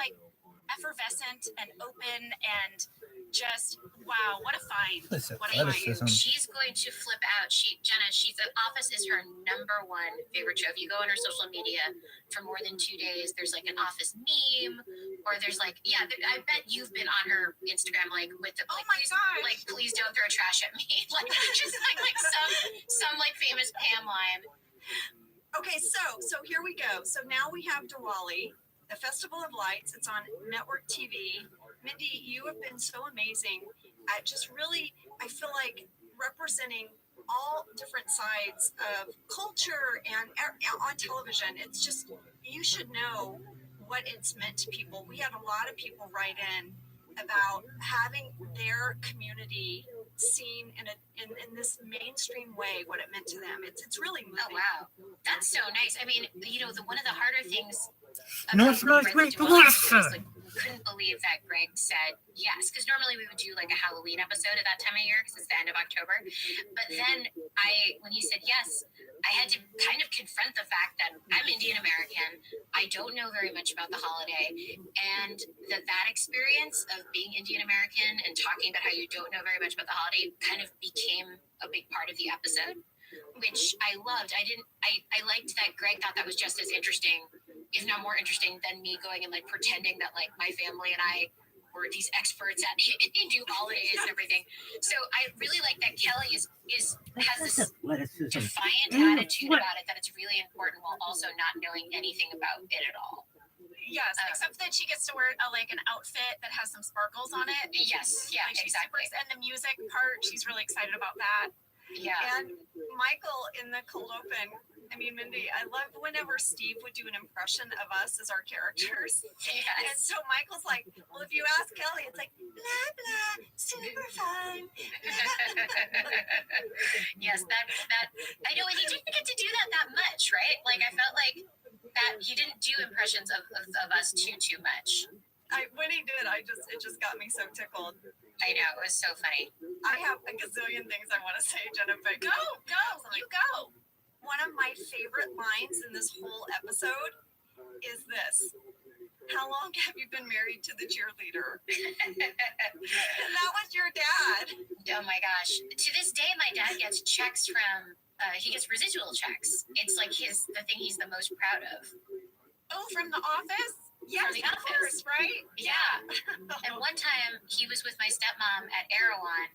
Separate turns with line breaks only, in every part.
like effervescent and open and just wow, what a find. What a find.
She's going to flip out. Jenna, The Office is her #1 favorite show. If you go on her social media for more than 2 days, there's like an Office meme, or there's like, I bet you've been on her Instagram like with the please don't throw trash at me, like just like some like famous Pam line.
Okay, so here we go. So now we have Diwali, the Festival of Lights. It's on network TV. Mindy, you have been so amazing at just really, I feel like, representing all different sides of culture and on television. It's just, you should know what it's meant to people. We had a lot of people write in about having their community seen in this mainstream way, what it meant to them. It's really moving.
Oh wow, that's so nice. I mean, one of the harder things. Couldn't believe that Greg said yes, because normally we would do like a Halloween episode at that time of year because it's the end of October. But then when he said yes, I had to kind of confront the fact that I'm Indian American. I don't know very much about the holiday, and that experience of being Indian American and talking about how you don't know very much about the holiday kind of became a big part of the episode, which I loved. I liked that Greg thought that was just as interesting, if not more interesting, than me going and like pretending that like my family and I were these experts at Hindu holidays and everything. So I really like that Kelly has this defiant attitude about it, that it's really important while also not knowing anything about it at all.
Yes, except that she gets to wear an outfit that has some sparkles on it.
Yes, yeah, exactly.
And the music part, she's really excited about that.
Yeah.
And Michael in the cold open, I mean, Mindy, I love whenever Steve would do an impression of us as our characters.
Yes.
And so Michael's like, well, if you ask Kelly, it's like, blah, blah, super fun.
Yes, that I know, and he didn't get to do that much, right? Like, I felt like that he didn't do impressions of us too much.
When he did, it just got me so tickled.
I know, it was so funny.
I have a gazillion things I want to say, Jenna, but go, you go. One of my favorite lines in this whole episode is this: how long have you been married to the cheerleader? And that was your dad.
Oh my gosh. To this day, my dad gets checks from, he gets residual checks. It's like the thing he's the most proud of.
Oh, from The Office? Yes,
from The Office,
right?
Yeah. And one time he was with my stepmom at Erewhon,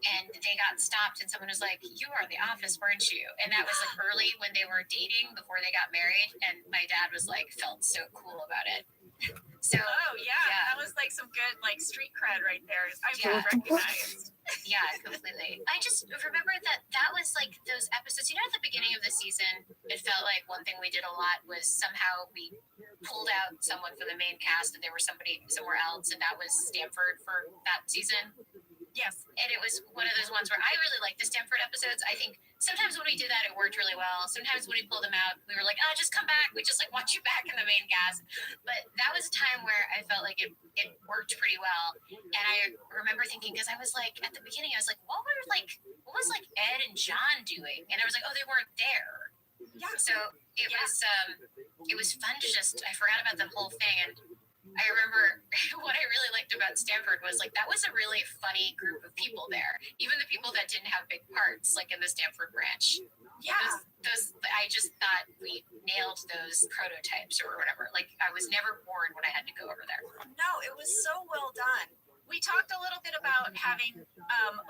and they got stopped, and someone was like, "You are The Office, weren't you?" And that was like early when they were dating before they got married, and my dad was like, felt so cool about it. So
that was like some good like street cred right there. I feel recognized.
Yeah, completely. I just remember that was like those episodes, at the beginning of the season, it felt like one thing we did a lot was somehow we pulled out someone for the main cast and there was somebody somewhere else, and that was Stanford for that season.
Yes.
And it was one of those ones where I really liked the Stanford episodes. I think sometimes when we did that, it worked really well. Sometimes when we pulled them out, we were like, just come back. We just like want you back in the main cast. But that was a time where I felt like it worked pretty well. And I remember thinking, because I was like, at the beginning, I was like, what was like Ed and John doing? And I was like, they weren't there.
Yeah.
So it was fun to I forgot about the whole thing. And I remember what I really liked about Stanford was like that was a really funny group of people there. Even the people that didn't have big parts, like in the Stanford branch.
Yeah.
Those I just thought we nailed those prototypes or whatever. Like I was never bored when I had to go over there.
No, it was so well done. We talked a little bit about having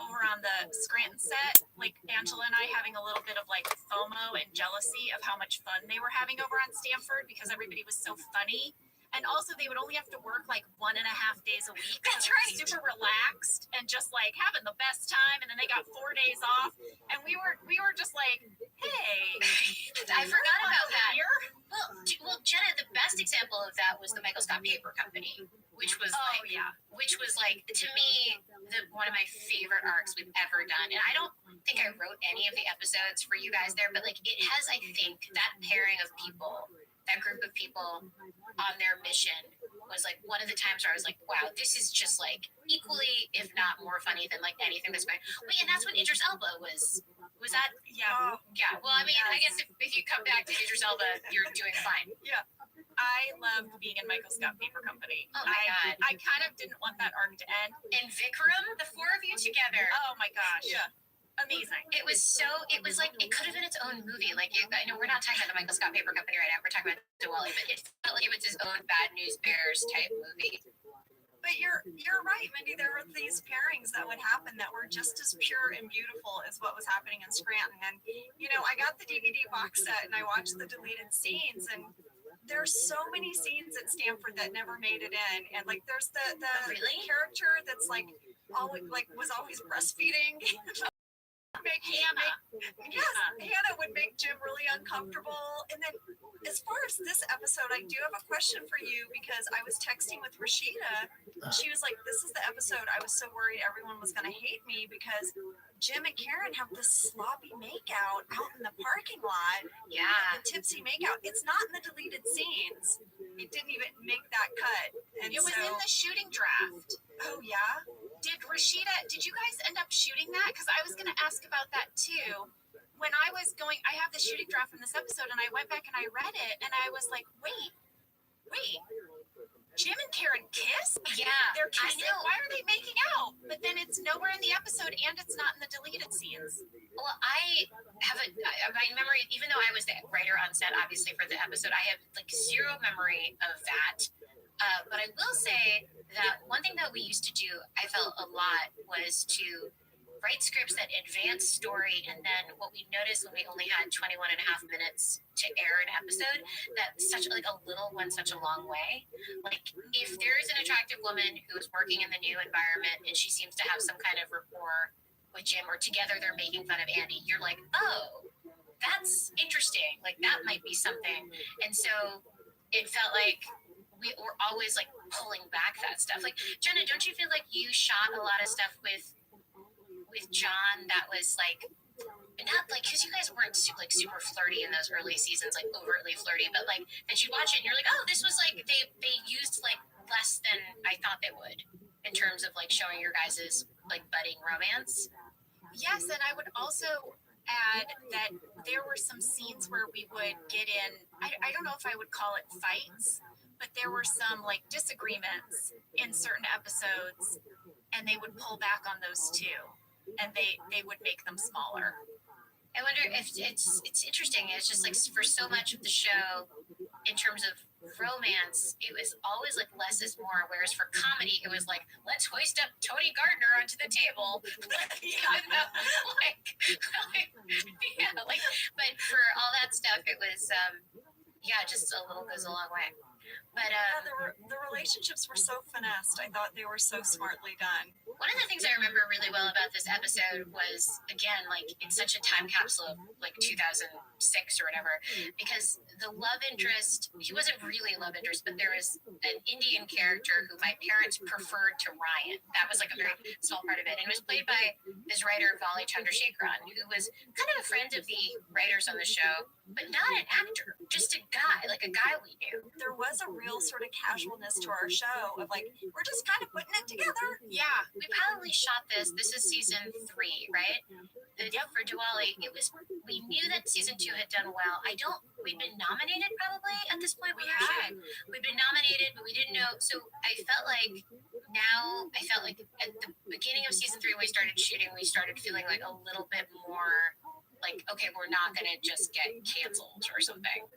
over on the Scranton set, like Angela and I having a little bit of like FOMO and jealousy of how much fun they were having over on Stanford because everybody was so funny. And also, they would only have to work like 1.5 days a week.
That's right.
Super relaxed and just like having the best time. And then they got 4 days off. And we were just like, hey,
I forgot about that. Well, Jenna, the best example of that was the Michael Scott Paper Company, which was like to me one of my favorite arcs we've ever done. And I don't think I wrote any of the episodes for you guys there, but like it has, I think, that pairing of people. That group of people on their mission was like one of the times where I was like, wow, this is just like equally, if not more funny than like anything that's going. Wait, and that's when Idris Elba was that?
Yeah.
Yeah. Well, I mean, I guess if you come back to Idris Elba, you're doing fine.
Yeah. I loved being in Michael Scott Paper Company.
Oh my God.
I kind of didn't want that arc to end.
And Vikram, the four of you together.
Oh my gosh. Yeah. Amazing.
It was like, it could have been its own movie. Like, I know we're not talking about the Michael Scott Paper Company right now. We're talking about Diwali, but it felt like it was his own Bad News Bears type movie.
But you're right, Mindy. There were these pairings that would happen that were just as pure and beautiful as what was happening in Scranton. And, you know, I got the DVD box set and I watched the deleted scenes, and there's so many scenes at Stanford that never made it in. And like there's the
Really?
character that's like always was always breastfeeding. Hannah would make Jim really uncomfortable. And then as far as this episode, I do have a question for you, because I was texting with Rashida. She was like, this is the episode I was so worried everyone was going to hate me, because Jim and Karen have this sloppy makeout out in the parking lot.
Yeah.
The tipsy makeout. It's not in the deleted scenes. It didn't even make that cut. And
It was in the shooting draft.
Oh, yeah?
Did you guys end up shooting that? Because I was going to ask about that too. When I have the shooting draft from this episode, and I went back and I read it, and I was like, wait, Jim and Karen kiss?
Yeah.
They're kissing?
I know.
Why are they making out? But then it's nowhere in the episode, and it's not in the deleted scenes.
Well, I have my memory, even though I was the writer on set, obviously, for the episode, I have like zero memory of that. But I will say that one thing that we used to do, I felt a lot, was to write scripts that advance story, and then what we noticed when we only had 21 and a half minutes to air an episode, that such like a little went such a long way. Like, if there is an attractive woman who is working in the new environment and she seems to have some kind of rapport with Jim, or together they're making fun of Andy, you're like, oh, that's interesting. Like, that might be something. And so it felt like we were always like pulling back that stuff. Like, Jenna, don't you feel like you shot a lot of stuff with John that was like, not like, because you guys weren't super flirty in those early seasons, like overtly flirty, but like that you watch it and you're like, oh, this was like they used like less than I thought they would in terms of like showing your guys's like budding romance.
Yes, and I would also add that there were some scenes where we would get in, I don't know if I would call it fights, but there were some like disagreements in certain episodes, and they would pull back on those too, and they would make them smaller.
I wonder if it's interesting. It's just like for so much of the show, in terms of romance, it was always like less is more. Whereas for comedy, it was like, let's hoist up Tony Gardner onto the table. But for all that stuff, it was just a little goes a long way. But
the relationships were so finessed. I thought they were so smartly done.
one of the things I remember really well about this episode was, again, like, it's such a time capsule of like 2006 or whatever, because the love interest, he wasn't really a love interest, but there was an Indian character who my parents preferred to Ryan. That was like a very small part of it. And it was played by this writer, Vali Chandrasekharan, who was kind of a friend of the writers on the show, but not an actor, just a guy, like a guy we knew.
There was a real sort of casualness to our show of like, we're just kind of putting it together.
Yeah,
We probably shot this is season 3, right? For Diwali, we knew that season 2 had done well. We'd been nominated probably at this point. We'd been nominated, but we didn't know. So I felt like at the beginning of season 3, when we started shooting, we started feeling like a little bit more like, okay, we're not going to just get canceled or something.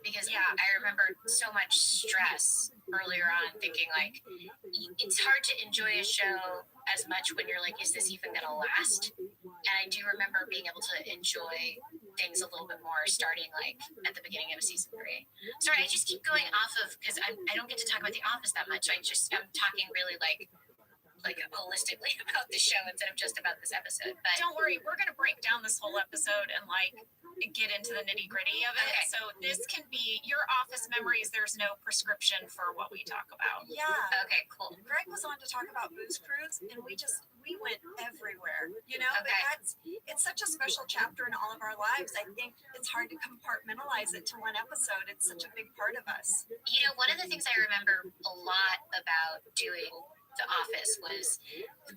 Because I remember so much stress earlier on, thinking like, it's hard to enjoy a show as much when you're like, is this even going to last? And I do remember being able to enjoy things a little bit more starting like at the beginning of season 3. Sorry, I just keep going off of, because I don't get to talk about The Office that much. I'm talking really like holistically about the show instead of just about this episode. But
don't worry, we're going to break down this whole episode and like get into the nitty gritty of it.
Okay.
So this can be your Office memories. There's no prescription for what we talk about.
Yeah.
okay, cool.
Greg was on to talk about Booze Cruise, and we went everywhere, you know.
Okay.
But it's such a special chapter in all of our lives. I think it's hard to compartmentalize it to one episode. It's such a big part of us.
You know, one of the things I remember a lot about doing The Office was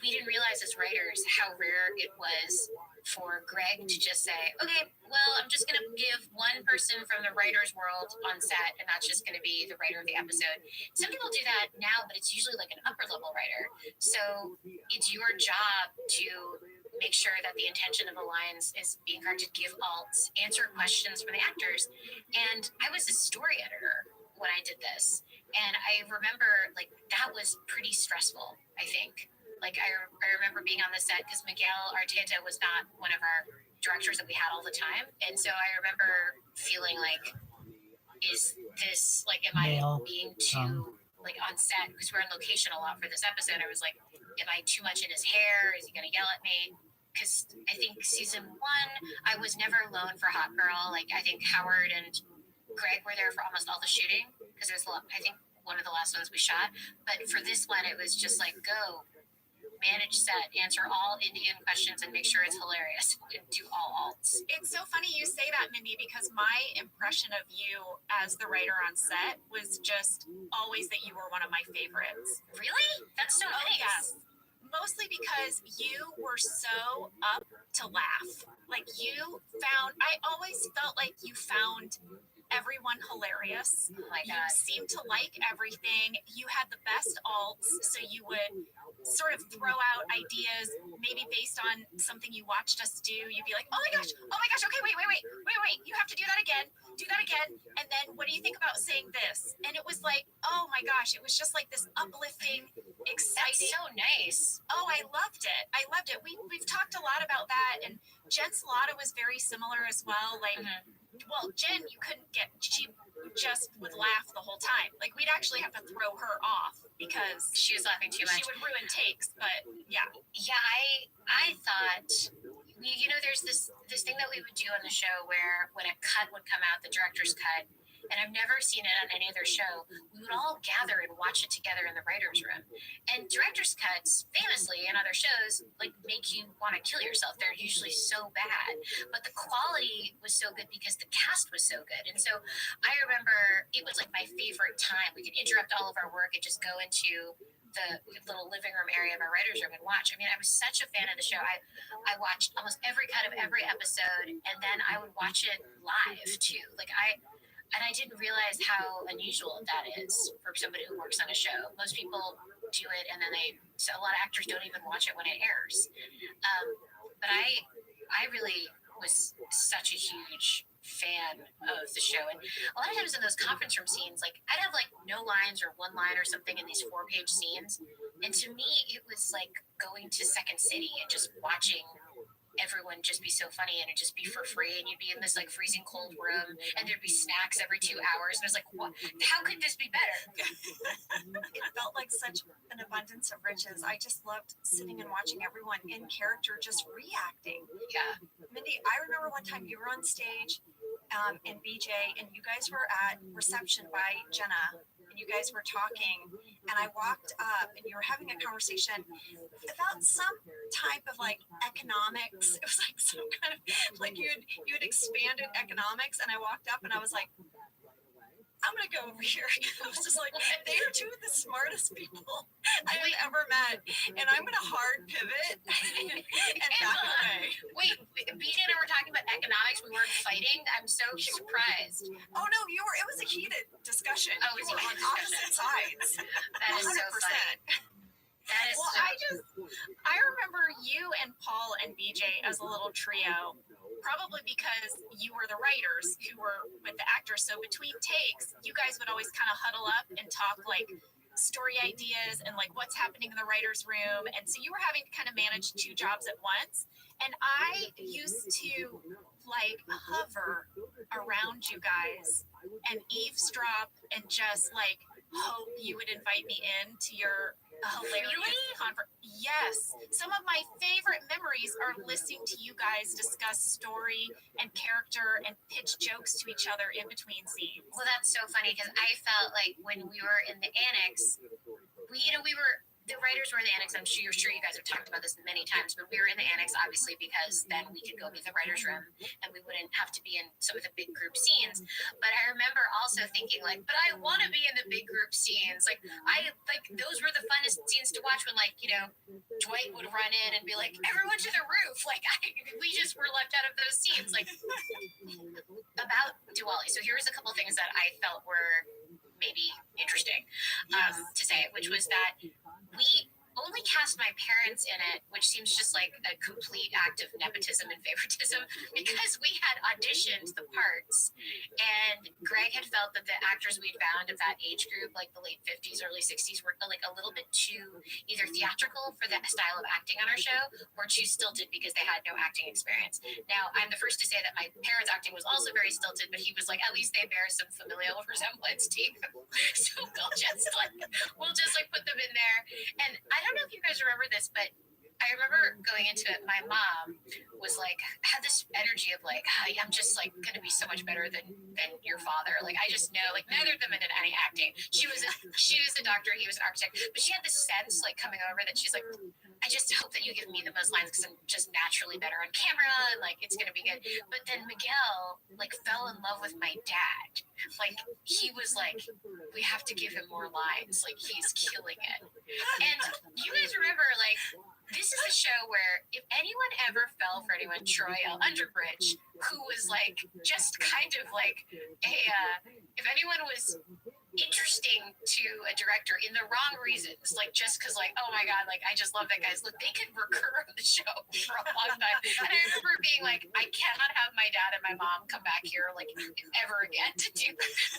we didn't realize as writers how rare it was for Greg to just say, okay, well, I'm just going to give one person from the writer's world on set, and that's just going to be the writer of the episode. Some people do that now, but it's usually like an upper level writer. So it's your job to make sure that the intention of the lines is being corrected, give alts, answer questions from the actors. And I was a story editor when I did this. And I remember like that was pretty stressful, I think. Like I remember being on the set because Miguel Arteta was not one of our directors that we had all the time. And so I remember feeling like, is this like, am I being too like on set? Because we're on location a lot for this episode. I was like, am I too much in his hair? Is he going to yell at me? Because I think season 1, I was never alone for Hot Girl. Like I think Howard and Greg were there for almost all the shooting because it was, I think, one of the last ones we shot. But for this one, it was just like, go, manage set, answer all Indian questions, and make sure it's hilarious, and do all alts.
It's so funny you say that, Mindy, because my impression of you as the writer on set was just always that you were one of my favorites.
Really? That's so nice.
Yes. Mostly because you were so up to laugh. Like I always felt like you found everyone hilarious.
Oh my
You
God.
seemed to like everything. You had the best alts, so you would sort of throw out ideas, maybe based on something you watched us do. You'd be like, oh my gosh, okay, wait, you have to do that again, and then what do you think about saying this? And it was like, oh my gosh, it was just like this uplifting, exciting.
That's so nice.
Oh, I loved it. We've talked a lot about that, and Jen Salata was very similar as well. Like, well, Jen, she just would laugh the whole time. Like we'd actually have to throw her off because
She was laughing too much.
she would ruin takes. But yeah,
Yeah, I thought there's this thing that we would do on the show where when a cut would come out, the director's cut, and I've never seen it on any other show, we would all gather and watch it together in the writer's room. And director's cuts, famously in other shows, like make you want to kill yourself. They're usually so bad. But the quality was so good because the cast was so good. And so I remember it was like my favorite time. We could interrupt all of our work and just go into the little living room area of our writer's room and watch. I mean, I was such a fan of the show. I watched almost every cut of every episode, and then I would watch it live too. I didn't realize how unusual that is for somebody who works on a show. Most people do it, and then so a lot of actors don't even watch it when it airs. But I really was such a huge fan of the show. And a lot of times in those conference room scenes, like I'd have like no lines or one line or something in these 4-page scenes. And to me, it was like going to Second City and just watching everyone just be so funny, and it'd just be for free, and you'd be in this like freezing cold room, and there'd be snacks every 2 hours, and I was like, what? How could this be better?
It felt like such an abundance of riches. I just loved sitting and watching everyone in character just reacting.
Yeah.
Mindy, I remember one time you were on stage in BJ, and you guys were at reception by Jenna, and you guys were talking, and I walked up, and you were having a conversation about some type of like economics. It was like some kind of like you had expanded economics, and I walked up and I was like, I'm gonna go over here. I was just like, they are two of the smartest people I have ever met, and I'm gonna hard pivot and back away.
Wait, BJ and I were talking about economics. We weren't fighting. I'm so surprised.
Oh no, it was a heated discussion.
Oh, it was
You were
a
on
heated
opposite sides.
That is so
100%.
funny. That is
well,
so
I remember you and Paul and BJ as a little trio, probably because you were the writers who were with the actors. So between takes, you guys would always kind of huddle up and talk like story ideas and like what's happening in the writer's room. And so you were having to kind of manage 2 jobs at once. And I used to like hover around you guys and eavesdrop and just like hope you would invite me in to your hilarious conference. Yes. Some of my favorite memories are listening to you guys discuss story and character and pitch jokes to each other in between scenes.
Well, that's so funny because I felt like when we were in the annex, we were the writers were in the annex. I'm sure you guys have talked about this many times, but we were in the annex obviously because then we could go be the writers' room and we wouldn't have to be in some of the big group scenes. But I remember also thinking like, but I want to be in the big group scenes. Like those were the funnest scenes to watch when Dwight would run in and be like, everyone to the roof. We just were left out of those scenes. About Diwali. So here's a couple things that I felt were maybe interesting to say, which was that we only cast my parents in it, which seems just like a complete act of nepotism and favoritism, because we had auditioned the parts, and Greg had felt that the actors we'd found of that age group, like the late 50s, early 60s, were like a little bit too either theatrical for the style of acting on our show, or too stilted because they had no acting experience. Now, I'm the first to say that my parents' acting was also very stilted, but he was like, at least they bear some familial resemblance to you. So we'll just put them in there. And I don't know if you guys remember this, but I remember going into it, my mom was had this energy of I'm just gonna be so much better than your father. I just know neither of them did any acting. She was a doctor, he was an architect, but she had this sense coming over that she's I just hope that you give me the most lines because I'm just naturally better on camera and it's gonna be good. But then Miguel fell in love with my dad. He was we have to give him more lines. He's killing it. And you guys remember this is a show where if anyone ever fell for anyone, Troy L. Underbridge, who was just kind of if anyone was interesting to a director in the wrong reasons, just because oh my god, I just love that guy's look, they could recur on the show for a long time. And I remember being I cannot have my dad and my mom come back here ever again to do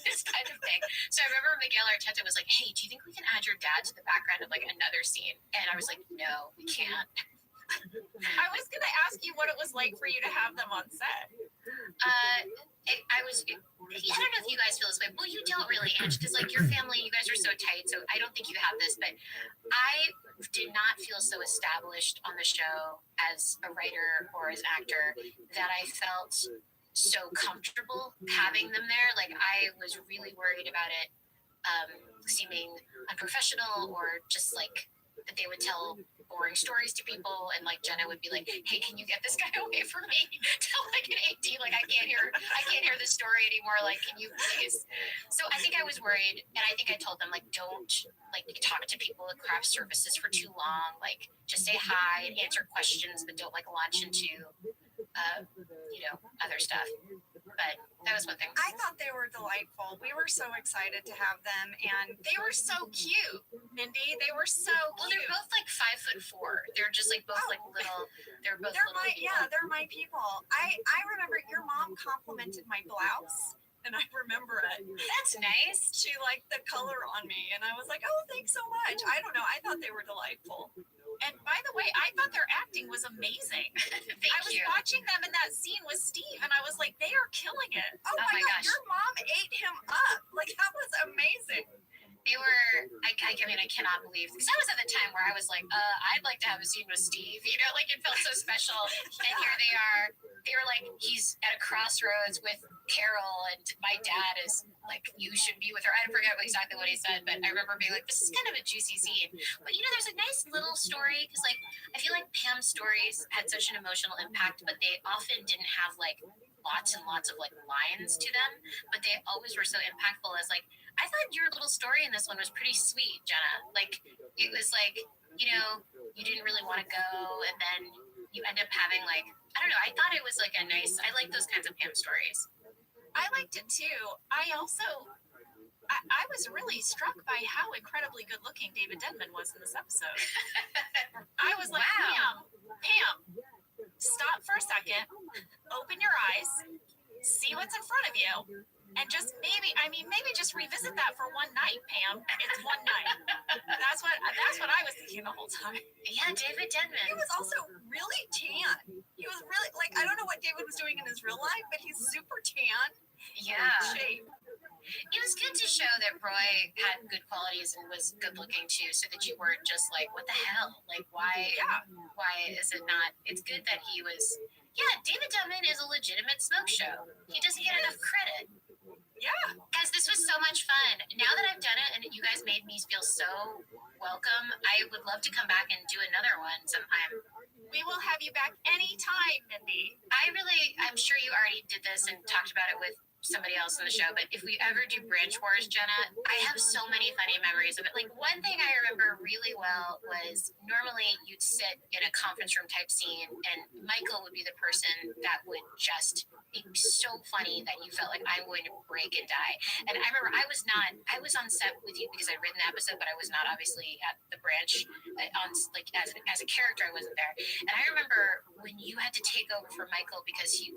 this kind of thing. So I remember Miguel Arteta was hey, do you think we can add your dad to the background of another scene? And I was no, we can't.
I was going to ask you what it was like for you to have them on set.
I don't know if you guys feel this way. Well, you don't really, Ange, because your family, you guys are so tight. So I don't think you have this, but I did not feel so established on the show as a writer or as an actor that I felt so comfortable having them there. I was really worried about it seeming unprofessional, or just that they would tell boring stories to people, and Jenna would be hey, can you get this guy away from me? Tell an AD, I can't hear this story anymore, can you please? So I think I was worried, and I think I told them don't talk to people at craft services for too long, just say hi and answer questions, but don't launch into other stuff. But that was one thing.
I thought they were delightful. We were so excited to have them, and
they were so cute, Mindy. They were so
well.
cute.
They're both 5'4". They're just both little. They're both.
They're my people. I remember your mom complimented my blouse, and I remember it.
That's nice.
She liked the color on me, and I was oh, thanks so much. I don't know. I thought they were delightful.
And by the way, I thought their acting was amazing. I was watching them in that scene with Steve, and I was they are killing it.
Oh my god, gosh. Your mom ate him up. That was amazing.
They were, I mean, I cannot believe, because that was at the time where I was I'd like to have a scene with Steve, it felt so special. And here they are, he's at a crossroads with Carol, and my dad is you should be with her. I forget exactly what he said, but I remember being this is kind of a juicy scene. But there's a nice little story, because I feel Pam's stories had such an emotional impact, but they often didn't have lots and lots of lines to them, but they always were so impactful as I thought your little story in this one was pretty sweet, Jenna. It was you didn't really want to go, and then you end up having I don't know, I thought it was a nice, I like those kinds of Pam stories.
I liked it too. I was really struck by how incredibly good looking David Denman was in this episode. I was
wow.
Pam, stop for a second, open your eyes, see what's in front of you, and just maybe just revisit that for one night, Pam. It's one night. That's what I was thinking the whole time.
Yeah, David Denman.
He was also really tan. He was really I don't know what David was doing in his real life, but he's super tan.
Yeah.
Shape.
It was good to show that Roy had good qualities and was good looking too, so that you weren't just what the hell? Why? Yeah. Why is it not? It's good that he was. Yeah, David Denman is a legitimate smoke show. He doesn't get enough credit.
Yeah.
Guys, this was so much fun. Now that I've done it and you guys made me feel so welcome, I would love to come back and do another one sometime.
We will have you back anytime, Mindy.
I'm sure you already did this and talked about it with somebody else in the show, but if we ever do branch wars, Jenna, I have so many funny memories of it. Like, one thing I remember really well was normally you'd sit in a conference room type scene and Michael would be the person that would just be so funny that you felt like I'm going to break and die. And I remember I was on set with you because I'd written the episode, but I was not obviously at the branch on like as a character. I wasn't there. And I remember when you had to take over for Michael because he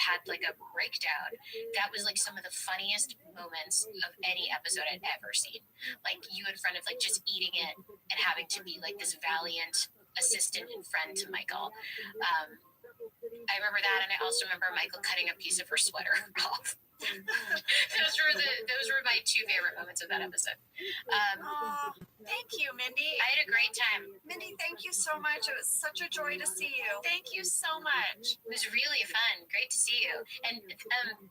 had like a breakdown. That was like some of the funniest moments of any episode I'd ever seen. Like you in front of like just eating it and having to be like this valiant assistant and friend to Michael. I remember that, and I also remember Michael cutting a piece of her sweater off. those were my two favorite moments of that episode.
Thank you, Mindy.
I had a great time.
Mindy, thank you so much. It was such a joy to see you.
Thank you so much.
It was really fun. Great to see you. And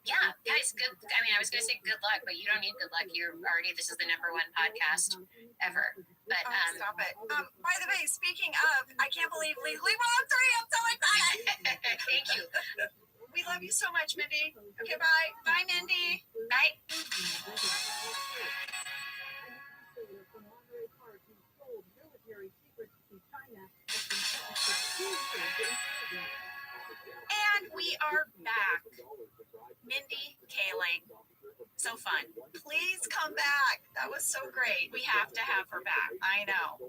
yeah, guys, good. I mean, I was going to say good luck, but you don't need good luck. This is the #1 podcast ever. But
stop it. By the way, speaking of, I can't believe Legally Mom 3. I'm so excited.
Thank you.
We love you so much, Mindy. Okay, bye.
Bye, Mindy.
Bye.
And we are back. Mindy Kaling. So fun.
Please come back. That was so great.
We have to have her back.
I know.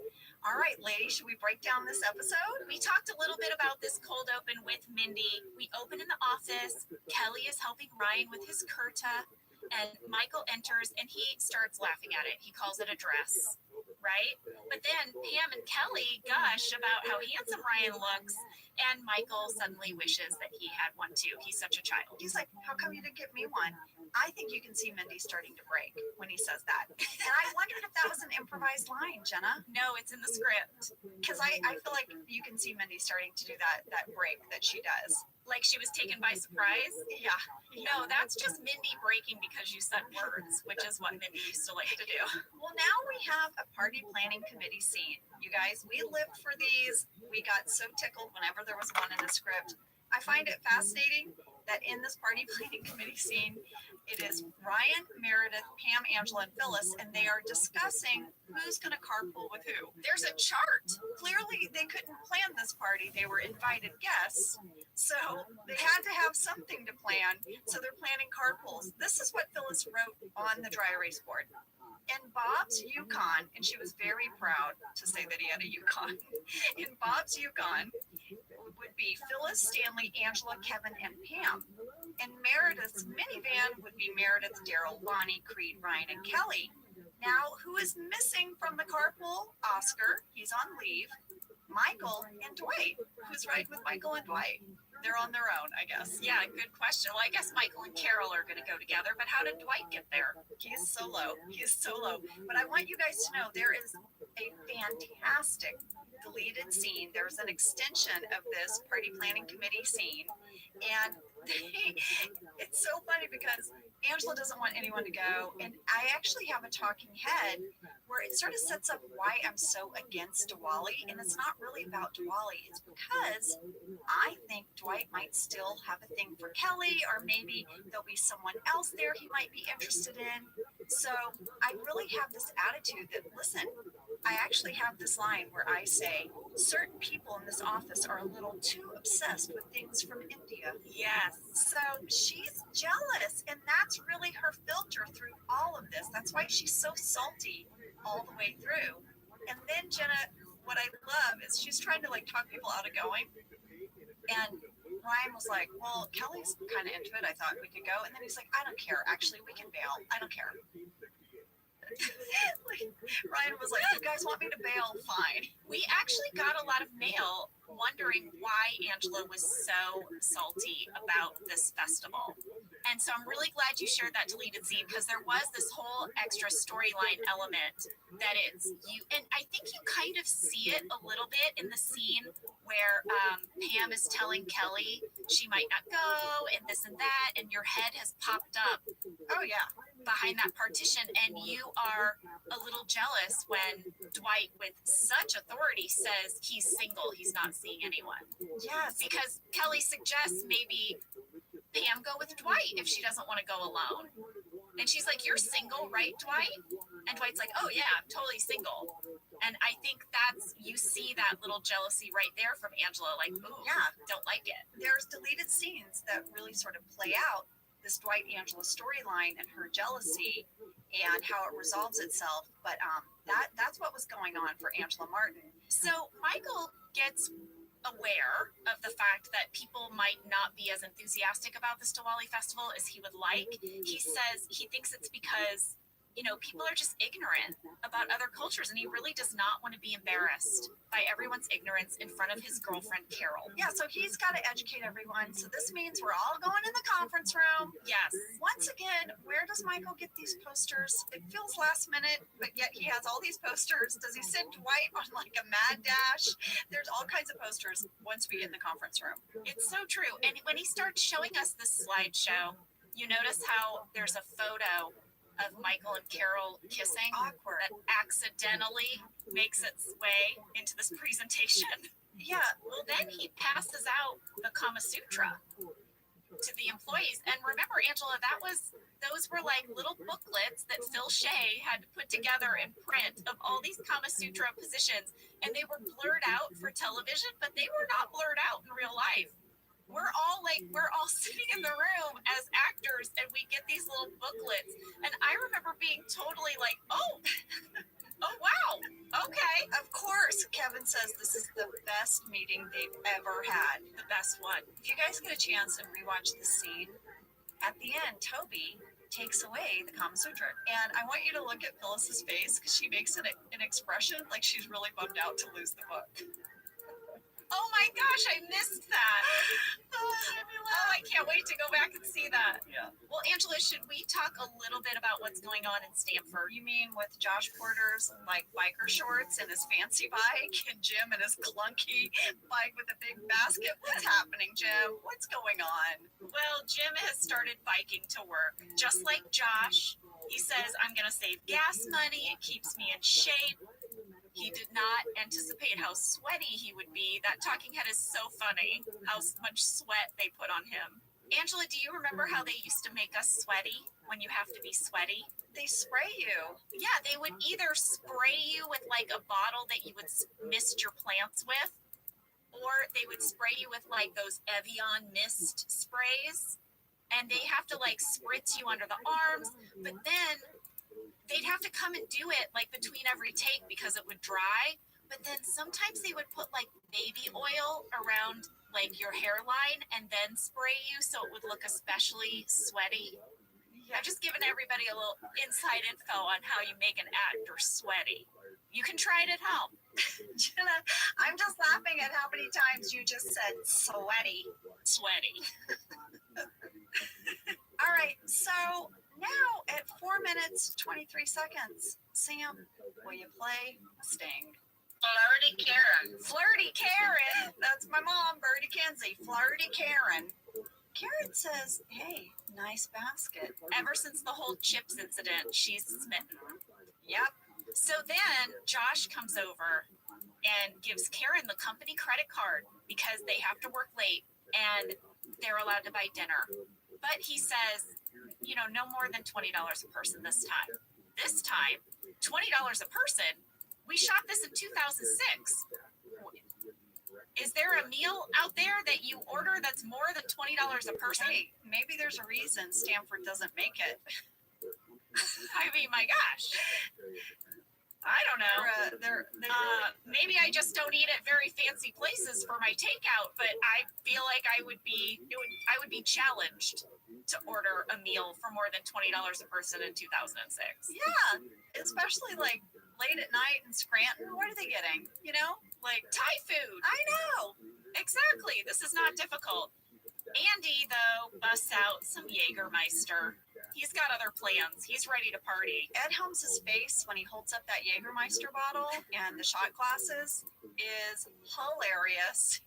All right, ladies, should we break down this episode?
We talked a little bit about this cold open with Mindy. We open in the office. Kelly is helping Ryan with his kurta, and Michael enters and he starts laughing at it. He calls it a dress, right? But then Pam and Kelly gush about how handsome Ryan looks, and Michael suddenly wishes that he had one too. He's such a child.
He's like, how come you didn't get me one? I think you can see Mindy starting to break when he says that. And I wondered if that was an improvised line, Jenna.
No, it's in the script.
Because I feel like you can see Mindy starting to do that break that she does.
Like she was taken by surprise?
Yeah.
No, that's just Mindy breaking because you said words, which is what Mindy used to like to do.
Well, now we have a party planning committee scene. You guys, we lived for these. We got so tickled whenever there was one in the script. I find it fascinating that in this party planning committee scene, it is Ryan, Meredith, Pam, Angela, and Phyllis, and they are discussing who's going to carpool with who. There's a chart. Clearly, they couldn't plan this party. They were invited guests, so they had to have something to plan, so they're planning carpools. This is what Phyllis wrote on the dry erase board. In Bob's Yukon, and she was very proud to say that he had a Yukon. In Bob's Yukon would be Phyllis, Stanley, Angela, Kevin, and Pam. In Meredith's minivan would be Meredith, Daryl, Lonnie, Creed, Ryan, and Kelly. Now, who is missing from the carpool? Oscar, he's on leave. Michael and Dwight. Who's riding with Michael and Dwight? They're on their own, I guess.
Yeah, good question. Well, I guess Michael and Carol are going to go together, but how did Dwight get there?
He's solo. But I want you guys to know there is a fantastic deleted scene. There's an extension of this party planning committee scene. And it's so funny because Angela doesn't want anyone to go. And I actually have a talking head where it sort of sets up why I'm so against Diwali. And it's not really about Diwali. It's because I think Dwight might still have a thing for Kelly, or maybe there'll be someone else there he might be interested in. So I really have this attitude that, listen, I actually have this line where I say, certain people in this office are a little too obsessed with things from India.
Yes.
So she's jealous, and that's really her filter through all of this. That's why she's so salty all the way through. And then Jenna, what I love is she's trying to like talk people out of going. And Ryan was like, well, Kelly's kind of into it. I thought we could go. And then he's like, I don't care. Actually, we can bail. I don't care. Like, Ryan was like, "You guys want me to bail? Fine."
We actually got a lot of mail wondering why Angela was so salty about this festival. And so I'm really glad you shared that deleted scene because there was this whole extra storyline element that it's you. And I think you kind of see it a little bit in the scene where Pam is telling Kelly she might not go and this and that, and your head has popped up
Oh yeah.
behind that partition, and you are a little jealous when Dwight, with such authority, says he's single, he's not seeing anyone.
Yes.
Because Kelly suggests maybe Pam go with Dwight if she doesn't want to go alone. And she's like, "You're single, right, Dwight?" And Dwight's like, "Oh yeah, I'm totally single." And I think you see that little jealousy right there from Angela, like, "Ooh,
Yeah.
don't like it."
There's deleted scenes that really sort of play out this Dwight Angela storyline and her jealousy and how it resolves itself. But that's what was going on for Angela Martin.
So Michael gets aware of the fact that people might not be as enthusiastic about this Diwali festival as he would like. He says he thinks it's because, people are just ignorant about other cultures, and he really does not want to be embarrassed by everyone's ignorance in front of his girlfriend, Carol.
Yeah, so he's got to educate everyone. So this means we're all going in the conference room.
Yes.
Once again, where does Michael get these posters? It feels last minute, but yet he has all these posters. Does he send Dwight on like a mad dash? There's all kinds of posters once we get in the conference room.
It's so true. And when he starts showing us this slideshow, you notice how there's a photo of Michael and Carol kissing
Awkward.
that accidentally makes its way into this presentation.
Yeah,
Well, then he passes out the Kama Sutra to the employees. And remember, Angela, those were like little booklets that Phil Shea had to put together in print of all these Kama Sutra positions. And they were blurred out for television, but they were not blurred out in real life. We're all sitting in the room as actors, and we get these little booklets. And I remember being totally like, oh wow, okay.
of course. Kevin says this is the best meeting they've ever had.
The best one.
If you guys get a chance and rewatch the scene, at the end, Toby takes away the Kama Sutra. And I want you to look at Phyllis's face because she makes an expression like she's really bummed out to lose the book.
Oh my gosh, I missed that. Oh, I can't wait to go back and see that.
Yeah.
Well, Angela, should we talk a little bit about what's going on in Stamford?
You mean with Josh Porter's like biker shorts and his fancy bike, and Jim and his clunky bike with a big basket? What's happening, Jim? What's going on?
Well, Jim has started biking to work, just like Josh. He says, "I'm going to save gas money. It keeps me in shape." He did not anticipate how sweaty he would be. That talking head is so funny, how much sweat they put on him. Angela, do you remember how they used to make us sweaty when you have to be sweaty?
They spray you.
Yeah, they would either spray you with like a bottle that you would mist your plants with, or they would spray you with like those Evian mist sprays, and they have to like spritz you under the arms, but then they'd have to come and do it like between every take because it would dry. But then sometimes they would put like baby oil around like your hairline and then spray you so it would look especially sweaty. I'm just giving everybody a little inside info on how you make an actor sweaty. You can try it at home.
Jenna, I'm just laughing at how many times you just said sweaty.
Sweaty.
All right, so now at 4 minutes, 23 seconds, Sam, will you play Sting?
Flirty Karen.
Flirty Karen. That's my mom, Bertie Kinsey. Flirty Karen. Karen says, "Hey, nice basket."
Ever since the whole chips incident, she's smitten.
Yep.
So then Josh comes over and gives Karen the company credit card because they have to work late and they're allowed to buy dinner. But he says, no more than $20 a person this time. This time, $20 a person? We shot this in 2006. Is there a meal out there that you order that's more than $20 a person?
Hey, maybe there's a reason Stanford doesn't make it.
I mean, my gosh. I don't know. Maybe I just don't eat at very fancy places for my takeout, but I feel like I would be challenged to order a meal for more than $20 a person in 2006.
Yeah, especially like late at night in Scranton. What are they getting? You know, like
Thai food.
I know.
Exactly. This is not difficult. Andy, though, busts out some Jägermeister. He's got other plans. He's ready to party.
Ed Helms' face when he holds up that Jägermeister bottle and the shot glasses is hilarious.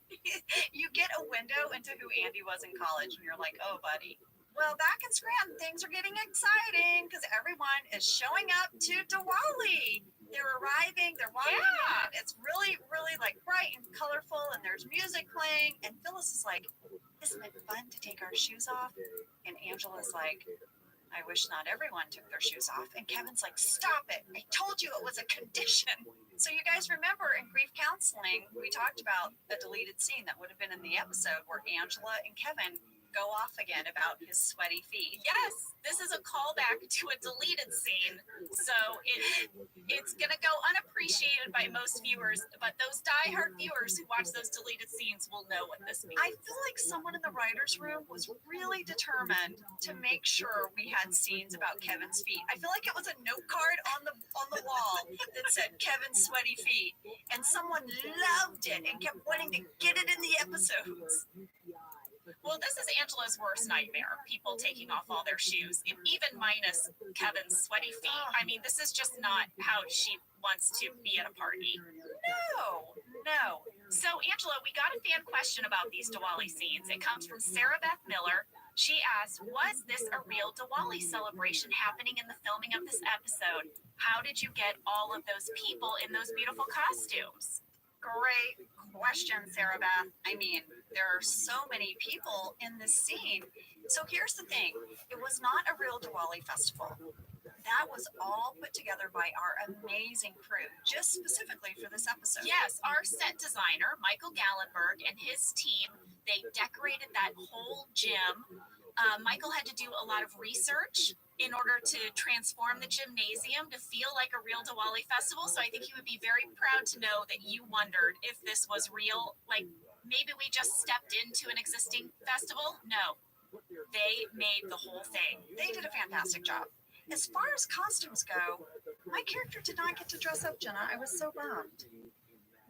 You get a window into who Andy was in college, and you're like, oh, buddy. Well, back in Scranton, things are getting exciting because everyone is showing up to Diwali. They're arriving, they're walking in. It's really, really like bright and colorful, and there's music playing. And Phyllis is like, isn't it fun to take our shoes off? And Angela's like, I wish not everyone took their shoes off. And Kevin's like, stop it. I told you it was a condition. So you guys remember in grief counseling, we talked about a deleted scene that would have been in the episode where Angela and Kevin go off again about his sweaty feet.
Yes, this is a callback to a deleted scene. So it's going to go unappreciated by most viewers, but those diehard viewers who watch those deleted scenes will know what this means.
I feel like someone in the writer's room was really determined to make sure we had scenes about Kevin's feet. I feel like it was a note card on the wall that said Kevin's sweaty feet, and someone loved it and kept wanting to get it in the episodes.
Well, this is Angela's worst nightmare. People taking off all their shoes, and even minus Kevin's sweaty feet. I mean, this is just not how she wants to be at a party.
No.
So, Angela, we got a fan question about these Diwali scenes. It comes from Sarah Beth Miller. She asked, was this a real Diwali celebration happening in the filming of this episode? How did you get all of those people in those beautiful costumes?
Great question, Sarah Beth. I mean, there are so many people in this scene. So here's the thing. It was not a real Diwali festival. That was all put together by our amazing crew, just specifically for this episode.
Yes, our set designer, Michael Gallenberg, and his team, they decorated that whole gym. Michael had to do a lot of research in order to transform the gymnasium to feel like a real Diwali festival. So I think he would be very proud to know that you wondered if this was real. Like, maybe we just stepped into an existing festival. No, they made the whole thing.
They did a fantastic job. As far as costumes go, my character did not get to dress up, Jenna. I was so bummed.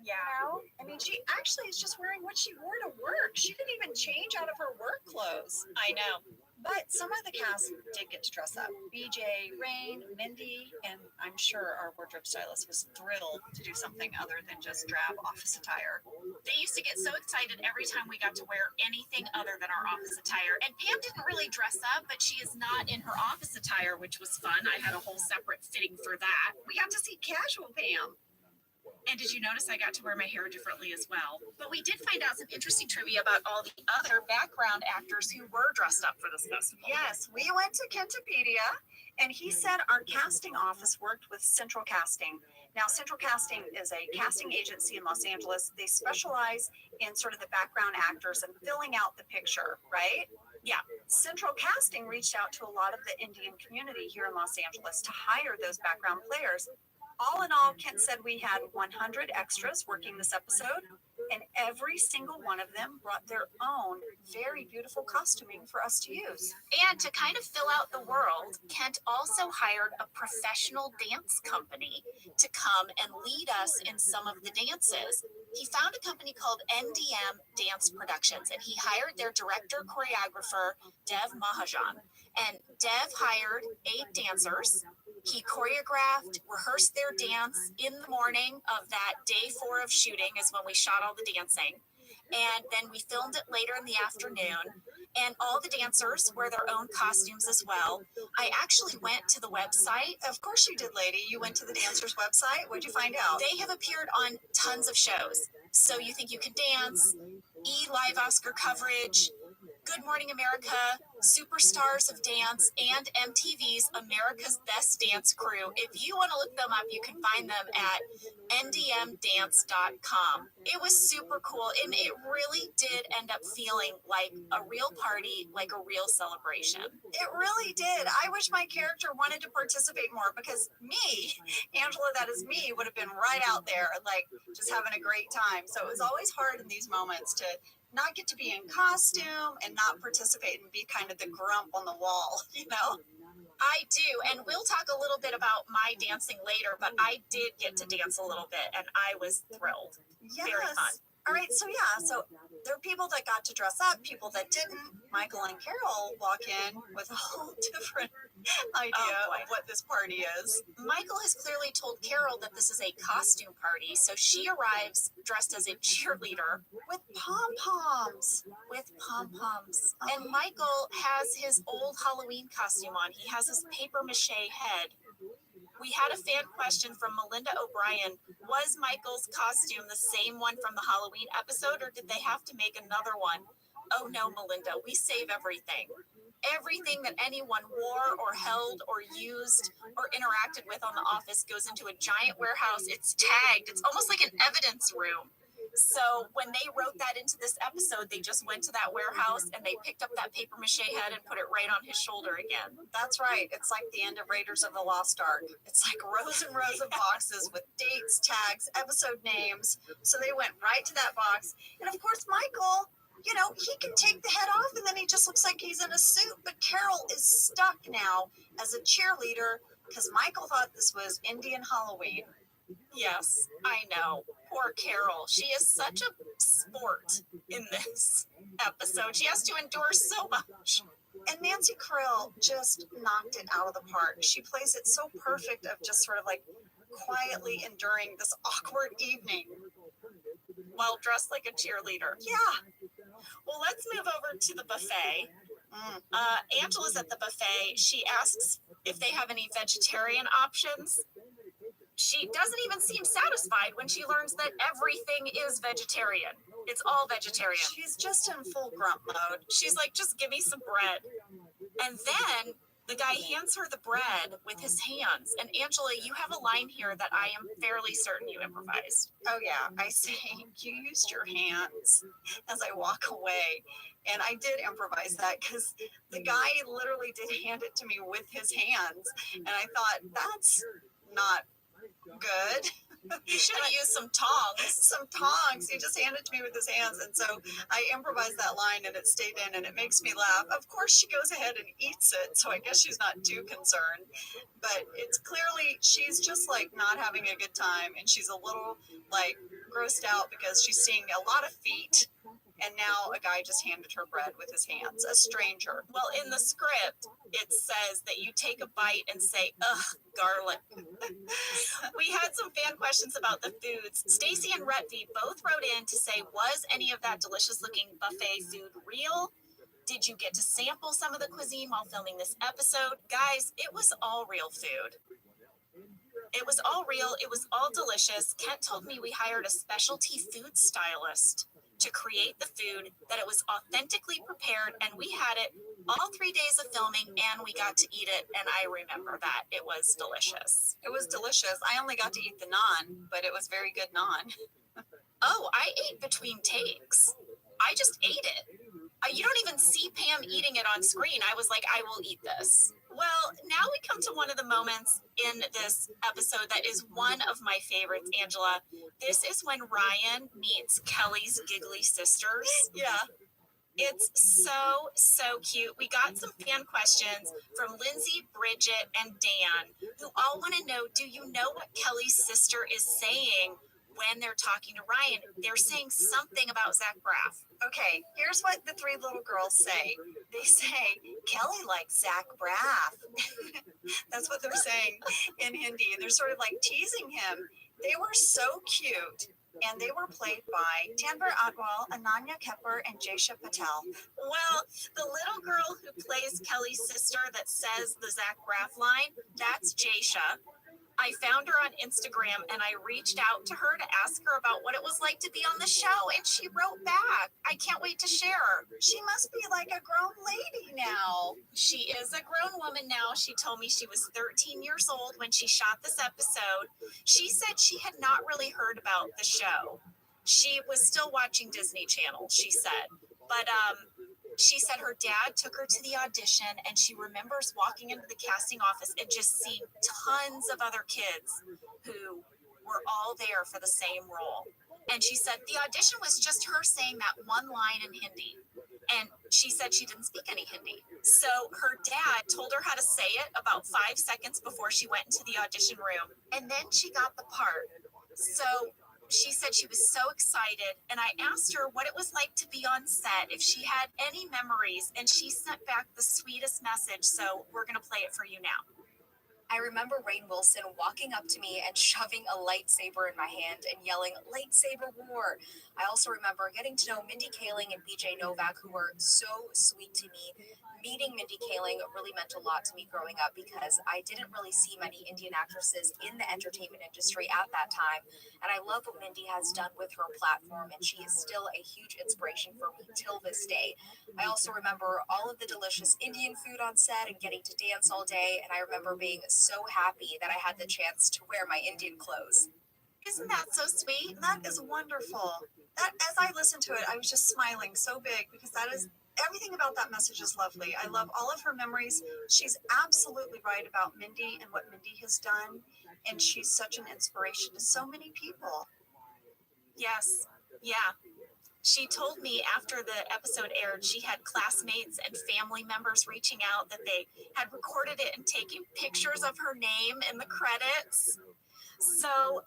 Yeah.
I mean, she actually is just wearing what she wore to work. She didn't even change out of her work clothes.
I know.
But some of the cast did get to dress up. BJ, Rain, Mindy, and I'm sure our wardrobe stylist was thrilled to do something other than just drab office attire.
They used to get so excited every time we got to wear anything other than our office attire. And Pam didn't really dress up, but she is not in her office attire, which was fun. I had a whole separate fitting for that.
We got to see casual Pam.
And did you notice I got to wear my hair differently as well? But we did find out some interesting trivia about all the other background actors who were dressed up for this festival.
Yes, we went to Kentopedia, and he said our casting office worked with Central Casting. Now, Central Casting is a casting agency in Los Angeles. They specialize in sort of the background actors and filling out the picture, right? Yeah. Central Casting reached out to a lot of the Indian community here in Los Angeles to hire those background players. All in all, Kent said we had 100 extras working this episode, and every single one of them brought their own very beautiful costuming for us to use.
And to kind of fill out the world, Kent also hired a professional dance company to come and lead us in some of the dances. He found a company called NDM Dance Productions, and he hired their director-choreographer, Dev Mahajan. And Dev hired 8 dancers. He choreographed, rehearsed their dance in the morning of that day 4 of shooting is when we shot all the dancing. And then we filmed it later in the afternoon. And all the dancers wear their own costumes as well. I actually went to the website.
Of course you did, lady. You went to the dancers' website. What'd you find out?
They have appeared on tons of shows. So You Think You Can Dance, Live Oscar coverage, Good Morning America, Superstars of Dance, and MTV's America's Best Dance Crew. If you want to look them up, you can find them at ndmdance.com. It was super cool, and it really did end up feeling like a real party, like a real celebration.
It really did. I wish my character wanted to participate more because me, Angela, that is me, would have been right out there, like just having a great time. So it was always hard in these moments to not get to be in costume and not participate and be kind of the grump on the wall, you know?
I do, and we'll talk a little bit about my dancing later, but I did get to dance a little bit, and I was thrilled.
Yes.
Very fun.
All right, so yeah, so there are people that got to dress up, people that didn't. Michael and Carol walk in with a whole different idea of what this party is.
Michael has clearly told Carol that this is a costume party, so she arrives dressed as a cheerleader
with pom-poms.
And Michael has his old Halloween costume on. He has his paper mache head. We had a fan question from Melinda O'Brien. Was Michael's costume the same one from the Halloween episode, or did they have to make another one? Oh no, Melinda, we save everything. Everything that anyone wore or held or used or interacted with on The Office goes into a giant warehouse. It's tagged. It's almost like an evidence room. So when they wrote that into this episode, they just went to that warehouse and they picked up that paper mache head and put it right on his shoulder again.
That's right. It's like the end of Raiders of the Lost Ark. It's like rows and rows of boxes with dates, tags, episode names. So they went right to that box. And of course, Michael, you know, he can take the head off and then he just looks like he's in a suit. But Carol is stuck now as a cheerleader because Michael thought this was Indian Halloween.
Yes, I know. Poor Carol. She is such a sport in this episode. She has to endure so much.
And Nancy Krill just knocked it out of the park. She plays it so perfect of just sort of like quietly enduring this awkward evening
while dressed like a cheerleader.
Yeah.
Well, let's move over to the buffet. Angela's at the buffet. She asks if they have any vegetarian options. She doesn't even seem satisfied when she learns that everything is vegetarian. It's all vegetarian.
She's just in full grump mode.
She's like, just give me some bread. And then the guy hands her the bread with his hands. And Angela, you have a line here that I am fairly certain you improvised.
Oh, yeah. I say, you used your hands as I walk away. And I did improvise that because the guy literally did hand it to me with his hands. And I thought, that's not good.
You should have used some tongs.
He just handed it to me with his hands. And so I improvised that line and it stayed in and it makes me laugh. Of course, she goes ahead and eats it. So I guess she's not too concerned. But it's clearly she's just like not having a good time. And she's a little like grossed out because she's seeing a lot of feet. And now a guy just handed her bread with his hands, a stranger.
Well, in the script, it says that you take a bite and say, ugh, garlic. We had some fan questions about the foods. Stacy and Rabbi both wrote in to say, was any of that delicious looking buffet food real? Did you get to sample some of the cuisine while filming this episode? Guys, it was all real food. It was all real. It was all delicious. Kent told me we hired a specialty food stylist to create the food, that it was authentically prepared, and we had it all 3 days of filming, and we got to eat it, and I remember that. It was delicious.
It was delicious. I only got to eat the naan, but it was very good naan.
Oh, I ate between takes. I just ate it. You don't even see Pam eating it on screen. I was like, I will eat this. Well, now we come to one of the moments in this episode that is one of my favorites, Angela. This is when Ryan meets Kelly's giggly sisters.
Yeah.
It's so cute. We got some fan questions from Lindsay, Bridget, and Dan, who all want to know, do you know what Kelly's sister is saying when they're talking to Ryan? They're saying something about Zach Braff.
Okay, here's what the three little girls say. They say, Kelly likes Zach Braff. That's what they're saying in Hindi. They're sort of like teasing him. They were so cute. And they were played by Tanvir Adwal, Ananya Kepper, and Jaisha Patel.
Well, the little girl who plays Kelly's sister that says the Zach Braff line, that's Jaisha. I found her on Instagram and I reached out to her to ask her about what it was like to be on the show, and she wrote back. I can't wait to share.
She must be like a grown lady now.
She is a grown woman now. She told me she was 13 years old when she shot this episode. She said she had not really heard about the show. She was still watching Disney Channel, she said. But she said her dad took her to the audition, and she remembers walking into the casting office and just seeing tons of other kids who were all there for the same role. And she said the audition was just her saying that one line in Hindi. And she said she didn't speak any Hindi. So her dad told her how to say it about 5 seconds before she went into the audition room. And then she got the part. So she said she was so excited. And I asked her what it was like to be on set, if she had any memories. And she sent back the sweetest message. So we're going to play it for you now. I remember Rainn Wilson walking up to me and shoving a lightsaber in my hand and yelling, "Lightsaber war." I also remember getting to know Mindy Kaling and BJ Novak, who were so sweet to me. Meeting Mindy Kaling really meant a lot to me growing up because I didn't really see many Indian actresses in the entertainment industry at that time. And I love what Mindy has done with her platform, and she is still a huge inspiration for me till this day. I also remember all of the delicious Indian food on set and getting to dance all day, and I remember being so happy that I had the chance to wear my Indian clothes. Isn't that so sweet? That is wonderful. That, as I listened to it, I was just smiling so big because that is everything about that message is lovely. I love all of her memories. She's absolutely right about Mindy and what Mindy has done, and she's such an inspiration to so many people. Yes, yeah. She told me after the episode aired, she had classmates and family members reaching out that they had recorded it and taken pictures of her name in the credits. So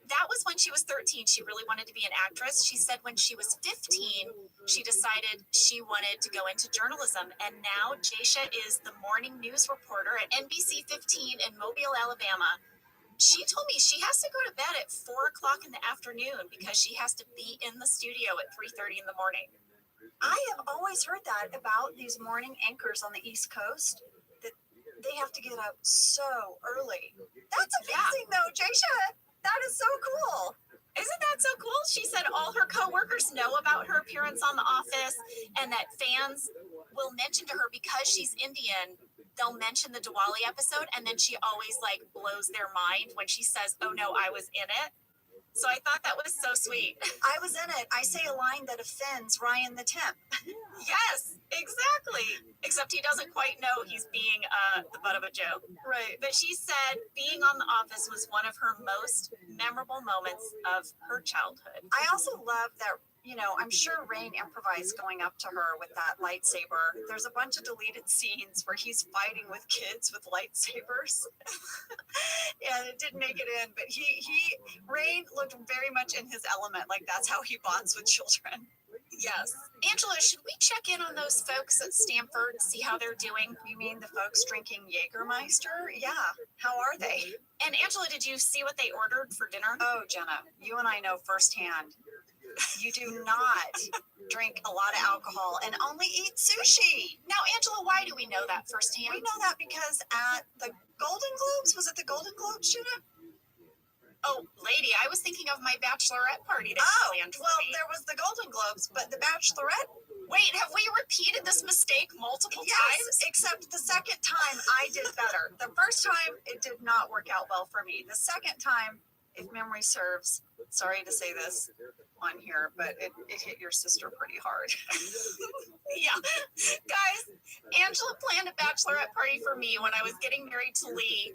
that was when she was 13. She really wanted to be an actress. She said when she was 15, she decided she wanted to go into journalism. And now Jaysha is the morning news reporter at NBC 15 in Mobile, Alabama. She told me she has to go to bed at 4 o'clock in the afternoon because she has to be in the studio at 3:30 in the morning. I have always heard that about these morning anchors on the East Coast, that they have to get up so early. That's amazing though, Jaysha. That is so cool. Isn't that so cool? She said all her coworkers know about her appearance on The Office and that fans will mention to her because she's Indian. They'll mention the Diwali episode, and then she always like blows their mind when she says, "Oh no, I was in it." So I thought that was so sweet. I was in it. I say a line that offends Ryan the Temp. Yes, exactly. Except he doesn't quite know he's being the butt of a joke. Right. But she said being on The Office was one of her most memorable moments of her childhood. I also love that, you know, I'm sure Rainn improvised going up to her with that lightsaber. There's a bunch of deleted scenes where he's fighting with kids with lightsabers. Yeah, it didn't make it in, but Rainn looked very much in his element. Like that's how he bonds with children. Yes. Angela, should we check in on those folks at Stanford, see how they're doing? You mean the folks drinking Jägermeister? Yeah. How are they? And Angela, did you see what they ordered for dinner? Oh, Jenna, you and I know firsthand. You do not drink a lot of alcohol and only eat sushi. Now, Angela, why do we know that firsthand? We know that because at the Golden Globes, was it the Golden Globes, Jenna? Oh, lady, I was thinking of my bachelorette party that you planned for me. There was the Golden Globes, but the bachelorette. Wait, have we repeated this mistake multiple times? Except the second time I did better. The first time it did not work out well for me. The second time, if memory serves, sorry to say this on here, but it hit your sister pretty hard. Yeah. Guys, Angela planned a bachelorette party for me when I was getting married to Lee,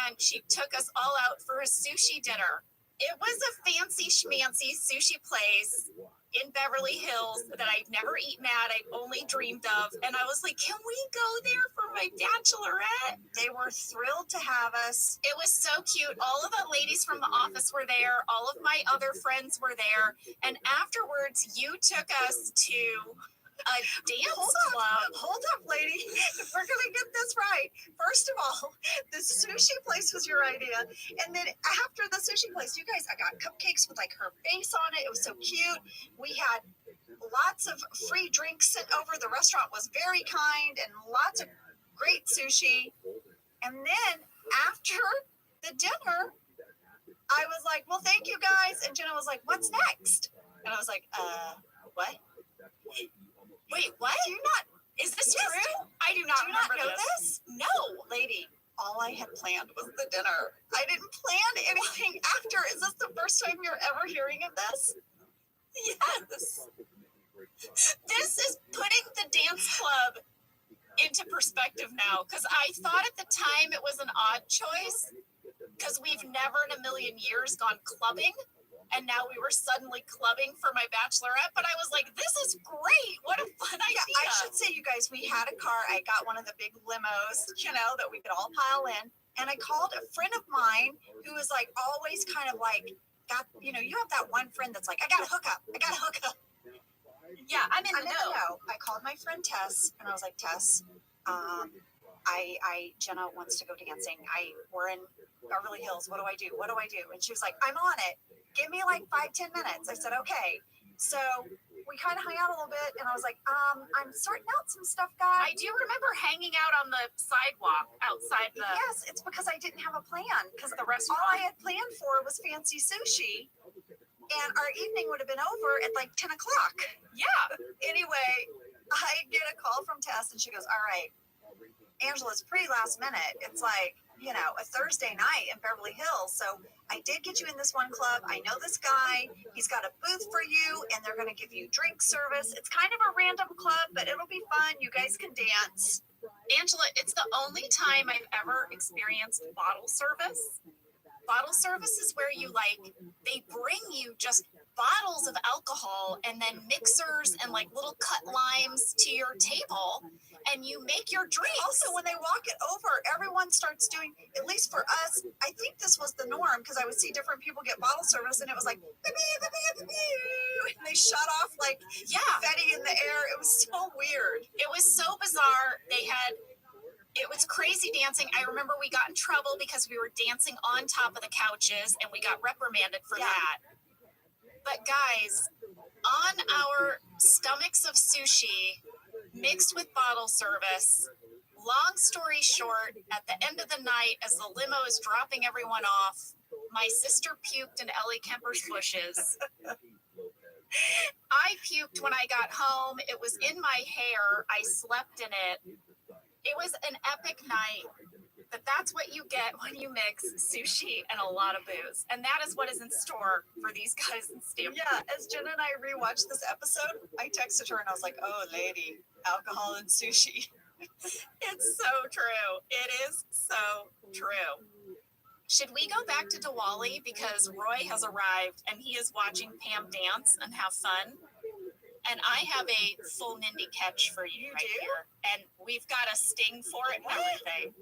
and she took us all out for a sushi dinner. It was a fancy schmancy sushi place in Beverly Hills that I'd never eaten at, I'd only dreamed of. And I was like, can we go there for my bachelorette? They were thrilled to have us. It was so cute. All of the ladies from The Office were there. All of my other friends were there. And afterwards, you took us to a dance club. Hold up, lady. If we're going to get this right, first of all, the sushi place was your idea. And then after the sushi place, you guys, I got cupcakes with like her face on it. It was so cute. We had lots of free drinks sent over. The restaurant was very kind and lots of great sushi. And then after the dinner, I was like, well, thank you guys. And Jenna was like, what's next? And I was like, what? Wait, what? Is this true? I do not know this. No, lady. All I had planned was the dinner. I didn't plan anything after. Is this the first time you're ever hearing of this? Yes. This is putting the dance club into perspective now, because I thought at the time it was an odd choice, because we've never in a million years gone clubbing. and now we were suddenly clubbing for my bachelorette. But I was like, this is great. What a fun idea.
I should say, you guys, we had a car. I got one of the big limos, that we could all pile in. And I called a friend of mine who was like always kind of like, you have that one friend that's like, I got to hook up.
Yeah, I'm in the
know.
know.
I called my friend Tess and I was like, Tess, Jenna wants to go dancing. We're in Beverly Hills. What do I do? And she was like, I'm on it. Give me like 5-10 minutes. I said, okay. So we kind of hung out a little bit and I was like, I'm sorting out some stuff, guys.
I do remember hanging out on the sidewalk outside the.
Yes, it's because I didn't have a plan because
the restaurant.
all I had planned for was fancy sushi. And our evening would have been over at like 10 o'clock.
Yeah.
Anyway, I get a call from Tess and she goes, all right, Angela, it's pretty last minute. It's like, a Thursday night in Beverly Hills. So I did get you in this one club. I know this guy. He's got a booth for you and they're going to give you drink service. It's kind of a random club, but it'll be fun. You guys can dance.
Angela, it's the only time I've ever experienced bottle service. Bottle service is where they bring you just bottles of alcohol and then mixers and like little cut limes to your table and you make your drink.
Also, when they walk it over, everyone starts doing, at least for us, I think this was the norm because I would see different people get bottle service and it was like, and they shot off like confetti in the air. It was so weird.
It was so bizarre. It was crazy dancing. I remember we got in trouble because we were dancing on top of the couches and we got reprimanded for that. But guys, on our stomachs of sushi mixed with bottle service, long story short, at the end of the night, as the limo is dropping everyone off, my sister puked in Ellie Kemper's bushes. I puked when I got home. It was in my hair. I slept in it. It was an epic night, but that's what you get when you mix sushi and a lot of booze. And that is what is in store for these guys in Stanford.
Yeah, as Jenna and I rewatched this episode, I texted her and I was like, oh, lady, alcohol and sushi.
It's so true. It is so true. Should we go back to Diwali because Roy has arrived and he is watching Pam dance and have fun? And I have a full Mindy catch for you right here. And we've got a sting for it and everything.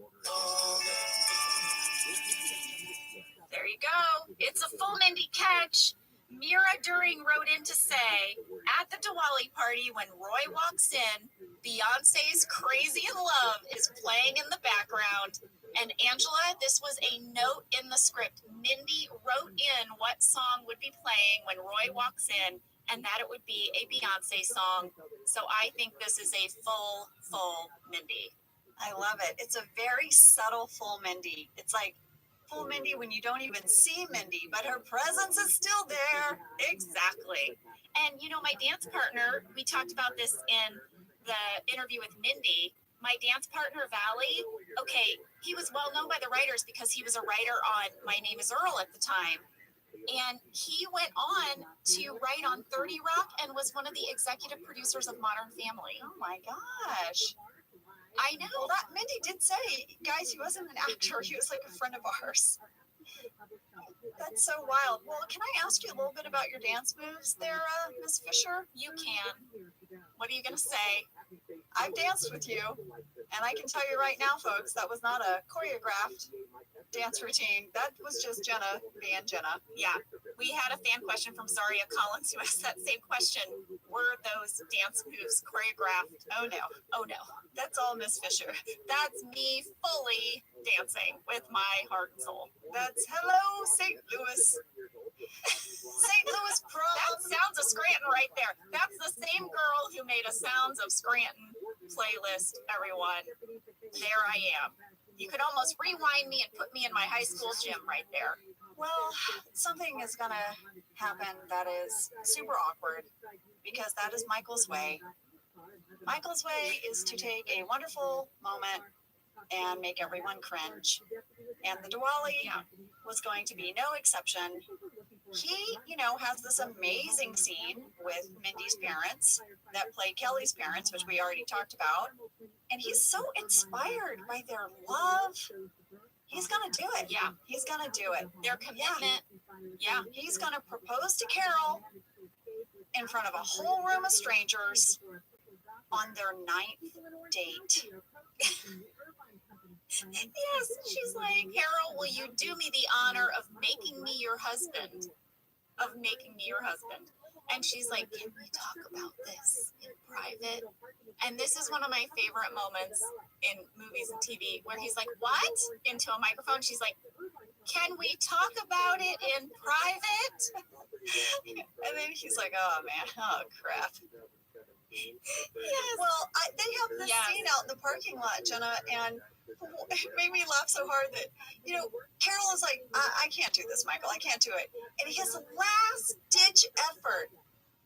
There you go. It's a full Mindy catch. Mira During wrote in to say, at the Diwali party when Roy walks in, Beyonce's Crazy in Love is playing in the background. And Angela, this was a note in the script. Mindy wrote in what song would be playing when Roy walks in, and that it would be a Beyonce song. So I think this is a full Mindy.
I love it. It's a very subtle full Mindy. It's like full Mindy when you don't even see Mindy, but her presence is still there.
Exactly. And my dance partner, we talked about this in the interview with Mindy. My dance partner, Valley, he was well known by the writers because he was a writer on My Name is Earl at the time. And he went on to write on 30 Rock and was one of the executive producers of Modern Family.
Oh my gosh.
I know.
Well, that Mindy did say, guys, he wasn't an actor. He was like a friend of ours. That's so wild. Well, can I ask you a little bit about your dance moves there, Miss Fisher?
You can. What are you going to say?
I've danced with you, and I can tell you right now, folks, that was not a choreographed dance routine. That was just Jenna being Jenna.
Yeah. We had a fan question from Zaria Collins who asked that same question. Were those dance moves choreographed?
Oh, no.
Oh, no.
That's all Miss Fisher.
That's me fully dancing with my heart and soul.
That's hello, St. Louis. St. Louis prom.
That Sounds of Scranton right there. That's the same girl who made a Sounds of Scranton playlist, everyone. There I am. You could almost rewind me and put me in my high school gym right there.
Well, something is going to happen that is super awkward because that is Michael's way. Michael's way is to take a wonderful moment and make everyone cringe. And the Diwali was going to be no exception. He, has this amazing scene with Mindy's parents that play Kelly's parents, which we already talked about. And he's so inspired by their love. He's going to do it.
Yeah.
He's going to do it.
Their commitment.
Yeah, he's going to propose to Carol in front of a whole room of strangers on their 9th date.
Yes, she's like, Carol, will you do me the honor of making me your husband? Of making me your husband. And she's like, can we talk about this in private? And this is one of my favorite moments in movies and TV where he's like, what? Into a microphone. She's like, can we talk about it in private?
And then he's like, oh man, oh crap.
Yes.
Well, they have this
Yes.
scene out in the parking lot, Jenna, and it made me laugh so hard that, Carol is like, I can't do this, Michael. I can't do it. And his last ditch effort,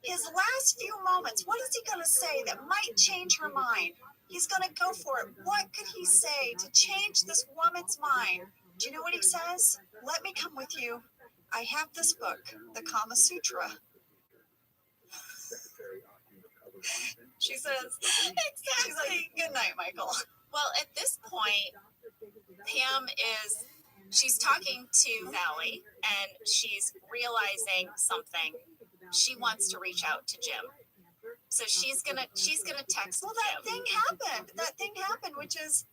his last few moments, what is he going to say that might change her mind? He's going to go for it. What could he say to change this woman's mind? Do you know what he says? Let me come with you. I have this book, the Kama Sutra. She says,
Exactly.
she's like, good night, Michael.
Well, at this point, Pam she's talking to Valley and she's realizing something. She wants to reach out to Jim. So she's gonna text
Well,
Jim.
that thing happened. That thing happened, which is,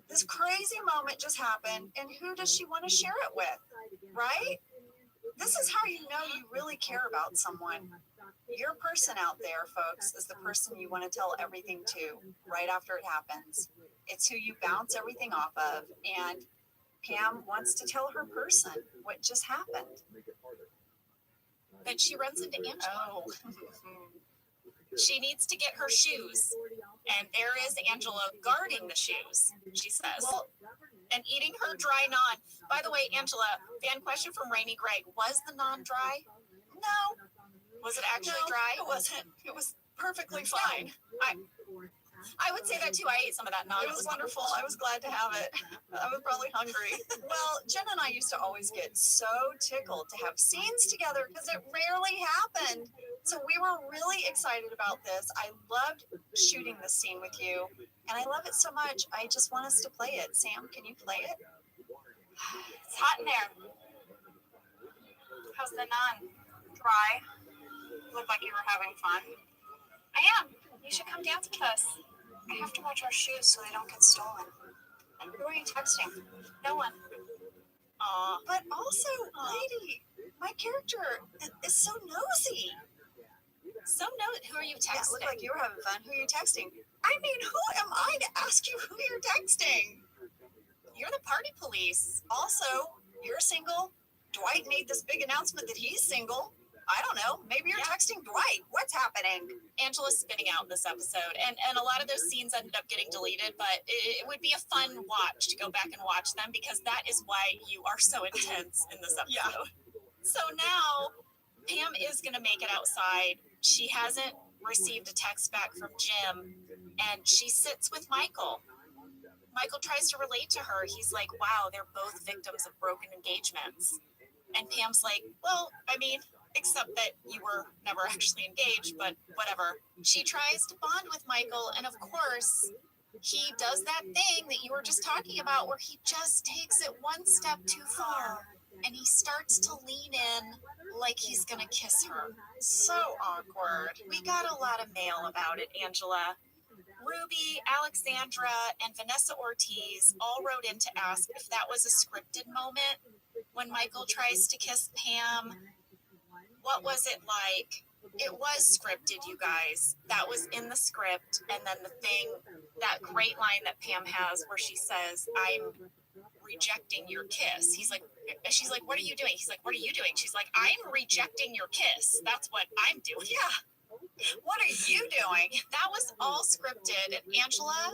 this crazy moment just happened. And who does she want to share it with? Right? This is how you know you really care about someone. Your person out there, folks, is the person you want to tell everything to right after it happens. It's who you bounce everything off of. And Pam wants to tell her person what just happened.
Then she runs into Angela.
Oh.
She needs to get her shoes. And there is Angela guarding the shoes, she says.
Well,
and eating her dry naan. By the way, Angela, fan question from Rainy Greg. Was the naan dry?
no,
Was it actually
no,
dry?
it wasn't. It was perfectly fine.
I would say that too. I ate some of that naan.
It was wonderful. I was glad to have it. I was probably hungry. Well, Jen and I used to always get so tickled to have scenes together because it rarely happened. So we were really excited about this. I loved shooting this scene with you, and I love it so much. I just want us to play it. Sam, can you play it?
It's hot in there. How's the naan? Dry. Looked like you were having fun. I am. You should come dance with us.
I have to watch our shoes so they don't get stolen. Who are you texting?
No one.
Aw. But also, lady, my character is so nosy.
So note, who are you
Yeah, it
texting?
looked like you were having fun. Who are you texting? I mean, who am I to ask you who you're texting?
You're the party police.
Also, you're single. Dwight made this big announcement that he's single. I don't know. Maybe you're texting Dwight. What's happening?
Angela's spinning out in this episode, and a lot of those scenes ended up getting deleted, but it would be a fun watch to go back and watch them because that is why you are so intense in this episode.
Yeah.
So now Pam is going to make it outside. She hasn't received a text back from Jim, and she sits with Michael. Michael tries to relate to her. He's like, wow, they're both victims of broken engagements. And Pam's like, well, I mean, except that you were never actually engaged, but whatever. She tries to bond with Michael, and of course, he does that thing that you were just talking about where he just takes it one step too far, and he starts to lean in like he's gonna kiss her. So awkward. We got a lot of mail about it, Angela. Ruby, Alexandra, and Vanessa Ortiz all wrote in to ask if that was a scripted moment when Michael tries to kiss Pam. What was it like? It was scripted, you guys. That was in the script. And then the thing, that great line that Pam has where she says, I'm rejecting your kiss. She's like, what are you doing? He's like, what are you doing? She's like, I'm rejecting your kiss. That's what I'm doing.
Yeah. What are you doing?
That was all scripted. And Angela,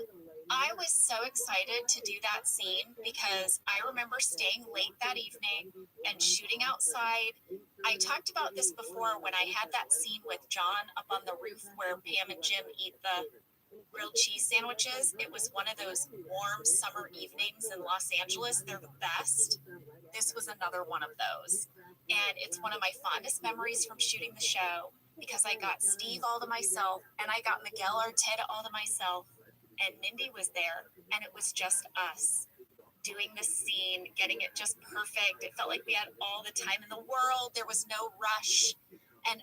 I was so excited to do that scene because I remember staying late that evening and shooting outside. I talked about this before when I had that scene with John up on the roof where Pam and Jim eat the grilled cheese sandwiches. It was one of those warm summer evenings in Los Angeles. They're the best. This was another one of those. And it's one of my fondest memories from shooting the show because I got Steve all to myself and I got Miguel Arteta all to myself and Mindy was there and it was just us doing this scene, getting it just perfect. It felt like we had all the time in the world. There was no rush. And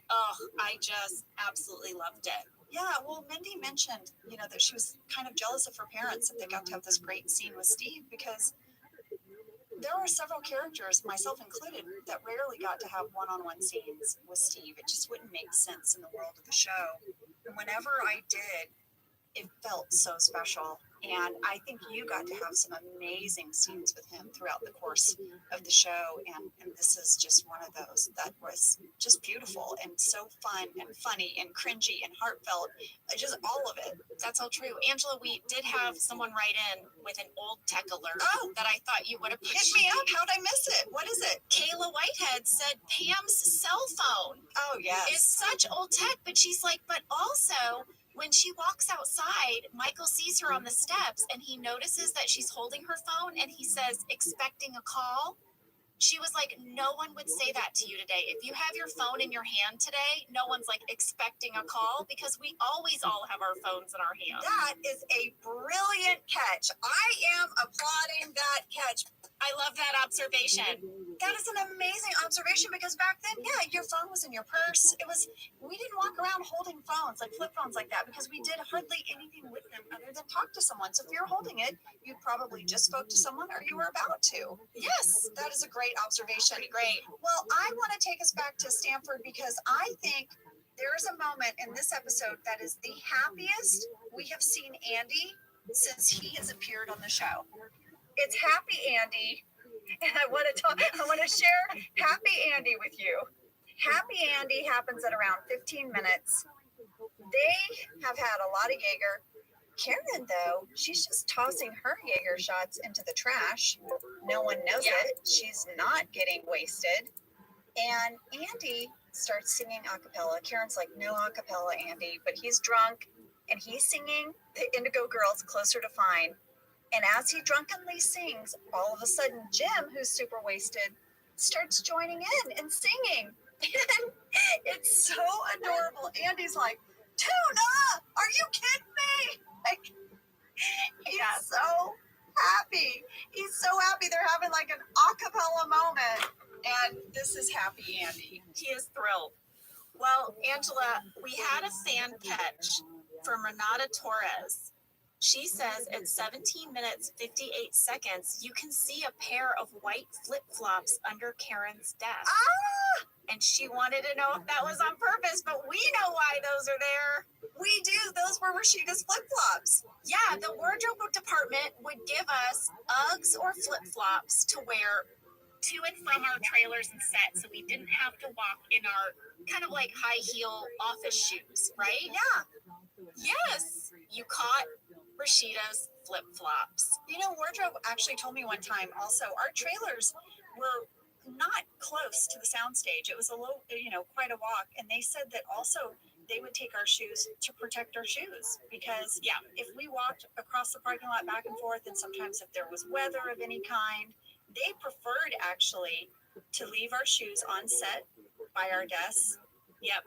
I just absolutely loved it.
Yeah, well, Mindy mentioned, that she was kind of jealous of her parents that they got to have this great scene with Steve, because there are several characters, myself included, that rarely got to have one-on-one scenes with Steve. It just wouldn't make sense in the world of the show. And whenever I did, it felt so special. And I think you got to have some amazing scenes with him throughout the course of the show. And this is just one of those that was just beautiful and so fun and funny and cringy and heartfelt. Just all of it.
That's all true. Angela, we did have someone write in with an old tech alert that I thought you would have
Hit me up. How'd I miss it? What is it?
Kayla Whitehead said Pam's cell phone
Oh, yes.
is such old tech, but she's like, but also when she walks outside, Michael sees her on the steps and he notices that she's holding her phone and he says, expecting a call. She was like, no one would say that to you today. If you have your phone in your hand today, no one's like expecting a call, because we always all have our phones in our hands.
That is a brilliant catch. I am applauding that catch.
I love that observation.
That is an amazing observation, because back then, yeah, your phone was in your purse. We didn't walk around holding phones, like flip phones like that, because we did hardly anything with them other than talk to someone. So if you're holding it, you probably just spoke to someone or you were about to.
Yes,
that is a great observation.
Great.
Well, I want to take us back to Stanford, because I think there's a moment in this episode that is the happiest we have seen Andy since he has appeared on the show. It's Happy Andy, and I want to share Happy Andy with you. Happy Andy happens at around 15 minutes. They have had a lot of Jaeger. Karen, though, she's just tossing her Jaeger shots into the trash. No one knows it. She's not getting wasted. And Andy starts singing a cappella. Karen's like, no a cappella, Andy. But he's drunk, and he's singing the Indigo Girls, Closer to Fine. And as he drunkenly sings, all of a sudden, Jim, who's super wasted, starts joining in and singing. And it's so adorable. Andy's like, Tuna, are you kidding me? Like, he's so happy. He's so happy. They're having like an a cappella moment. And this is Happy Andy.
He is thrilled. Well, Angela, we had a fan catch from Renata Torres. She says at 17 minutes, 58 seconds, you can see a pair of white flip-flops under Karen's desk.
Ah!
And she wanted to know if that was on purpose, but we know why those are there.
We do. Those were Rashida's flip-flops.
Yeah, the wardrobe department would give us Uggs or flip-flops to wear to and from our trailers and sets, so we didn't have to walk in our kind of like high heel office shoes, right?
Yeah.
Yes, you caught Rashida's flip-flops.
Wardrobe actually told me one time also, our trailers were not close to the soundstage. It was a little, quite a walk. And they said that also they would take our shoes to protect our shoes, because if we walked across the parking lot back and forth, and sometimes if there was weather of any kind, they preferred actually to leave our shoes on set by our desks.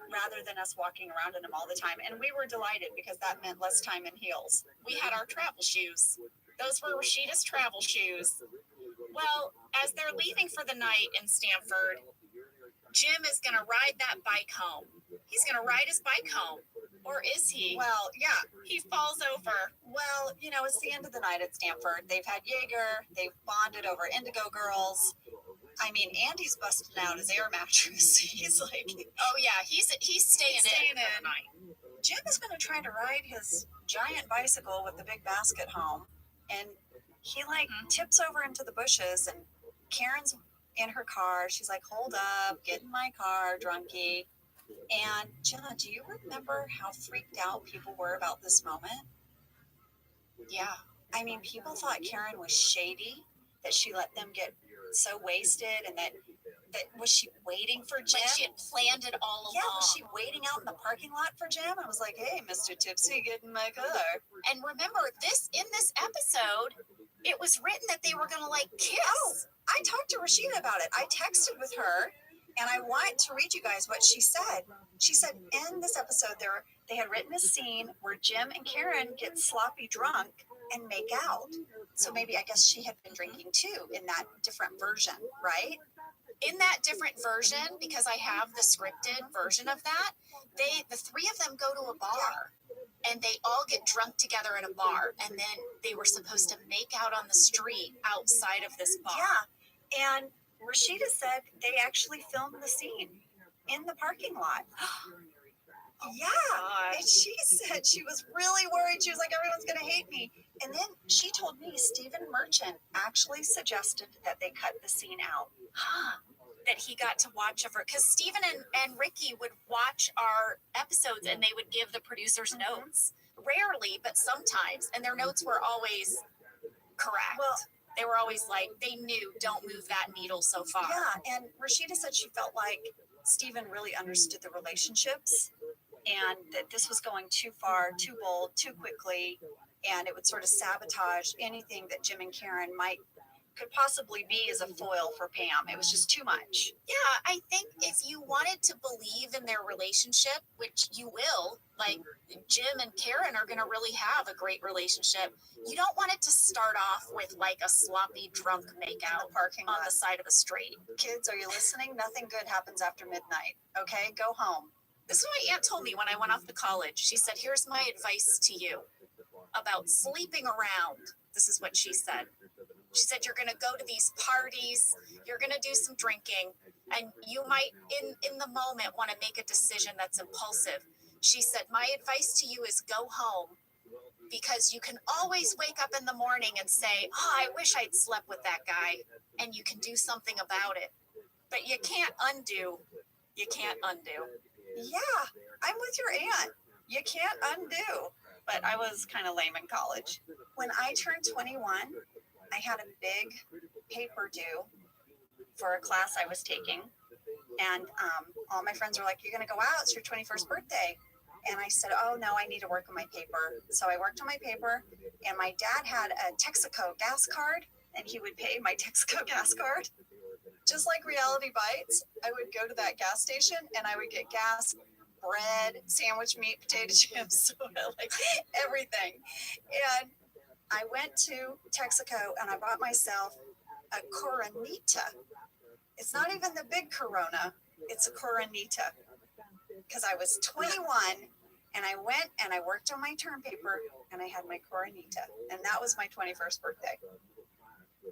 Rather than us walking around in them all the time. And we were delighted, because that meant less time in heels.
We had our travel shoes. Those were Rashida's travel shoes. Well, as they're leaving for the night in Stanford, Jim is going to ride that bike home. He's going to ride his bike home. Or is he?
Well, yeah.
He falls over.
Well, it's the end of the night at Stanford. They've had Jaeger. They've bonded over Indigo Girls. I mean, Andy's busting out his air mattress. He's like,
oh yeah, he's staying in for the night.
Jim is going to try to ride his giant bicycle with the big basket home, and he tips over into the bushes, and Karen's in her car. She's like, hold up, get in my car, drunkie. And Jenna, do you remember how freaked out people were about this moment?
Yeah.
I mean, people thought Karen was shady, that she let them get so wasted, and that was she waiting for Jim?
Like she had planned it all along.
Yeah, was she waiting out in the parking lot for Jim? I was like, hey, Mr. Tipsy, get in my car.
And remember, in this episode, it was written that they were going to kiss.
Oh, I talked to Rashida about it. I texted with her, and I want to read you guys what she said. She said in this episode, they had written a scene where Jim and Karen get sloppy drunk and make out. So maybe I guess she had been drinking too in that different version, right?
In that different version, because I have the scripted version of that, the three of them go to a bar and they all get drunk together at a bar, and then they were supposed to make out on the street outside of this bar.
Yeah. And Rashida said they actually filmed the scene in the parking lot. And she said she was really worried. She was like, everyone's going to hate me. And then she told me Stephen Merchant actually suggested that they cut the scene out.
That he got to watch over, because Stephen and Ricky would watch our episodes and they would give the producers notes. Rarely, but sometimes. And their notes were always correct.
Well,
they were always like, they knew, don't move that needle so far.
yeah, and Rashida said she felt like Stephen really understood the relationships and that this was going too far, too bold, too quickly, and it would sort of sabotage anything that Jim and Karen could possibly be as a foil for Pam. It was just too much.
Yeah, I think if you wanted to believe in their relationship, which you will, like Jim and Karen are going to really have a great relationship, you don't want it to start off with like a sloppy drunk makeout
Parking
on
lot.
the side of the street.
Kids, are you listening? Nothing good happens after midnight. Okay, go home.
This is what my aunt told me when I went off to college. She said, here's my advice to you about sleeping around. This is what she said. She said, you're going to go to these parties, you're going to do some drinking, and you might, in the moment, want to make a decision that's impulsive. She said, my advice to you is go home, because you can always wake up in the morning and say, oh, I wish I'd slept with that guy, and you can do something about it. But you can't undo. You can't undo.
Yeah, I'm with your aunt. You can't undo. But I was kind of lame in college. When I turned 21, I had a big paper due for a class I was taking. And all my friends were like, you're going to go out. It's your 21st birthday. And I said, oh, no, I need to work on my paper. So I worked on my paper. And my dad had a Texaco gas card. And he would pay my Texaco gas card. Just like Reality Bites, I would go to that gas station and I would get gas, bread, sandwich meat, potato chips, soda, like everything. And I went to Texaco and I bought myself a Coronita. It's not even the big Corona. It's a Coronita. Because I was 21 and I went and I worked on my term paper and I had my Coronita. And that was my 21st birthday.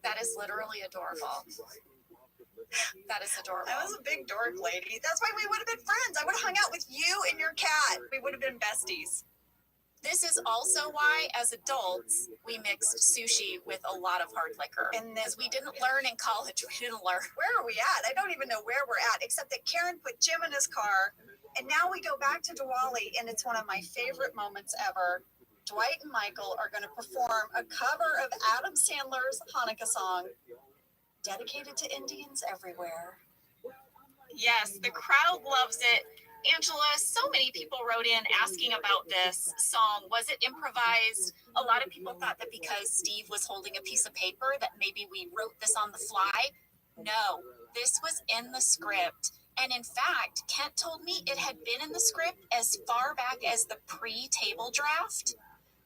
That is literally adorable. That is adorable.
I was a big dork lady. That's why we would have been friends. I would have hung out with you and your cat. We would have been besties.
This is also why, as adults, we mixed sushi with a lot of hard liquor.
And
As we didn't learn in college, we didn't learn.
Where are we at? I don't even know where we're at, except that Karen put Jim in his car. And now we go back to Diwali, and it's one of my favorite moments ever. Dwight and Michael are going to perform a cover of Adam Sandler's Hanukkah song, dedicated to Indians everywhere.
Yes, the crowd loves it. Angela, so many people wrote in asking about this song. Was it improvised? A lot of people thought that because Steve was holding a piece of paper that maybe we wrote this on the fly. No, this was in the script. And in fact, Kent told me it had been in the script as far back as the pre-table draft.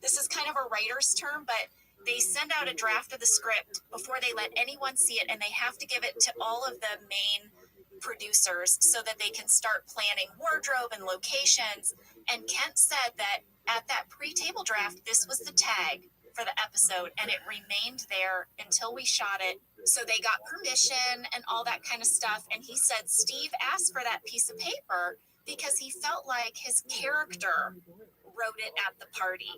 This is kind of a writer's term, but they send out a draft of the script before they let anyone see it, and they have to give it to all of the main producers so that they can start planning wardrobe and locations. And Kent said that at that pre-table draft, this was the tag for the episode, and it remained there until we shot it. So they got permission and all that kind of stuff. And he said Steve asked for that piece of paper because he felt like his character wrote it at the party,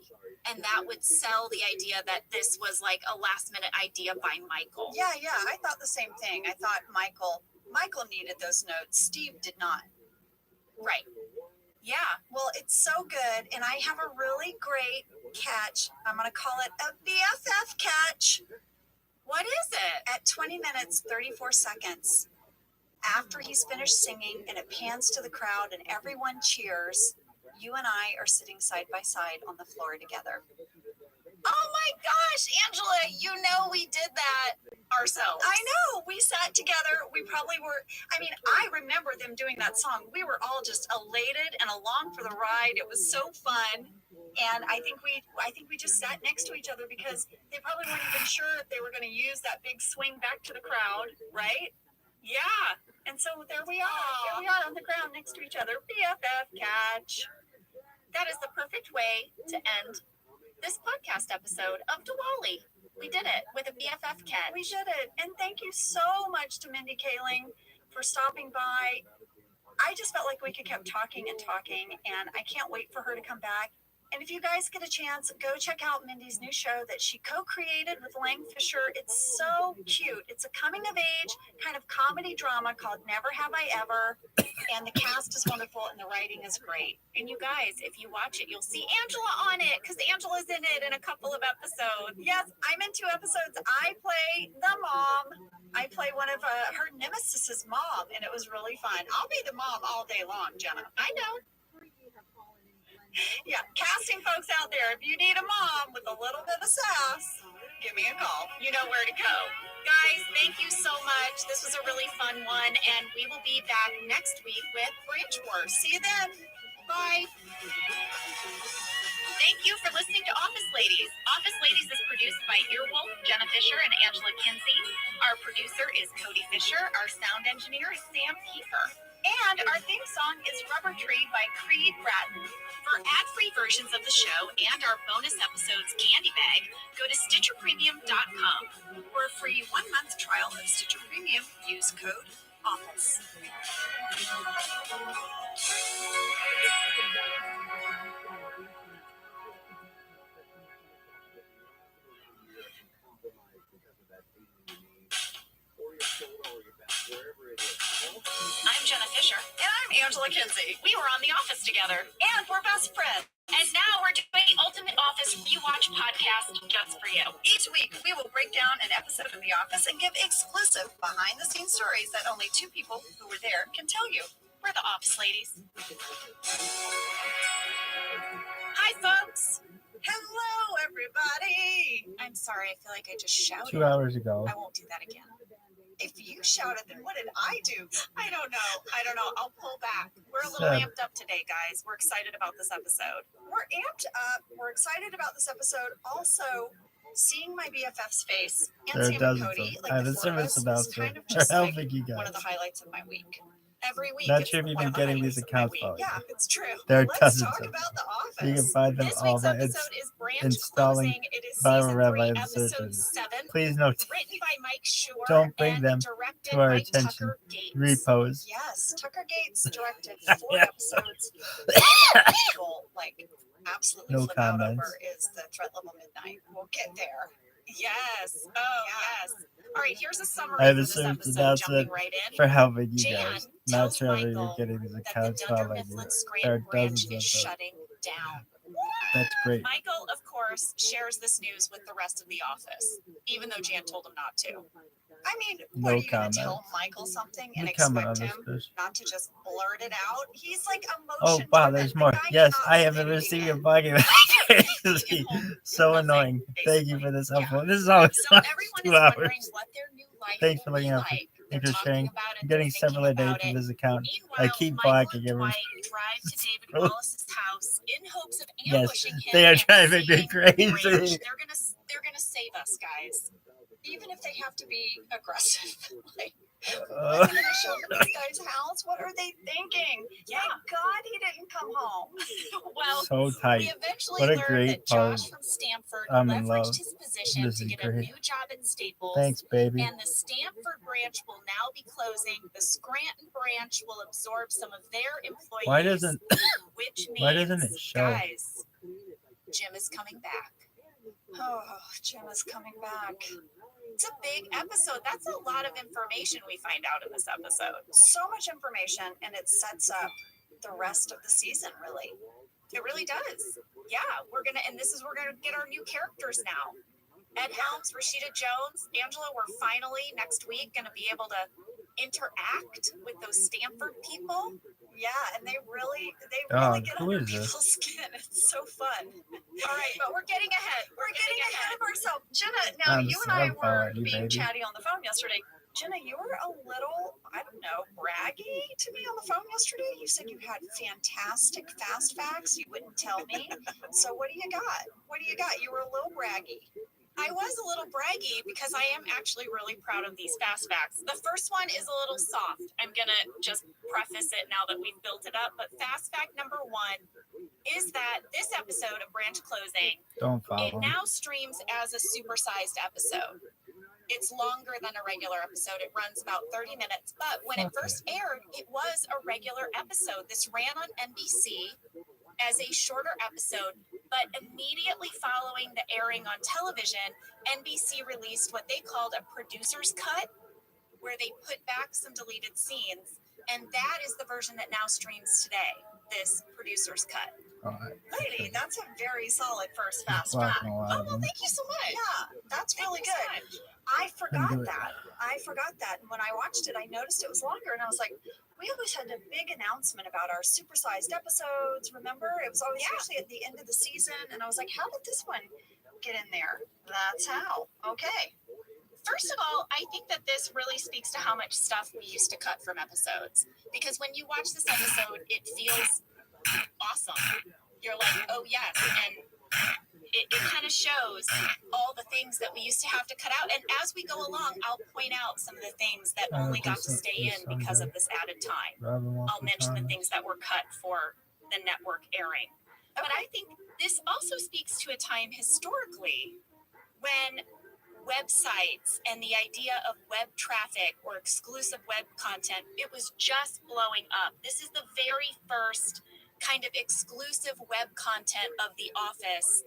and that would sell the idea that this was like a last minute idea by Michael.
Yeah, I thought the same thing. I thought Michael needed those notes. Steve did not.
Right. Yeah.
Well, it's so good, and I have a really great catch. I'm going to call it a BFF catch.
What is it?
At 20 minutes, 34 seconds, after he's finished singing and it pans to the crowd and everyone cheers, you and I are sitting side by side on the floor together.
Oh my gosh, Angela, you know we did that. ourselves.
I know. We sat together. We probably were. I mean, I remember them doing that song. We were all just elated and along for the ride. It was so fun. And I think we just sat next to each other because they probably weren't even sure if they were going to use that big swing back to the crowd, right? Yeah. And so there we are. Here we are on the ground next to each other. BFF catch.
That is the perfect way to end this podcast episode of Diwali. We did it with a BFF catch.
We did it. And thank you so much to Mindy Kaling for stopping by. I just felt like we could keep talking and talking, and I can't wait for her to come back. And if you guys get a chance, go check out Mindy's new show that she co-created with Lang Fisher. It's so cute. It's a coming-of-age kind of comedy drama called Never Have I Ever. And the cast is wonderful, and the writing is great.
And you guys, if you watch it, you'll see Angela on it, because Angela's in it in a couple of episodes.
Yes, I'm in 2 episodes. I play the mom. I play one of her nemesis's mom, and it was really fun. I'll be the mom all day long, Jenna.
I know.
Yeah, casting folks out there, if you need a mom with a little bit of sass, give me a call.
You know where to go. Guys, thank you so much. This was a really fun one, and we will be back next week with Branch Wars.
See you then.
Bye. Thank you for listening to Office Ladies. Office Ladies is produced by Earwolf, Jenna Fisher, and Angela Kinsey. Our producer is Cody Fisher. Our sound engineer is Sam Kiefer. And our theme song is Rubber Tree by Creed Bratton. For ad-free versions of the show and our bonus episodes candy bag, go to StitcherPremium.com.
For a free 1-month trial of Stitcher Premium, use code OFFICE.
I'm Jenna Fisher.
And I'm Angela Kinsey.
We were on The Office together.
And we're best friends.
And now we're doing the Ultimate Office Rewatch podcast just for you.
Each week, we will break down an episode of The Office and give exclusive behind-the-scenes stories that only 2 people who were there can tell you.
We're the Office Ladies. Hi, folks.
Hello, everybody.
I'm sorry. I feel like I just shouted.
2 hours ago.
I won't do that again.
If you shouted, then what did I do?
I don't know. I'll pull back. We're a little amped up today, guys. We're excited about this episode.
We're amped up. We're excited about this episode. Also, seeing my BFF's face and
There are
Sam and
dozens
Cody,
of
like the
the
4 of
service
us,
about
is
to.
kind of just
How
like
big you
one of the
guys?
highlights of my week. Every week,
Not
it's
sure if you've
one
been
of the
getting
highlights
these
of my
accounts
week.
followed.
Yeah, it's true.
There are
Let's
dozens
talk
of
about The Office.
You can find them
This
all
week's
by it's
episode is Branch
installing
Closing. It is
ViralRabbi
season 3,
and
episode
searches.
7.
Please note,
Written by Mike Shore.
don't bring
and
them
directed
to our
by
attention.
Tucker Gates.
Repost.
Yes, Tucker Gates directed 4 episodes. People like absolutely
No
flip out
comments.
over is the Threat Level Midnight. We'll get there.
Yes. Oh,
Yeah.
yes. All right, here's a summary
I have
of
a
this
service
episode,
announcement
jumping right in.
for how big you
Jan
guys. Not
tells
sure if you're
Michael
getting these
that the
accounts
Dunder
followed.
Mifflin
There are
Scranton branch
dozens of
is
them.
shutting down.
That's great.
Michael, of course, shares this news with the rest of the office, even though Jan told him not to.
I mean,
No
what are you going
comment.
to tell Michael something and
No comment on
expect
this
him
fish.
not to just blurt it out? He's like
Oh
emotion.
wow,
driven.
there's
The
more.
guy
Yes,
cannot
I have
hold
been
anything
receiving a
in.
bucket. So
Nothing,
annoying. Thank you
basically.
for this
Yeah.
helpful. This is always
So everyone
2
is
hours.
wondering what their new life
Thanks for
will
looking
be
out for
like. They're
interest
talking
sharing.
about it.
I'm getting
They're
several a
thinking
day
about
from
it.
this account. I
Meanwhile,
keep
Michael
blocking
and
everyone.
Dwight drive to David
Oh.
Wallace's house in hopes of
Yes,
ambushing him.
they are
and
trying to make me
seeing
crazy.
Branch. They're gonna save us, guys.
Even if they have to be aggressive. Like,
Uh,
what are they going to show up at this guy's house? What are they thinking?
Yeah.
Thank God he didn't come home.
Well,
so
we
tight.
eventually
What a
learned
great
that Josh
part.
from Stanford
I'm in
leveraged
love.
his position
This
to
is
get a
great.
new job at Staples.
Thanks, baby.
And the Stanford branch will now be closing. The Scranton branch will absorb some of their employees.
Why doesn't
which means,
why doesn't it show?
guys, Jim is coming back.
Oh, Jim is coming back.
It's a big episode. That's a lot of information we find out in this episode.
So much information, and it sets up the rest of the season, really.
It really does. Yeah, we're gonna get our new characters now. Ed Helms, Rashida Jones, Angela, we're finally next week gonna be able to interact with those Stanford people.
Yeah, and they really
Dog,
get
who
under
is this?
people's skin. It's so fun.
All right, but we're getting ahead.
We're getting ahead of ourselves. Jenna, now you and I
I'm
were
following you,
being
baby.
chatty on the phone yesterday. Jenna, you were a little, I don't know, braggy to me on the phone yesterday. You said you had fantastic fast facts. You wouldn't tell me. So what do you got? What do you got? You were a little braggy.
I was a little braggy because I am actually really proud of these fast facts. The first one is a little soft. I'm going to just preface it now that we've built it up. But fast fact number 1 is that this episode of Branch Closing,
Don't
it
follow him.
now streams as a supersized episode. It's longer than a regular episode. It runs about 30 minutes. But when it
Okay.
first aired, it was a regular episode. This ran on NBC as a shorter episode, but immediately following the airing on television, NBC released what they called a producer's cut, where they put back some deleted scenes. And that is the version that now streams today, this producer's cut.
All right.
Lady, that's a very solid first fast
Not
fact.
gonna lie
Oh,
to
well,
you.
thank you so much.
Yeah, that's really
Thank you so
good.
much.
I forgot
do it.
that. And when I watched it, I noticed it was longer, and I was like, we always had a big announcement about our supersized episodes. Remember, it was always usually at the end of the season, and I was like, how did this one get in there? That's how. Okay.
First of all, I think that this really speaks to how much stuff we used to cut from episodes. Because when you watch this episode, it feels awesome. You're like, oh, yes. And it kind of shows all the things that we used to have to cut out. And as we go along, I'll point out some of the things that only got to stay in because of this added time.
Robin wants
I'll
to
mention the
time.
things that were cut for the network airing. But I think this also speaks to a time historically when websites and the idea of web traffic or exclusive web content, it was just blowing up. This is the very first kind of exclusive web content of The Office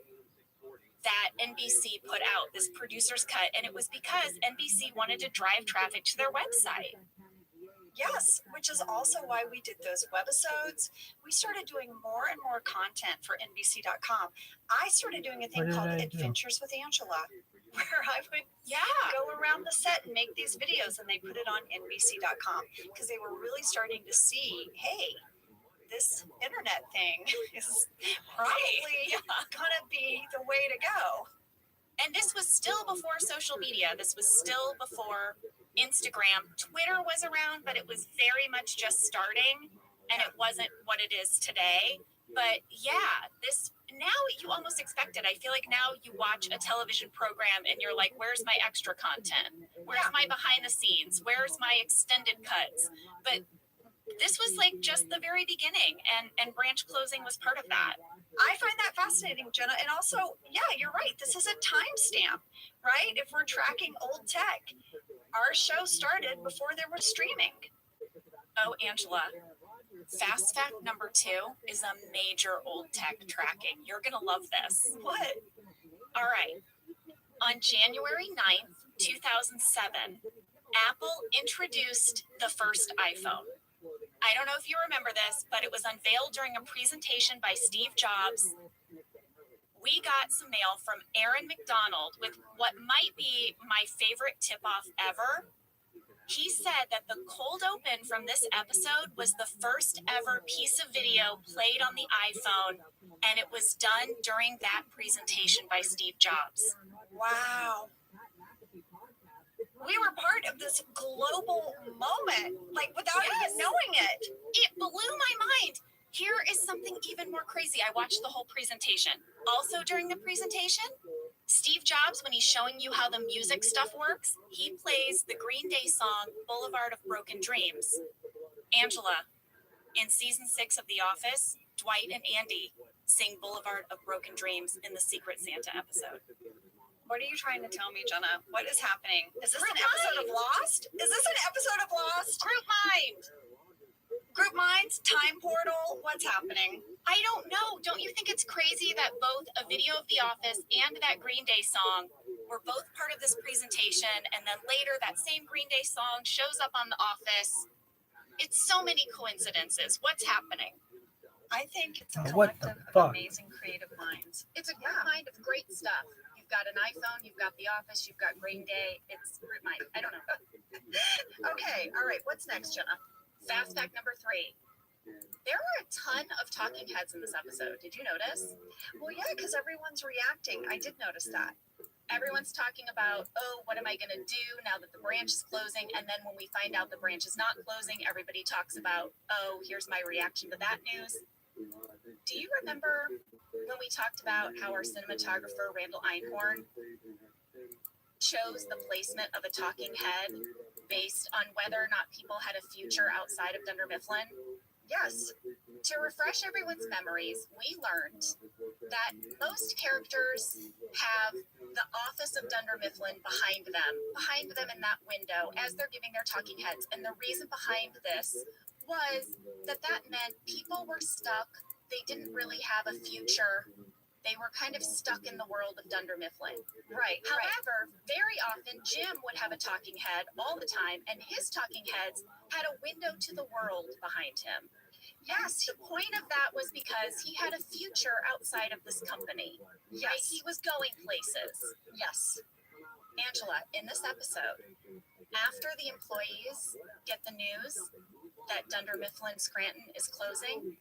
that NBC put out, this producer's cut, and it was because NBC wanted to drive traffic to their website.
Yes, which is also why we did those webisodes. We started doing more and more content for NBC.com. I started doing a thing
What did
called
I do?
Adventures with Angela, where I would
Yeah.
go around the set and make these videos, and they put it on NBC.com because they were really starting to see, hey, this internet thing is probably gonna be the way to go.
And this was still before social media. This was still before Instagram. Twitter was around, but it was very much just starting, and it wasn't what it is today. But yeah, this now you almost expect it. I feel like now you watch a television program and you're like, where's my extra content? Where's my behind the scenes? Where's my extended cuts? But this was like just the very beginning, and branch closing was part of that.
I find that fascinating, Jenna. And also, yeah, you're right. This is a timestamp, right? If we're tracking old tech, our show started before there was streaming.
Oh, Angela, fast fact number 2 is a major old tech tracking. You're going to love this.
What?
All right. On January 9th, 2007, Apple introduced the first iPhone. I don't know if you remember this, but it was unveiled during a presentation by Steve Jobs. We got some mail from Aaron McDonald with what might be my favorite tip-off ever. He said that the cold open from this episode was the first ever piece of video played on the iPhone, and it was done during that presentation by Steve Jobs.
Wow. We were part of this global moment, like without even knowing it.
It blew my mind. Here is something even more crazy. I watched the whole presentation. Also during the presentation, Steve Jobs, when he's showing you how the music stuff works, he plays the Green Day song Boulevard of Broken Dreams. Angela, in season 6 of The Office, Dwight and Andy sing Boulevard of Broken Dreams in the Secret Santa episode.
What are you trying to tell me, Jenna? What is happening? Is this
Group
an episode
Mind.
of Lost? Is this an episode of Lost?
Group Mind!
Group Minds, Time Portal, what's happening?
I don't know. Don't you think it's crazy that both a video of The Office and that Green Day song were both part of this presentation, and then later that same Green Day song shows up on The Office? It's so many coincidences. What's happening?
I think it's a
What
collective
the
of
fuck?
amazing creative minds.
It's a group mind of great stuff.
You
You've got an iPhone, you've got The Office, you've got Green Day. It's root mine. I don't know.
Okay, all right. What's next, Jenna?
Fast fact number 3. There were a ton of talking heads in this episode. Did you notice?
Well, yeah, because everyone's reacting. I did notice that.
Everyone's talking about, oh, what am I going to do now that the branch is closing? And then when we find out the branch is not closing, everybody talks about, oh, here's my reaction to that news. Do you remember when we talked about how our cinematographer, Randall Einhorn, chose the placement of a talking head based on whether or not people had a future outside of Dunder Mifflin?
Yes.
To refresh everyone's memories, we learned that most characters have the office of Dunder Mifflin behind them in that window as they're giving their talking heads. And the reason behind this was that meant people were stuck. They didn't really have a future. They were kind of stuck in the world of Dunder Mifflin.
Right.
However, very often Jim would have a talking head all the time, and his talking heads had a window to the world behind him. Yes, the point of that was because he had a future outside of this company.
Yes.
Right? He was going places.
Yes.
Angela, in this episode, after the employees get the news that Dunder Mifflin Scranton is closing,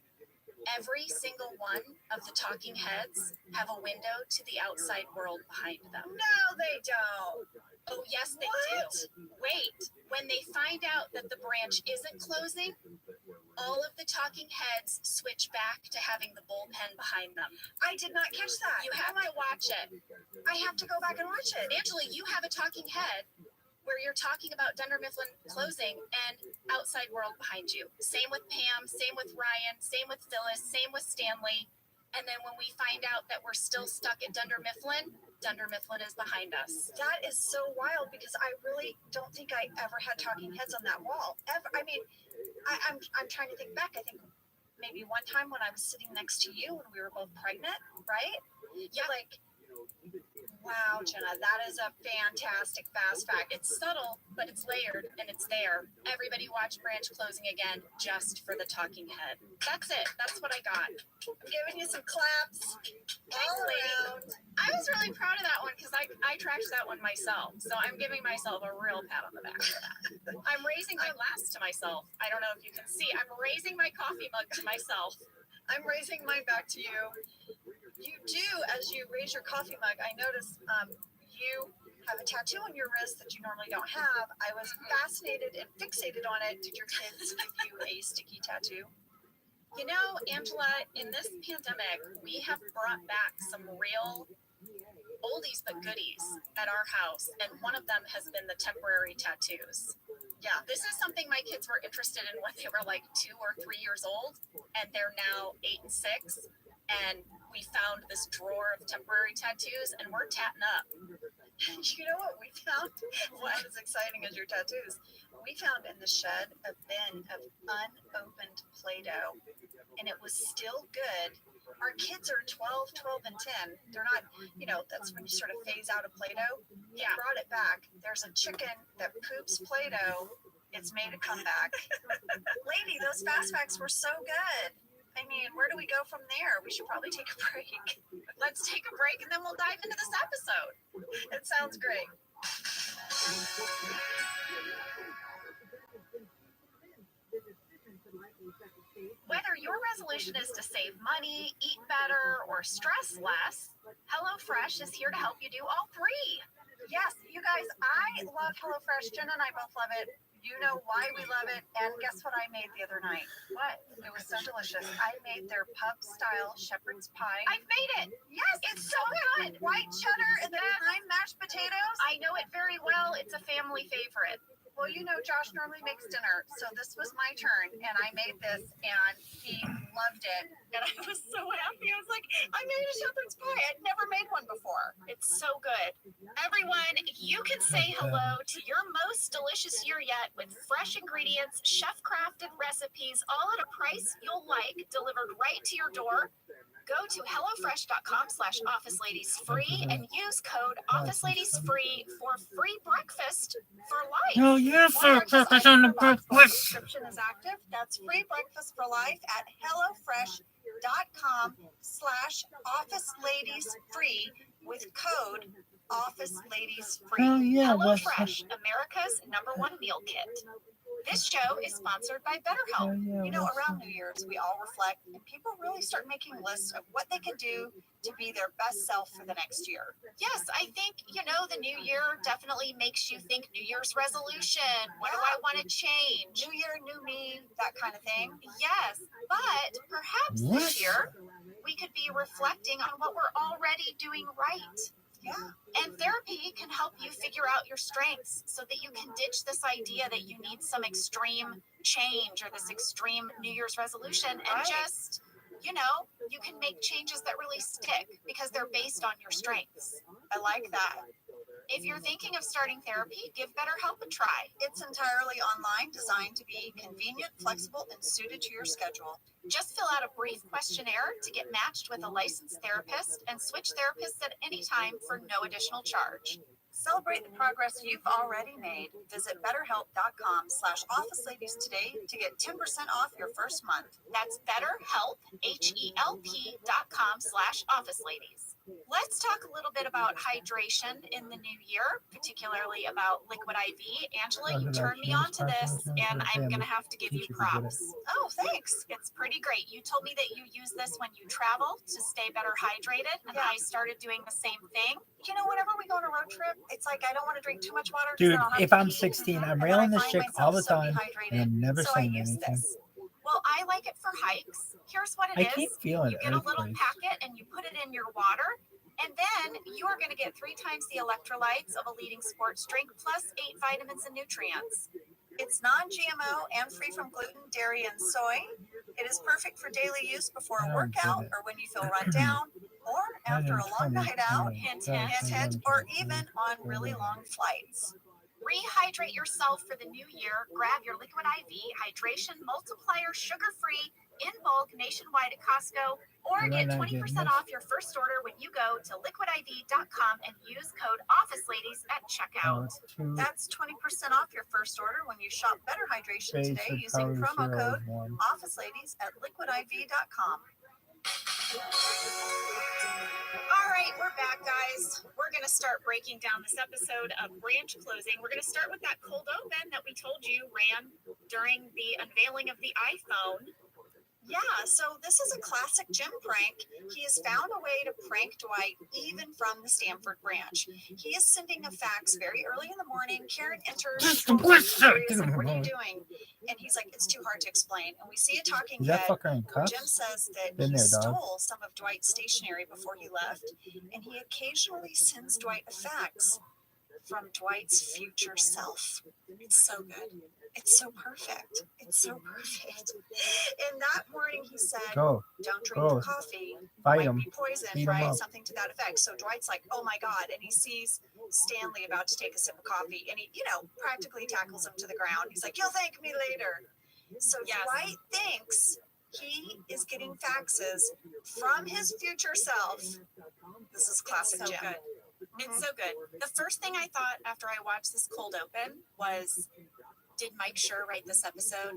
every single one of the talking heads have a window to the outside world behind them.
No, they don't.
Oh, yes, they do. Wait, when they find out that the branch isn't closing, all of the talking heads switch back to having the bullpen behind them.
I did not catch that.
You have to watch it.
I have to go back and watch it.
Angela, you have a talking head where you're talking about Dunder Mifflin closing and outside world behind you. Same with Pam, same with Ryan, same with Phyllis, same with Stanley. And then when we find out that we're still stuck at Dunder Mifflin is behind us.
That is so wild because I really don't think I ever had talking heads on that wall. Ever. I mean, I'm trying to think back. I think maybe one time when I was sitting next to you when we were both pregnant, right?
Yeah.
Like, wow, Jenna, that is a fantastic fast fact.
It's subtle, but it's layered and it's there. Everybody watch Branch closing again just for the talking head. That's it. That's what I got.
I'm giving you some claps all around.
I was really proud of that one because I trashed that one myself. So I'm giving myself a real pat on the back for that. I'm raising my glass to myself. I don't know if you can see. I'm raising my coffee mug to myself.
I'm raising mine back to you. You do, as you raise your coffee mug, I noticed you have a tattoo on your wrist that you normally don't have. I was fascinated and fixated on it. Did your kids give you a sticky tattoo?
You know, Angela, in this pandemic, we have brought back some real oldies but goodies at our house, and one of them has been the temporary tattoos. Yeah, this is something my kids were interested in when they were like 2 or 3 years old, and they're now 8 and 6. And we found this drawer of temporary tattoos, and we're tatting up.
You know what we found? What is exciting as your tattoos? We found in the shed a bin of unopened Play-Doh, and it was still good. Our kids are 12 and 10. They're not, that's when you sort of phase out of Play-Doh.
Yeah.
We brought it back. There's a chicken that poops Play-Doh. It's made a comeback. Lady, those fast facts were so good. I mean, where do we go from there? We should probably take a break.
Let's take a break and then we'll dive into this episode.
It sounds great.
Whether your resolution is to save money, eat better, or stress less, HelloFresh is here to help you do all three.
Yes, you guys, I love HelloFresh. Jen and I both love it. You know why we love it. And guess what I made the other night?
What?
It was so delicious. I made their pub-style shepherd's pie.
I've made it.
Yes,
It's so good.
white cheddar and then thyme mashed potatoes.
I know it very well. It's a family favorite.
Well, Josh normally makes dinner, so this was my turn, and I made this, and he loved it. And I was so happy. I was like, I made a shepherd's pie. I'd never made one before.
It's so good. Everyone, you can say hello to your most delicious year yet with fresh ingredients, chef-crafted recipes, all at a price you'll like, delivered right to your door. Go to HelloFresh.com/OfficeLadiesFree and use code OfficeLadiesFree for free breakfast for life.
Oh, yeah, for breakfast on the breakfast.
Subscription is active. That's free breakfast for life at HelloFresh.com/OfficeLadiesFree. with code Office Ladies Free.
Oh yeah,
Hello
that's
Fresh, America's #1 meal kit. This show is sponsored by BetterHelp.
oh yeah.
You know, around New Year's, we all reflect, and people really start making lists of what they can do to be their best self for the next year.
Yes, I think, the new year definitely makes you think New Year's resolution. What do I want to change?
New year, new me, that kind of thing.
Yes, but perhaps
What?
this year we could be reflecting on what we're already doing right.
Yeah.
And therapy can help you figure out your strengths so that you can ditch this idea that you need some extreme change or this extreme New Year's resolution and
Right.
just, you can make changes that really stick because they're based on your strengths.
I like that.
If you're thinking of starting therapy, give BetterHelp a try.
It's entirely online, designed to be convenient, flexible, and suited to your schedule.
Just fill out a brief questionnaire to get matched with a licensed therapist and switch therapists at any time for no additional charge.
Celebrate the progress you've already made. Visit betterhelp.com/officeladies today to get 10% off your first month.
That's BetterHelp, HELP.com/officeladies. Let's talk a little bit about hydration in the new year, particularly about liquid IV. Angela, you turned me on to this, and I'm going to have to give you props.
Oh, thanks.
It's pretty great. You told me that you use this when you travel to stay better hydrated, and
Yeah.
I started doing the same thing.
Whenever we go on a road trip, it's like I don't want to drink too much water. 'Cause
Dude,
then I'll have
if
to
I'm
pee,
16, I'm
and then
railing
I
this
find
chick
myself
all the
so
time,
dehydrated.
and I'm never
So I
saying
use
anything.
this.
Well, I like it for hikes. Here's what it
I
is.
keep feeling
You
it.
get a little
earthquakes.
packet and you put it in your water, and then you are going to get 3 times the electrolytes of a leading sports drink plus 8 vitamins and nutrients.
It's non-GMO and free from gluten, dairy, and soy. It is perfect for daily use before
I
a
don't get
workout
it.
or when you feel run down or after a long night out,
Hint,
hint, or even on really long flights.
Rehydrate yourself for the new year. Grab your Liquid IV Hydration Multiplier sugar-free in bulk nationwide at Costco, or
Am I
get
not
20%
getting
off your first order when you go to liquidiv.com and use code OfficeLadies at checkout.
That's 20% off your first order when you shop Better Hydration today using promo code OfficeLadies at liquidiv.com.
All right, we're back, guys. We're going to start breaking down this episode of Branch Closing. We're going to start with that cold open that we told you ran during the unveiling of the iPhone.
Yeah, so this is a classic Jim prank. He has found a way to prank Dwight even from the Stanford branch. He is sending a fax very early in the morning. Karen enters.
Just
curious,
what?
like, what are you doing? And he's like, it's too hard to explain. And we see a talking
Is that
head.
fucker in cuffs?
Jim says that
Been
he
there, dog.
stole some of Dwight's stationery before he left, and he occasionally sends Dwight a fax from Dwight's future self. It's so good. It's so perfect. It's so perfect. And that morning he said,
Go.
don't drink
Go.
the coffee.
Fight
Might
him.
be poison,
Beat 'em
right?
up.
Something to that effect. So Dwight's like, oh my God. And he sees Stanley about to take a sip of coffee, and he, practically tackles him to the ground. He's like, you'll thank me later. So
Yes.
Dwight thinks he is getting faxes from his future self. This is classic
It's so
Jim.
good. It's so good. The first thing I thought after I watched this cold open was, did Mike Schur write this episode?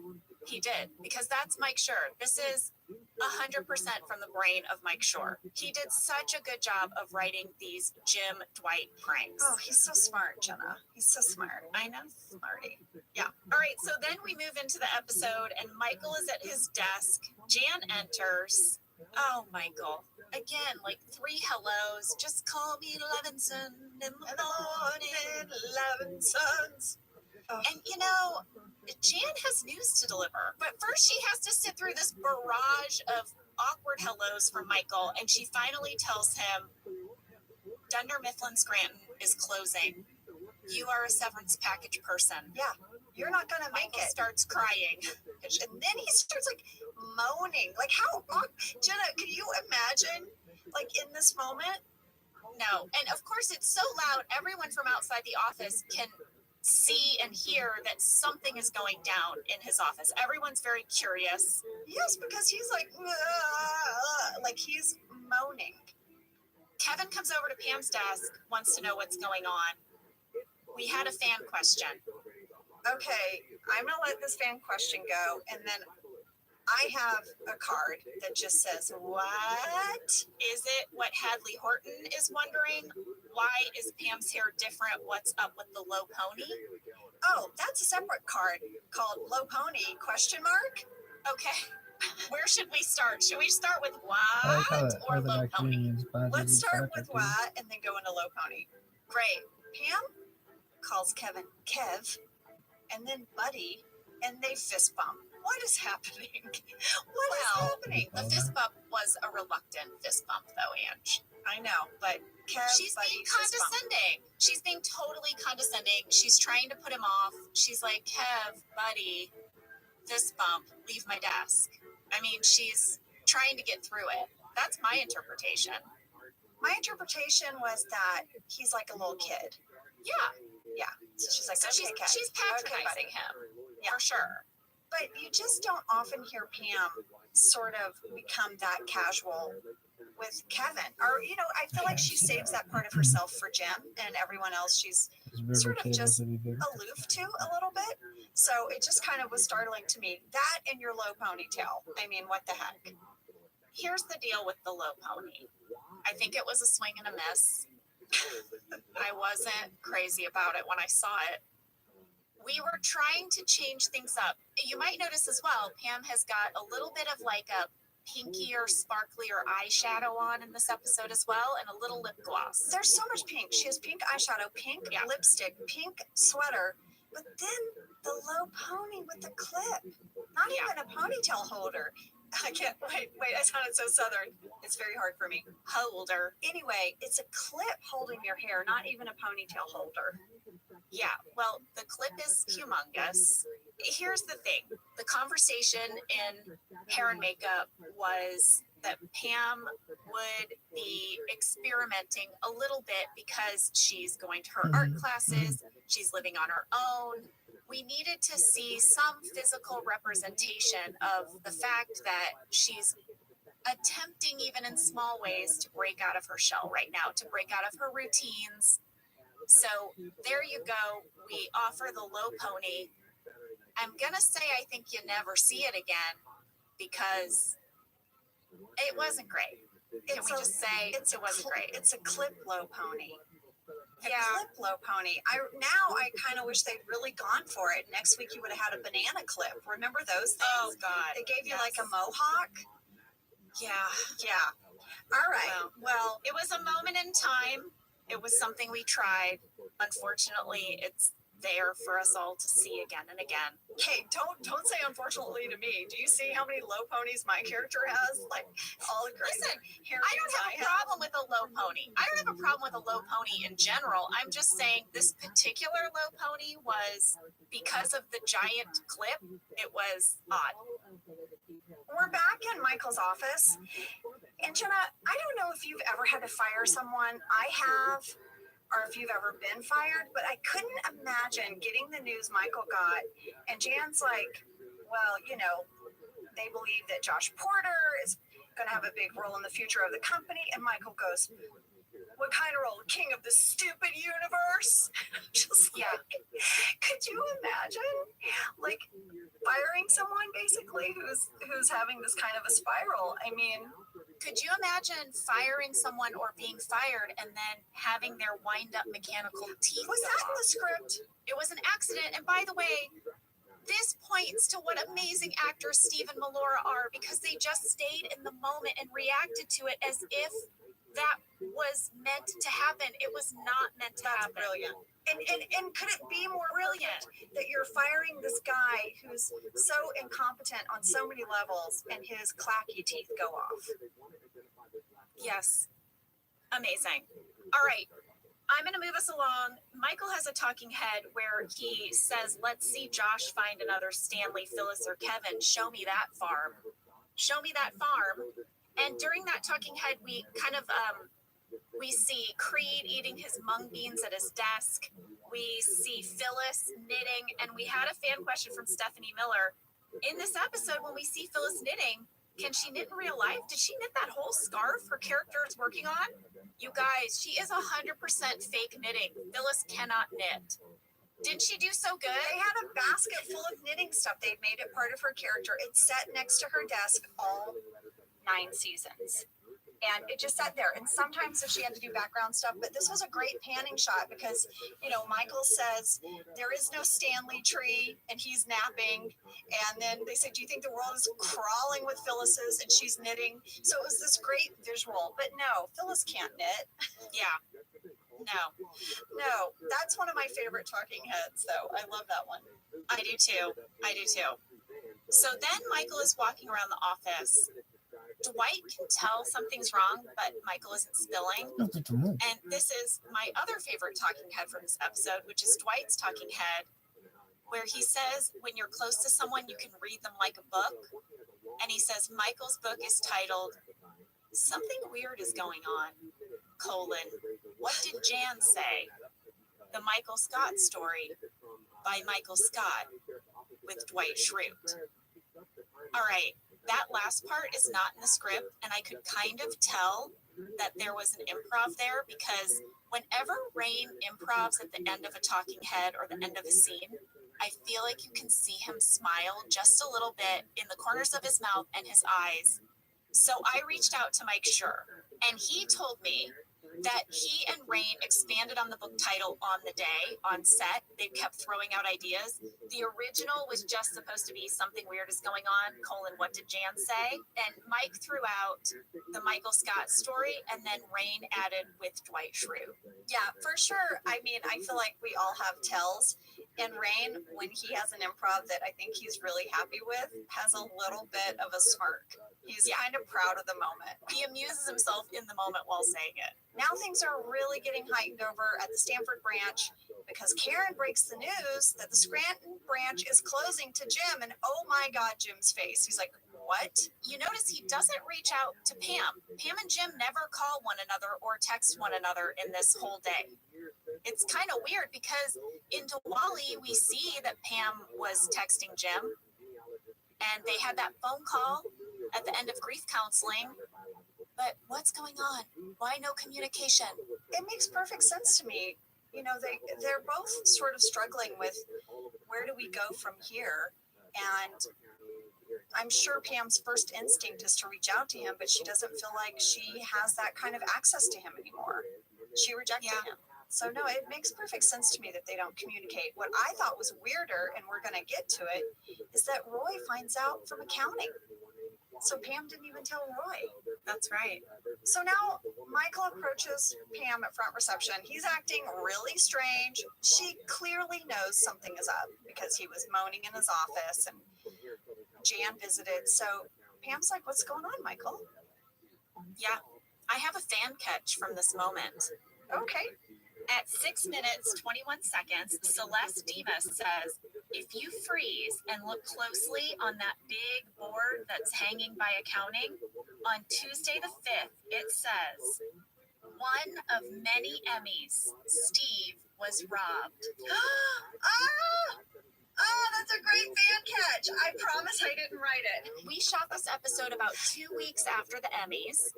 He did, because that's Mike Schur. This is 100% from the brain of Mike Schur. He did such a good job of writing these Jim Dwight pranks.
Oh, he's so smart, Jenna. He's so smart.
I know.
Smarty.
Yeah. All right. So then we move into the episode, and Michael is at his desk. Jan enters. Oh, Michael. Again, like 3 hellos. Just call me Levinson in the morning.
Levinsons. Oh.
And Jan has news to deliver. But first, she has to sit through this barrage of awkward hellos from Michael, and she finally tells him, Dunder Mifflin Scranton is closing. You are a severance package person.
Yeah, you're not gonna make
Michael
it.
starts crying.
And then he starts moaning. Jenna, can you imagine in this moment?
No. And of course, it's so loud. Everyone from outside the office can see and hear that something is going down in his office. Everyone's very curious.
Yes, because he's he's moaning.
Kevin comes over to Pam's desk, wants to know what's going on. We had a fan question.
Okay, I'm gonna let this fan question go, and then I have a card that just says, what?
Is it what Hadley Horton is wondering? Why is Pam's hair different? What's up with the low pony?
Oh, that's a separate card called Low Pony, question mark?
Okay. Where should we start? Should we start with
I like how
what
the,
or
how the
low pony?
Nigerians badly
Let's start
retract
with
their teeth.
what and then go into Low Pony. Great. Pam calls Kevin Kev, and then Buddy, and they fist bump. What is happening? What is happening?
The fist bump was a reluctant fist bump, though, Ange.
I know, but Kev,
She's
Buddy,
being
fist bump.
condescending. She's being totally condescending. She's trying to put him off. She's like, Kev, Buddy, fist bump, leave my desk. I mean, she's trying to get through it. That's my interpretation.
My interpretation was that he's like a little kid.
Yeah.
So she's like,
So
okay, Kev.
she's patronizing him,
Yeah.
for sure.
But you just don't often hear Pam sort of become that casual with Kevin. Or, I feel like she saves that part of herself for Jim, and everyone else she's
This river
sort of
cable
just
to be bigger.
aloof to a little bit. So it just kind of was startling to me. That and your low ponytail. I mean, what the heck?
Here's the deal with the low pony. I think it was a swing and a miss. I wasn't crazy about it when I saw it. We were trying to change things up. You might notice as well, Pam has got a little bit of like a pinkier, sparklier eyeshadow on in this episode as well, and a little lip gloss.
There's so much pink. She has pink eyeshadow, pink lipstick, pink sweater, but then the low pony with the clip. Not even a ponytail holder. I can't wait. I sounded so southern. It's very hard for me.
Holder.
Anyway, it's a clip holding your hair, not even a ponytail holder.
Yeah, well, the clip is humongous. Here's the thing. The conversation in hair and makeup was that Pam would be experimenting a little bit because she's going to her art classes, she's living on her own. We needed to see some physical representation of the fact that she's attempting, even in small ways, to break out of her shell right now, to break out of her routines. So there you go. We offer the low pony. I'm going to say I think you never see it again because it wasn't great. Can we just say it wasn't great?
It's a clip low pony. A
Yeah.
clip low pony. I kind of wish they'd really gone for it. Next week you would have had a banana clip. Remember those things?
Oh, God.
They gave you
Yes.
like a mohawk.
Yeah.
Yeah. All right. Well,
It was a moment in time. It was something we tried. Unfortunately, it's there for us all to see again and again.
okay, don't say unfortunately to me. Do you see how many low ponies my character has? Like all the crazy
Listen,
hair
I don't have a problem with a low pony. I don't have a problem with a low pony in general. I'm just saying this particular low pony was, because of the giant clip, it was odd.
We're back in Michael's office. And Jenna, I don't know if you've ever had to fire someone. I have, or if you've ever been fired, but I couldn't imagine getting the news Michael got. And Jan's like, well, they believe that Josh Porter is going to have a big role in the future of the company. And Michael goes, what kind of role? King of the stupid universe? Just like, could you imagine? Like firing someone basically who's having this kind of a spiral. I mean,
Could you imagine firing someone or being fired and then having their wind up mechanical teeth?
was
go
that in
off?
the script?
It was an accident. And by the way, this points to what amazing actors Steve and Melora are, because they just stayed in the moment and reacted to it as if that was meant to happen. It was not meant to
That's
happen.
brilliant. And could it be more brilliant that you're firing this guy who's so incompetent on so many levels and his clacky teeth go off?
Yes. Amazing. All right. I'm going to move us along. Michael has a talking head where he says, let's see Josh find another Stanley, Phyllis, or Kevin. Show me that farm. Show me that farm. And during that talking head, we kind of, we see Creed eating his mung beans at his desk. We see Phyllis knitting. And we had a fan question from Stephanie Miller. In this episode, when we see Phyllis knitting, can she knit in real life? Did she knit that whole scarf her character is working on? You guys, she is 100% fake knitting. Phyllis cannot knit. Didn't she do so good?
They had a basket full of knitting stuff. They'd made it part of her character. It sat next to her desk all 9 seasons. And it just sat there. And sometimes if she had to do background stuff, but this was a great panning shot because, you know, Michael says there is no Stanley tree and he's napping. And then they say, do you think the world is crawling with Phyllis's and she's knitting? So it was this great visual. But no, Phyllis can't knit.
Yeah. No,
That's one of my favorite talking heads, though. I love that one.
I do too. So then Michael is walking around the office. Dwight can tell something's wrong, but Michael isn't spilling. And this is my other favorite talking head from this episode, which is Dwight's talking head, where he says, when you're close to someone, you can read them like a book. And he says, Michael's book is titled, Something Weird is Going On, : What Did Jan Say? The Michael Scott Story by Michael Scott with Dwight Schrute. All right, that last part is not in the script, and I could kind of tell that there was an improv there because whenever Rain improvs at the end of a talking head or the end of a scene, I feel like you can see him smile just a little bit in the corners of his mouth and his eyes. So I reached out to Mike Schur, and he told me that he and Rain expanded on the book title on the day, on set. They kept throwing out ideas. The original was just supposed to be Something Weird is Going On, : What Did Jan Say? And Mike threw out the Michael Scott Story, and then Rain added with Dwight Schrute.
Yeah, for sure. I mean, I feel like we all have tells. And Rain, when he has an improv that I think he's really happy with, has a little bit of a smirk. He's kind of proud of the moment.
He amuses himself in the moment while saying it.
Now things are really getting heightened over at the Stanford branch because Karen breaks the news that the Scranton branch is closing to Jim. And oh my God, Jim's face. He's like, what?
You notice he doesn't reach out to Pam. Pam and Jim never call one another or text one another in this whole day. It's kind of weird because in Diwali, we see that Pam was texting Jim and they had that phone call at the end of grief counseling. But what's going on? Why no communication?
It makes perfect sense to me. You know, they're both sort of struggling with where do we go from here? And I'm sure Pam's first instinct is to reach out to him, but she doesn't feel like she has that kind of access to him anymore. She rejected him. So no, it makes perfect sense to me that they don't communicate. What I thought was weirder, and we're going to get to it, is that Roy finds out from accounting. So Pam didn't even tell Roy.
That's right.
So now Michael approaches Pam at front reception. He's acting really strange. She clearly knows something is up because he was moaning in his office and Jan visited. So Pam's like, what's going on, Michael?
Yeah, I have a fan catch from this moment.
Okay.
At 6 minutes, 21 seconds, Celeste Dimas says, if you freeze and look closely on that big board that's hanging by accounting, on Tuesday the 5th, it says, one of many Emmys, Steve was robbed.
That's a great fan catch. I promise I didn't write it.
We shot this episode about 2 weeks after the Emmys,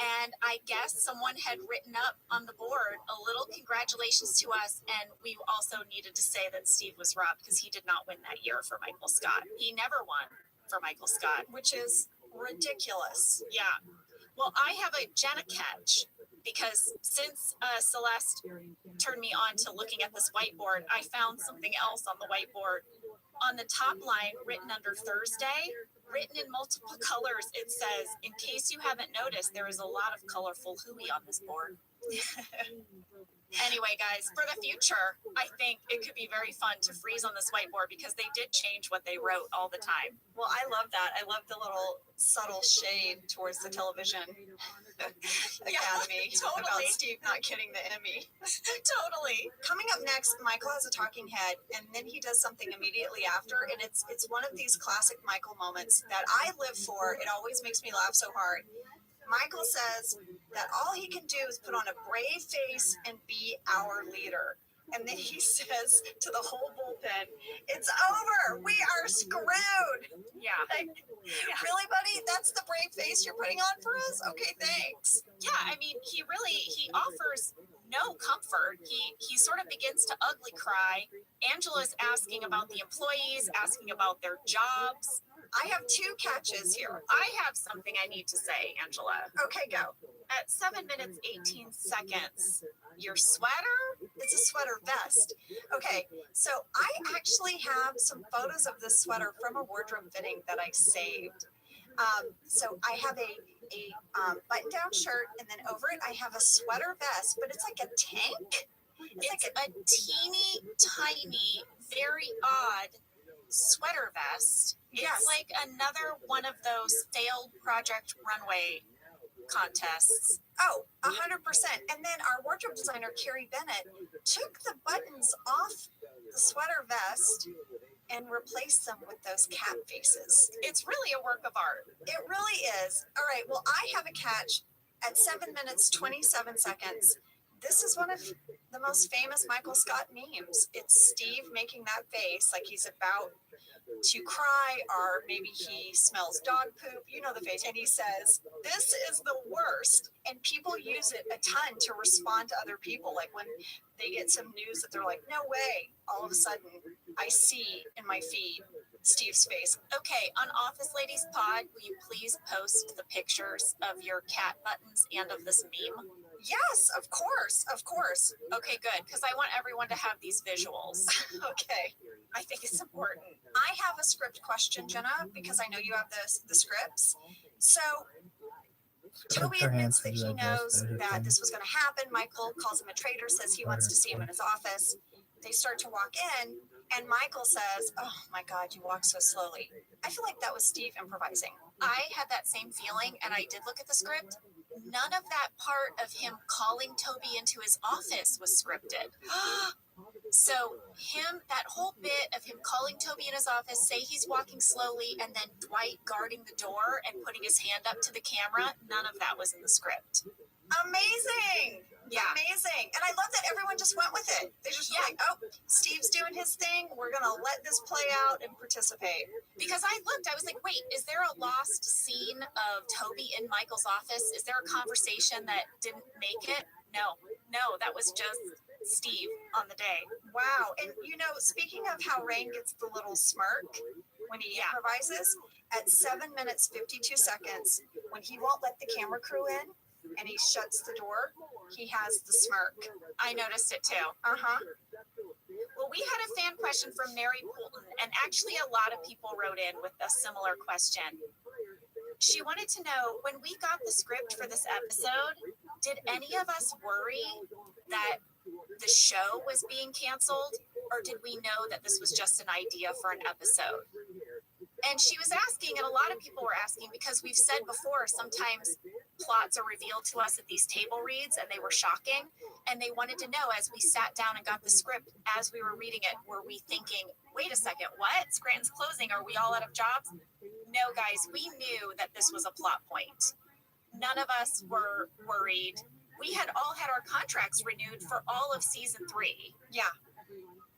and I guess someone had written up on the board a little congratulations to us, and we also needed to say that Steve was robbed because he did not win that year for Michael Scott. He never won for Michael Scott,
Which is ridiculous.
yeah. Well, I have a Jenna catch because since Celeste turned me on to looking at this whiteboard, I found something else on the whiteboard. On the top line, written under Thursday, written in multiple colors, it says, in case you haven't noticed, there is a lot of colorful hooey on this board. Anyway, guys, for the future, I think it could be very fun to freeze on this whiteboard because they did change what they wrote all the time.
Well, I love that. I love the little subtle shade towards the television academy
totally.
about Steve not getting the Emmy.
Totally.
Coming up next, Michael has a talking head, and then he does something immediately after, and it's one of these classic Michael moments that I live for. It always makes me laugh so hard. Michael says that all he can do is put on a brave face and be our leader. And then he says to the whole bullpen, it's over. We are screwed.
Yeah.
Like, really, buddy? That's the brave face you're putting on for us? Okay, thanks.
Yeah, I mean, he offers no comfort. He sort of begins to ugly cry. Angela's asking about the employees, asking about their jobs.
I have two catches here.
I have something I need to say, Angela.
Okay, go.
At 7 minutes 18 seconds, your sweater?
It's a sweater vest. Okay, so I actually have some photos of this sweater from a wardrobe fitting that I saved. So I have a button-down shirt, and then over it I have a sweater vest, but it's like a tank.
It's like a teeny tiny, very odd sweater vest.
Yes.
It's like another one of those failed Project Runway contests.
Oh, 100%. And then our wardrobe designer, Carrie Bennett, took the buttons off the sweater vest and replaced them with those cat faces.
It's really a work of art.
It really is. All right, well, I have a catch at 7 minutes, 27 seconds. This is one of the most famous Michael Scott memes. It's Steve making that face like he's about to cry, or maybe he smells dog poop. You know the face. And he says, "This is the worst." And people use it a ton to respond to other people. Like when they get some news that they're like, "No way." All of a sudden, I see in my feed Steve's face.
Okay, on Office Ladies Pod, will you please post the pictures of your cat buttons and of this meme?
Yes, of course, of course.
Okay, good, because I want everyone to have these visuals.
Okay.
I think it's important.
I have a script question, Jenna, because I know you have the scripts. So Toby admits that he knows that this was going to happen. Michael calls him a traitor, says he wants to see him in his office. They start to walk in, and Michael says, "Oh my God, you walk so slowly." I feel like that was Steve improvising.
I had that same feeling, and I did look at the script. None of that part of him calling Toby into his office was scripted. So that whole bit of him calling Toby in his office, say he's walking slowly, and then Dwight guarding the door and putting his hand up to the camera, none of that was in the script.
Amazing.
Yeah.
Amazing. And I love that everyone just went with it. They just were like, "Oh, Steve's doing his thing. We're going to let this play out and participate."
Because I looked, I was like, wait, is there a lost scene of Toby in Michael's office? Is there a conversation that didn't make it? No, that was just Steve on the day.
Wow. And speaking of how Rain gets the little smirk when he improvises, at 7 minutes 52 seconds, when he won't let the camera crew in and he shuts the door, he has the smirk.
I noticed it too.
Uh-huh.
Well, we had a fan question from Mary Poulton, and actually a lot of people wrote in with a similar question. She wanted to know, when we got the script for this episode, did any of us worry that the show was being canceled, or did we know that this was just an idea for an episode? And she was asking, and a lot of people were asking, because we've said before, sometimes plots are revealed to us at these table reads, and they were shocking. And they wanted to know, as we sat down and got the script, as we were reading it, were we thinking, wait a second, what? Scranton's closing. Are we all out of jobs? No, guys, we knew that this was a plot point. None of us were worried. We had all had our contracts renewed for all of season 3.
Yeah.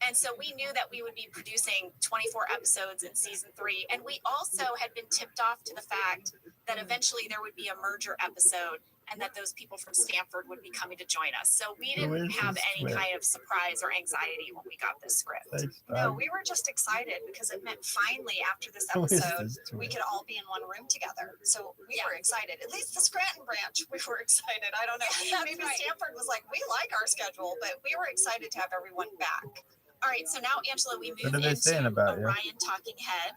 And so we knew that we would be producing 24 episodes in season 3. And we also had been tipped off to the fact that eventually there would be a merger episode and that those people from Stanford would be coming to join us. So we didn't have any kind of surprise or anxiety when we got this script.
No, we were just excited because it meant finally after this episode, we could all be in one room together. So we were excited. At least the Scranton branch, we were excited. I don't know. Maybe Stanford was like, we like our schedule, but we were excited to have everyone back.
All right, so now, Angela, we move
What are they
into
saying about you?
Orion talking head,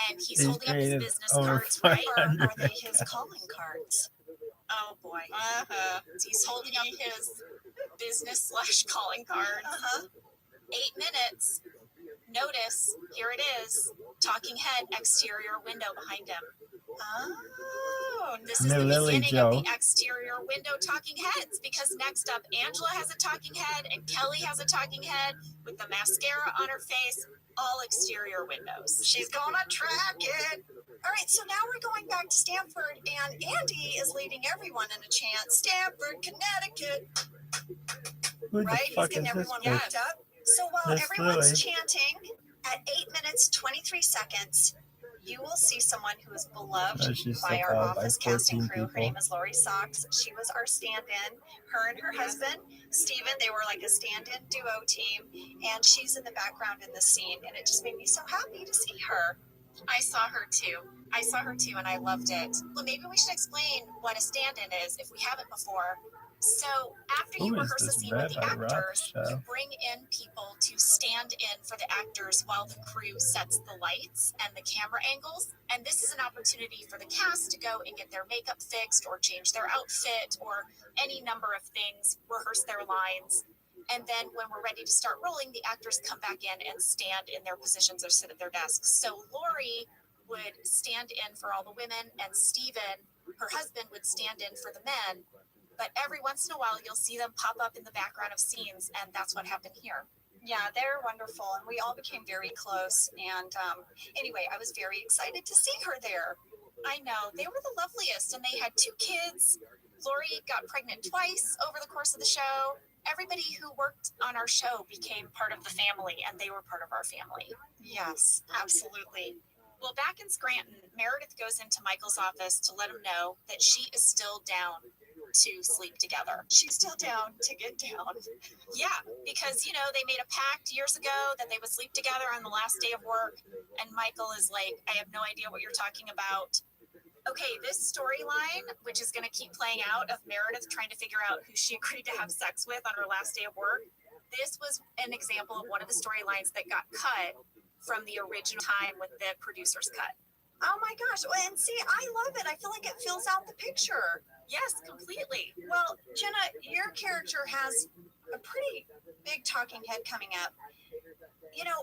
and he's
He's
holding up his
created
business
over
cards, right?
Or are they his calling cards?
Oh, boy. He's holding up his business/calling cards. 8 minutes. Notice, here it is, talking head, exterior window behind him.
Oh,
This is
No,
the
Lily
beginning
Joe.
of the exterior window talking heads, because next up, Angela has a talking head and Kelly has a talking head with the mascara on her face, all exterior windows.
she's gonna track it. All right, so now we're going back to Stanford, and Andy is leading everyone in a chant, "Stanford, Connecticut."
Who the
Right? He's
fuck
getting
is this
everyone
bitch?
worked up. So while
That's
everyone's
Lily.
chanting, at 8 minutes 23 seconds, you will see someone who is beloved
She's
by our
survived by
office casting
14
crew. Her
people.
name is Lori Socks. She was our stand-in. Her and her husband, Steven, they were like a stand-in duo team, and she's in the background in the scene, and it just made me so happy to see her.
I saw her too. And I loved it. Well, maybe we should explain what a stand-in is if we haven't before. So after you
Who is
rehearse a
this
scene with the
Rabbi
actors, you
Rothschild?
bring in people to stand in for the actors while the crew sets the lights and the camera angles. And this is an opportunity for the cast to go and get their makeup fixed or change their outfit or any number of things, rehearse their lines. And then when we're ready to start rolling, the actors come back in and stand in their positions or sit at their desks. So Lori would stand in for all the women, and Steven, her husband, would stand in for the men. But every once in a while, you'll see them pop up in the background of scenes, and that's what happened here.
Yeah, they're wonderful, and we all became very close. And anyway, I was very excited to see her there.
I know, they were the loveliest, and they had 2 kids. Lori got pregnant twice over the course of the show. Everybody who worked on our show became part of the family, and they were part of our family.
Yes, absolutely.
Well, back in Scranton, Meredith goes into Michael's office to let him know that she is still down to sleep together.
She's still down to get down.
Yeah, because, they made a pact years ago that they would sleep together on the last day of work. And Michael is like, I have no idea what you're talking about. Okay, this storyline, which is going to keep playing out of Meredith trying to figure out who she agreed to have sex with on her last day of work, this was an example of one of the storylines that got cut from the original time with the producer's cut.
Oh my gosh. Well, and see, I love it. I feel like it fills out the picture.
Yes, completely.
Well, Jenna, your character has a pretty big talking head coming up.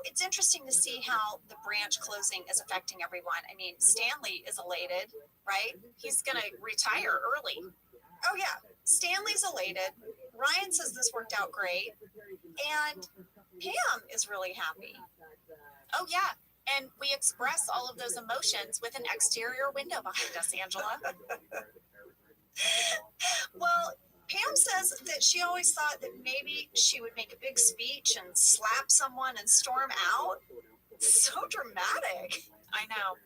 It's interesting to see how the branch closing is affecting everyone. I mean, Stanley is elated, right?
He's going to retire early.
Oh, yeah. Stanley's elated. Ryan says this worked out great. And Pam is really happy.
Oh, yeah. And we express all of those emotions with an exterior window behind us, Angela.
Well, Pam says that she always thought that maybe she would make a big speech and slap someone and storm out. So dramatic.
I know.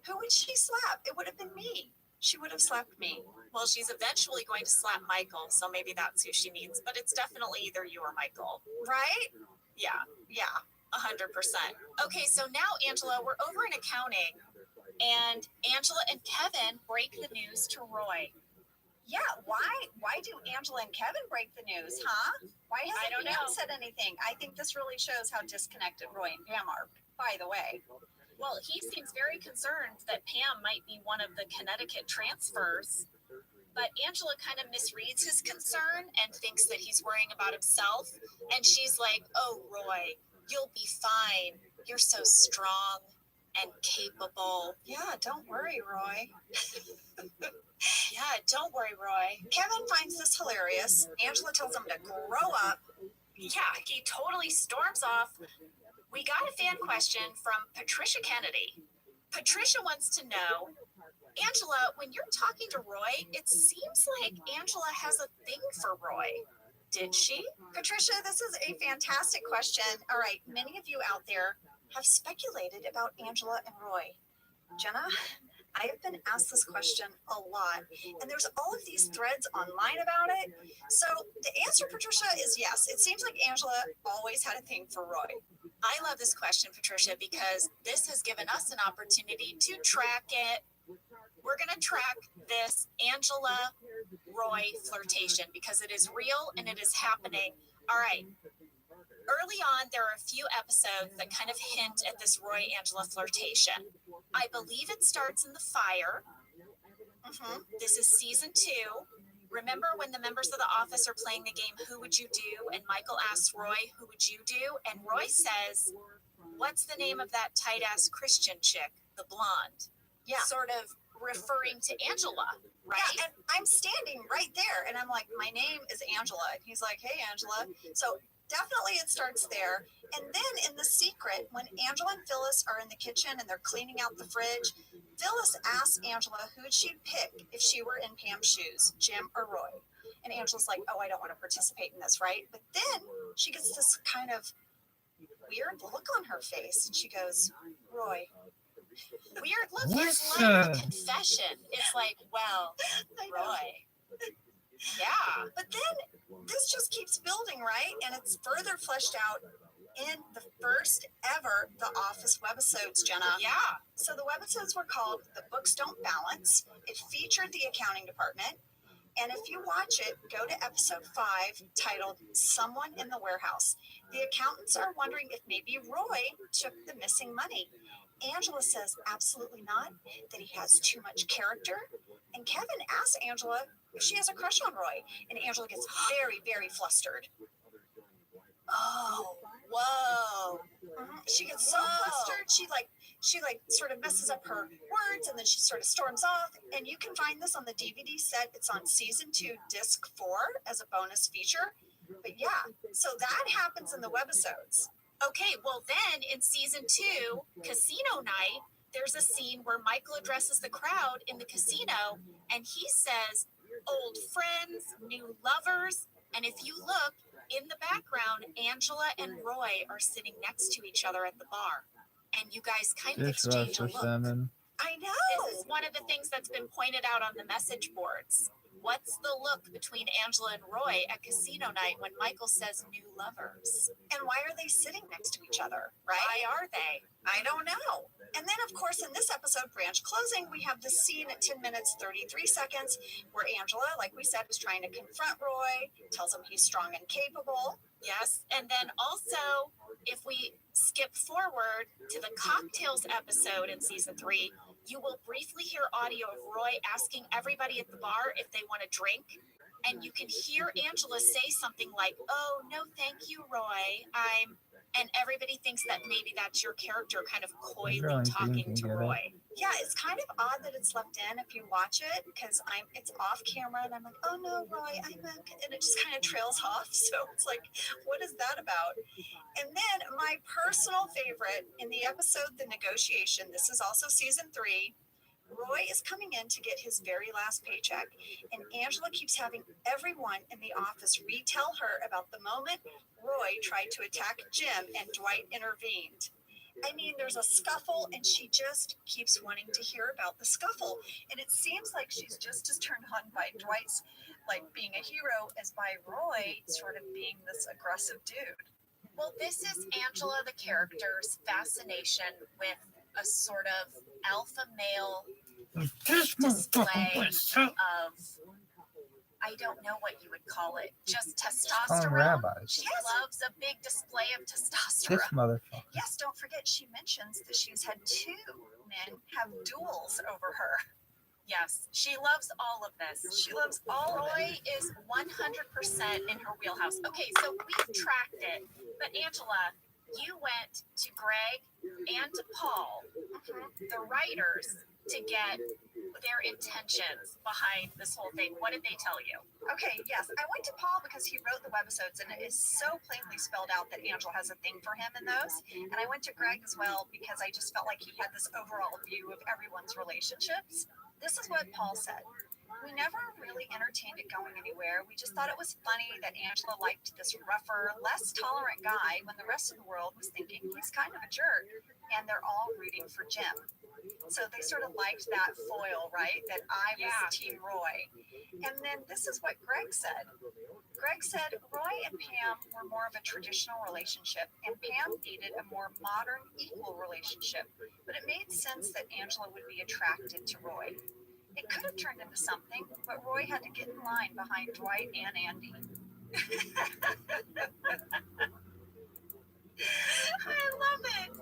Who would she slap? It would have been me. She would have slapped me.
Well, she's eventually going to slap Michael, so maybe that's who she means. But it's definitely either you or Michael.
Right?
Yeah.
Yeah.
100%. Okay, so now, Angela, we're over in accounting, and Angela and Kevin break the news to Roy.
Yeah, why do Angela and Kevin break the news, huh? Why
I don't
hasn't Pam
know.
said anything? I think this really shows how disconnected Roy and Pam are, by the way.
Well, he seems very concerned that Pam might be one of the Connecticut transfers, but Angela kind of misreads his concern and thinks that he's worrying about himself, and she's like, oh, Roy, you'll be fine. You're so strong and capable.
Yeah, don't worry, Roy.
Yeah, don't worry, Roy.
Kevin finds this hilarious. Angela tells him to grow up.
Yeah, he totally storms off. We got a fan question from Patricia Kennedy. Patricia wants to know, Angela, when you're talking to Roy, it seems like Angela has a thing for Roy. Did she?
Patricia, this is a fantastic question. All right, many of you out there have speculated about Angela and Roy. Jenna, I have been asked this question a lot, and there's all of these threads online about it. So the answer, Patricia, is yes. It seems like Angela always had a thing for Roy.
I love this question, Patricia, because this has given us an opportunity to track it. We're going to track this Angela Roy flirtation because it is real and it is happening. All right. Early on, there are a few episodes that kind of hint at this Roy-Angela flirtation. I believe it starts in the fire. This is season 2. Remember when the members of the office are playing the game, Who Would You Do? And Michael asks Roy, who would you do? And Roy says, what's the name of that tight-ass Christian chick, the blonde?
Yeah.
Sort of referring to Angela, right?
Yeah, and I'm standing right there, and I'm like, my name is Angela. And he's like, hey, Angela. So definitely it starts there. And then in The Secret, when Angela and Phyllis are in the kitchen and they're cleaning out the fridge, Phyllis asks Angela who'd she pick if she were in Pam's shoes, Jim or Roy. And Angela's like, oh, I don't want to participate in this, right? But then she gets this kind of weird look on her face, and she goes, Roy,
Weird look.
What's
It's like a confession. It's like, well, Roy.
Yeah. But then this just keeps building, right? And it's further fleshed out in the first ever The Office webisodes, Jenna.
Yeah.
So the webisodes were called The Books Don't Balance. It featured the accounting department. And if you watch it, go to episode 5, titled Someone in the Warehouse. The accountants are wondering if maybe Roy took the missing money. Angela says absolutely not, that he has too much character. And Kevin asks Angela if she has a crush on Roy. And Angela gets very, very flustered.
Oh, whoa.
She gets so flustered, she sort of messes up her words, and then she sort of storms off. And you can find this on the DVD set. It's on season 2, disc 4 as a bonus feature. But yeah, so that happens in the webisodes.
Okay, well then in season 2, Casino Night, there's a scene where Michael addresses the crowd in the casino and he says, old friends, new lovers. And if you look in the background, Angela and Roy are sitting next to each other at the bar. And you guys kind of exchange a
Dishwasher
look.
salmon.
I know.
This is one of the things that's been pointed out on the message boards. What's the look between Angela and Roy at Casino Night when Michael says new lovers?
And why are they sitting next to each other, right?
Why are they?
I don't know. And then, of course, in this episode, Branch Closing, we have the scene at 10 minutes, 33 seconds, where Angela, like we said, is trying to confront Roy, tells him he's strong and capable.
Yes. And then also, if we skip forward to the cocktails episode in season 3, you will briefly hear audio of Roy asking everybody at the bar if they want a drink. And you can hear Angela say something like, oh, no, thank you, Roy. And everybody thinks that maybe that's your character kind of coyly talking to Roy.
Yeah, it's kind of odd that it's left in if you watch it, because it's off camera and I'm like, oh no, Roy, and it just kind of trails off. So it's like, what is that about? And then my personal favorite in the episode, The Negotiation, this is also season 3. Roy is coming in to get his very last paycheck, and Angela keeps having everyone in the office retell her about the moment Roy tried to attack Jim and Dwight intervened. I mean, there's a scuffle, and she just keeps wanting to hear about the scuffle. And it seems like she's just as turned on by Dwight's, being a hero as by Roy sort of being this aggressive dude.
Well, this is Angela, the character's fascination with a sort of alpha male display of, I don't know what you would call it, just testosterone.
Rabbis.
She loves a big display of testosterone.
This motherfucker.
Yes, don't forget she mentions that she's had 2 men have duels over her.
Yes, she loves all of this. She loves all of it. Roy is 100% in her wheelhouse. Okay, so we've tracked it, but Angela, you went to Greg and to Paul, the writers, to get their intentions behind this whole thing. What did they tell you?
Okay, yes. I went to Paul because he wrote the webisodes, and it is so plainly spelled out that Angela has a thing for him in those. And I went to Greg as well because I just felt like he had this overall view of everyone's relationships. This is what Paul said. We never really entertained it going anywhere. We just thought it was funny that Angela liked this rougher, less tolerant guy when the rest of the world was thinking he's kind of a jerk, and they're all rooting for Jim. So they sort of liked that foil, right? That I was Team Roy. And then this is what Greg said. Greg said Roy and Pam were more of a traditional relationship, and Pam needed a more modern, equal relationship. But it made sense that Angela would be attracted to Roy. It could have turned into something, but Roy had to get in line behind Dwight and Andy.
I love it.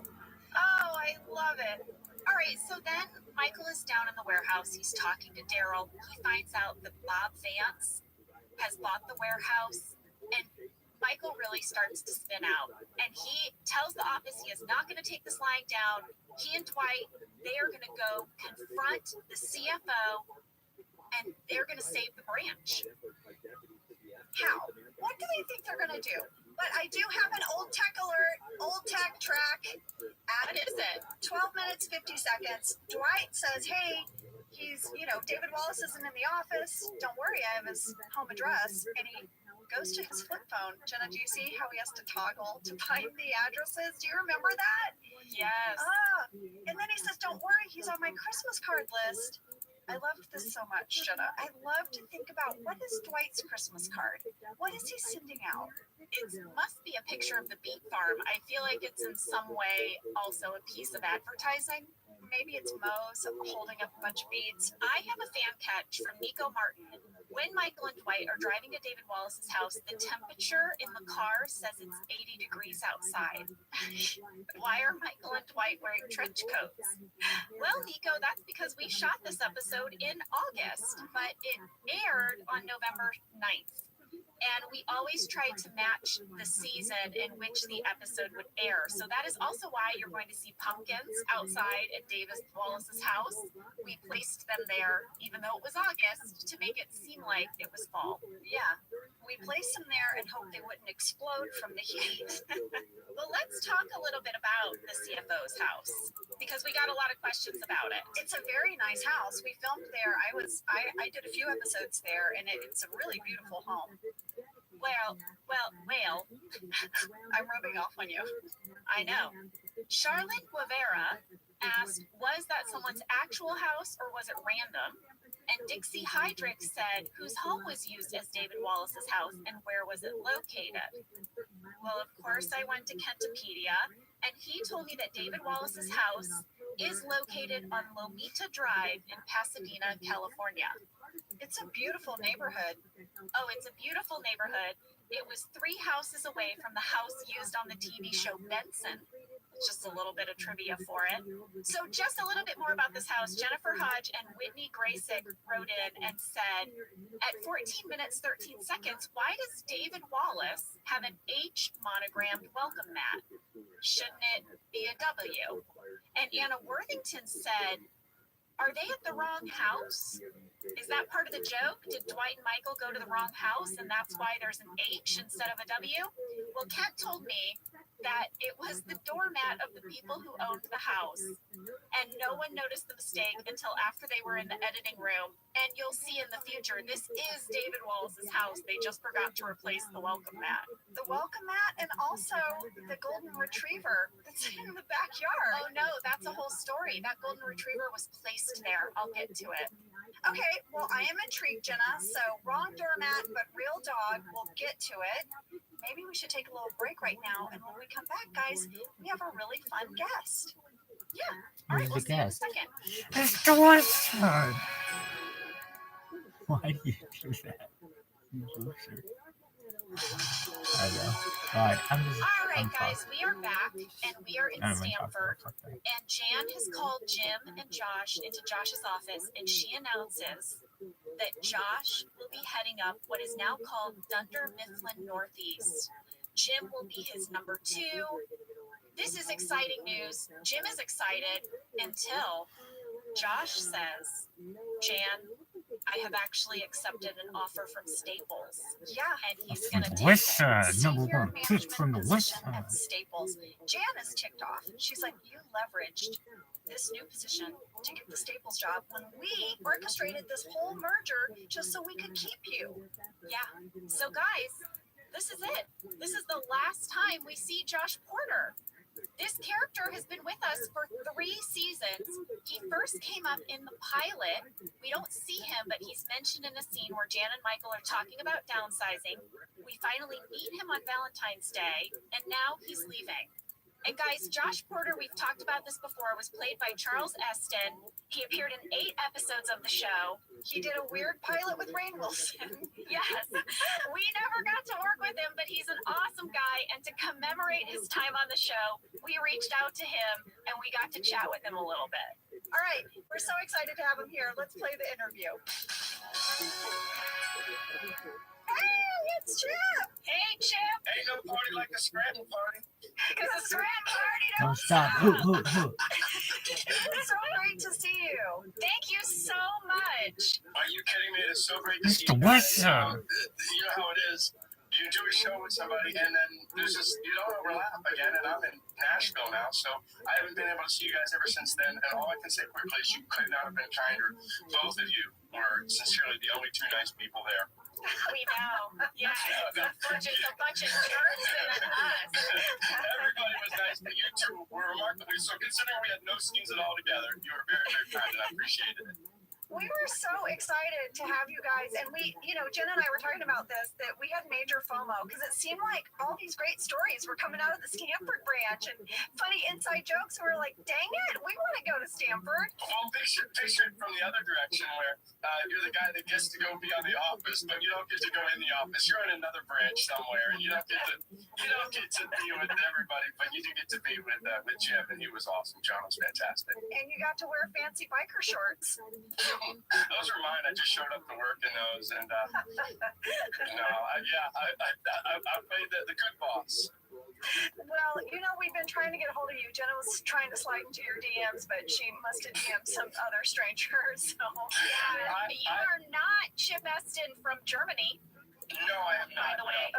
Oh, I love it. All right, so then Michael is down in the warehouse. He's talking to Daryl. He finds out that Bob Vance has bought the warehouse, and Michael really starts to spin out. And he tells the office he is not going to take this lying down. He and Dwight, they are going to go confront the CFO, and they're going to save the branch.
How? What do they think they're going to do? But I do have an old tech alert, old tech track.
What is it?
12 minutes, 50 seconds. Dwight says, hey, David Wallace isn't in the office. Don't worry, I have his home address. And he goes to his flip phone. Jenna, do you see how he has to toggle to find the addresses? Do you remember that?
Yes.
And then he says, don't worry, he's on my Christmas card list. I loved this so much, Jenna. I love to think about what is Dwight's Christmas card? What is he sending out?
It must be a picture of the beet farm. I feel like it's in some way also a piece of advertising.
Maybe it's Moe's holding up a bunch of beads.
I have a fan catch from Nico Martin. When Michael and Dwight are driving to David Wallace's house, the temperature in the car says it's 80 degrees outside. Why are Michael and Dwight wearing trench coats? Well, Nico, that's because we shot this episode in August, but it aired on November 9th. And we always tried to match the season in which the episode would air. So that is also why you're going to see pumpkins outside at David Wallace's house. We placed them there, even though it was August, to make it seem like it was fall.
Yeah, we placed them there and hoped they wouldn't explode from the heat.
Well, let's talk a little bit about the CFO's house, because we got a lot of questions about it.
It's a very nice house. We filmed there. I did a few episodes there, and it's a really beautiful home.
Well,
I'm rubbing off on you.
I know. Charlotte Guevara asked, was that someone's actual house or was it random? And Dixie Hydrick said, whose home was used as David Wallace's house and where was it located? Well, of course, I went to Kentopedia, and he told me that David Wallace's house is located on Lomita Drive in Pasadena, California.
It's a beautiful neighborhood.
Oh, it's a beautiful neighborhood. It was 3 houses away from the house used on the TV show Benson. Just a little bit of trivia for it. So just a little bit more about this house. Jennifer Hodge and Whitney Graysick wrote in and said, at 14 minutes, 13 seconds, why does David Wallace have an H monogrammed welcome mat? Shouldn't it be a W? And Anna Worthington said, are they at the wrong house? Is that part of the joke? Did Dwight and Michael go to the wrong house and that's why there's an H instead of a W? Well, Kent told me that it was the doormat of the people who owned the house. And no one noticed the mistake until after they were in the editing room. And you'll see in the future, this is David Wallace's house. They just forgot to replace the welcome mat.
The welcome mat and also the golden retriever that's in the backyard.
Oh no, that's a whole story. That golden retriever was placed there. I'll get to it.
Okay, well, I am intrigued, Jenna. So, wrong doormat, but real dog. We'll get to it. Maybe we should take a little break right now. And when we come back, guys, we have a really fun guest.
Yeah. All right, we'll see you in a second.
It's the wizard. Why do you do that? You loser. I know. Alright,
All right, guys, we are back, and we are in Stanford. And Jan has called Jim and Josh into Josh's office, and she announces that Josh will be heading up what is now called Dunder Mifflin Northeast. Jim will be his number 2. This is exciting news. Jim is excited until Josh says, Jan, I have actually accepted an offer from Staples.
Yeah,
and he's going to take
Wizard,
it.
number
Senior
one pick
management
from the
position
Wizard.
at Staples. Jan is ticked off. She's like, you leveraged this new position to get the Staples job when we orchestrated this whole merger just so we could keep you.
Yeah. So guys, this is it. This is the last time we see Josh Porter. This character has been with us for 3 seasons. He first came up in the pilot. We don't see him, but he's mentioned in a scene where Jan and Michael are talking about downsizing. We finally meet him on Valentine's Day, and now he's leaving. And guys, Josh Porter, we've talked about this before, was played by Charles Eston. He appeared in 8 episodes of the show.
He did a weird pilot with Rainn Wilson.
Yes, we never got to work with him, but he's an awesome guy. And to commemorate his time on the show, we reached out to him and we got to chat with him a little bit.
All right, we're so excited to have him here. Let's play the interview. Hey, it's Chip.
Hey, Chip.
Ain't no party like a Scranton party.
Because it's Grand Party
Don't
don't
stop.
It's so great to see you.
Thank you so much.
Are you kidding me? It's so great to
It's
see
the
you guys.
Wizard.
You know how it is. You do a show with somebody, and then there's just you don't overlap again. And I'm in Nashville now, so I haven't been able to see you guys ever since then. And all I can say quickly is you could not have been kinder. Both of you are sincerely the only two nice people there.
We know. Yeah, just a bunch of jerks and us.
Everybody was nice, but you two were remarkably so. Considering we had no scenes at all together, you were very, very kind, and I appreciated it.
We were so excited to have you guys, and Jen and I were talking about this, that we had major FOMO because it seemed like all these great stories were coming out of the Stanford branch and funny inside jokes. We were like, dang it, we want to go to Stanford.
Well, picture it from the other direction where you're the guy that gets to go be on The Office, but you don't get to go in the office. You're in another branch somewhere, and you don't get to be with everybody, but you do get to be with Jim, and he was awesome. John was fantastic.
And you got to wear fancy biker shorts.
Those are mine. I just showed up to work in those, and I played the good boss.
Well, we've been trying to get a hold of you. Jenna was trying to slide into your DMs, but she must have DM'd some other strangers. So.
Yeah, you are not Chip Eston from Germany.
No, I am not.
By the way.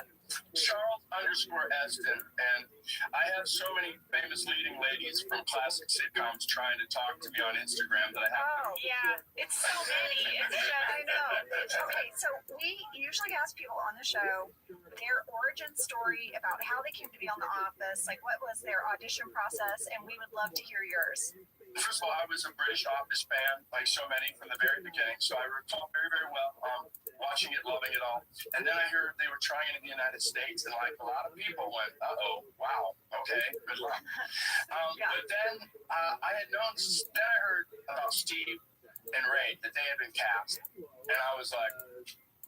Charles_Eston, and I have so many famous leading ladies from classic sitcoms trying to talk to me on Instagram that I have.
Oh,
Yeah, it's so many. It's just,
I know. Okay, so we usually ask people on the show their origin story about how they came to be on The Office, like what was their audition process, and we would love to hear yours.
First of all, I was a British Office fan, like so many from the very beginning, so I recall very, very well watching it, loving it all. And then I heard they were trying it in the United States, and like a lot of people went, uh-oh, wow, okay, good luck. But then I had known, then I heard about Steve and Ray, that they had been cast, and I was like,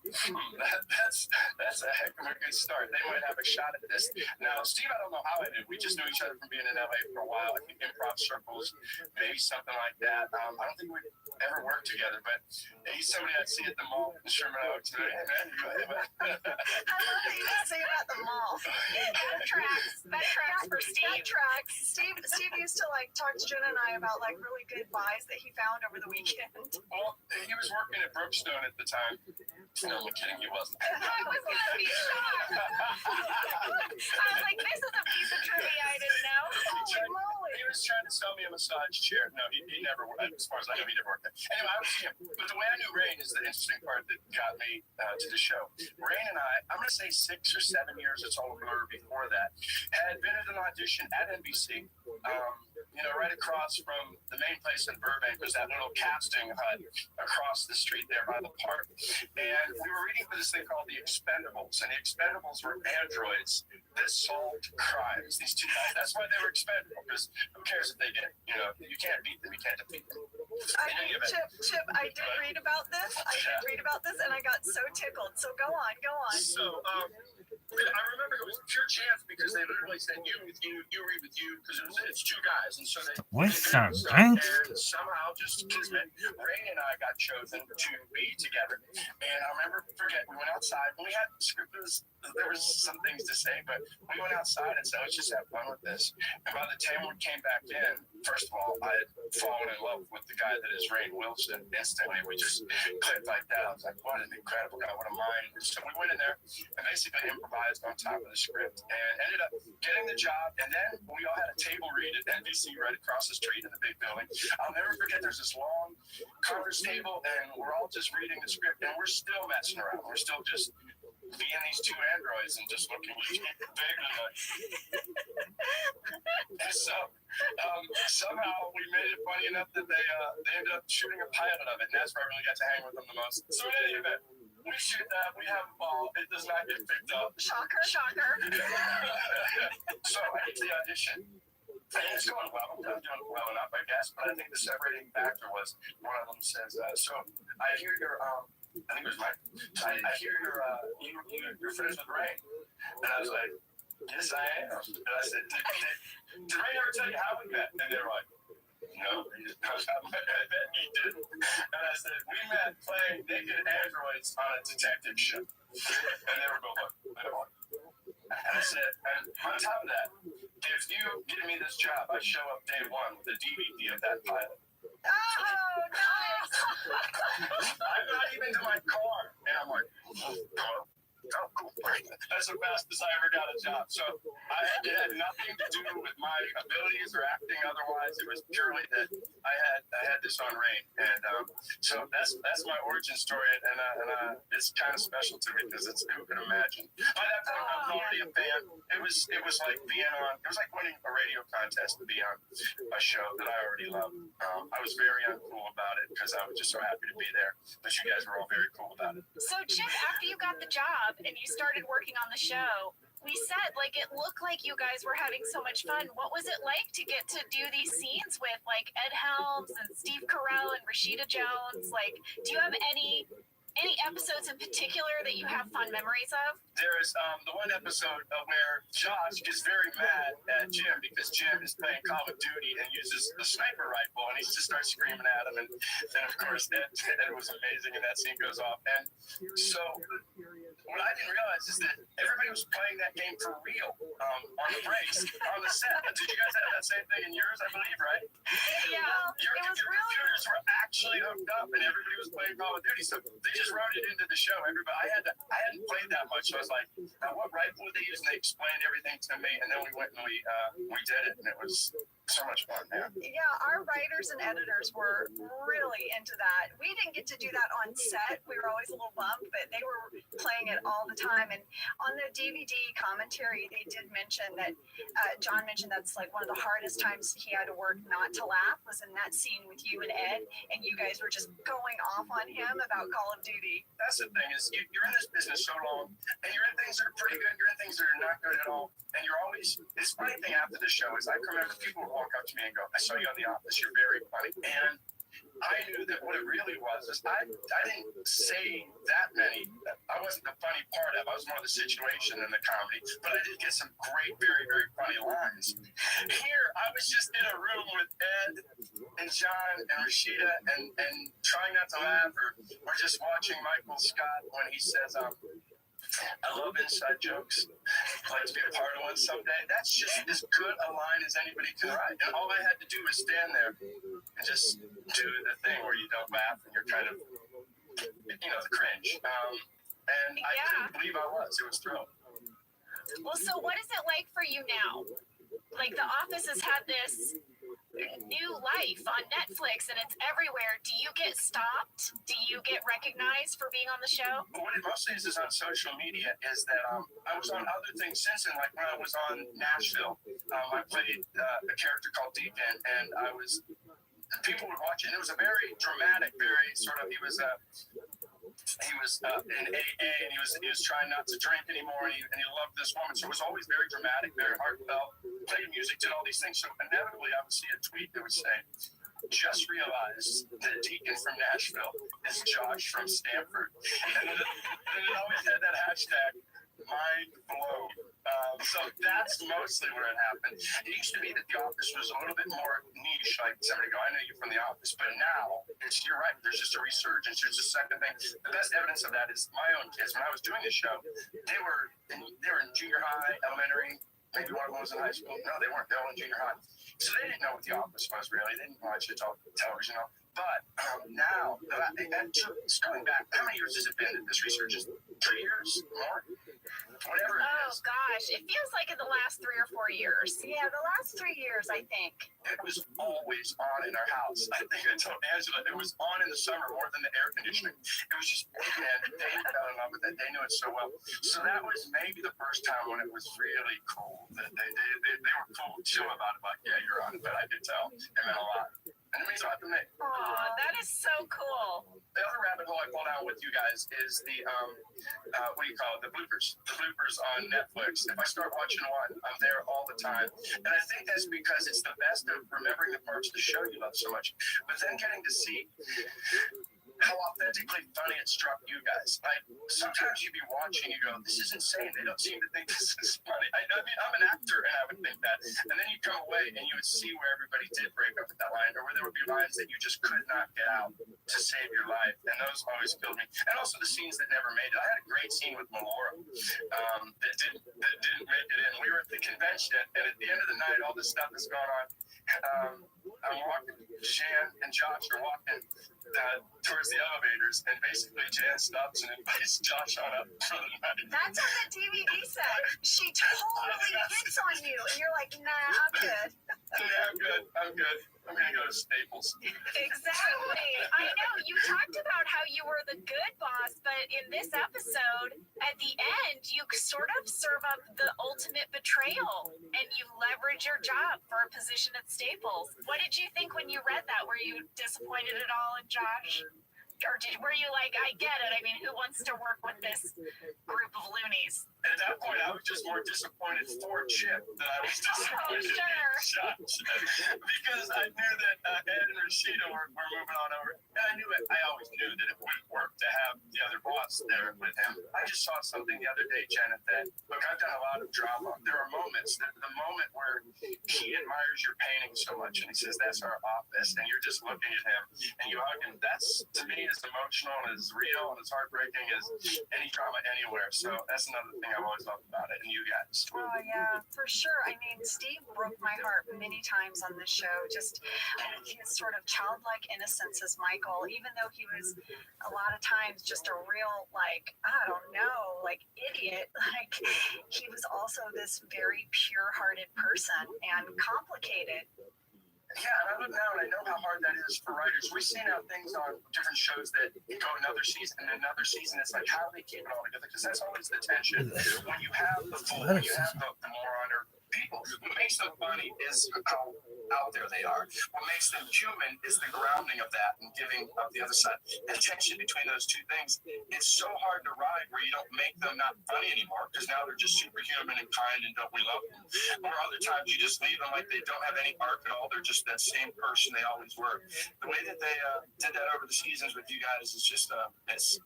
that's a heck of a good start. They might have a shot at this. Now, Steve, I don't know how I did. We just knew each other from being in LA for a while. I think improv circles, maybe something like that. I don't think we'd ever worked together, but he's somebody I'd see at the mall in Sherman Oaks. Hey, man,
I love that you didn't say it at the mall.
that tracks for Steve.
That tracks. Steve used to talk to Jenna and I about really good buys that he found over the weekend.
Well, he was working at Brookstone at the time. No, I'm kidding, he wasn't.
I was gonna be shocked. I was like, this is a piece of trivia I didn't know.
Holy moly.
He was trying to sell me a massage chair. No, he never, as far as I know, he never worked there. Anyway, I was him. But the way I knew Rain is the interesting part that got me to the show. Rain and I'm going to say 6 or 7 years, it's all a blur before that, had been at an audition at NBC. Right across from the main place in Burbank was that little casting hut across the street there by the park. And we were reading for this thing called The Expendables. And the Expendables were androids that solved crimes. These two guys, that's why they were expendable, because who cares if they get, you can't beat them, you can't defeat them.
Chip, I did read about this. And I got so tickled. So go on.
So, I remember it was pure chance because they literally said you with you, you read with you, because it's two guys, and so they and somehow just kismet, Ray and I got chosen to be together. And I remember, we went outside and we had scripts. There was some things to say, but we went outside and said, let's just have fun with this. And by the time we came back in, first of all, I had fallen in love with the guy that is Rainn Wilson instantly. We just clicked like that. I was like, what an incredible guy, what a mind. And so we went in there and basically improvised on top of the script and ended up getting the job. And then we all had a table read at NBC right across the street in the big building. I'll never forget, there's this long conference table and we're all just reading the script and we're still messing around. We're still just being these two androids and just looking big and and so somehow we made it funny enough that they ended up shooting a pilot of it, and that's where I really got to hang with them the most. So in any event, we shoot that, we have a ball, it does not get picked up.
Shocker.
So I get to the audition. And it's going well. I'm doing well enough, I guess. But I think the separating factor was one of them says, so I hear your I think it was Mike. I hear you're friends with Ray. And I was like, yes, I am. And I said, did Ray ever tell you how we met? And they were like, no, I bet he didn't. And I said, we met playing naked androids on a detective show. And they were both like, and I said, and on top of that, if you give me this job, I show up day one with a DVD of that pilot.
Oh, nice.
I'm not even to my car. And I'm like, That's the fastest I ever got a job. So it had nothing to do with my abilities or acting otherwise. It was purely that I had this on rein. And so that's my origin story. And it's kind of special to me because it's, who can imagine? By that time, I was already a fan. It was like being on, it was like winning a radio contest to be on a show that I already loved. I was very uncool about it because I was just so happy to be there. But you guys were all very cool about it.
So, Jim, after you got the job and you started working on the show, we said, like, it looked like you guys were having so much fun. What was it like to get to do these scenes with, like, Ed Helms and Steve Carell and Rashida Jones? Like, do you have any episodes in particular that you have fond memories of?
There is the one episode where Josh is very mad at Jim because Jim is playing Call of Duty and uses the sniper rifle, and he just starts screaming at him. And of course, Ed was amazing, and that scene goes off. And so what I didn't realize is that everybody was playing that game for real on the breaks, on the set. Did you guys have that same thing in yours, I believe, right?
Yeah,
Your computers were actually hooked up, and everybody was playing Call of Duty. So they just wrote it into the show. Everybody, I hadn't played that much, so I was like, what rifle would they use? And they explained everything to me, and then we went and we did it, and it was so much fun, man.
Yeah, our writers and editors were really into that. We didn't get to do that on set. We were always a little bummed, but they were playing it all the time. And on the DVD commentary, they did mention that John mentioned that's like one of the hardest times he had to work not to laugh was in that scene with you and Ed, and you guys were just going off on him about Call of Duty.
That's the thing is you're in this business so long, and you're in things that are pretty good, you're in things that are not good at all, and you're always. This funny thing after the show is I can remember people would walk up to me and go, "I saw you on The Office. You're very funny," and I knew that what it really was is I didn't say that many. I wasn't the funny part of it. I was more the situation and the comedy. But I did get some great, very, very funny lines. Here, I was just in a room with Ed and John and Rashida and trying not to laugh or just watching Michael Scott when he says, I love inside jokes. I'd like to be a part of one someday. That's just as good a line as anybody can write. And all I had to do was stand there and just do the thing where you don't laugh and you're kind of, the cringe. And I couldn't believe I was. It was thrilling.
Well, so what is it like for you now? Like, The Office has had this new life on Netflix and it's everywhere. Do you get stopped? Do you get recognized for being on the show?
What it mostly is on social media is that I was on other things since then. Like when I was on Nashville, I played a character called Deacon, and people would watch it. And it was a very dramatic, very sort of, he was in AA, and he was trying not to drink anymore, and he loved this woman. So it was always very dramatic, very heartfelt. Played music, did all these things. So inevitably, I would see a tweet that would say, "Just realized that Deacon from Nashville is Josh from Stanford," and it always had that hashtag, mind blown. So that's mostly where it happened. It used to be that The Office was a little bit more niche, like somebody go, "I know you from The Office," but now you're right. There's just a resurgence. There's a second thing. The best evidence of that is my own kids. When I was doing the show, they were in junior high, elementary. Maybe one of them was in high school. No, they weren't. They were in junior high. So they didn't know what The Office was really. They didn't watch it on television. But now, it's going back. How many years has it been that this research is? 3 years? More? Whatever it is.
Oh, gosh. It feels like in the last 3 or 4 years.
Yeah, the last 3 years, I think.
It was always on in our house. I think I told Angela it was on in the summer more than the air conditioning. It was just, and they fell in love with it. They knew it so well. So that was maybe the first time when it was really cool. That they were cool, chill about it. Like, yeah, you're on it. But I did tell. It meant a lot. And it means a lot to me.
Oh, that is so cool.
The other rabbit hole I pulled out with you guys is the, what do you call it? The bloopers. The bloopers on Netflix. If I start watching one, I'm there all the time. And I think that's because it's the best of remembering the parts of the show you love so much. But then getting to see how authentically funny it struck you guys. Like, sometimes you'd be watching, you go, "This is insane. They don't seem to think this is funny." I mean, I'm an actor, and I would think that. And then you come away, and you would see where everybody did break up with that line, or where there would be lines that you just could not get out to save your life. And those always killed me. And also the scenes that never made it. I had a great scene with Melora that didn't make it in. We were at the convention, and at the end of the night, all this stuff is going on. I'm walking, Shan and Josh are walking towards the elevators, and basically Jan stops and invites Josh on up for the night.
That's on the DVD set. She totally hits on you, and you're like, nah, I'm good.
Yeah, I'm good. I'm gonna go to Staples.
Exactly. I know. You talked about how you were the good boss, but in this episode, at the end, you sort of serve up the ultimate betrayal and you leverage your job for a position at Staples. What did you think when you read that? Were you disappointed at all in Josh? Or were you like, I get it. I mean, who wants to work with this group of loonies?
At that point, I was just more disappointed for Chip than I was disappointed in Josh. Because I knew that Ed and Rashida were moving on over. And I always knew that it wouldn't work to have the other boss there with him. I just saw something the other day, Janet, that, look, I've done a lot of drama. There are moments, the moment where he admires your painting so much and he says, that's our office, and you're just looking at him and you hug him. That's, to me, as emotional and as real and as heartbreaking as any drama anywhere. So that's another thing I've always loved about it, and you guys.
Oh, yeah, for sure. I mean, Steve broke my heart many times on this show. Just his sort of childlike innocence as Michael, even though he was a lot of times just a real, like, I don't know, like idiot. Like, he was also this very pure-hearted person and complicated.
Yeah, and I look now and I know how hard that is for writers. We've seen how things on different shows that go another season and another season. It's like, how do they keep it all together? Because that's always the tension. When you have the fool, when you have the moron or people, what makes them funny is how out there they are. What makes them human is the grounding of that and giving of the other side. The tension between those two things, it's so hard to ride where you don't make them not funny anymore because now they're just superhuman and kind and don't we love them. Or other times you just leave them like they don't have any arc at all. They're just that same person they always were. The way that they did that over the seasons with you guys is just, it's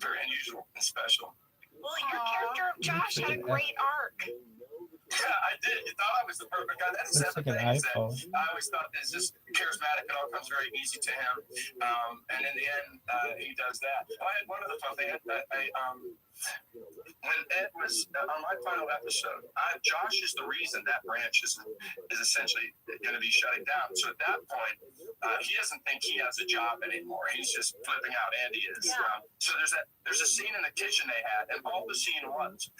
very unusual and special.
Well, your character of Josh had a great arc.
Yeah, I did. You thought I was the perfect guy. That's the other thing. Is that I always thought this is charismatic. It all comes very easy to him. And in the end, he does that. I had one other fun thing. When Ed was on my final episode, Josh is the reason that branch is essentially going to be shutting down. So at that point, he doesn't think he has a job anymore. He's just flipping out. Andy is.
Yeah.
So there's a scene in the kitchen they had, and all the scene was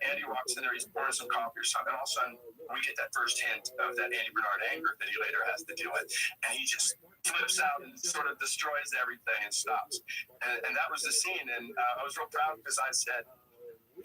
Andy walks in there, he's pouring some coffee or something, and all of a sudden we get that first hint of that Andy Bernard anger that he later has to deal with, and he just flips out and sort of destroys everything and stops. And that was the scene, and I was real proud because I said,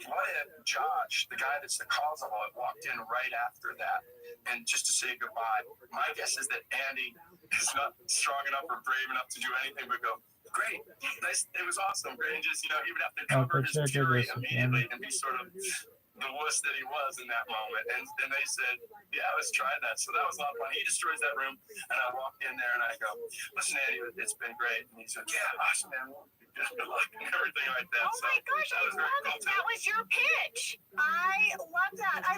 what if Josh, the guy that's the cause of all it, walked in right after that and just to say goodbye? My guess is that Andy is not strong enough or brave enough to do anything but go, great, nice, it was awesome, great, and just, even have to cover his fury immediately and be sort of the wuss that he was in that moment. And they said, yeah, let's try that. So that was a lot of fun. He destroys that room, and I walk in there and I go, listen, Andy, it's been great. And he said, yeah, awesome, man. Good luck and everything like that.
Oh my gosh, I love it. That was your pitch.
I love that.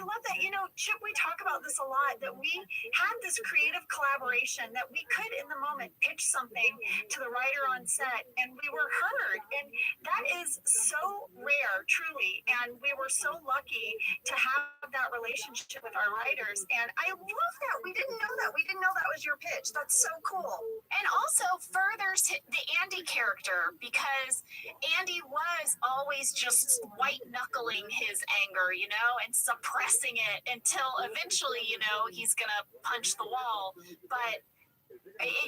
Chip, we talk about this a lot, that we had this creative collaboration that we could in the moment pitch something to the writer on set and we were heard. And that is so rare, truly. And we were so lucky to have that relationship with our writers. And I love that. We didn't know that. We didn't know that was your pitch. That's so cool.
And also furthers the Andy character because Andy was always just white knuckling his anger, and suppressing it until eventually, he's gonna punch the wall. But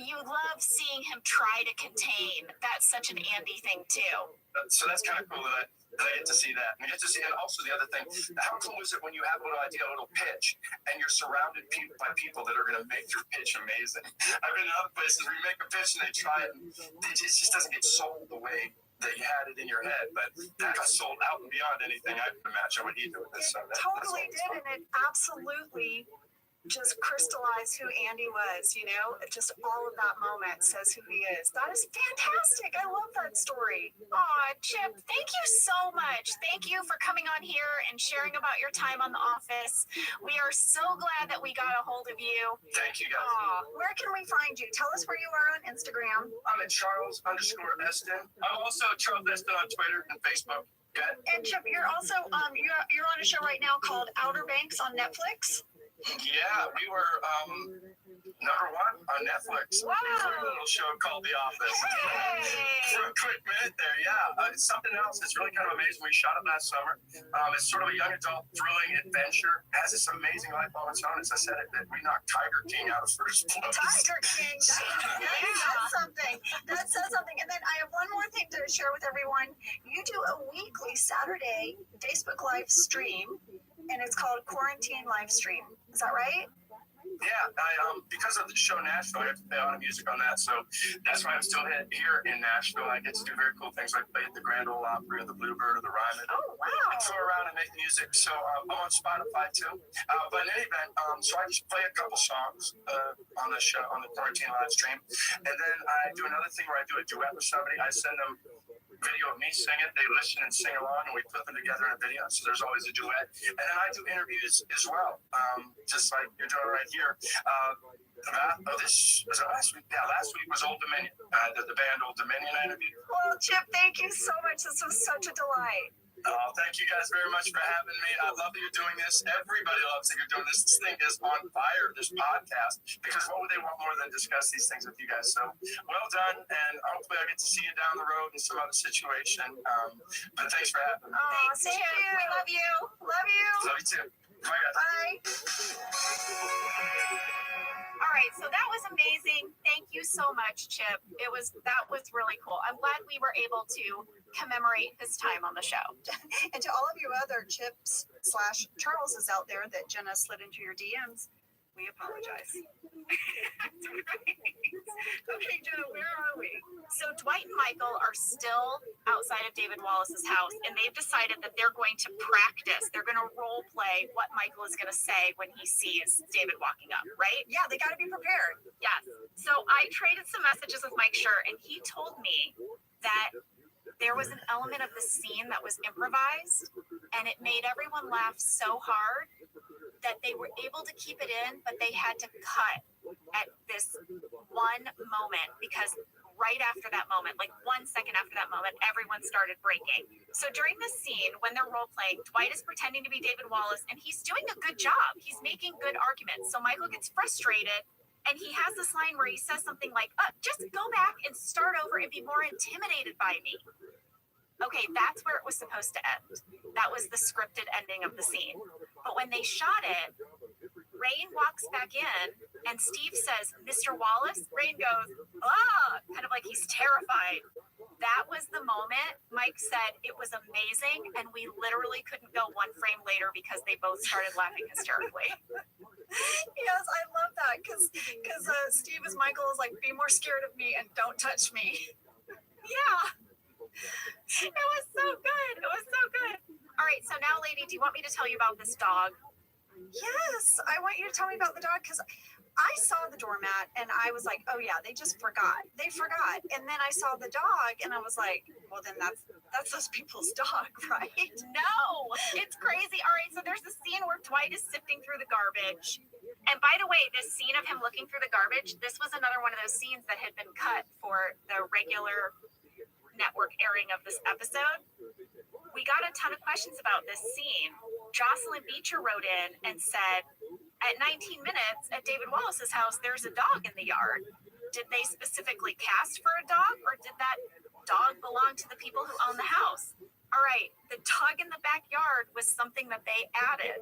you love seeing him try to contain. That's such an Andy thing too.
So that's kind of cool that I get to see that. And I get to see, and also the other thing, how cool is it when you have a little idea, a little pitch, and you're surrounded by people that are going to make your pitch amazing. I've been in other places where you make a pitch and they try it, and it just doesn't get sold the way that you had it in your head, but that got sold out and beyond anything I could imagine what he did with this. So
Totally did, and it absolutely just crystallized who Andy was, just all of that moment says who he is. That is fantastic. I love that story.
Aw, Chip, thank you so much. Thank you for coming on here and sharing about your time on The Office. We are so glad that we got a hold of you.
Thank you, guys.
Where can we find you? Tell us where you are on Instagram.
I'm at Charles_Eston. I'm also Charles Eston on Twitter and Facebook. Good.
And Chip, you're also you're on a show right now called Outer Banks on Netflix.
Yeah, we were #1 on Netflix.
Wow.
A little show called The Office.
Hey.
For a quick minute there, yeah. It's something else. It's really kind of amazing. We shot it last summer. It's sort of a young adult thrilling adventure. It has this amazing life on its own. As I said, we knocked Tiger King out of first place.
Tiger King. That's something. That says something. And then I have one more thing to share with everyone. You do a weekly Saturday Facebook live stream, and it's called Quarantine Live Stream. Is that right?
Yeah, because of the show Nashville, I have to play a lot of music on that, so that's why I'm still here in Nashville. I get to do very cool things like play at the Grand Ole Opry, or the Bluebird, or the Ryman.
Oh, wow.
And tour around and make music, so I'm on Spotify too. But in any event, so I just play a couple songs on the show, on the Quarantine live stream, and then I do another thing where I do a duet with somebody. I send them video of me sing it, they listen and sing along, and we put them together in a video, so there's always a duet. And then I do interviews as well, just like you're doing right here. This was it last week? Yeah, last week was Old Dominion, the band Old Dominion I interviewed.
Well, Chip, thank you so much. This was such a delight.
Thank you guys very much for having me. I love that you're doing this. Everybody loves that you're doing this. This thing is on fire, this podcast, because what would they want more than discuss these things with you guys? So well done, and hopefully I get to see you down the road in some other situation. But thanks for having me.
Thank you. We love you. Love you.
Love you too. Bye, guys.
Bye. All right, so that was amazing. Thank you so much, Chip. That was really cool. I'm glad we were able to commemorate his time on the show. And to all of you other Chips/Charleses out there that Jenna slid into your DMs, we apologize. Okay, Jenna, where are we? So Dwight and Michael are still outside of David Wallace's house, and they've decided that they're going to practice. They're going to role play what Michael is going to say when he sees David walking up, right? Yeah, they got to be prepared. Yes. So I traded some messages with Mike Schur, and he told me that there was an element of the scene that was improvised, and it made everyone laugh so hard that they were able to keep it in, but they had to cut at this one moment, because right after that moment, like 1 second after that moment, everyone started breaking. So during this scene, when they're role playing, Dwight is pretending to be David Wallace, and he's doing a good job. He's making good arguments. So Michael gets frustrated, and he has this line where he says something like, just go back and start over and be more intimidated by me. Okay, that's where it was supposed to end. That was the scripted ending of the scene. But when they shot it, Rain walks back in, and Steve says, Mr. Wallace? Rain goes, kind of like he's terrified. That was the moment. Mike said it was amazing, and we literally couldn't go one frame later because they both started laughing hysterically. Yes, I love that, because Steve as Michael is like, be more scared of me and don't touch me. Yeah. It was so good. It was so good. All right, so now, lady, do you want me to tell you about this dog? Yes, I want you to tell me about the dog, because I saw the doormat and I was like, oh yeah, they just forgot. They forgot. And then I saw the dog and I was like, well, then that's those people's dog, right? No, it's crazy. All right, so there's the scene where Dwight is sifting through the garbage. And by the way, this scene of him looking through the garbage, this was another one of those scenes that had been cut for the regular network airing of this episode. We got a ton of questions about this scene. Jocelyn Beecher wrote in and said, at 19 minutes at David Wallace's house, there's a dog in the yard. Did they specifically cast for a dog, or did that dog belong to the people who own the house? All right, the dog in the backyard was something that they added.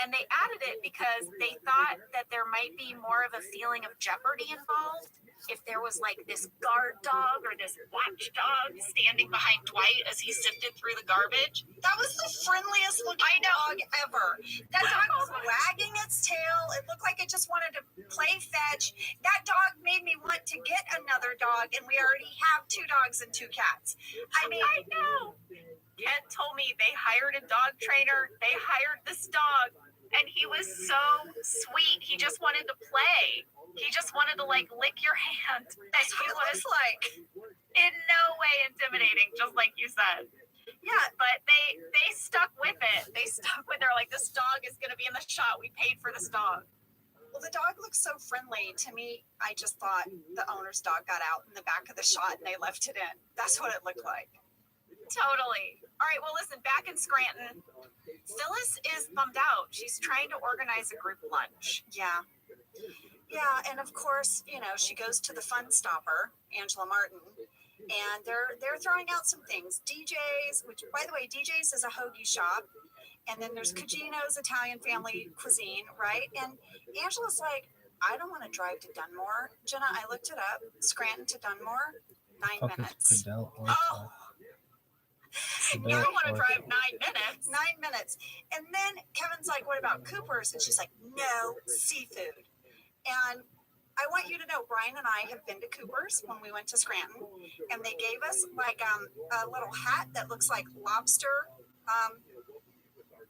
And they added it because they thought that there might be more of a feeling of jeopardy involved if there was like this guard dog or this watchdog standing behind Dwight as he sifted through the garbage. That was the friendliest looking dog ever. That dog was wagging its tail. It looked like it just wanted to play fetch. That dog made me want to get another dog, and we already have 2 dogs and 2 cats. I mean, I know. Ken told me they hired a dog trainer. They hired this dog, and he was so sweet. He just wanted to play. He just wanted to like lick your hand. And he was like in no way intimidating, just like you said. Yeah, but they stuck with it. They stuck with it. They're like, this dog is gonna be in the shot. We paid for this dog. Well, the dog looks so friendly. To me, I just thought the owner's dog got out in the back of the shot and they left it in. That's what it looked like. Totally. All right, well, listen, back in Scranton, Phyllis is bummed out. She's trying to organize a group lunch. Yeah. Yeah, and of course, she goes to the Fun Stopper, Angela Martin, and they're throwing out some things. DJs, which by the way, DJs is a hoagie shop, and then there's Cugino's Italian family cuisine, right? And Angela's like, I don't want to drive to Dunmore. Jenna, I looked it up. Scranton to Dunmore, 9 minutes. Oh, you don't want to drive 9 minutes. 9 minutes. And then Kevin's like, what about Cooper's? And she's like, no, seafood. And I want you to know, Brian and I have been to Cooper's when we went to Scranton, and they gave us like a little hat that looks like lobster.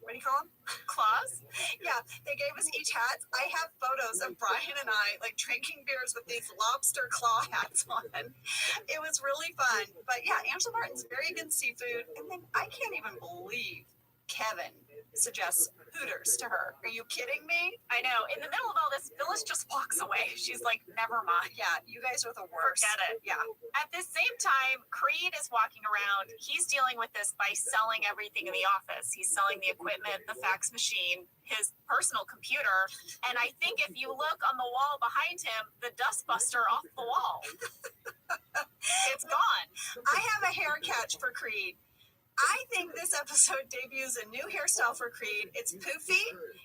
What do you call them? Claws? Yeah, they gave us each hats. I have photos of Brian and I like drinking beers with these lobster claw hats on. It was really fun. But yeah, Angela Martin's very against seafood. And then I can't even believe Kevin suggests Hooters to her. Are you kidding me?
I know. In the middle of all this, Phyllis just walks away. She's like, never mind.
Yeah, you guys are the worst.
Forget it.
Yeah.
At the same time, Creed is walking around. He's dealing with this by selling everything in the office. He's selling the equipment, the fax machine, his personal computer. And I think if you look on the wall behind him, the dustbuster off the wall, it's gone.
I have a hair catch for Creed. I think this episode debuts a new hairstyle for Creed. It's poofy.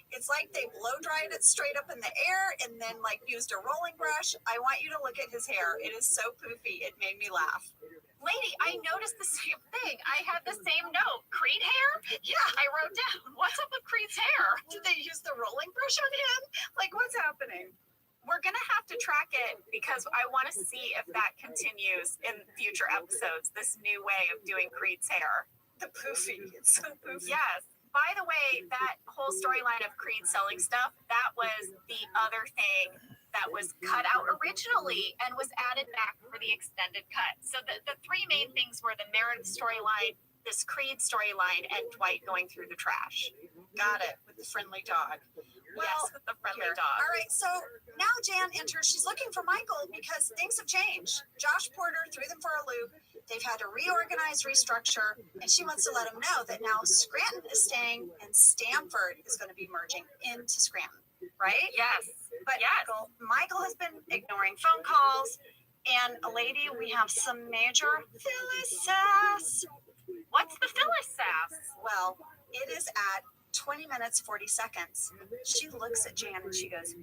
It's like they blow dried it straight up in the air and then like used a rolling brush. I want you to look at his hair. It is so poofy. It made me laugh.
Lady, I noticed the same thing. I had the same note. Creed hair? Yeah, I wrote down. What's up with Creed's hair?
Did they use the rolling brush on him? Like, what's happening?
We're going to have to track it because I want to see if that continues in future episodes, this new way of doing Creed's hair.
The poofy. It's so poofy.
Yes. By the way, that whole storyline of Creed selling stuff, that was the other thing that was cut out originally and was added back for the extended cut. So the three main things were the Meredith storyline, this Creed storyline, and Dwight going through the trash.
Got it. With the friendly dog.
Well, yes, with the friendly dog.
All right, so now Jan enters. She's looking for Michael because things have changed. Josh Porter threw them for a loop. They've had to reorganize, restructure, and she wants to let them know that now Scranton is staying and Stamford is going to be merging into Scranton, right?
Yes.
But yes. Michael has been ignoring phone calls, and a lady, we have some major Phyllis sass.
What's the Phyllis sass?
Well, it is at 20 minutes, 40 seconds. She looks at Jan and she goes,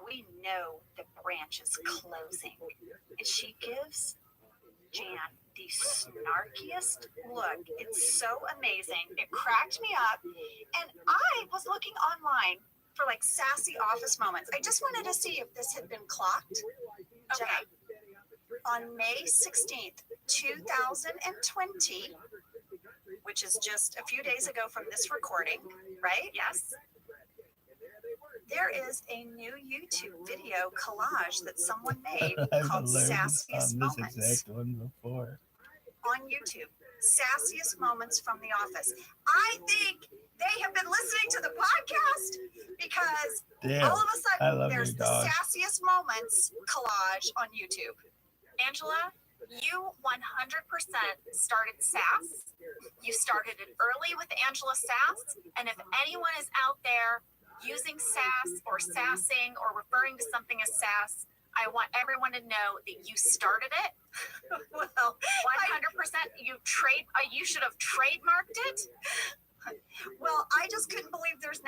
we know the branch is closing. And she gives Jan the snarkiest look. It's so amazing. It cracked me up. And I was looking online for like sassy office moments. I just wanted to see if this had been clocked.
Okay.
On May 16th, 2020, which is just a few days ago from this recording, right?
Yes.
There is a new YouTube video collage that someone made called Sassiest Moments.
This exact one before.
On YouTube. Sassiest Moments from the Office. I think they have been listening to the podcast because all of a sudden there's the Sassiest Moments collage on YouTube.
Angela, you 100% started sass. You started it early with Angela Sass. And if anyone is out there using sass or sassing or referring to something as sass, I want everyone to know that you started it.
Well,
100%. You should have trademarked it.
Well, I just couldn't believe there's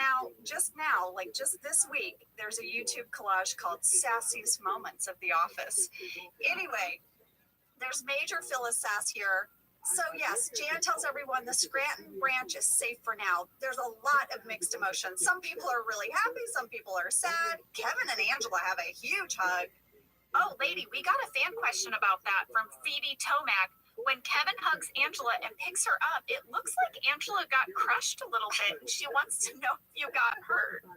just this week, there's a YouTube collage called Sassiest Moments of the Office. Anyway, there's major Phyllis sass here. So yes, Jan tells everyone the Scranton branch is safe for now. There's a lot of mixed emotions. Some people are really happy, some people are sad. Kevin and Angela have a huge hug.
Oh, lady, we got a fan question about that from Phoebe Tomac. When Kevin hugs Angela and picks her up, it looks like Angela got crushed a little bit. She wants to know if you got hurt.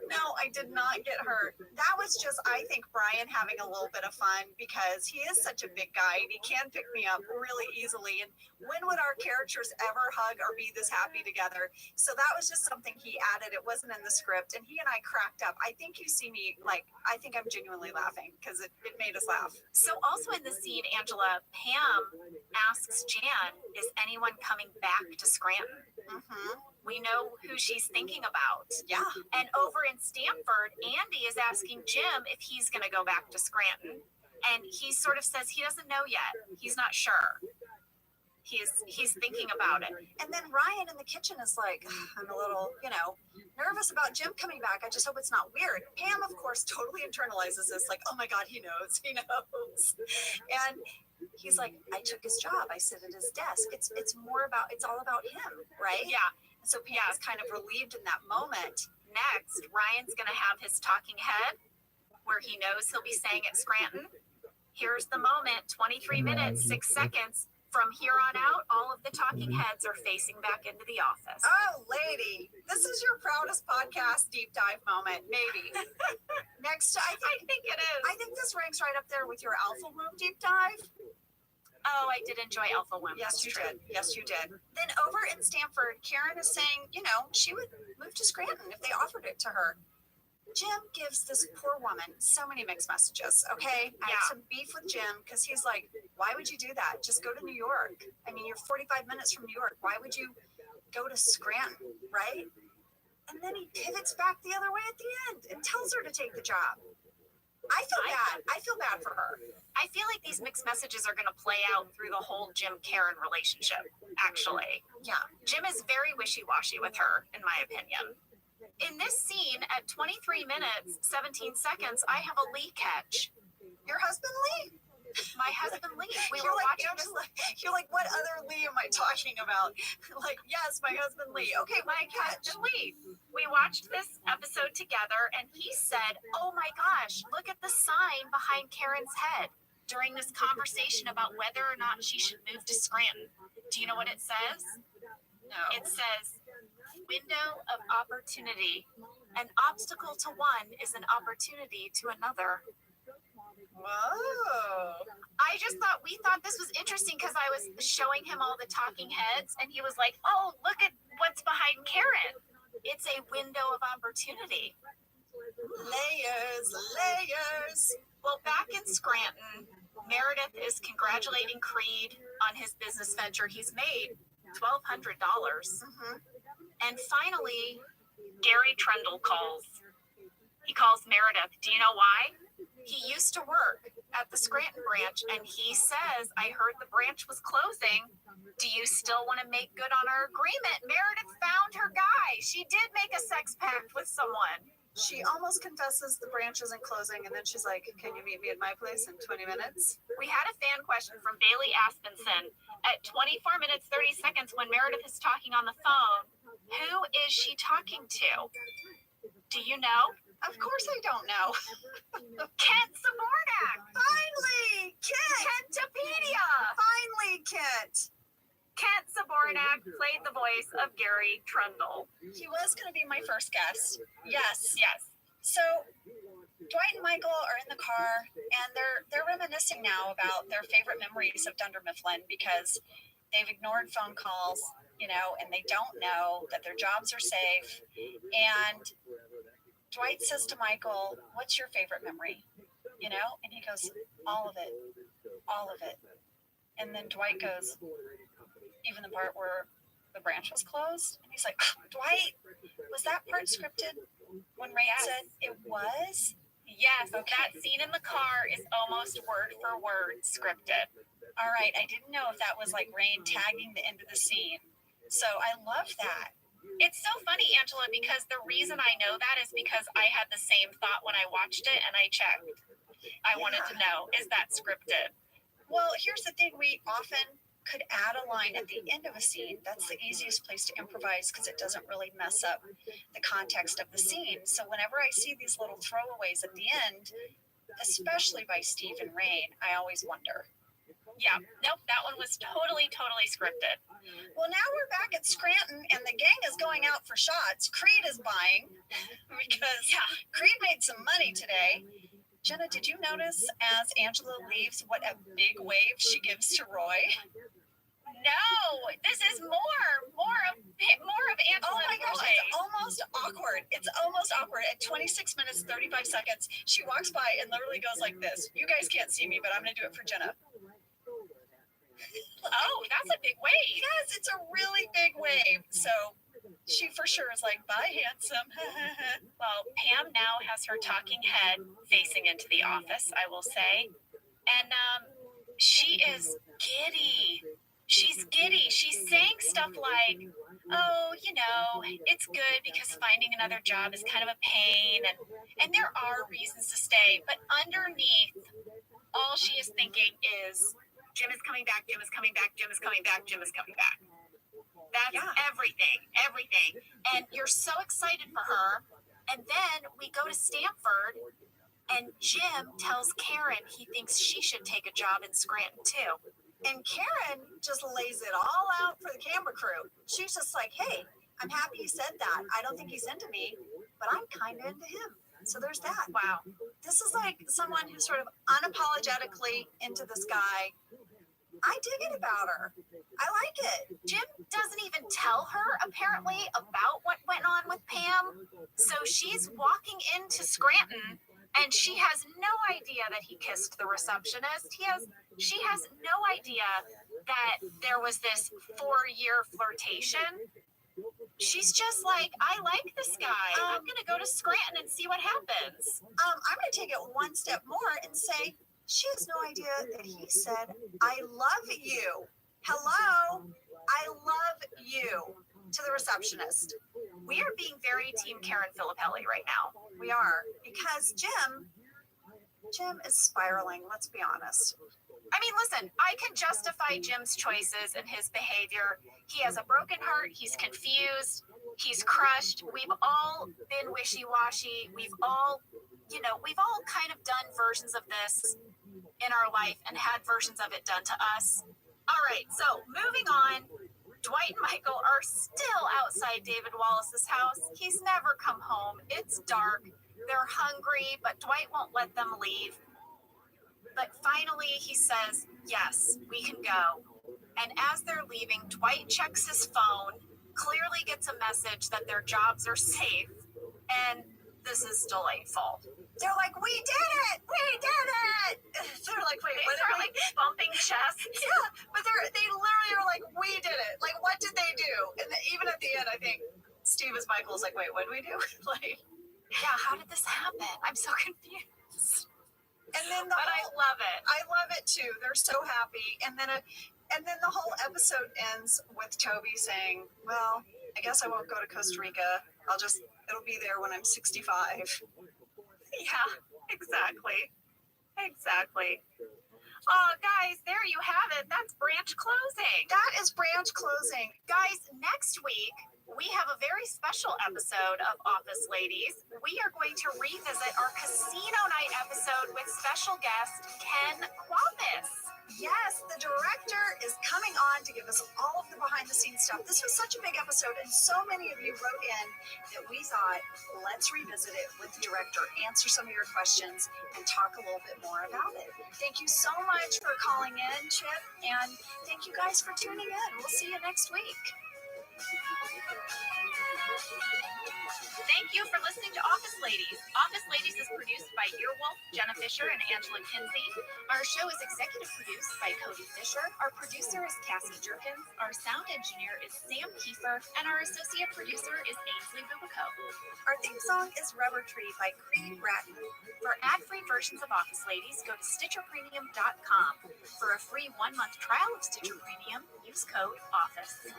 No, I did not get hurt. That was just, I think, Brian having a little bit of fun because he is such a big guy and he can pick me up really easily. And when would our characters ever hug or be this happy together? So that was just something he added. It wasn't in the script. And he and I cracked up. I think you see me, I think I'm genuinely laughing because it made us laugh.
So also in the scene, Angela, Pam asks Jan, is anyone coming back to Scranton? We know who she's thinking about.
Yeah.
And over in Stamford, Andy is asking Jim if he's going to go back to Scranton. And he sort of says he doesn't know yet. He's not sure. He's thinking about it.
And then Ryan in the kitchen is like, I'm a little, nervous about Jim coming back. I just hope it's not weird. Pam, of course, totally internalizes this, like, oh my God, he knows. And he's like, I took his job. I sit at his desk. It's all about him, right?
Yeah.
So Pam is kind of relieved in that moment.
Next, Ryan's going to have his talking head where he knows he'll be staying at Scranton. Here's the moment, 23 minutes, 6 seconds. From here on out, all of the talking heads are facing back into the office.
Oh, lady, this is your proudest podcast deep dive moment, maybe. Next, I think it is. I think this ranks right up there with your Alpha Womb deep dive.
Oh, I did enjoy Alpha Womb.
Yes, you did. Yes, you did. Then over in Stamford, Karen is saying, she would move to Scranton if they offered it to her. Jim gives this poor woman so many mixed messages, okay? I have some beef with Jim because he's like, why would you do that? Just go to New York. I mean, you're 45 minutes from New York. Why would you go to Scranton, right? And then he pivots back the other way at the end and tells her to take the job. I feel bad. I feel bad for her.
I feel like these mixed messages are going to play out through the whole Jim-Karen relationship, actually.
Yeah.
Jim is very wishy-washy with her, in my opinion. In this scene, at 23 minutes, 17 seconds, I have a Lee catch.
Your husband Lee?
My husband Lee. We
You're
were
like,
watching
Angela, you're like, what other Lee am I talking about? Like, yes, my husband Lee. Okay, my
husband Lee. We watched this episode together, and he said, oh my gosh, look at the sign behind Karen's head during this conversation about whether or not she should move to Scranton. Do you know what it says?
No.
It says, window of opportunity. An obstacle to one is an opportunity to another.
Whoa.
We thought this was interesting because I was showing him all the talking heads and he was like, oh, look at what's behind Karen. It's a window of opportunity.
Layers.
Well, back in Scranton, Meredith is congratulating Creed on his business venture. He's made $1,200. And finally, Gary Trundle calls. He calls Meredith. Do you know why? He used to work at the Scranton branch, and he says, I heard the branch was closing. Do you still want to make good on our agreement? Meredith found her guy. She did make a sex pact with someone.
She almost confesses the branch isn't closing, and then she's like, can you meet me at my place in 20 minutes?
We had a fan question from Bailey Aspenson. At 24 minutes, 30 seconds, when Meredith is talking on the phone, who is she talking to? Do you know?
Of course I don't know.
Kent Sabornak.
Finally, Kent.
Kentopedia.
Finally, Kent.
Kent Sabornak played the voice of Gary Trundle.
He was going to be my first guest. Yes.
Yes.
So Dwight and Michael are in the car, and they're reminiscing now about their favorite memories of Dunder Mifflin because they've ignored phone calls, and they don't know that their jobs are safe. And Dwight says to Michael, what's your favorite memory? And he goes, all of it. And then Dwight goes, even the part where the branch was closed? And he's like, Dwight, was that part scripted? When Ray said it was?
Yes, okay. That scene in the car is almost word for word scripted.
All right, I didn't know if that was like Rain tagging the end of the scene. So I love that.
It's so funny, Angela, because the reason I know that is because I had the same thought when I watched it and I checked. I wanted to know, is that scripted?
Well, here's the thing. We often could add a line at the end of a scene. That's the easiest place to improvise because it doesn't really mess up the context of the scene. So whenever I see these little throwaways at the end, especially by Steve and Rain, I always wonder.
Yeah, nope, that one was totally scripted.
Well, now we're back at Scranton, and the gang is going out for shots. Creed is buying because Creed made some money today. Jenna, did you notice as Angela leaves what a big wave she gives to Roy?
No, this is more of Angela.
Oh my gosh, it's almost awkward. At 26 minutes, 35 seconds, she walks by and literally goes like this. You guys can't see me, but I'm going to do it for Jenna.
Oh, that's a big wave.
Yes, it's a really big wave. So she for sure is like, bye, handsome.
Well, Pam now has her talking head facing into the office, I will say. And she is giddy. She's giddy. She's saying stuff like, oh, it's good because finding another job is kind of a pain and there are reasons to stay. But underneath, all she is thinking is, Jim is coming back, Jim is coming back, Jim is coming back, Jim is coming back. That's everything. And you're so excited for her. And then we go to Stanford, and Jim tells Karen he thinks she should take a job in Scranton too.
And Karen just lays it all out for the camera crew. She's just like, hey, I'm happy you said that. I don't think he's into me, but I'm kind of into him. So there's that.
Wow.
This is like someone who's sort of unapologetically into this guy. I dig it about her. I like it.
Jim doesn't even tell her, apparently, about what went on with Pam. So she's walking into Scranton, and she has no idea that he kissed the receptionist. She has no idea that there was this 4-year flirtation. She's just like, I like this guy. I'm going to go to Scranton and see what happens.
I'm going to take it one step more and say, she has no idea that he said, I love you. Hello, I love you, to the receptionist.
We are being very Team Karen Filippelli right now.
We are, because Jim is spiraling, let's be honest.
I mean, listen, I can justify Jim's choices and his behavior. He has a broken heart. He's confused. He's crushed. We've all been wishy-washy. We've all kind of done versions of this in our life and had versions of it done to us. All right, so moving on. Dwight and Michael are still outside David Wallace's house. He's never come home. It's dark. They're hungry, but Dwight won't let them leave. But finally, he says, yes, we can go. And as they're leaving, Dwight checks his phone, clearly gets a message that their jobs are safe, and this is delightful.
They're like, we did it! We did it! They're like, wait, what?
They're like bumping chests.
Yeah, but they literally are like, we did it. Like, what did they do? And even at the end, I think Steve as Michael's like, wait, what did we do? Like,
yeah, how did this happen? I'm so confused.
And then
I love it.
I love it too. They're so happy. And then the whole episode ends with Toby saying, well, I guess I won't go to Costa Rica. It'll be there when I'm 65.
Yeah, exactly. Oh, guys, there you have it. That's branch closing.
That is branch closing.
Guys, next week, we have a very special episode of Office Ladies. We are going to revisit our casino night episode with special guest Ken Quavis.
Yes, the director is coming on to give us all of the behind-the-scenes stuff. This was such a big episode, and so many of you wrote in that we thought, let's revisit it with the director, answer some of your questions, and talk a little bit more about it. Thank you so much for calling in, Chip, and thank you guys for tuning in. We'll see you next week.
Thank you for listening to Office Ladies. Office Ladies is produced by Earwolf, Jenna Fisher, and Angela Kinsey. Our show is executive produced by Cody Fisher. Our producer is Cassie Jerkins. Our sound engineer is Sam Kiefer. And our associate producer is Ainsley Bubico.
Our theme song is Rubber Tree by Creed Bratton.
For ad-free versions of Office Ladies, go to StitcherPremium.com. For a free 1-month trial of Stitcher Premium, use code OFFICE.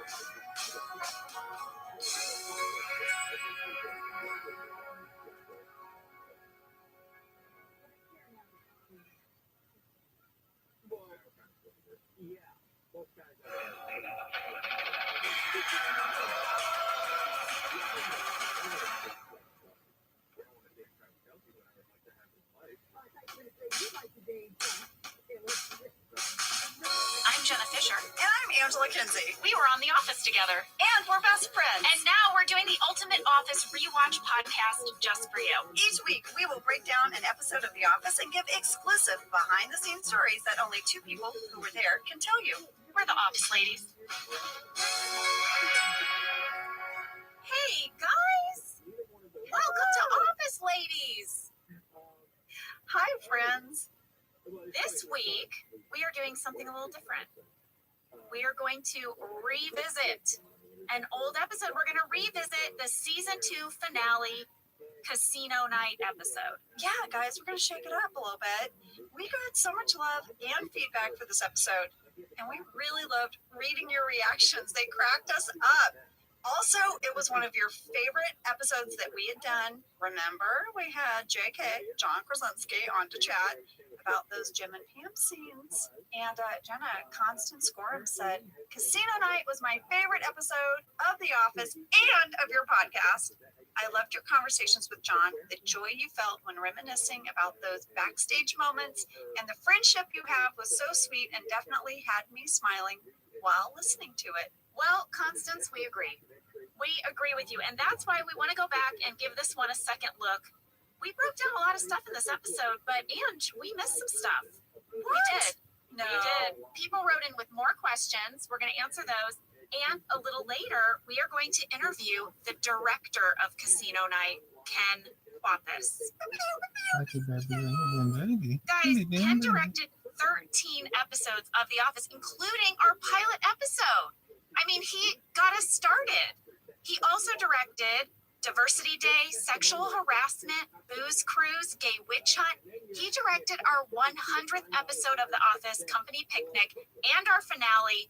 I'm Jenna Fisher.
And I'm Angela Kinsey.
We were on The Office together.
And we're best friends.
And now we're doing the Ultimate Office Rewatch podcast just for you.
Each week, we will break down an episode of The Office and give exclusive behind-the-scenes stories that only 2 people who were there can tell you.
We're the Office Ladies. Hey, guys! Welcome to Office Ladies!
Hi, friends.
This week, we are doing something a little different. we are going to revisit an old episode. We're going to revisit the season 2 finale casino night episode.
Yeah, guys, we're going to shake it up a little bit. We got so much love and feedback for this episode, and we really loved reading your reactions. They cracked us up. Also, it was one of your favorite episodes that we had done. Remember, we had JK, John Krasinski, on to chat about those Jim and Pam scenes. And Jenna, Constance Gorham said, Casino Night was my favorite episode of The Office and of your podcast. I loved your conversations with John, the joy you felt when reminiscing about those backstage moments, and the friendship you have was so sweet and definitely had me smiling while listening to it.
Well, Constance, we agree. We agree with you. And that's why we want to go back and give this one a second look. We broke down a lot of stuff in this episode, but Ange, we missed some stuff.
What?
We did.
No.
We did. People wrote in with more questions. We're going to answer those. And a little later, we are going to interview the director of Casino Night, Ken Wathis. Guys, Ken directed 13 episodes of The Office, including our pilot episode. I mean, he got us started. He also directed Diversity Day, Sexual Harassment, Booze Cruise, Gay Witch Hunt. He directed our 100th episode of The Office, Company Picnic, and our finale.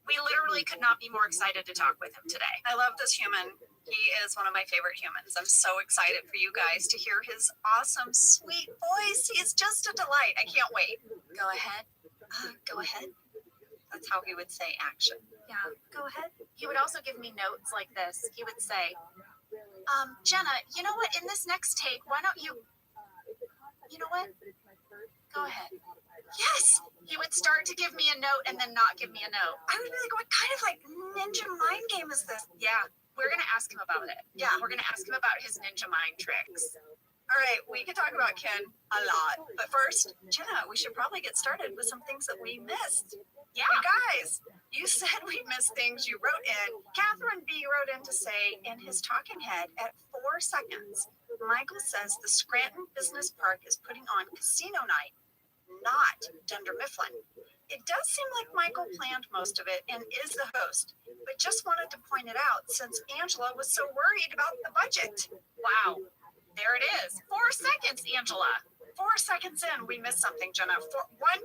We literally could not be more excited to talk with him today.
I love this human. He is one of my favorite humans. I'm so excited for you guys to hear his awesome, sweet voice. He is just a delight. I can't wait.
Go ahead.
Go ahead. That's how he would say action.
Yeah, go ahead. He would also give me notes like this. He would say, Jenna, you know what? In this next take, why don't you know what? Go ahead. Yes! He would start to give me a note and then not give me a note.
I would be like, what kind of like ninja mind game is this?
Yeah, we're going to ask him about it.
Yeah.
We're going to ask him about his ninja mind tricks.
All right, we could talk about Ken a lot. But first, Jenna, we should probably get started with some things that we missed.
Yeah.
You guys, you said we missed things you wrote in. Catherine B. wrote in to say in his talking head at 4 seconds, Michael says the Scranton Business Park is putting on casino night, not Dunder Mifflin. It does seem like Michael planned most of it and is the host, but just wanted to point it out since Angela was so worried about the budget.
Wow. There it is. 4 seconds, Angela.
4 seconds in, we missed something, Jenna. 1,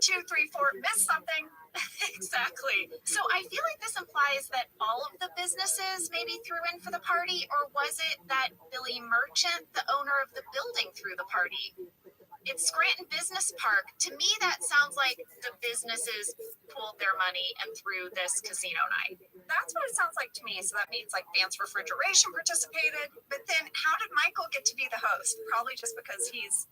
2, 3, 4, missed something.
Exactly. So I feel like this implies that all of the businesses maybe threw in for the party, or was it that Billy Merchant, the owner of the building, threw the party? It's Scranton Business Park. To me, that sounds like the businesses pooled their money and threw this casino night.
That's what it sounds like to me. So that means like Vance Refrigeration participated. But then how did Michael get to be the host? Probably just because he's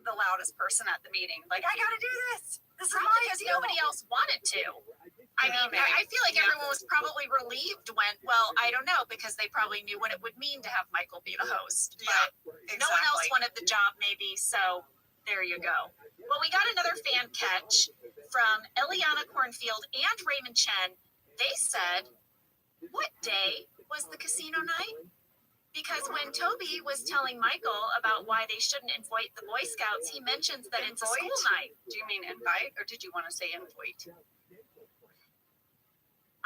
the loudest person at the meeting. Like, I got to do this. This is
Probably
my
because
deal.
nobody else wanted to. I mean,
maybe.
I feel like everyone was probably relieved when, well, I don't know, because they probably knew what it would mean to have Michael be the host.
Yeah,
But
exactly.
no one else wanted the job, maybe, so there you go. Well, we got another fan catch from Eliana Cornfield and Raymond Chen. They said, what day was the casino night? Because when Toby was telling Michael about why they shouldn't invite the Boy Scouts, he mentions that it's a
Invite?
school night.
Do you mean invite or did you want to say invite?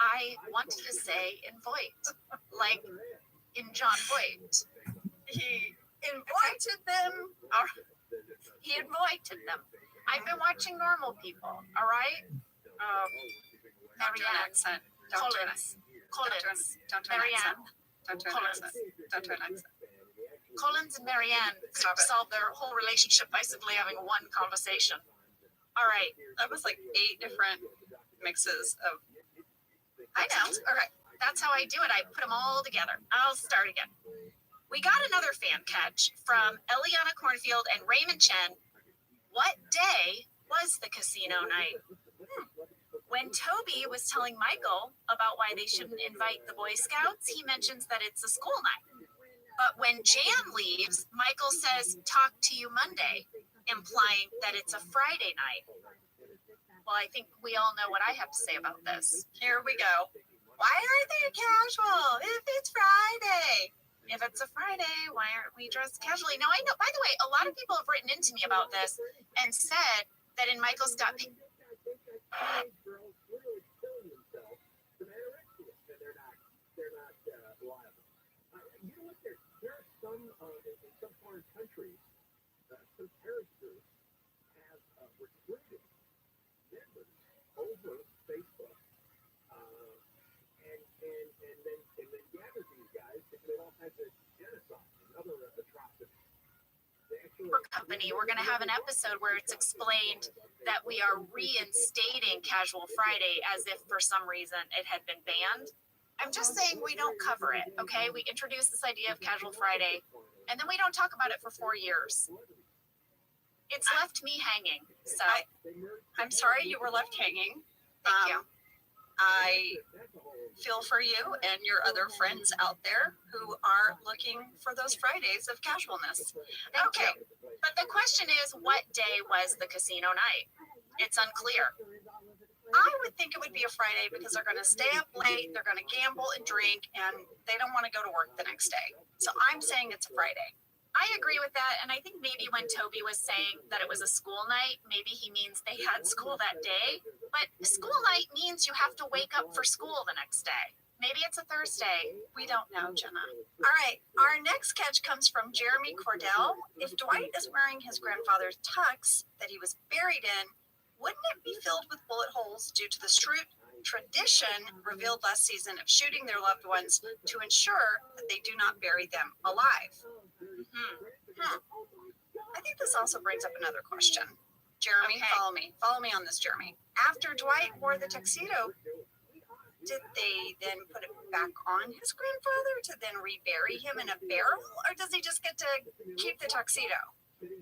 I wanted to say invite, like in John Voight.
He invited them.
He invited them. I've been watching Normal People, all right?
Don't do an accent. Don't do an accent.
Collins.
Don't do an
Marianne.
accent. Don't do an
Collins.
accent. Don't do an accent.
Collins and Marianne could
Stop it.
solve their whole relationship by simply having one conversation. All right.
That was like 8 different mixes of.
I know. All right. That's how I do it. I put them all together. I'll start again. We got another fan catch from Eliana Cornfield and Raymond Chen. What day was the casino night? When Toby was telling Michael about why they shouldn't invite the Boy Scouts, he mentions that it's a school night. But when Jan leaves, Michael says, talk to you Monday, implying that it's a Friday night. Well, I think we all know what I have to say about this.
Here we go. Why aren't they casual if it's Friday?
If it's a Friday, why aren't we dressed casually? Now, I know, by the way, a lot of people have written into me about this and said that in Michael Scott... company, we're going to have an episode where it's explained that we are reinstating Casual Friday as if for some reason it had been banned. I'm just saying we don't cover it, okay? We introduce this idea of Casual Friday, and then we don't talk about it for 4 years. It's left me hanging. So
I'm sorry you were left hanging.
thank you.
I feel for you and your other friends out there who are looking for those Fridays of casualness.
Thank you. But the question is, what day was the casino night? It's unclear.
I would think it would be a Friday because they're going to stay up late, they're going to gamble and drink, and they don't want to go to work the next day. So I'm saying it's a Friday.
I agree with that, and I think maybe when Toby was saying that it was a school night, maybe he means they had school that day. But school night means you have to wake up for school the next day. Maybe it's a Thursday.
We don't know, Jenna. All right, our next catch comes from Jeremy Cordell. If Dwight is wearing his grandfather's tux that he was buried in, wouldn't it be filled with bullet holes due to the tradition revealed last season of shooting their loved ones to ensure that they do not bury them alive? I think this also brings up another question. Jeremy,
Okay.
follow me. Follow me on this, Jeremy. After Dwight wore the tuxedo, did they then put it back on his grandfather to then rebury him in a barrel? Or does he just get to keep the tuxedo?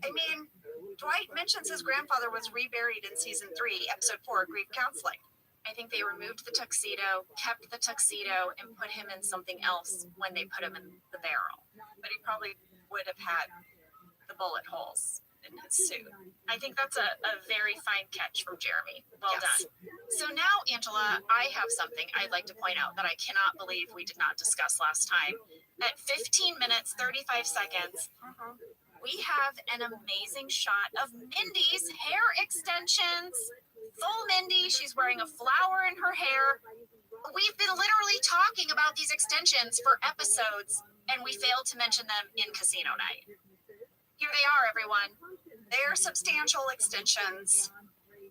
I mean, Dwight mentions his grandfather was reburied in season 3, episode 4, Grief Counseling.
I think they removed the tuxedo, kept the tuxedo, and put him in something else when they put him in the barrel.
But he probably would have had the bullet holes in his suit.
I think that's a very fine catch from Jeremy. Well
Yes.
done. So now, Angela, I have something I'd like to point out that I cannot believe we did not discuss last time. At 15 minutes, 35 seconds, we have an amazing shot of Mindy's hair extensions. Full Mindy, she's wearing a flower in her hair. We've been literally talking about these extensions for episodes, and we failed to mention them in Casino Night. Here they are, everyone.
They're substantial extensions.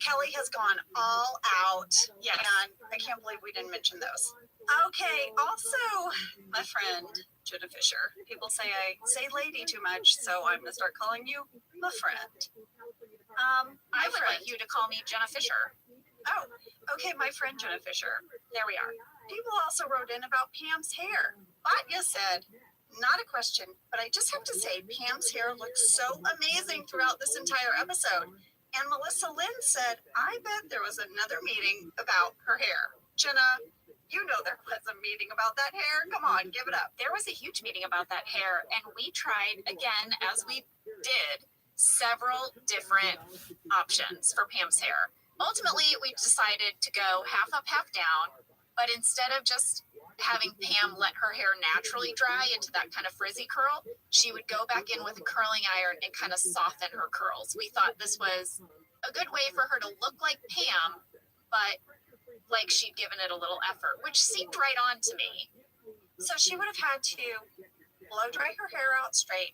Kelly has gone all out.
Yes.
And I can't believe we didn't mention those. Okay, also, my friend, Jenna Fisher. People say I say lady too much, so I'm going to start calling you my friend.
I would like you to call me Jenna Fisher.
Oh, okay, my friend Jenna Fisher. There we are. People also wrote in about Pam's hair. Batya said, not a question, but I just have to say Pam's hair looks so amazing throughout this entire episode. And Melissa Lynn said, I bet there was another meeting about her hair. Jenna, you know there was a meeting about that hair. Come on, give it up.
There was a huge meeting about that hair, and we tried, again, as we did, several different options for Pam's hair. Ultimately, we decided to go half up, half down, but instead of just having Pam let her hair naturally dry into that kind of frizzy curl, she would go back in with a curling iron and kind of soften her curls. We thought this was a good way for her to look like Pam, but like she'd given it a little effort, which seemed right on to me.
So she would have had to blow dry her hair out straight,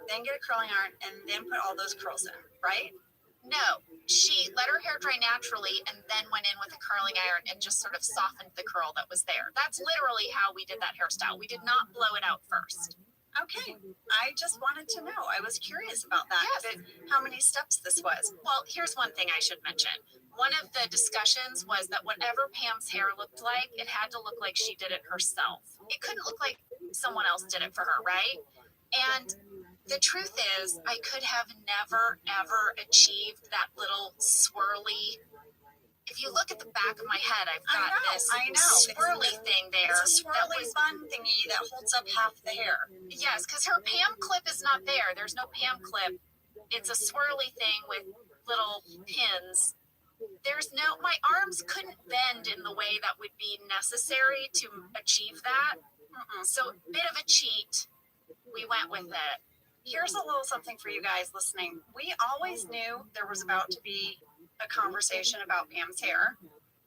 then get a curling iron, and then put all those curls in, right?
No, she let her hair dry naturally and then went in with a curling iron and just sort of softened the curl that was there. That's literally how we did that hairstyle. We did not blow it out first.
Okay, I just wanted to know. I was curious about that.
Yes.
But how many steps this was?
Well, here's one thing I should mention. One of the discussions was that whatever Pam's hair looked like, it had to look like she did it herself. It couldn't look like someone else did it for her, right? And the truth is, I could have never, ever achieved that little swirly. If you look at the back of my head, I've got this swirly thing there.
It's a swirly bun thingy that holds up half the hair.
Yes, because her Pam clip is not there. There's no Pam clip. It's a swirly thing with little pins. My arms couldn't bend in the way that would be necessary to achieve that. So, a bit of a cheat. We went with it.
Here's a little something for you guys listening. We always knew there was about to be a conversation about Pam's hair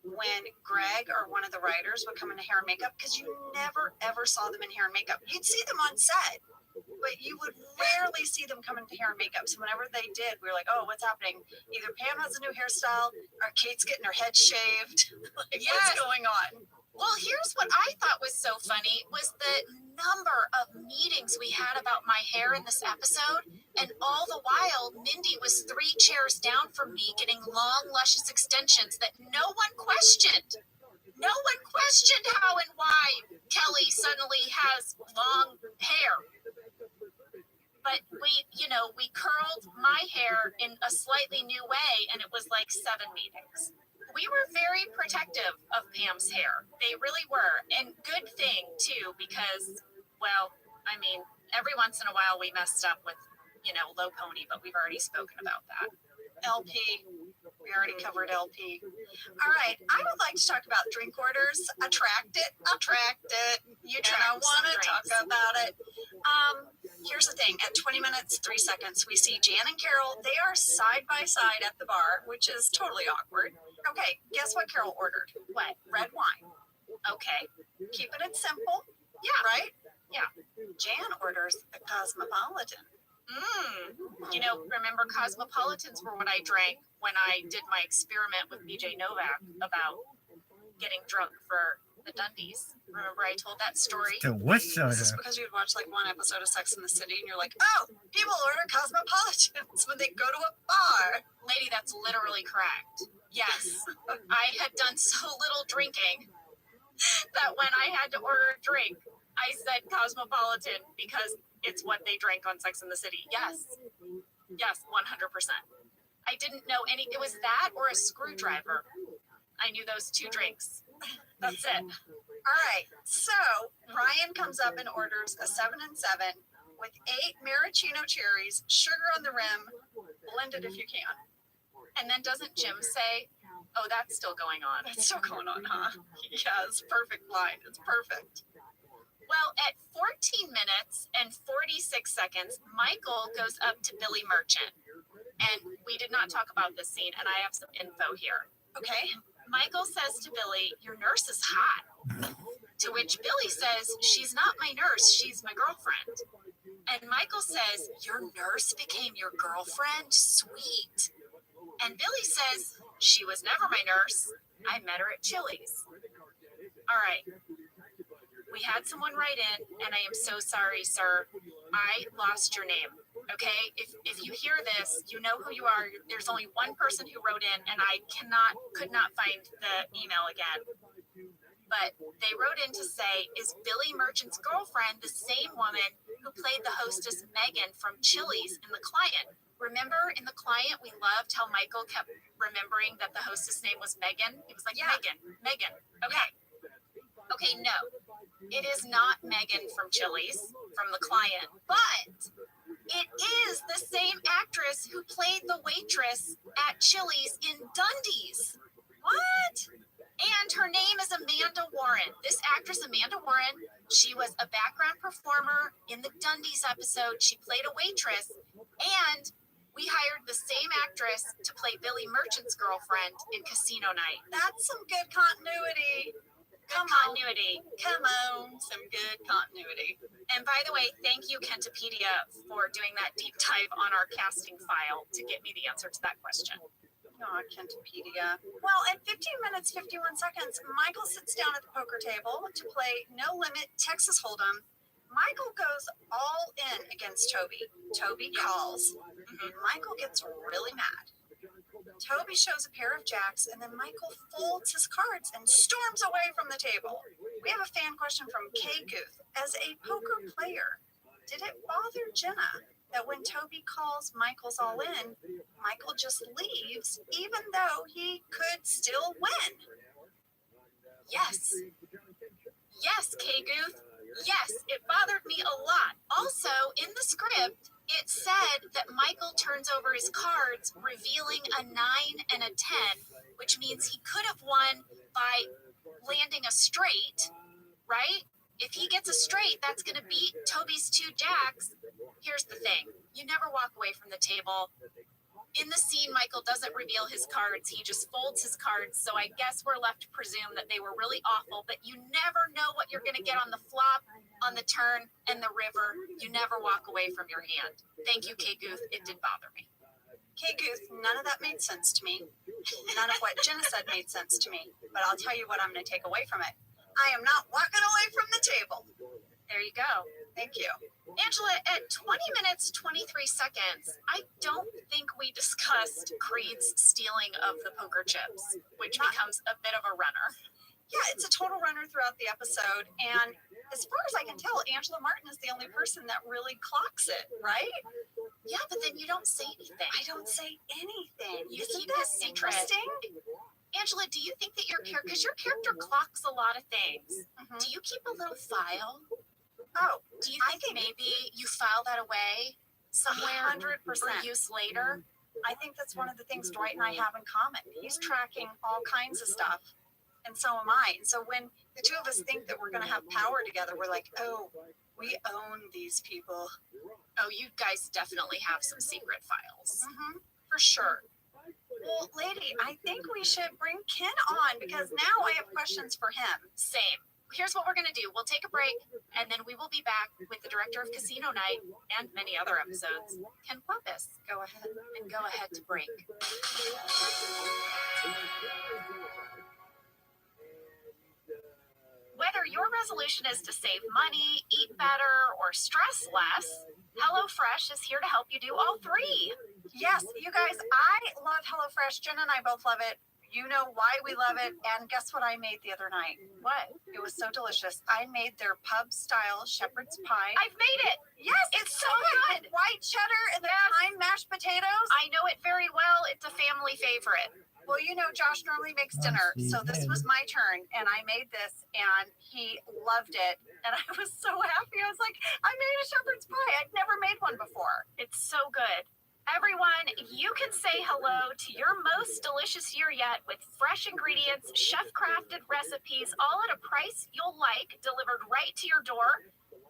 when Greg or one of the writers would come into hair and makeup, because you never ever saw them in hair and makeup. You'd see them on set, but you would rarely see them come into hair and makeup. So whenever they did, we were like, oh, what's happening? Either Pam has a new hairstyle or Kate's getting her head shaved. What's going on?
Well, here's what I thought was so funny was the number of meetings we had about my hair in this episode. And all the while, Mindy was 3 chairs down from me getting long, luscious extensions that no one questioned. No one questioned how and why Kelly suddenly has long hair. But we curled my hair in a slightly new way, and it was like 7 meetings. We were very protective of Pam's hair. They really were. And good thing, too, because, well, I mean, every once in a while we messed up with, low pony, but we've already spoken about that. LP. We already covered LP. All right. I would like to talk about drink orders. Attract it. You don't want to talk about it. Here's the thing. At 20 minutes, 3 seconds, we see Jan and Carol. They are side by side at the bar, which is totally awkward. Okay. Guess what Carol ordered? What? Red wine. Okay. Keeping it simple. Yeah. Right? Yeah. Jan orders a Cosmopolitan. Remember Cosmopolitans were what I drank when I did my experiment with BJ Novak about getting drunk for the Dundies. Remember I told that story?
So what soda?
This is because you'd watch like one episode of Sex in the City and you're like, oh, people order Cosmopolitans when they go to a bar. Lady, that's literally correct. Yes. I had done so little drinking that when I had to order a drink, I said Cosmopolitan because it's what they drank on Sex in the City. Yes. Yes, 100%. I didn't know it was that or a screwdriver. I knew those 2 drinks. That's it. All right. So Ryan comes up and orders a 7 and 7 with 8 maraschino cherries, sugar on the rim, blended if you can. And then doesn't Jim say, oh, that's still going on. It's still going on, huh? Yeah, it's perfect line. It's perfect. Well, at 14 minutes and 46 seconds, Michael goes up to Billy Merchant. And we did not talk about this scene, and I have some info here. Okay. Michael says to Billy, your nurse is hot. To which Billy says, she's not my nurse, she's my girlfriend. And Michael says, your nurse became your girlfriend? Sweet. And Billy says, she was never my nurse. I met her at Chili's. All right. We had someone write in, and I am so sorry, sir. I lost your name. Okay? If you hear this, you know who you are. There's only one person who wrote in, and I could not find the email again. But they wrote in to say, is Billy Merchant's girlfriend the same woman who played the hostess Megan from Chili's in The Client? Remember in The Client, we loved how Michael kept remembering that the hostess name was Megan? He was like, yeah. Megan. Okay, no. It is not Megan from Chili's, from The Client, but it is the same actress who played the waitress at Chili's in Dundies. What? And her name is Amanda Warren. This actress, Amanda Warren, she was a background performer in the Dundies episode. She played a waitress, and we hired the same actress to play Billy Merchant's girlfriend in Casino Night. That's some good continuity. Come on, some good continuity. And by the way, thank you, Kentopedia, for doing that deep dive on our casting file to get me the answer to that question. Oh, Kentopedia. Well, at 15 minutes, 51 seconds, Michael sits down at the poker table to play No Limit Texas Hold'em. Michael goes all in against Toby. Toby calls. Michael gets really mad. Toby shows a pair of jacks, and then Michael folds his cards and storms away from the table. We have a fan question from K Guth. As a poker player, did it bother Jenna that when Toby calls Michael's all in, Michael just leaves, even though he could still win? Yes. Yes, K Guth. Yes, it bothered me a lot. Also, in the script, it said that Michael turns over his cards, revealing a 9 and a 10, which means he could have won by landing a straight, right? If he gets a straight, that's going to beat Toby's 2 jacks. Here's the thing. You never walk away from the table. In the scene, Michael doesn't reveal his cards. He just folds his cards. So I guess we're left to presume that they were really awful, but you never know what you're going to get on the flop, on the turn, and the river. You never walk away from your hand. Thank you, K Guth. It did bother me. K Guth, none of that made sense to me. None of what Jenna said made sense to me. But I'll tell you what I'm going to take away from it. I am not walking away from the table. There you go. Thank you.
Angela, at 20 minutes, 23 seconds, I don't think we discussed Creed's stealing of the poker chips, which becomes a bit of a runner.
Yeah, it's a total runner throughout the episode. And as far as I can tell, Angela Martin is the only person that really clocks it, right?
Yeah, but then you don't say anything.
I don't say anything.
You
Isn't
keep
that
it secret.
interesting?
Angela, do you think that your character, because your character clocks a lot of things,
Mhm.
do you keep a little file?
Oh,
Do you think maybe you file that away somewhere
100%.
for use later?
I think that's one of the things Dwight and I have in common. He's tracking all kinds of stuff, and so am I. And so when the two of us think that we're going to have power together, we're like, oh, we own these people.
Oh, you guys definitely have some secret files.
For sure. Well, lady, I think we should bring Ken on because now I have questions for him.
Same. Here's what we're going to do. We'll take a break, and then we will be back with the director of Casino Night and many other episodes, Ken Pappas.
Go ahead.
And go ahead to break. Whether your resolution is to save money, eat better, or stress less, HelloFresh is here to help you do all three.
Yes, you guys, I love HelloFresh. Jen and I both love it. You know why we love it. And guess what I made the other night?
What?
It was so delicious. I made their pub-style shepherd's pie.
I've made it.
Yes,
It's so good.
White cheddar and the
Yes.
thyme mashed potatoes.
I know it very well. It's a family favorite.
Well, you know, Josh normally makes dinner, so this was my turn, and I made this, and he loved it, and I was so happy. I was like, I made a shepherd's pie. I'd never made one before.
It's so good. Everyone, you can say hello to your most delicious year yet with fresh ingredients, chef-crafted recipes, all at a price you'll like, delivered right to your door.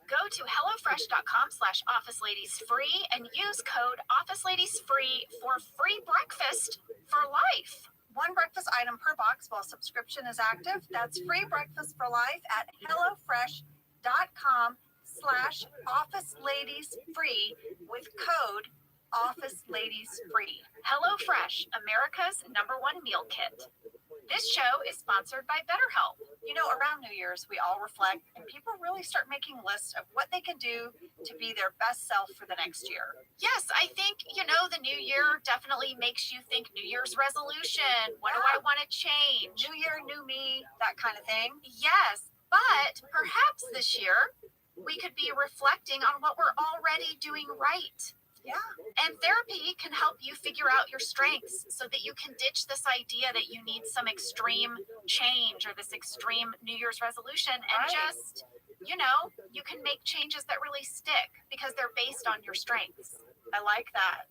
Go to hellofresh.com/officeladiesfree and use code officeladiesfree for free breakfast for life.
One breakfast item per box while subscription is active. That's free breakfast for life at hellofresh.com/officeladiesfree with code officeladiesfree.
HelloFresh, America's #1 meal kit. This show is sponsored by BetterHelp.
You know, around New Year's, we all reflect, and people really start making lists of what they can do to be their best self for the next year.
Yes, I think, the new year definitely makes you think New Year's resolution. What do I want to change?
New year, new me, that kind of thing.
Yes, but perhaps this year we could be reflecting on what we're already doing right.
Yeah.
And therapy can help you figure out your strengths so that you can ditch this idea that you need some extreme change or this extreme New Year's resolution and
Right.
just, you can make changes that really stick because they're based on your strengths.
I like that.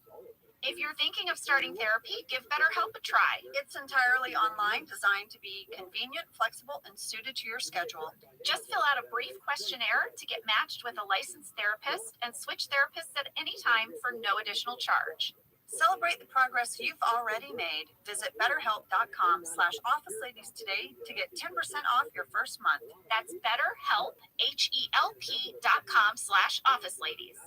If you're thinking of starting therapy, give BetterHelp a try.
It's entirely online, designed to be convenient, flexible, and suited to your schedule.
Just fill out a brief questionnaire to get matched with a licensed therapist and switch therapists at any time for no additional charge.
Celebrate the progress you've already made. Visit betterhelp.com/officeladies today to get 10% off your first month.
That's BetterHelp, HELP.com/officeladies.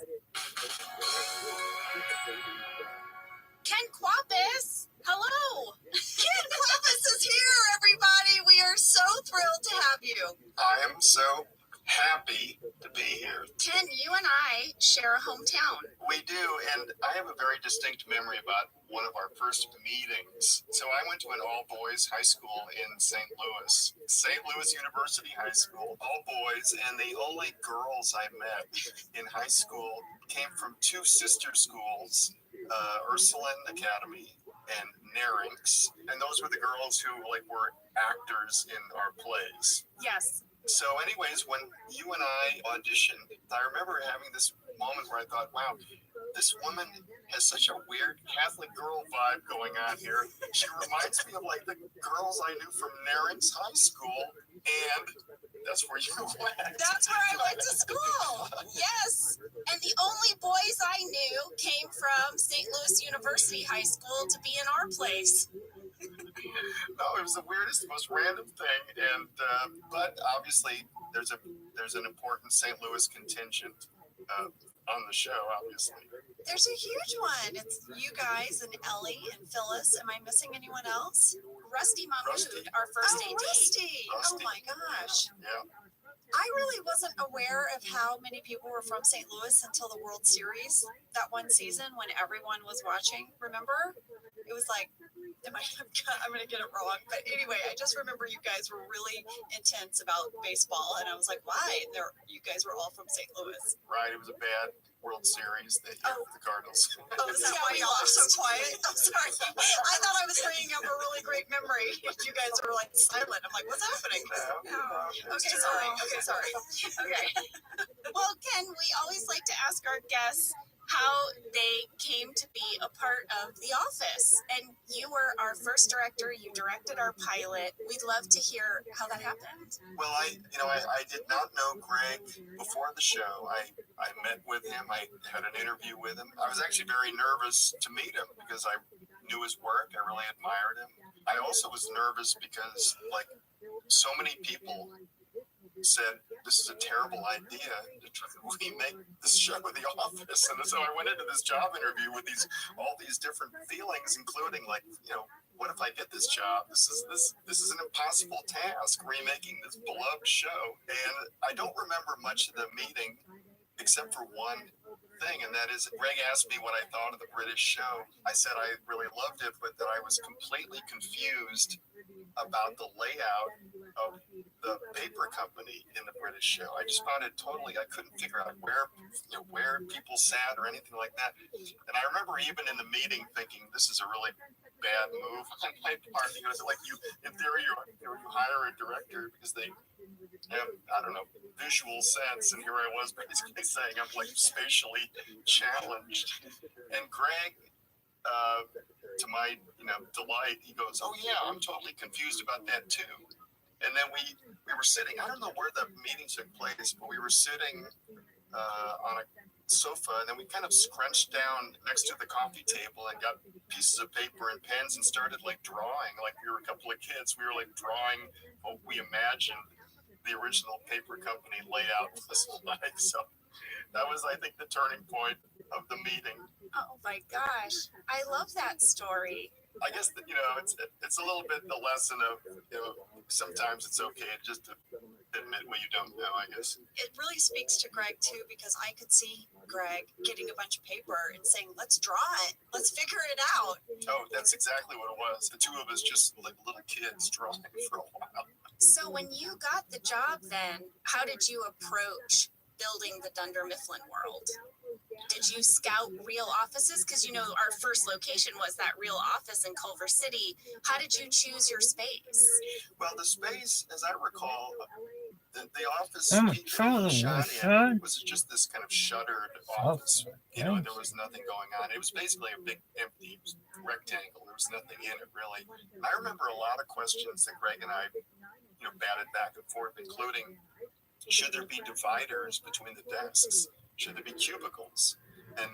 Ken Pappas, hello.
Ken Pappas is here, everybody. We are so thrilled to have you.
I am so happy to be here.
Ken, you and I share a hometown.
We do, and I have a very distinct memory about one of our first meetings. So I went to an all-boys high school in St. Louis. St. Louis University High School, all boys, and the only girls I met in high school came from two sister schools, Ursuline Academy and Narinx, and those were the girls who were actors in our plays.
Yes.
So anyways, when you and I auditioned, I remember having this moment where I thought, wow, this woman has such a weird Catholic girl vibe going on here. She reminds me of the girls I knew from Narinx High School, and that's where you went.
That's where I went to school. Yes.
And the only boys I knew came from St. Louis University High School to be in our place.
No, it was the weirdest, most random thing, and but obviously there's an important St. Louis contingent on the show. Obviously,
There's a huge one. It's you guys and Ellie and Phyllis. Am I missing anyone else?
Rusty Mahmood,
Rusty.
our first AD.
Rusty. Oh
Rusty.
my gosh.
Yeah.
I really wasn't aware of how many people were from St. Louis until the World Series that one season when everyone was watching. Remember? It was like, I'm going to get it wrong. But anyway, I just remember you guys were really intense about baseball. And I was like, why? You guys were all from St. Louis.
Right. It was a bad World Series. The Cardinals.
Oh, is that why y'all are so quiet? I'm sorry. I thought I was bringing up a really great memory. You guys were like silent. I'm like, what's happening? Okay, sorry. Okay.
Well, Ken, we always like to ask our guests how they came to be a part of The Office. And you were our first director. You directed our pilot. We'd love to hear how that happened.
Well, I did not know Greg before the show. I met with him. I had an interview with him. I was actually very nervous to meet him because I knew his work. I really admired him. I also was nervous because, like, so many people said this is a terrible idea to try to remake this show with The Office, and so I went into this job interview with all these different feelings, including like, what if I get this job? This is an impossible task, remaking this beloved show. And I don't remember much of the meeting except for one thing, and that is Greg asked me what I thought of the British show. I said I really loved it, but that I was completely confused about the layout of the paper company in the British show. I just found it I couldn't figure out where people sat or anything like that. And I remember even in the meeting thinking, this is a really bad move on my part, because like in theory, you hire a director because they have, I don't know, visual sense, and here I was basically saying I'm like spatially challenged. And Greg, to my delight, he goes, "Oh yeah, I'm totally confused about that too." And then we were sitting, I don't know where the meeting took place, but we were sitting on a sofa, and then we kind of scrunched down next to the coffee table and got pieces of paper and pens and started like drawing, like we were a couple of kids. We were like drawing what we imagined the original paper company layout was like. So that was, I think, the turning point of the meeting.
Oh my gosh, I love that story.
I guess that, it's a little bit the lesson of, sometimes it's okay just to admit what you don't know, I guess.
It really speaks to Greg too, because I could see Greg getting a bunch of paper and saying, let's draw it. Let's figure it out.
Oh, that's exactly what it was. The two of us just like little kids drawing for a while.
So when you got the job then, how did you approach building the Dunder Mifflin world? Did you scout real offices? Because, our first location was that real office in Culver City. How did you choose your space?
Well, the space, as I recall, the office was just this kind of shuttered office. There was nothing going on. It was basically a big empty rectangle. There was nothing in it, really. And I remember a lot of questions that Greg and I, batted back and forth, including, should there be dividers between the desks? Should there be cubicles? And,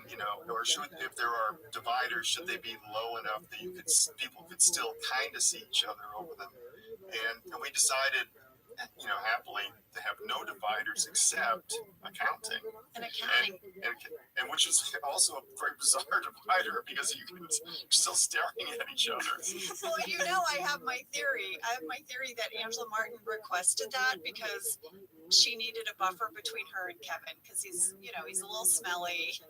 or if there are dividers, should they be low enough that people could still kind of see each other over them? And we decided, happily to have no dividers except accounting.
And accounting.
And which is also a very bizarre divider because you're still staring at each other.
Well, I have my theory. That Angela Martin requested that because she needed a buffer between her and Kevin because he's a little smelly.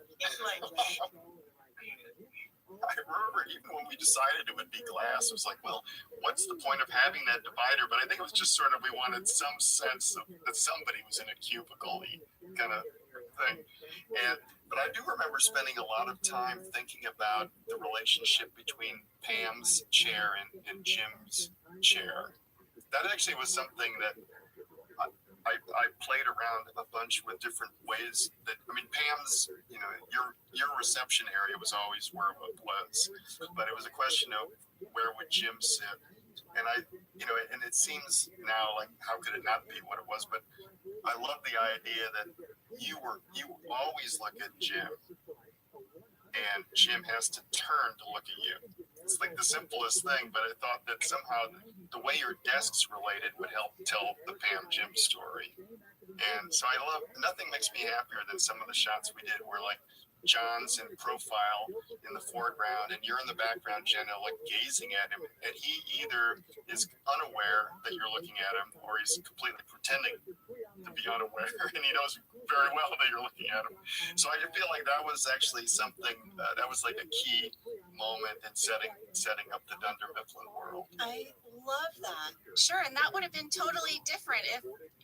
I remember even when we decided it would be glass, it was like, well, what's the point of having that divider? But I think it was just sort of, we wanted some sense that somebody was in a cubicle kind of thing. But I do remember spending a lot of time thinking about the relationship between Pam's chair and Jim's chair. That actually was something that I played around a bunch with different ways Pam's, your reception area was always where it was, but it was a question of where would Jim sit? And and it seems now like, how could it not be what it was? But I love the idea that you always look at Jim and Jim has to turn to look at you. It's like the simplest thing, but I thought that somehow the way your desks related would help tell the Pam Jim story. And so nothing makes me happier than some of the shots we did where like John's in profile in the foreground and you're in the background, Jenna, like gazing at him, and he either is unaware that you're looking at him or he's completely pretending to be unaware, and he knows very well that you're looking at him. So I feel like that was actually something that was like a key moment in setting up the Dunder Mifflin world.
I love that.
Sure, and that would have been totally different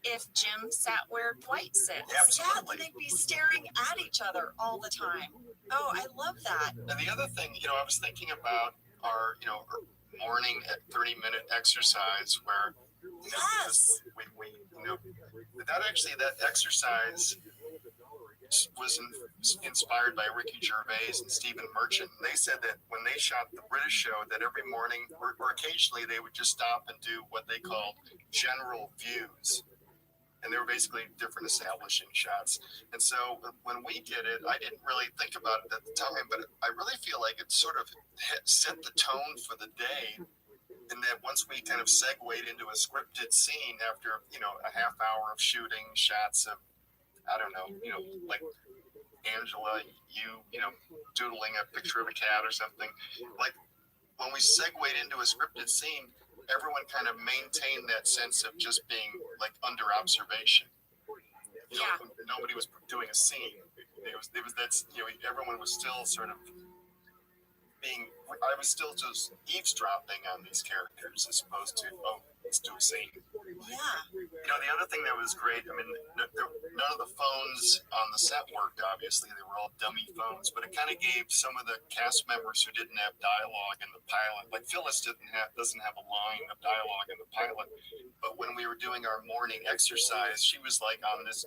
if Jim sat where Dwight sits.
Yeah, then they'd be staring at each other all the time. Oh, I love that.
And the other thing, I was thinking about our, morning at 30-minute exercise where
Yes.
we that exercse was inspired by Ricky Gervais and Stephen Merchant. And they said that when they shot the British show, that every morning or occasionally they would just stop and do what they called general views. And they were basically different establishing shots. And so when we did it, I didn't really think about it at the time, but I really feel like it sort of set the tone for the day. And that once we kind of segued into a scripted scene after, a half hour of shooting shots of, I don't know, like Angela, doodling a picture of a cat or something. Like when we segued into a scripted scene, everyone kind of maintained that sense of just being like under observation. Nobody was doing a scene. Everyone was still sort of I was still just eavesdropping on these characters as opposed to, let's do a scene.
Yeah.
The other thing that was great, none of the phones on the set worked, obviously. They were all dummy phones, but it kind of gave some of the cast members who didn't have dialogue in the pilot, like Phyllis doesn't have a line of dialogue in the pilot, but when we were doing our morning exercise, she was like on this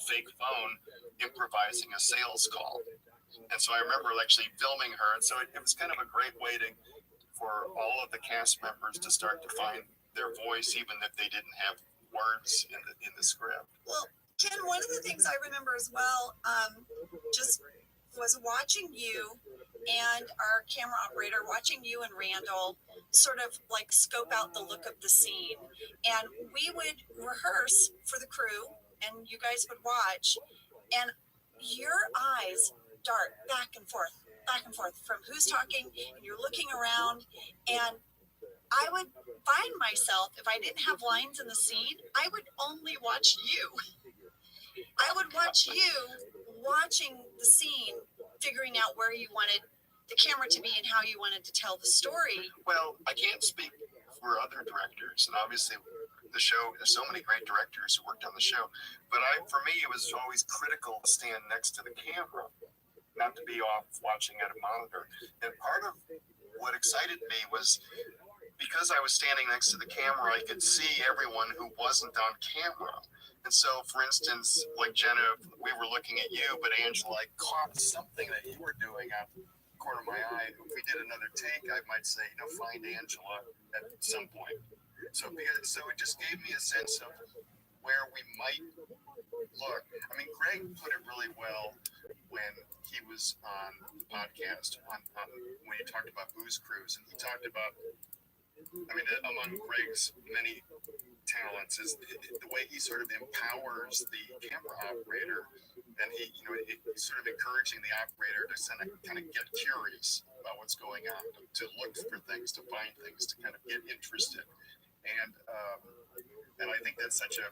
fake phone improvising a sales call. And so I remember actually filming her, and so it was kind of a great way for all of the cast members to start to find their voice, even if they didn't have words in the script.
Well, Ken, one of the things I remember as well, just was watching you and our camera operator, watching you and Randall sort of like scope out the look of the scene. And we would rehearse for the crew, and you guys would watch, and your eyes dart back and forth from who's talking, and you're looking around, and I would find myself, if I didn't have lines in the scene, I would only watch you. I would watch you watching the scene, figuring out where you wanted the camera to be and how you wanted to tell the story.
Well, I can't speak for other directors, and obviously the show, there's so many great directors who worked on the show, but for me, it was always critical to stand next to the camera, not to be off watching at a monitor. And part of what excited me was because I was standing next to the camera, I could see everyone who wasn't on camera. And so, for instance, like Jenna, we were looking at you, but Angela, I caught something that you were doing out the corner of my eye. If we did another take, I might say, find Angela at some point. So it just gave me a sense of where we might look. Greg put it really well when he was on the podcast when he talked about Booze Cruise, and he talked about, among Greg's many talents is the way he sort of empowers the camera operator, and he's sort of encouraging the operator to kind of get curious about what's going on, to look for things, to find things, to kind of get interested. And I think that's such a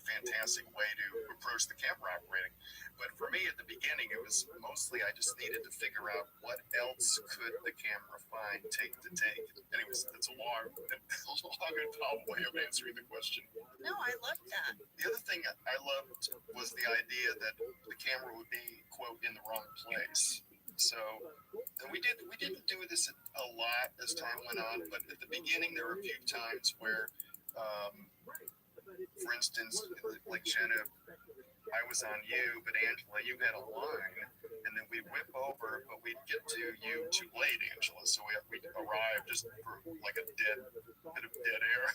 fantastic way to approach the camera operating. But for me at the beginning, it was mostly I just needed to figure out what else could the camera find take to take. Anyways, that's a long and involved way of answering the question.
No, I love that.
The other thing I loved was the idea that the camera would be, quote, in the wrong place. So, and we didn't do this a lot as time went on, but at the beginning there were a few times where, for instance, like Jenna, I was on you, but Angela, you had a line, and then we'd whip over, but we'd get to you too late, Angela. So we'd arrive just for like a bit of dead air.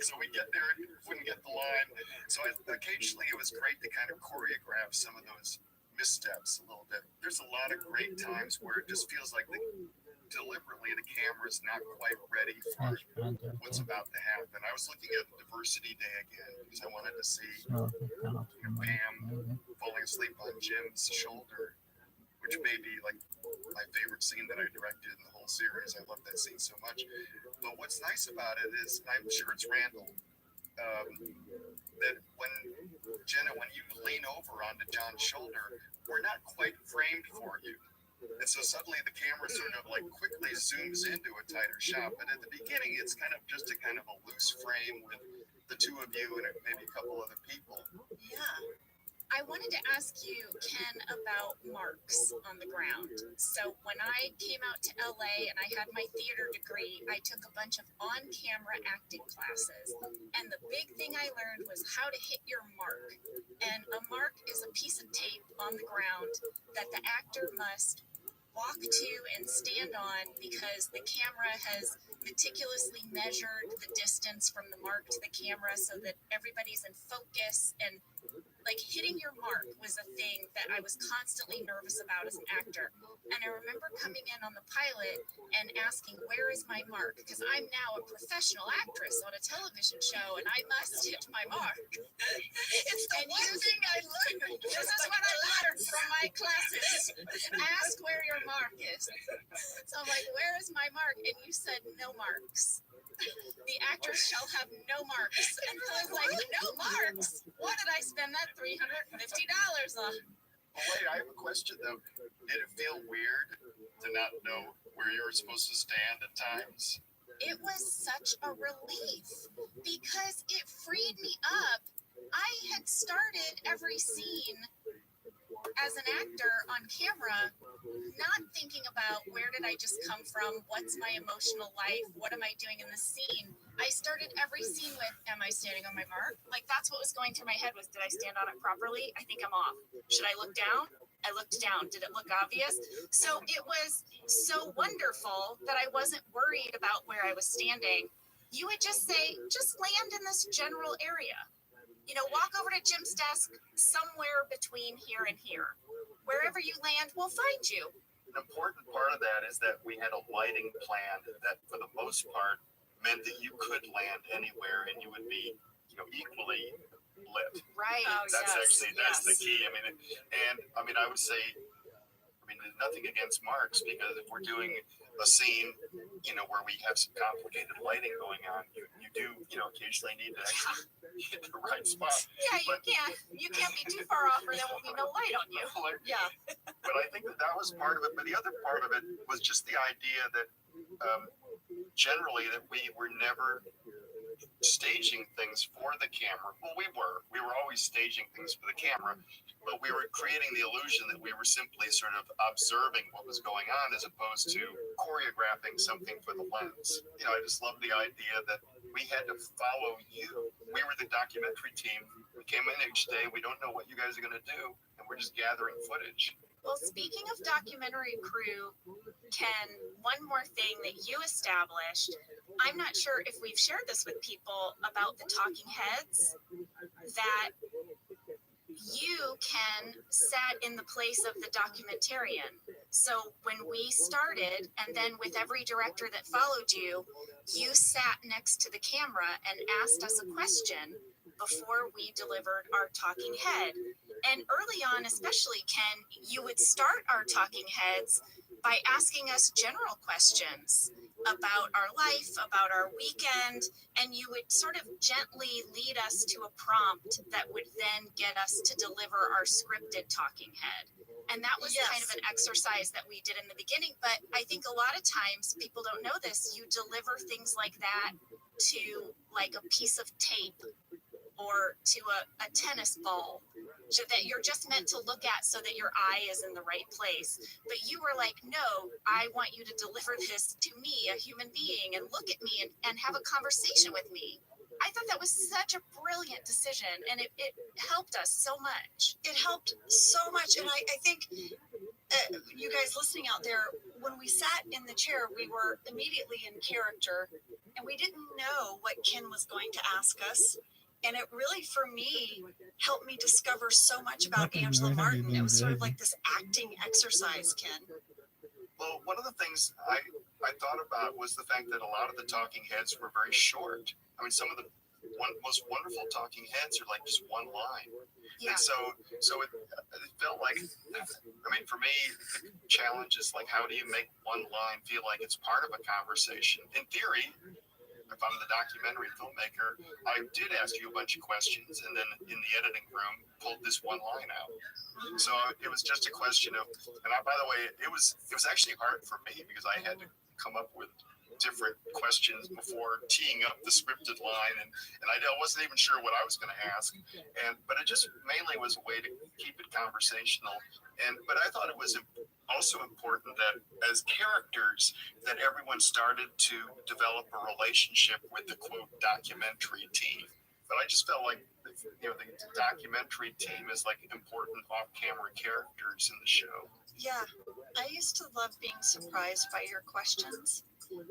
So we get there and wouldn't get the line. So occasionally it was great to kind of choreograph some of those missteps a little bit. There's a lot of great times where it just feels like deliberately the camera's not quite ready for what's about to happen. I was looking at Diversity Day again because I wanted to see Pam falling asleep on Jim's shoulder, which may be like my favorite scene that I directed in the whole series. I love that scene so much. But what's nice about it is, I'm sure it's Randall, that when Jenna, when you lean over onto John's shoulder, we're not quite framed for you. And so suddenly the camera sort of like quickly zooms into a tighter shot. But at the beginning, it's kind of just a kind of a loose frame with the two of you and maybe a couple other people.
Yeah.
I wanted to ask you, Ken, about marks on the ground. So when I came out to LA and I had my theater degree, I took a bunch of on-camera acting classes. And the big thing I learned was how to hit your mark. And a mark is a piece of tape on the ground that the actor must walk to and stand on because the camera has meticulously measured the distance from the mark to the camera so that everybody's in focus. And like hitting your mark was a thing that I was constantly nervous about as an actor. And I remember coming in on the pilot and asking, where is my mark? Because I'm now a professional actress on a television show and I must hit my mark.
It's the one thing I learned.
This is what I learned from my classes. Ask where your mark is. So I'm like, where is my mark? And you said no marks. The actors shall have no marks. And I was like, no marks? What did I spend that $350 on?
Oh, wait, I have a question though. Did it feel weird to not know where you were supposed to stand at times?
It was such a relief because it freed me up. I had started every scene as an actor on camera, not thinking about where did I just come from, what's my emotional life, what am I doing in the scene. I started every scene with, am I standing on my mark? Like that's what was going through my head was, did I stand on it properly? I think I'm off. Should I look down? I looked down. Did it look obvious? So it was so wonderful that I wasn't worried about where I was standing. You would just say, just land in this general area. You know, walk over to Jim's desk somewhere between here and here. Wherever you land, we'll find you.
An important part of that is that we had a lighting plan that, for the most part, meant that you could land anywhere and you would be, equally lit.
Right.
Oh,
That's the key. I would say, there's nothing against marks because if we're doing a scene, where we have some complicated lighting going on, you do, occasionally need to actually hit the right spot.
Yeah, you can't be too far off or there will be no light on you.
Yeah.
But I think that was part of it. But the other part of it was just the idea that generally that we were never staging things for the camera. Well, we were always staging things for the camera, but we were creating the illusion that we were simply sort of observing what was going on as opposed to choreographing something for the lens. I just love the idea that we had to follow you. We were the documentary team. We came in each day. We don't know what you guys are going to do, and we're just gathering footage.
Well, speaking of documentary crew, Ken, one more thing that you established, I'm not sure if we've shared this with people about the talking heads, that you, Ken, sat in the place of the documentarian. So when we started, and then with every director that followed you, you sat next to the camera and asked us a question before we delivered our talking head. And early on, especially, Ken, you would start our talking heads by asking us general questions about our life, about our weekend, and you would sort of gently lead us to a prompt that would then get us to deliver our scripted talking head. And that was kind of an exercise that we did in the beginning. But I think a lot of times people don't know this. You deliver things like that to like a piece of tape or to a tennis ball that you're just meant to look at so that your eye is in the right place. But you were like, no, I want you to deliver this to me, a human being, and look at me and have a conversation with me. I thought that was such a brilliant decision, and it helped us so much.
It helped so much. And I think you guys listening out there, when we sat in the chair, we were immediately in character, and we didn't know what Ken was going to ask us. And it really, for me, helped me discover so much about Angela Martin. It was sort of like this acting exercise, Ken.
Well, one of the things I thought about was the fact that a lot of the talking heads were very short. Some of the most wonderful talking heads are like just one line.
Yeah.
And so it felt like, for me, the challenge is like, how do you make one line feel like it's part of a conversation? In theory, if I'm the documentary filmmaker, I did ask you a bunch of questions, and then in the editing room pulled this one line out. So it was just a question of, and by the way, it was actually hard for me because I had to come up with different questions before teeing up the scripted line, and I wasn't even sure what I was going to ask, but it just mainly was a way to keep it conversational. But I thought it was also important that as characters that everyone started to develop a relationship with the quote documentary team. But I just felt like the documentary team is like important off-camera characters in the show.
Yeah, I used to love being surprised by your questions.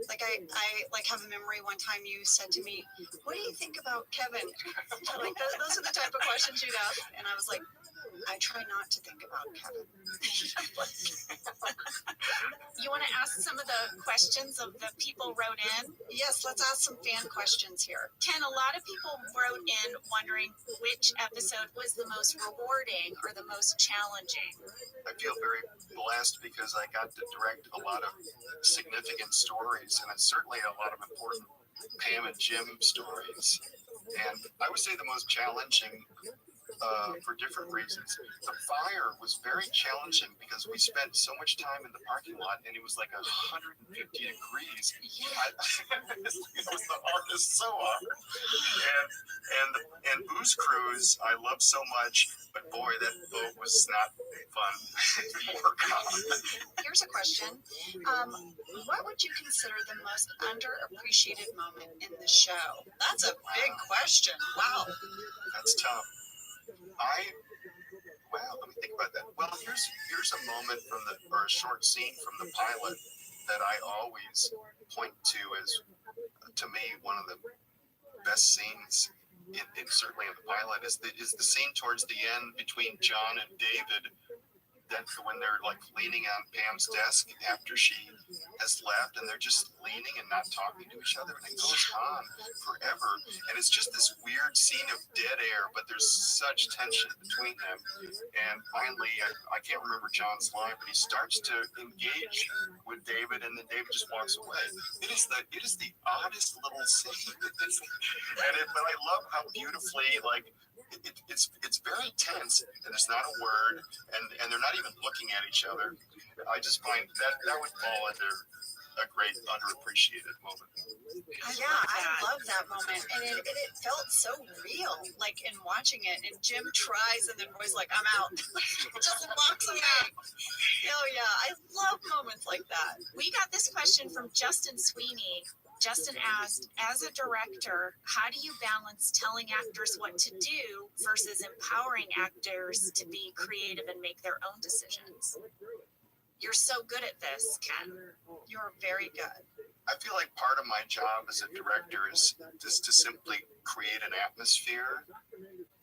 Like I like have a memory one time you said to me, "What do you think about Kevin?" Like those are the type of questions you'd ask, and I was like, I try not to think about Kevin.
You want to ask some of the questions of the people wrote in?
Yes, let's ask some fan questions here.
Ken, a lot of people wrote in wondering which episode was the most rewarding or the most challenging.
I feel very blessed because I got to direct a lot of significant stories, and certainly a lot of important Pam and Jim stories. And I would say the most challenging for different reasons. The fire was very challenging because we spent so much time in the parking lot, and it was like 150 degrees. It was the hardest, so hard. And Booze Cruise, I love so much, but boy, that boat was not fun to work on.
Here's a question. What would you consider the most underappreciated moment in the show? That's a big question. Wow.
That's tough. Let me think about that. Well, here's a moment or a short scene from the pilot that I always point to as, to me, one of the best scenes. Certainly in the pilot is the scene towards the end between John and David. That's when they're like leaning on Pam's desk after she has left, and they're just leaning and not talking to each other, and it goes on forever. And it's just this weird scene of dead air, but there's such tension between them. And finally, I can't remember John's line, but he starts to engage with David, and then David just walks away. It is the oddest little scene. But I love how beautifully it's very tense, and there's not a word, and they're not even looking at each other. I just find that would fall under a great underappreciated moment.
Yeah, I love that moment, and it felt so real, like in watching it. And Jim tries, and then Roy's like, "I'm out," just walks away. Oh yeah, I love moments like that.
We got this question from Justin Sweeney. Justin asked, as a director, how do you balance telling actors what to do versus empowering actors to be creative and make their own decisions? You're so good at this, Ken.
You're very good.
I feel like part of my job as a director is to simply create an atmosphere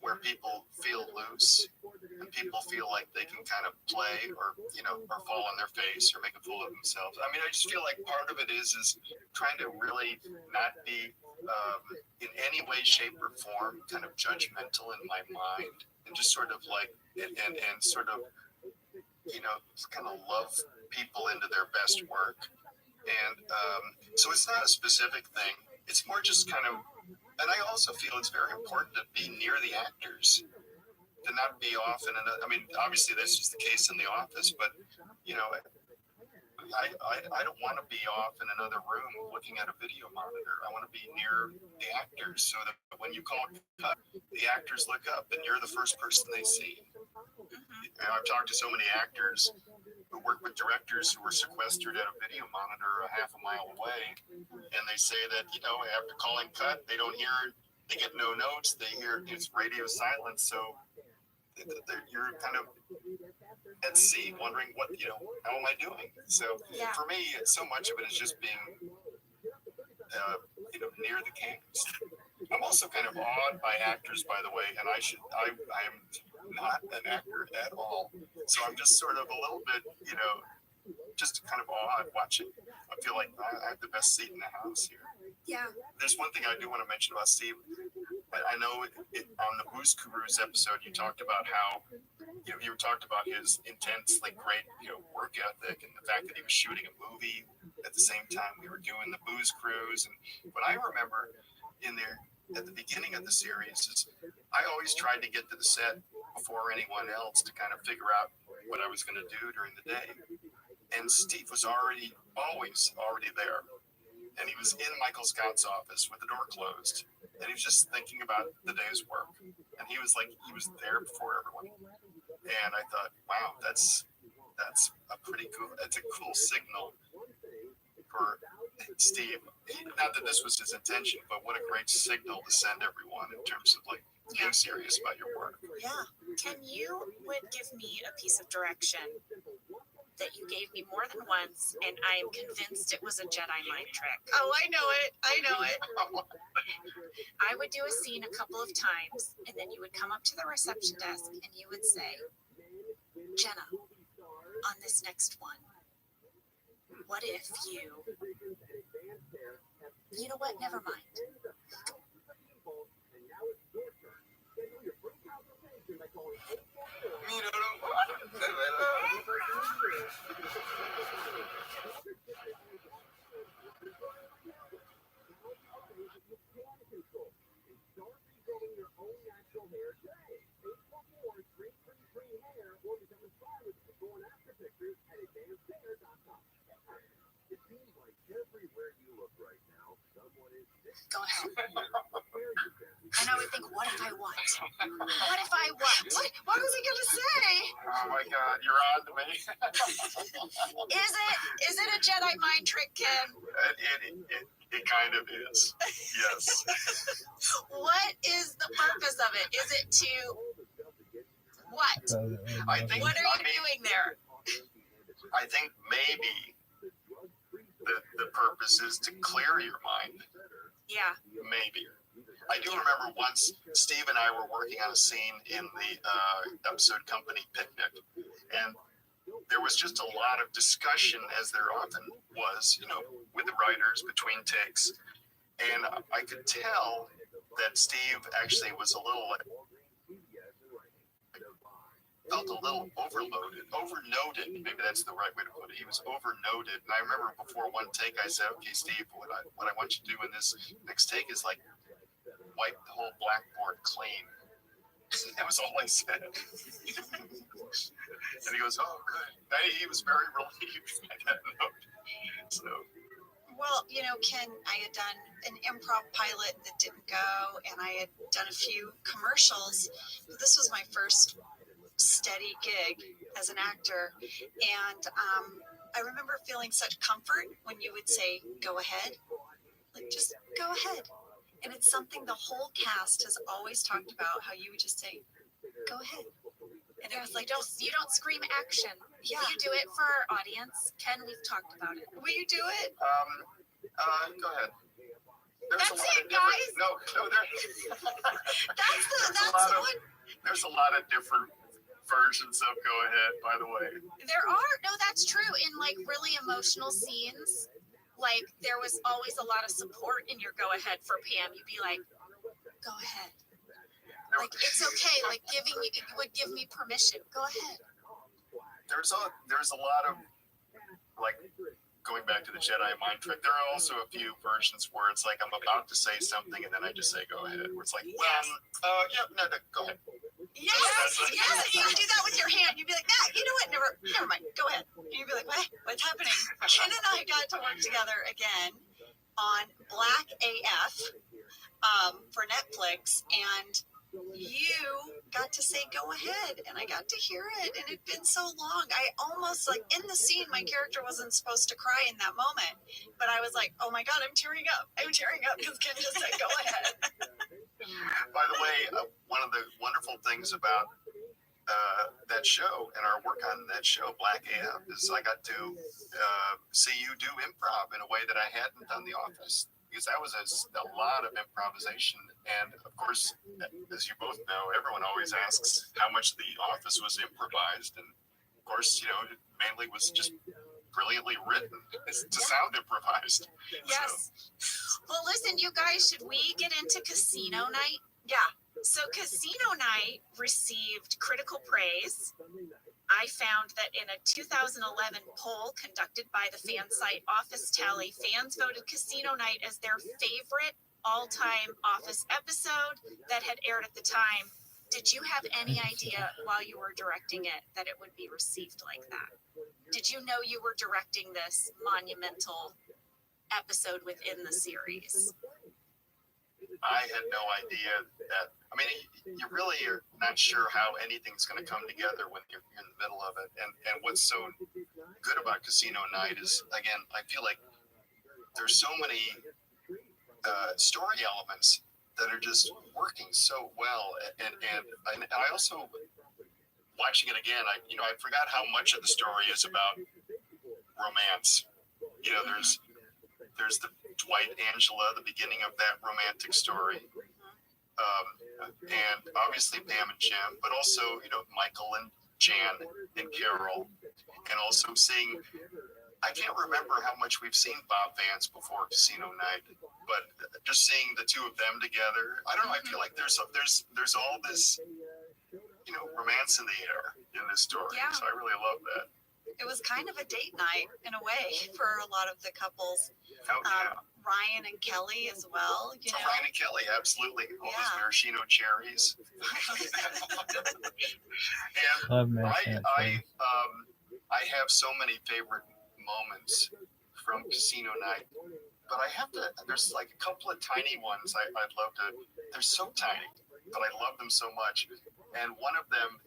where people feel loose and people feel like they can kind of play or fall on their face or make a fool of themselves. I mean, I just feel like part of it is trying to really not be in any way, shape, or form kind of judgmental in my mind, and just sort of like and sort of kind of love people into their best work. And so it's not a specific thing. It's more just kind of, and I also feel it's very important to be near the actors, to not be off in another. I mean, obviously that's just the case in The Office, but I don't want to be off in another room looking at a video monitor. I want to be near the actors so that when you call cut, the actors look up and you're the first person they see. And I've talked to so many actors who work with directors who are sequestered at a video monitor a half a mile away, and they say that after calling cut, they don't hear, they get no notes, they hear it's radio silence, so you're kind of at sea wondering how am I doing? So for me, so much of it is just being near the cameras. I'm also kind of awed by actors, by the way, and I am not an actor at all. So I'm just sort of a little bit, just kind of awed watching. I feel like I have the best seat in the house here.
Yeah.
There's one thing I do want to mention about Steve. I know on the Booze Cruise episode, you talked about how, you talked about his intensely great, work ethic, and the fact that he was shooting a movie at the same time we were doing the booze cruise. And what I remember in there at the beginning of the series is I always tried to get to the set before anyone else to kind of figure out what I was going to do during the day. And Steve was already there. And he was in Michael Scott's office with the door closed. And he was just thinking about the day's work. And he was there before everyone. And I thought, wow, that's a pretty cool, it's a cool signal for Steve. Not that this was his intention, but what a great signal to send everyone in terms of like being serious about your work.
Yeah. Ken, you would give me a piece of direction that you gave me more than once, and I am convinced it was a Jedi mind trick. Oh, I know it. I would do a scene a couple of times, and then you would come up to the reception desk and you would say, Jenna, on this next one, what if you know what, never mind. Go ahead. And I would think, what if I what? What if I what? What was he going to say?
Oh my God, you're on to me.
Is it a Jedi mind trick, Ken?
It kind of is. Yes.
What is the purpose of it? Is it to what?
I think.
What are you doing there?
I think maybe the purpose is to clear your mind.
Yeah.
Maybe. I do remember once Steve and I were working on a scene in the episode Company Picnic, and there was just a lot of discussion, as there often was, with the writers between takes. And I could tell that Steve actually was felt a little overnoted. Maybe that's the right way to put it. He was overnoted. And I remember before one take, I said, okay, Steve, what I want you to do in this next take is like wipe the whole blackboard clean. That was all I said. And he goes, oh, good. He was very relieved by that note. So.
Well, Ken, I had done an improv pilot that didn't go, and I had done a few commercials. But this was my first steady gig as an actor, and I remember feeling such comfort when you would say, go ahead, like just go ahead. And it's something the whole cast has always talked about, how you would just say, go ahead. And it was like, you don't scream action. Yeah. Will you do it for our audience? Ken, we've talked about it. Will you do it?
Go ahead.
That's it, guys.
No,
that's the one.
There's a lot of different versions of go ahead, by the way.
There are. No, that's true. In like really emotional scenes, like there was always a lot of support in your go ahead for Pam. You'd be like, go ahead. Like it's okay. Like you would give me permission. Go ahead.
There's a lot of like going back to the Jedi mind trick. There are also a few versions where it's like I'm about to say something and then I just say go ahead. Where it's like, go ahead.
Yes, you would do that with your hand. You'd be like, you know what? Never mind. Go ahead. And you'd be like, what's happening? Ken and I got to work together again on Black AF for Netflix, and you got to say go ahead, and I got to hear it, and it'd been so long. I almost, like, in the scene, my character wasn't supposed to cry in that moment, but I was like, oh my God, I'm tearing up because Ken just said go ahead.
By the way, one of the wonderful things about that show and our work on that show, Black AF, is I got to see you do improv in a way that I hadn't done The Office, because that was a lot of improvisation. And of course, as you both know, everyone always asks how much The Office was improvised. And of course, mainly was just brilliantly written to sound improvised.
Yes. So. Well, listen, you guys, should we get into Casino Night? Yeah. So Casino Night received critical praise. I found that in a 2011 poll conducted by the fan site Office Tally, fans voted Casino Night as their favorite all-time Office episode that had aired at the time. Did you have any idea while you were directing it that it would be received like that? Did you know you were directing this monumental episode within the series?
I had no idea that. I mean, you really are not sure how anything's going to come together when you're in the middle of it. And what's so good about Casino Night is, again, I feel like there's so many story elements that are just working so well. And I also, watching it again, I forgot how much of the story is about romance. You know, there's the Dwight Angela, the beginning of that romantic story. And obviously Pam and Jim, but also, Michael and Jan and Carol. And also seeing, I can't remember how much we've seen Bob Vance before Casino Night, but just seeing the two of them together, I don't know, I feel like there's all this, romance in the air in this story.
Yeah.
So I really love that.
It was kind of a date night in a way for a lot of the couples.
Oh, yeah.
Ryan and Kelly as well.
Ryan and Kelly, absolutely. All those maraschino cherries. And I have so many favorite moments from Casino Night, but there's like a couple of tiny ones I'd love to, they're so tiny, but I love them so much. And one of them,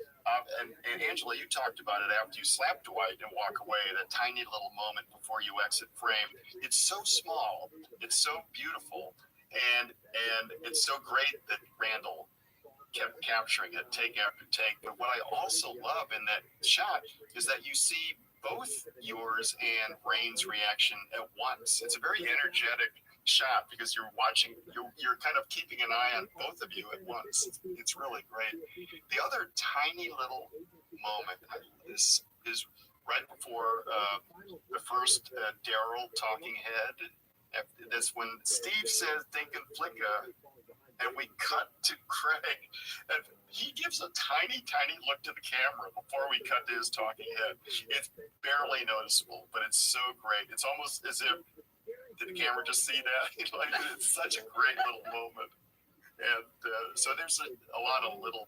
and Angela, you talked about it after you slap Dwight and walk away, that tiny little moment before you exit frame. It's so small, it's so beautiful, and it's so great that Randall kept capturing it take after take. But what I also love in that shot is that you see both yours and Rain's reaction at once. It's a very energetic shot because you're watching, you're kind of keeping an eye on both of you at once. It's really great. The other tiny little moment is right before the first Daryl talking head. That's when Steve says thinking flicka, and we cut to Craig, and he gives a tiny look to the camera before we cut to his talking head. It's barely noticeable, but it's so great. It's almost as if, did the camera just see that? It's such a great little moment. And so there's a lot of little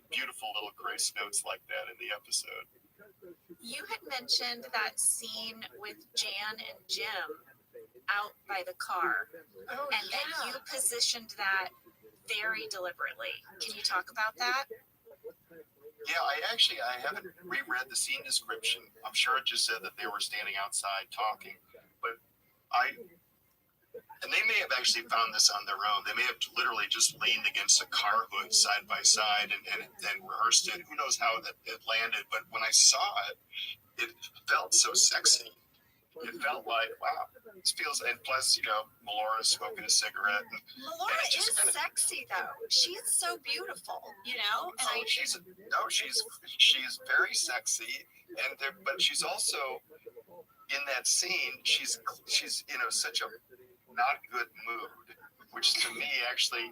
beautiful little grace notes like that in the episode.
You had mentioned that scene with Jan and Jim out by the car, and that you positioned that very deliberately. Can you talk about that?
Yeah, I haven't reread the scene description. I'm sure it just said that they were standing outside talking, but and they may have actually found this on their own. They may have literally just leaned against a car hood side by side and rehearsed it. Who knows how it landed, but when I saw it, it felt so sexy. It felt like, wow, this feels, and plus, Melora's smoking a cigarette.
Melora is sexy though. She's so beautiful, And
she's very sexy, but she's also, in that scene, she's in such a not good mood, which to me actually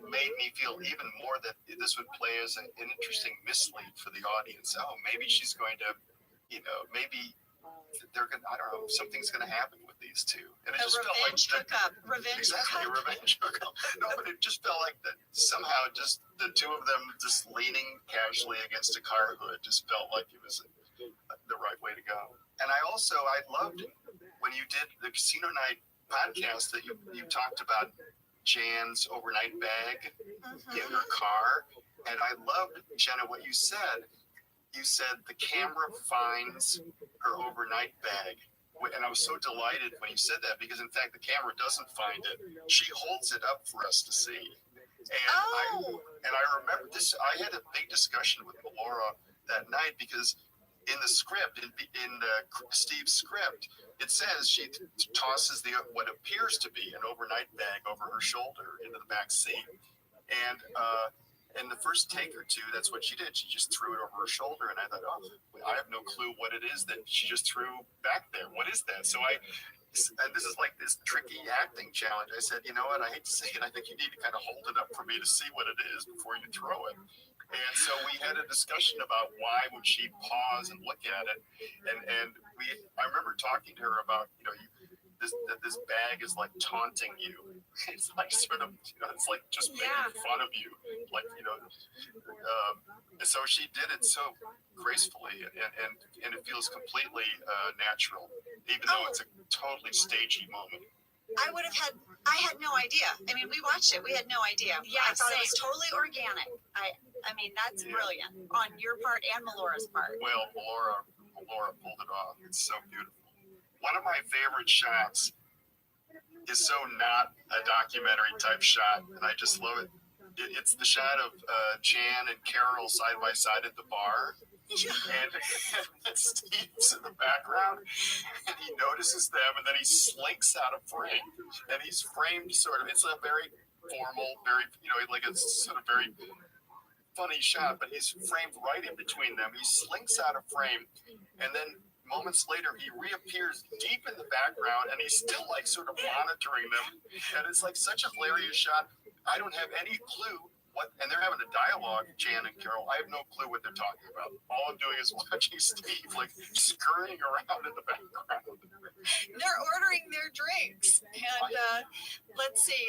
made me feel even more that this would play as an interesting mislead for the audience. Oh, maybe she's going to, maybe they're going to, I don't know, something's going to happen with these two. And it just felt like revenge hookup. No, but it just felt like that somehow just the two of them just leaning casually against a car hood just felt like it was the right way to go. And I loved when you did the Casino Night podcast that you talked about Jan's overnight bag in her car. And I loved, Jenna, what you said. You said the camera finds her overnight bag. And I was so delighted when you said that, because in fact, the camera doesn't find it. She holds it up for us to see. And I remember this, I had a big discussion with Melora that night, because in the script, in Steve's script, it says she tosses what appears to be an overnight bag over her shoulder into the back seat. And in the first take or two, that's what she did. She just threw it over her shoulder, and I thought, oh, I have no clue what it is that she just threw back there. What is that? So this is like this tricky acting challenge. I said, you know what? I hate to say it. I think you need to kind of hold it up for me to see what it is before you throw it. And so we had a discussion about why would she pause and look at it, and I remember talking to her about this bag is like taunting you. It's like sort of it's like just making fun of you, like and so she did it so gracefully, and it feels completely natural, even though it's a totally stagey moment.
I had no idea. I mean, we watched it. We had no idea.
Yeah,
I thought it
same.
was totally organic. I mean, that's brilliant on your part and Melora's part.
Well, Melora pulled it off. It's so beautiful. One of my favorite shots is so not a documentary type shot, and I just love it. It's the shot of Jan and Carol side by side at the bar. And Steve's in the background, and he notices them, and then he slinks out of frame, and he's framed sort of. It's a very formal, very like a sort of very funny shot, but he's framed right in between them. He slinks out of frame, and then moments later he reappears deep in the background, and he's still like sort of monitoring them, and it's like such a hilarious shot. I don't have any clue what, and they're having a dialogue, Jan and Carol. I have no clue what they're talking about. All I'm doing is watching Steve like scurrying around in the background.
They're ordering their drinks, and let's see.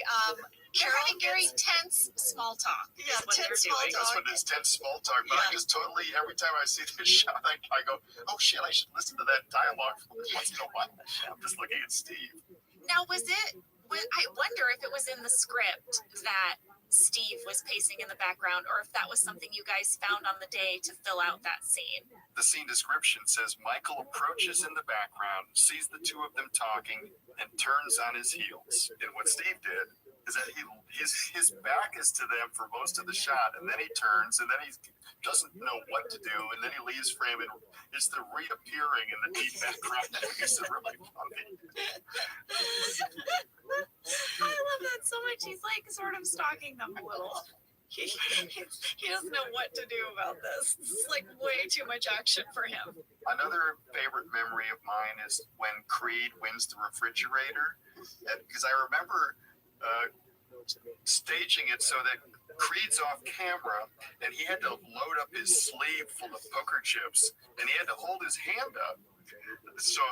They're
Carol
having very tense small talk.
Yeah,
is what they're
tense small
doing.
That's what it is, tense small talk. But I just totally, every time I see this shot, I go, oh shit, I should listen to that dialogue once in a while. I'm just looking at Steve.
Now, I wonder if it was in the script that Steve was pacing in the background, or if that was something you guys found on the day to fill out that scene.
The scene description says Michael approaches in the background, sees the two of them talking, and turns on his heels. And what Steve did is that his back is to them for most of the shot, and then he turns, and then he doesn't know what to do, and then he leaves frame, and it's the reappearing in the deep background that makes it really funny.
I love that so much. He's like sort of stalking them a little.
He doesn't know what to do about this. This is like way too much action for him.
Another favorite memory of mine is when Creed wins the refrigerator, because I remember staging it so that Creed's off camera, and he had to load up his sleeve full of poker chips, and he had to hold his hand up, so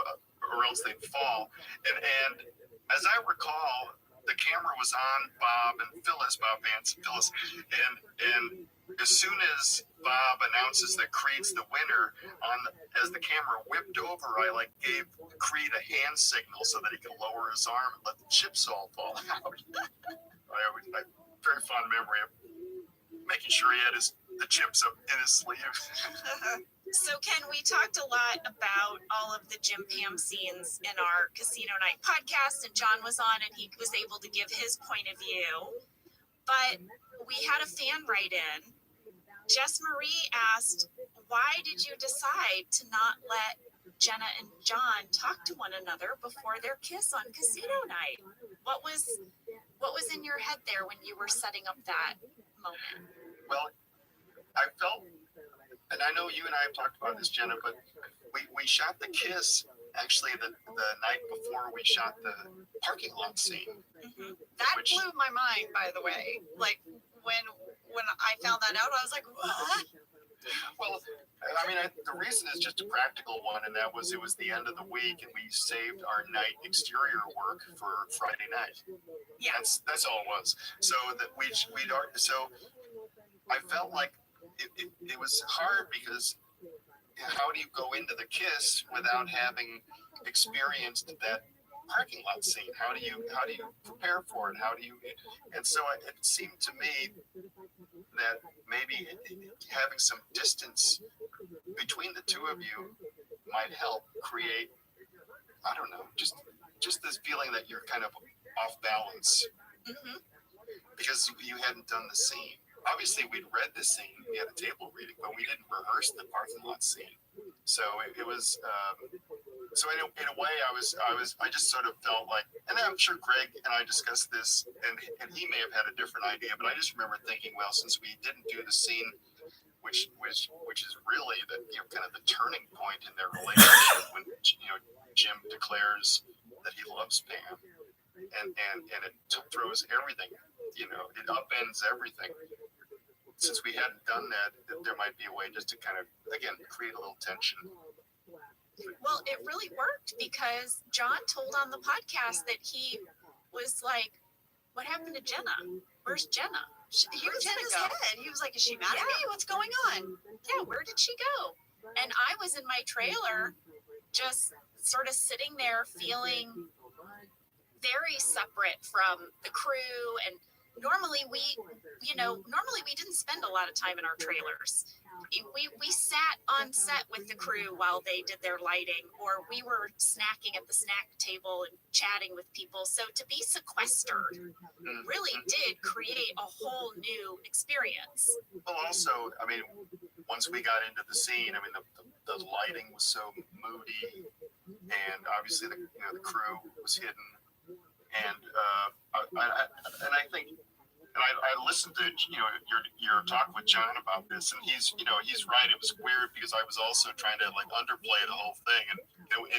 or else they'd fall. And as I recall, the camera was on Bob Vance and Phyllis, and as soon as Bob announces that Creed's the winner, as the camera whipped over, I gave Creed a hand signal so that he could lower his arm and let the chips all fall out. I very fond memory of making sure he had the chips up in his sleeve.
So, Ken, we talked a lot about all of the Jim Pam scenes in our Casino Night podcast, and John was on and he was able to give his point of view. But we had a fan write in. Jess Marie asked, why did you decide to not let Jenna and John talk to one another before their kiss on Casino Night? What was in your head there when you were setting up that moment?
Well, I felt, and I know you and I have talked about this, Jenna, but we shot the kiss actually the night before we shot the parking lot scene.
Mm-hmm. That blew my mind, by the way. Like when I found that out, I was like, what?
Well, I mean, the reason is just a practical one, and that was it was the end of the week, and we saved our night exterior work for Friday night.
Yeah,
that's all it was. So that so I felt like it was hard because how do you go into the kiss without having experienced that parking lot scene? How do you prepare for it? And so it seemed to me that maybe having some distance between the two of you might help create, I don't know, just this feeling that you're kind of off balance.
Mm-hmm.
Because you hadn't done the scene. Obviously, we'd read the scene, we had a table reading, but we didn't rehearse the parking lot scene. So it was, so in a way, I just sort of felt like, and I'm sure Greg and I discussed this, and he may have had a different idea, but I just remember thinking, well, since we didn't do the scene, which is really the kind of the turning point in their relationship when Jim declares that he loves Pam, and it throws everything, it upends everything. since we hadn't done that, there might be a way just to kind of, again, create a little tension.
Well, it really worked because John told on the podcast that he was like, "What happened to Jenna? Where's Jenna?
Here's Jenna's
go?"
head. He was like, "Is she mad at me? What's going on?"
Yeah, where did she go? And I was in my trailer, just sort of sitting there feeling very separate from the crew. And normally we didn't spend a lot of time in our trailers. We sat on set with the crew while they did their lighting, or we were snacking at the snack table and chatting with people. So to be sequestered really did create a whole new experience.
Well, also, I mean, once we got into the scene, I mean, the lighting was so moody, and obviously the crew was hidden, and I think. And I listened to your talk with John about this, and he's right. It was weird because I was also trying to like underplay the whole thing, and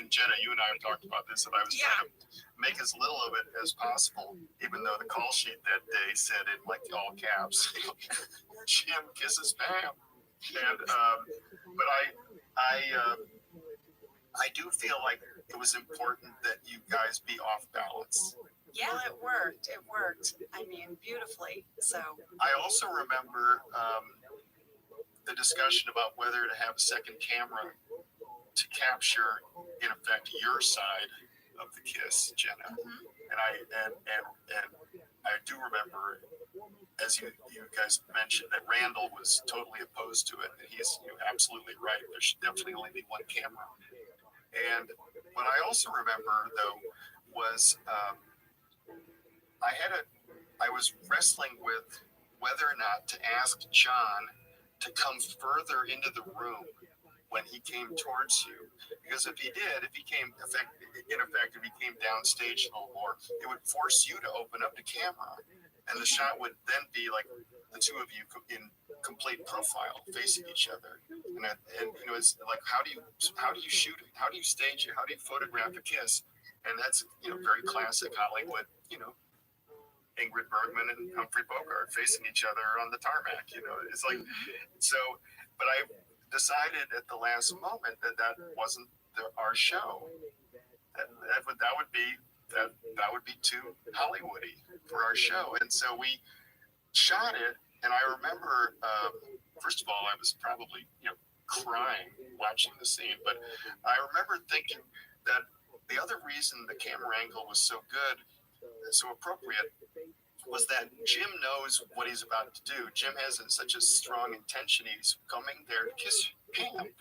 Jenna, you and I have talked about this, and I was trying to make as little of it as possible, even though the call sheet that day said in like all caps, Jim kisses Pam, and but I do feel like it was important that you guys be off balance.
Yeah, it worked. It worked. I mean, beautifully. So
I also remember the discussion about whether to have a second camera to capture, in effect, your side of the kiss, Jenna. And I do remember, as you guys mentioned, that Randall was totally opposed to it, and he's absolutely right. There should definitely only be one camera. And what I also remember, though, was I was wrestling with whether or not to ask John to come further into the room when he came towards you, because if he came downstage a little more, it would force you to open up the camera, and the shot would then be like the two of you in complete profile facing each other. And it's like, how do you shoot it? How do you stage it? How do you photograph a kiss? And that's very classic Hollywood. Ingrid Bergman and Humphrey Bogart facing each other on the tarmac. It's like so. But I decided at the last moment that wasn't our show. That would be too Hollywoody for our show, and so we shot it. And I remember, first of all, I was probably crying watching the scene, but I remember thinking that the other reason the camera angle was so good, so appropriate, was that Jim knows what he's about to do. Jim has such a strong intention. He's coming there to kiss Pam,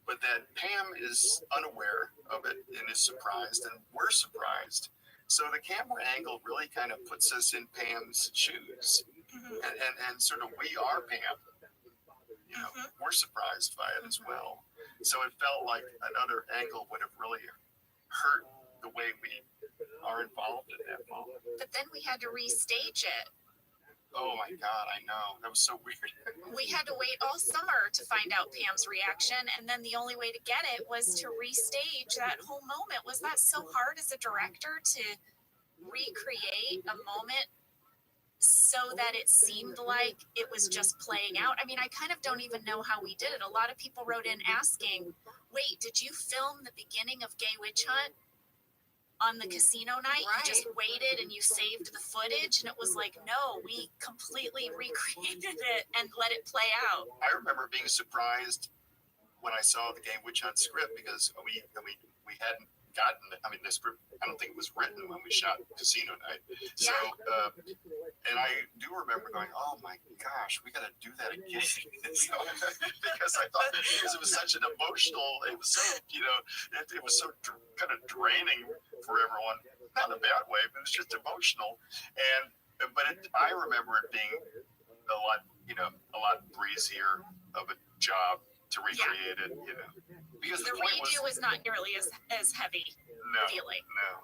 but that Pam is unaware of it and is surprised, and we're surprised. So the camera angle really kind of puts us in Pam's shoes, and sort of we are Pam. We're surprised by it as well. So it felt like another angle would have really hurt the way we are involved in that moment.
But then we had to restage it.
Oh my God, I know. That was so weird.
We had to wait all summer to find out Pam's reaction, and then the only way to get it was to restage that whole moment. Was that so hard as a director to recreate a moment so that it seemed like it was just playing out? I mean, I kind of don't even know how we did it. A lot of people wrote in asking, wait, did you film the beginning of Gay Witch Hunt on the casino night?
Right.
You just waited and you saved the footage? And it was like, no, we completely recreated it and let it play out.
I remember being surprised when I saw the Gay Witch Hunt script, because we hadn't gotten it. I mean, the script, I don't think it was written when we shot Casino Night. So, and I do remember going, oh my gosh, we got to do that again. So, because I thought, because it was such an emotional, it was so, it was so kind of draining for everyone. Not in a bad way, but it was just emotional. I remember it being a lot breezier of a job to recreate it, because
The redo was not nearly as heavy feeling.
No.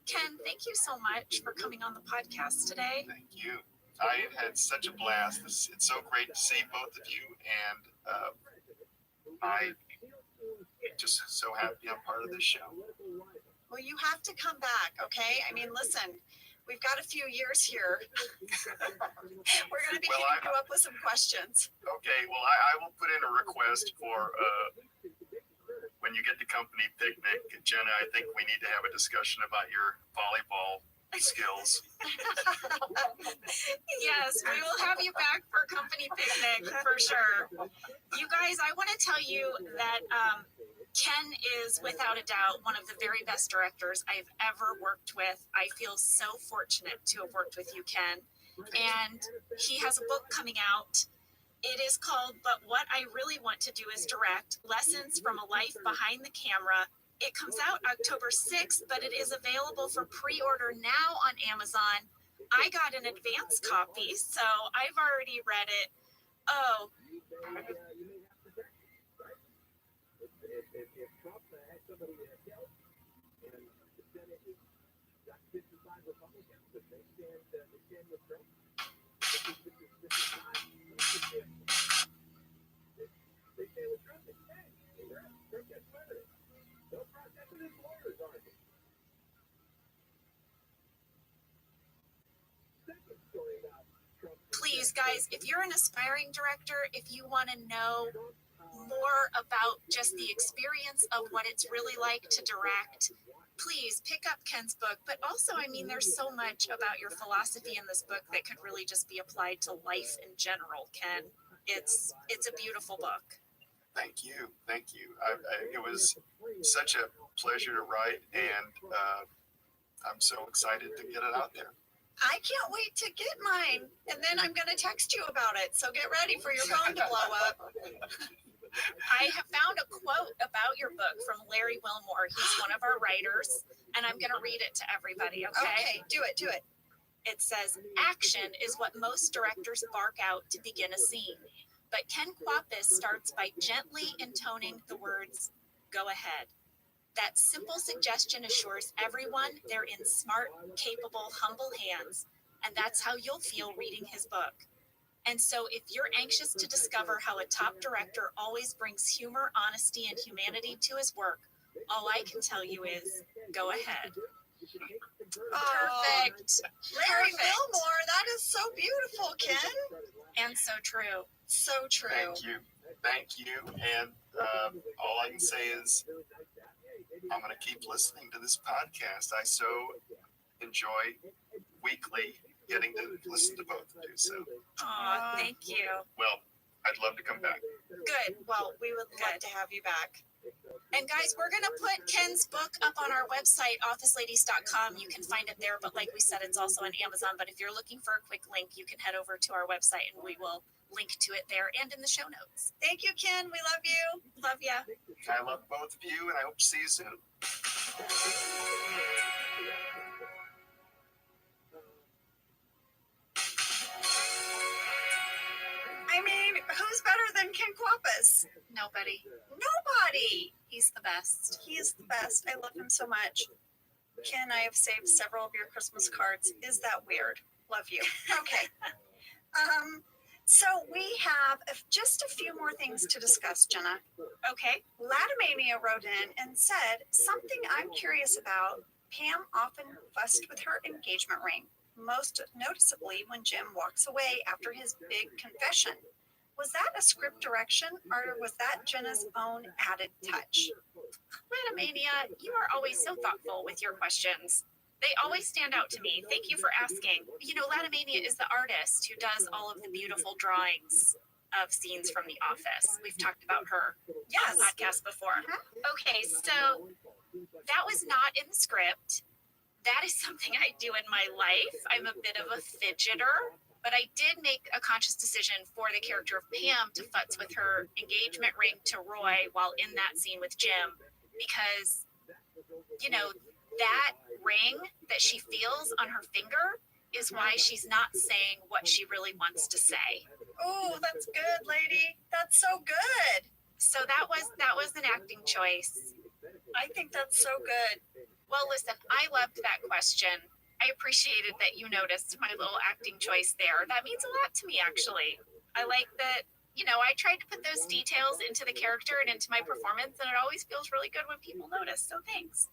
Ken, thank you so much for coming on the podcast today.
Thank you. I had such a blast. It's so great to see both of you, and I just so happy I'm part of this show.
Well, you have to come back, okay? I mean, listen, we've got a few years here. We're going to be
Well,
hitting you up with some questions.
Okay, well, I will put in a request for when you get the company picnic, Jenna. I think we need to have a discussion about your volleyball skills.
Yes, we will have you back for company picnic for sure. You guys, I want to tell you that Ken is without a doubt one of the very best directors I've ever worked with. I feel so fortunate to have worked with you, Ken. And he has a book coming out. It is called But What I Really Want to Do Is Direct, Lessons from a Life Behind the Camera. It comes out October 6th, but it is available for pre-order now on Amazon. I got an advance copy, so I've already read it. Oh, please, guys, if you're an aspiring director, if you want to know more about just the experience of what it's really like to direct, please pick up Ken's book. But also, I mean, there's so much about your philosophy in this book that could really just be applied to life in general, Ken. It's a beautiful book.
Thank you. It was such a pleasure to write, and I'm so excited to get it out there.
I can't wait to get mine. And then I'm going to text you about it. So get ready for your phone to blow up.
I have found a quote about your book from Larry Wilmore. He's one of our writers, and I'm going to read it to everybody, okay?
Okay, do it.
It says, "Action is what most directors bark out to begin a scene. But Ken Kwapis starts by gently intoning the words, 'Go ahead.' That simple suggestion assures everyone they're in smart, capable, humble hands, and that's how you'll feel reading his book. And so if you're anxious to discover how a top director always brings humor, honesty, and humanity to his work, all I can tell you is, go ahead." Perfect.
Larry
Perfect.
Wilmore, that is so beautiful, Ken.
And so true.
So true.
Thank you. And all I can say is I'm going to keep listening to this podcast. I so enjoy weekly getting to listen to both of you. So,
Aw, thank you.
well, I'd love to come back.
Good. Well, we would love
Good to have you back.
And guys, we're going to put Ken's book up on our website, officeladies.com. You can find it there, but like we said, it's also on Amazon. But if you're looking for a quick link, you can head over to our website and we will link to it there and in the show notes.
Thank you, Ken. We love you.
Love ya.
I love both of you, and I hope to see you soon.
I mean, who's better than Ken Kwapis?
Nobody.
Nobody.
He's the best.
He is the best. I love him so much. Ken, I have saved several of your Christmas cards. Is that weird? Love you. Okay. So we have just a few more things to discuss, Jenna.
Okay.
Latamania wrote in and said, something I'm curious about. Pam often fussed with her engagement ring, most noticeably when Jim walks away after his big confession. Was that a script direction, or was that Jenna's own added touch?
Latamania, you are always so thoughtful with your questions. They always stand out to me. Thank you for asking. You know, Latamania is the artist who does all of the beautiful drawings of scenes from The Office. We've talked about her on the podcast before. Okay, so that was not in the script. That is something I do in my life. I'm a bit of a fidgeter, but I did make a conscious decision for the character of Pam to futz with her engagement ring to Roy while in that scene with Jim, because, you know, that ring that she feels on her finger is why she's not saying what she really wants to say.
Oh, that's good, lady. That's so good.
So that was an acting choice.
I think that's so good.
Well, listen, I loved that question. I appreciated that you noticed my little acting choice there. That means a lot to me, actually. I like that, you know, I tried to put those details into the character and into my performance, and it always feels really good when people notice. So thanks.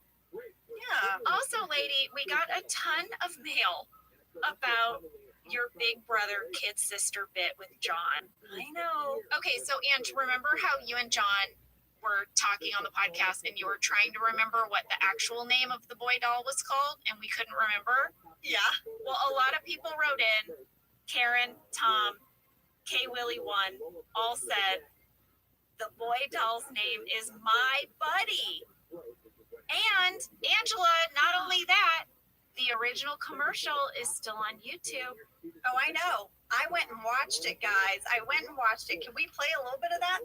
Yeah.
Also, lady, we got a ton of mail about your big brother, kid sister bit with John.
I know.
Okay, so Ange, remember how you and John were talking on the podcast and you were trying to remember what the actual name of the boy doll was called and we couldn't remember?
Yeah.
Well, a lot of people wrote in, Karen, Tom, K Willie 1, all said, the boy doll's name is My Buddy. And Angela, not only that, the original commercial is still on YouTube.
Oh, I know. I went and watched it, guys. I went and watched it. Can we play a little bit of that?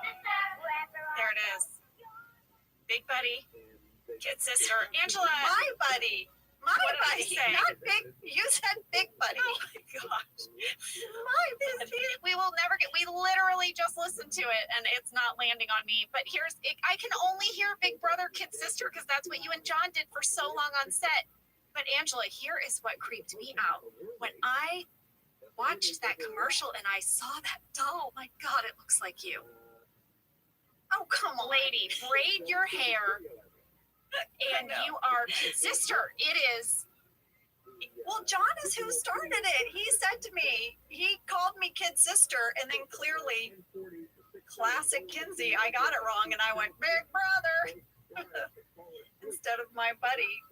There it is. Big Buddy, kid sister, Angela.
My buddy. My
What did I
buddy.
say?
Not big. You said big buddy.
Oh my gosh.
My buddy.
We will never get, we literally just listened to it and it's not landing on me. But I can only hear Big Brother, Kid Sister because that's what you and John did for so long on set. But Angela, here is what creeped me out. When I watched that commercial and I saw that doll, my God, it looks like you.
Oh, come on.
Lady, braid your hair and you are Kid Sister. It is.
Well, John is who started it. He said to me, he called me kid sister, and then clearly, classic Kinsey, I got it wrong, and I went, big brother, instead of my buddy.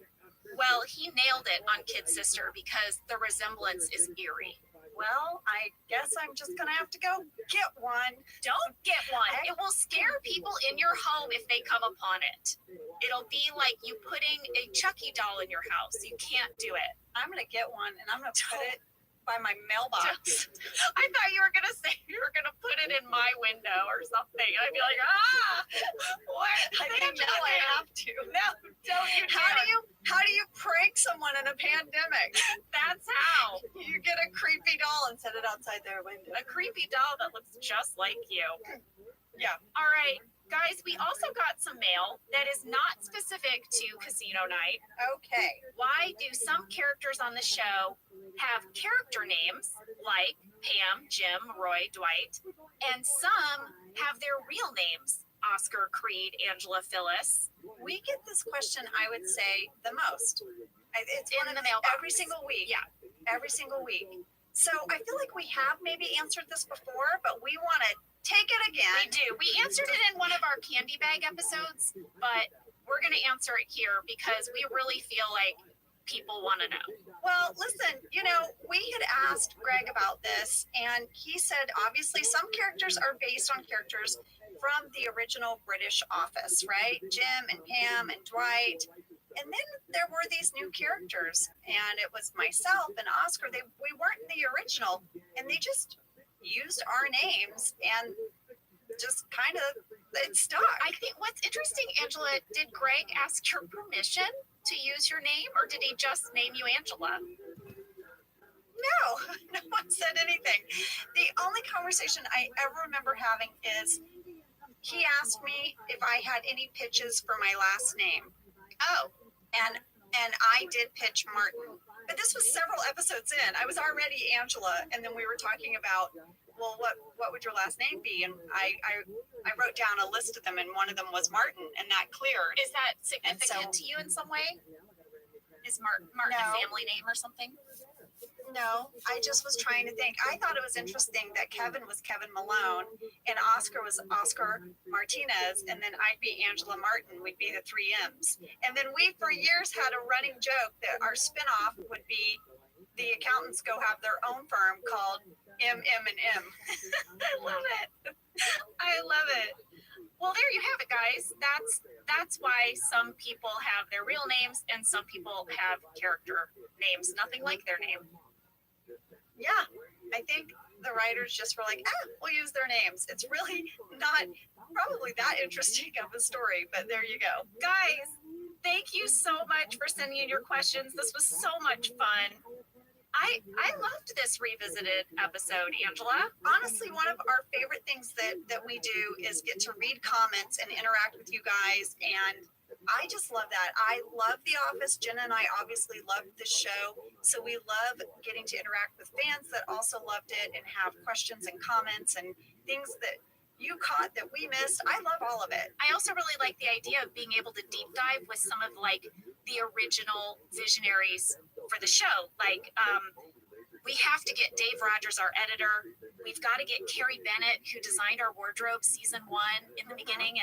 Well, he nailed it on Kid Sister because the resemblance is eerie.
Well, I guess I'm just going to have to go get one.
Don't get one. It will scare people in your home if they come upon it. It'll be like you putting a Chucky doll in your house. You can't do it.
I'm going to get one, and I'm going to put it by my mailbox.
I thought you were going to say you were going to put it in my window or something. I'd be like, what?
I think now I have to.
No, don't you dare.
How do you prank someone in a pandemic?
That's how.
You get a creepy doll and set it outside their window.
A creepy doll that looks just like you.
Yeah.
All right, guys, we also got some mail that is not specific to casino night.
Okay.
Why do some characters on the show have character names like Pam, Jim, Roy, Dwight, and some have their real names? Oscar, Creed, Angela, Phyllis.
We get this question, I would say, the most. It's
In
one of
the mailbox.
every single week.
Yeah.
Every single week. So I feel like we have maybe answered this before, but we want to take it
We
again.
do. We answered it in one of our candy bag episodes, but we're going to answer it here because we really feel like people want to know.
Well, listen, we had asked Greg about this, and he said obviously some characters are based on characters from the original British Office, right? Jim and Pam and Dwight. And then there were these new characters, and it was myself and Oscar. We weren't the original, and they just used our names and just kind of it stuck.
I think what's interesting, Angela, did Greg ask your permission to use your name, or did he just name you Angela?
No, no one said anything. The only conversation I ever remember having is he asked me if I had any pitches for my last name.
Oh,
And I did pitch Martin. But this was several episodes in. I was already Angela, and then we were talking about, well, what would your last name be? And I wrote down a list of them, and one of them was Martin, and that cleared.
is that significant to you in some way? Is Martin a
No.
family name or something?
No, I just was trying to think. I thought it was interesting that Kevin was Kevin Malone, and Oscar was Oscar Martinez, and then I'd be Angela Martin. We'd be the three M's. And then we, for years, had a running joke that our spinoff would be the accountants go have their own firm called M and M.
I love it. I love it. Well, there you have it, guys. That's why some people have their real names and some people have character names, nothing like their name.
Yeah, I think the writers just were like, we'll use their names. It's really not probably that interesting of a story, but there you go.
Guys, thank you so much for sending in your questions. This was so much fun. I loved this revisited episode, Angela.
Honestly, one of our favorite things that we do is get to read comments and interact with you guys. And I just love that. I love The Office. Jenna and I obviously loved the show. So we love getting to interact with fans that also loved it and have questions and comments and things that you caught that we missed. I love all of it.
I also really like the idea of being able to deep dive with some of like the original visionaries for the show. Like, we have to get Dave Rogers, our editor. We've got to get Carrie Bennett, who designed our wardrobe season 1 in the beginning,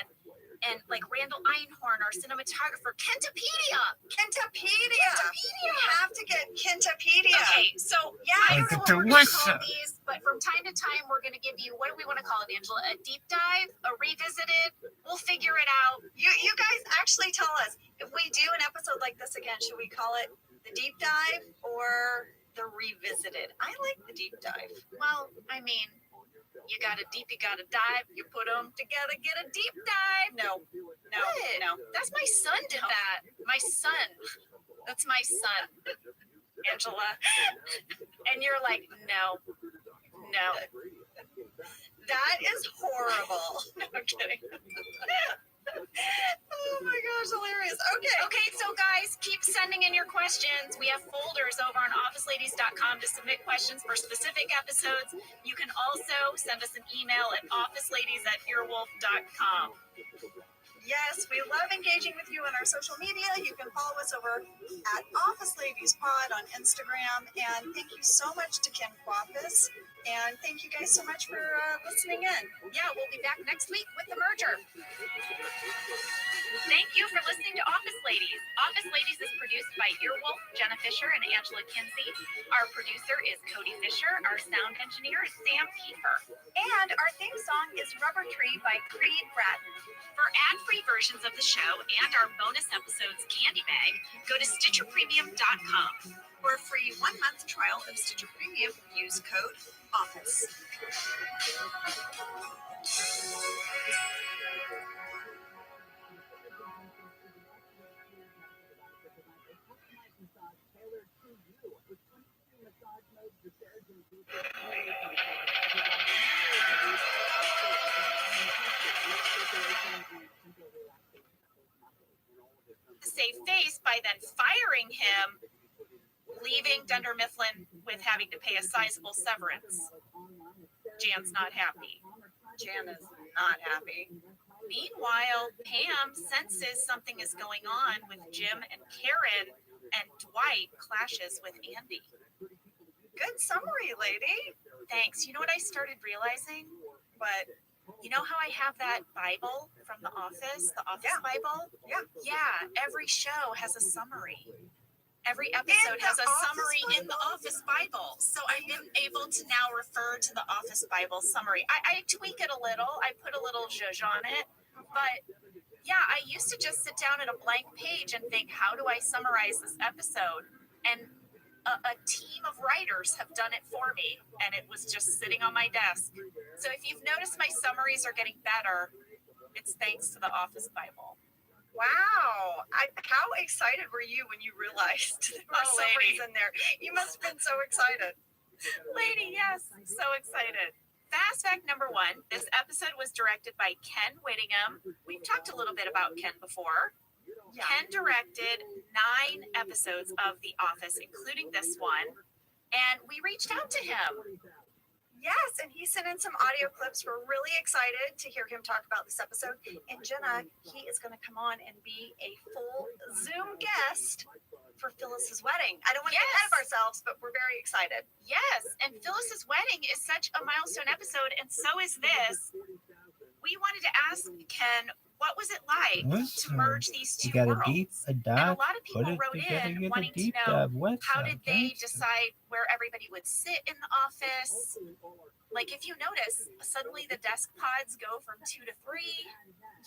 and like Randall Einhorn, our cinematographer, Kentapedia. You have to get Kentapedia. Okay, so yeah, I don't know what we're going to call these, but from time to time, we're going to give you, what do we want to call it, Angela? A deep dive, a revisited. We'll figure it out.
You guys actually tell us if we do an episode like this again, should we call it the deep dive or the revisited? I like the deep dive.
Well, I mean, you got a deep, you got a dive, you put them together, get a deep dive.
No.
That's my son did that. My son. That's my son, Angela. And you're like, no.
That is horrible. No, I'm kidding. Oh my gosh, hilarious.
Okay, so guys, keep sending in your questions. We have folders over on officeladies.com to submit questions for specific episodes. You can also send us an email at officeladies@earwolf.com.
Yes, we love engaging with you on our social media. You can follow us over at Office Ladies Pod on Instagram. And thank you so much to Ken Quapis. And thank you guys so much for listening in.
Yeah, we'll be back next week with the merger. Thank you for listening to Office Ladies. Office Ladies is produced by Earwolf, Jenna Fisher, and Angela Kinsey. Our producer is Cody Fisher. Our sound engineer is Sam Kiefer.
And our theme song is Rubber Tree by Creed Bratton.
For ad-free versions of the show and our bonus episodes candy bag, go to StitcherPremium.com.
For a free 1-month trial of Stitcher Premium, use code OFFICE.
Save face by then firing him, leaving Dunder Mifflin with having to pay a sizable severance. Jan's not happy.
Jan is not happy.
Meanwhile, Pam senses something is going on with Jim and Karen, and Dwight clashes with Andy.
Good summary, lady.
Thanks. You know what I started realizing?
But
you know how I have that Bible from the Office Bible?
Yeah.
Yeah, every show has a summary. Every episode has a summary in the Office Bible. So I've been able to now refer to the Office Bible summary. I tweak it a little. I put a little zhuzh on it. But yeah, I used to just sit down at a blank page and think, how do I summarize this episode? And a team of writers have done it for me, and it was just sitting on my desk. So if you've noticed my summaries are getting better, it's thanks to the Office Bible.
Wow. How excited were you when you realized there were summaries in there? You must have been so excited.
Lady, yes, so excited. Fast fact number 1, this episode was directed by Ken Whittingham. We've talked a little bit about Ken before.
Yeah.
Ken directed 9 episodes of The Office, including this one, and we reached out to him.
Yes, and he sent in some audio clips. We're really excited to hear him talk about this episode. And Jenna, he is going to come on and be a full Zoom guest for Phyllis's wedding. I don't want to get ahead of ourselves, but we're very excited.
Yes, and Phyllis's wedding is such a milestone episode, and so is this. We wanted to ask Ken, what was it like to merge these two worlds? And a lot of people wrote in wanting to know, how did they decide where everybody would sit in the office? Like, if you notice, suddenly the desk pods go from 2 to 3.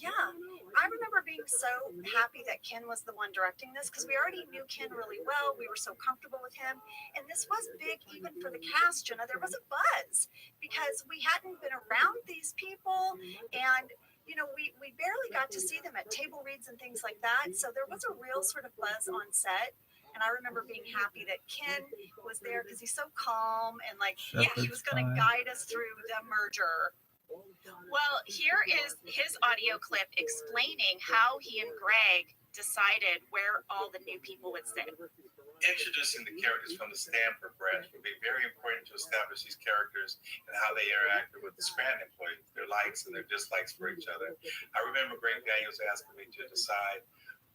Yeah, I remember being so happy that Ken was the one directing this because we already knew Ken really well. We were so comfortable with him. And this was big even for the cast, Jenna. There was a buzz because we hadn't been around these people, and you know, we barely got to see them at table reads and things like that. So there was a real sort of buzz on set. And I remember being happy that Ken was there because he's so calm and like, he was going to guide us through the merger.
Well, here is his audio clip explaining how he and Greg decided where all the new people would sit?
Introducing the characters from the Stanford branch would be very important to establish these characters and how they interacted with the Scranton employees, their likes and their dislikes for each other. I remember Greg Daniels asking me to decide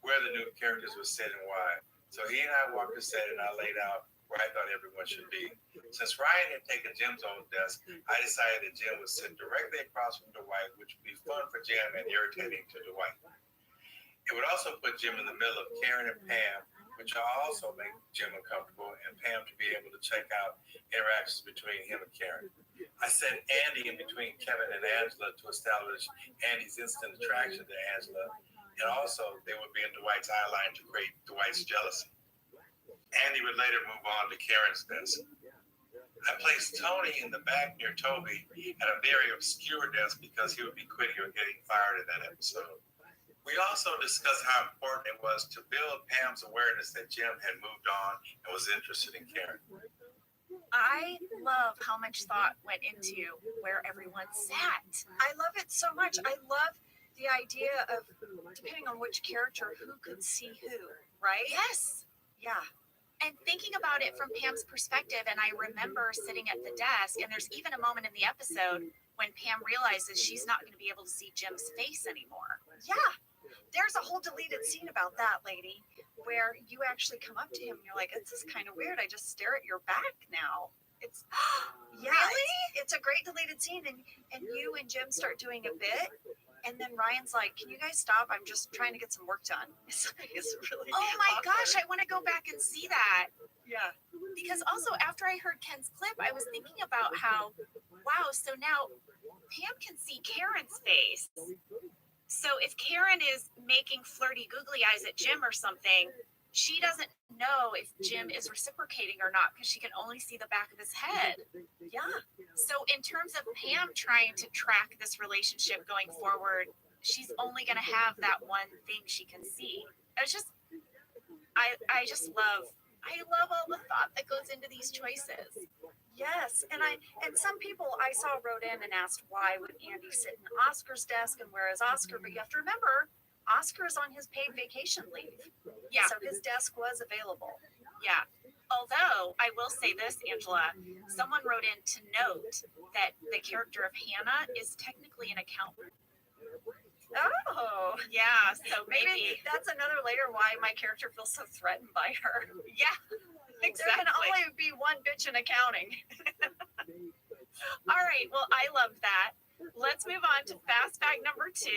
where the new characters would sit and why. So he and I walked the set and I laid out where I thought everyone should be. Since Ryan had taken Jim's old desk, I decided that Jim would sit directly across from Dwight, which would be fun for Jim and irritating to Dwight. It would also put Jim in the middle of Karen and Pam, which will also make Jim uncomfortable and Pam to be able to check out interactions between him and Karen. I set Andy in between Kevin and Angela to establish Andy's instant attraction to Angela, and also they would be in Dwight's eye line to create Dwight's jealousy. Andy would later move on to Karen's desk. I placed Tony in the back near Toby at a very obscure desk because he would be quitting or getting fired in that episode. We also discussed how important it was to build Pam's awareness that Jim had moved on and was interested in Karen.
I love how much thought went into where everyone sat.
I love it so much. I love the idea of, depending on which character, who could see who, right?
Yes.
Yeah.
And thinking about it from Pam's perspective, and I remember sitting at the desk, and there's even a moment in the episode when Pam realizes she's not going to be able to see Jim's face anymore.
Yeah. There's a whole deleted scene about that, lady, where you actually come up to him and you're like, this is kind of weird. I just stare at your back now. It's yeah,
Really?
it's a great deleted scene, and you and Jim start doing a bit, and then Ryan's like, can you guys stop? I'm just trying to get some work done. It's really
Oh my
awkward.
gosh, I want to go back and see that.
Yeah.
Because also after I heard Ken's clip, I was thinking about how, wow, so now Pam can see Karen's face. So if Karen is making flirty googly eyes at Jim or something, she doesn't know if Jim is reciprocating or not because she can only see the back of his head.
Yeah.
So in terms of Pam trying to track this relationship going forward, she's only going to have that one thing she can see. It's just, I love all the thought that goes into these choices.
Yes, and some people I saw wrote in and asked why would Andy sit in Oscar's desk and where is Oscar? But you have to remember, Oscar is on his paid vacation leave.
Yeah.
So his desk was available.
Yeah. Although I will say this, Angela, someone wrote in to note that the character of Hannah is technically an accountant.
Oh,
Yeah. So
maybe
maybe.
that's another layer why my character feels so threatened by her.
Yeah.
There can
Exactly.
only be one bitch in accounting.
All right. Well, I love that. Let's move on to fast fact number 2.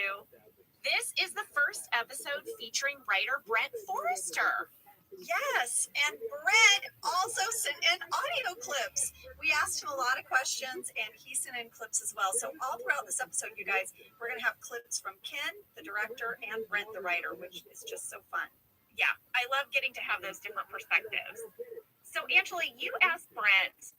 This is the first episode featuring writer Brent Forrester.
Yes, and Brett also sent in audio clips. We asked him a lot of questions, and he sent in clips as well. So all throughout this episode, you guys, we're going to have clips from Ken, the director, and Brent, the writer, which is just so fun.
Yeah, I love getting to have those different perspectives. So, Angela, you asked Brent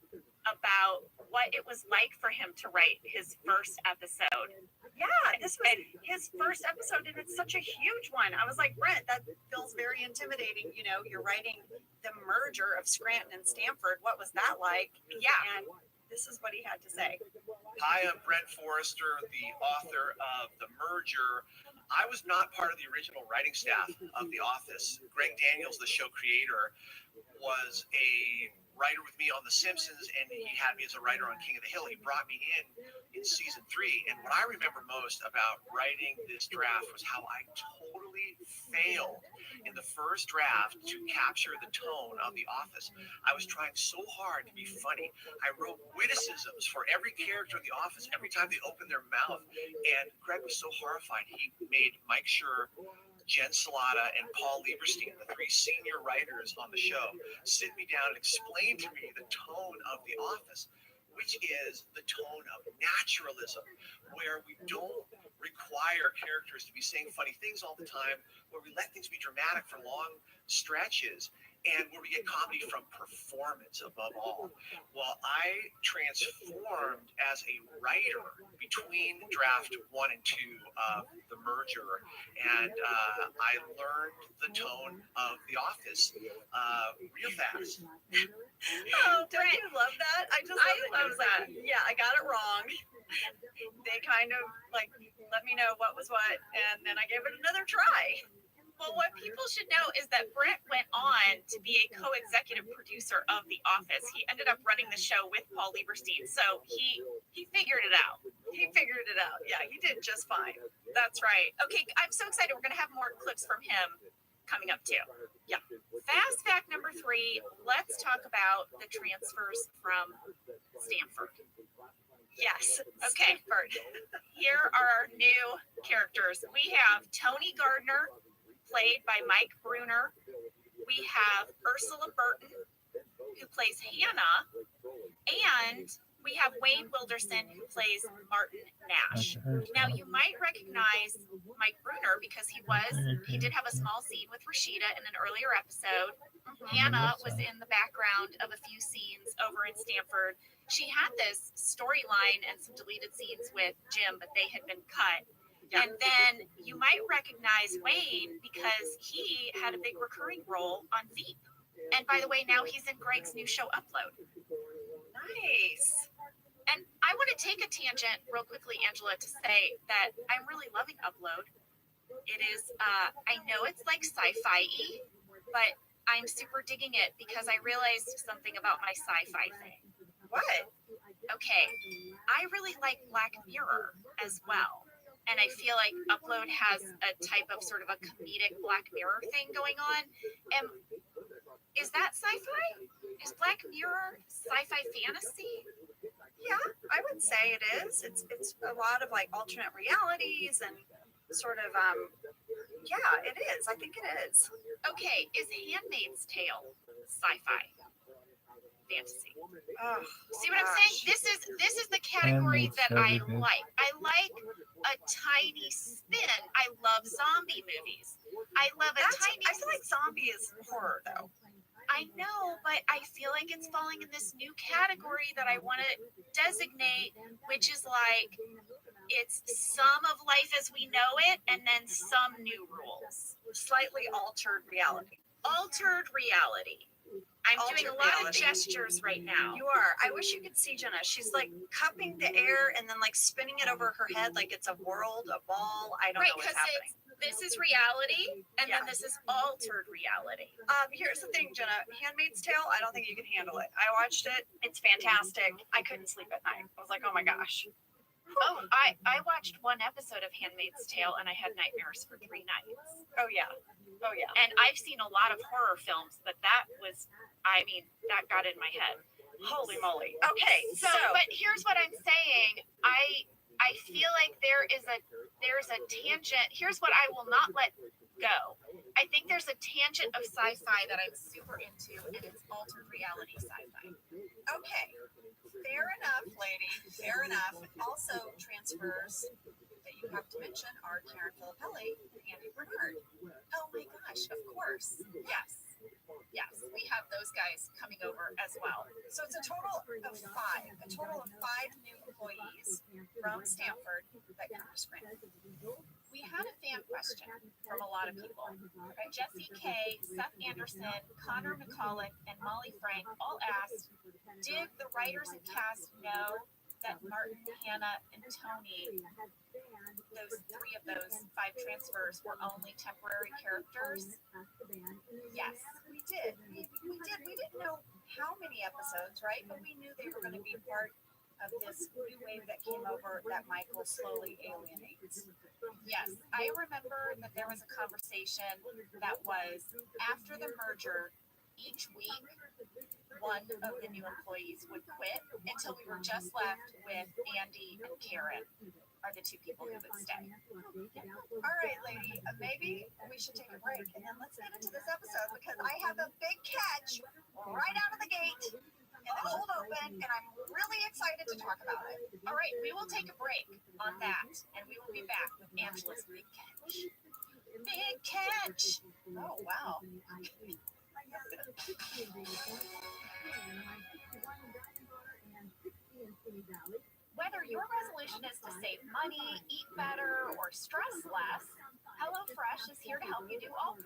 about what it was like for him to write his first episode.
Yeah, this was his first episode, and it's such a huge one. I was like, Brent, that feels very intimidating. You know, you're writing the merger of Scranton and Stanford. What was that like?
Yeah.
And this is what he had to say.
Hi, I'm Brent Forrester, the author of The Merger. I was not part of the original writing staff of The Office. Greg Daniels, the show creator, was a writer with me on The Simpsons, and he had me as a writer on King of the Hill. He brought me in season 3, and what I remember most about writing this draft was how I totally failed in the first draft to capture the tone of The Office. I was trying so hard to be funny. I wrote witticisms for every character in The Office every time they opened their mouth, and Greg was so horrified. He made Mike Schur, Jen Salata, and Paul Lieberstein, the 3 senior writers on the show, sit me down and explain to me the tone of The Office, which is the tone of naturalism, where we don't require characters to be saying funny things all the time, where we let things be dramatic for long stretches, and where we get comedy from performance above all. Well, I transformed as a writer between draft 1 and 2 of The Merger, and I learned the tone of The Office real fast.
Oh, don't you love that? I love that. Yeah, I got it wrong. They kind of like let me know what was what, and then I gave it another try.
Well, what people should know is that Brent went on to be a co-executive producer of The Office. He ended up running the show with Paul Lieberstein, so he figured it out.
He figured it out. Yeah, he did just fine.
That's right. Okay, I'm so excited. We're going to have more clips from him coming up too.
Yeah.
Fast fact number 3, let's talk about the transfers from Stanford.
Yes.
Okay.
Stanford.
Here are our new characters. We have Tony Gardner, played by Mike Bruner. We have Ursula Burton, who plays Hannah, and we have Wayne Wilderson, who plays Martin Nash. Now, you might recognize Mike Bruner because he did have a small scene with Rashida in an earlier episode. Hannah was in the background of a few scenes over in Stanford. She had this storyline and some deleted scenes with Jim, but they had been cut.
Yeah.
And then you might recognize Wayne because he had a big recurring role on Veep. And by the way, now he's in Greg's new show, Upload.
Nice.
And I want to take a tangent real quickly, Angela, to say that I'm really loving Upload. It is, I know it's like sci-fi-y, but I'm super digging it because I realized something about my sci-fi thing.
What?
Okay, I really like Black Mirror as well. And I feel like Upload has a type of sort of a comedic Black Mirror thing going on. And is that sci-fi? Is Black Mirror sci-fi fantasy?
Yeah, I would say it is. It's a lot of like alternate realities and sort of yeah, it is. I think it is.
Okay, is Handmaid's Tale sci-fi fantasy?
Oh,
See what I'm saying? This is the category that I like. I like a tiny spin. I love zombie movies. I love a tiny.
I feel like zombie is horror though.
I know, but I feel like it's falling in this new category that I want to designate, which is like it's some of life as we know it, and then some new rules.
Slightly altered reality.
Altered reality. I'm doing a lot of
reality.
gestures right now.
You are. I wish you could see Jenna. She's like cupping the air and then like spinning it over her head like it's a world, a ball. I don't know what's happening.
This is reality, and
Yeah.
then this is altered reality.
Here's the thing, Jenna. Handmaid's Tale, I don't think you can handle it. I watched it. It's fantastic. I couldn't sleep at night. I was like, oh my gosh.
Oh, I watched one episode of Handmaid's Tale, and I had nightmares for 3 nights.
Oh yeah. Oh yeah.
And I've seen a lot of horror films, but that got in my head.
Holy moly. Okay,
So, but here's what I'm saying. I feel like there's a tangent. Here's what I will not let go. I think there's a tangent of sci-fi that I'm super into, and it's altered reality sci-fi.
okay. Fair enough, lady. Fair enough. Also transfers that you have to mention are Karen Filippelli and Andy Bernard.
Oh my gosh, of course. Yes. Yes, we have those guys coming over as well.
So it's a total of 5. A total of 5 new employees from Stanford that come to Sprint.
We had a fan question from a lot of people. Jesse K, Seth Anderson, Connor McCulloch, and Molly Frank all asked, did the writers and cast know that Martin, Hannah, and Tony, those 3 of those 5 transfers were only temporary characters? Yes.
We did. We did. We didn't know how many episodes, right? But we knew they were going to be part of this new wave that came over that Michael slowly alienates.
Yes, I remember that there was a conversation that was after the merger, each week, one of the new employees would quit until we were just left with Andy and Karen are the 2 people who would stay.
All right, lady, maybe we should take a break and then let's get into this episode because I have a big catch right out of the gate in the cold open and I'm really excited to talk about it.
All right, we will take a break on that and we will be back with Angela's big catch. Big catch!
Oh, wow.
Whether your resolution is to save money, eat better, or stress less, HelloFresh is here to help you do all 3.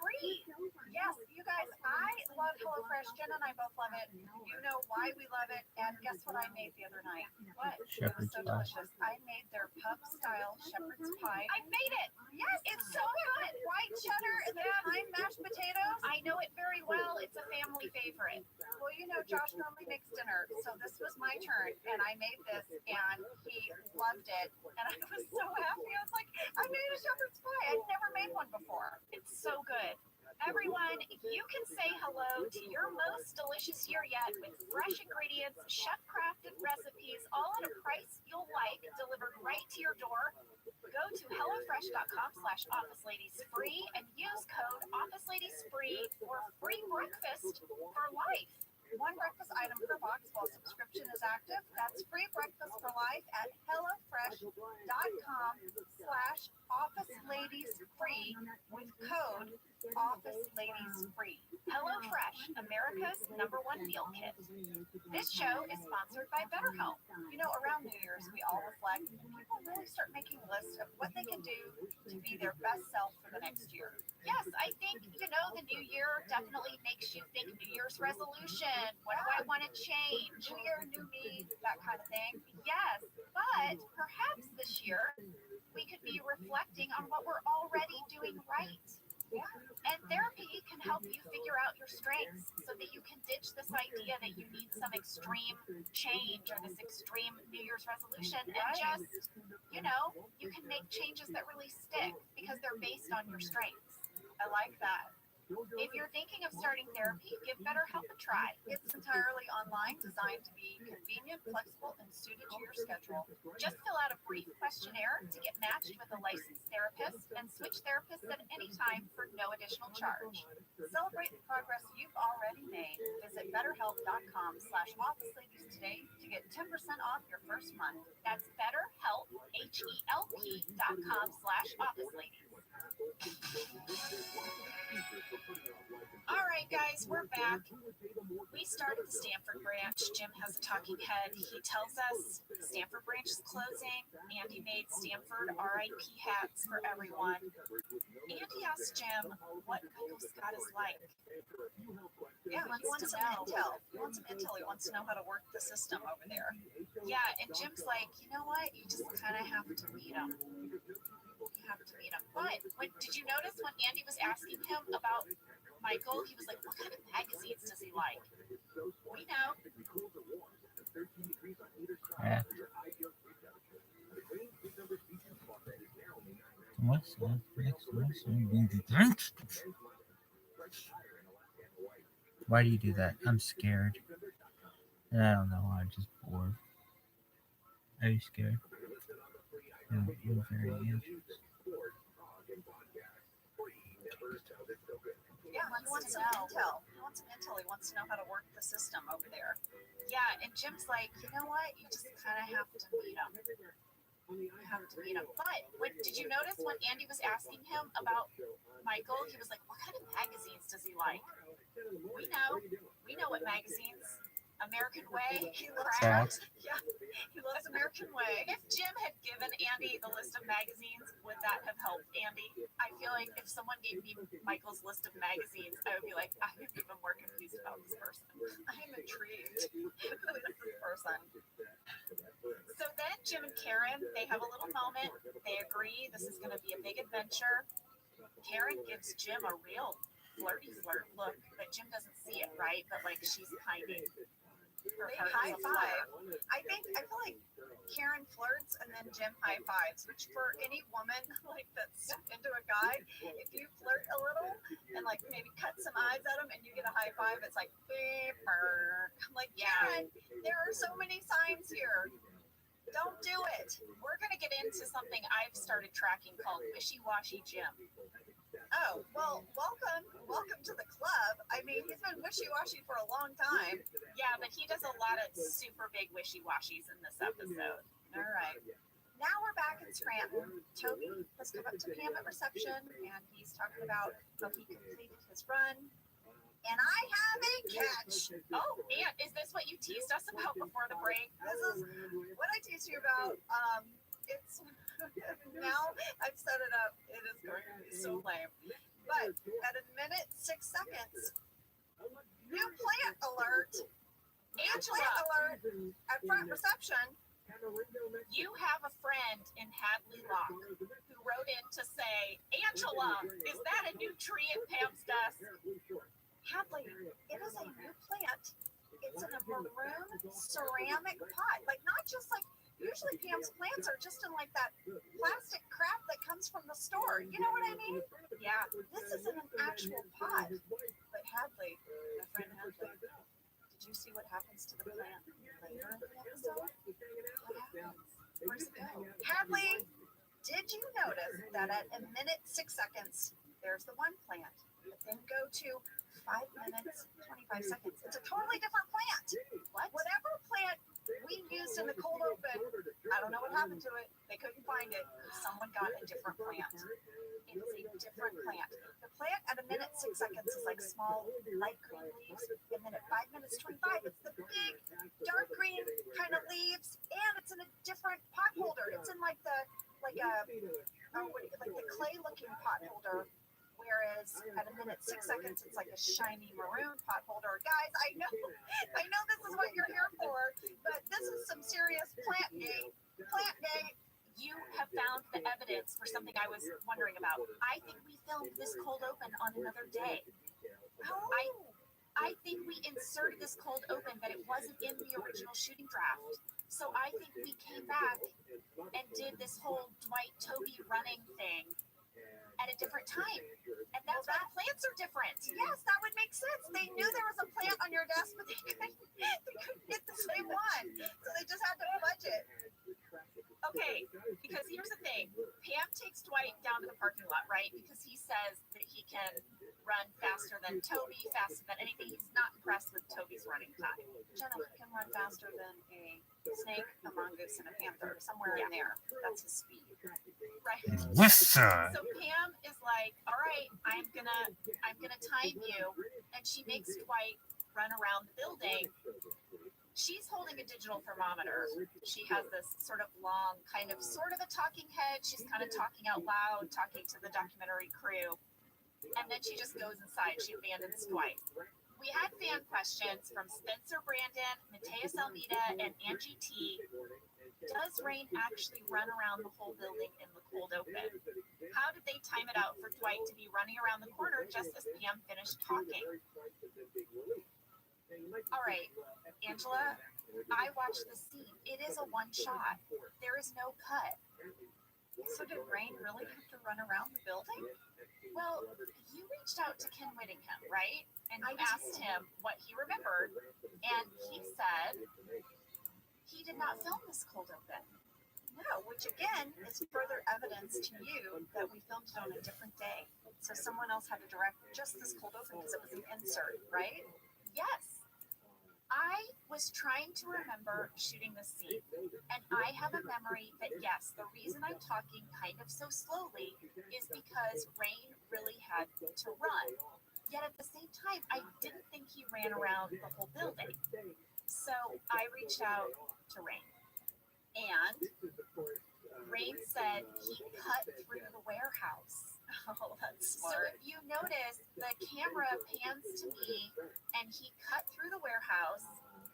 Yes, you guys, I love HelloFresh. Jen and I both love it. You know why we love it. And guess what I made the other night? What? It was
Shepherd's
so
pie.
delicious. I made their pub-style shepherd's pie. I made it. Yes, it's so good. White cheddar and then thyme mashed potatoes. I know it very well. It's a family favorite. Well, you know, Josh normally makes dinner, so this was my turn, and I made this, and he loved it, and I was so happy. I was like, I made a shepherd's pie. I'd never made one before. It's so good. Everyone, you can say hello to your most delicious year yet with fresh ingredients, chef-crafted recipes, all at a price you'll like, delivered right to your door. Go to hellofresh.com/officeladiesfree and use code officeladiesfree for free breakfast for life. One breakfast item per box while subscription is active. That's free breakfast for life at hellofresh.com/officeladiesfree with code officeladiesfree. HelloFresh, America's #1 meal kit. This show is sponsored by BetterHelp. You know, around New Year's, we all reflect and people really start making lists of what they can do to be their best self for the next year. Yes, I think, you know, the new year definitely makes you think New Year's resolution. What do I want to change? New year, new me, that kind of thing. Yes, but perhaps this year we could be reflecting on what we're already doing right. And therapy can help you figure out your strengths so that you can ditch this idea that you need some extreme change or this extreme New Year's resolution and just, you know, you can make changes that really stick because they're based on your strengths. I like that. If you're thinking of starting therapy, give BetterHelp a try. It's entirely online, designed to be convenient, flexible, and suited to your schedule. Just fill out a brief questionnaire to get matched with a licensed therapist and switch therapists at any time for no additional charge. Celebrate the progress you've already made. Visit betterhelp.com/officeladies today to get 10% off your first month. That's BetterHelp, HELP.com/officeladies. All right, guys, we're back. We started the Stanford branch. Jim has a talking head. He tells us the Stanford branch is closing. Andy made Stanford RIP hats for everyone. Andy asked Jim what Michael Scott is like. Yeah, he wants some intel. He wants some intel. He wants to know how to work the system over there. Yeah, and Jim's like, you know what? You just kind of have to meet him. You have to meet him. But did you notice when Andy was asking him about Michael, he was like, what kind of magazines does he like? We know.
Yeah. Why do you do that? I'm scared. I don't know. I'm just bored. Are you scared? You're very anxious.
Yeah, he wants some intel. He wants some intel. He wants to know how to work the system over there. Yeah, and Jim's like, you know what? You just kind of have to meet him. You have to meet him. But did you notice when Andy was asking him about Michael, he was like, what kind of magazines does he like? We know. We know what magazines. American Way. He loves
Craft.
Yeah, he loves American Way. If Jim had given Andy the list of magazines, would that have helped Andy? I feel like if someone gave me Michael's list of magazines, I would be like, I'm even more confused about this person. I'm intrigued. Who is this person? So then Jim and Karen, they have a little moment. They agree this is going to be a big adventure. Karen gives Jim a real flirty flirt look, but Jim doesn't see it, right? But like she's hiding. They high five. I feel like Karen flirts and then Jim high fives, which for any woman like that's into a guy, if you flirt a little and like maybe cut some eyes at him and you get a high five, it's like beeper. I'm like, Karen, there are so many signs here. Don't do it. We're gonna get into something I've started tracking called Wishy-Washy Jim. Oh, well, welcome to the club. I mean, he's been wishy-washy for a long time. Yeah, but he does a lot of super big wishy-washies in this episode. All right. Now we're back in Scranton. Toby has come up to Pam at reception, and he's talking about how he completed his run. And I have a catch. Oh, man, is this what you teased us about before the break? This is what I teased you about. It's now I've set it up. It is going to be so lame. But at a minute 6 seconds, New plant alert. Angela alert at front reception.
You have a friend in Hadley Lock who wrote in to say, Angela, is that a new tree at Pam's desk?
Hadley, it is a new plant. It's in a maroon ceramic pot. Like, not just like, usually Pam's plants are just in like that plastic crap that comes from the store. You know what I mean?
Yeah.
This is in an actual pot. But Hadley, my friend Hadley, did you see what happens to the plant later in the episode? What happens? Where's it go? Hadley, did you notice that at a minute 6 seconds, there's the one plant, but then go to 5 minutes 25 seconds? It's a totally different plant. What? Whatever plant we used in the cold open, I don't know what happened to it. They couldn't find it. Someone got a different plant. It is a different plant. The plant at a minute 6 seconds is like small light green leaves, and then at 5 minutes 25, it's the big dark green kind of leaves, and it's in a different pot holder. It's in like the clay looking pot holder. Whereas at a minute 6 seconds, it's like a shiny maroon pot holder. Guys, I know this is what you're here for, but this is some serious plant day. Plant day.
You have found the evidence for something I was wondering about. I think we filmed this cold open on another day. I think we inserted this cold open, but it wasn't in the original shooting draft. So I think we came back and did this whole Dwight Toby running thing at a different time. And that's why the plants are different.
Yes, that would make sense. They knew there was a plant on your desk, but they couldn't get the same one. So they just had to fudge it.
Okay, because here's the thing. Pam takes Dwight down to the parking lot, right? Because he says that he can run faster than Toby, faster than anything. He's not impressed with Toby's running time.
Jenna, he can run faster than a snake, a mongoose, and a panther. Somewhere in there. That's his speed.
Right.
Listen.
So Pam is like, all right, I'm gonna time you, and she makes Dwight run around the building. She's holding a digital thermometer. She has this sort of long, sort of a talking head. She's kind of talking out loud, talking to the documentary crew. And then she just goes inside. She abandons Dwight. We had fan questions from Spencer Brandon, Mateus Almeida, and Angie T. Does Rain actually run around the whole building in the cold open? How did they time it out for Dwight to be running around the corner just as Pam finished talking? All right, Angela, I watched the scene. It is a one shot. There is no cut.
So did Rain really have to run around the building?
Well, you reached out to Ken Whittingham, right? And you asked him what he remembered, and he said he did not film this cold open.
No, which again is further evidence to you that we filmed it on a different day. So someone else had to direct just this cold open because it was an insert, right?
Yes. I was trying to remember shooting this scene, and I have a memory that, yes, the reason I'm talking kind of so slowly is because Rain really had to run. Yet at the same time, I didn't think he ran around the whole building. So I reached out to Rain, and Rain said he cut through the warehouse.
Oh, that's
So
smart.
if you notice, the camera pans to me, and he cut through the warehouse,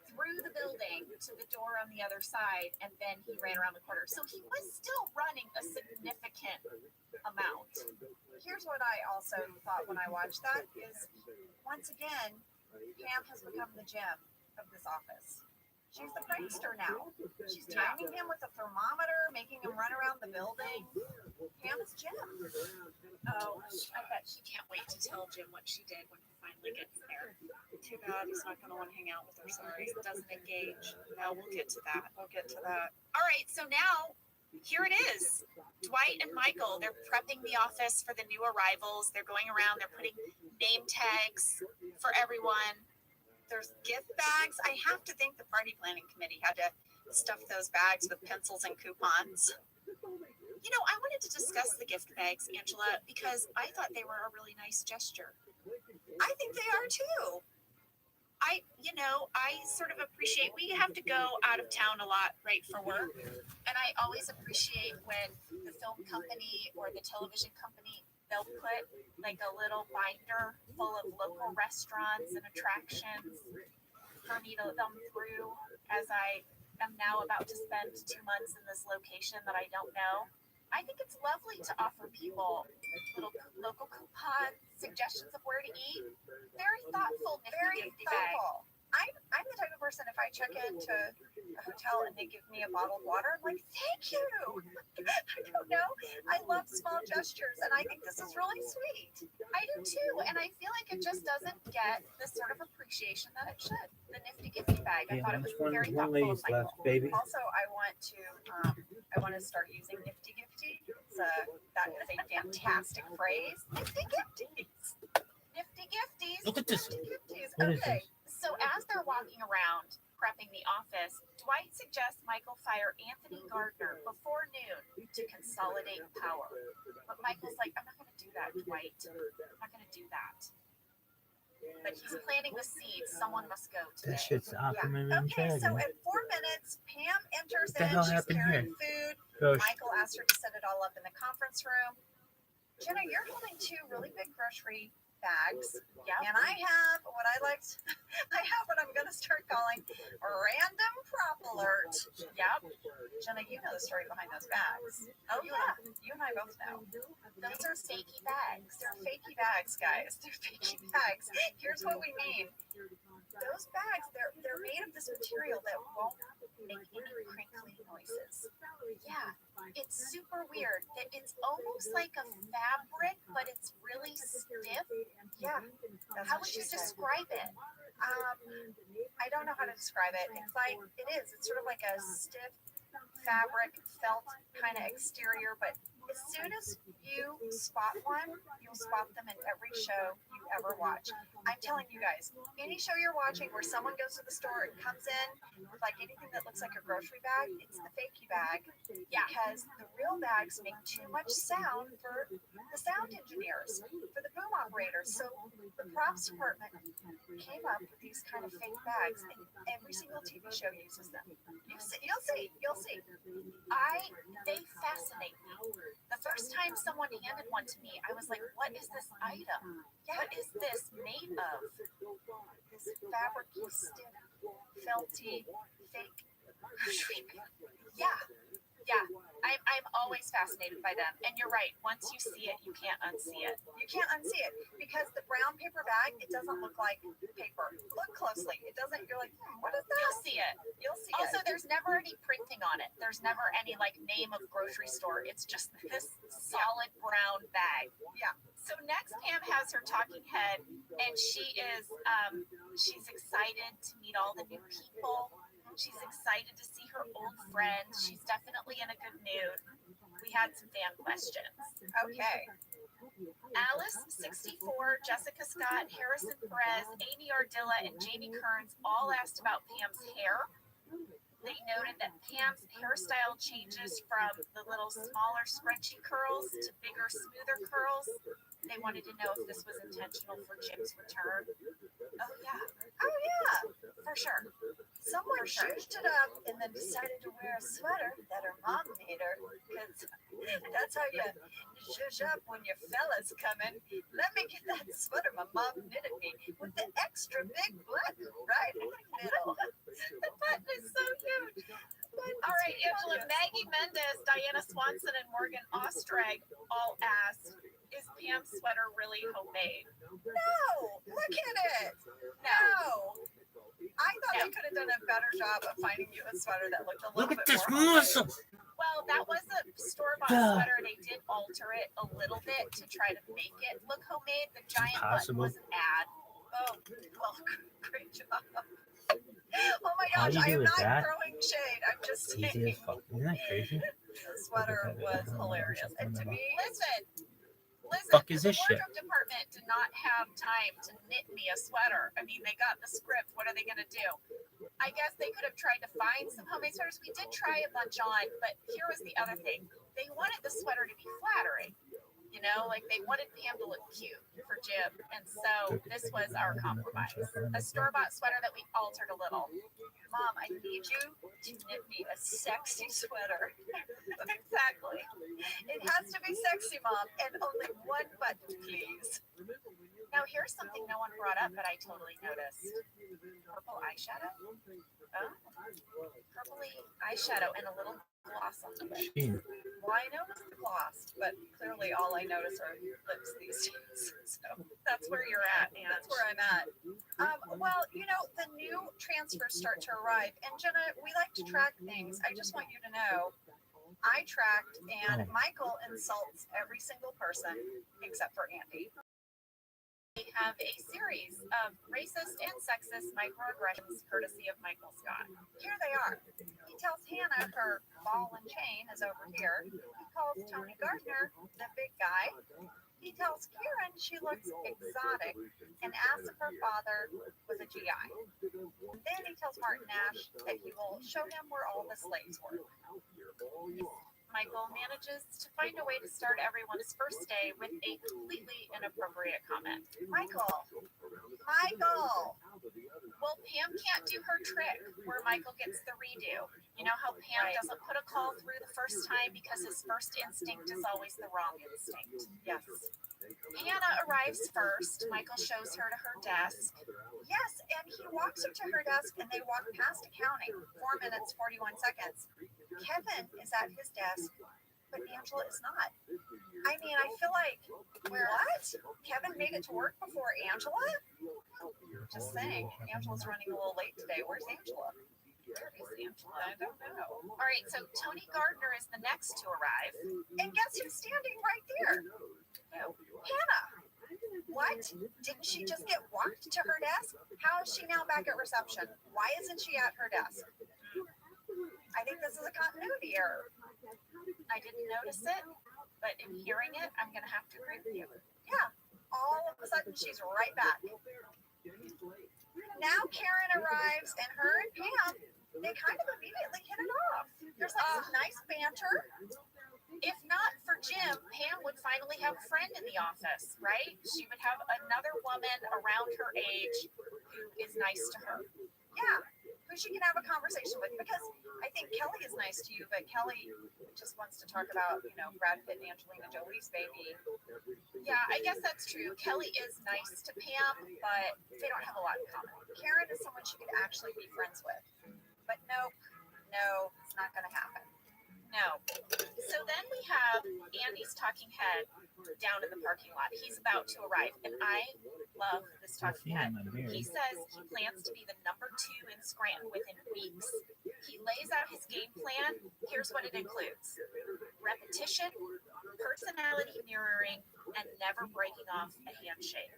through the building to the door on the other side, and then he ran around the corner. So he was still running a significant amount.
Here's what I also thought when I watched that is, once again, Pam has become the gem of this office. She's the prankster now. She's timing him with a thermometer, making him run around the building. Pam is Jim.
Oh, I bet she can't wait to tell Jim what she did when he finally gets there.
Too bad he's not going to want to hang out with her. Sorry.
Doesn't engage. No, we'll get to that.
We'll get to that.
All right, so now here it is. Dwight and Michael, they're prepping the office for the new arrivals. They're going around, they're putting name tags for everyone. There's gift bags. I have to think the party planning committee had to stuff those bags with pencils and coupons. You know, I wanted to discuss the gift bags, Angela, because I thought they were a really nice gesture.
I think they are too.
I sort of appreciate, we have to go out of town a lot, right, for work. And I always appreciate when the film company or the television company, they'll put like a little binder
full of local restaurants and attractions for me to thumb through as I am now about to spend 2 months in this location that I don't know. I think it's lovely to offer people little local coupons, suggestions of where to eat. Very thoughtful,
Very
nifty bag.
thoughtful. I'm the type of person, if I check into a hotel and they give me a bottle of water, I'm like, thank you. I don't know. I love small gestures, and I think this is really sweet.
I do too, and I feel like it just doesn't get the sort of appreciation that it should. The nifty gifty bag. I thought it was very
one
thoughtful of
lady's
Michael.
left, baby.
Also, I want to start using Nifty Gifty. That is a fantastic phrase. Nifty Gifties.
Nifty gifties.
Look at this.
Nifty Gifties.
What is
Okay.
So as they're walking around prepping the office, Dwight suggests Michael fire Anthony Gardner before noon to consolidate power. But Michael's like, I'm not going to do that, Dwight. I'm not going to do that. But he's planting the seeds. Someone must go today.
That shit's Aquaman and
Okay, so
Dragon.
at 4 minutes, Pam enters
What the
in.
hell
She's
happened
carrying
here?
food.
Gosh,
Michael asked her to set it all up in the conference room. Jenna, you're holding 2 really big grocery bags.
Yep.
And I have what I like. I have what I'm going to start calling a random prop alert.
Yep.
Jenna, you know the story behind those bags.
Oh,
you
yeah.
You and I both know.
Those are fakey bags.
They're fakey bags, guys. They're fakey bags. Here's what we mean. Those bags, they're made of this material that won't make any crinkly noises.
Yeah. It's super weird. It's almost like a fabric, but it's really stiff.
Yeah. That's
How
what
would
she
you
said.
describe it?
I don't know how to describe it. It's like it's sort of like a stiff fabric felt kind of exterior, but as soon as you spot one, you'll spot them in every show you ever watch. I'm telling you guys, any show you're watching where someone goes to the store and comes in with like anything that looks like a grocery bag, it's the fakey bag.
Yeah.
Because the real bags make too much sound for the sound engineers, for the boom operators. So the props department came up with these kind of fake bags, and every single TV show uses them. You'll see.
They fascinate me. The first time someone handed one to me, I was like, what is this item? What is this made of?
This fabricy, stiff, felty, fake grocery bag.
Yeah. I'm always fascinated by them. And you're right. Once you see it, you can't unsee it.
You can't unsee it because the brown paper bag, it doesn't look like paper. Look closely. It doesn't. You're like, what is that?
You'll see it.
You'll see
Also,
it.
there's never any printing on it. There's never any like name of grocery store. It's just this solid brown bag.
Yeah.
So next, Pam has her talking head, and she's excited to meet all the new people. She's excited to see her old friends. She's definitely in a good mood. We had some fan questions.
Okay.
Alice, 64, Jessica Scott, Harrison Perez, Amy Ardilla, and Jamie Kearns all asked about Pam's hair. They noted that Pam's hairstyle changes from the little smaller scrunchy curls to bigger, smoother curls. They wanted to know if this was intentional for Jim's return.
Oh yeah, for sure. Someone changed it up and then decided to wear a sweater that her mom made her, because that's how you zhuzh up when your fella's coming. Let me get that sweater my mom knitted me with the extra big button right in the middle.
The button is so huge. All right, Angela, Maggie Mendez, Diana Swanson, and Morgan Ostrag all asked, is Pam's sweater really homemade?
No, look at it. No. I thought they could have done a better job of finding you a sweater that looked a little
look at
bit
this
more
muscle.
Well, that was a store-bought
Duh.
sweater. They did alter it a little bit to try to make it look homemade. The giant button
Possible.
was an ad.
Oh, well, great job. Oh my
All
gosh,
you
I
do
am
is
not
that?
throwing shade. I'm just
Easy as
saying
fuck. Isn't that crazy?
the sweater was hilarious. And to me,
Listen,
Fuck is
the
this shit?
wardrobe department did not have time to knit me a sweater. I mean, they got the script. What are they going to do? I guess they could have tried to find some homemade sweaters. We did try a bunch on, but here was the other thing. They wanted the sweater to be flattering. You know, like they wanted Pam to look cute for Jim. And so this was our compromise. A store-bought sweater that we altered a little.
Mom, I need you to knit me a sexy sweater.
Exactly.
It has to be sexy, Mom, and only one button, please.
Now here's something no one brought up, but I totally noticed. Purple eyeshadow? Oh, purpley eyeshadow and a little gloss on the lip. Well, I noticed the gloss, but clearly all I notice are lips these days. So that's where you're at, and
That's where I'm at. Well, you know, the new transfers start to arrive. And Jenna, we like to track things. I just want you to know, I tracked, and Michael insults every single person except for Andy.
we have a series of racist and sexist microaggressions courtesy of Michael Scott.
Here they are. He tells Hannah her ball and chain is over here. He calls Tony Gardner the big guy. He tells Karen she looks exotic and asks if her father was a GI. And then he tells Martin Nash that he will show him where all the slaves were.
Michael manages to find a way to start everyone's first day with a completely inappropriate comment.
Michael!
Well, Pam can't do her trick where Michael gets the redo. You know how Pam doesn't put a call through the first time because his first instinct is always the wrong instinct.
Yes.
Hannah arrives first. Michael shows her to her desk.
Yes, and he walks her to her desk and they walk past accounting. 4 minutes, 41 seconds. Kevin is at his desk, but Angela is not. I mean, I feel like, what? Kevin made it to work before Angela? Just saying, Angela's running a little late today. Where's Angela? Where is Angela? I don't know.
All right, so Tony Gardner is the next to arrive.
And guess who's standing right there? Hannah. What? Didn't she just get walked to her desk? How is she now back at reception? Why isn't she at her desk? I think this is a continuity error.
I didn't notice it, but in hearing it, I'm going to have to agree with you.
Yeah, all of a sudden she's right back. Now Karen arrives and her and Pam, they kind of immediately hit it off. There's like some nice banter.
If not for Jim, Pam would finally have a friend in the office, right? She would have another woman around her age who is nice to her.
Yeah, who she can have a conversation with, because I think Kelly is nice to you, but Kelly just wants to talk about, you know, Brad Pitt and Angelina Jolie's baby.
Yeah, I guess that's true. Kelly is nice to Pam, but they don't have a lot in common.
Karen is someone she could actually be friends with. But no, it's not going to happen.
No. So then we have Andy's talking head down in the parking lot. He's about to arrive, and I love this talking head. He says he plans to be the number 2 in Scranton within weeks. He lays out his game plan. Here's what it includes: repetition, personality mirroring, and never breaking off a handshake.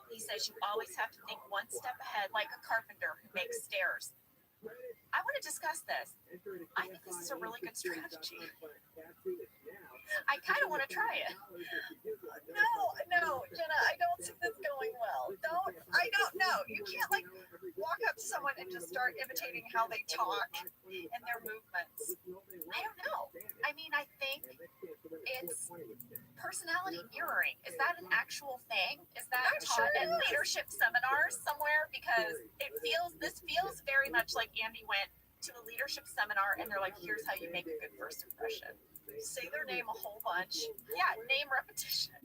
He says you always have to think one step ahead, like a carpenter who makes stairs. I want to discuss this. I think this is a really good strategy. I kind of want to try it.
No, Jenna, I don't see this going well. I don't know. You can't like walk up to someone and just start imitating how they talk and their movements.
I don't know. I mean, I think it's personality mirroring. Is that an actual thing? Is that taught in leadership seminars somewhere? Because this feels very much like Andy went to a leadership seminar and they're like, here's how you make a good first impression.
Say their name a whole bunch.
Yeah, name repetition.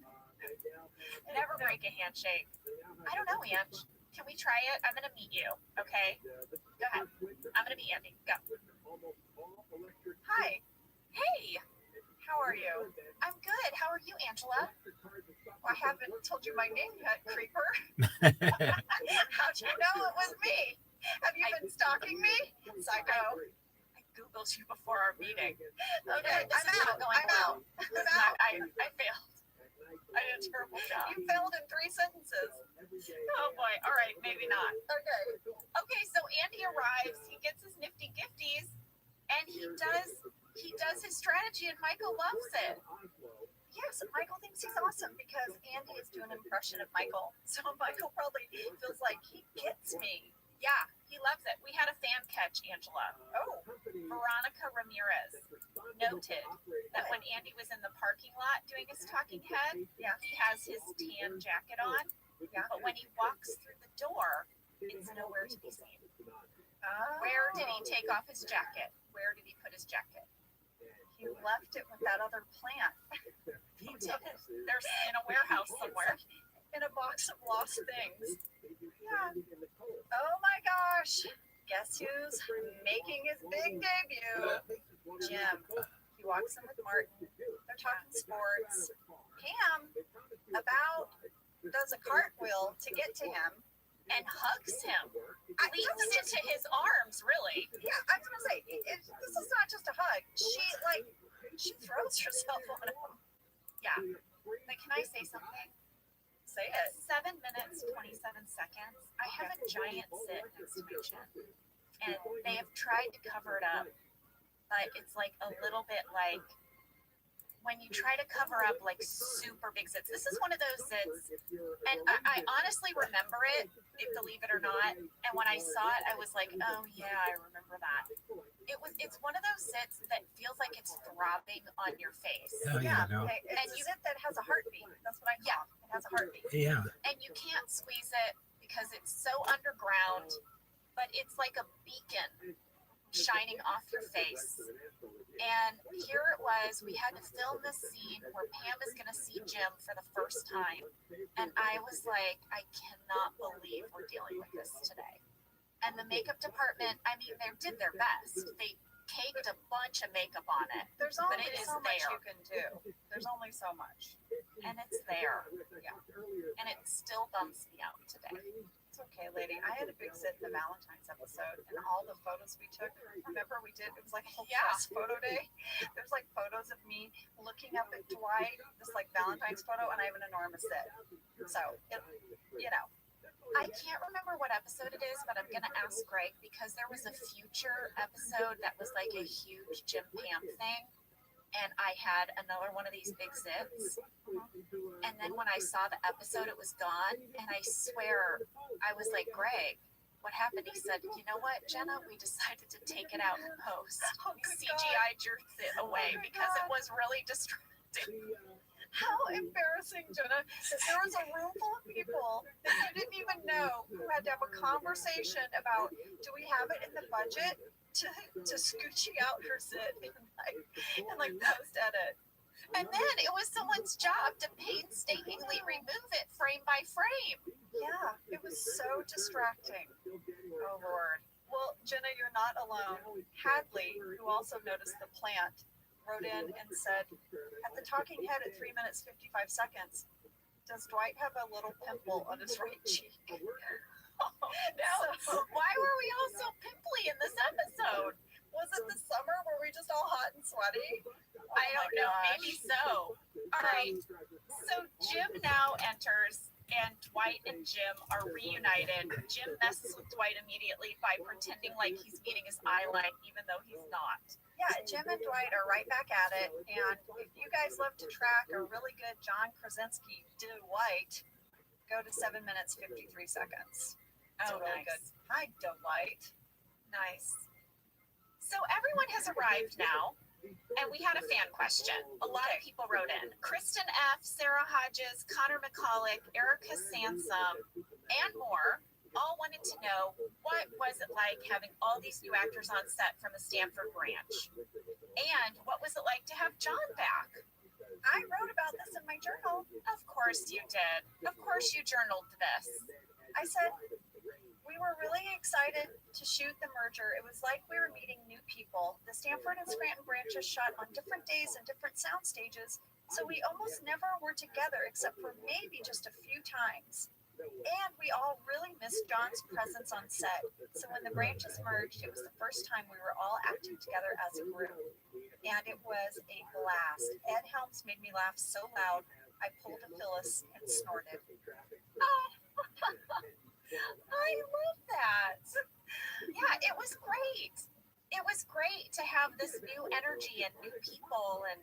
Never break a handshake. I don't know, Ange. Can we try it? I'm going to meet you, okay? Go ahead. I'm going to meet Andy. Go.
Hi,
Hey,
how are you?
I'm good. How are you, Angela?
I haven't told you my name yet, creeper. How'd you know it was me? Have you been stalking me? Psycho.
I Googled you before our meeting.
Okay,
This is not going well. This is not, I failed. I did a terrible job.
You failed in 3 sentences.
Oh boy. All right, maybe not.
Okay.
Okay, so Andy arrives, he gets his nifty gifties, and he does his strategy, and Michael loves it.
Yes, Michael thinks he's awesome because Andy is doing an impression of Michael. So Michael probably feels like he gets me.
Yeah, he loves it. We had a fan catch, Angela.
Oh,
Veronica Ramirez noted that when Andy was in the parking lot doing his talking head,
yeah.
he has his tan jacket on,
Yeah.
but when he walks through the door, it's nowhere to be seen.
Oh.
Where did he take off his jacket? Where did he put his jacket?
He left it with that other plant.
He did. There's in a warehouse somewhere.
in a box of lost things. Yeah. Oh my gosh. Guess who's making his big debut? Jim. He walks in with Martin. They're talking sports. Pam does a cartwheel to get to him
And hugs him. Leans into his arms, really.
Yeah, I was gonna say this is not just a hug. She throws herself on him.
Yeah. But can I say something?
Say it.
7 minutes, 27 seconds. I have a giant zit next to my chin. And they have tried to cover it up, but it's like a little bit like when you try to cover up like super big zits. This is one of those zits, and I honestly remember it, believe it or not. And when I saw it, I was like, oh yeah, I remember that. It's one of those zits that feels like it's throbbing on your face.
Oh yeah, no.
And you zit that has a heartbeat. That's what I call it. It has a heartbeat.
Yeah.
And you can't squeeze it because it's so underground, but it's like a beacon shining off your face. And here it was, we had to film this scene where Pam is going to see Jim for the first time. And I was like, I cannot believe we're dealing with this today. And the makeup department, I mean, they did their best. They caked a bunch of makeup on it.
There's
But
only
it is
so much
there.
you can do. There's only so much.
And it's there. Yeah. And it still bums me out today.
It's okay, lady. I had a big zit in the Valentine's episode, and all the photos we took. Remember, we did. It was like a whole press photo day. There's like photos of me looking up at Dwight, this like Valentine's photo, and I have an enormous zit. So,
I can't remember what episode it is, but I'm going to ask Greg because there was a future episode that was like a huge Jim Pam thing. And I had another one of these big zits. And then when I saw the episode, it was gone. And I swear, I was like, Greg, what happened? He said, you know what, Jenna, we decided to take it out in post.
Oh, good
CGI jerked it away because it was really distracting.
how embarrassing, Jenna, that there was a room full of people that you didn't even know who had to have a conversation about, do we have it in the budget to scoochie out her zit and post edit?
And then it was someone's job to painstakingly remove it frame by frame.
Yeah, it was so distracting. Oh, Lord. Well, Jenna, you're not alone. Hadley, who also noticed the plant, wrote in and said, at the talking head at 3 minutes, 55 seconds, does Dwight have a little pimple on his right cheek?
Why were we all so pimply in this episode?
Was it the summer? Were we just all hot and sweaty?
I don't know. Maybe so. All right. So Jim now enters, and Dwight and Jim are reunited. Jim messes with Dwight immediately by pretending like he's eating his eyeline, even though he's not.
Yeah, Jim and Dwight are right back at it. And if you guys love to track a really good John Krasinski Dwight, go to 7 minutes, 53 seconds. It's
Oh,
really
nice.
good. Hi, Dwight.
Nice. So everyone has arrived now, and we had a fan question. A lot of people wrote in. Kristen F., Sarah Hodges, Connor McCulloch, Erica Sansom, and more all wanted to know what was it like having all these new actors on set from the Stanford branch? And what was it like to have John back?
I wrote about this in my journal.
Of course you did. Of course you journaled this.
I said, we were really excited to shoot the merger. It was like we were meeting new people. The Stanford and Scranton branches shot on different days and different sound stages, so we almost never were together except for maybe just a few times. And we all really missed John's presence on set. So when the branches merged, it was the first time we were all acting together as a group. And it was a blast. Ed Helms made me laugh so loud, I pulled a Phyllis and snorted.
Oh, I love that. Yeah, it was great. It was great to have this new energy and new people, and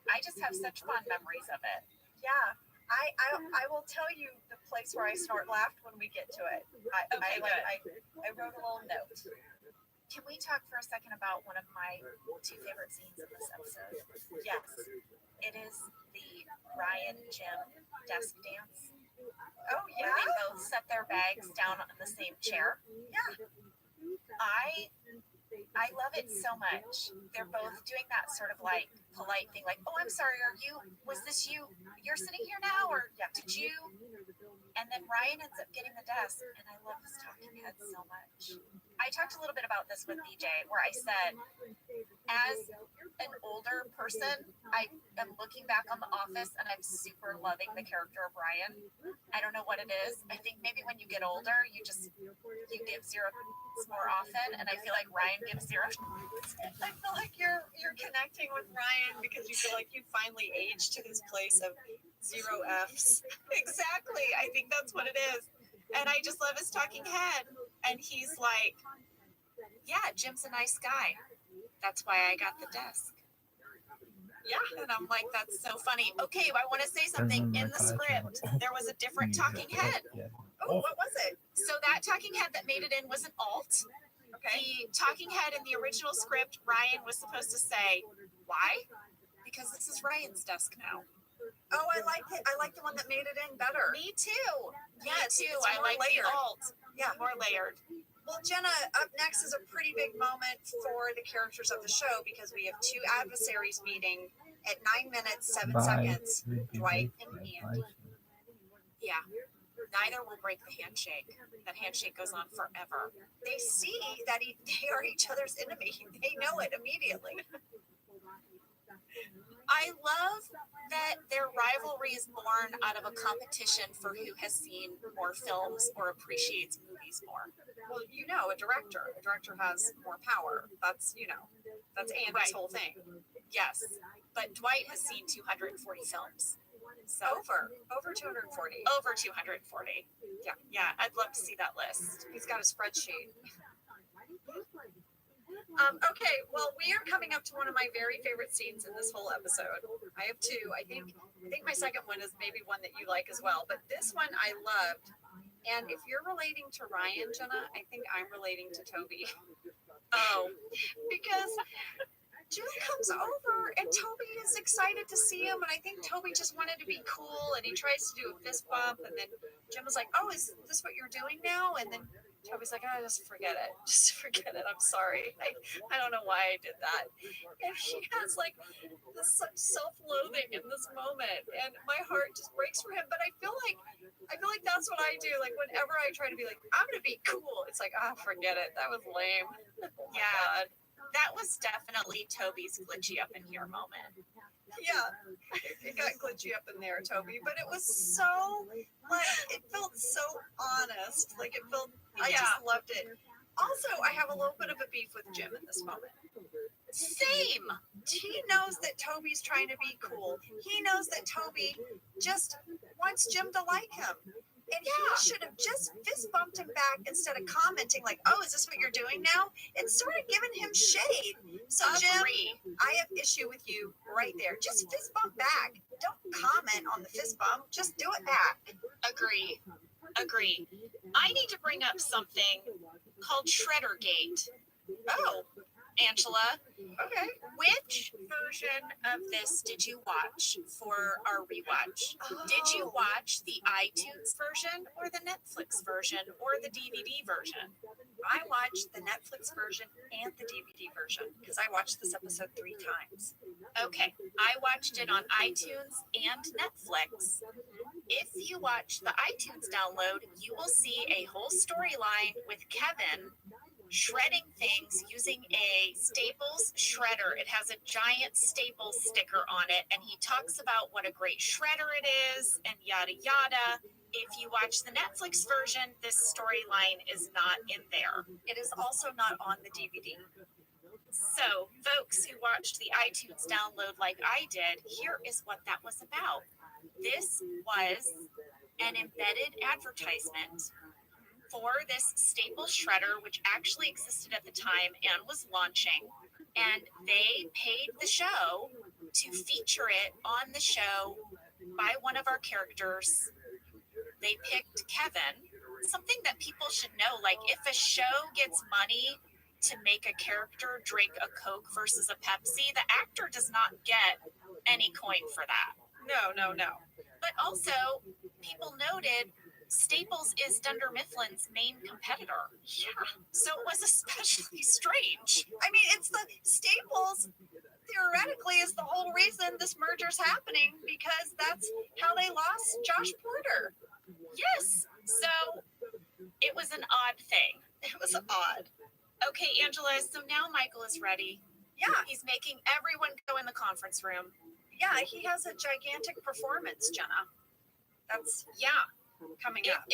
I just have such fond memories of it.
Yeah. I will tell you the place where I snort laughed when we get to it.
Okay, good.
I wrote a little note.
Can we talk for a second about one of my two favorite scenes in this episode?
Yes.
It is the Ryan Jim desk dance.
Oh,
Where
yeah?
they both set their bags down on the same chair.
Yeah.
I I love it so much. They're both doing that sort of like polite thing, like, "Oh, I'm sorry. Was this you? You're sitting here now, or did you?" And then Ryan ends up getting the desk, and I love his talking head so much. I talked a little bit about this with DJ, where I said, as an older person, I am looking back on The Office, and I'm super loving the character of Ryan. I don't know what it is. I think maybe when you get older, you give zero more often, and I feel like Ryan gives zero.
I feel like you're connecting with Ryan because you feel like you finally aged to this place of 0 Fs.
Exactly. I think that's what it is. And I just love his talking head. And he's like, "Yeah, Jim's a nice guy. That's why I got the desk."
Yeah.
And I'm like, "That's so funny." Okay, I want to say something. In the script, there was a different talking head.
Oh, what was it?
So that talking head that made it in was an alt.
Okay.
The talking head in the original script, Ryan was supposed to say, "Why? Because this is Ryan's desk now."
Oh, I like it. I like the one that made it in better.
Me too.
Yes,
Me too.
it's
I
more
like
layered.
the alt.
Yeah.
More layered.
Well, Jenna, up next is a pretty big moment for the characters of the show because we have two adversaries meeting at 9 minutes, 7 seconds. Dwight and Andy.
Yeah. Neither will break the handshake. That handshake goes on forever.
They see that they are each other's enemy. They know it immediately.
I love that their rivalry is born out of a competition for who has seen more films or appreciates movies more.
Well, a director has more power. That's Andy's
Right.
whole thing.
Yes, but Dwight has seen 240 films. So
Over 240.
over 240. Yeah, I'd love to see that list.
He's got a spreadsheet. Okay, well, we are coming up to one of my very favorite scenes in this whole episode. I have two. I think my second one is maybe one that you like as well, but this one I loved. And if you're relating to Ryan, Jenna, I think I'm relating to Toby.
Oh,
Because Jim comes over and Toby is excited to see him, and I think Toby just wanted to be cool, and he tries to do a fist bump, and then Jim was like, "Oh, is this what you're doing now?" And then Toby's like, "Oh, just forget it. Just forget it. I'm sorry. I don't know why I did that." And he has like this self-loathing in this moment, and my heart just breaks for him. But I feel like that's what I do. Like whenever I try to be like, I'm gonna be cool, it's like, forget it. That was lame. Oh my
Yeah.
God.
that was definitely Toby's glitchy up in here moment.
Yeah, it got glitchy up in there, Toby, but it was so, it felt so honest. I just loved it. Also, I have a little bit of a beef with Jim in this moment.
Same.
He knows that Toby's trying to be cool. He knows that Toby just wants Jim to like him. And he should have just fist bumped him back instead of commenting like, "Oh, is this what you're doing now?" And sort of giving him shade. So
Agree.
Jim, I have issue with you right there. Just fist bump back. Don't comment on the fist bump. Just do it back.
Agree. I need to bring up something called Shreddergate.
Oh,
Angela,
okay.
which version of this did you watch for our rewatch? Did you watch the iTunes version or the Netflix version or the DVD version?
I watched the Netflix version and the DVD version because I watched this episode 3 times.
Okay, I watched it on iTunes and Netflix. If you watch the iTunes download, you will see a whole storyline with Kevin shredding things using a Staples shredder. It has a giant Staples sticker on it, and he talks about what a great shredder it is and yada yada. If you watch the Netflix version, this storyline is not in there.
It is also not on the DVD.
So, folks who watched the iTunes download like I did, here is what that was about. This was an embedded advertisement for this Staples shredder, which actually existed at the time and was launching. And they paid the show to feature it on the show by one of our characters. They picked Kevin. Something that people should know, like if a show gets money to make a character drink a Coke versus a Pepsi, the actor does not get any coin for that.
No.
But also, people noted Staples is Dunder Mifflin's main competitor. Yeah. So it was especially strange.
I mean, it's the Staples theoretically is the whole reason this merger's happening because that's how they lost Josh Porter.
Yes. So it was an odd thing.
It was odd.
Okay, Angela, so now Michael is ready.
Yeah,
He's making everyone go in the conference room.
yeah, he has a gigantic performance, Jenna. That's
Yeah.
coming
It,
up.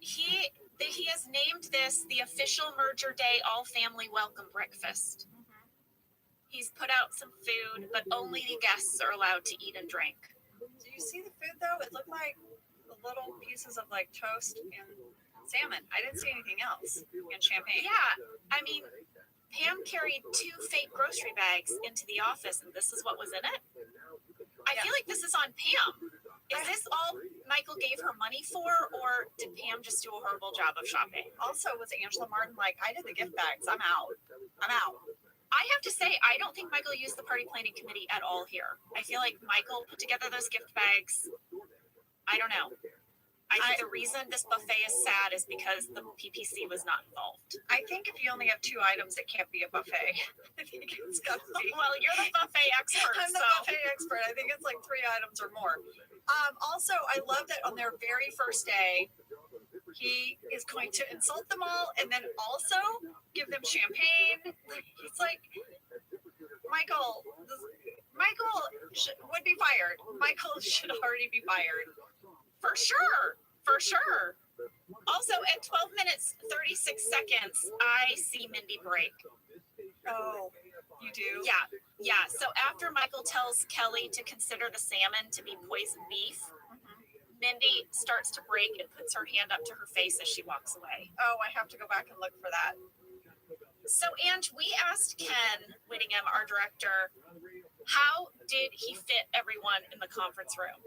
he has named this the official merger day all family welcome breakfast. He's put out some food, but only the guests are allowed to eat and drink.
Do you see the food though? It looked like the little pieces of like toast and salmon. I didn't see anything else. And champagne.
Yeah, I mean, Pam carried 2 fake grocery bags into the office, and this is what was in it. I feel like this is on Pam. Is this all Michael gave her money for, or did Pam just do a horrible job of shopping?
Also, was Angela Martin like, I did the gift bags. I'm out. I'm out.
I have to say, I don't think Michael used the party planning committee at all here. I feel like Michael put together those gift bags. I don't know. I think the reason this buffet is sad is because the PPC was not involved.
I think if you only have 2 items, it can't be a buffet. I think it's got to be.
Well, you're the buffet expert,
I'm the
so.
buffet expert. I think it's like 3 items or more. Also, I love that on their very first day, he is going to insult them all and then also give them champagne. He's like, Michael would be fired. Michael should already be fired.
For sure. Also, at 12 minutes, 36 seconds, I see Mindy break.
Oh, you do?
Yeah. So after Michael tells Kelly to consider the salmon to be poisoned beef, Mindy starts to break and puts her hand up to her face as she walks away.
Oh, I have to go back and look for that.
So, Ange, we asked Ken Whittingham, our director, how did he fit everyone in the conference room?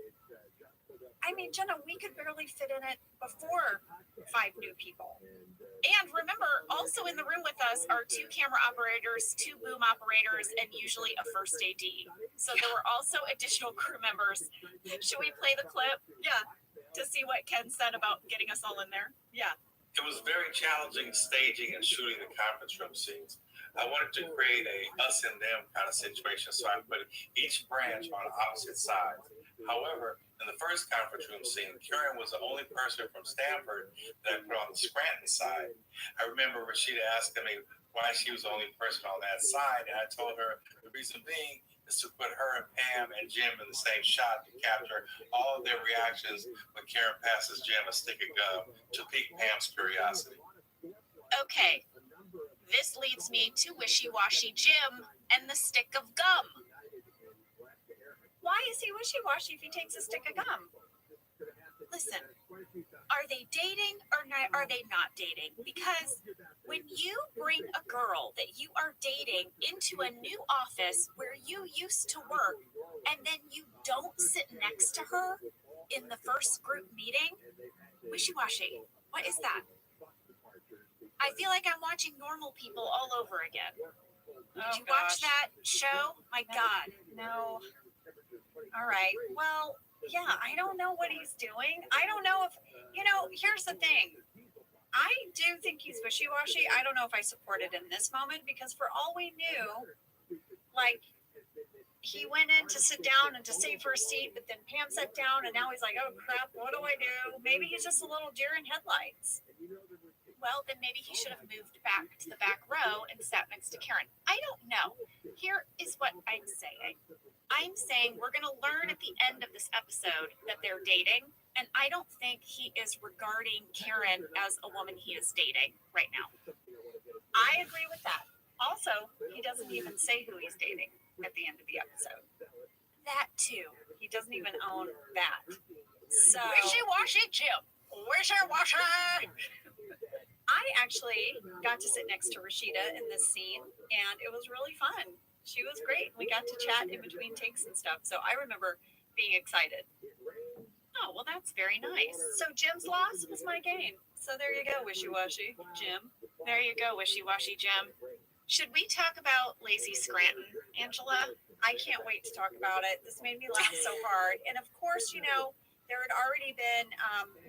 I mean, Jenna, we could barely fit in it before 5 new people.
And remember, also in the room with us are 2 camera operators, 2 boom operators, and usually a first AD. So there were also additional crew members. Should we play the clip?
Yeah.
To see what Ken said about getting us all in there?
Yeah.
It was very challenging staging and shooting the conference room scenes. I wanted to create a us and them kind of situation, so I put each branch on opposite sides. However, in the first conference room scene, Karen was the only person from Stanford that I put on the Scranton side. I remember Rashida asking me why she was the only person on that side, and I told her the reason being is to put her and Pam and Jim in the same shot to capture all of their reactions when Karen passes Jim a stick of gum to pique Pam's curiosity.
Okay, this leads me to Wishy-Washy Jim and the stick of gum.
Why is he wishy-washy if he takes a stick of gum?
Listen, are they dating or not, are they not dating? Because when you bring a girl that you are dating into a new office where you used to work and then you don't sit next to her in the first group meeting, wishy-washy. What is that? I feel like I'm watching Normal People all over again. Did you watch that show? My God.
No. All right. Well, yeah, I don't know what he's doing. I don't know if, here's the thing. I do think he's wishy-washy. I don't know if I support it in this moment because for all we knew, like, he went in to sit down and to save her a seat, but then Pam sat down and now he's like, oh crap, what do I do? Maybe he's just a little deer in headlights.
Well, then maybe he should have moved back to the back row and sat next to Karen. I don't know. Here is what I'm saying. I'm saying we're going to learn at the end of this episode that they're dating, and I don't think he is regarding Karen as a woman he is dating right now.
I agree with that. Also, he doesn't even say who he's dating at the end of the episode.
That too.
He doesn't even own that. So
Wishy-washy Jim. Wishy-washy.
I actually got to sit next to Rashida in this scene, and it was really fun. She was great. We got to chat in between takes and stuff. So I remember being excited.
Oh, well, that's very nice.
So Jim's loss was my gain. So there you go, wishy-washy Jim.
There you go, wishy-washy Jim. Should we talk about Lazy Scranton, Angela?
I can't wait to talk about it. This made me laugh so hard. And of course, there had already been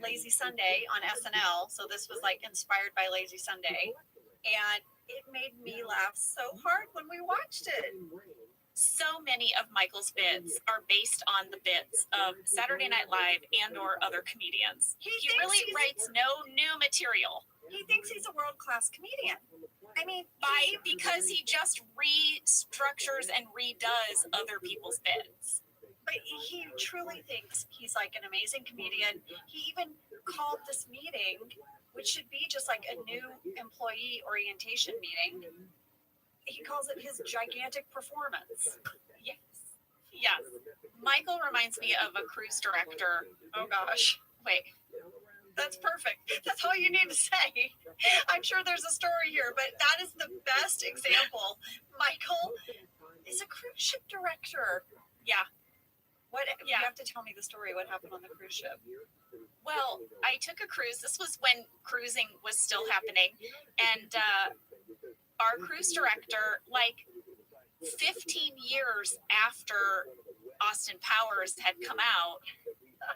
Lazy Sunday on SNL, so this was like inspired by Lazy Sunday, and it made me laugh so hard when we watched it.
So many of Michael's bits are based on the bits of Saturday Night Live and or other comedians. He really writes no new material.
He thinks he's a world-class comedian. I mean,
Because he just restructures and redoes other people's bits.
but he truly thinks he's like an amazing comedian. He even called this meeting, which should be just like a new employee orientation meeting. He calls it his gigantic performance.
Yes. Yes. Michael reminds me of a cruise director.
Oh gosh.
Wait.
That's perfect. That's all you need to say. I'm sure there's a story here, but that is the best example. Michael is a cruise ship director.
Yeah.
What?
Yeah.
You have to tell me the story. What happened on the cruise ship?
Well, I took a cruise. This was when cruising was still happening. And our cruise director, like 15 years after Austin Powers had come out,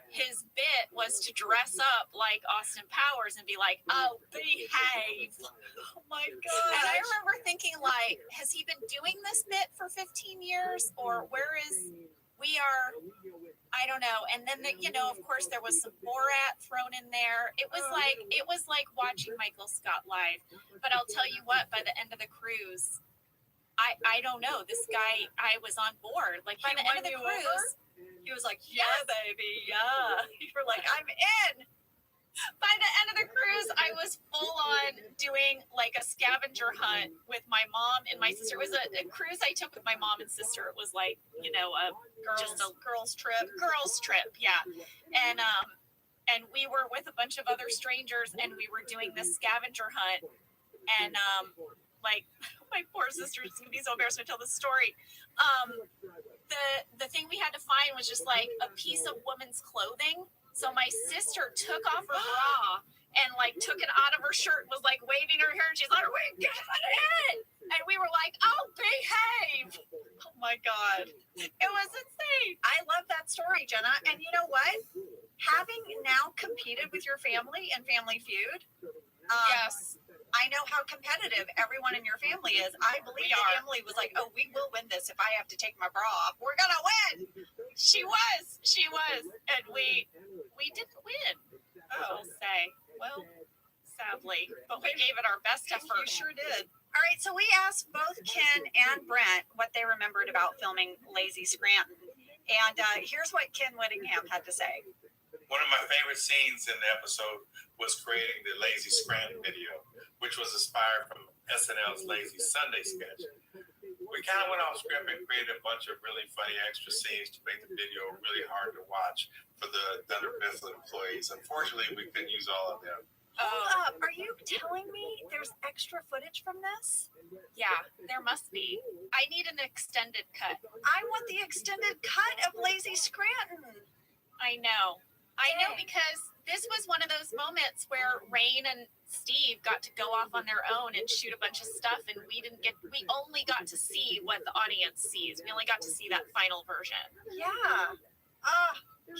his bit was to dress up like Austin Powers and be like, "Oh, behave."
Oh my god.
And I remember thinking, like, has he been doing this bit for 15 years? Or where is I don't know. And then, of course, there was some Borat thrown in there. It was like watching Michael Scott live. But I'll tell you what, by the end of the cruise, I don't know. This guy, I was on board. Like, by the end of the cruise,
He was like, yeah, baby, yeah. You were like, I'm in.
by the end of the cruise, I was full on doing like a scavenger hunt with my mom and my sister. It was a cruise I took with my mom and sister. It was like, a girls trip. Yeah. And we were with a bunch of other strangers and we were doing this scavenger hunt. And like my poor sister is gonna be so embarrassed to tell this story. The thing we had to find was just like a piece of woman's clothing. So my sister took off her bra and like took it out of her shirt, was like waving her hair, and she's like, "Wait, get it!" And we were like, "Oh, behave!"
Oh my god.
It was insane.
I love that story, Jenna. And you know what? Having now competed with your family in Family Feud,
Yes.
I know how competitive everyone in your family is. I believe
We
that
are.
Emily was like, "Oh, we will win this if I have to take my bra off. We're gonna win."
She was, and we didn't win.
Oh,
I'll say, well, sadly, but we gave it our best
you
effort.
sure did. All right, so we asked both Ken and Brent what they remembered about filming Lazy Scranton, and here's what Ken Whittingham had to say.
One of my favorite scenes in the episode was creating the Lazy Scranton video, which was inspired from SNL's Lazy Sunday sketch. We kind of went off script and created a bunch of really funny extra scenes to make the video really hard to watch for the Thunder Mifflin employees. Unfortunately, we couldn't use all of them.
Hold up, are you telling me there's extra footage from this?
Yeah, there must be. I need an extended cut.
I want the extended cut of Lazy Scranton.
I know because this was one of those moments where Rain and Steve got to go off on their own and shoot a bunch of stuff, and we only got to see what the audience sees. We only got to see that final version.
Yeah.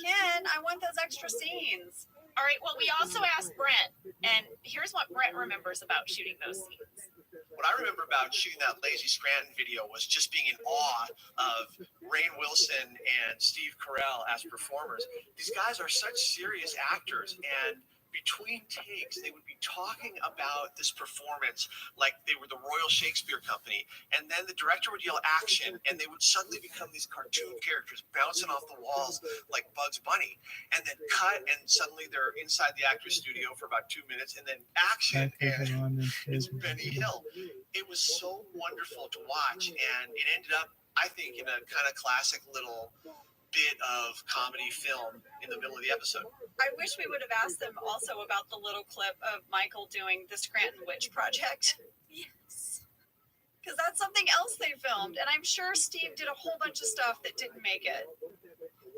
Ken, I want those extra scenes.
All right, well, we also asked Brent, and here's what Brent remembers about shooting those scenes.
What I remember about shooting that Lazy Scranton video was just being in awe of Rainn Wilson and Steve Carell as performers. These guys are such serious actors, and between takes, they would be talking about this performance like they were the Royal Shakespeare Company, and then the director would yell action, and they would suddenly become these cartoon characters bouncing off the walls like Bugs Bunny, and then cut, and suddenly they're inside the actor's studio for about 2 minutes, and then action, and it's Benny Hill. It was so wonderful to watch, and it ended up, I think, in a kind of classic little bit of comedy film in the middle of the episode.
I wish we would have asked them also about the little clip of Michael doing the Scranton Witch Project.
Yes.
Because that's something else they filmed. And I'm sure Steve did a whole bunch of stuff that didn't make it.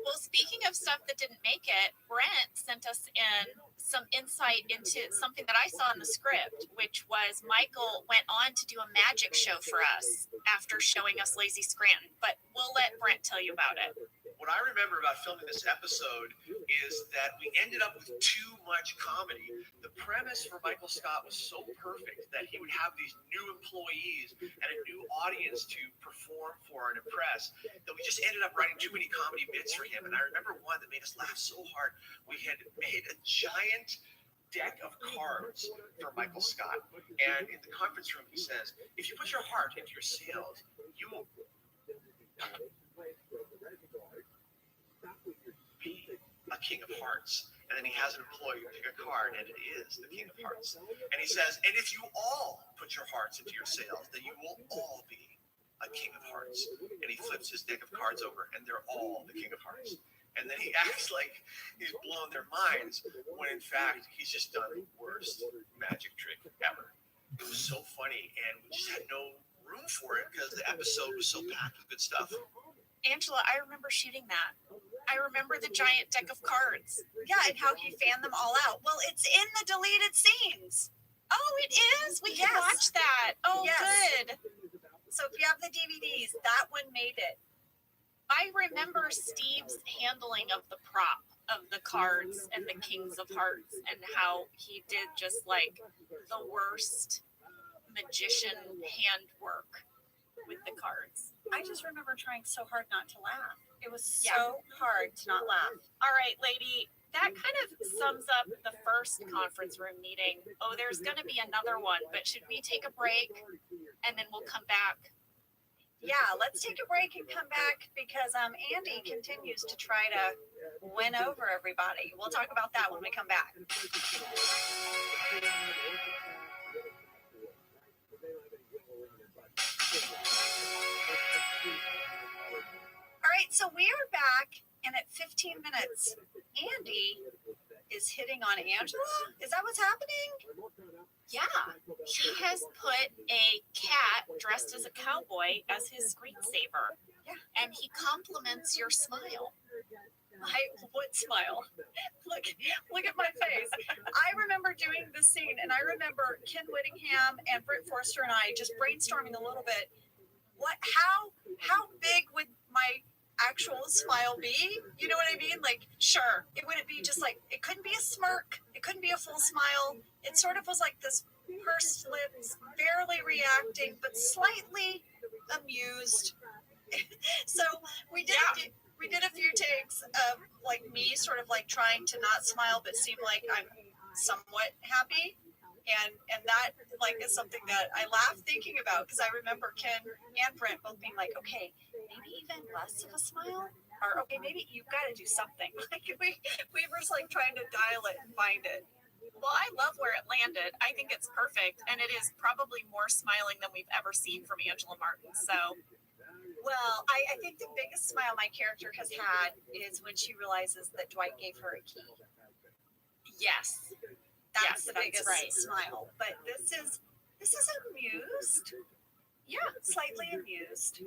Well, speaking of stuff that didn't make it, Brent sent us in some insight into something that I saw in the script, which was Michael went on to do a magic show for us after showing us Lazy Scranton. But we'll let Brent tell you about it.
what I remember about filming this episode is that we ended up with too much comedy. The premise for Michael Scott was so perfect that he would have these new employees and a new audience to perform for and impress that we just ended up writing too many comedy bits for him. And I remember one that made us laugh so hard. We had made a giant deck of cards for Michael Scott. And in the conference room, he says, if you put your heart into your sales, you will be a king of hearts. And then he has an employee pick a card, and it is the king of hearts. And he says, and if you all put your hearts into your sales, then you will all be a king of hearts. And he flips his deck of cards over, and they're all the king of hearts. And then he acts like he's blown their minds, when in fact, he's just done the worst magic trick ever. It was so funny, and we just had no room for it because the episode was so packed with good stuff.
Angela, I remember shooting that. I remember the giant deck of cards.
Yeah, and how he fanned them all out. Well, it's in the deleted scenes.
Oh, it is? We can
Yes.
watch that. Oh,
Yes.
good.
So if you have the DVDs, that one made it.
I remember Steve's handling of the prop of the cards and the Kings of Hearts and how he did just like the worst magician handwork with the cards.
I just remember trying so hard not to laugh. It was
Yeah.
so hard to not laugh.
All right, lady, that kind of sums up the first conference room meeting. Oh, there's going to be another one, but should we take a break and then we'll come back?
Yeah, let's take a break and come back because Andy continues to try to win over everybody. We'll talk about that when we come back. All right, so we are back, and at 15 minutes, Andy is hitting on Angela. Is that what's happening?
Yeah, he has put a cat dressed as a cowboy as his screensaver.
Yeah.
And he compliments your smile.
I would smile. Look at my face. I remember doing this scene, and I remember Ken Whittingham and Britt Forster and I just brainstorming a little bit. How big would my actual smile be? You know what I mean? Like, sure, it wouldn't be just like, it couldn't be a smirk, it couldn't be a full smile. It sort of was like this pursed lips, barely reacting, but slightly amused. So we did a few takes of like me sort of like trying to not smile but seem like I'm somewhat happy. And that like is something that I laugh thinking about because I remember Ken and Brent both being like, okay, maybe even less of a smile, or okay, maybe you've got to do something. Like we were just like trying to dial it and find it.
Well, I love where it landed. I think it's perfect. And it is probably more smiling than we've ever seen from Angela Martin. So,
Well, I think the biggest smile my character has had is when she realizes that Dwight gave her a key.
yes.
That's
Yes,
the
that's
biggest
right.
smile. But this is amused. Yeah, slightly amused.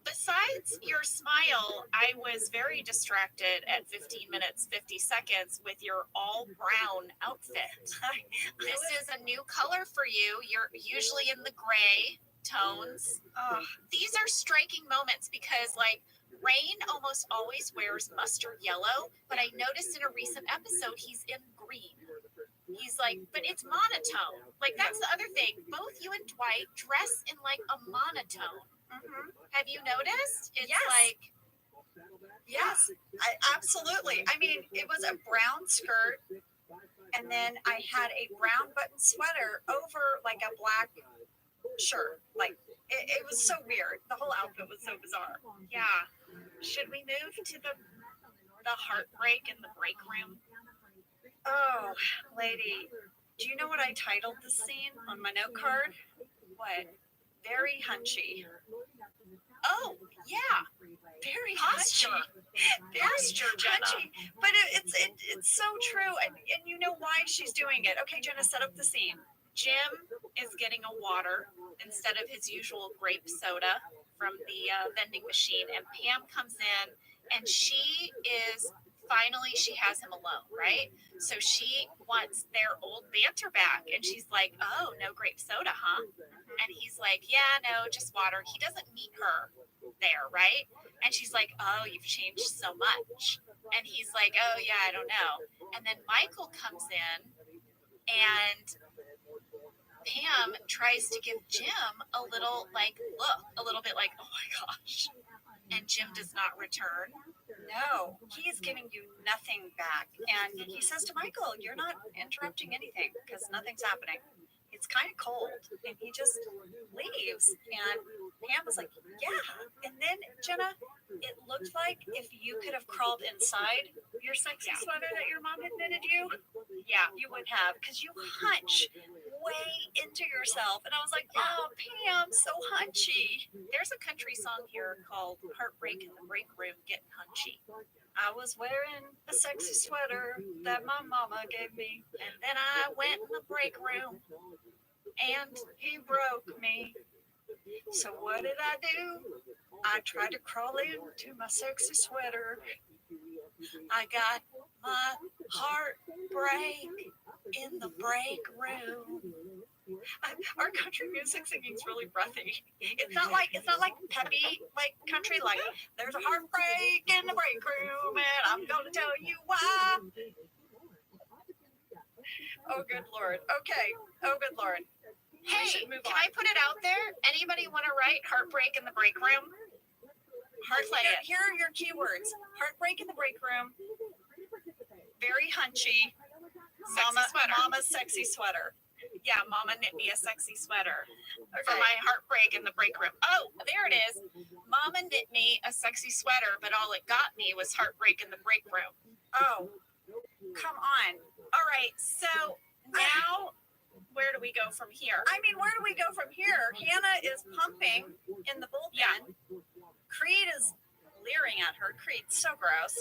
Besides your smile, I was very distracted at 15 minutes, 50 seconds with your all brown outfit. This is a new color for you. You're usually in the gray tones. These are striking moments because, like, Rain almost always wears mustard yellow, but I noticed in a recent episode he's in green. He's like, but it's monotone. Like, that's the other thing. Both you and Dwight dress in like a monotone.
Mm-hmm.
Have you noticed? It's
Yes.
like,
Yes, absolutely. I mean, it was a brown skirt, and then I had a brown button sweater over like a black shirt. Like, it was so weird. The whole outfit was so bizarre.
yeah. Should we move to the heartbreak in the break room?
Oh, lady, do you know what I titled this scene on my note card? What? Very hunchy.
Oh, yeah.
Very
Posture.
hunchy.
Posture, Jenna.
Hunchy. But it's so true, and you know why she's doing it. Okay, Jenna, set up the scene.
Jim is getting a water instead of his usual grape soda from the vending machine, and Pam comes in, and she has him alone, right? So she wants their old banter back, and she's like, "Oh, no grape soda, huh?" And he's like, "Yeah, no, just water." He doesn't meet her
there, right? And she's like, oh, you've changed so much. And he's like, oh, yeah, I don't know. And then Michael comes in and Pam tries to give Jim a little like look, a little bit like, oh my gosh. And Jim does not return.
No, he is giving you nothing back. And he says to Michael, you're not interrupting anything because nothing's happening. It's kind of cold. And he just leaves. And Pam was like, yeah. And then, Jenna, it looked like if you could have crawled inside your sexy sweater that your mom had knitted you, yeah, you would have. Because you hunch way into yourself. And I was like, oh, Pam, so hunchy.
There's a country song here called Heartbreak in the Break Room Getting Hunchy.
I was wearing a sexy sweater that my mama gave me.
And then I went in the break room.
And he broke me. So what did I do? I tried to crawl into my sexy sweater. I got my heart break in the break room. Our country music singing is really breathy. It's not like peppy like country. Like there's a heartbreak in the break room, and I'm gonna tell you why. Oh good Lord. Okay. Oh good Lord.
Hey, can I put it out there? Anybody want to write Heartbreak in the Break Room?
Here are your keywords. Heartbreak in the break room. Very hunchy. Mama's sexy sweater.
Yeah, Mama knit me a sexy sweater for my heartbreak in the break room. Oh, there it is. Mama knit me a sexy sweater, but all it got me was heartbreak in the break room.
Oh, come on.
All right, so now where do we go from here?
I mean, where do we go from here? Hannah is pumping in the bullpen.
Yeah.
Creed is leering at her. Creed's so gross.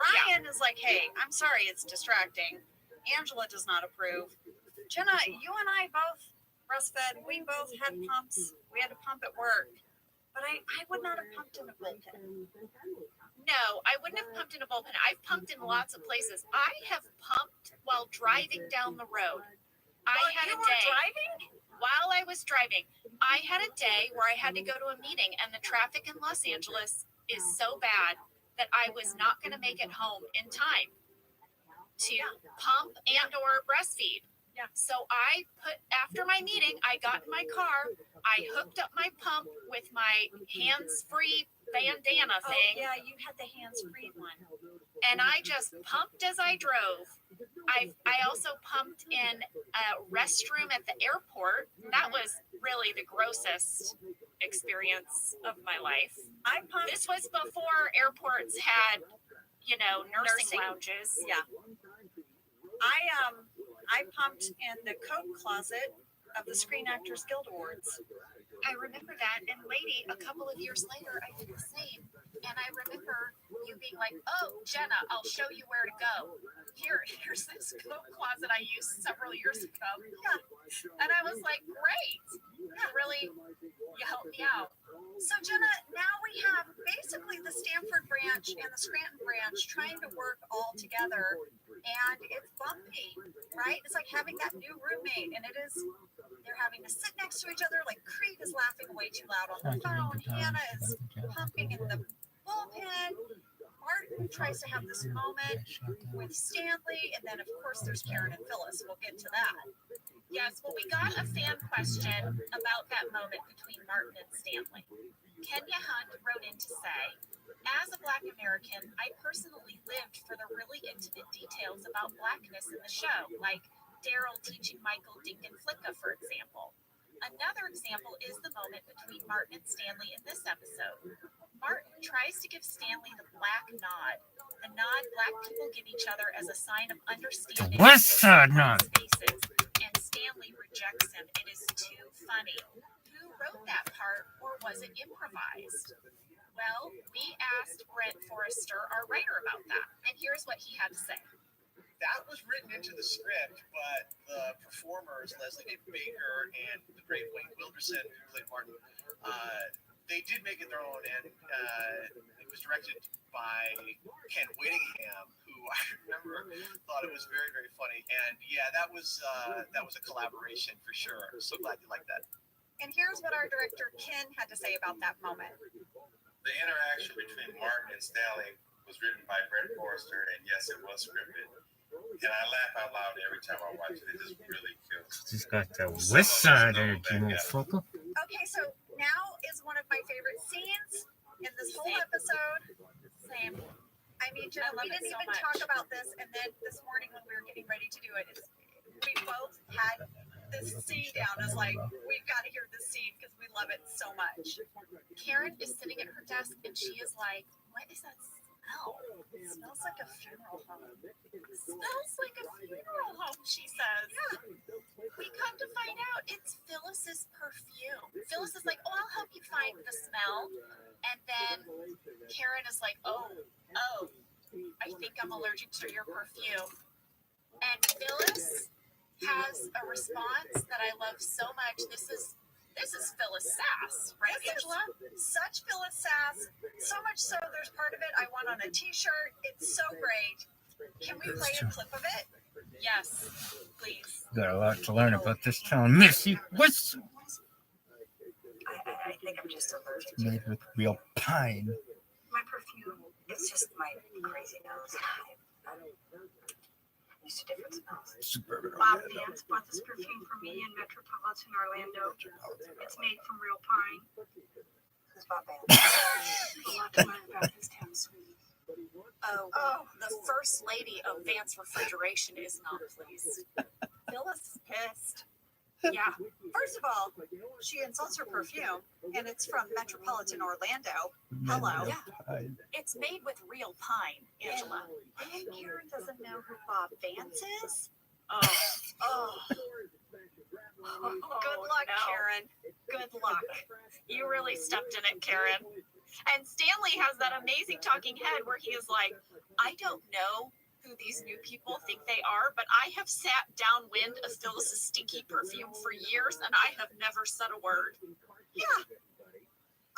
Ryan is like, hey, I'm sorry, it's distracting. Angela does not approve. Jenna, you and I both breastfed. We both had pumps. We had to pump at work. But I would not have pumped in a bullpen.
No, I wouldn't have pumped in a bullpen. I've pumped in lots of places. I have pumped while driving down the road. While I was driving, I had a day where I had to go to a meeting, and the traffic in Los Angeles is so bad that I was not going to make it home in time to pump and or breastfeed.
Yeah.
So after my meeting, I got in my car, I hooked up my pump with my hands-free bandana thing.
Oh, yeah, you had the hands-free one.
And I just pumped as I drove. I also pumped in a restroom at the airport. That was really the grossest experience of my life. This was before airports had, nursing lounges.
Yeah. I pumped in the coat closet of the Screen Actors Guild Awards.
I remember that, and lady, a couple of years later, I did the same. And I remember you being like, "Oh, Jenna, I'll show you where to go. Here's this coat closet I used several years ago." Yeah. And I was like, "Great, you helped me out."
So Jenna, now we have basically the Stanford branch and the Scranton branch trying to work all together, and it's bumpy, right? It's like having that new roommate, and they're having to sit next to each other. Like Creed is laughing way too loud on the phone. Hannah is pumping in the bullpen. Martin tries to have this moment with Stanley, and then of course there's Karen and Phyllis. We'll get to that.
Yes, well, we got a fan question about that moment between Martin and Stanley. Kenya Hunt wrote in to say, as a Black American, I personally lived for the really intimate details about Blackness in the show, like Daryl teaching Michael Dink and Flicka, for example. Another example is the moment between Martin and Stanley in this episode. Martin tries to give Stanley the black nod, the nod Black people give each other as a sign of understanding.
What's that nod?
Spaces, and Stanley rejects him. It is too funny. Who wrote that part, or was it improvised? Well, we asked Brent Forrester, our writer, about that, and here's what he had to say.
That was written into the script, but the performers, Leslie Baker and the great Wayne Wilderson, who played Martin, they did make it their own, and it was directed by Ken Whittingham, who I remember thought it was very, very funny. And yeah, that was a collaboration for sure. So glad you liked that.
And here's what our director Ken had to say about that moment.
The interaction between Martin and Stanley was written by Brett Forrester, and yes, it was scripted. And I laugh out loud every time I watch it. It just really kills.
Just got the west side energy, motherfucker.
Okay, so now is one of my favorite scenes in this whole episode.
Same.
I mean, Jenna, we didn't even talk about this, and then this morning when we were getting ready to do it, we both had this scene down as like, we've got to hear this scene because we love it so much.
Karen is sitting at her desk and she is like, what is that smell?
It smells like a funeral home.
It smells like a funeral home, she says.
Yeah.
We come to find out it's Phyllis's perfume. Phyllis is like, oh, I'll help you find the smell. And then Karen is like, oh, I think I'm allergic to your perfume. And Phyllis has a response that I love so much. This is Phyllis sass, right, Angela?
Such Phyllis sass. So much so, there's part of it I want on a t-shirt. It's so great. Can we play a clip of it?
Yes, please.
Got a lot to learn about this town. Missy, what's
I think I'm just allergic to
made with real pine?
my perfume. It's just my crazy nose. I'm used to different smells.
Suburban
Bob
Orlando.
Vance bought this perfume for me in Metropolitan Orlando. It's made from real pine. Who's Bob Vance? A lot to learn about this town, sweetie.
Oh, the first lady of Vance Refrigeration is not pleased.
Phyllis is pissed.
Yeah.
First of all, she insults her perfume, and it's from Metropolitan Orlando. Hello.
Yeah. It's made with real pine, Angela.
And Karen doesn't know who Bob Vance is?
Oh.
Good luck,
no.
Karen. Good luck.
You really stepped in it, Karen. And Stanley has that amazing talking head where he is like, I don't know who these new people think they are, but I have sat downwind of Phyllis's stinky perfume for years and I have never said a word.
Yeah.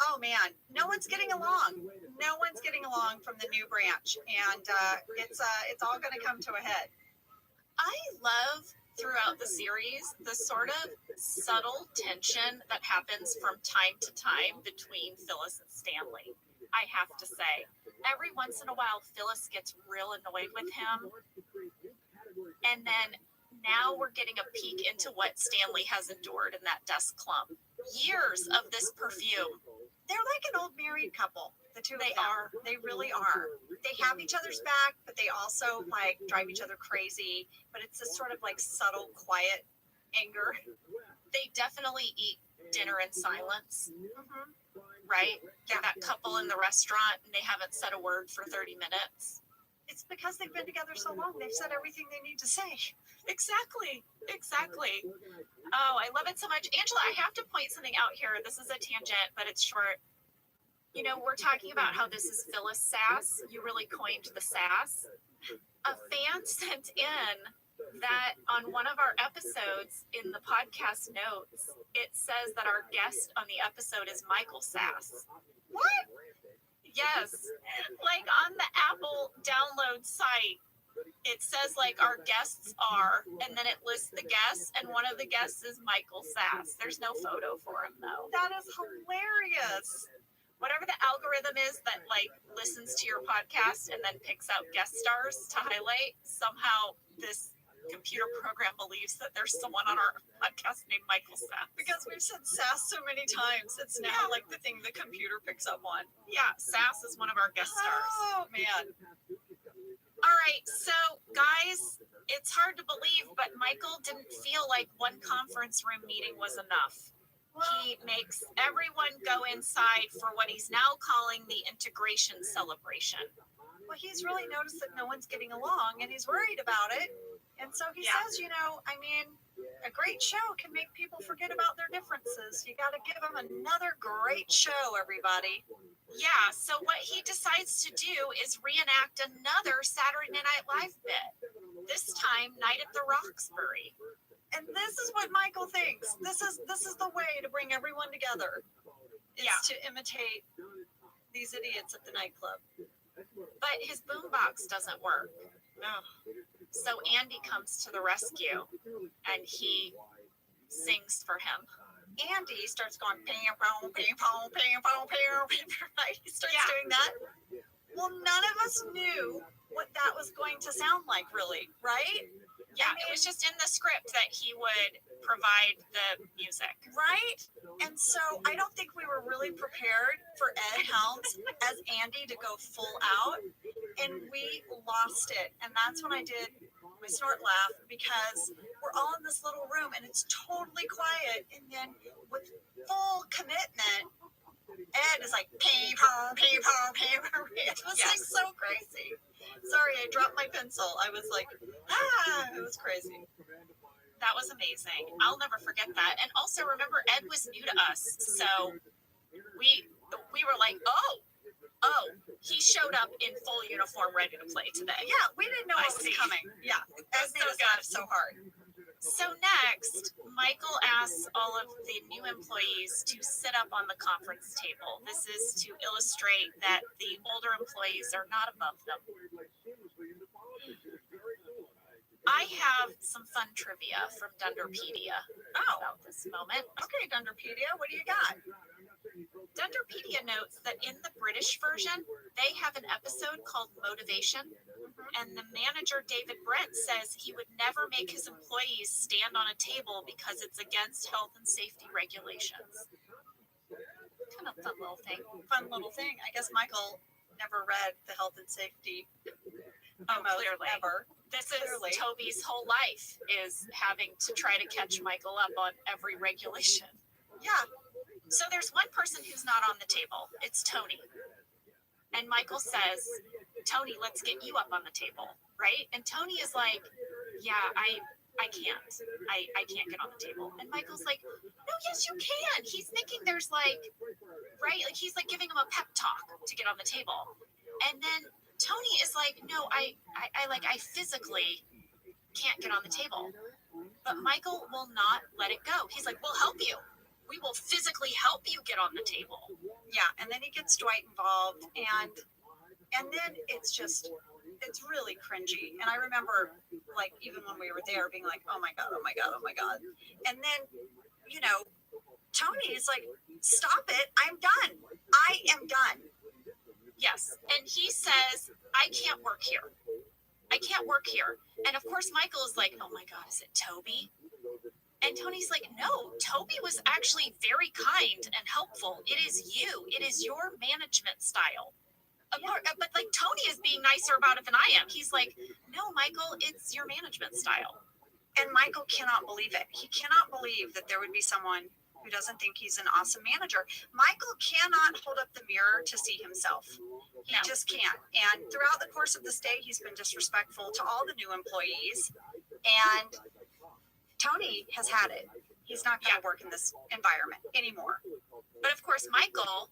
Oh man, no one's getting along. No one's getting along from the new branch, and it's all going to come to a head.
I love throughout the series the sort of subtle tension that happens from time to time between Phyllis and Stanley. I have to say, every once in a while, Phyllis gets real annoyed with him. And then now we're getting a peek into what Stanley has endured in that dust clump. Years of this perfume.
They're like an old married couple. The two
They
of them.
are.
They really are. They have each other's back, but they also like drive each other crazy. But it's this sort of like subtle, quiet anger.
They definitely eat dinner in silence,
Mm-hmm.
right? They're that couple in the restaurant and they haven't said a word for 30 minutes.
It's because they've been together so long. They've said everything they need to say.
Exactly. Oh, I love it so much. Angela, I have to point something out here. This is a tangent, but it's short. You know, we're talking about how this is Phyllis sass. You really coined the sass. A fan sent in that on one of our episodes in the podcast notes, it says that our guest on the episode is Michael Sass.
What?
Yes. Like on the Apple download site, it says like our guests are, and then it lists the guests, and one of the guests is Michael Sass. There's no photo for him though.
That is hilarious.
Whatever the algorithm is that like listens to your podcast and then picks out guest stars to highlight, somehow this computer program believes that there's someone on our podcast named Michael Sass.
Because we've said sass so many times, it's now like the thing the computer picks up on.
Yeah, Sass is one of our guest stars.
Oh man.
All right, so guys, it's hard to believe, but Michael didn't feel like one conference room meeting was enough. He makes everyone go inside for what he's now calling the integration celebration.
Well, he's really noticed that no one's getting along, and he's worried about it. And so he says, you know, I mean, a great show can make people forget about their differences. You got to give them another great show, everybody.
Yeah, so what he decides to do is reenact another Saturday Night Live bit. This time, Night at the Roxbury.
And this is what Michael thinks. This is the way to bring everyone together. It's to imitate these idiots at the nightclub.
But his boombox doesn't work.
No.
So Andy comes to the rescue and he sings for him.
Andy starts going ping pong, ping pong, ping pong, ping pong, right? He starts doing that. Well, none of us knew what that was going to sound like, really, right?
Yeah, it was just in the script that he would provide the music.
Right? And so I don't think we were really prepared for Ed Helms as Andy to go full out. And we lost it. And that's when I did my snort laugh, because we're all in this little room and it's totally quiet. And then with full commitment, Ed is like, ping pong, ping pong, ping pong. It was like so crazy. Sorry, I dropped my pencil. I was like, it was crazy.
That was amazing. I'll never forget that. And also remember, Ed was new to us, so we were like, oh, he showed up in full uniform, ready to play today.
Yeah, we didn't know what was coming. Yeah, Ed made us laugh so hard.
So next, Michael asks all of the new employees to sit up on the conference table. This is to illustrate that the older employees are not above them. I have some fun trivia from Dunderpedia about this moment.
Okay, Dunderpedia, what do you got?
Dunderpedia notes that in the British version, they have an episode called Motivation, and the manager, David Brent, says he would never make his employees stand on a table because it's against health and safety regulations. Kind of fun little thing.
Fun little thing. I guess Michael never read the health and safety
Clearly.
ever.
This is Toby's whole life, is having to try to catch Michael up on every regulation.
Yeah.
So there's one person who's not on the table. It's Tony. And Michael says, Tony, let's get you up on the table, right? And Tony is like, yeah, I can't. I can't get on the table. And Michael's like, no, yes, you can. He's thinking there's like, right? Like he's like giving him a pep talk to get on the table. And then Tony is like, no, I physically can't get on the table. But Michael will not let it go. He's like, we'll help you. We will physically help you get on the table.
Yeah, and then he gets Dwight involved, and then it's really cringy. And I remember, like, even when we were there, being like, oh my god, oh my god, oh my god. And then, Tony is like, stop it, I'm done. I am done.
Yes, and he says, I can't work here. I can't work here. And of course, Michael is like, oh my god, is it Toby? And Tony's like, no, Toby was actually very kind and helpful. It is you. It is your management style. But like Tony is being nicer about it than I am. He's like, no, Michael, it's your management style.
And Michael cannot believe it. He cannot believe that there would be someone who doesn't think he's an awesome manager. Michael cannot hold up the mirror to see himself. He just can't. And throughout the course of this day, he's been disrespectful to all the new employees. And Tony has had it. He's not going to work in this environment anymore.
But of course, Michael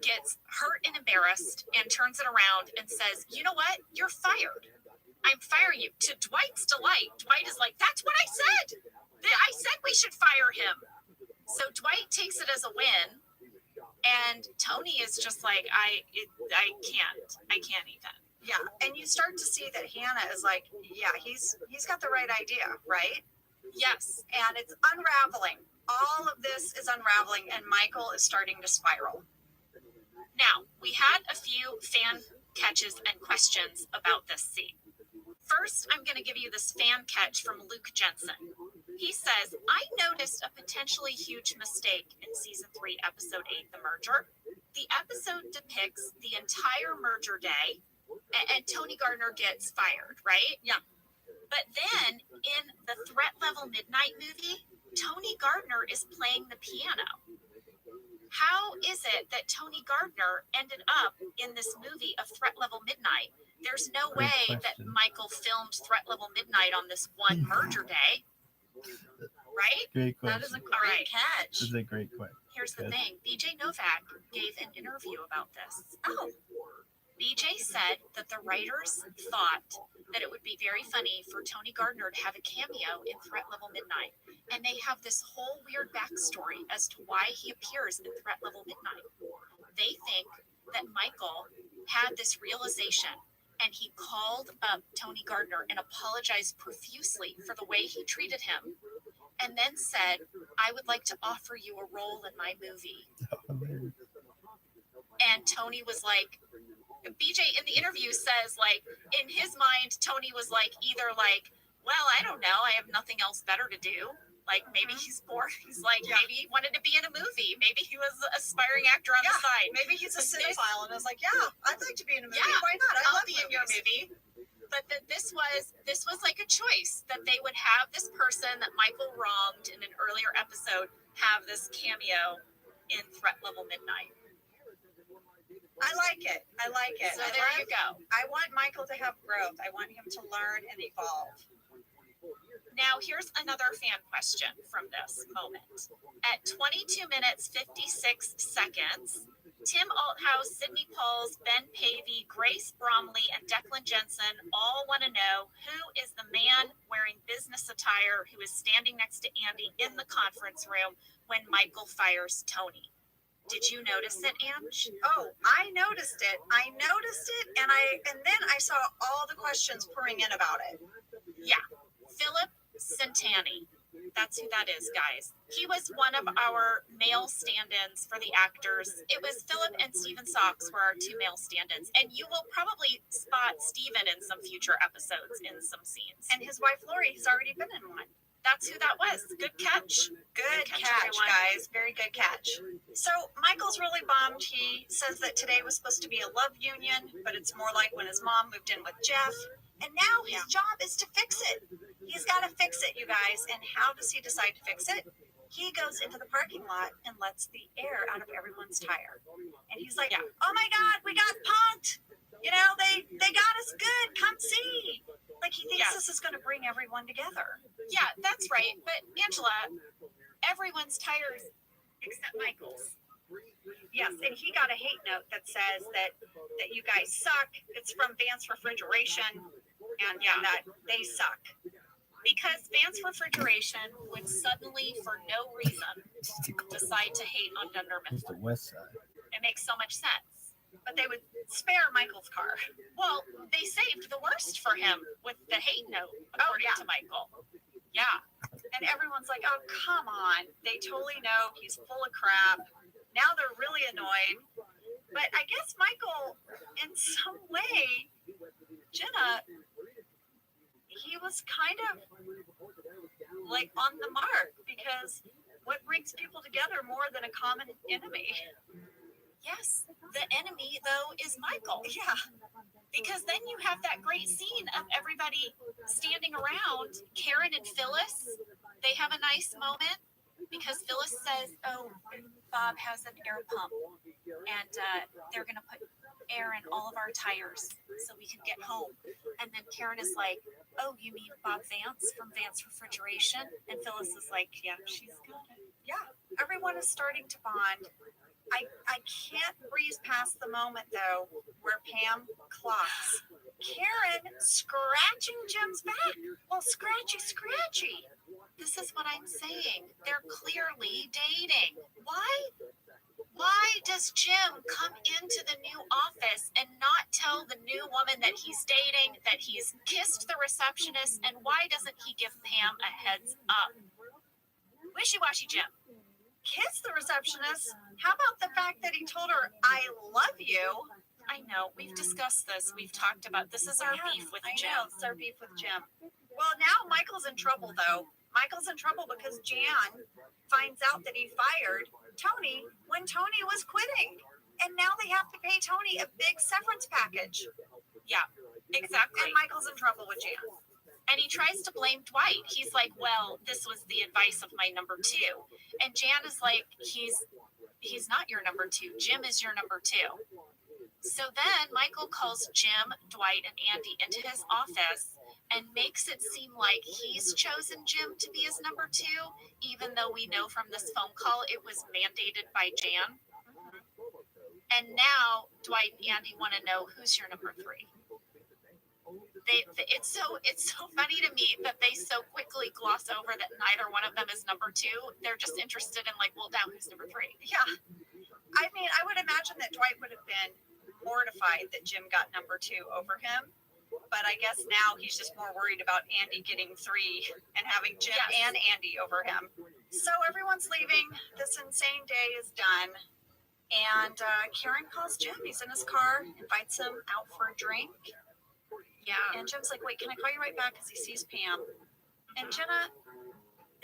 gets hurt and embarrassed and turns it around and says, you know what? You're fired. I'm firing you. To Dwight's delight, Dwight is like, that's what I said. I said we should fire him. So Dwight takes it as a win. And Tony is just like, I can't even.
Yeah. And you start to see that Hannah is like, yeah, he's got the right idea, right?
Yes.
And it's unraveling. All of this is unraveling, and Michael is starting to spiral.
Now, we had a few fan catches and questions about this scene. First, I'm going to give you this fan catch from Luke Jensen. He says, I noticed a potentially huge mistake in season 3, episode 8, The Merger. The episode depicts the entire merger day, and Tony Gardner gets fired, right?
Yeah.
But then in the Threat Level Midnight movie, Tony Gardner is playing the piano. How is it that Tony Gardner ended up in this movie of Threat Level Midnight? There's no way that Michael filmed Threat Level Midnight on this one merger day, right?
Great question.
That is a great catch.
This is a great question.
Here's the thing. BJ Novak gave an interview about this.
Oh.
BJ said that the writers thought that it would be very funny for Tony Gardner to have a cameo in Threat Level Midnight. And they have this whole weird backstory as to why he appears in Threat Level Midnight. They think that Michael had this realization and he called up Tony Gardner and apologized profusely for the way he treated him. and then said, "I would like to offer you a role in my movie." And Tony was like, BJ in the interview says, like, in his mind, Tony was like, either like, well, I don't know, I have nothing else better to do. Like, maybe he's bored. He's like, maybe he wanted to be in a movie. Maybe he was an aspiring actor on the side.
Maybe he's a cinephile and was like, yeah, I'd like to be in a movie.
Yeah,
Why not?
I'll be in your movie. But that this was like a choice that they would have this person that Michael wronged in an earlier episode have this cameo in Threat Level Midnight.
I like it. I like it.
So there you go.
I want Michael to have growth. I want him to learn and evolve.
Now, here's another fan question from this moment. At 22 minutes, 56 seconds, Tim Althouse, Sydney Pauls, Ben Pavey, Grace Bromley, and Declan Jensen all want to know who is the man wearing business attire who is standing next to Andy in the conference room when Michael fires Tony. Did you notice it, Ange?
Oh, I noticed it. And then I saw all the questions pouring in about it.
Yeah. Philip Centani. That's who that is, guys. He was one of our male stand-ins for the actors. It was Philip and Steven Socks were our two male stand-ins. And you will probably spot Steven in some future episodes in some scenes.
And his wife Lori has already been in one.
That's who that was. Good catch.
Good catch,
everyone.
guys. Very good catch. So Michael's really bummed. He says that today was supposed to be a love union, but it's more like when his mom moved in with Jeff. And now his job is to fix it. He's got to fix it, you guys. And how does he decide to fix it? He goes into the parking lot and lets the air out of everyone's tire. And he's like, oh my God, we got punked. You know, they got us good. Come see. Like he thinks this is going to bring everyone together.
Yeah, that's right. But Angela, everyone's tires except Michael's.
Yes, and he got a hate note that says that you guys suck. It's from Vance Refrigeration, and that they suck.
Because Vance Refrigeration would suddenly, for no reason, decide to hate on Dunder
It's the
Mifflin.
west side.
It makes so much sense.
But they would spare Michael's car.
Well, they saved the worst for him with the hate note, according to Michael. Yeah.
And everyone's like, oh, come on. They totally know he's full of crap. Now they're really annoyed. But I guess Michael, in some way, Jenna, he was kind of like on the mark, because what brings people together more than a common enemy?
Yes, the enemy, though, is Michael.
Yeah.
Because then you have that great scene of everybody standing around. Karen and Phyllis, they have a nice moment because Phyllis says, oh, Bob has an air pump and they're going to put air in all of our tires so we can get home. And then Karen is like, oh, you mean Bob Vance from Vance Refrigeration? And Phyllis is like, yeah, she's got it.
Yeah. Everyone is starting to bond. I can't breeze past the moment, though, where Pam clocks Karen scratching Jim's back. Well, scratchy.
This is what I'm saying. They're clearly dating. Why does Jim come into the new office and not tell the new woman that he's dating, that he's kissed the receptionist, and why doesn't he give Pam a heads up? Wishy-washy Jim.
Kiss the receptionist? How about the fact that he told her, I love you?
I know. We've discussed this. We've talked about this. Is our beef with Jim.
I know, it's our beef with Jim. Well, now Michael's in trouble, though. Michael's in trouble because Jan finds out that he fired Tony when Tony was quitting. And now they have to pay Tony a big severance package.
Yeah, exactly.
And Michael's in trouble with Jan.
And he tries to blame Dwight. He's like, well, this was the advice of my number two. And Jan is like, he's not your number two. Jim is your number two. So then Michael calls Jim, Dwight, and Andy into his office and makes it seem like he's chosen Jim to be his number two, even though we know from this phone call it was mandated by Jan. And now Dwight and Andy want to know, who's your number three? It's so funny to me that they so quickly gloss over that neither one of them is number two. They're just interested in like, well, now who's number three?
Yeah. I mean, I would imagine that Dwight would have been mortified that Jim got number two over him. But I guess now he's just more worried about Andy getting 3 and having Jim and Andy over him. So everyone's leaving. This insane day is done. And Karen calls Jim. He's in his car, invites him out for a drink.
Yeah.
And Jim's like, wait, can I call you right back? Because he sees Pam. And Jenna,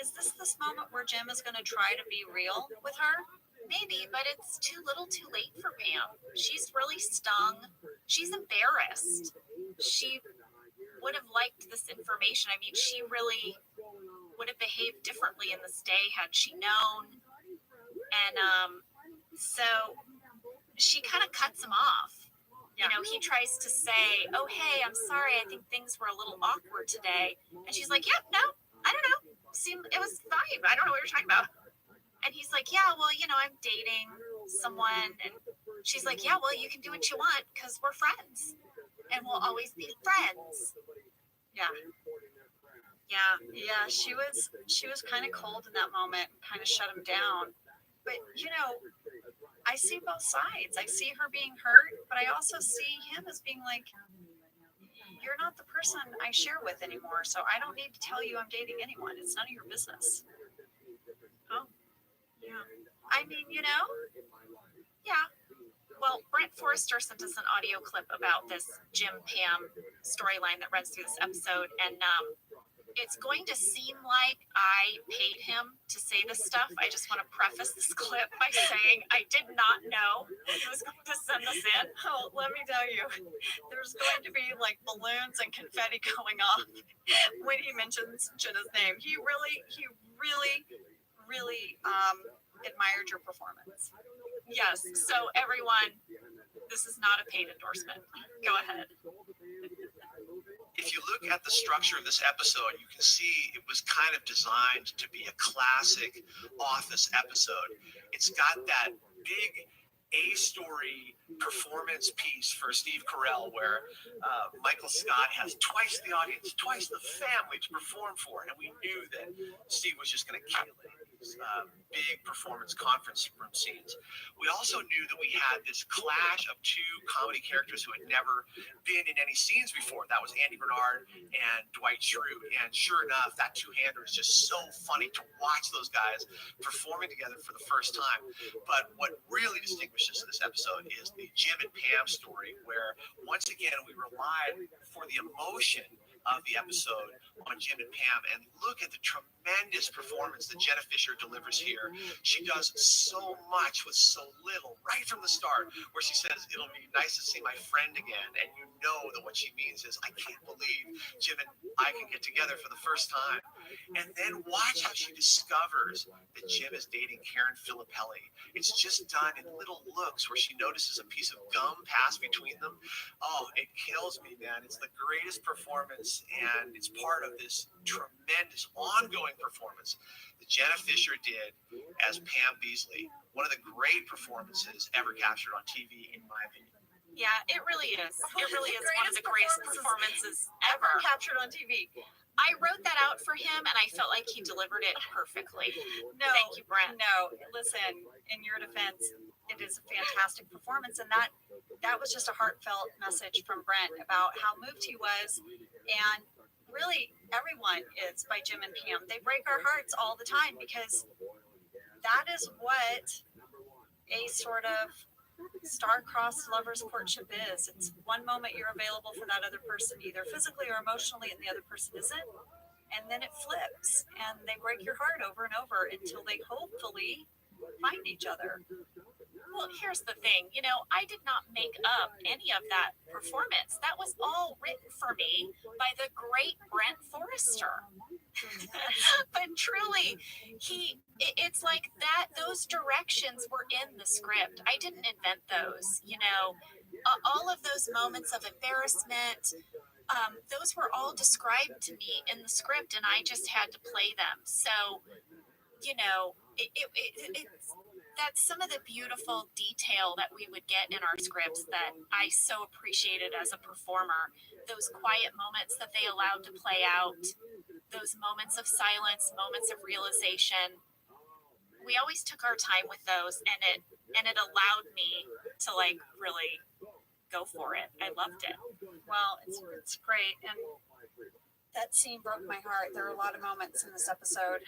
is this moment where Jim is going to try to be real with her?
Maybe, but it's too little too late for Pam. She's really stung. She's embarrassed. She would have liked this information. I mean, she really would have behaved differently in this day had she known. And so she kind of cuts him off. You know, he tries to say, oh, hey, I'm sorry. I think things were a little awkward today. And she's like, yeah, no, I don't know. It was fine. I don't know what you're talking about. And he's like, yeah, well, you know, I'm dating someone. And she's like, yeah, well, you can do what you want because we're friends. And we'll always be friends.
Yeah. Yeah. She was kind of cold in that moment, kind of shut him down. But, you know, I see both sides. I see her being hurt, but I also see him as being like, you're not the person I share with anymore. So I don't need to tell you I'm dating anyone. It's none of your business. Oh. Yeah. I mean, you know?
Yeah. Well, Brent Forrester sent us an audio clip about this Jim Pam storyline that runs through this episode. And it's going to seem like I paid him to say this stuff. I just want to preface this clip by saying I did not know he was going to send this in.
Oh, let me tell you, there's going to be like balloons and confetti going off when he mentions Jenna's name. He really admired your performance.
Yes. So everyone, this is not a paid endorsement. Go ahead.
If you look at the structure of this episode, you can see it was kind of designed to be a classic Office episode. It's got that big A-story performance piece for Steve Carell where Michael Scott has twice the audience, twice the family to perform for. And we knew that Steve was just going to kill it. Big performance conference room scenes. We also knew that we had this clash of 2 comedy characters who had never been in any scenes before. That was Andy Bernard and Dwight Schrute. And sure enough, that two-hander is just so funny to watch those guys performing together for the first time. But what really distinguishes this episode is the Jim and Pam story, where once again we relied for the emotion of the episode on Jim and Pam, and look at the tremendous performance that Jenna Fisher delivers here. She does so much with so little right from the start, where she says, it'll be nice to see my friend again, and you know that what she means is, I can't believe Jim and I can get together for the first time. And then watch how she discovers that Jim is dating Karen Filippelli. It's just done in little looks where she notices a piece of gum pass between them. Oh, it kills me, man. It's the greatest performance, and it's part of this tremendous ongoing performance that Jenna Fisher did as Pam Beasley. One of the great performances ever captured on TV, in my opinion.
Yeah, it really is. It really is one of the greatest performances ever
captured on TV.
I wrote that out for him, and I felt like he delivered it perfectly.
No,
thank you, Brent.
No, listen, in your defense, it is a fantastic performance, and that was just a heartfelt message from Brent about how moved he was, and really everyone is by Jim and Pam. They break our hearts all the time because that is what a sort of star-crossed lovers courtship is. It's one moment you're available for that other person, either physically or emotionally, and the other person isn't, and then it flips and they break your heart over and over until they hopefully find each other.
Well, here's the thing, you know, I did not make up any of that performance. That was all written for me by the great Brent Forrester. But truly, it's like that, those directions were in the script. I didn't invent those, you know. All of those moments of embarrassment, those were all described to me in the script, and I just had to play them. So, you know, it's that's some of the beautiful detail that we would get in our scripts that I so appreciated as a performer. Those quiet moments that they allowed to play out, those moments of silence, moments of realization. We always took our time with those, and it allowed me to like really
go for it. I loved it.
Well, it's great, and that scene broke my heart. There are a lot of moments in this episode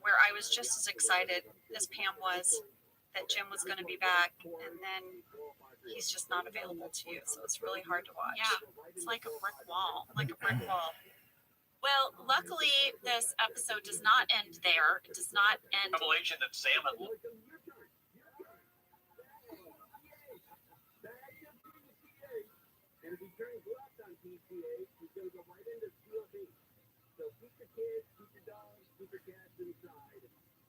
where I was just as excited as Pam was that Jim was going to be back, and then he's just not available to you. So it's really hard to watch.
Yeah, it's like a brick wall. Well, luckily, this episode does not end there. It does not end.
Revelation that salmon.
And if he turns left on PCA, he's going to go right into COB. So keep your kids, keep your dogs, keep your cats inside.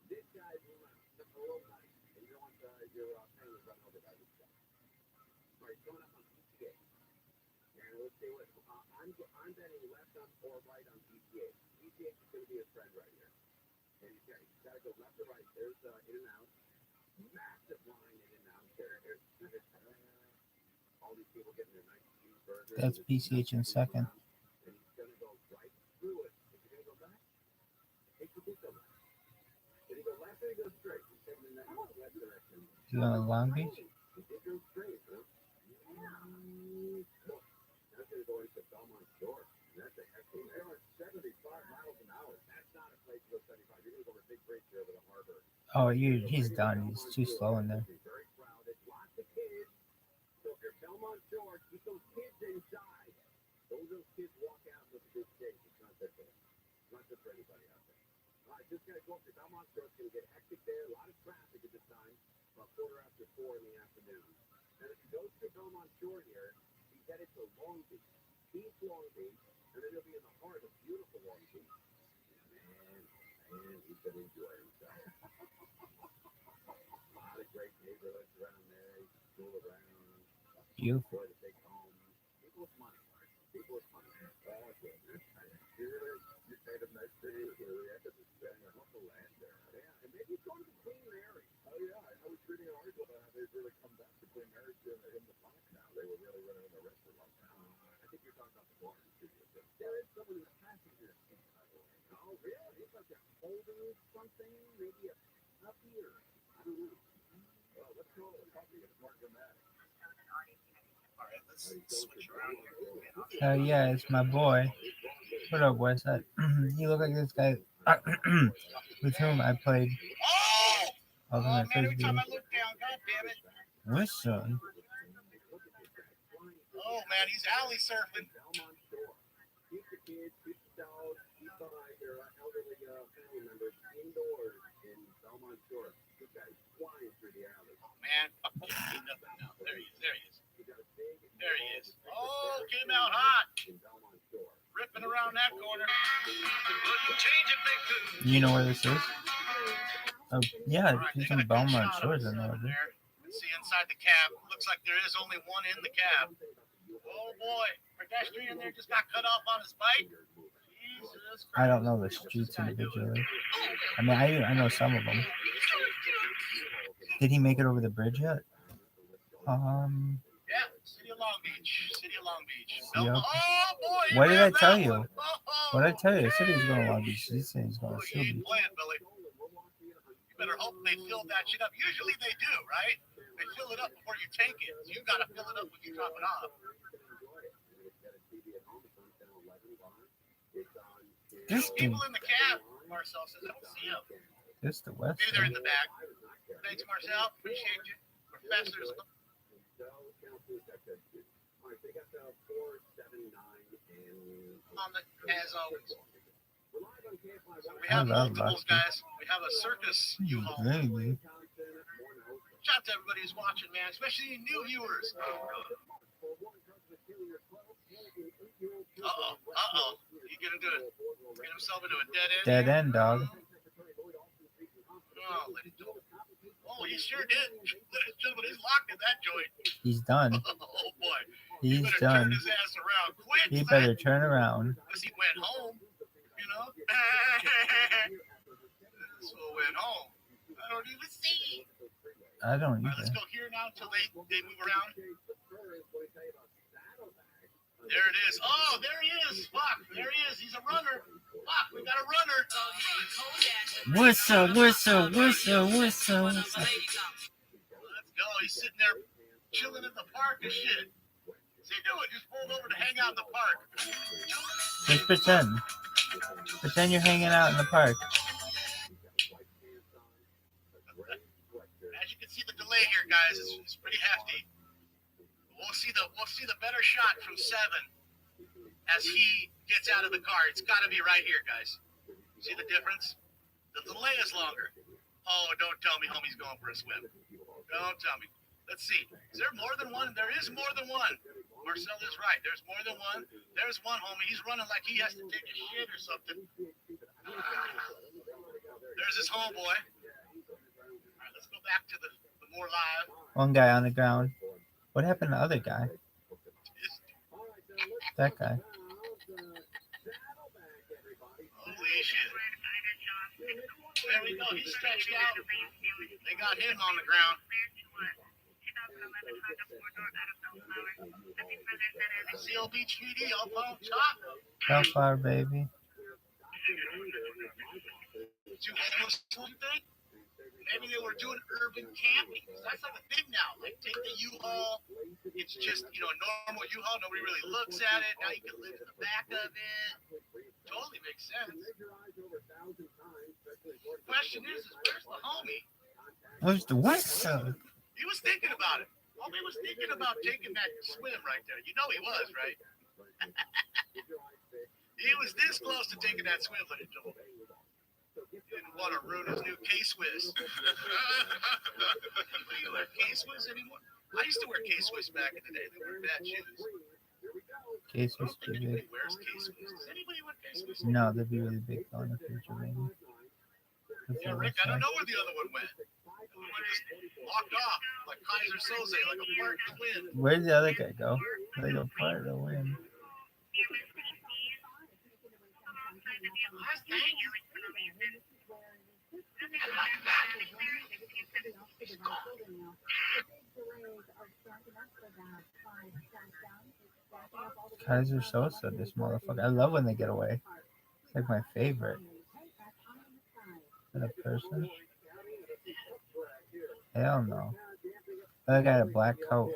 This guy's left. A little nice. And you don't want your family run over by this guy. All right, coming up on PCA. And let's see what I'm betting left on or right on PCA. PCA is going to be a friend right here. And he's got to go left or right. There's in and out. Massive line in and out there. There's all these people getting their nice cheeseburgers.
That's PCH in second.
And he's going to go right through it. Is he going to go back? Take the big one. Did he go left or did he go straight? He's taking in that left direction.
Is he on Long Beach?
He did go straight, huh? That's going to go into Belmont Shore. And that's a heck of a... They're on 75 miles an hour. That's not a place to go 75. You're going to go over a big bridge here over the harbor.
Oh, he's done. He's too slow in there.
Very crowded. Lots of kids. So if you're Belmont Shore, keep those kids inside. Don't those kids walk out with a good stage. It's not their fault. It's not good for anybody out there. All right, just got to go up to Belmont Shore. It's going to get hectic there. A lot of traffic at this time. About 4:45 in the afternoon. And if he goes to Belmont Shore here, he's headed to Long Beach. East Long Beach. And then he'll be in the heart of beautiful Long Beach. Man, he's going to enjoy himself. A lot of great neighborhoods around there. He's cool around.
Beautiful.
To take home. People with money. People with money. Oh, okay. You paid a nice city. We had to spend a whole land there. Yeah, and maybe go to the Queen Mary. Oh, yeah. I was reading an article about how they've really come back to Queen Mary's in the park now. They were really running in the restaurant now. I think you're talking about the Boston studio. There is someone in the passenger seat, by the way. Oh, really? He's like they're holding something, maybe a puppy or I don't know. Well, let's go with a puppy. It's more dramatic.
All right, let's switch around here.
Yeah, it's my boy. What up, Westside? You look like this guy with whom I played Ultimate
Man, every
Frisbee.
time I look down, God damn it.
What's son?
Oh, man, he's alley surfing.
Belmont Shore. Keep the kids, keep the dogs, keep your elderly family members indoors in Belmont Shore. This guy's flying through the alley.
Oh, man. Ain't nothing now. There he is. There he is. There he is. Oh, came out hot.
In Belmont Shore.
Ripping around that corner.
You know where this is? Oh, yeah,
All right,
there's
they got
some
a good
Belmont
shot of
Shores
us
in there.
over there. Let's see inside the cab. Looks like there is only one in the cab. Oh boy, pedestrian there just got cut off on his bike. Jesus Christ.
I don't know the streets individually. I mean, I know some of them. Did he make it over the bridge yet?
Yeah, City of Long Beach. City of Long Beach.
Yep.
Oh boy.
What did I
grabbed
tell
that
you?
one. Oh,
What did I tell you? I said he was going to Long Beach. He's saying he's going to
you
Seal
ain't
Beach.
playing, Billy. You better hope they fill that shit up. Usually they do, right? They fill it up before you take it. So you got to fill it up when you drop it off.
This thing,
People in the cab, Marcel says, I don't see them.
this the West.
Maybe they're in the back. Thanks, Marcel. Appreciate you. Professors. On the, as always. We have multiples, guys. We have a circus U-Haul.
Baby.
Shout out to everybody who's watching, man, especially new viewers. Uh-oh. He's gonna do it. Get himself into a dead end.
Dead end, dog.
Oh, let it go. Oh, he sure did. Ladies and gentlemen, he's locked in that joint.
He's done.
Oh, boy.
He's
better
done.
turn his ass around quick.
He better turn around.
Because he went home, you know? So went home. I don't even see.
I don't
All right, let's
either.
go here now until they move around. There it is. Oh, there he is. Fuck, there he is. He's a runner. Fuck, we got a runner.
What's up? What's up? What's up? What's up?
Let's go. He's sitting there chilling in the park and shit.
he doing? Just pulled over to hang out in the park.
Just pretend. Pretend you're hanging out in the park.
As you can see, the delay here, guys, is pretty hefty. We'll see the better shot from 7 as he gets out of the car. It's got to be right here, guys. See the difference? The delay is longer. Oh, don't tell me homie's going for a swim. Don't tell me. Let's see. Is there more than one? There is more than one. Marcel is right. There's more than one. There's one homie. He's running like he has to take a shit or something. There's his homeboy. All right, let's go back to the more live.
One guy on the ground. What happened to the other guy? That guy.
Holy shit. There we go. He's stretched out. They got him on the ground. Seal Beach PD up on top.
Hellfire, baby.
Two homeless, you think? Maybe they were doing urban camping. That's like a thing now. Like take the U-Haul. It's just, a normal U-Haul. Nobody really looks at it. Now you can live in the back of it. Totally makes sense. The question is where's the homie?
Where's the what?
He was thinking about it. Homie was thinking about taking that swim right there. You know he was, right? He was this close to taking that swim, but he didn't want to ruin his new K-Swiss. Do you wear K-Swiss anymore? I used to wear K-Swiss back in the day. They were bad shoes.
K-Swiss too big.
Wears K-Swiss. Does anybody wear K-Swiss?
No, they'd be really big in the future, maybe.
Yeah, Rick, I don't know where the other one went. The other one just walked off like Kaiser Soze, like a part twin.
Where did the other guy go? They go part or win. Kaiser Sosa, this motherfucker. I love when they get away. It's like my favorite. Is that a person? Hell no. Other guy had a black coat.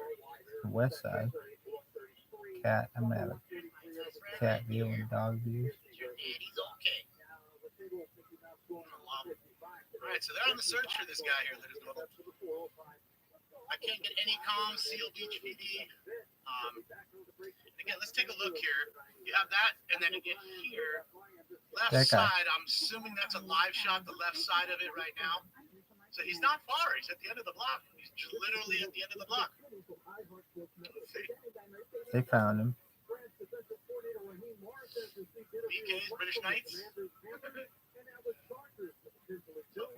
West side. Cat. I'm gonna have a cat view and dog views.
Alright, so they're on the search for this guy here. I can't get any comms, Seal Beach PD. Again, let's take a look here. You have that, and then again here, left side, I'm assuming that's a live shot, the left side of it right now. So he's not far, he's at the end of the block. He's literally at the end of the block. Let's see.
They found him.
BK's, British Knights.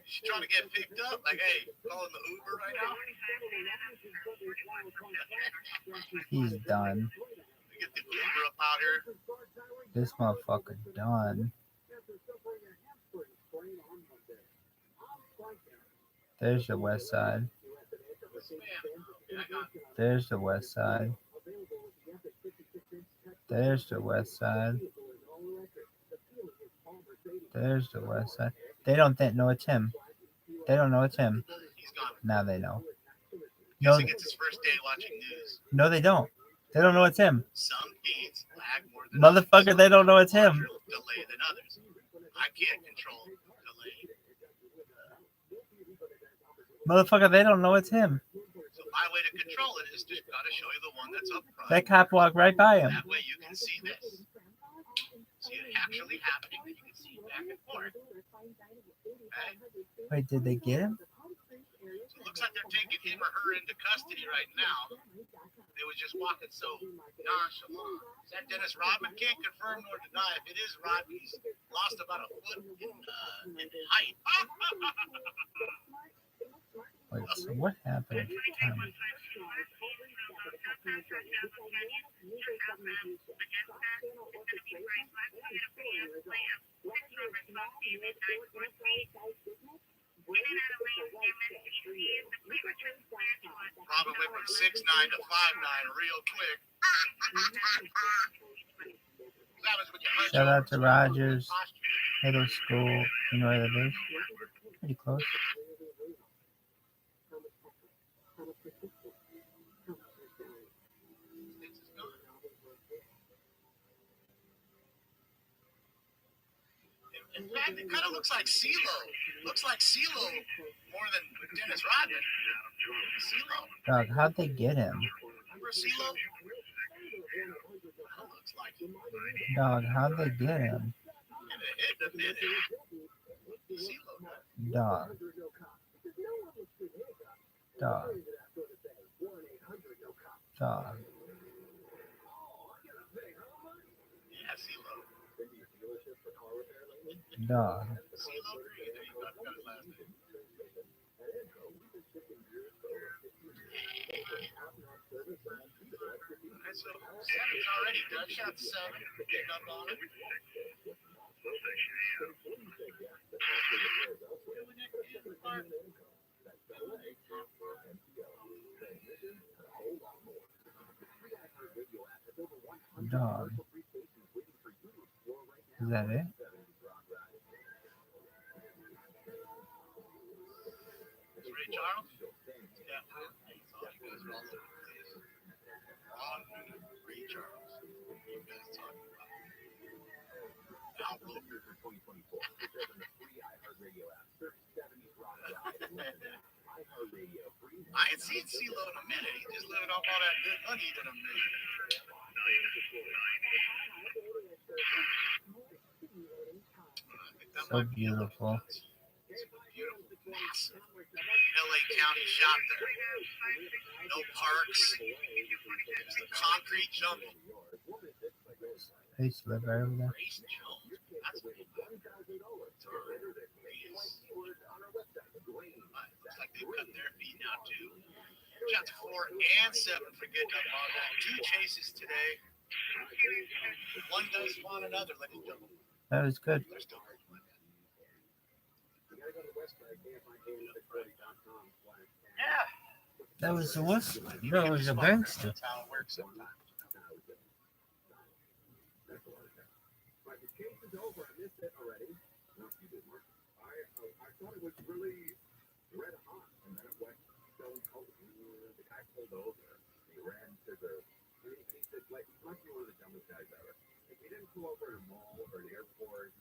She's trying to get picked up, like, hey, calling the Uber right now.
He's done.
We get the Uber up out here.
This motherfucker done. There's the west side. There's the west side. There's the west side. There's the west side. They don't know it's him. They don't know it's him. Now they know. No,
It's his first day watching news.
no, they don't. They don't know it's him.
Some feeds lag more than
Motherfucker,
others.
they don't know it's him.
Delay than others. I can't control delay.
Motherfucker, they don't know it's him.
So my way to control it is just gotta show you the one that's up front.
That cop walked right by him.
That way you can see this. See it actually happening, that you can see back and forth. Okay?
Wait, did they get him?
So it looks like they're taking him or her into custody right now. They was just walking so nonchalant. Is that Dennis Rodman? Can't confirm nor deny. If it is Rodman, he's lost about a foot in height.
Wait, so what happened?
Robin went from 6'9" to 5'9" real quick.
Shout out to Rogers Middle School. You know where that is? Pretty close.
In fact, it kind of looks like CeeLo. Looks like CeeLo more than Dennis Rodman. CeeLo.
Dog, how'd they get him?
Remember CeeLo? Looks like him.
Dog, how'd they get him? Dog. Dog. Dog.
Yeah, CeeLo.
Dog.
CeeLo Green. There you go. Got his last name. So Sammy's already done. Shot 7. Getting up on it.
Dog. Is that it?
Ray Charles? Yeah. Ron Ray Charles. You guys talking about Al Roker for 2024. I ain't seen CeeLo in a minute. He's just living off all that good money that I'm making.
So beautiful.
Beautiful, massive LA County shot there. No parks. It's a concrete jungle.
They used to live right over there.
Grace Jones. That's what looks like they cut their feet now too. Shots 4 and 7 for getting up on that. 2 chases today. One does want another, ladies and gentlemen.
That was good.
They're still hard to win. Yeah.
That was a what? That was a gangster.
That's how it works sometimes.
But the case is over. I missed it already. No, you did, Mark. I thought it was really red hot, and then it went stone cold. The guy pulled over. He ran to the. He said, like, he must be one of the dumbest guys ever. Like, he didn't pull over in a mall or an airport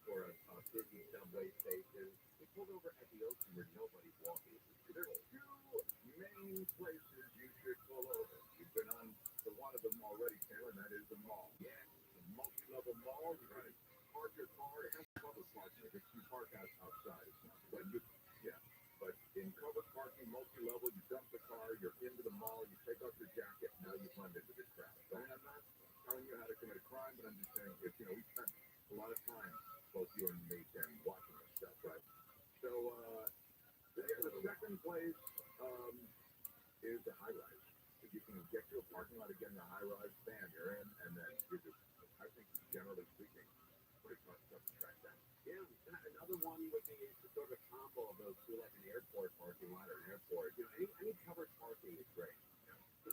or a busy subway station. He pulled over at the ocean where nobody's walking. There's 2 main places you should pull over. You've been on to one of them already, Sam, and that is the mall. Yeah, the multi-level mall. You gotta park your car. It has public parking. If you park outside, it's not. But but in covered parking, multi-level, you dump the car. You're into the mall. You take off your jacket. Now you blend into the crowd. So I'm not telling you how to commit a crime, but I'm just saying, if we spent a lot of time, both you and me, Sam, watching this stuff, right? So the second place is the high rise. If you can get to a parking lot again, the high rise, bam, you're in, and then you're just, I think, generally speaking, pretty much stuff to track down. Yeah, another one would be sort of a combo of those two, like an airport parking lot or an airport. Any covered parking is great, to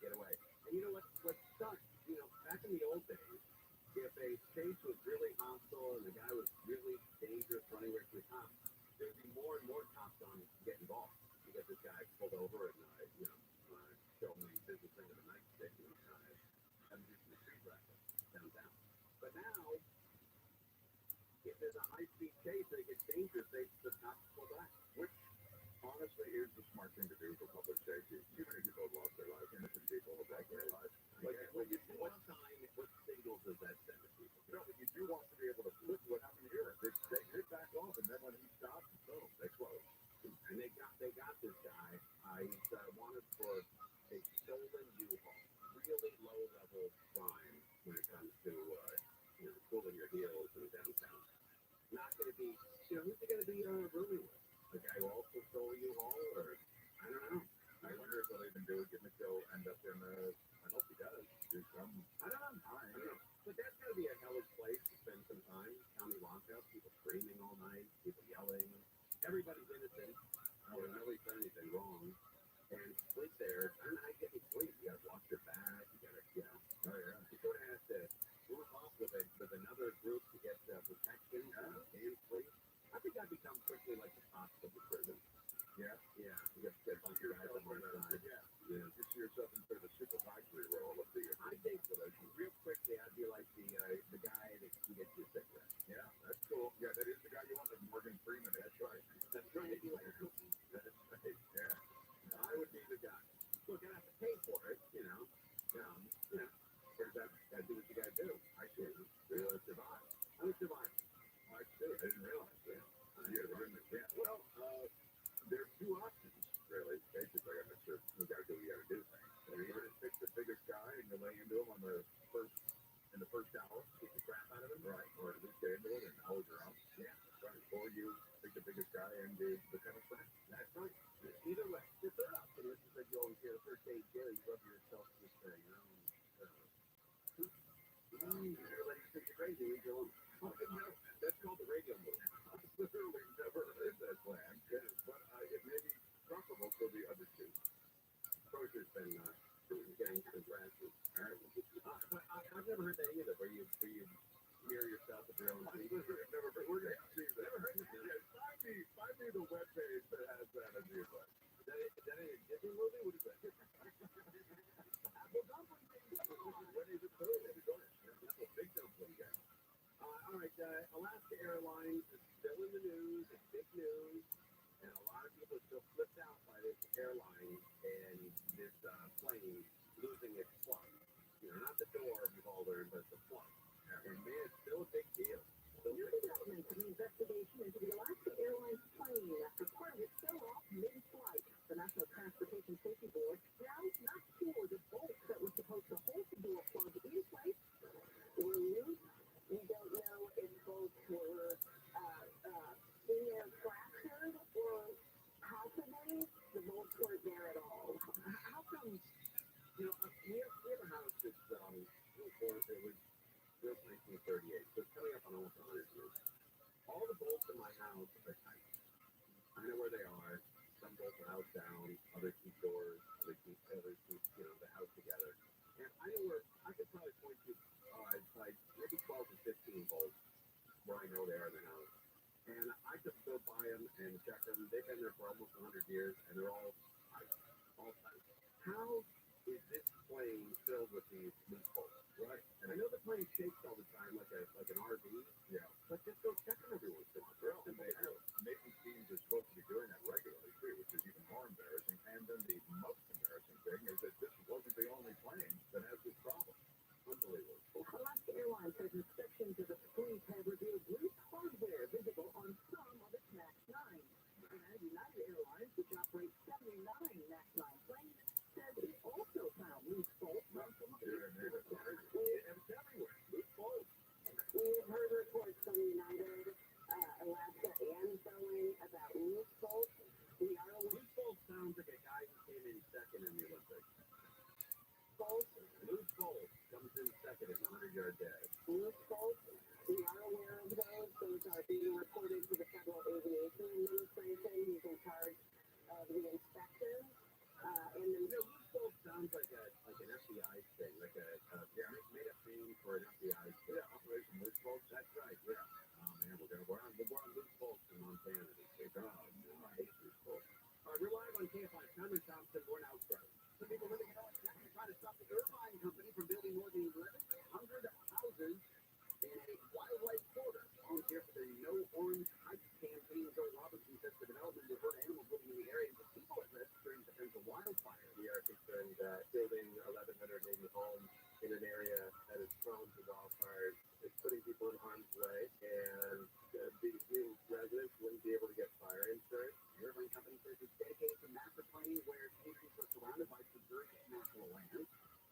get away. And you know what sucks? Back in the old days, if a chase was really hostile and the guy was really dangerous running away from the cops, there'd be more and more cops on to get involved because this guy pulled over and showed me business into the nightstick and just the street racket downtown. But now, if there's a high-speed chase and it gets dangerous, the cops pull back, which honestly is the smart thing to do for public safety. Too many people have lost their lives, innocent people have lost their lives. Like, what signals does that send to people? You do want to be able to flip what happened here. They back off, and then when he stops, boom, they close. And they got this guy. He's wanted for a stolen U-Haul. Really low-level crime when it comes to pulling your heels in downtown. Not going to be, who's he going to be rooming with? The guy who also stole a U-Haul, or I don't know. I wonder if they'll even do it. Give Joe end up in I hope he does. Do some. I don't know. But that's going to be a hellish place to spend some time. County lockup, people screaming all night, people yelling. Everybody's innocent. Nobody's done anything wrong. And sleep there. I don't know how you get any sleep. You got to watch your back. You got to, you sort of have to move off with another group to get protection and sleep. I think I'd become quickly like the cops of the prison. Yeah. You got to get a bunch of guys on one side. Yeah. Just yourself into the supervisory role of the also the other two. Crocher's been getting some branches. All right. But I've never heard that either, where you mirror yourself with your own feet. Never heard. We're going to see that. Never heard. Yeah, find me the webpage that has that on the website. Is that a Disney movie? What is that? Apple dumpling. When is it food? That's a big dumpling guy. All right, Alaska Airlines is still in the news. It's big news. And a lot of people are still flipped out by this airline and this plane losing its plug. Not the door, we've all learned, but the plug. And man, it's still a big deal. New developments in the investigation into the Alaska Airlines plane after part of it fell off mid-flight. The National Transportation Safety Board now not sure the bolts that were supposed to hold the door plug in place were loose. We don't know if bolts were in there fractured or possibly the bolts weren't there at all. How come, we have a house that's, it was built 1938, so it's coming up on almost 100 years. All the bolts in my house are tight. I know where they are. Some bolts are house down, others keep doors, others keep the house together. And I know where, I could probably point to, like maybe 12 to 15 bolts where I know they are in the house. And I could go buy them and check them. They've been there for almost 100 years, and they're all tight. All tight. How is this plane filled with these loose bolts? Right. And I know the plane shakes all the time like an RV. Yeah. But just go check them every once in a while. Maybe teams are supposed to be doing that regularly too, which is even more embarrassing. And then the most embarrassing thing is that this wasn't the only plane that has this problem. Unbelievable. Alaska Airlines says inspections of the fleet have revealed loose hardware visible on some of its MAX 9s. And United Airlines, which operates 79 MAX 9 planes, says it also found loose bolts on some of its aircraft. It's everywhere. Loose bolts. We've heard reports from United, Alaska, and Boeing about loose bolts. Loose bolts sounds like a guy who came in second in the Olympics. Loose bolts comes in second in the 100-yard dash. Loose bolts, we are aware of those. Those are being reported to the Federal Aviation Administration, who's in charge of the inspection. And then loose bolts sounds like an FBI thing, like a made up name for an FBI thing. Yeah, Operation Loose Bolts. That's right. Yeah. Oh man, we're on loose bolts in Montana this week. Oh, I hate loose bolts. We're live on KFI. Cameron Thompson, we're now Outro. Some people living in Alaska trying to stop the Irvine Company from building more than 1,100 houses in a wildlife corridor. Volunteer for the No Orange Heights campaign. Joe Robinson says the development will hurt animals living in the area and put people at risk during potential wildfire. We are concerned that building 1,180 homes in an area that is prone to wildfires is putting people in harm's way, and these new residents wouldn't be able to get fire insurance. The Irvine Company says it's dedicated to master planning where communities are surrounded by preserved natural land.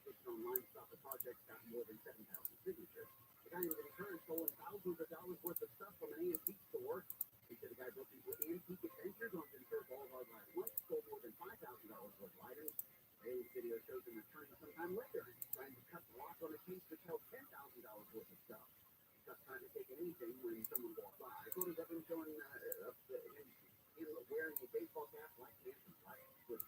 It's online stop the project's got more than 7,000 signatures. The guy who's in turn stolen thousands of dollars worth of stuff from an antique store. He said the guy built these antique adventures on Ventura Boulevard last month, stole more than $5,000 worth of items. A video shows him returning sometime later, trying to cut the lock on a case that held $10,000 worth of stuff. Not trying to take anything when someone walks by. Photos of him showing him wearing a baseball cap, black pants, and black boots.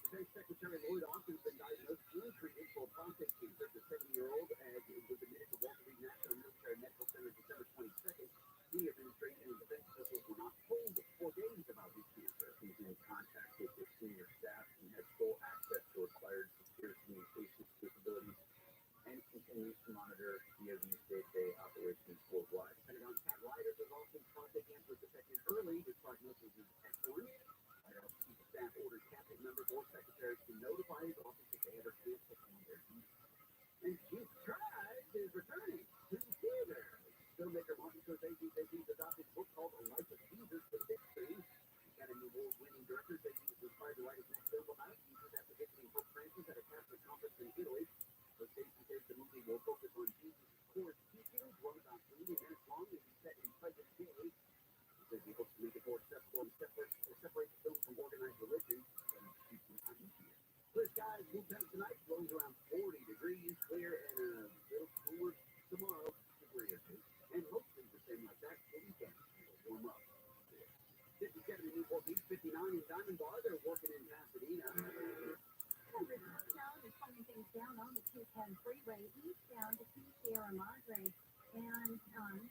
Defense Secretary Lloyd Austin's been diagnosed and treated for prostate cancer. The 70-year-old was admitted to Walter Reed National Military Medical Center December 22nd. The administration and defense officials were not told for days about his cancer. He's in contact with his senior staff and has full access to acquired secure communications capabilities and continues to monitor DoD's day-to-day operations worldwide. Pentagon Pat Ryder says Austin's prostate cancer was detected early. His prognosis is excellent. White House Chief of Staff orders cabinet members or secretaries to notify his office if they ever cancel some of their duties. And Jesus Christ is returning to the theater. Filmmaker Martin Scorsese says he's adopted a book called A Life of Jesus for the big screen. Academy Award-winning director says he was inspired to write his next film about Jesus after visiting Pope Francis at a Catholic conference in Italy. Scorsese says the movie will focus on Jesus' core teachings, run about 30 minutes long, and be set in present day. He says he hopes to make it more accessible and separate the film from organized religion and keep it easier. Clear skies, blue temps tonight, lows around 40 degrees, clear and a little cooler tomorrow, degree or two. And hopefully the same like that the weekend. It'll warm up. 57 in Newport Beach, 59 in Diamond Bar. They're working in Sierra Madre. And from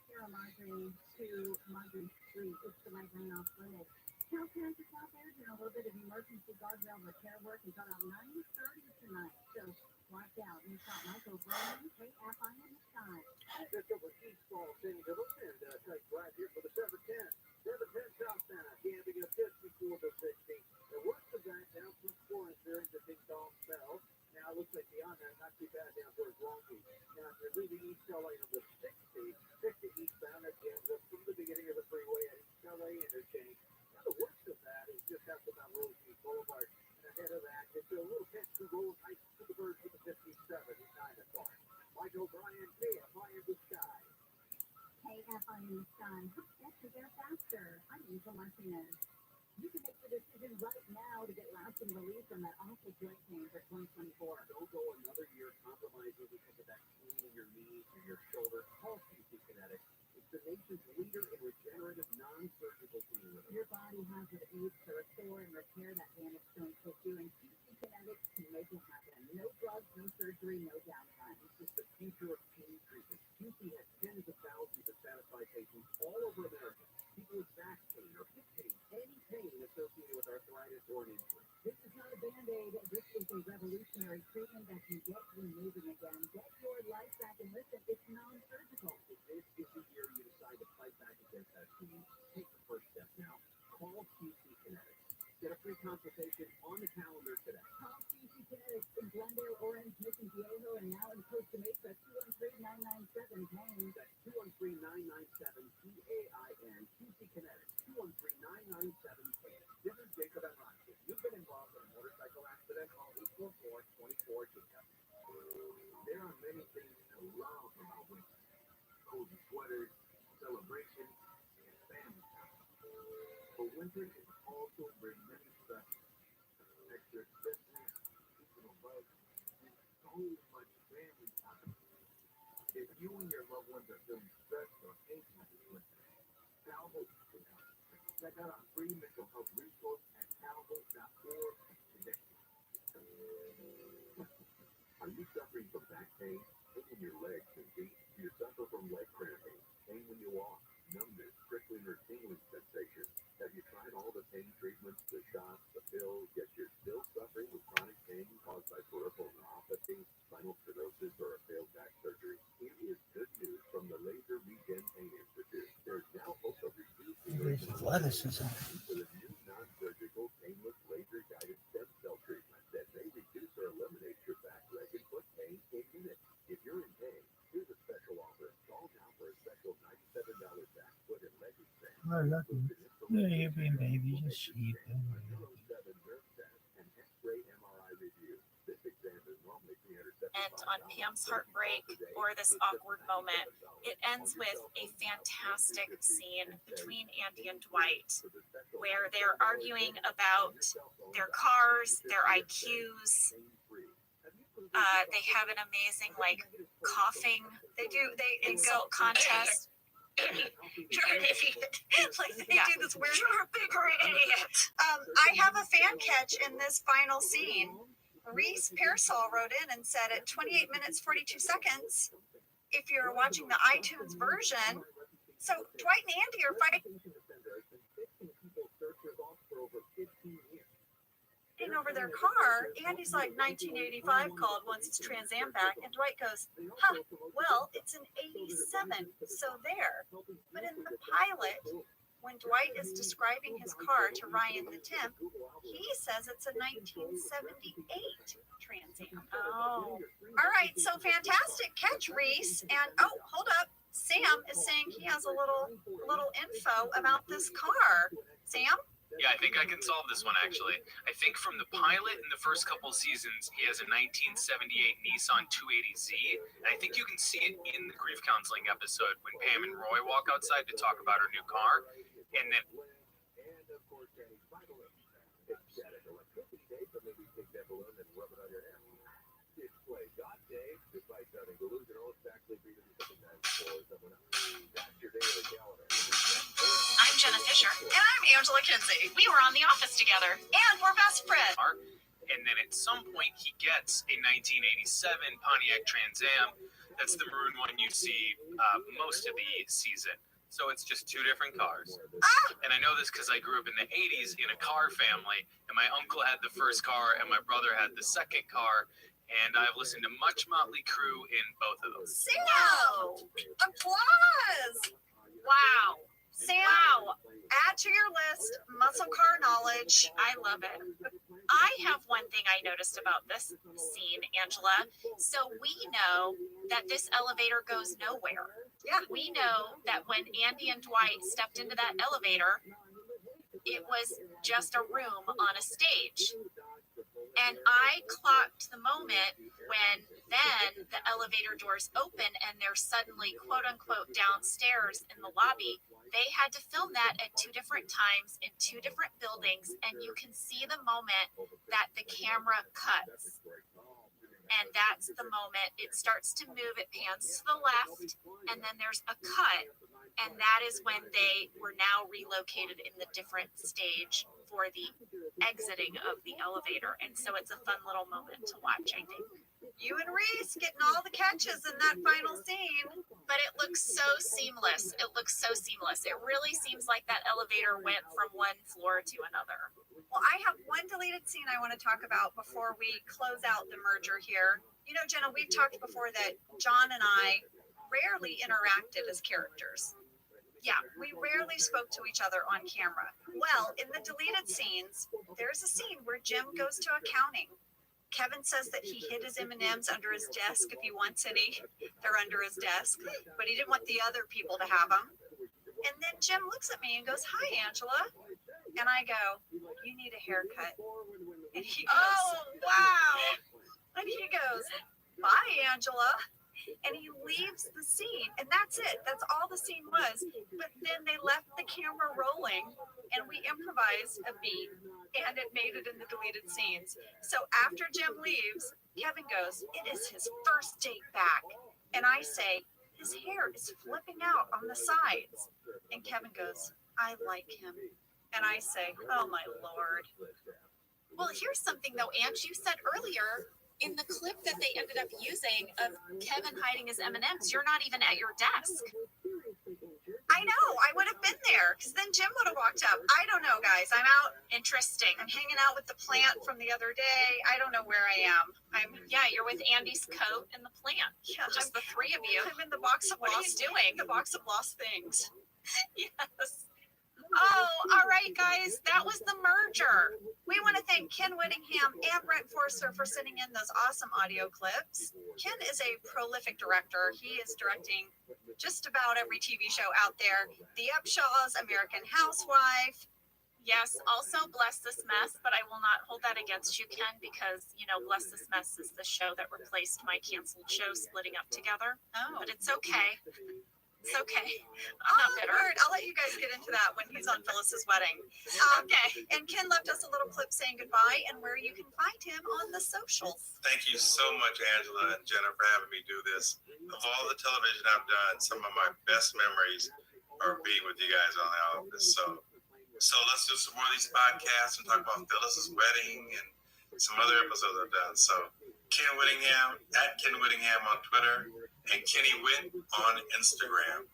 Sierra Madre to Madre Street, it's the right lane off limit. Cal Kansas out there doing a little bit of emergency guardrail repair work until about 9:30 tonight. So watch out. You've got Michael Brown, KFI in the sky.
Just over East Falls, St. Louis, and take right here for the 710. 710 South Santa, camping up just before the 16th. The worst of that down from Florence there into Big Dog Bell. Now it looks like beyond that, not too bad down towards Long Beach. Now if you're leaving East LA on the 60 eastbound, again, just from the beginning of the freeway at East LA interchange. Now the worst of that is just after about Rose Beach Boulevard. And ahead of that, it's a little catch to roll ice to the birds with the 57 in 9 o'clock. Mike O'Brien, KFI in the sky.
KFI in the sky. Get you there faster. I'm Angel Martinez. You can make the decision right now to get lasting relief from that awful joint pain for 2024.
Don't go another year compromising because of that pain in your knees or your shoulder. Call QC Kinetics. It's the nation's leader in regenerative non-surgical pain relief.
Your body has what it needs to restore and repair that damaged joint tissue, and QC Kinetics can make it happen. No drugs, no surgery, no downtime.
This is the future of pain treatment. QC has tens of thousands of satisfied patients all over America. People with back pain or hip pain, any pain associated with arthritis or an injury.
This is not a Band-Aid. This is a revolutionary treatment that can get you moving again. Get your life back, and listen, it's non-surgical.
If this is the year you decide to fight back against that pain, take the first step now. Call QC Kinetics. Get a free consultation on the calendar today.
Call QC Kinetics in Glendale, Orange, Mission Viejo, and now in Costa Mesa, 213-997-PAIN.
That's 213-997-PAIN. QC Kinetics, 213-997-PAIN. This is Jacob and Ron. If you've been involved in a motorcycle accident, call 844-24-JACOB. There are many things to love about winter. Cozy sweaters, celebration, and family time. But winter can also bring many stresses. Extra expenses, seasonal bugs, and so much family time. If you and your loved ones are feeling stressed or anxious this winter, Calvo can help. Check out our free mental health resource at calvo.org today. Are you suffering from back pain, pain in your legs and feet? Do you suffer from leg cramping, pain when you walk, numbness, prickling or tingling sensation? Have you tried all the pain treatments, the shots, the pills, yet you're still suffering with chronic pain caused by peripheral neuropathy, spinal stenosis, or a failed back surgery? Here is good news from the Laser Regen Pain Institute. There's now hope of reducing
There's athleticism.
with a new non-surgical, painless laser-guided stem cell treatment that may reduce or eliminate your back, leg, and foot pain in minutes. If you're in pain, here's a special offer. Call now for a special $97 back, foot, and leg exam.
Oh, lucky. Yeah, you're being baby, just sheep.
And X-ray MRI review. This exam is normally $375.
And on Pam's heartbreak or this awkward moment, it ends with a fantastic scene between Andy and Dwight where they're arguing about their cars, their IQs. They have an amazing coughing. They insult contest.
You're an idiot. Like they
Yeah.
do this weird. You're a bigger idiot. I have a fan catch in this final scene. Reese Pearsall wrote in and said at 28 minutes 42 seconds, if you're watching the iTunes version, so Dwight and Andy are fighting over their car. Andy's like 1985 called once it's Trans Am back, and Dwight goes, huh, well, it's an 87, so there. But in the pilot, when Dwight is describing his car to Ryan the Temp, he says it's a 1978 Trans Am. Oh, all right, so fantastic catch, Reese. And oh, hold up, Sam is saying he has a little info about this car. Sam?
Yeah, I think I can solve this one actually. I think from the pilot in the first couple seasons, he has a 1978 Nissan 280Z. And I think you can see it in the grief counseling episode when Pam and Roy walk outside to talk about her new car. And then
I'm Jenna Fisher. And I'm Angela Kinsey. We were on The Office together. And we're best friends.
and then at some point he gets a 1987 Pontiac Trans Am That's the maroon one you see most of the season. So it's just two different cars. And I know this because I grew up in the 80s in a car family, and my uncle had the first car and my brother had the second car. And I've listened to much Motley Crue in both of those.
Sam! Applause!
Wow.
Sam,
Wow.
add to your list muscle car knowledge.
I love it. I have one thing I noticed about this scene, Angela. So we know that this elevator goes nowhere.
Yeah.
We know that when Andy and Dwight stepped into that elevator, it was just a room on a stage. And I clocked the moment when then the elevator doors open and they're suddenly, quote unquote, downstairs in the lobby. They had to film that at two different times in two different buildings, and you can see the moment that the camera cuts. And that's the moment it starts to move, it pans to the left, and then there's a cut. And that is when they were now relocated in the different stage for the exiting of the elevator. And so it's a fun little moment to watch, I think.
You and Reese getting all the catches in that final scene.
But it looks so seamless. It looks so seamless. It really seems like that elevator went from one floor to another.
Well, I have one deleted scene I want to talk about before we close out the merger here. You know, Jenna, we've talked before that John and I rarely interacted as characters. Yeah, we rarely spoke to each other on camera. Well, in the deleted scenes, there's a scene where Jim goes to accounting. Kevin says that he hid his M&Ms under his desk if he wants any. They're under his desk, but he didn't want the other people to have them. And then Jim looks at me and goes, "Hi, Angela." And I go, "You need a haircut." And he goes,
Oh, wow.
and he goes, "Bye, Angela." And he leaves the scene, and that's it. That's all the scene was. But then they left the camera rolling, and we improvised a beat, and it made it in the deleted scenes. So after Jim leaves, Kevin goes, "It is his first date back." And I say, "His hair is flipping out on the sides." And Kevin goes, "I like him." And I say, "Oh my Lord."
Well, here's something though, Ange, you said earlier in the clip that they ended up using of Kevin hiding his M&Ms, you're not even at your desk.
I know, I would have been there, because then Jim would have walked up. I don't know, guys. I'm out.
Interesting.
I'm hanging out with the plant from the other day. I don't know where I am.
Yeah, you're with Andy's coat and the plant.
Yeah,
Just the three of you.
I'm in the box of
What are you
lost,
doing?
the box of lost things.
Yes. Oh, all right, guys. That was the merger.
We want to thank Ken Whittingham and Brent Forster for sending in those awesome audio clips. Ken is a prolific director. He is directing just about every TV show out there. The Upshaws, American Housewife.
Yes, also Bless This Mess, but I will not hold that against you, Ken, because, you know, Bless This Mess is the show that replaced my canceled show Splitting Up Together.
Oh,
But it's okay. It's okay. I'm not bitter.
Word. I'll let you guys get into that when he's on Phyllis's wedding.
Okay.
And Ken left us a little clip saying goodbye and where you can find him on the socials.
Thank you so much, Angela and Jenna, for having me do this. Of all the television I've done, some of my best memories are being with you guys on all of this. So let's do some more of these podcasts and talk about Phyllis's wedding and some other episodes I've done. So Ken Whittingham, at Ken Whittingham on Twitter, and Kenny Witt on Instagram.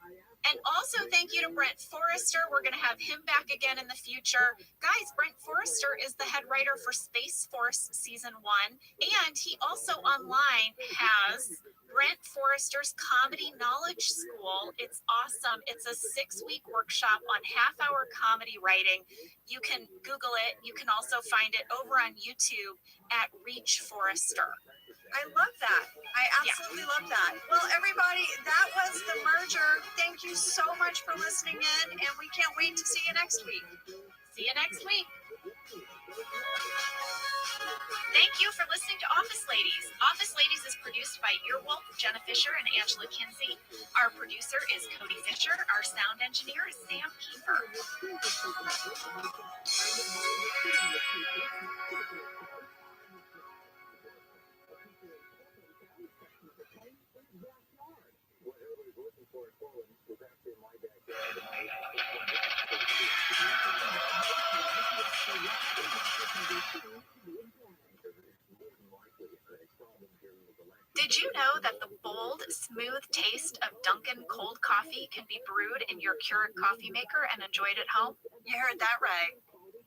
And also thank you to Brent Forrester. We're going to have him back again in the future. Guys, Brent Forrester is the head writer for Space Force Season 1. And he also online has Brent Forrester's Comedy Knowledge School. It's awesome. It's a 6-week workshop on half-hour comedy writing. You can Google it. You can also find it over on YouTube at Reach Forrester.
I love that. I absolutely love that. Well, everybody, that was the merger. Thank you so much for listening in, and we can't wait to see you next week.
See you next week. Thank you for listening to Office Ladies. Office Ladies is produced by Earwolf, Jenna Fisher, and Angela Kinsey. Our producer is Cody Fisher. Our sound engineer is Sam Kiefer.
Did you know that the bold, smooth taste of Dunkin' cold coffee can be brewed in your Keurig coffee maker and enjoyed at home?
You heard that right.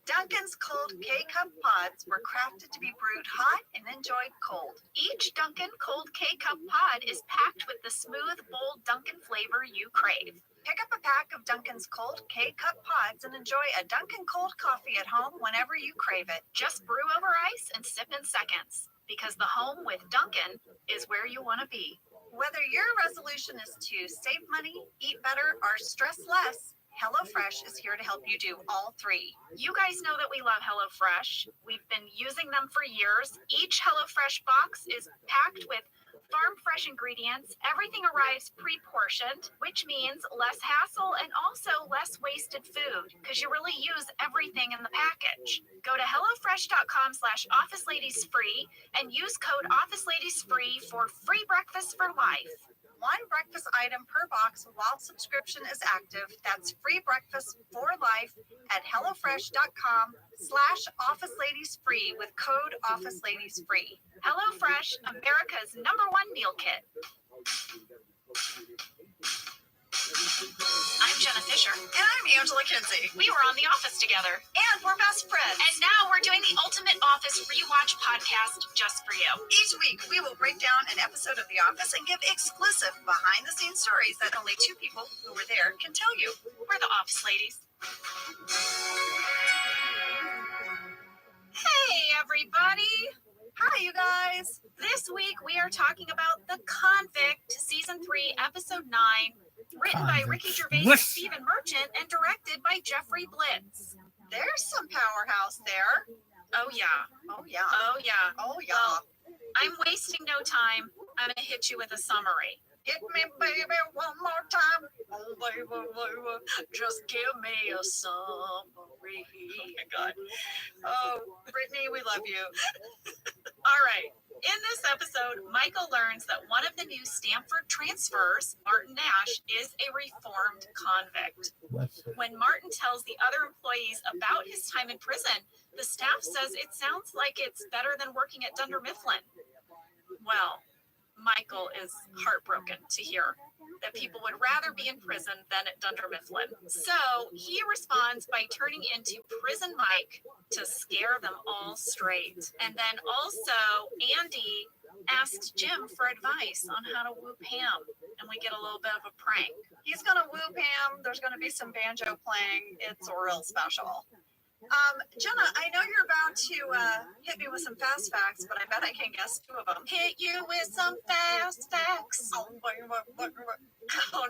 Dunkin's cold K-Cup pods were crafted to be brewed hot and enjoyed cold.
Each Dunkin' cold K-Cup pod is packed with the smooth, bold Dunkin' flavor you crave.
Pick up a pack of Dunkin's cold K-Cup pods and enjoy a Dunkin' cold coffee at home whenever you crave it.
Just brew over ice and sip in seconds, because the home with Dunkin' is where you want to be.
Whether your resolution is to save money, eat better, or stress less, HelloFresh is here to help you do all three.
You guys know that we love HelloFresh. We've been using them for years. Each HelloFresh box is packed with farm fresh ingredients. Everything arrives pre-portioned, which means less hassle and also less wasted food, because you really use everything in the package. Go to HelloFresh.com/OfficeLadiesFree and use code OfficeLadiesFree for free breakfast for life.
One breakfast item per box while subscription is active. That's free breakfast for life at HelloFresh.com/OfficeLadiesFree with code OfficeLadiesFree.
HelloFresh, America's #1 meal kit. I'm Jenna Fisher.
And I'm Angela Kinsey.
We were on The Office together.
And we're best friends.
And now we're doing the Ultimate Office Rewatch podcast just for you.
Each week, we will break down an episode of The Office and give exclusive behind-the-scenes stories that only two people who were there can tell you.
We're the Office Ladies. Hey, everybody.
Hi, you guys.
This week, we are talking about The Convict, Season 3, Episode 9, written by Ricky Gervais and Stephen Merchant, and directed by Jeffrey Blitz.
There's some powerhouse there.
Oh, yeah.
Oh, yeah.
Oh, yeah.
Oh, yeah.
Well, I'm wasting no time. I'm going to hit you with a summary.
Hit me, baby, one more time. Oh, baby, baby, just give me a summary. Oh, my God. Oh, Brittany, we love you.
All right. In this episode, Michael learns that one of the new Stanford transfers, Martin Nash, is a reformed convict. When Martin tells the other employees about his time in prison, the staff says it sounds like it's better than working at Dunder Mifflin. Well, Michael is heartbroken to hear that people would rather be in prison than at Dunder Mifflin. So he responds by turning into Prison Mike to scare them all straight. And then also Andy asks Jim for advice on how to woo Pam. And we get a little bit of a prank.
He's going to woo Pam. There's going to be some banjo playing. It's real special. Jenna, I know you're about to hit me with some fast facts, but I bet I can guess two of them.
Hit you with some fast facts.
Oh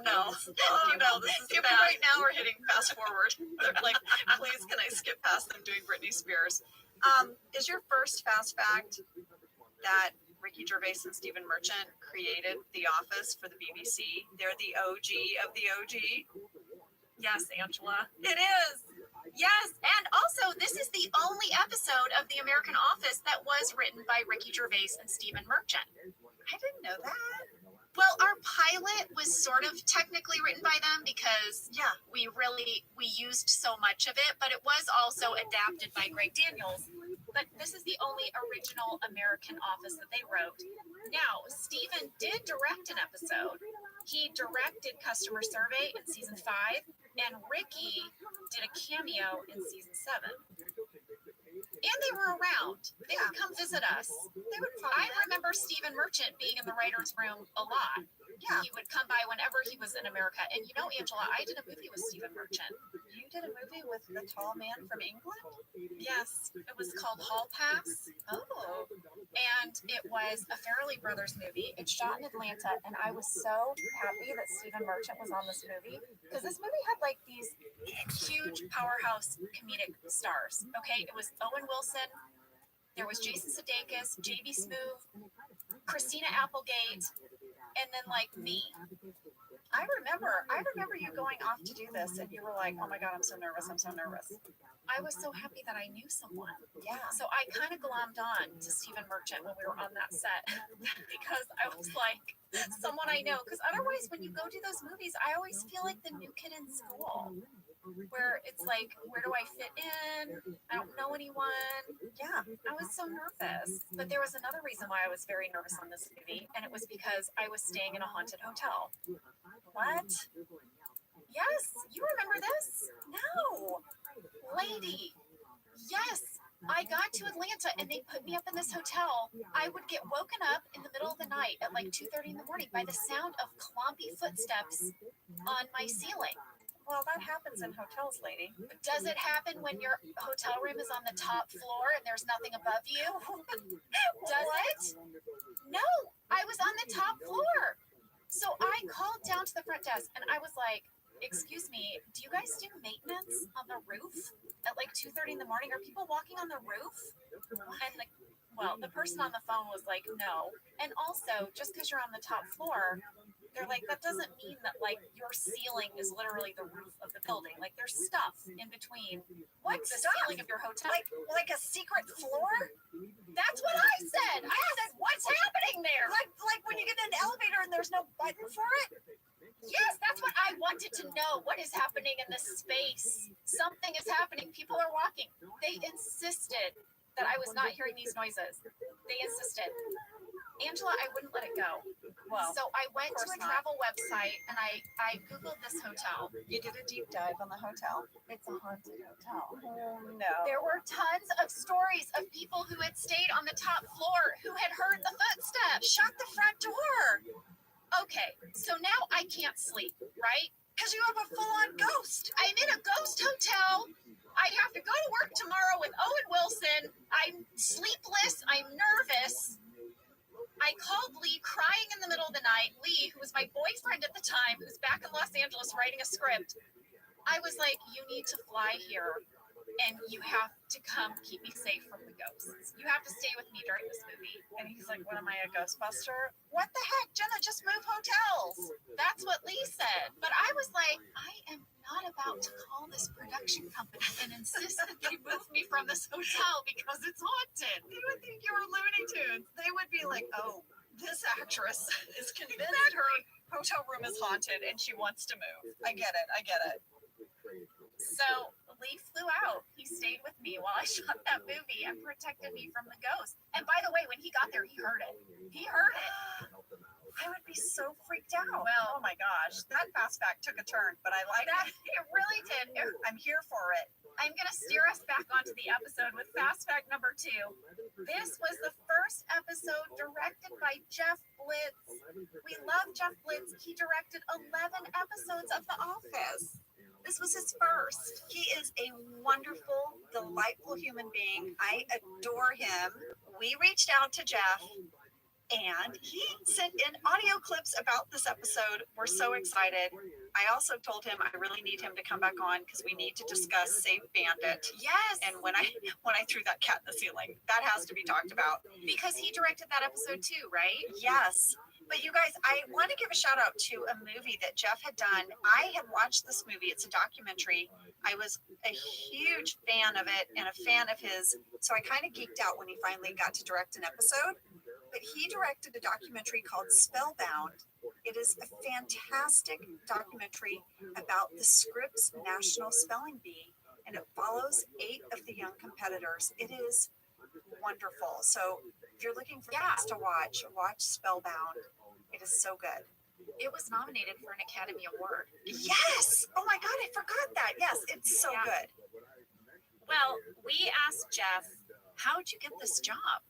no. Oh no, this is bad. Right now we're hitting fast forward. They're like, please can I skip past them doing Britney Spears? Is your first fast fact that Ricky Gervais and Stephen Merchant created The Office for the BBC? They're the OG of the OG?
Yes, Angela.
It is.
Yes, and also this is the only episode of The American Office that was written by Ricky Gervais and Stephen Merchant.
I didn't know that.
Well, our pilot was sort of technically written by them because we used so much of it, but it was also adapted by Greg Daniels. But this is the only original American Office that they wrote. Now, Stephen did direct an episode. He directed Customer Survey in season 5, and Ricky did a cameo in season 7. And they were around. They would come visit us. I remember Stephen Merchant being in the writer's room a lot. Yeah. He would come by whenever he was in America. And you know, Angela, I did a movie with Stephen Merchant.
You did a movie with the tall man from England?
Yes. It was called Hall Pass.
Oh.
And it was a Farrelly Brothers movie. It's shot in Atlanta. And I was so happy that Stephen Merchant was on this movie. Because this movie had like these huge powerhouse comedic stars. Okay. It was Owen Wilson. There was Jason Sudeikis, J.B. Smoove, Christina Applegate, and then like me.
I remember you going off to do this, and you were like, "Oh my God, I'm so nervous! I'm so nervous."
I was so happy that I knew someone.
Yeah.
So I kind of glommed on to Stephen Merchant when we were on that set because I was like, someone I know. Because otherwise, when you go do those movies, I always feel like the new kid in school. where it's like, where do I fit in? I don't know anyone.
Yeah.
I was so nervous. But there was another reason why I was very nervous on this movie, and it was because I was staying in a haunted hotel.
What?
Yes, you remember this? No. Lady. Yes. I got to Atlanta and they put me up in this hotel. I would get woken up in the middle of the night at like 2:30 in the morning by the sound of clompy footsteps on my ceiling.
Well, that happens in hotels, lady.
Does it happen when your hotel room is on the top floor and there's nothing above you? Does it? No, I was on the top floor. So I called down to the front desk and I was like, excuse me, do you guys do maintenance on the roof at like 2:30 in the morning? Are people walking on the roof? And the person on the phone was like, no. And also, just because you're on the top floor, they're like, that doesn't mean that like your ceiling is literally the roof of the building. Like there's stuff in between.
What
the
stuff?
ceiling of your hotel?
Like a secret floor?
That's what I said. I said, what's happening there?
Like when you get in an elevator and there's no button for it?
Yes, that's what I wanted to know. What is happening in this space? Something is happening. People are walking. They insisted that I was not hearing these noises. They insisted. Angela, I wouldn't let it go.
Well,
So I went to
course
a
not.
travel website and I Googled this hotel.
You did a deep dive on the hotel.
It's a haunted hotel.
Oh, no.
There were tons of stories of people who had stayed on the top floor who had heard the footsteps.
Shut the front door.
Okay, so now I can't sleep, right?
Because you have a full-on ghost.
I'm in a ghost hotel. I have to go to work tomorrow with Owen Wilson. I'm sleepless. I'm nervous. I called Lee crying in the middle of the night. Lee, who was my boyfriend at the time, who's back in Los Angeles writing a script. I was like, you need to fly here and you have to come keep me safe from the ghosts. You have to stay with me during this movie.
And he's like, what am I, a Ghostbuster? What the heck, Jenna, just move hotels.
That's what Lee said. But I was like, I am not about to call this production company and insist that they move me from this hotel because it's haunted.
They would think you were Looney Tunes. They would be like, oh, this actress is convinced her hotel room is haunted and she wants to move. I get it.
So Lee flew out. He stayed with me while I shot that movie and protected me from the ghost. And by the way, when he got there, he heard it.
I would be so freaked out.
Well,
oh my gosh, that fast fact took a turn, but I like
That
it.
it really did.
I'm here for it.
I'm going to steer us back onto the episode with fast fact number 2. This was the first episode directed by Jeff Blitz. We love Jeff Blitz. He directed 11 episodes of The Office.
This was his first. He is a wonderful, delightful human being. I adore him. We reached out to Jeff and he sent in audio clips about this episode. We're so excited. I also told him I really need him to come back on because we need to discuss Save Bandit.
Yes.
And when I threw that cat in the ceiling, that has to be talked about.
Because he directed that episode too, right?
Yes. But you guys, I want to give a shout out to a movie that Jeff had done. I had watched this movie. It's a documentary. I was a huge fan of it and a fan of his. So I kind of geeked out when he finally got to direct an episode. But he directed a documentary called Spellbound. It is a fantastic documentary about the Scripps National Spelling Bee, and it follows 8 of the young competitors. It is wonderful. So if you're looking for things to watch Spellbound. It is so good.
It was nominated for an Academy Award.
Yes! Oh my God, I forgot that. Yes, it's so good.
Well, we asked Jeff, how'd you get this job?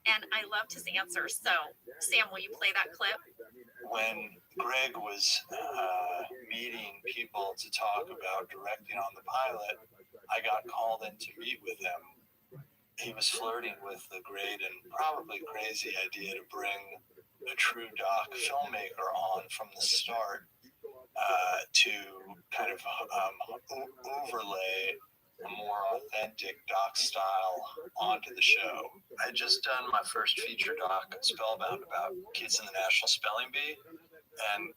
And I loved his answer. So, Sam, will you play that clip?
When Greg was meeting people to talk about directing on the pilot, I got called in to meet with him. He was flirting with the great and probably crazy idea to bring a true doc filmmaker on from the start to kind of overlay a more authentic doc style onto the show. I had just done my first feature doc, Spellbound, about kids in the National Spelling Bee, and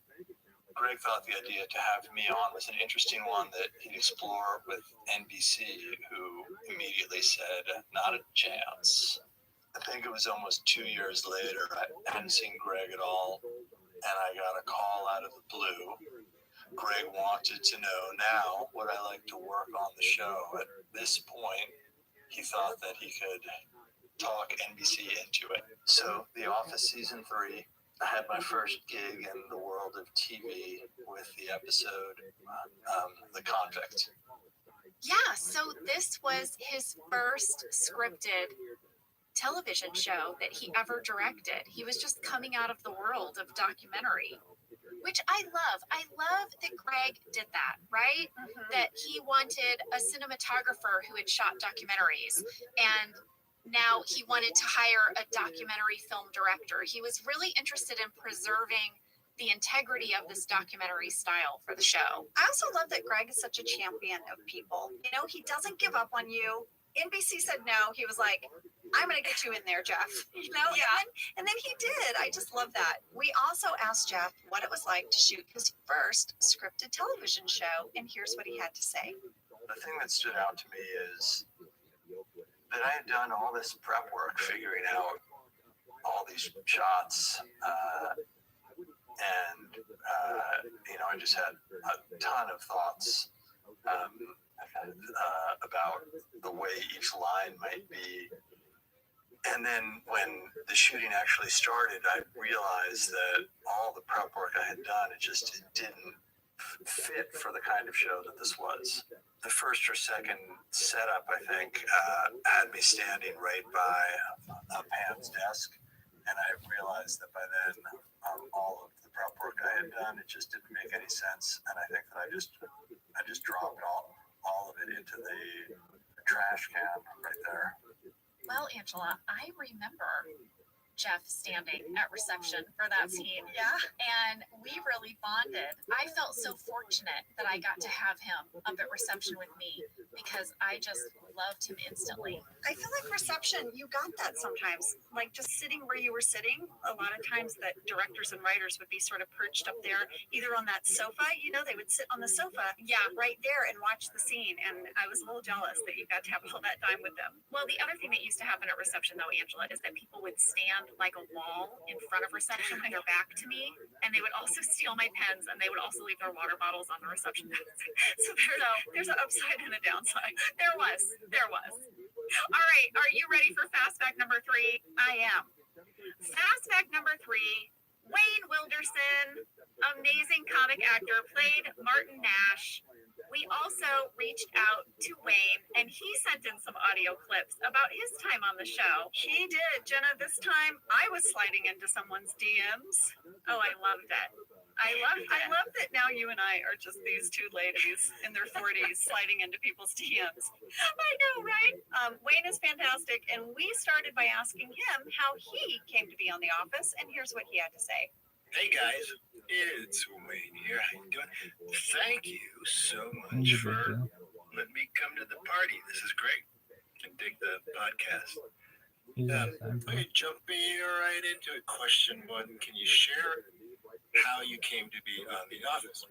Greg thought the idea to have me on was an interesting one that he'd explore with NBC, who immediately said, not a chance. I think it was almost 2 years later, I hadn't seen Greg at all, and I got a call out of the blue Greg wanted to know now would I like to work on the show. At this point, he thought that he could talk NBC into it. So, The Office Season 3, I had my first gig in the world of TV with the episode The Convict.
Yeah, so this was his first scripted television show that he ever directed. He was just coming out of the world of documentary, which I love. I love that Greg did that, right? That he wanted a cinematographer who had shot documentaries, and now he wanted to hire a documentary film director. He was really interested in preserving the integrity of this documentary style for the show.
I also love that Greg is such a champion of people. You know, he doesn't give up on you. NBC said no. He was like, I'm going to get you in there, Jeff. You know?
Yeah.
And then he did. I just love that. We also asked Jeff what it was like to shoot his first scripted television show, and here's what he had to say.
The thing that stood out to me is that I had done all this prep work figuring out all these shots, and I just had a ton of thoughts about the way each line might be. And then when the shooting actually started, I realized that all the prep work I had done, it didn't fit for the kind of show that this was. The first or second setup, I think, had me standing right by Pam's desk, and I realized that by then all of the prep work I had done, it just didn't make any sense, and I think that I just dropped all of it into the trash can right there.
Well, Angela, I remember Jeff standing at reception for that scene.
Yeah.
And we really bonded. I felt so fortunate that I got to have him up at reception with me because I just loved him instantly.
I feel like reception, you got that sometimes. Like just sitting where you were sitting, a lot of times that directors and writers would be sort of perched up there, either on that sofa, they would sit on the sofa, right there and watch the scene. And I was a little jealous that you got to have all that time with them. Well, the other thing that used to happen at reception though, Angela, is that people would stand like a wall in front of reception with their back to me, and they would also steal my pens, and they would also leave their water bottles on the reception desk. So there's an upside and a downside. There was. All right, are you ready for fast fact number 3? I am. Fast fact number 3, Wayne Wilderson, amazing comic actor, played Martin Nash. We also reached out to Wayne, and he sent in some audio clips about his time on the show. He did, Jenna. This time I was sliding into someone's DMs.
Oh, I loved it.
I love that now you and I are just these two ladies in their 40s sliding into people's DMs. I know, right? Wayne is fantastic, and we started by asking him how he came to be on The Office, and here's what he had to say.
Hey guys, it's Wayne here. How you doing? Thank you so much for letting me come to the party. This is great. I dig the podcast. Let me jump right into it. Question 1: can you share how you came to be on The Office?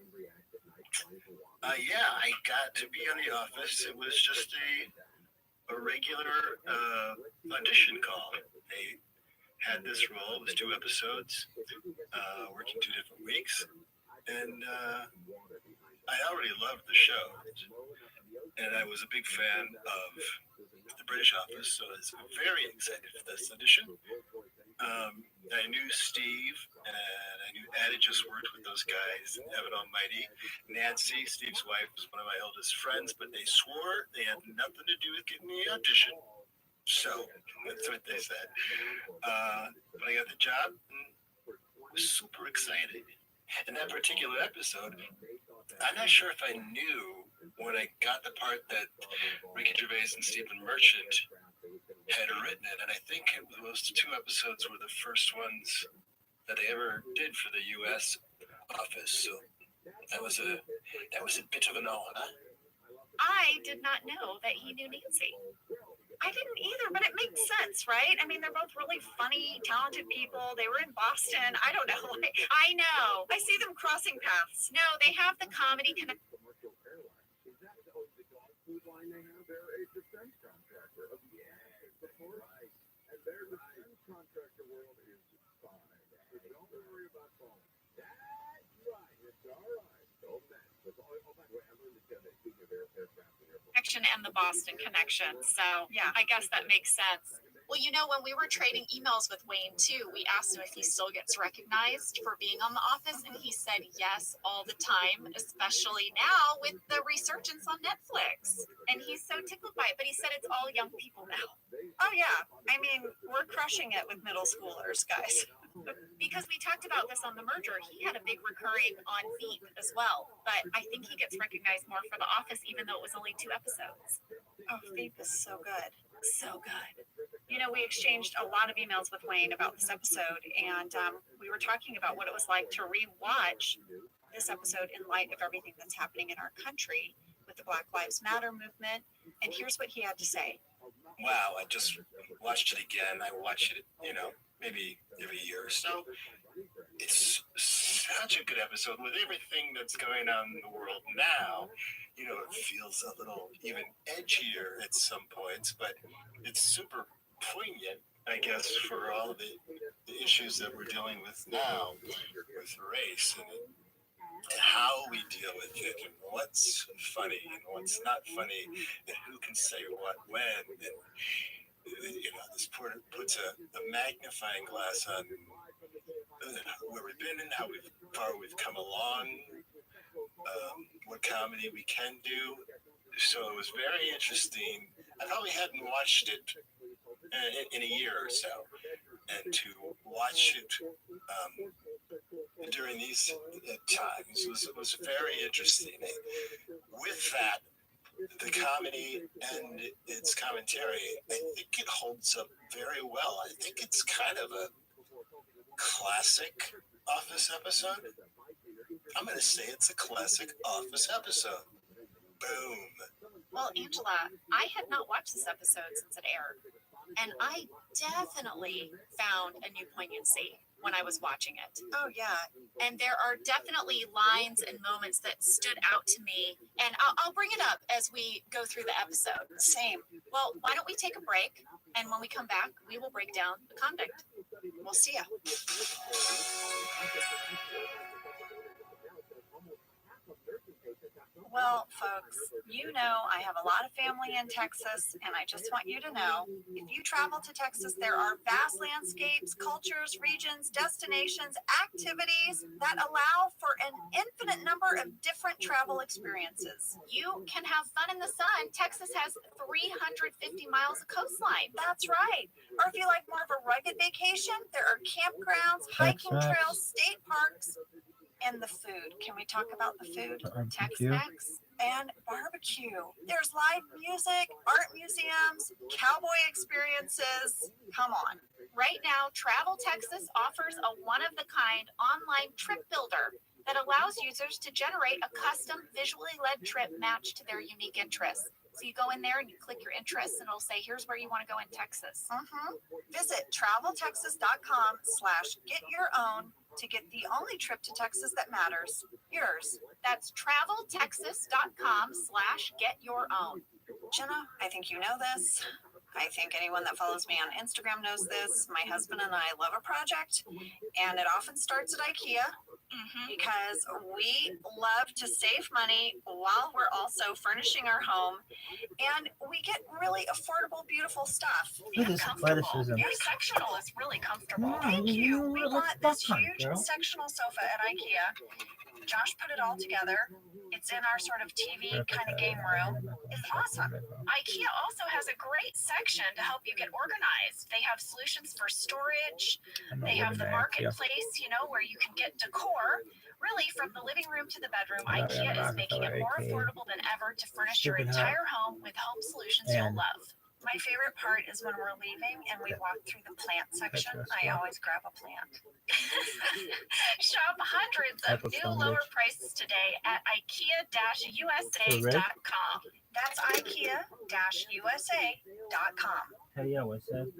Yeah, I got to be on The Office. It was just a regular audition call. They had this role. It was 2 episodes, working 2 different weeks, and I already loved the show, and I was a big fan of the British Office, so I was very excited for this audition. I knew Steve, and I knew Addie just worked with those guys, Heaven Almighty. Nancy, Steve's wife, was one of my oldest friends, but they swore they had nothing to do with getting the audition. So that's what they said. But I got the job, and I was super excited. In that particular episode, I'm not sure if I knew when I got the part that Ricky Gervais and Stephen Merchant had written it, and I think those 2 episodes were the first ones that they ever did for the U.S. office. So that was a bit of an honor.
I did not know that he knew Nancy.
I didn't either, but it makes sense, right? I mean, they're both really funny, talented people. They were in Boston. I don't know.
I know.
I see them crossing paths.
No, they have the comedy connection.
That's right. It's all right. Don't
Boston connection. So yeah, I guess that makes sense. Well, you know, when we were trading emails with Wayne too, we asked him if he still gets recognized for being on The Office, and he said yes all the time, especially now with the resurgence on Netflix. And he's so tickled by it, but he said it's all young people now.
Oh yeah, I mean, we're crushing it with middle schoolers, guys.
Because we talked about this on the merger, he had a big recurring on Veep as well, but I think he gets recognized more for The Office, even though it was only 2 episodes.
Oh, Veep is so good.
So good.
You know, we exchanged a lot of emails with Wayne about this episode, and we were talking about what it was like to rewatch this episode in light of everything that's happening in our country with the Black Lives Matter movement. And here's what he had to say.
Wow, I just watched it again. I watch it, maybe every year or so. It's such a good episode with everything that's going on in the world now. It feels a little even edgier at some points, but it's super poignant, I guess, for all of the issues that we're dealing with now with race and how we deal with it and what's funny and what's not funny and who can say what when. And, this puts a magnifying glass on where we've been and how far we've come along, what comedy we can do. So it was very interesting. I probably hadn't watched it in a year or so, and to watch it during these times was very interesting. With that, the comedy and its commentary, I think it holds up very well. I think it's kind of a classic Office episode. I'm going to say it's a classic Office episode. Boom.
Well, Angela, I had not watched this episode since it aired, and I definitely found a new poignancy when I was watching it.
Oh, yeah.
And there are definitely lines and moments that stood out to me, and I'll bring it up as we go through the episode.
Same.
Well, why don't we take a break, and when we come back, we will break down the conduct.
We'll see ya. Well, folks, you know I have a lot of family in Texas, and I just want you to know, if you travel to Texas, there are vast landscapes, cultures, regions, destinations, activities that allow for an infinite number of different travel experiences.
You can have fun in the sun. Texas has 350 miles of coastline.
That's right. Or if you like more of a rugged vacation, there are campgrounds, hiking trails, state parks, and the food. Can we talk about the food?
Tex-Mex
and barbecue. There's live music, art museums, cowboy experiences. Come on.
Right now, Travel Texas offers a one-of-the-kind online trip builder that allows users to generate a custom visually led trip matched to their unique interests. So you go in there and you click your interests and it'll say, here's where you want to go in Texas.
Visit traveltexas.com/get-your-own to get the only trip to Texas that matters, yours.
That's traveltexas.com/get-your-own.
Jenna, I think you know this. I think anyone that follows me on Instagram knows this. My husband and I love a project, and it often starts at IKEA. Because we love to save money while we're also furnishing our home, and we get really affordable, beautiful stuff.
Look at this athleticism.
Your sectional is really comfortable.
Yeah,
Thank you. We
look
bought this
fun,
huge
girl.
sectional sofa at IKEA. Josh put it all together. It's in our sort of TV kind of game room. It's awesome. IKEA also has a great section to help you get organized. They have solutions for storage. They have the marketplace, where you can get decor. Really, from the living room to the bedroom, IKEA is making it more affordable than ever to furnish your entire home with home solutions you'll love. My favorite part is when we're leaving and we walk through the plant section. I always grab a plant. Shop hundreds of new lower prices today at IKEA-USA.com. That's IKEA-USA.com.
Hey, yeah, what's that?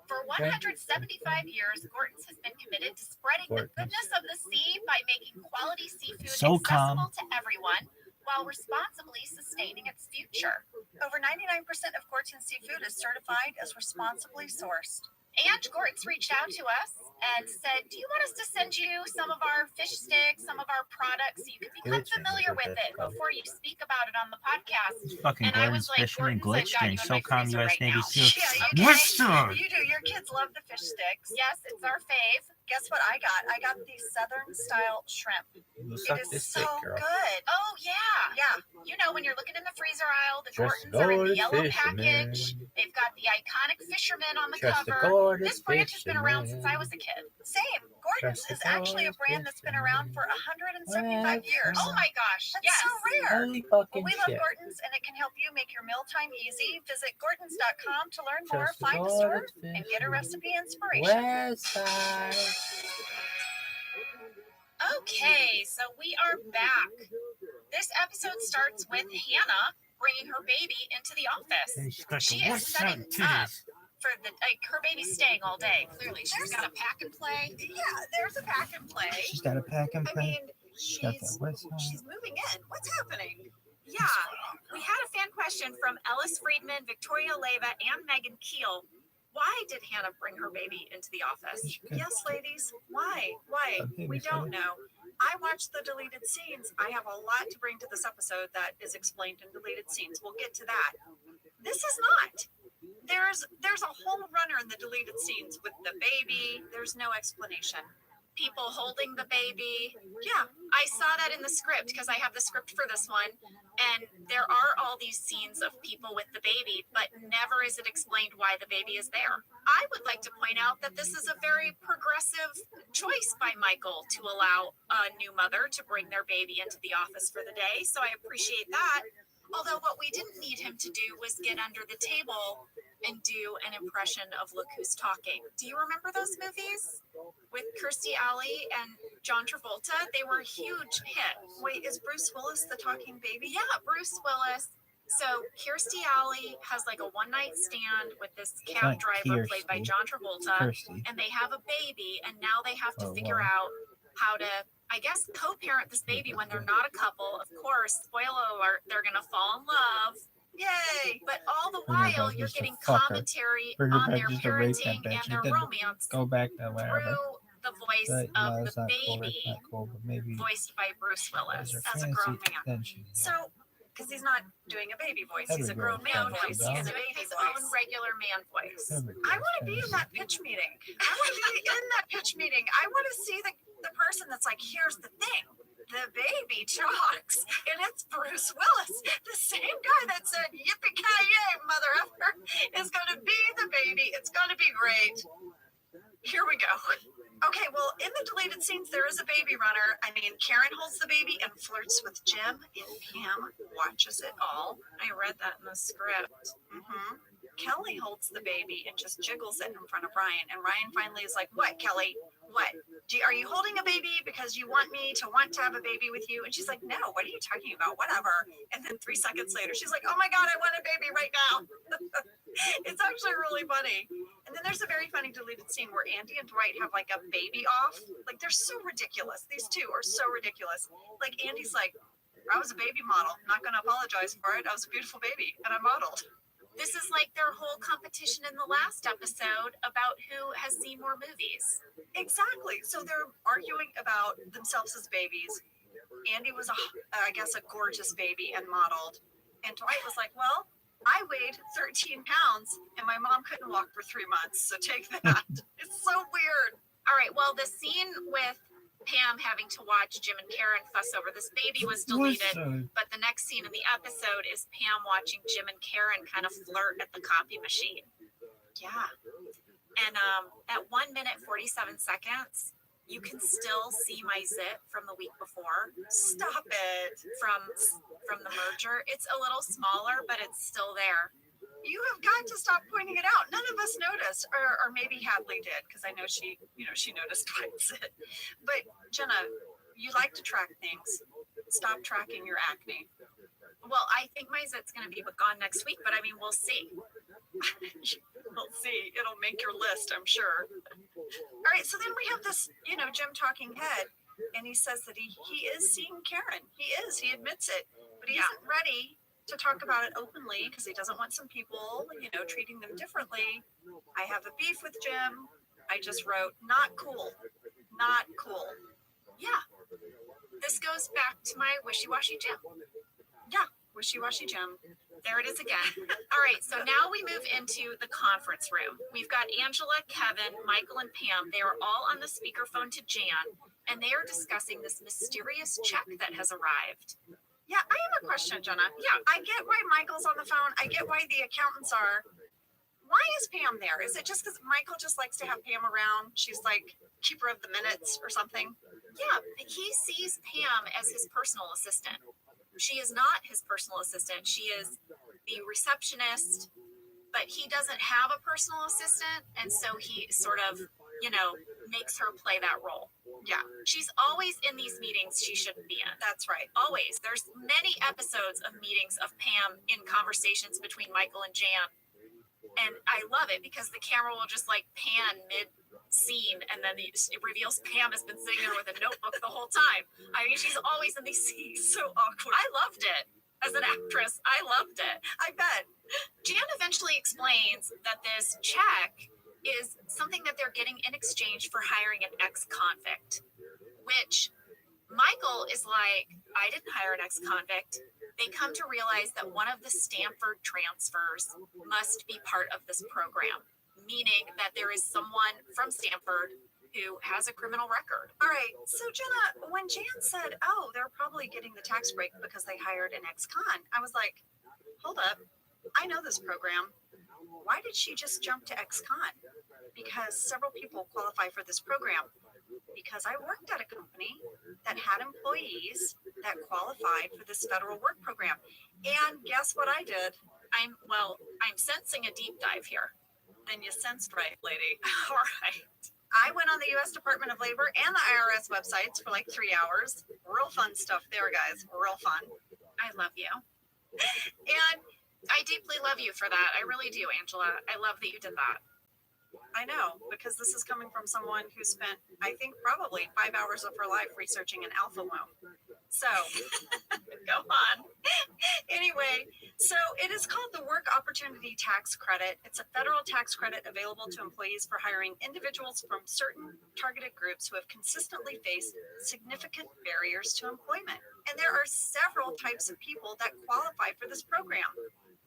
For 175 years, Gorton's has been committed to spreading the goodness of the sea by making quality seafood accessible to everyone, while responsibly sustaining its future.
Over 99% of Gorton's seafood is certified as responsibly sourced.
And Gordon's reached out to us and said, do you want us to send you some of our fish sticks, some of our products, so you can become familiar with it before you speak about it on the podcast?
Fucking
And I
Gordon's
was like,
fisherman
Gordon's,
glitched
I've
and
got you in my
SOCOM
freezer
US
right
Navy
now.
SEAL.
Yeah, you do.
What's up?
You do. Your kids love the fish sticks.
Yes, it's our fave.
Guess what I got? I got these Southern style shrimp.
You'll
It
suck
is
this
so
dick, girl.
good.
Oh, yeah.
Yeah.
You know, when you're looking in the freezer aisle, the
Trust
Gordons are in the
Gordon
yellow
fisherman.
package. They've got the iconic fisherman on the
Trust the
cover.
Gordon
This brand has been around since I
fisherman.
was a kid.
Same. Gordon's
Trust the
is actually a brand that's been around for 175 years.
Oh my gosh.
That's
Yes.
so rare.
Holy
Well,
fucking
we love
shit.
Gordon's, and it can help you make your mealtime easy. Visit Gordons.com to learn more,
Trust the
find a store,
Gordon
and get a recipe inspiration.
West side.
Okay, so we are back. This episode starts with Hannah bringing her baby into the office.
And she's got
She
the
is
west
setting
side
up for the her baby's staying all day. Clearly, she's got a pack and play.
Yeah, there's a pack and play.
She's got a pack and
I
play.
mean,
She's got the
she's
west side.
moving in. What's happening?
Yeah, we had a fan question from Ellis Friedman, Victoria Leva, and Megan Keel. Why did Hannah bring her baby into the office?
Yes, ladies. Why? Why? We don't know. I watched the deleted scenes. I have a lot to bring to this episode that is explained in deleted scenes. We'll get to that. This is not. There's a whole runner in the deleted scenes with the baby. There's no explanation.
People holding the baby.
Yeah,
I saw that in the script because I have the script for this one. And there are all these scenes of people with the baby, but never is it explained why the baby is there. I would like to point out that this is a very progressive choice by Michael to allow a new mother to bring their baby into the office for the day. So I appreciate that. Although what we didn't need him to do was get under the table and do an impression of Look Who's Talking. Do you remember those movies? With Kirstie Alley and John Travolta? They were a huge hit.
Wait, is Bruce Willis the talking baby?
Yeah, Bruce Willis. So Kirstie Alley has like a one-night stand with this cab
Not
driver played by
Kirstie.
John Travolta.
Kirstie.
And they have a baby, and now they have to
Oh,
figure
wow.
out how to, I guess, co-parent this baby when they're not a couple. Of course, spoiler alert, they're gonna fall in love.
Yay!
But all the
Bring her
while,
back
you're
just to
getting
fuck her.
commentary
Bring her
on
back
their
just to rape that
parenting
bitch.
and their
Then
romance
Go back to wherever.
through the voice
But
of
no,
the
it's not cool.
baby,
It's not cool. But maybe
voiced by Bruce Willis.
as her
as a
fancy,
grown man.
then she.
So, because he's not doing a baby voice, he's a
Every
grown
girl
man
fancy
voice. He's
dog.
a baby
His
voice.
own regular man voice.
Every
I
girl
want to be in
fancy.
that pitch meeting. I want to be in that pitch meeting. I want to see the person that's like, here's the thing. The baby talks, and it's Bruce Willis, the same guy that said, yippee-ki-yay, mother effer, is going to be the baby. It's going to be great. Here we go. Okay, well, in the deleted scenes, there is a baby runner. I mean, Karen holds the baby and flirts with Jim, and Pam watches it all. I read that in the script. Kelly holds the baby and just jiggles it in front of Ryan. And Ryan finally is like, what, Kelly? What? Are you holding a baby because you want me to want to have a baby with you? And she's like, no, what are you talking about? Whatever. And then 3 seconds later, she's like, oh my God, I want a baby right now. It's actually really funny. And then there's a very funny deleted scene where Andy and Dwight have like a baby off. Like, they're so ridiculous. These two are so ridiculous. Like, Andy's like, I was a baby model. I'm not going to apologize for it. I was a beautiful baby and I modeled.
This is like their whole competition in the last episode about who has seen more movies.
Exactly. So they're arguing about themselves as babies. Andy was, I guess, a gorgeous baby and modeled. And Dwight was like, well, I weighed 13 pounds and my mom couldn't walk for 3 months. So take that. It's so weird.
All right, well, the scene with Pam having to watch Jim and Karen fuss over this baby was deleted, but the next scene in the episode is Pam watching Jim and Karen kind of flirt at the copy machine. Yeah. And at 1 minute 47 seconds, you can still see my zit from the week before.
Stop it.
From the merger. It's a little smaller, but it's still there.
You have got to stop pointing it out. None of us noticed, or maybe Hadley did, because I know she noticed Dwight's zit. But Jenna, you like to track things. Stop tracking your acne.
Well, I think my zit's going to be gone next week, but I mean, we'll see.
We'll see. It'll make your list, I'm sure. All right, so then we have this, Jim talking head, and he says that he is seeing Karen. He is. He admits it, but he isn't ready to talk about it openly because he doesn't want some people, treating them differently. I have a beef with Jim. I just wrote, not cool. Not cool.
Yeah. This goes back to my wishy-washy Jim.
Yeah, wishy-washy Jim.
There it is again. All right, so now we move into the conference room. We've got Angela, Kevin, Michael, and Pam. They are all on the speakerphone to Jan, and they are discussing this mysterious check that has arrived.
Yeah, I have a question, Jenna. Yeah, I get why Michael's on the phone. I get why the accountants are. Why is Pam there? Is it just because Michael just likes to have Pam around? She's like keeper of the minutes or something?
Yeah, he sees Pam as his personal assistant. She is not his personal assistant. She is the receptionist, but he doesn't have a personal assistant. And so he sort of, makes her play that role.
Yeah.
She's always in these meetings she shouldn't be in.
That's right.
Always. There's many episodes of meetings of Pam in conversations between Michael and Jan. And I love it because the camera will just pan mid scene and then it reveals Pam has been sitting there with a notebook the whole time. I mean, she's always in these scenes.
So awkward.
I loved it. As an actress, I loved it.
I bet.
Jan eventually explains that this check is something that they're getting in exchange for hiring an ex-convict, which Michael is like, I didn't hire an ex-convict. They come to realize that one of the Stanford transfers must be part of this program, meaning that there is someone from Stanford who has a criminal record.
All right. So Jenna, when Jan said, they're probably getting the tax break because they hired an ex-con, I was like, hold up. I know this program. Why did she just jump to ex-con? Because several people qualify for this program. Because I worked at a company that had employees that qualified for this federal work program. And guess what I did?
I'm sensing a deep dive here.
Then you sensed right, lady.
All right.
I went on the U.S. Department of Labor and the IRS websites for 3 hours. Real fun stuff there, guys. Real fun.
I love you.
And
I deeply love you for that. I really do, Angela. I love that you did that.
I know, because this is coming from someone who spent, I think, probably 5 hours of her life researching an alpha womb. So, go on. Anyway, so it is called the Work Opportunity Tax Credit. It's a federal tax credit available to employees for hiring individuals from certain targeted groups who have consistently faced significant barriers to employment. And there are several types of people that qualify for this program.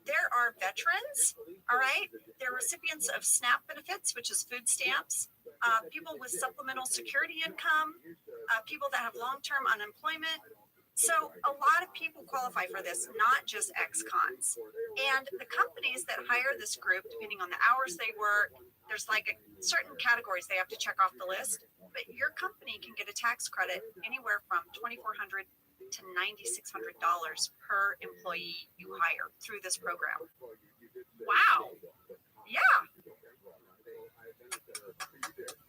There are veterans, all right? They're recipients of SNAP benefits, which is food stamps, people with supplemental security income, people that have long-term unemployment. So a lot of people qualify for this, not just ex-cons. And the companies that hire this group, depending on the hours they work, there's certain categories they have to check off the list. But your company can get a tax credit anywhere from $2,400 to $9,600 per employee you hire through this program.
Wow.
Yeah.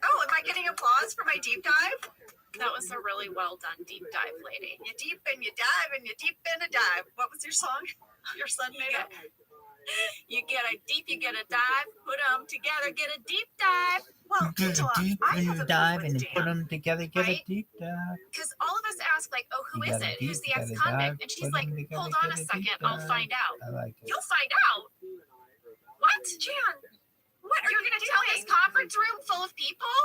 Oh, am I getting applause for my deep dive?
That was a really well done deep dive, lady.
You deep and you dive and you deep and a dive. What was your song? Your son made it?
You get a deep, you get a dive, put them together, get a deep dive.
Well,
Get a deep and dive and put them together, get a deep dive.
Because all of us ask, who
You
is
gotta
it? Who's the
deep, gotta
ex-convict?
dive,
And she's
put
like,
'em together,
hold on
get
a
a
second,
deep
I'll
dive.
find out.
I like it.
You'll find out. What?
Jan, what are
You're
you
going to tell
doing?
this conference room full of people?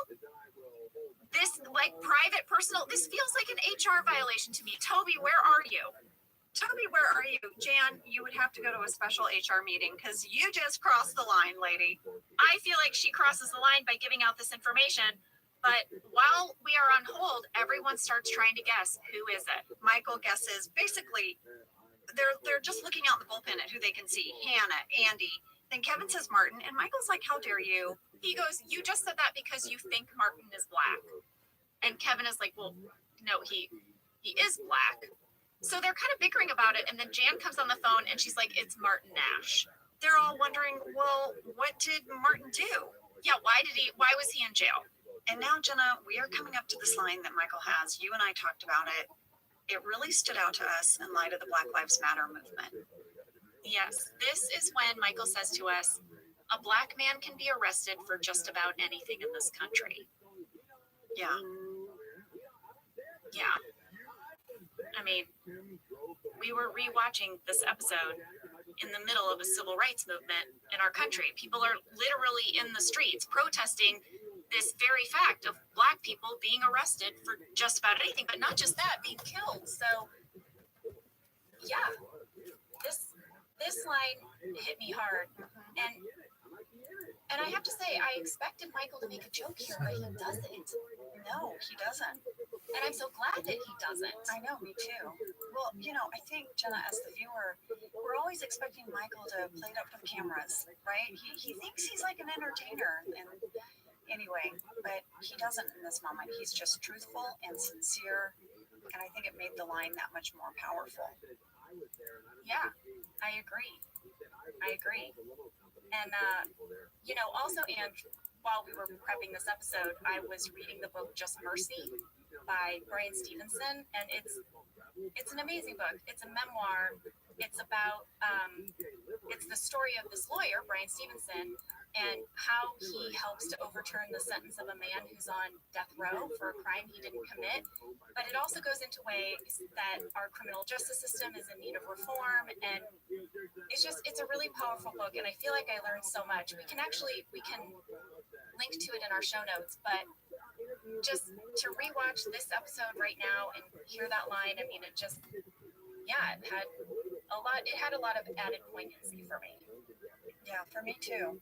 This, private, personal, this feels like an HR violation to me. Toby, where are you?
Toby, where are you? Jan, you would have to go to a special HR meeting because you just crossed the line, lady.
I feel like she crosses the line by giving out this information. But while we are on hold, everyone starts trying to guess who is it.
Michael guesses. Basically, they're just looking out the bullpen at who they can see. Hannah, Andy. Then Kevin says Martin, and Michael's like, "How dare you?"
He goes, "You just said that because you think Martin is black." And Kevin is like, "Well, no, he is black." So they're kind of bickering about it, and then Jan comes on the phone and she's like, "It's Martin Nash."
They're all wondering, well, what did Martin do?
Yeah, why was he in jail?
And now, Jenna, we are coming up to this line that Michael has. You and I talked about it. It really stood out to us in light of the Black Lives Matter movement.
Yes, this is when Michael says to us, a black man can be arrested for just about anything in this country.
Yeah.
Yeah. I mean, we were rewatching this episode in the middle of a civil rights movement in our country. People are literally in the streets protesting this very fact of Black people being arrested for just about anything, but not just that, being killed. So, yeah, this line hit me hard, and I have to say, I expected Michael to make a joke here, but he doesn't.
No, he doesn't.
And I'm so glad that he doesn't.
I know, me too. Well, I think, Jenna, as the viewer, we're always expecting Michael to play it up for the cameras, right? He thinks he's like an entertainer, and anyway, but he doesn't in this moment. He's just truthful and sincere, and I think it made the line that much more powerful.
Yeah, I agree. And, also, and while we were prepping this episode, I was reading the book Just Mercy by Brian Stevenson, and it's an amazing book. It's a memoir. It's about, it's the story of this lawyer, Brian Stevenson, and how he helps to overturn the sentence of a man who's on death row for a crime he didn't commit. But it also goes into ways that our criminal justice system is in need of reform, and it's a really powerful book, and I feel like I learned so much. We can link to it in our show notes, but just to rewatch this episode right now and hear that line, I mean, it had a lot of added poignancy for me.
Yeah, for me too.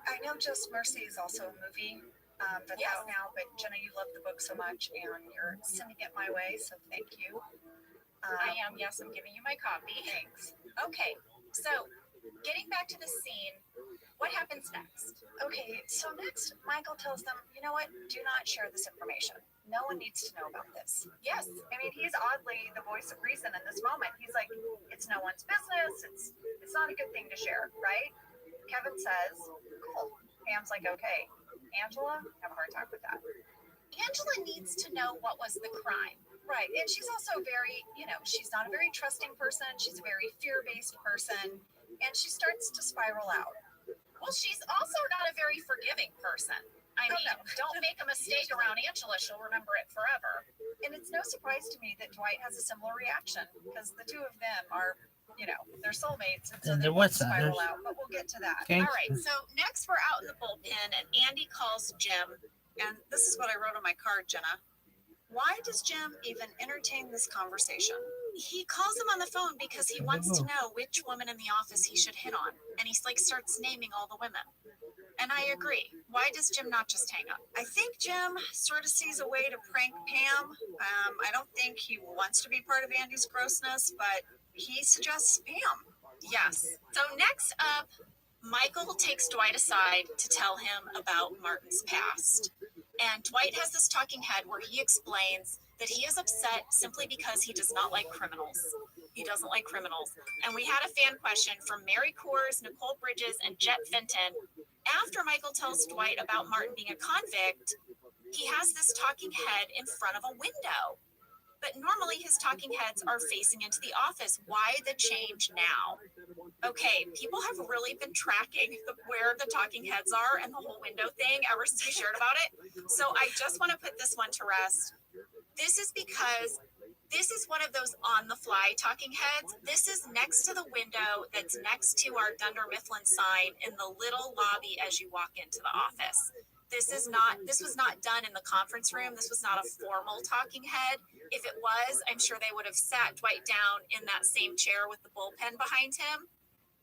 I know Just Mercy is also a movie that's out now, but Jenna, you love the book so much, and you're sending it my way, so thank you.
I am, yes, I'm giving you my copy.
Thanks.
Okay, so getting back to the scene, what happens next?
Okay, so next, Michael tells them, you know what, do not share this information. No one needs to know about this.
Yes.
I mean, he's oddly the voice of reason in this moment. He's like, it's no one's business. It's not a good thing to share, right? Kevin says, cool. Pam's like, okay. Angela, have a hard time with that.
Angela needs to know what was the crime.
Right. And she's also very, she's not a very trusting person. She's a very fear-based person. And she starts to spiral out.
Well, she's also not a very forgiving person. I mean, don't make a mistake around Angela. She'll remember it forever.
And it's no surprise to me that Dwight has a similar reaction, because the two of them are, they're soulmates. And so they spiral out. But we'll get to that.
All right. So next we're out in the bullpen, and Andy calls Jim.
And this is what I wrote on my card, Jenna. Why does Jim even entertain this conversation?
He calls him on the phone because he wants to know which woman in the office he should hit on. And he starts naming all the women. And I agree. Why does Jim not just hang up?
I think Jim sort of sees a way to prank Pam. I don't think he wants to be part of Andy's grossness, but he suggests Pam.
Yes. So next up, Michael takes Dwight aside to tell him about Martin's past. And Dwight has this talking head where he explains that he is upset simply because he does not like criminals. He doesn't like criminals. And we had a fan question from Mary Coors, Nicole Bridges, and Jet Fenton. After Michael tells Dwight about Martin being a convict, he has this talking head in front of a window. But normally his talking heads are facing into the office. Why the change now? Okay, people have really been tracking where the talking heads are and the whole window thing ever since we shared about it. So I just want to put this one to rest. This is because this is one of those on-the-fly talking heads. This is next to the window that's next to our Dunder Mifflin sign in the little lobby as you walk into the office. This was not done in the conference room. This was not a formal talking head. If it was, I'm sure they would have sat Dwight down in that same chair with the bullpen behind him.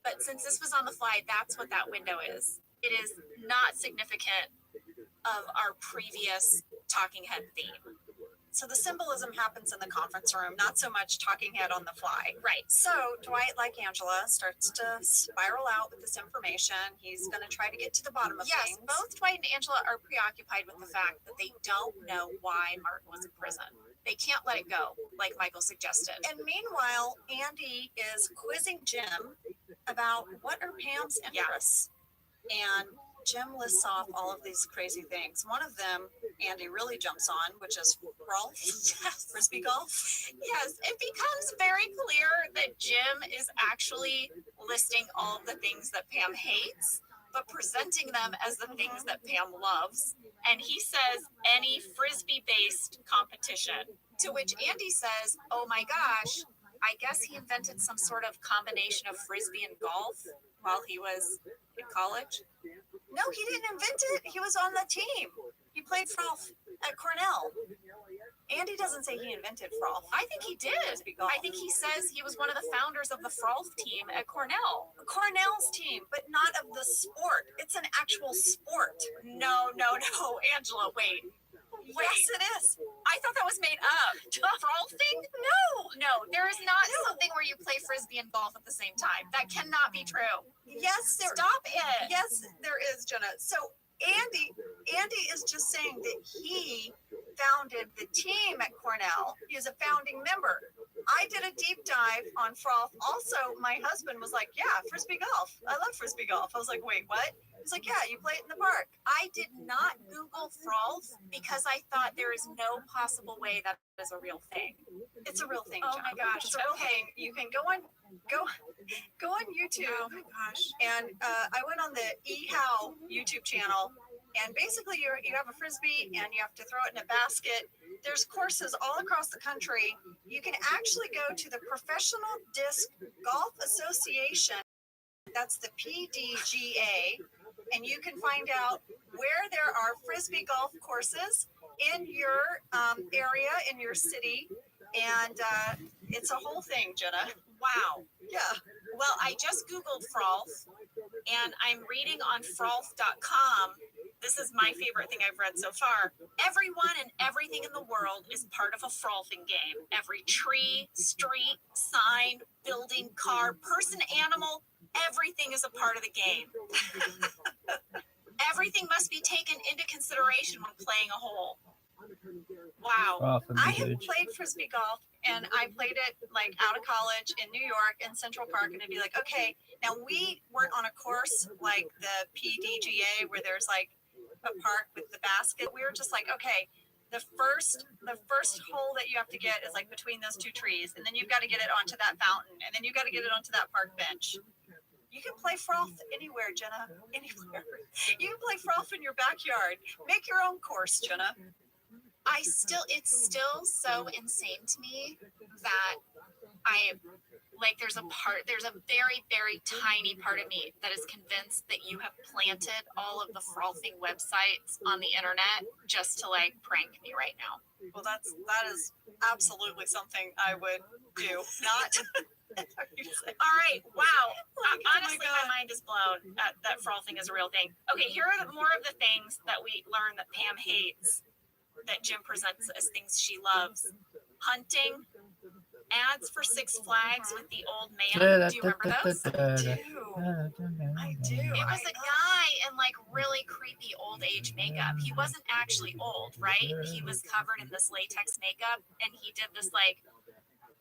But since this was on the fly, that's what that window is. It is not significant of our previous talking head theme.
So the symbolism happens in the conference room, not so much talking head on the fly.
Right.
So Dwight, like Angela, starts to spiral out with this information. He's going to try to get to the bottom of things.
Yes, both Dwight and Angela are preoccupied with the fact that they don't know why Martin was in prison. They can't let it go, like Michael suggested.
And meanwhile, Andy is quizzing Jim about what are Pam's interests. And Jim lists off all of these crazy things. One of them, Andy really jumps on, which is golf, frisbee golf.
Yes, it becomes very clear that Jim is actually listing all of the things that Pam hates, but presenting them as the things that Pam loves. And he says any frisbee-based competition, to which Andy says, oh my gosh, I guess he invented some sort of combination of frisbee and golf while he was in college.
No, he didn't invent it. He was on the team. He played frolf at Cornell. Andy doesn't say he invented frolf.
I think he did. I think he says he was one of the founders of the frolf team at Cornell.
Cornell's team, but not of the sport. It's an actual sport.
No, Angela, wait.
Yes, it is.
I thought that was made up. Frolfing? No, there is not something where you play frisbee and golf at the same time. That cannot be true.
Yes,
Stop it.
Yes, there is, Jenna. So Andy is just saying that he founded the team at Cornell. He is a founding member. I did a deep dive on frolf. Also, my husband was like, yeah, frisbee golf. I love frisbee golf. I was like, wait, what? He's like, yeah, you play it in the park.
I did not Google frolf because I thought there is no possible way that is a real thing.
It's a real thing.
Oh my gosh.
It's a real thing. You can go on YouTube.
Oh my gosh.
And I went on the eHow YouTube channel, and basically you have a frisbee and you have to throw it in a basket. There's courses all across the country. You can actually go to the Professional Disc Golf Association. That's the PDGA, and you can find out where there are frisbee golf courses in your area, in your city, and it's a whole thing, Jenna.
Wow.
Yeah.
Well, I just Googled frolf, and I'm reading on frolf.com. This is my favorite thing I've read so far. Everyone and everything in the world is part of a frolfing game. Every tree, street, sign, building, car, person, animal, everything is a part of the game. Everything must be taken into consideration when playing a hole. Wow.
I have played frisbee golf, and I played it like out of college in New York in Central Park, and it'd be like, okay, now we weren't on a course like the PDGA where there's like a park with the basket. We were just like, okay, the first hole that you have to get is like between those two trees, and then you've got to get it onto that fountain, and then you've got to get it onto that park bench. You can play frolf anywhere, Jenna. Anywhere. You can play frolf in your backyard. Make your own course, Jenna.
It's still so insane to me that there's a very, very tiny part of me that is convinced that you have planted all of the frolfing websites on the internet just to like prank me right now.
Well, that is absolutely something I would do. Not.
All right. Wow. Honestly, my mind is blown that frolfing is a real thing. Okay, here are more of the things that we learned that Pam hates, that Jim presents as things she loves. Hunting, ads for Six Flags with the old man. Do you remember those?
I do.
It was a guy in like really creepy old age makeup. He wasn't actually old, right? He was covered in this latex makeup, and he did this like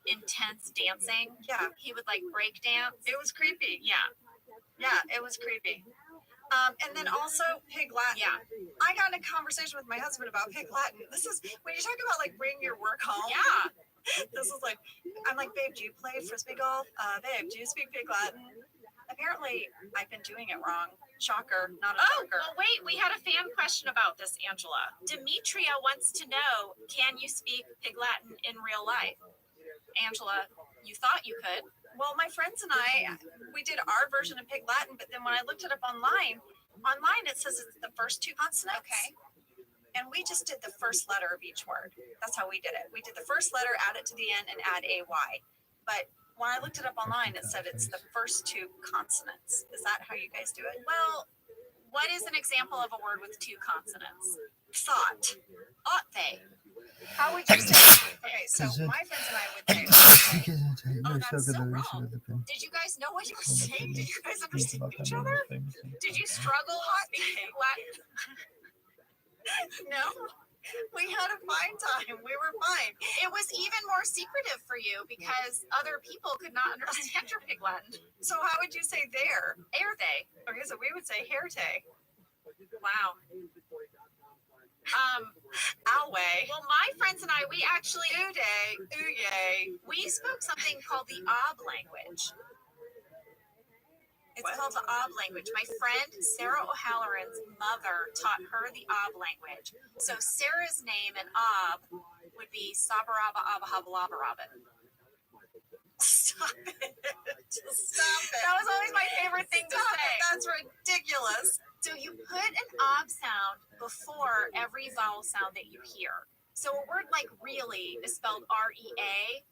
intense dancing.
Yeah.
He would like break dance.
It was creepy.
Yeah.
Yeah, it was creepy. And then also Pig Latin.
Yeah.
I got in a conversation with my husband about Pig Latin. This is when you talk about like bring your work home.
Yeah.
This is like, I'm like, babe, do you play frisbee golf? Babe, do you speak Pig Latin? Apparently, I've been doing it wrong. Shocker, not a shocker.
Well, wait, we had a fan question about this, Angela. Demetria wants to know, can you speak Pig Latin in real life? Angela, you thought you could.
Well, my friends and I, we did our version of Pig Latin, but then when I looked it up online it says it's the first two consonants.
Okay.
And we just did the first letter of each word. That's how we did it. We did the first letter, add it to the end, and add AY. But when I looked it up online, it said it's the first two consonants. Is that how you guys do it?
Well, what is an example of a word with two consonants?
Thought.
Ought they?
How would you say? Okay, so my friends and I would say,
oh, that's so wrong. Did you guys know what you were saying? Did you guys understand each other? Did you struggle speaking Latin?
No, we had a fine time. We were fine.
It was even more secretive for you because other people could not understand your Pig Latin.
So how would you say there?
Ere they?
Okay, so we would say herte.
Wow.
Alway.
Well, my friends and I, we actually
Ooye.
We spoke something called the Ob language. It's called the Ob language. My friend Sarah O'Halloran's mother taught her the Ob language. So Sarah's name in Ob would be Sabaraba Abahabalabaraban.
Stop it. Stop it.
That was always my favorite thing to
Stop
say.
it. That's ridiculous.
So you put an ob sound before every vowel sound that you hear. So a word like really is spelled R-E-A,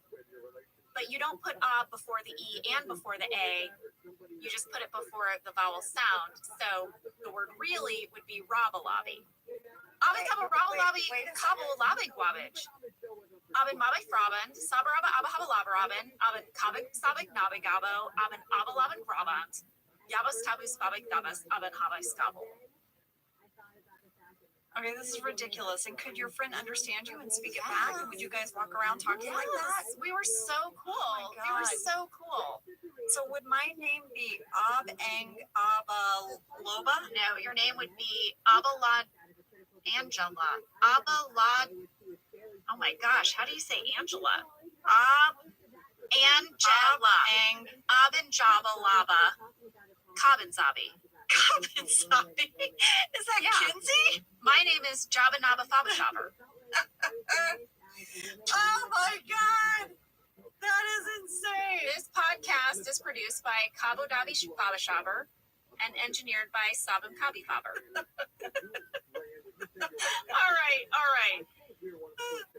but you don't put ob before the E and before the A. You just put it before the vowel sound. So the word really would be Rabbi. Abin kaba Rabbi kabo labi guabich. Abin mabai fraben, sabaraba abahaba labarabin, abin kabik sabik nabigabo, abin abalabin grabant, yabas tabus babik dabas, abin habai skabo.
Okay, this is ridiculous. And could your friend understand you and speak it back? And would you guys walk around talking like this?
We were so cool.
Oh my
We were
God.
so cool.
So would my name be Ab-Ang Abaloba?
No, your name would be Abalad Angela. Abalad. Oh my gosh, how do you say Angela? Angela.
Ab-Ang
Abanjabalaba. Kabinzabi.
Kabinzabi. Is that
Yeah.
Kinsey?
My name is Jabanaba Fabashaber.
Oh my God. That is insane.
This podcast is produced by Cabo Dabi Fabashaber and engineered by Sabim Kabi Faber.
All right.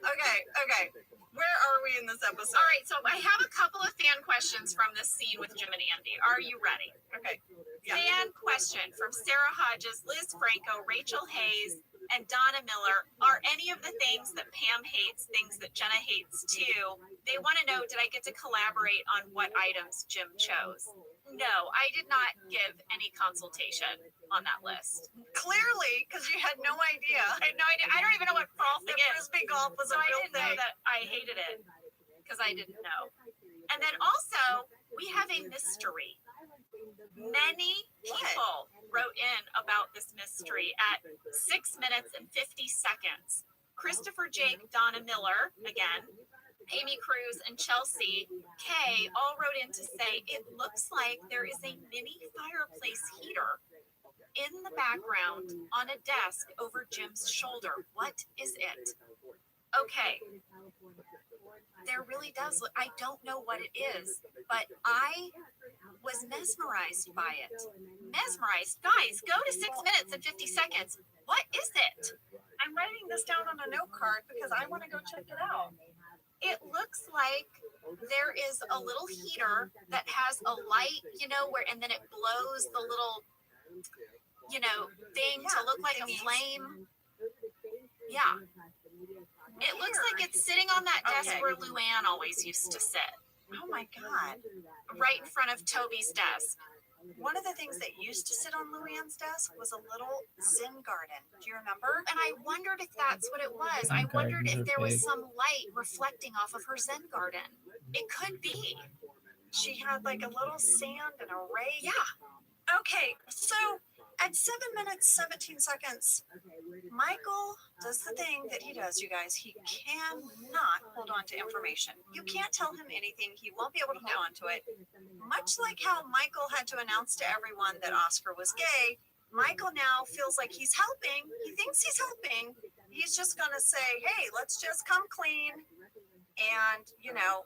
Okay. Where are we in this episode?
All right, so I have a couple of fan questions from this scene with Jim and Andy. Are you ready?
Okay. Yeah.
Fan question from Sarah Hodges, Liz Franco, Rachel Hayes, and Donna Miller. Are any of the things that Pam hates things that Jenna hates too? They want to know, did I get to collaborate on what items Jim chose? No, I did not give any consultation on that list.
Clearly, because you had no idea.
I had no idea. I don't even know what frosting
The
is.
frisbee golf was
So
a
I
real
didn't know
thing.
that I hated it because I didn't know. And then also, we have a mystery. Many people wrote in about this mystery at 6 minutes and 50 seconds. Christopher Jake, Donna Miller, again, Amy Cruz, and Chelsea Kay all wrote in to say it looks like there is a mini fireplace heater in the background on a desk over Jim's shoulder. What is it? Okay. There really does look, I don't know what it is, but I was mesmerized by it. Mesmerized? Guys, go to 6 minutes and 50 seconds. What is it?
I'm writing this down on a note card because I want to go check it out.
It looks like there is a little heater that has a light, where, and then it blows the little, thing to look like a flame. Yeah. It looks like it's sitting on that desk
Okay.
where Luann always used to sit,
Oh my God.
right in front of Toby's desk.
One of the things that used to sit on Luann's desk was a little Zen garden. Do you remember?
And I wondered if that's what it was. I wondered if there was some light reflecting off of her Zen garden. It could be.
She had like a little sand and a ray.
Yeah.
Okay, so at 7 minutes, 17 seconds, Michael does the thing that he does, you guys. He cannot hold on to information. You can't tell him anything. He won't be able to hold on to it. Much like how Michael had to announce to everyone that Oscar was gay, Michael now feels like he's helping. He thinks he's helping. He's just going to say, hey, let's just come clean. And,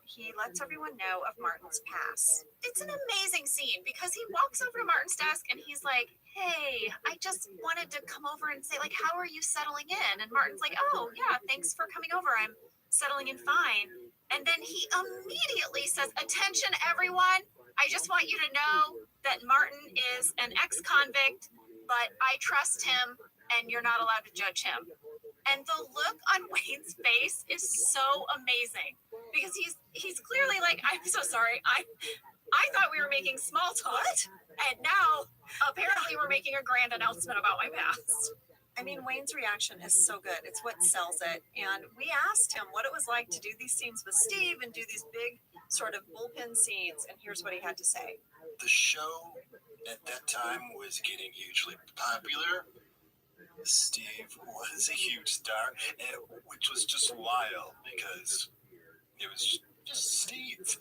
he lets everyone know of Martin's past.
It's an amazing scene because he walks over to Martin's desk and he's like, hey, I just wanted to come over and say, how are you settling in? And Martin's like, oh, yeah, thanks for coming over. I'm settling in fine. And then he immediately says, attention, everyone. I just want you to know that Martin is an ex-convict, but I trust him and you're not allowed to judge him. And the look on Wayne's face is so amazing because he's clearly like, I'm so sorry. I thought we were making small talk. And now apparently we're making a grand announcement about my past.
I mean, Wayne's reaction is so good. It's what sells it. And we asked him what it was like to do these scenes with Steve and do these big sort of bullpen scenes. And here's what he had to say.
The show at that time was getting hugely popular. Steve was a huge star, which was just wild because it was just Steve.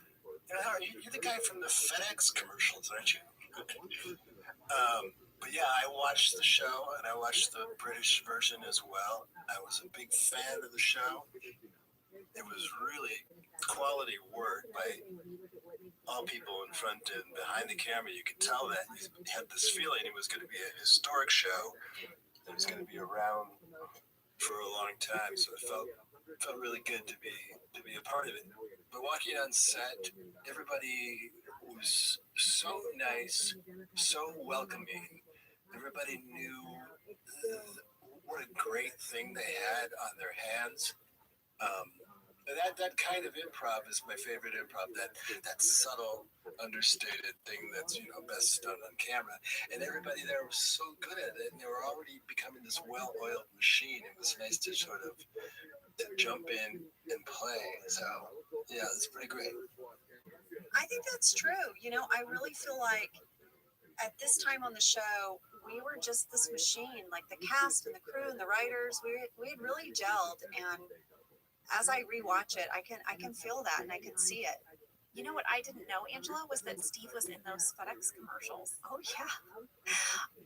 You're the guy from the FedEx commercials, aren't you? But yeah, I watched the show and I watched the British version as well. I was a big fan of the show. It was really quality work by
all people in front and behind the camera, you could tell that he had this feeling it was going to be a historic show. It was going to be around for a long time, so it felt really good to be a part of it. But walking on set, everybody was so nice, so welcoming. Everybody knew what a great thing they had on their hands. That kind of improv is my favorite improv. That subtle, understated thing that's best done on camera. And everybody there was so good at it, and they were already becoming this well-oiled machine. It was nice to sort of jump in and play. So yeah, it's pretty great.
I think that's true. I really feel like at this time on the show, we were just this machine, like the cast and the crew and the writers. We had really gelled, and as I rewatch it, I can feel that and I can see it.
You know what I didn't know, Angela, was that Steve was in those FedEx commercials.
Oh yeah.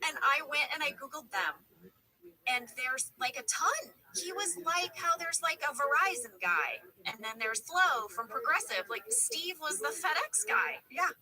And I went and I Googled them. And there's like a ton. He was like how there's like a Verizon guy. And then there's Flo from Progressive. Like Steve was the FedEx guy.
Yeah.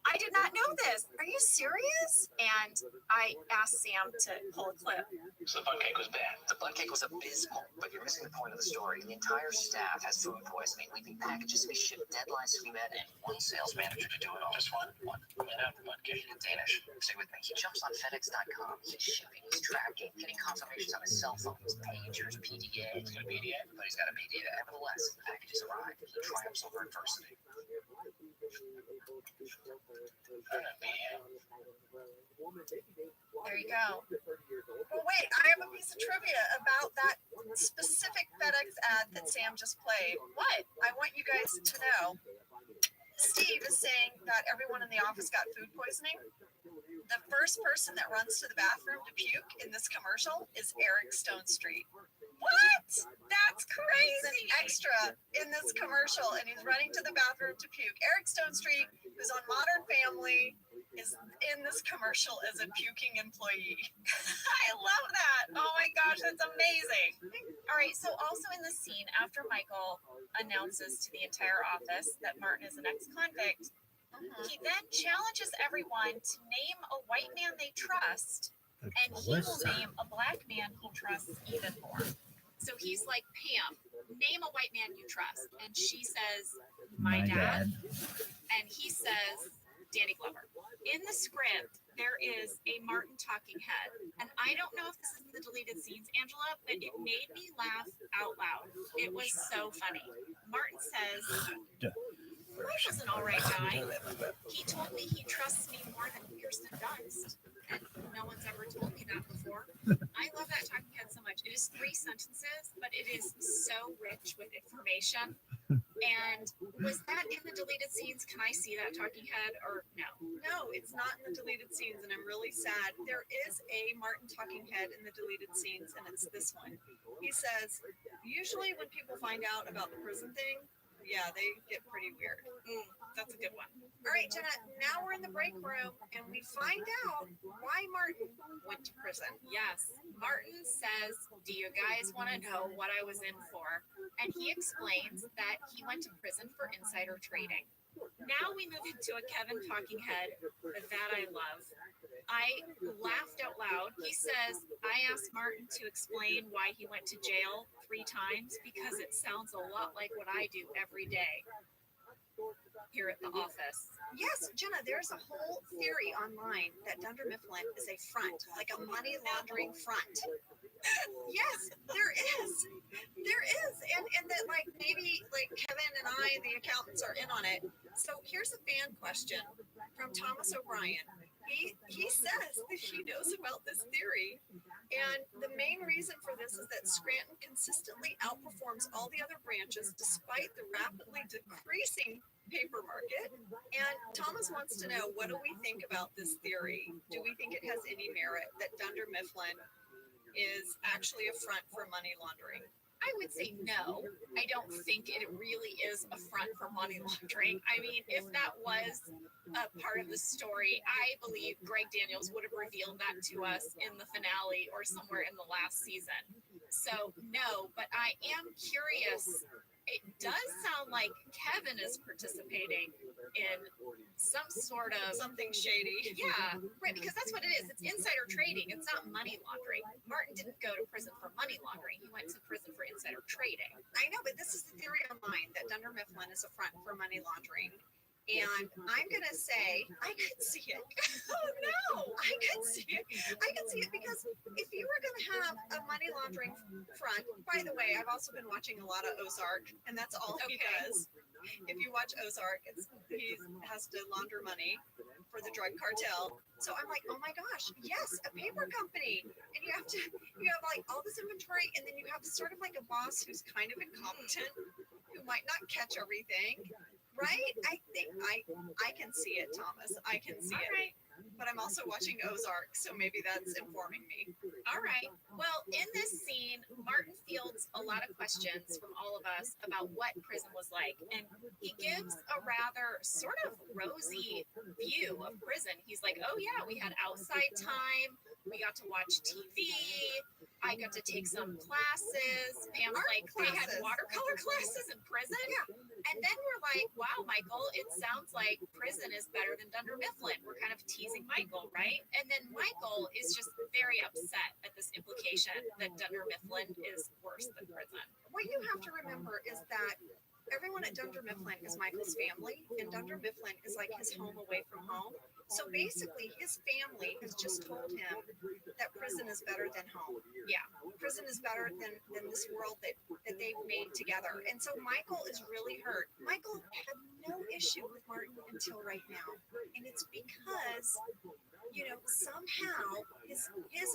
I did not know this. Are you serious? And I asked Sam to pull a clip.
So the bun cake was bad. The bun cake was abysmal, but you're missing the point of the story. The entire staff has food poisoning, leaving packages to be shipped, deadlines to be met, and one sales manager to do it all. Just one. Get out the bun cake. Danish. Stay with me. He jumps on FedEx.com. He's shipping. He's tracking. Getting confirmations on his cell phone. His pagers, PDA. He's got a PDA. Everybody's got a PDA. Nevertheless, the packages arrive. He triumphs over adversity.
There you go. Well, wait, I have a piece of trivia about that specific FedEx ad that Sam just played. What? I want you guys to know. Steve is saying that everyone in the office got food poisoning. The first person that runs to the bathroom to puke in this commercial is Eric Stonestreet. What? That's crazy. He's an extra in this commercial, and he's running to the bathroom to puke. Eric Stonestreet, who's on Modern Family, is in this commercial as a puking employee.
I love that. Oh my gosh, that's amazing. All right, so also in the scene, after Michael announces to the entire office that Martin is an ex-convict, he then challenges everyone to name a white man they trust, and he will name a black man he trusts even more. So he's like, Pam, name a white man you trust. And she says, my dad. And he says, Danny Glover. In the script, there is a Martin talking head. And I don't know if this is in the deleted scenes, Angela, but it made me laugh out loud. It was so funny. Martin says, Michael's an all right guy. He told me he trusts me more than Kirsten Dunst. And no one's ever told me that before. I love that talking head so much. It is 3 sentences, but it is so rich with information. And was that in the deleted scenes? Can I see that talking head or no?
No, it's not in the deleted scenes, and I'm really sad. There is a Martin talking head in the deleted scenes, and it's this one. He says, usually when people find out about the prison thing, yeah, they get pretty weird.
That's a good one.
All right, Jenna, now we're in the break room, and we find out why Martin went to prison.
Yes. Martin says, do you guys want to know what I was in for? And he explains that he went to prison for insider trading. Now we move into a Kevin talking head that I love. I laughed out loud. He says, I asked Martin to explain why he went to jail 3 times because it sounds a lot like what I do every day here at the office.
Yes, Jenna, there's a whole theory online that Dunder Mifflin is a front, like a money laundering front. Yes, there is. There is. And that like maybe like Kevin and I, the accountants, are in on it. So here's a fan question from Thomas O'Brien. He says that he knows about this theory, and the main reason for this is that Scranton consistently outperforms all the other branches despite the rapidly decreasing paper market. And Thomas wants to know, what do we think about this theory? Do we think it has any merit that Dunder Mifflin is actually a front for money laundering?
I would say no. I don't think it really is a front for money laundering. I mean, if that was a part of the story, I believe Greg Daniels would have revealed that to us in the finale or somewhere in the last season. So no, but I am curious It does sound like Kevin is participating in some sort of
Something shady.
yeah, right, because that's what it is. It's insider trading. It's not money laundering. Martin didn't go to prison for money laundering. He went to prison for insider trading.
I know, but this is the theory of mine that Dunder Mifflin is a front for money laundering. And I'm gonna say I could see it. Oh no, I could see it. I could see it because if you were gonna have a money laundering front, by the way, I've also been watching a lot of Ozark, and that's all he does. If you watch Ozark, he has to launder money for the drug cartel. So I'm like, oh my gosh, yes, a paper company, and you have like all this inventory, and then you have sort of like a boss who's kind of incompetent, who might not catch everything. Right? I think I can see it, Thomas. I can see it.
Right.
But I'm also watching Ozark, so maybe that's informing me.
All right. Well, in this scene, Martin fields a lot of questions from all of us about what prison was like. And he gives a rather sort of rosy view of prison. He's like, oh, yeah, we had outside time. We got to watch TV. I got to take some classes. Pam's like, they had watercolor classes in prison?
Yeah.
And then we're like, wow, Michael, it sounds like prison is better than Dunder Mifflin. We're kind of teasing Michael, right? And then Michael is just very upset at this implication that Dunder Mifflin is worse than prison.
What you have to remember is that everyone at Dunder Mifflin is Michael's family, and Dunder Mifflin is like his home away from home. So basically, his family has just told him that prison is better than home.
Yeah.
Prison is better than this world that they've made together. And so Michael is really hurt. Michael had no issue with Martin until right now. And it's because, you know, somehow his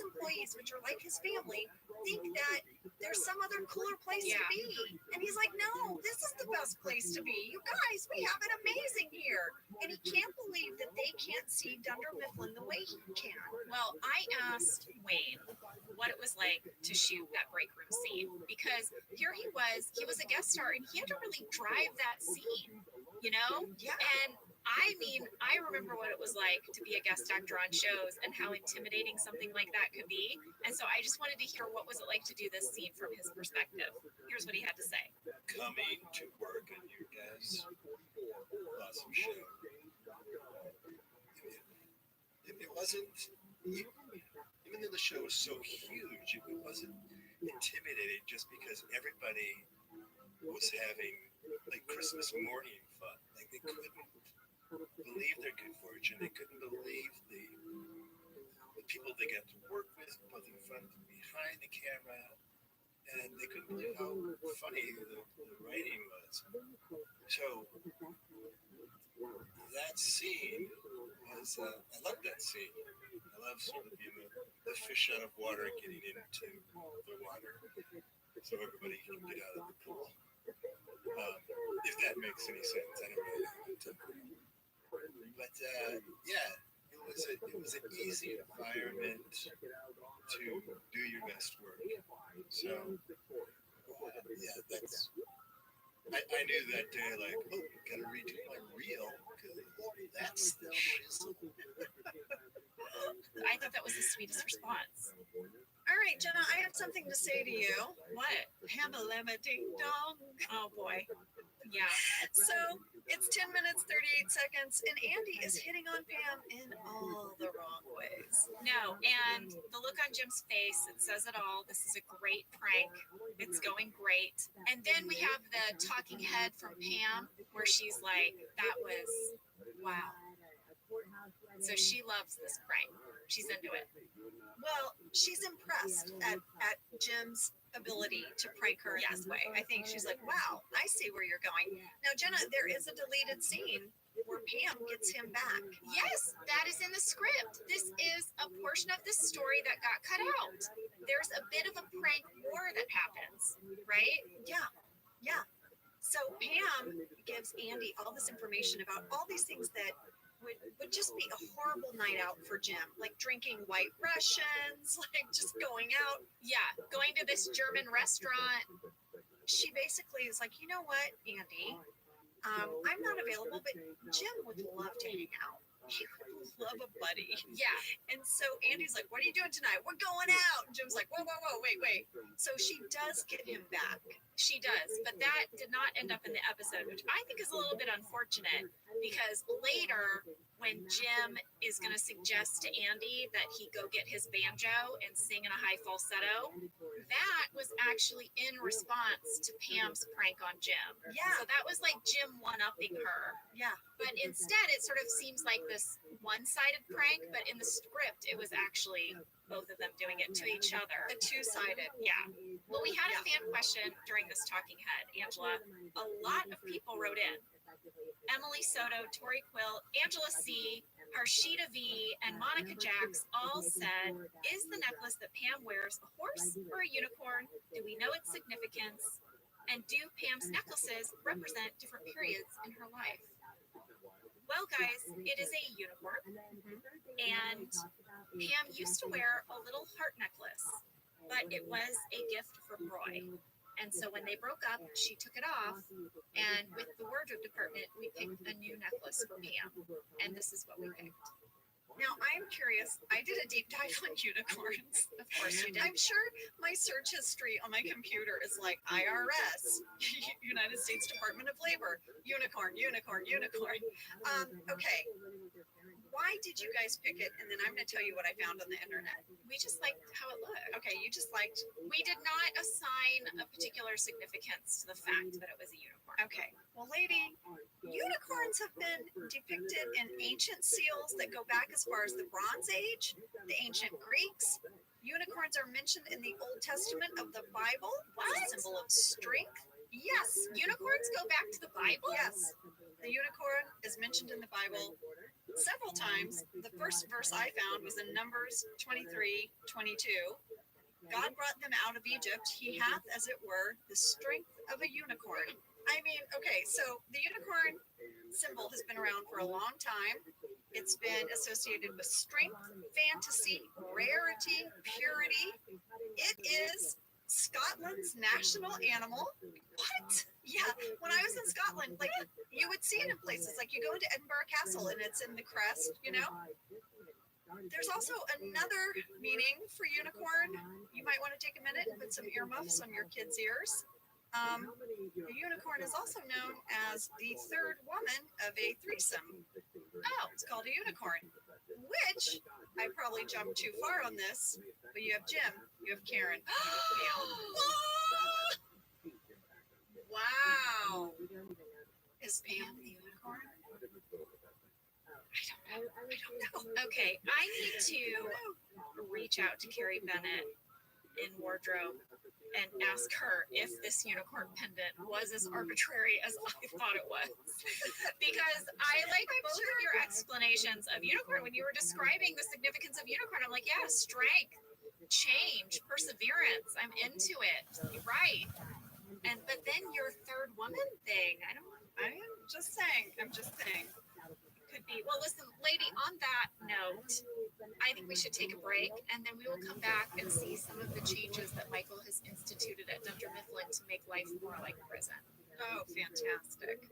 employees, which are like his family, think that there's some other cooler place to be. And he's like, no, this is the best place to be. You guys, we have it amazing here. And he can't believe that they can't see Dunder Mifflin the way he can.
Well, I asked Wayne what it was like to shoot that break room scene because here he was a guest star and he had to really drive that scene, you know?
Yeah.
And I mean, I remember what it was like to be a guest actor on shows and how intimidating something like that could be. And so I just wanted to hear what was it like to do this scene from his perspective. Here's what he had to say.
Coming to work on your guys' awesome show. It wasn't, even though the show was so huge, it wasn't intimidating just because everybody was having like Christmas morning fun. Like they couldn't believe their good fortune. They couldn't believe the people they got to work with, both in front and behind the camera. And they couldn't believe how funny the writing was. So that scene was, I love that scene. I love sort of the fish out of water getting into the water so everybody can get out of the pool. If that makes any sense, I don't really know. But yeah, it was an easy environment to do your best work. So yeah, that's. I knew that day, like, oh, gotta redo my reel because that's the shizzle.
I thought that was the sweetest response.
All right, Jenna, I have something to say to you.
What?
Pamela ding dong.
Oh boy. Yeah.
So it's 10 minutes, 38 seconds, and Andy is hitting on Pam in all the wrong ways.
No, and the look on Jim's face, it says it all. This is a great prank. It's going great. And then we have the talking head from Pam where she's like, that was wow. So she loves this prank. She's into it.
Well, she's impressed at Jim's ability to prank her in this way. I think she's like, wow, I see where you're going. Now, Jenna, there is a deleted scene where Pam gets him back.
Yes, that is in the script. This is a portion of the story that got cut out. There's a bit of a prank war that happens, right?
Yeah. So Pam gives Andy all this information about all these things that would just be a horrible night out for Jim, like drinking White Russians, like just going out.
Yeah, going to this German restaurant.
She basically is like, you know what, Andy, I'm not available, but Jim would love to hang out. He would love a buddy.
Yeah.
And so Andy's like, "What are you doing tonight?" "We're going out." And Jim's like, "Whoa, whoa, whoa, wait." So she does get him back.
She does, but that did not end up in the episode, which I think is a little bit unfortunate because later, when Jim is going to suggest to Andy that he go get his banjo and sing in a high falsetto, that was actually in response to Pam's prank on Jim.
Yeah.
So that was like Jim one-upping her.
Yeah.
But instead, it sort of seems like this one-sided prank, but in the script, it was actually both of them doing it to each other.
A two-sided.
Yeah. Well, we had a fan question during this talking head, Angela. A lot of people wrote in. Emily Soto, Tori Quill, Angela C., Harshita V., and Monica Jax all said, "Is the necklace that Pam wears a horse or a unicorn? Do we know its significance? And do Pam's necklaces represent different periods in her life?" Well, guys, it is a unicorn. And Pam used to wear a little heart necklace, but it was a gift from Roy. And so when they broke up, she took it off. And with the wardrobe department, we picked a new necklace for Pam. And this is what we picked.
Now, I'm curious. I did a deep dive on unicorns.
Of course you did.
I'm sure my search history on my computer is like IRS, United States Department of Labor, unicorn. Okay. Why did you guys pick it? And then I'm going to tell you what I found on the internet.
We just liked how it looked.
Okay, you just liked.
We did not assign a particular significance to the fact that it was a unicorn.
Okay. Well, lady, unicorns have been depicted in ancient seals that go back as far as the Bronze Age, the ancient Greeks. Unicorns are mentioned in the Old Testament of the Bible as a symbol of strength. Yes,
Unicorns go back to the Bible?
yes. The unicorn is mentioned in the Bible several times. The first verse I found was in Numbers 23:22. God brought them out of Egypt. He hath, as it were, the strength of a unicorn. I mean, okay, so the unicorn symbol has been around for a long time. It's been associated with strength, fantasy, rarity, purity. It is Scotland's national animal. What? Yeah, when I was in Scotland, like you would see it in places like you go into Edinburgh Castle and it's in the crest, you know. There's also another meaning for unicorn. You might want to take a minute and put some earmuffs on your kids' ears. The unicorn is also known as the third woman of a threesome. Oh, it's called a unicorn, which I probably jumped too far on this, but you have Jim, you have Karen. Wow. Is Pam the unicorn? I don't know.
Okay, I need to reach out to Carrie Bennett in wardrobe and ask her if this unicorn pendant was as arbitrary as I thought it was. Because I like both of your explanations of unicorn. When you were describing the significance of unicorn, I'm like, yeah, strength, change, perseverance. I'm into it. You're right. But then your third woman thing,
I'm just saying.
could be. Well, listen, lady, on that note, I think we should take a break and then we will come back and see some of the changes that Michael has instituted at Dunder Mifflin to make life more like prison.
Oh, fantastic.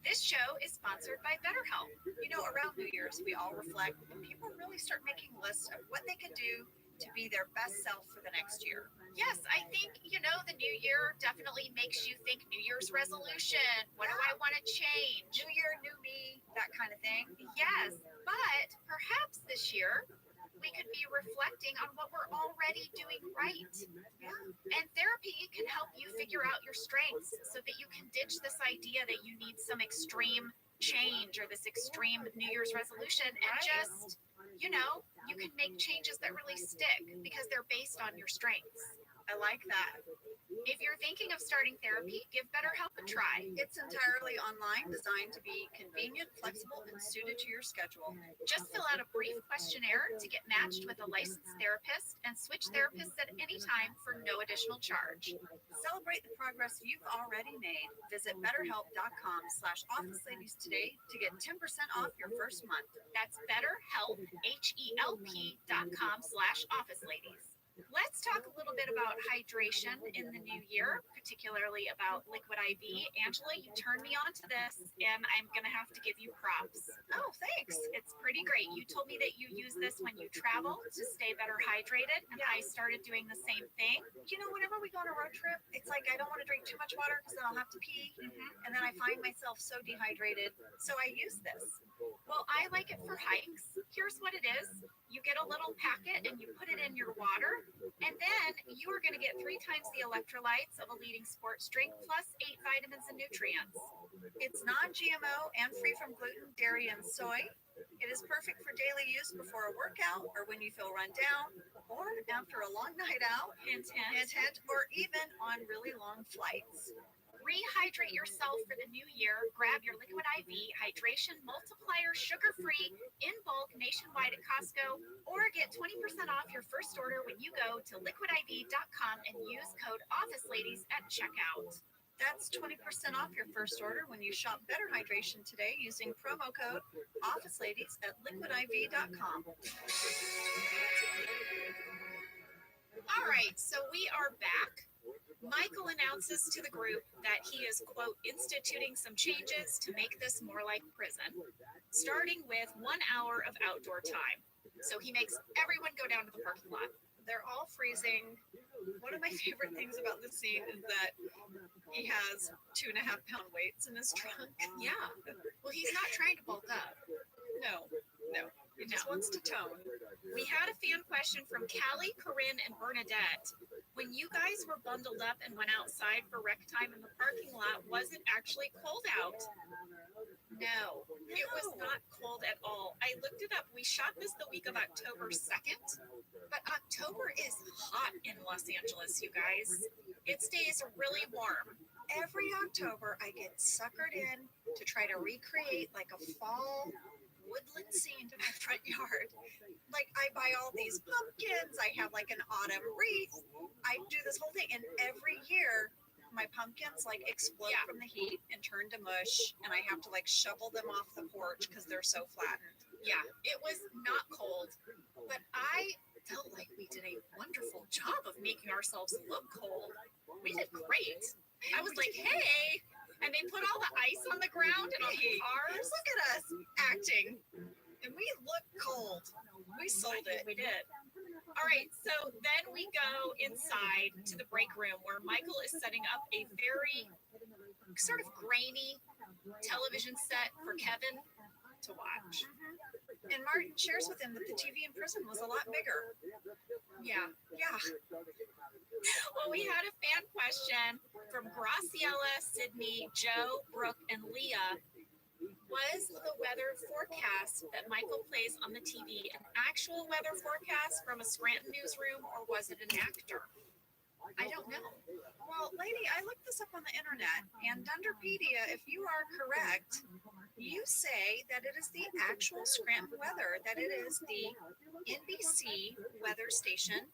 This show is sponsored by BetterHelp.
You know, around New Year's, we all reflect and people really start making lists of what they can do to be their best self for the next year.
Yes, I think, the new year definitely makes you think New Year's resolution. What do I want to change?
New year, new me, that kind of thing.
Yes, but perhaps this year we could be reflecting on what we're already doing right. And therapy can help you figure out your strengths so that you can ditch this idea that you need some extreme change or this extreme New Year's resolution and just, you can make changes that really stick because they're based on your strengths.
I like that.
If you're thinking of starting therapy, give BetterHelp a try.
It's entirely online, designed to be convenient, flexible, and suited to your schedule.
Just fill out a brief questionnaire to get matched with a licensed therapist and switch therapists at any time for no additional charge.
Celebrate the progress you've already made. Visit betterhelp.com/officeladies today to get 10% off your first month.
That's BetterHelp, HELP.com/officeladies. Let's talk a little bit about hydration in the new year, particularly about Liquid IV. Angela, you turned me on to this, and I'm going to have to give you props. Oh, thanks. It's pretty great. You told me that you use this when you travel to stay better hydrated, and I started doing the same thing.
You know, whenever we go on a road trip, it's like I don't want to drink too much water because then I'll have to pee, and then I find myself so dehydrated. So I use this.
Well, I like it for hikes. Here's what it is. You get a little packet and you put it in your water, and then you are going to get 3 times the electrolytes of a leading sports drink plus 8 vitamins and nutrients.
It's non-GMO and free from gluten, dairy, and soy. It is perfect for daily use before a workout or when you feel run down or after a long night out,
Hint, hint.
or even on really long flights.
Rehydrate yourself for the new year. Grab your Liquid IV Hydration Multiplier sugar-free in bulk nationwide at Costco, or get 20% off your first order when you go to liquidiv.com and use code OfficeLadies at checkout.
That's 20% off your first order when you shop Better Hydration today using promo code OfficeLadies at liquidiv.com.
All right, so we are back. Michael announces to the group that he is, quote, instituting some changes to make this more like prison, starting with 1 hour of outdoor time. So he makes everyone go down to the parking lot.
They're all freezing. One of my favorite things about this scene is that he has 2.5-pound weights in his trunk.
Yeah. Well, he's not trying to bulk up.
No. He just wants to tone.
We had a fan question from Callie, Corinne, and Bernadette. When you guys were bundled up and went outside for rec time in the parking lot, was it actually cold out? No, it was not cold at all. I looked it up. We shot this the week of October 2nd, but October is hot in Los Angeles, you guys. It stays really warm.
Every October, I get suckered in to try to recreate like a fall woodland scene to my front yard. Like, I buy all these pumpkins. I have like an autumn wreath. I do this whole thing, and every year my pumpkins like explode from the heat and turn to mush, and I have to like shovel them off the porch because they're so flattened.
Yeah, it was not cold, but I felt like we did a wonderful job of making ourselves look cold. We did great. I was like, hey, and they put all the ice on the ground and on the cars.
Look at us acting, and we look cold. We sold it.
We did. All right, so then we go inside to the break room where Michael is setting up a very sort of grainy television set for Kevin to watch.
And Martin shares with him that the TV in prison was a lot bigger.
Yeah.
Yeah.
Well, we had a fan question from Graciela, Sydney, Joe, Brooke, and Leah. Was the weather forecast that Michael plays on the TV an actual weather forecast from a Scranton newsroom, or was it an actor? I don't know.
Well, lady, I looked this up on the internet, and Dunderpedia, if you are correct, you say that it is the actual Scranton weather, that it is the NBC weather station.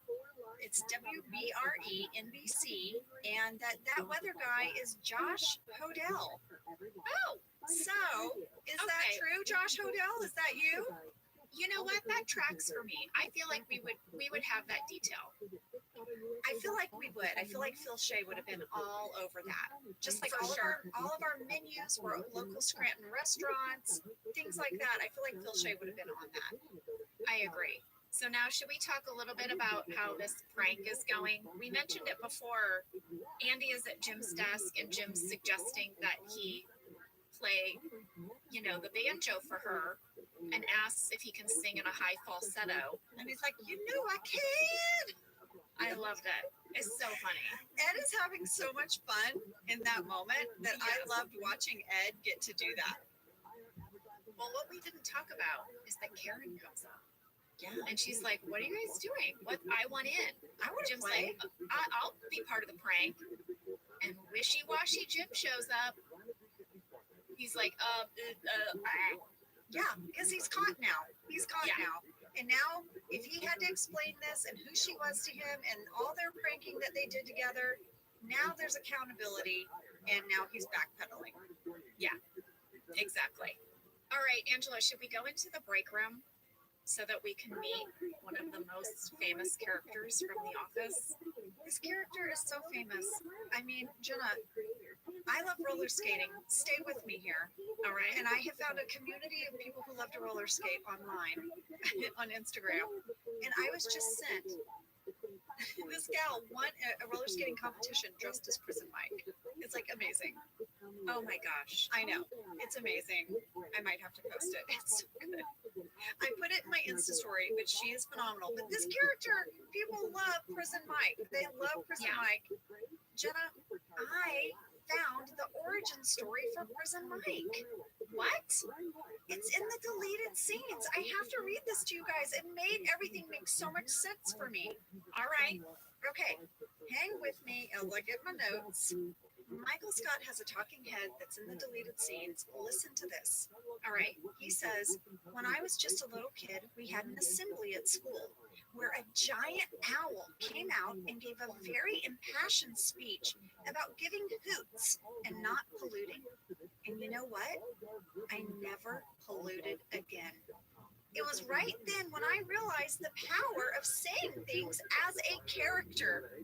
It's WBRE NBC, and that weather guy is Josh Hodel.
Oh,
so is that true, Josh Hodel? Is that you?
You know what? That tracks for me. I feel like we would have that detail.
I feel like we would. I feel like Phil Shea would have been all over that. Just like all of our menus were local Scranton restaurants, things like that. I feel like Phil Shea would have been on that.
I agree. So now should we talk a little bit about how this prank is going? We mentioned it before. Andy is at Jim's desk and Jim's suggesting that he play, the banjo for her and asks if he can sing in a high falsetto.
And he's like, I can.
I loved it. It's so funny.
Ed is having so much fun in that moment that I loved watching Ed get to do that.
Well, what we didn't talk about is that Karen comes up.
Yeah.
And she's like, what are you guys doing? What? I want in.
I want to
Jim's
play.
like, I'll be part of the prank. And wishy-washy Jim shows up. He's like,
yeah, because he's caught now. He's caught now. And now, if he had to explain this and who she was to him and all their pranking that they did together, now there's accountability, and now he's backpedaling.
Yeah, exactly. All right, Angela, should we go into the break room? so that we can meet one of the most famous characters from The Office. This character is so famous. I mean, Jenna, I love roller skating. Stay with me here. All right. And I have found a community of people who love to roller skate online on Instagram. And I was just sent. This gal won a roller skating competition dressed as Prison Mike. It's like amazing. Oh my gosh. I know. It's amazing. I might have to post it. It's so good. I put it in my Insta story, but she is phenomenal. But this character, people love Prison Mike. They love Prison Mike. Jenna, I found the origin story for Prison Mike. What? It's in the deleted scenes. I have to read this to you guys. It made everything make so much sense for me. All right. Okay. Hang with me. I'll look at my notes. Michael Scott has a talking head that's in the deleted scenes. Listen to this. All right. He says, when I was just a little kid, we had an assembly at school where a giant owl came out and gave a very impassioned speech about giving hoots and not polluting. And you know what? I never polluted again. It was right then when I realized the power of saying things as a character.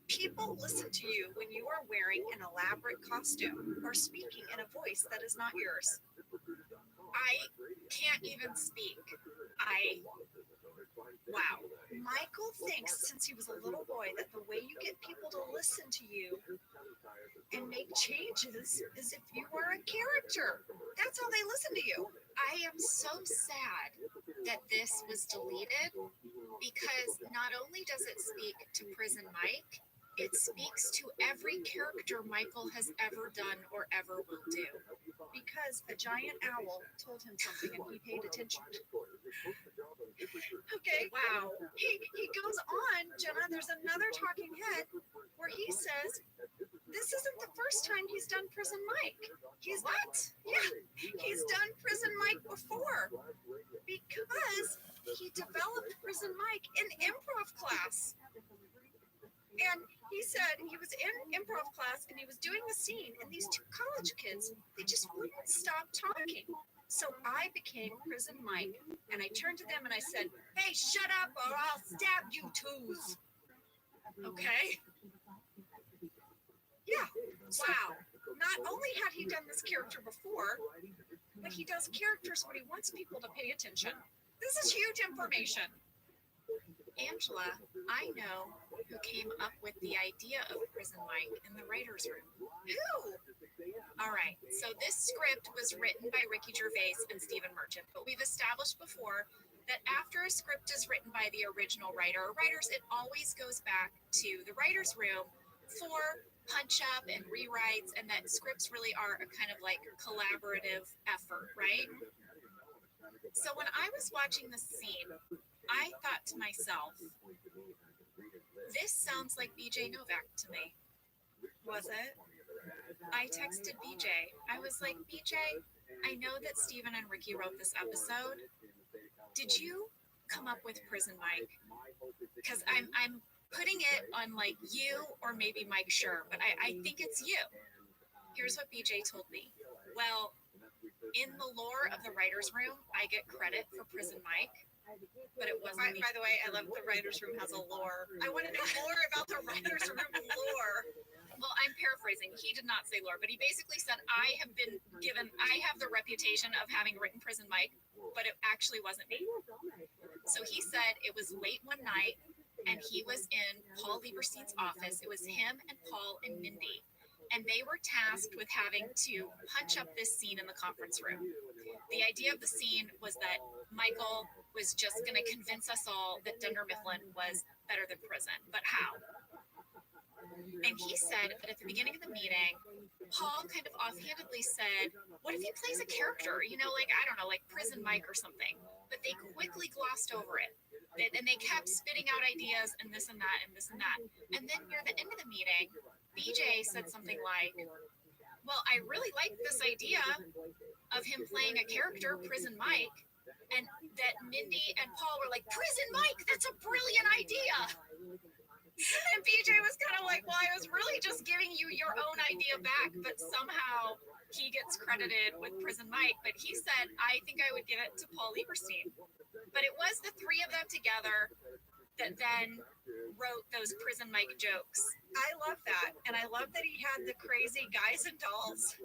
People listen to you when you are wearing an elaborate costume or speaking in a voice that is not yours. I can't even speak. Wow. Michael thinks since he was a little boy that the way you get people to listen to you and make changes is if you are a character. That's how they listen to you. I am so sad that this was deleted because not only does it speak to Prison Mike, it speaks to every character Michael has ever done or ever will do. Because a giant owl told him something and he paid attention. Okay, wow. He goes on, Jenna, there's another talking head where he says, this isn't the first time he's done Prison Mike. He's what? Yeah, he's done Prison Mike before. Because he developed Prison Mike in improv class. And he said he was in improv class and he was doing the scene, and these two college kids, they just wouldn't stop talking. So I became Prison Mike, and I turned to them and I said, hey, shut up or I'll stab you twos. Okay? Yeah. Wow. Not only had he done this character before, but he does characters when he wants people to pay attention. This is huge information. Angela, I know who came up with the idea of Prison Mike in the writer's room. Who? All right, so this script was written by Ricky Gervais and Stephen Merchant, but we've established before that after a script is written by the original writer or writers, it always goes back to the writer's room for punch-up and rewrites, and that scripts really are a kind of like collaborative effort, right? So when I was watching the scene, I thought to myself, this sounds like BJ Novak to me. Was it? I texted BJ. I was like, BJ, I know that Stephen and Ricky wrote this episode. Did you come up with Prison Mike? Because I'm putting it on like you or maybe Mike Schur, but I think it's you. Here's what BJ told me. Well, in the lore of the writer's room, I get credit for Prison Mike. But it wasn't. By the way, I love the writer's room has a lore. I want to know more about the writer's room lore. Well, I'm paraphrasing. He did not say lore, but he basically said, I have the reputation of having written Prison Mike, but it actually wasn't me. So he said it was late one night and he was in Paul Lieberstein's office. It was him and Paul and Mindy. And they were tasked with having to punch up this scene in the conference room. The idea of the scene was that Michael was just going to convince us all that Dunder Mifflin was better than Prison. But how? And he said that at the beginning of the meeting, Paul kind of offhandedly said, what if he plays a character, you know, like, I don't know, like Prison Mike or something. But they quickly glossed over it. And they kept spitting out ideas and this and that and this and that. And then near the end of the meeting, BJ said something like, well, I really like this idea of him playing a character, Prison Mike. And that Mindy and Paul were like, Prison Mike, that's a brilliant idea. And BJ was kind of like, well, I was really just giving you your own idea back, but somehow he gets credited with Prison Mike, but he said, I think I would give it to Paul Lieberstein. But it was the three of them together that then wrote those Prison Mike jokes. I love that. And I love that he had the crazy guys and dolls.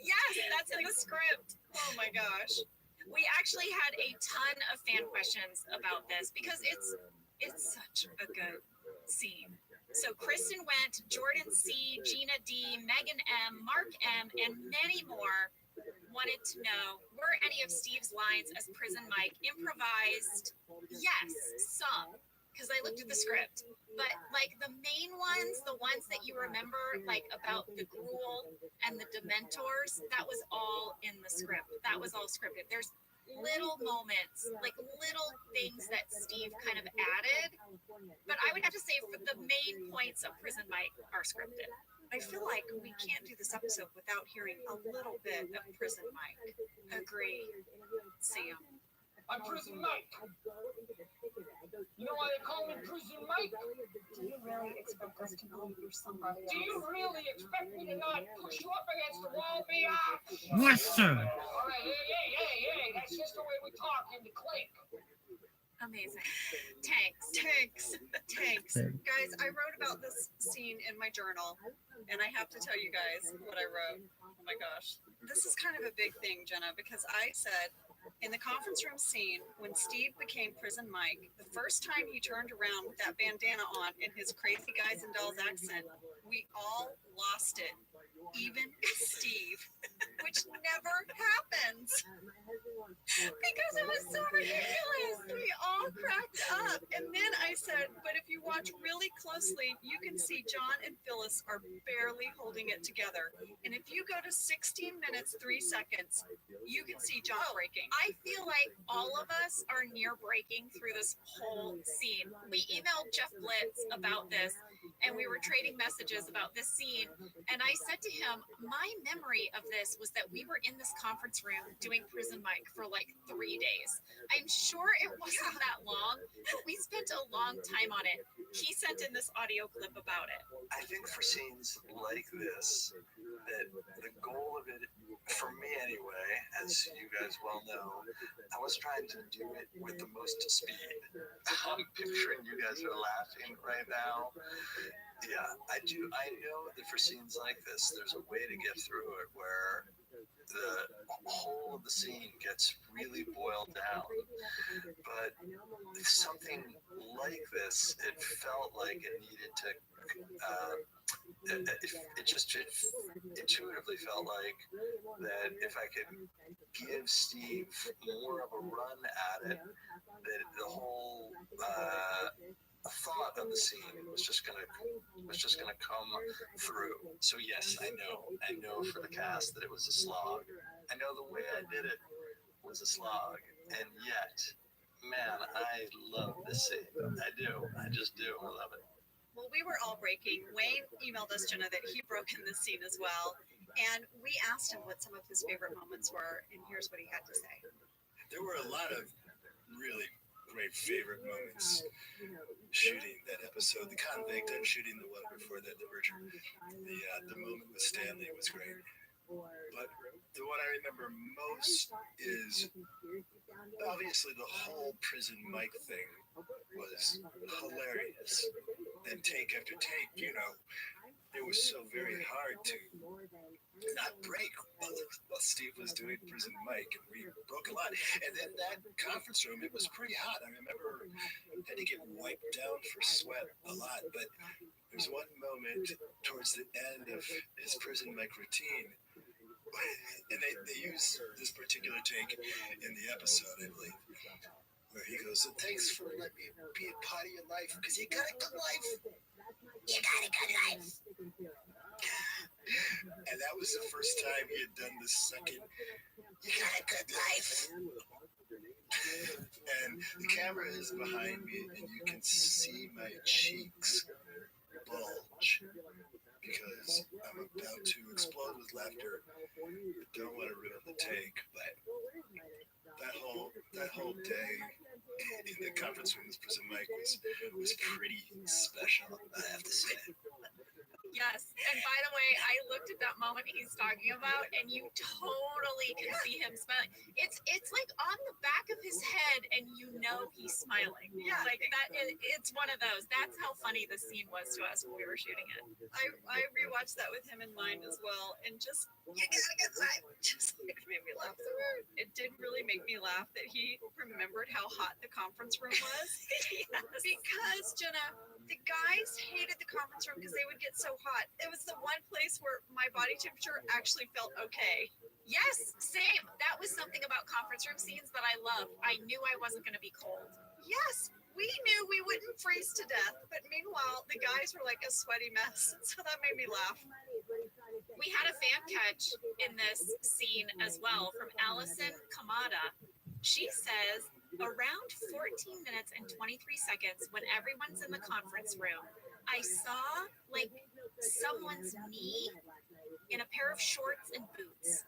Yes, that's in the script. Oh my gosh. We actually had a ton of fan questions about this because it's such a good scene. So Kristen Wendt, Jordan C, Gina D, Megan M, Mark M, and many more wanted to know, were any of Steve's lines as Prison Mike improvised? Yes, some, because I looked at the script. But like the main ones, the ones that you remember, like about the gruel and the Dementors, that was all in the script. That was all scripted. There's little moments, like little things that Steve kind of added. But I would have to say for the main points of Prison Mike are scripted.
I feel like we can't do this episode without hearing a little bit of Prison Mike.
Agree. Sam.
I'm Prison Mike. You know why they call me Prison Mike?
Do you really expect us to know you're somebody else?
Do you really expect me to not push you up against the wall, Mia?
Listen.
All right, hey, that's just the way we talk in the clique.
Amazing. Tanks.
Guys, I wrote about this scene in my journal, and I have to tell you guys what I wrote. Oh my gosh. This is kind of a big thing, Jenna, because I said in the conference room scene, when Steve became Prison Mike, the first time he turned around with that bandana on in his crazy guys and dolls accent, we all lost it. Even Steve, which never happens. Because it was so ridiculous. We all cracked up. And then I said, but if you watch really closely, you can see John and Phyllis are barely holding it together. And if you go to 16 minutes, 3 seconds, you can see John breaking.
I feel like all of us are near breaking through this whole scene. We emailed Jeff Blitz about this, and we were trading messages about this scene. And I said to him, my memory of this was that we were in this conference room doing Prison Mike for like 3 days. I'm sure it wasn't that long, but we spent a long time on it. He sent in this audio clip about it.
I think for scenes like this, that the goal of it, for me anyway, as you guys well know, I was trying to do it with the most speed. I'm picturing you guys are laughing right now. Yeah, I do. I know that for scenes like this, there's a way to get through it where the whole of the scene gets really boiled down. But something like this, it felt like it needed to. It just intuitively felt like that if I could give Steve more of a run at it, that the whole thought of the scene was just gonna come through. So yes, I know for the cast that it was a slog. I know the way I did it was a slog, and yet, man, I love this scene. I do. I just do. I love it.
Well, we were all breaking. Wayne emailed us, Jenna, that he broke in this scene as well. And we asked him what some of his favorite moments were, and here's what he had to say.
There were a lot of really great favorite moments shooting that episode. The convict and shooting the one before that, the merger. The moment with Stanley was great. But the one I remember most is obviously the whole Prison Mike thing was hilarious. And take after take, it was so very hard to not break while Steve was doing Prison Mike, and we broke a lot. And in that conference room, it was pretty hot. I remember I had to get wiped down for sweat a lot, but there's one moment towards the end of his Prison Mike routine, and they use this particular take in the episode, I believe, where he goes, thanks for letting me be a part of your life, because you got a good life. You got a good life. And that was the first time he had done the second, you got a good life. And the camera is behind me, and you can see my cheeks bulge because I'm about to explode with laughter. I don't want to ruin the take, but that whole day in the conference room with Prison Mike was pretty special, I have to say.
Yes. And by the way, I looked at that moment he's talking about, and you totally can see him smiling. It's like on the back of his head, and you know he's smiling.
Yeah.
Like that. It's one of those. That's how funny the scene was to us when we were shooting it.
I rewatched that with him in mind as well, and just you gotta get inside. Just it made me laugh so hard. It did really make me laugh that he remembered how hot the conference room was.
Yes.
Because Jenna, the guys hated the conference room because they would get so hot. It was the one place where my body temperature actually felt okay.
Yes, same. That was something about conference room scenes that I loved. I knew I wasn't going to be cold.
Yes, we knew we wouldn't freeze to death, but meanwhile, the guys were like a sweaty mess. So that made me laugh.
We had a fan catch in this scene as well from Allison Kamada. She says, around 14 minutes and 23 seconds when everyone's in the conference room, I saw like someone's knee in a pair of shorts and boots.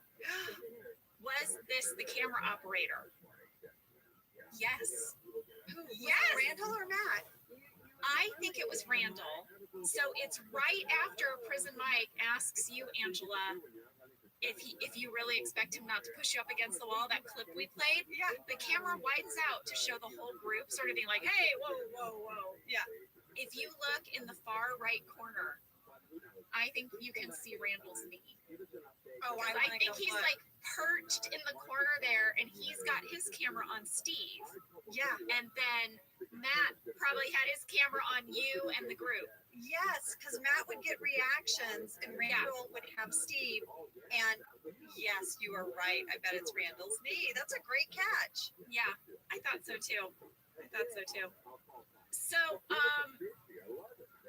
Was this the camera operator? Yes.
Yes. Randall or Matt?
I think it was Randall. So it's right after Prison Mike asks you, Angela, if you really expect him not to push you up against the wall, that clip we played.
Yeah.
The camera widens out to show the whole group sort of being like, hey, whoa, whoa, whoa.
Yeah.
If you look in the far right corner, I think you can see Randall's knee.
Oh,
I think he's like perched in the corner there, and he's got his camera on Steve.
Yeah.
And then Matt probably had his camera on you and the group.
Yes, because Matt would get reactions and Randall would have Steve. And yes, you are right. I bet it's Randall's knee. That's a great catch.
Yeah, I thought so too. So,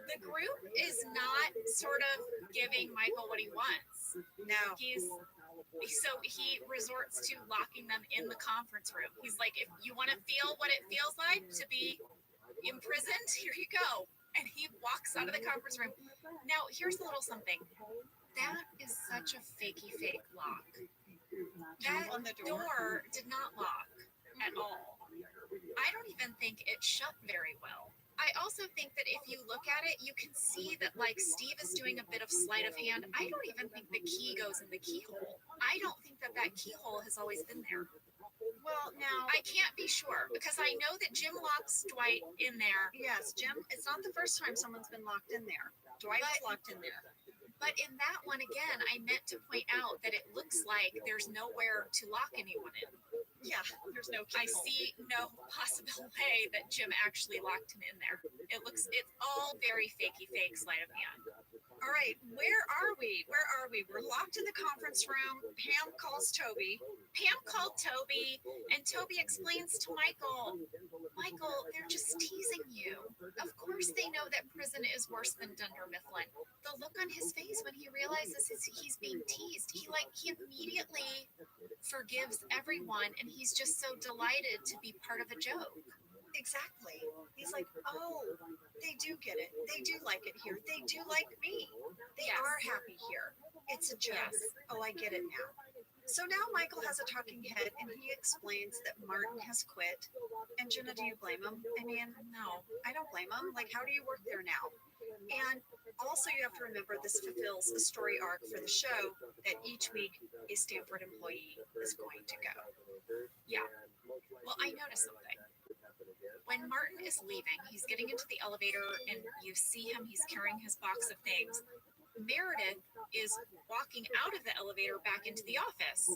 the group is not sort of giving Michael what he wants.
No.
So he resorts to locking them in the conference room. He's like, if you want to feel what it feels like to be imprisoned, here you go. And he walks out of the conference room. Now, here's a little something. That is such a fakey fake lock. That
On the door.
door did not lock at all. I don't even think it shut very well. I also think that if you look at it, you can see that like Steve is doing a bit of sleight of hand. I don't even think the key goes in the keyhole. I don't think that keyhole has always been there.
Well, now
I can't be sure because I know that Jim locks Dwight in there.
yes, Jim, it's not the first time someone's been locked in there. Dwight's locked in there.
But in that one again, I meant to point out that it looks like there's nowhere to lock anyone in.
Yeah, there's no
I
keyhole.
see no possible way that Jim actually locked him in there. It's all very fakey fake sleight of hand.
All right, where are we? We're locked in the conference room. Pam calls Toby.
Pam called Toby, and Toby explains to Michael, they're just teasing you. Of course they know that prison is worse than Dunder Mifflin. The look on his face when he realizes he's being teased, he immediately forgives everyone, and he's just so delighted to be part of a joke.
Exactly. He's like, oh, they do get it. They do like it here. They do like me. They
Yes.
are happy here. It's a joke.
Yes.
Oh, I get it now. So now Michael has a talking head and he explains that Martin has quit. And Jenna, do you blame him? I mean, no, I don't blame him. Like, how do you work there now? And also you have to remember this fulfills a story arc for the show that each week a Stanford employee is going to go.
Yeah. Well, I noticed something. When Martin is leaving, he's getting into the elevator and you see him, he's carrying his box of things. Meredith is walking out of the elevator back into the office.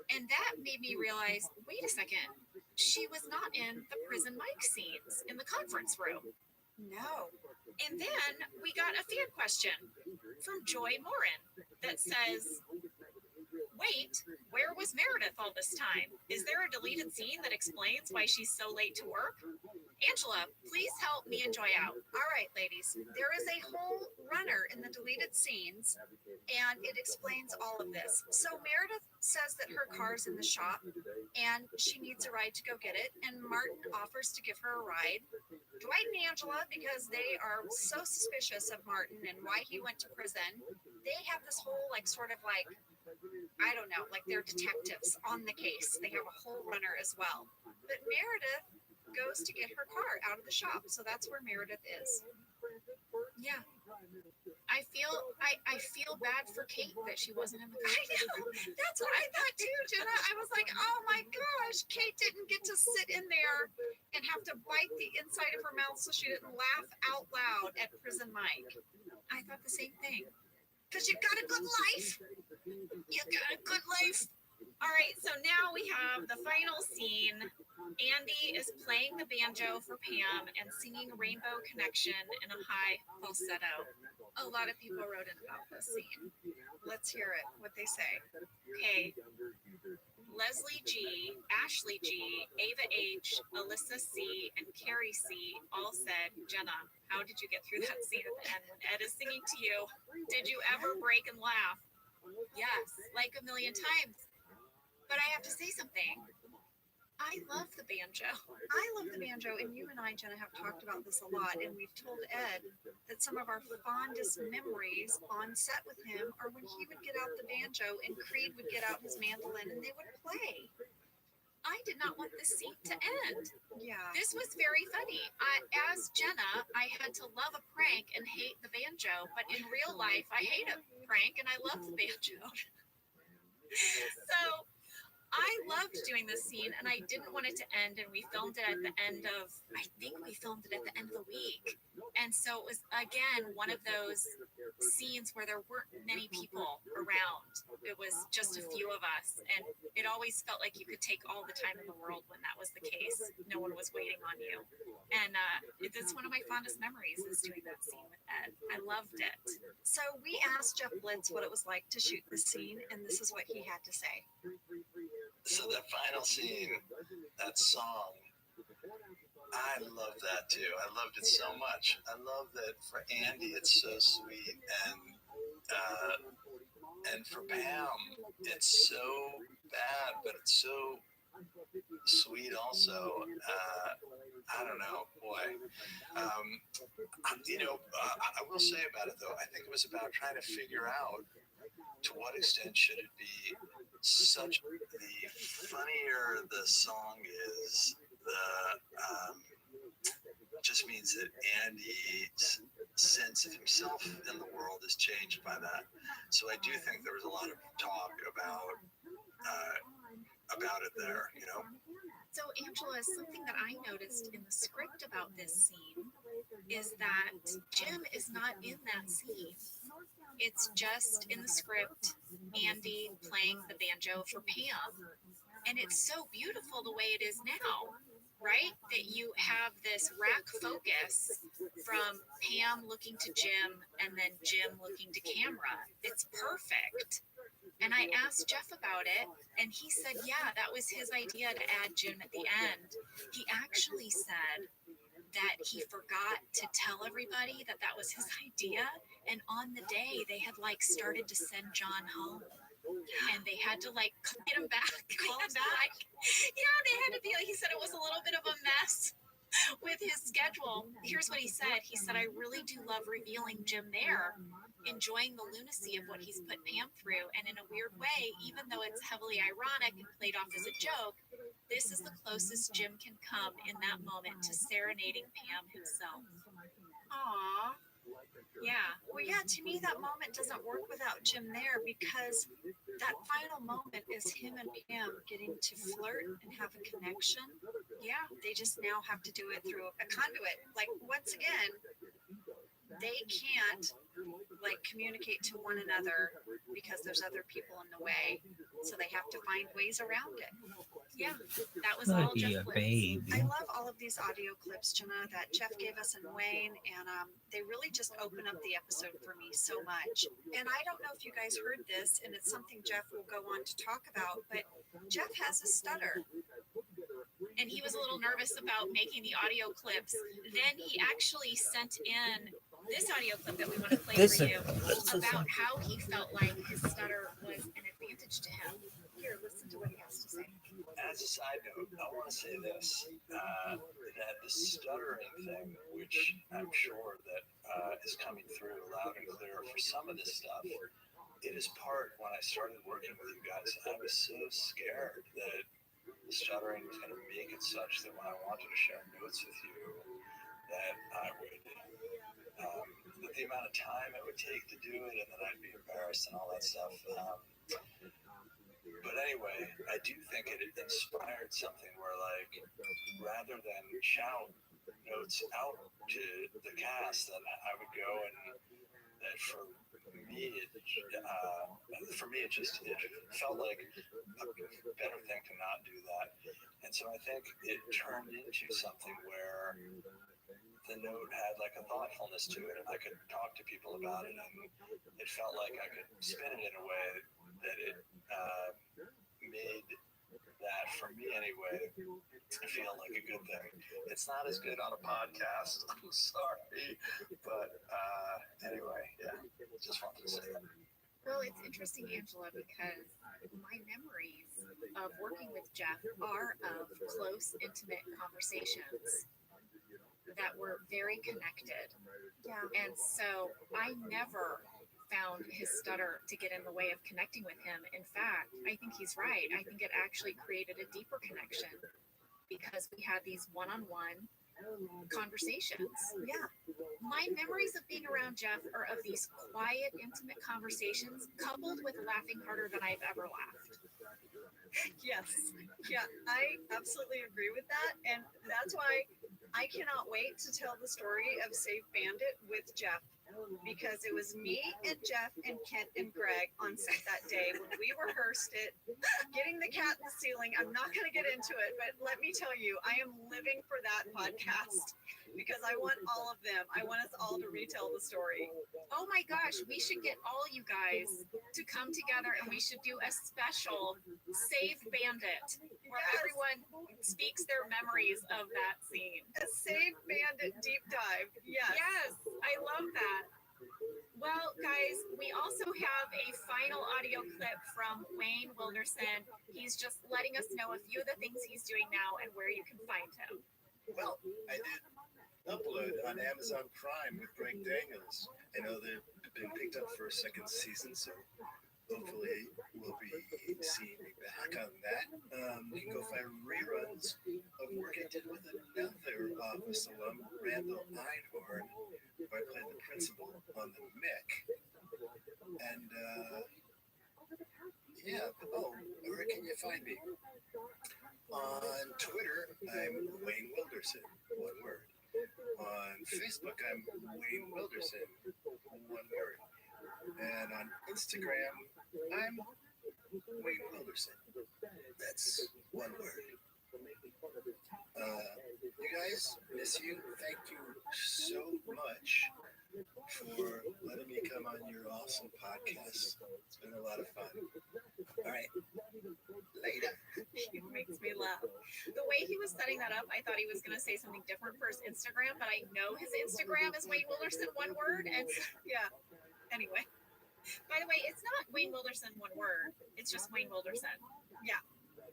And that made me realize, wait a second, she was not in the Prison Mike scenes in the conference room.
No.
And then we got a fan question from Joy Morin that says, wait, where was Meredith all this time? Is there a deleted scene that explains why she's so late to work? Angela, please help me and Joy out.
All right, ladies, there is a whole runner in the deleted scenes, and it explains all of this. So Meredith says that her car's in the shop, and she needs a ride to go get it, and Martin offers to give her a ride. Dwight and Angela, because they are so suspicious of Martin and why he went to prison, they have this whole, I don't know, like they're detectives on the case. They have a whole runner as well. But Meredith goes to get her car out of the shop. So that's where Meredith is.
Yeah. I feel bad for Kate that she wasn't in the car.
I know. That's what I thought too, Jenna. I was like, oh my gosh, Kate didn't get to sit in there and have to bite the inside of her mouth so she didn't laugh out loud at Prison Mike. I thought the same thing. Because you got a good life. You got a good life. All right, so now we have the final scene. Andy is playing the banjo for Pam and singing Rainbow Connection in a high falsetto. A lot of people wrote in about this scene. Let's hear it, what they say. Okay. Leslie G, Ashley G, Ava H, Alyssa C, and Carrie C all said, Jenna, how did you get through that scene at the end when Ed is singing to you? Did you ever break and laugh? Yes, like a million times. But I have to say something. I love the banjo. I love the banjo, and you and I, Jenna, have talked about this a lot, and we've told Ed that some of our fondest memories on set with him are when he would get out the banjo and Creed would get out his mandolin and they would play. I did not want this scene to end. Yeah.
This was very funny. As Jenna, I had to love a prank and hate the banjo, but in real life, I hate a prank and I love the banjo. So I loved doing this scene and I didn't want it to end, and we filmed it at the end of, I think we filmed it at the end of the week. And so it was, again, one of those scenes where there weren't many people around. It was just a few of us. And it always felt like you could take all the time in the world when that was the case. No one was waiting on you. And it's one of my fondest memories is doing that scene with Ed. I loved it.
So we asked Jeff Blitz what it was like to shoot this scene, and this is what he had to say.
So that final scene, that song, I love that too. I loved it so much. I love that for Andy, it's so sweet, and for Pam, it's so bad, but it's so sweet also. I don't know, boy. I will say about it though, I think it was about trying to figure out to what extent should it be such the funnier the song is, the just means that Andy's sense of himself in the world is changed by that. So I do think there was a lot of talk about it there, you know.
So, Angela, something that I noticed in the script about this scene is that Jim is not in that scene. It's just in the script, Andy playing the banjo for Pam. And it's so beautiful the way it is now, right? That you have this rack focus from Pam looking to Jim and then Jim looking to camera. It's perfect. And I asked Jeff about it, and he said, yeah, that was his idea to add Jim at the end. He actually said that he forgot to tell everybody that that was his idea, and on the day, they had, started to send John home. And they had to, get him back. Call him back. Yeah, they had to be, he said it was a little bit of a mess with his schedule. Here's what he said. He said, I really do love revealing Jim there, enjoying the lunacy of what he's put Pam through. And in a weird way, even though it's heavily ironic and played off as a joke, this is the closest Jim can come in that moment to serenading Pam himself.
Aww.
Yeah.
Well, yeah, to me, that moment doesn't work without Jim there, because that final moment is him and Pam getting to flirt and have a connection.
Yeah.
They just now have to do it through a conduit. Once again, they can't communicate to one another because there's other people in the way, so they have to find ways around it.
Yeah, that was all Jeff Blitz.
I love all of these audio clips, Jenna, that Jeff gave us and Wayne, and they really just open up the episode for me so much. And I don't know if you guys heard this, and it's something Jeff will go on to talk about, but Jeff has a stutter.
And he was a little nervous about making the audio clips. Then he actually sent in this audio clip that we want to play for you about how he felt like his stutter was an advantage to him. Here, listen to what he has to say.
As a side note, I want to say this, that the stuttering thing, which I'm sure that is coming through loud and clear for some of this stuff, it is part, when I started working with you guys, I was so scared that the stuttering was going to make it such that when I wanted to share notes with you, that I would the amount of time it would take to do it, and then I'd be embarrassed and all that stuff. But anyway, I do think it inspired something where, like, rather than shout notes out to the cast, that I would go and that for me, it felt like a better thing to not do that. And so I think it turned into something where the note had like a thoughtfulness to it. I could talk to people about it, and it felt like I could spin it in a way that it made that, for me anyway, feel like a good thing. It's not as good on a podcast. I'm sorry, but anyway, yeah, just wanted to say that.
Well, it's interesting, Angela, because my memories of working with Jeff are of close, intimate conversations that were very connected.
Yeah.
And so I never found his stutter to get in the way of connecting with him. In fact, I think he's right. I think it actually created a deeper connection because we had these one-on-one conversations.
Yeah.
My memories of being around Jeff are of these quiet, intimate conversations coupled with laughing harder than I've ever laughed.
Yes. Yeah, I absolutely agree with that. And that's why I cannot wait to tell the story of Save Bandit with Jeff, because it was me and Jeff and Kent and Greg on set that day when we rehearsed it, getting the cat in the ceiling. I'm not going to get into it, but let me tell you, I am living for that podcast because I want all of them. I want us all to retell the story.
Oh my gosh, we should get all you guys to come together and we should do a special Save Bandit where everyone speaks their memories of that scene.
A Save Bandit deep dive. Yes.
Yes, I love that. Well, guys, we also have a final audio clip from Wayne Wilderson. He's just letting us know a few of the things he's doing now and where you can find him.
Well, I did upload on Amazon Prime with Greg Daniels. I know they've been picked up for a second season, so hopefully we'll be seeing me back on that. You can go find reruns of work I did with another office alum, Randall Einhorn, where I played the principal on the MIC. And yeah, where can you find me? On Twitter, I'm Wayne Wilderson, one word. On Facebook, I'm Wayne Wilderson, one word. And on Instagram, I'm Wayne Wilderson. That's one word. You guys, miss you. Thank you so much for letting me come on your awesome podcast. It's been a lot of fun. All right. Later.
It makes me laugh. The way he was setting that up, I thought he was going to say something different for his Instagram, but I know his Instagram is Wayne Wilderson, one word. And
yeah. Anyway.
By the way, it's not Wayne Wilderson, one word. It's just Wayne Wilderson.
Yeah.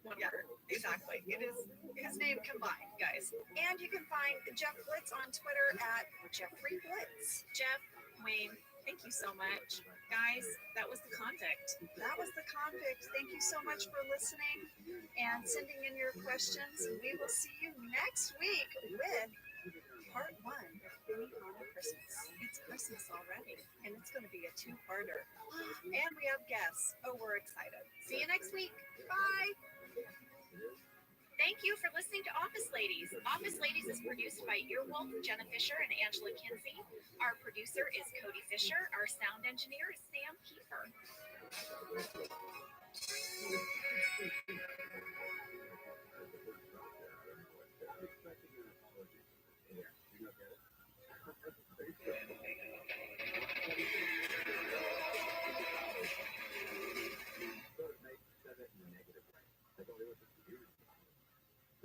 One
Yeah,
word.
exactly. It is his name combined, guys. And you can find Jeff Blitz on Twitter at Jeffrey Blitz.
Jeff, Wayne, thank you so much. Guys, that was The Convict.
That was The Convict. Thank you so much for listening and sending in your questions. We will see you next week with part 1 of Penny on Christmas. It's Christmas already, and it's going to be a 2-parter. And we have guests. Oh, we're excited.
See you next week.
Bye.
Thank you for listening to Office Ladies. Office Ladies is produced by Earwolf, Jenna Fisher, and Angela Kinsey. Our producer is Cody Fisher. Our sound engineer is Sam Kiefer.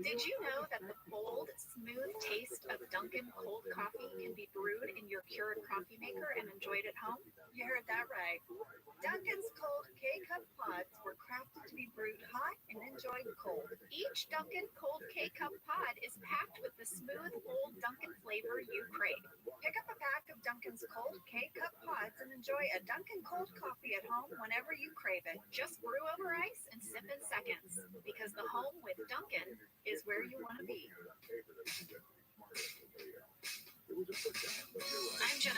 Did you know that the bold, smooth taste of Dunkin' cold coffee can be brewed in your Keurig coffee maker and enjoyed at home?
You heard that right. Dunkin's cold K-Cup pods were crafted to be brewed hot and enjoyed cold.
Each Dunkin' cold K-Cup pod is packed with the smooth, bold Dunkin' flavor you crave.
Pick up a pack of Dunkin's cold K-Cup pods and enjoy a Dunkin' cold coffee at home whenever you crave it.
Just brew over ice and sip in seconds, because the home with Dunkin' is where you want to be. I'm Jenna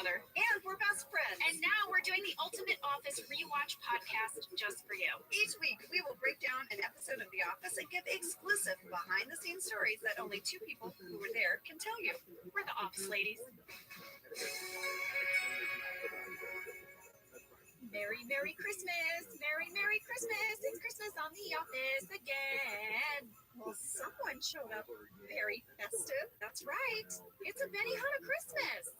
other. And we're best friends.
And now we're doing the Ultimate Office Rewatch podcast just for you.
Each week, we will break down an episode of The Office and give exclusive behind-the-scenes stories that only two people who were there can tell you.
We're the Office ladies. Merry Christmas! Merry Christmas! It's Christmas on The Office again.
Well, someone showed up very festive.
That's right. It's a Benihana Christmas.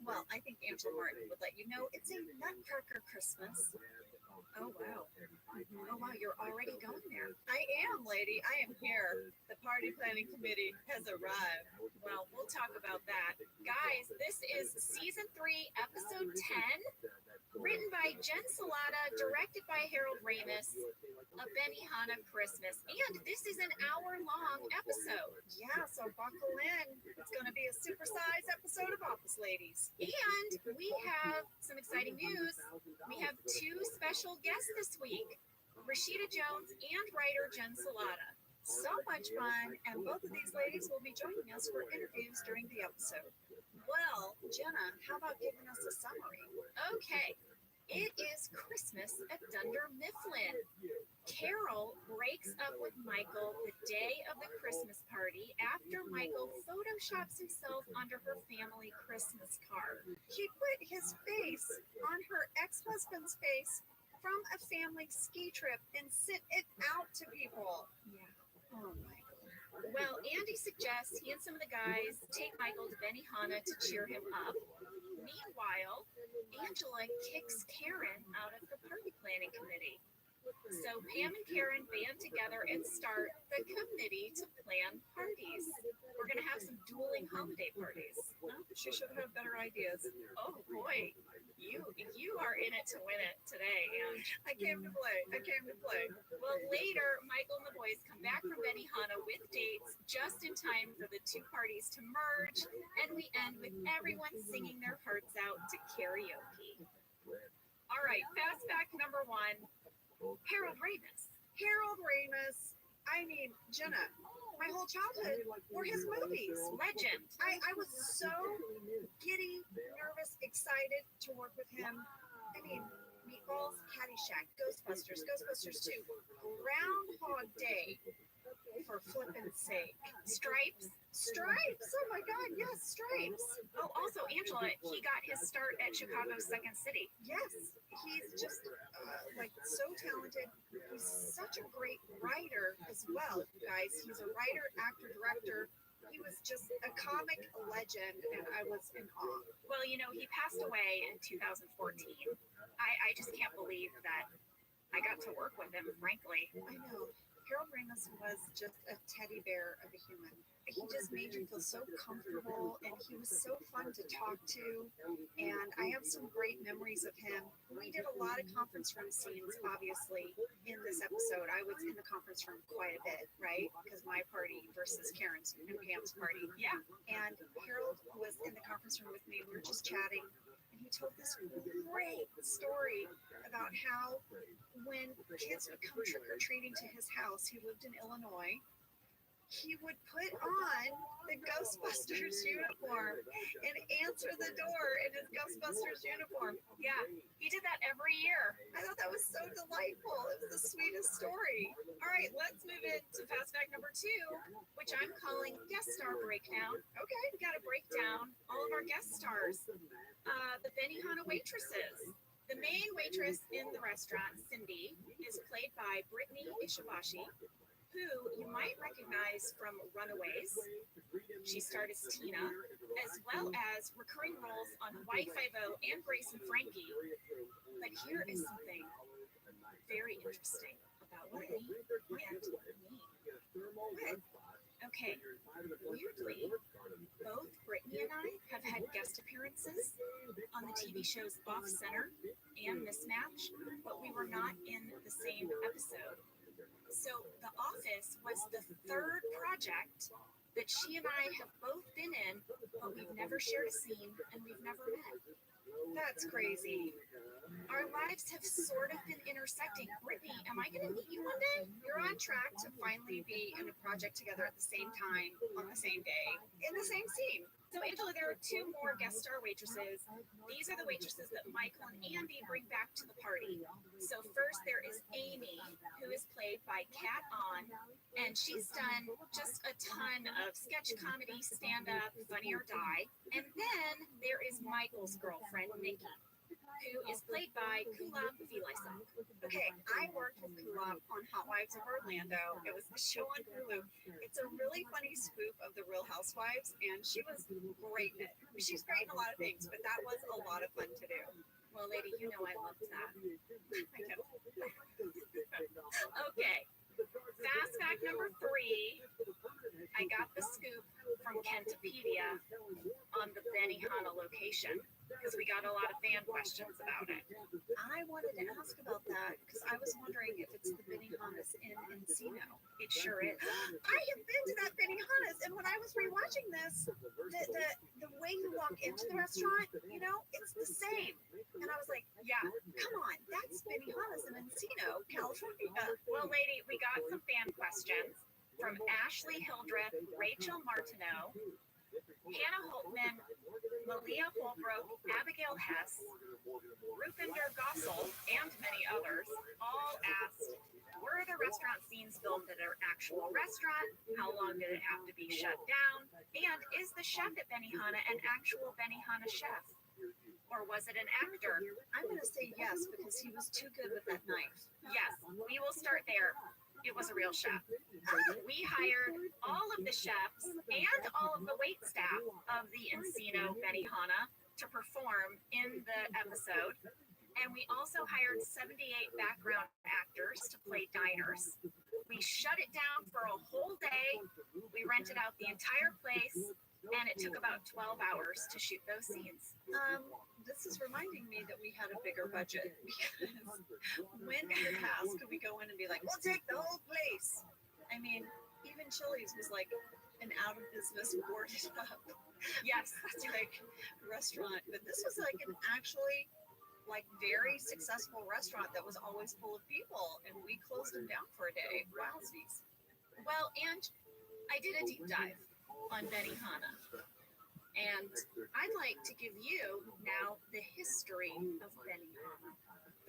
Well, I think Angela Martin would let you know it's a nutcracker Christmas.
Oh, wow. Oh, wow, you're already going there.
I am, lady. I am here. The party planning committee has arrived.
Well, we'll talk about that. Guys, this is season 3, episode 10. Written by Jen Salata, directed by Harold Ramis, a Benihana Christmas. And this is an hour-long episode.
Yeah, so buckle in. It's going to be a supersized episode of Office Ladies.
And we have some exciting news. We have 2 special guests this week, Rashida Jones and writer Jen Salata.
So much fun, and both of these ladies will be joining us for interviews during the episode. Well, Jenna, how about giving us a summary?
Okay, it is Christmas at Dunder Mifflin. Carol breaks up with Michael the day of the Christmas party after Michael photoshops himself under her family Christmas card.
He put his face on her ex-husband's face from a family ski trip and sent it out to people.
Yeah.
Oh, Michael.
Well, Andy suggests he and some of the guys take Michael to Benihana to cheer him up. Meanwhile, Angela kicks Karen out of the party planning committee. So Pam and Karen band together and start the committee to plan parties. We're going to have some dueling holiday parties.
Well, she should have better ideas.
Oh boy, you are in it to win it today. And
I came to play.
Well, later, Michael and the boys come back from Benihana with dates just in time for the 2 parties to merge, and we end with everyone singing their hearts out to karaoke. All right, fast fact number 1. Harold Ramis.
Harold Ramis. I mean, Jenna, my whole childhood were his movies.
Legend.
I was so giddy, nervous, excited to work with him. I mean, Meatballs, Caddyshack, Ghostbusters, Ghostbusters 2, Groundhog Day, for flippin's sake.
Stripes.
Oh my God, yes, Stripes.
Oh, also, Angela, he got his start at Chicago's Second City.
Yes, he's just like so talented. He's such a great writer as well, guys. He's a writer, actor, director. He was just a comic legend, and I was in awe.
Well, you know, he passed away in 2014. I just can't believe that I got to work with him, frankly.
I know. Harold Ramis was just a teddy bear of a human. He just made you feel so comfortable, and he was so fun to talk to. And I have some great memories of him. We did a lot of conference room scenes, obviously, in this episode. I was in the conference room quite a bit, right? Because my party versus Karen's and Pam's party.
Yeah.
And Harold was in the conference room with me. We were just chatting, and he told this great story about how when kids would come trick-or-treating to his house, he lived in Illinois, he would put on the Ghostbusters uniform and answer the door in his Ghostbusters uniform.
Yeah, he did that every year.
I thought that was so delightful. It was the sweetest story.
All right, let's move into fast fact number 2, which I'm calling guest star breakdown. Okay, we got to break down all of our guest stars. The Benihana waitresses. The main waitress in the restaurant, Cindy, is played by Brittany Ishibashi, who you might recognize from Runaways. She starred as Tina, as well as recurring roles on Hawaii Five-O and Grace and Frankie. But here is something very interesting about Brittany and me. Okay, weirdly, both Brittany and I have had guest appearances on the TV shows Off Center and Mismatch, but we were not in the same episode. So The Office was the 3rd project that she and I have both been in, but we've never shared a scene and we've never met.
That's crazy.
Our lives have sort of been intersecting. Brittany, am I going to meet you one day?
You're on track to finally be in a project together at the same time, on the same day, in the same scene.
So, Angela, there are two more guest star waitresses. These are the waitresses that Michael and Andy bring back to the party. So, first there is Amy, who is played by Kat On, and she's done just a ton of sketch comedy, stand up, Funny or Die. And then there is Michael's girlfriend, Nikki, who is played by Kulab Vilaysack.
Okay, I worked with Kulab on Hot Wives of Orlando. It was a show on Hulu. It's a really funny spoof of the Real Housewives, and she was great in it. She's great in a lot of things, but that was a lot of fun to do.
Well, lady, you know I loved that.
I know.
Okay, fast fact number 3. I got the scoop from Kentopedia on the Benihana location because we got a lot of fan questions about it.
I wanted to ask about that because I was wondering if it's the Benihanas in Encino.
It sure is.
I have been to that Benihanas, and when I was rewatching this, the way you walk into the restaurant, you know, it's the same. And I was like, yeah, come on, that's Benihanas in Encino, California.
Well, lady, we got some fan questions from Ashley Hildreth, Rachel Martineau, Hannah Holtman, Malia Holbrook, Abigail Hess, Rupinder Gossel, and many others all asked, were the restaurant scenes filmed at an actual restaurant? How long did it have to be shut down? And is the chef at Benihana an actual Benihana chef? Or was it an actor?
I'm going to say yes because he was too good with that knife.
Yes, we will start there. It was a real chef. We hired all of the chefs and all of the wait staff of the Encino Benihana to perform in the episode. And we also hired 78 background actors to play diners. We shut it down for a whole day. We rented out the entire place, and it took about 12 hours to shoot those scenes.
This is reminding me that we had a bigger budget because when in the past could we go in and be like, we'll take the whole place? I mean, even Chili's was like an out of business boarded up.
Yes,
that's like restaurant, but this was like an actually like very successful restaurant that was always full of people, and we closed them down for a day. Wowsies.
Well, and I did a deep dive on Benihana. And I'd like to give you now the history of Benihana,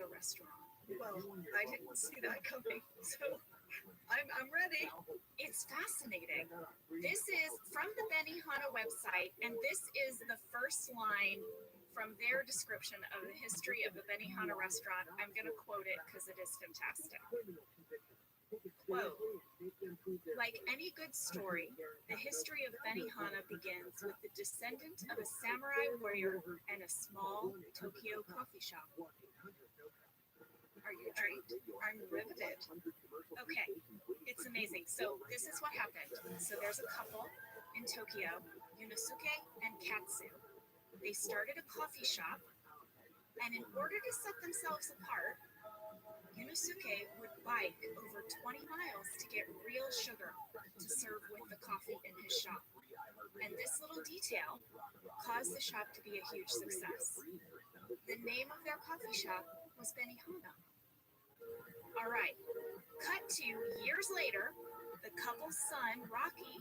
the restaurant.
Well, I didn't see that coming, so I'm ready.
It's fascinating. This is from the Benihana website, and this is the first line from their description of the history of the Benihana restaurant. I'm going to quote it because it is fantastic. Quote, like any good story, the history of Benihana begins with the descendant of a samurai warrior and a small Tokyo coffee shop.
Are you intrigued? I'm riveted.
Okay, it's amazing. So this is what happened. So there's a couple in Tokyo, Yunosuke and Katsu. They started a coffee shop, and in order to set themselves apart, Yunosuke would bike over 20 miles to get real sugar to serve with the coffee in his shop. And this little detail caused the shop to be a huge success. The name of their coffee shop was Benihana. All right, cut to years later, the couple's son, Rocky,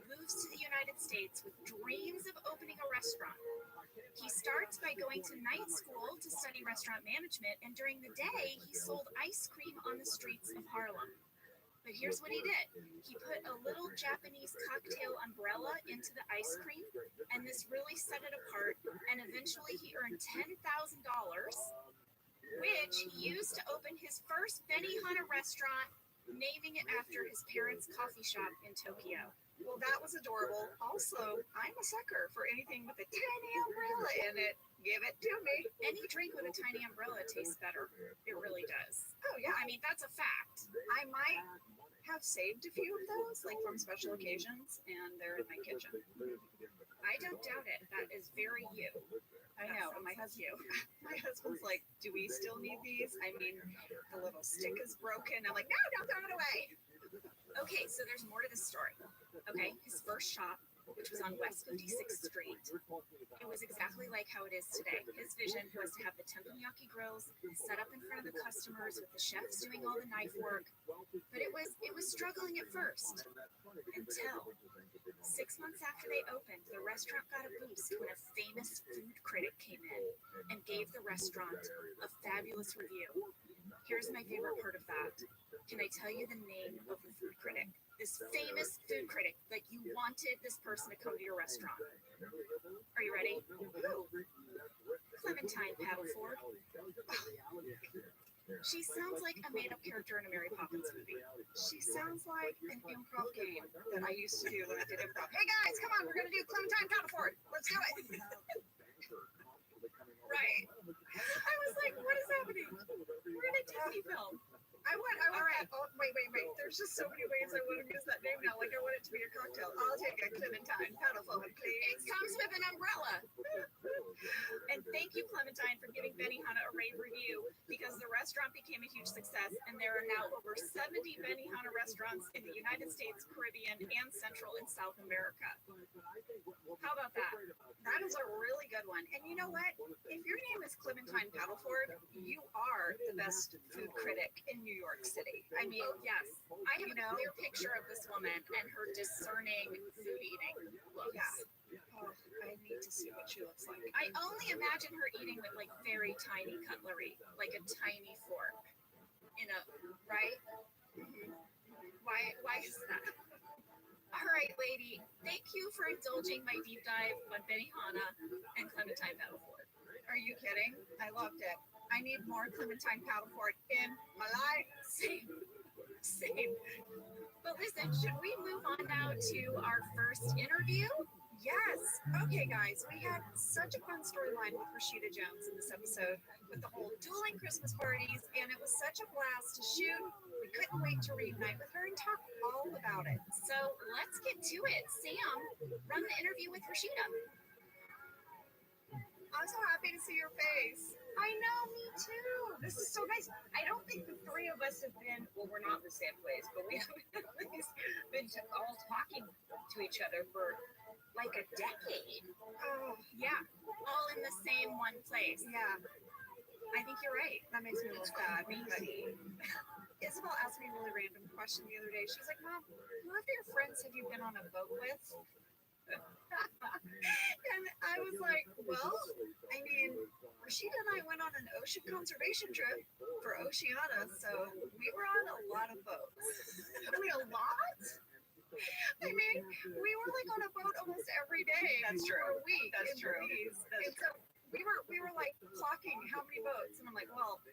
moves to the United States with dreams of opening a restaurant. He starts by going to night school to study restaurant management, and during the day, he sold ice cream on the streets of Harlem. But here's what he did. He put a little Japanese cocktail umbrella into the ice cream, and this really set it apart, and eventually he earned $10,000, which he used to open his first Benihana restaurant, naming it after his parents' coffee shop in Tokyo.
Well, that was adorable. Also, I'm a sucker for anything with a tiny umbrella in it. Give it to me.
Any drink with a tiny umbrella tastes better. It really does.
Oh, yeah.
I mean, that's a fact.
I might have saved a few of those, like from special occasions, and they're in my kitchen.
I don't doubt it. That is very you.
I know. And my husband's like, do we still need these? I mean, the little stick is broken. I'm like, no, don't throw it away.
Okay, so there's more to the story. Okay, his first shop which was on West 56th Street. It was exactly like how it is today. His vision was to have the teppanyaki grills set up in front of the customers with the chefs doing all the knife work. But it was struggling at first, until 6 months after they opened, the restaurant got a boost when a famous food critic came in and gave the restaurant a fabulous review. Here's my favorite part of that. Can I tell you the name of the food critic? This famous food critic that you wanted this person to come to your restaurant. Are you ready? Clementine Paddleford. She sounds like a made-up character in a Mary Poppins movie. She sounds like an improv game that I used to do when I did improv. Hey guys, come on, we're gonna do Clementine Paddleford. Let's do it. Right. I was like, what is happening? We're in a Disney film. I want all right. Oh, wait. There's just so many ways I want to use that name now. Like I want it to be a cocktail. I'll take a Clementine Paddleford, please. It comes with an umbrella. And thank you, Clementine, for giving Benihana a rave review, because the restaurant became a huge success, and there are now over 70 Benihana restaurants in the United States, Caribbean, and Central and South America. How about that? That is a really good one. And you know what? If your name is Clementine Paddleford, you are the best food critic in New York City. I mean, yes. I have a clear picture of this woman and her discerning food eating looks. Yeah. Oh, I need to see what she looks like. I only imagine her eating with like very tiny cutlery, like a tiny fork. Right? Mm-hmm. Why is that? All right, lady. Thank you for indulging my deep dive on Benihana and Clementine Paddleford. Are you kidding? I loved it. I need more Clementine Paddleford in my life. Same. But listen, should we move on now to our first interview? Yes. Okay, guys, we had such a fun storyline with Rashida Jones in this episode with the whole dueling Christmas parties, and it was such a blast to shoot. We couldn't wait to reunite with her and talk all about it. So let's get to it. Sam, run the interview with Rashida. I'm so happy to see your face. I know, me too. This is so nice. I don't think the three of us have been, well, we're not in the same place, but we haven't at least been all talking to each other for like a decade. Oh, yeah. All in the same one place. Yeah. I think you're right. That makes me look bad. Isabel asked me a really random question the other day. She was like, Mom, who of your friends have you been on a boat with? And I was like, well, I mean, Rashida and I went on an ocean conservation trip for Oceana, so we were on a lot of boats. I mean, a lot? I mean, we were like on a boat almost every day. That's true. For a week. That's true. That's true. So we were like clocking how many boats, and I'm like, well,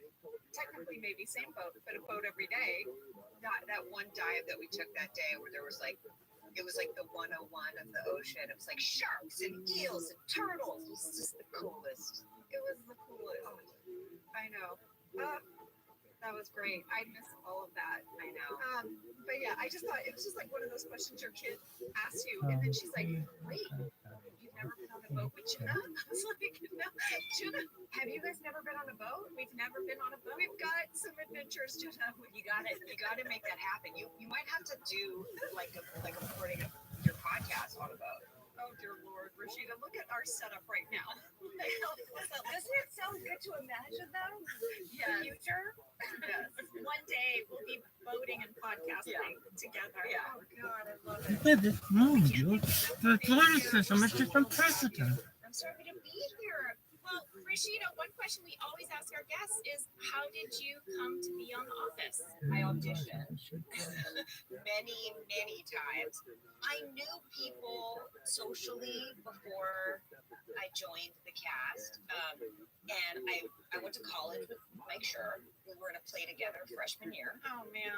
technically maybe same boat, but a boat every day. That one dive that we took that day where there was like, it was like the 101 of the ocean. It was like sharks and eels and turtles. It was just the coolest. It was the coolest. Oh, I know. That was great. I miss all of that. I know. But yeah, I just thought it was just like one of those questions your kid asks you, and then she's like, "Wait, you've never been on a boat with Jenna?" I was like, "No, Jenna, have you guys never been on a boat? We've never been on a boat. We've got some adventures, Jenna. You got to make that happen. You might have to do like a recording of your podcast on a boat." Oh dear Lord, Rashida, look at our setup right now. Doesn't it sound good to imagine though? Yeah. The future? Yes. One day we'll be boating and podcasting together. Yeah. Oh God, I love it.
This movie, the criticism is just unprecedented.
I'm so happy to be here. Well, Rashida, one question we always ask our guests is, how did you come to be on The Office? I auditioned many times. I knew people socially before I joined the cast, and I went to college with Mike Schur. We were in a play together freshman year. Oh man!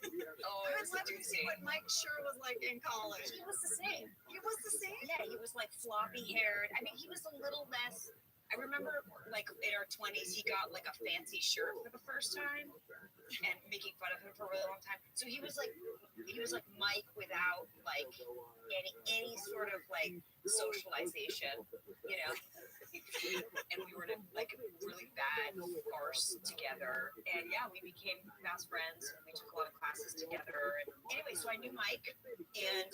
I'd love to see what Mike Schur was like in college. He was the same. He was the same. Yeah, he was like floppy haired. I mean, he was a little less. I remember, like, in our 20s, he got, like, a fancy shirt for the first time, and making fun of him for a really long time. So he was like Mike without, like, any sort of, like, socialization, you know?
and we were in like a really bad farce together. And yeah, we became fast friends and we took a lot of classes together. And anyway, so I knew Mike, and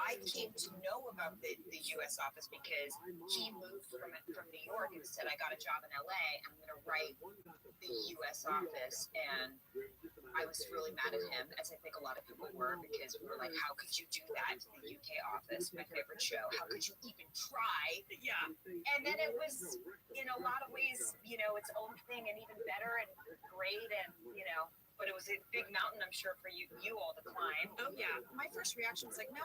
I came to know about the US office because he moved from New York and said, I got a job in LA. I'm going to write the US office. And I was really mad at him, as I think a lot of people were, because we were like, how could you do that to the UK office, my favorite show? How could you even try? Yeah. And then it was, in a lot of ways, you know, its own thing and even better and great. And, you know, but it was a big mountain, I'm sure, for you all to climb.
Oh yeah. My first reaction was like, no.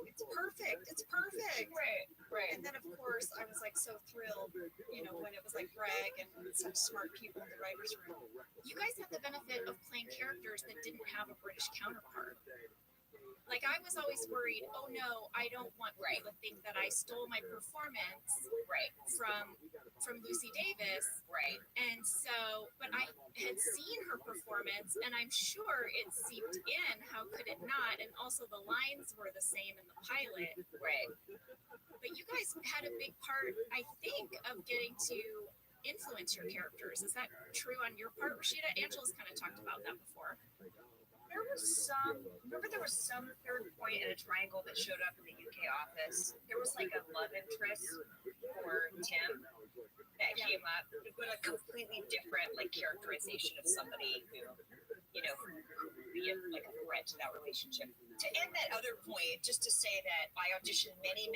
It's perfect. It's perfect.
Right.
And then of course I was like so thrilled, you know, when it was like Greg and such smart people in the writers' room.
You guys had the benefit of playing characters that didn't have a British counterpart. Like, I was always worried, oh no, I don't want people to think that I stole my performance from Lucy Davis.
Right.
And so, but I had seen her performance and I'm sure it seeped in. How could it not? And also the lines were the same in the pilot.
Right.
But you guys had a big part, I think, of getting to influence your characters. Is that true on your part, Rashida? Angela's kind of talked about that before.
There was some third point in a triangle that showed up in the UK office. There was like a love interest for Tim that came up, but a completely different like characterization of somebody who, you know, who would be like a threat to that relationship. To end that other point, just to say that I auditioned many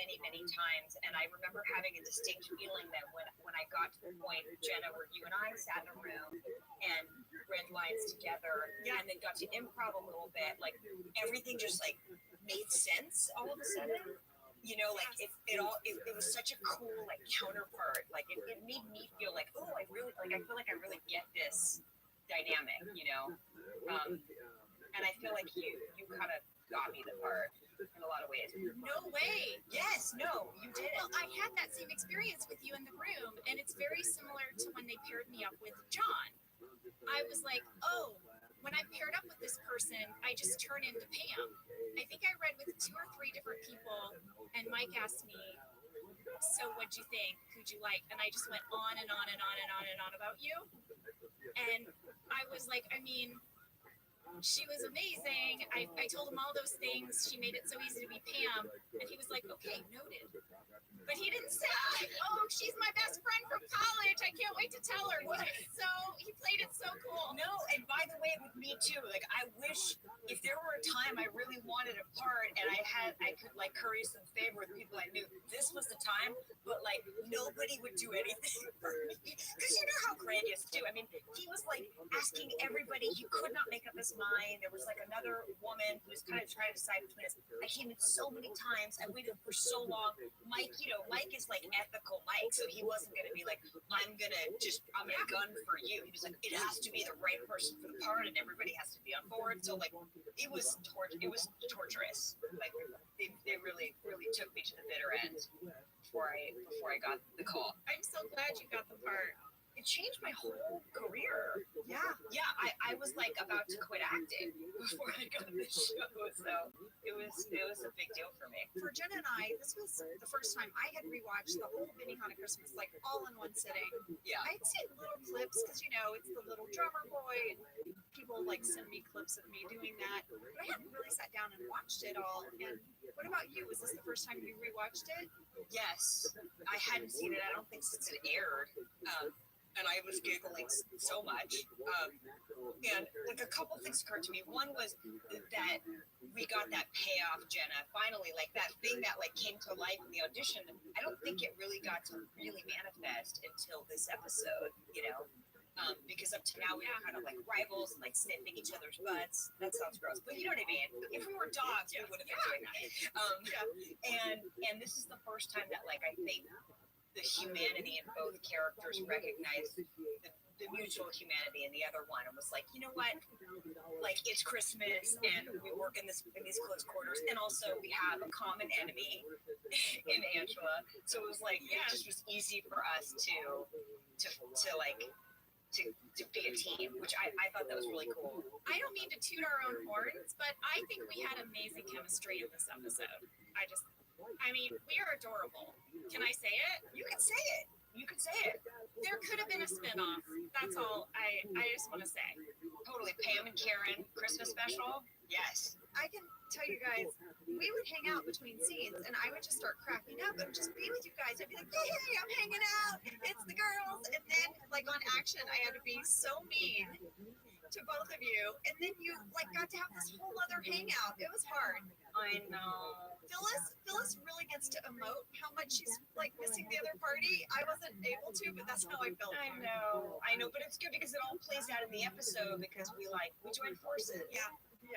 times, and I remember having a distinct feeling that when I got to the point, Jenna, where you and I sat in a room and read lines together, and then got to improv a little bit, like everything just like made sense all of a sudden. You know, like it was such a cool like counterpart. Like it made me feel like, oh, I feel like I really get this dynamic, you know. And I feel like you kind of got me the part in a lot of ways.
No way.
Yes, no, you did.
Well, I had that same experience with you in the room, and it's very similar to when they paired me up with John. I was like, oh, when I'm paired up with this person, I just turn into Pam. I think I read with 2 or 3 different people, and Mike asked me, so what'd you think? Who'd you like? And I just went on and on and on and on and on about you. And I was like, I mean, she was amazing. I told him all those things. She made it so easy to be Pam. And he was like, okay, noted. But he didn't say, oh, she's my best friend from college. I can't wait to tell her. So he played it so cool.
No, and by the way, with me too, like I wish if there were a time I really wanted a part and I could like curry some favor with people I knew, this was the time, but like nobody would do anything for me. Because you know how Greg is too. I mean, he was like asking everybody, he could not make up his mind. There was like another woman who was kind of trying to decide between us. I came in so many times, I waited for so long. Mike, you know, Mike is like ethical Mike, so he wasn't gonna be like, I'm gonna gun for you. He was like, it has to be the right person for the part and everybody has to be on board. So like it was torturous. Like they really took me to the bitter end before I got the call.
I'm so glad you got the part.
It changed my whole career.
Yeah.
I was like about to quit acting before I got the show, so it was a big deal for me.
For Jenna and I, this was the first time I had rewatched the whole Benihana Christmas like all in one sitting.
Yeah.
I'd seen little clips because you know it's the little drummer boy and people like send me clips of me doing that, but I hadn't really sat down and watched it all. And what about you? Was this the first time you rewatched it?
Yes, I hadn't seen it. I don't think since it aired. And I was giggling so much. And like a couple things occurred to me. One was that we got that payoff, Jenna. Finally, like that thing that like came to life in the audition. I don't think it really got to really manifest until this episode, you know. Because up to now we were kind of like rivals and like sniffing each other's butts. That sounds gross, but you know what I mean. If we were dogs, we would have been doing that. And this is the first time that like I think the humanity in both characters recognized the mutual humanity in the other one and was like, you know what, like it's Christmas and we work in these close quarters and also we have a common enemy in Angela, so it was like it just was easy for us to be a team, which I thought that was really cool.
I don't mean to toot our own horns, but I think we had amazing chemistry in this episode. I mean, we are adorable. Can I say it?
You can say it. You can say it.
There could have been a spinoff. That's all I just want to say.
Totally. Pam and Karen Christmas special. Yes.
I can tell you guys, we would hang out between scenes and I would just start cracking up and just be with you guys. I'd be like, hey, I'm hanging out. It's the girls. And then, like, on action, I had to be so mean to both of you. And then you, like, got to have this whole other hangout. It was hard.
I know.
Phyllis really gets to emote how much she's, like, missing the other party. I wasn't able to, but that's how I felt.
I know, but it's good because it all plays out in the episode because we joined forces.
Yeah.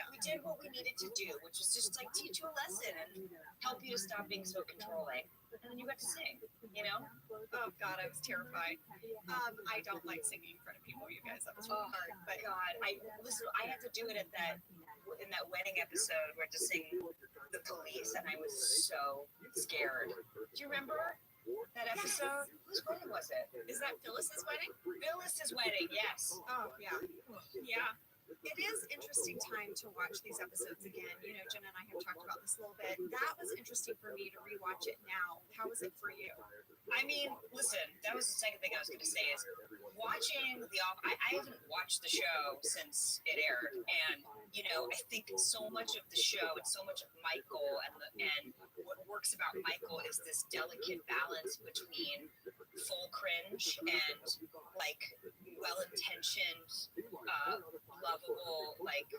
We did what we needed to do, which is just like teach you a lesson and help you to stop being so controlling. And then you got to sing, you know?
Oh God, I was terrified. I don't like singing in front of people, you guys. That was really hard. But
God, I had to do it in that wedding episode where to sing The Police, and I was so scared. Do you remember that episode? Whose wedding was it?
Is that Phyllis's wedding?
Phyllis's wedding, yes.
Oh yeah, yeah. It is interesting time to watch these episodes again. You know, Jenna and I have talked about this a little bit. That was interesting for me to rewatch it now. How was it for you?
I mean, listen, that was the second thing I was going to say is watching I haven't watched the show since it aired. And, you know, I think so much of the show and so much of Michael and what works about Michael is this delicate balance between full cringe and, like, well-intentioned, lovable, like,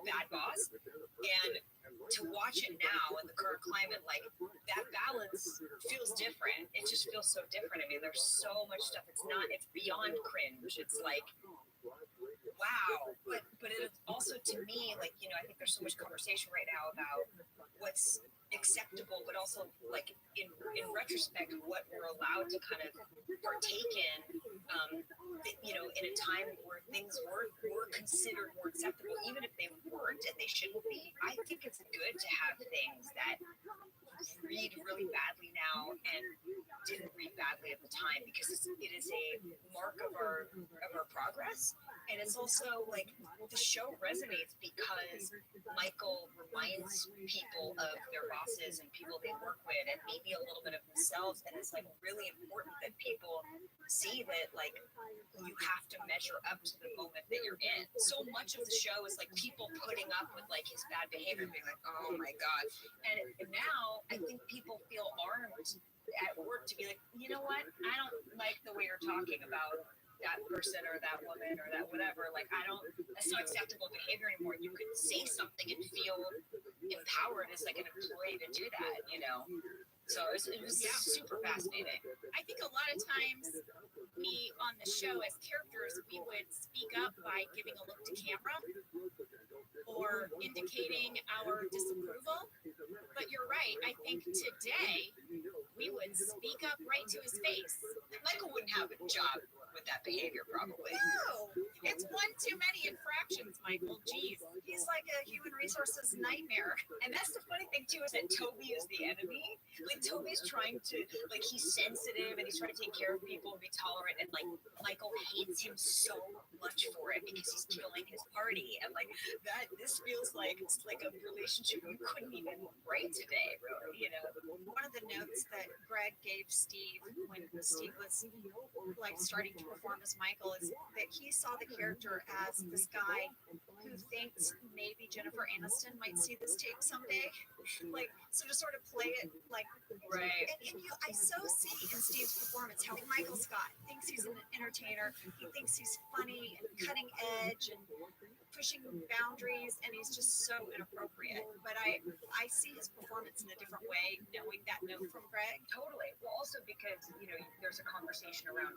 bad boss. And to watch it now in the current climate, like, that balance feels different. It just feels so different. I mean, there's so much stuff. It's beyond cringe. It's like, wow. But it also, to me, like, you know, I think there's so much conversation right now about what's acceptable, but also, like, in retrospect, what we're allowed to kind of partake in, you know, in a time where things were considered more acceptable, even if they weren't and they shouldn't be. I think it's good to have things that read really badly now and didn't read badly at the time, because it is a mark of our progress. And it's also like the show resonates because Michael reminds people of their bosses and people they work with and maybe a little bit of themselves. And it's like really important that people see that, like, you have to measure up to the moment that you're in. So much of the show is like people putting up with, like, his bad behavior and being like, oh my God. And now I think people feel armed at work to be like, you know what? I don't like the way you're talking about that person or that woman or that whatever. Like, that's not acceptable behavior anymore. You could say something and feel empowered as, like, an employee to do that, you know? So it was super fascinating.
I think a lot of times we on the show as characters, we would speak up by giving a look to camera or indicating our disapproval. But you're right. I think today we would speak up right to his face.
Michael wouldn't have a job with that behavior, probably.
No, it's one too many infractions, Michael. Jeez, he's like a human resources nightmare.
And that's the funny thing too, is that Toby is the enemy. Like, Toby's trying to, like, he's sensitive and he's trying to take care of people and be tolerant, and, like, Michael hates him so much for it because he's killing his party. And, like, this feels like it's like a relationship you couldn't even write today, really, you know?
One of the notes that Greg gave Steve when Steve was, like, starting to perform as Michael is that he saw the character as this guy who thinks maybe Jennifer Aniston might see this tape someday. Like, so to sort of play it, like,
right.
And I so see in Steve's performance how Michael Scott thinks he's an entertainer. He thinks he's funny and cutting edge and pushing boundaries, and he's just so inappropriate. But I see his performance in a different way, knowing that note from Greg.
Totally. Well, also because, you know, there's a conversation around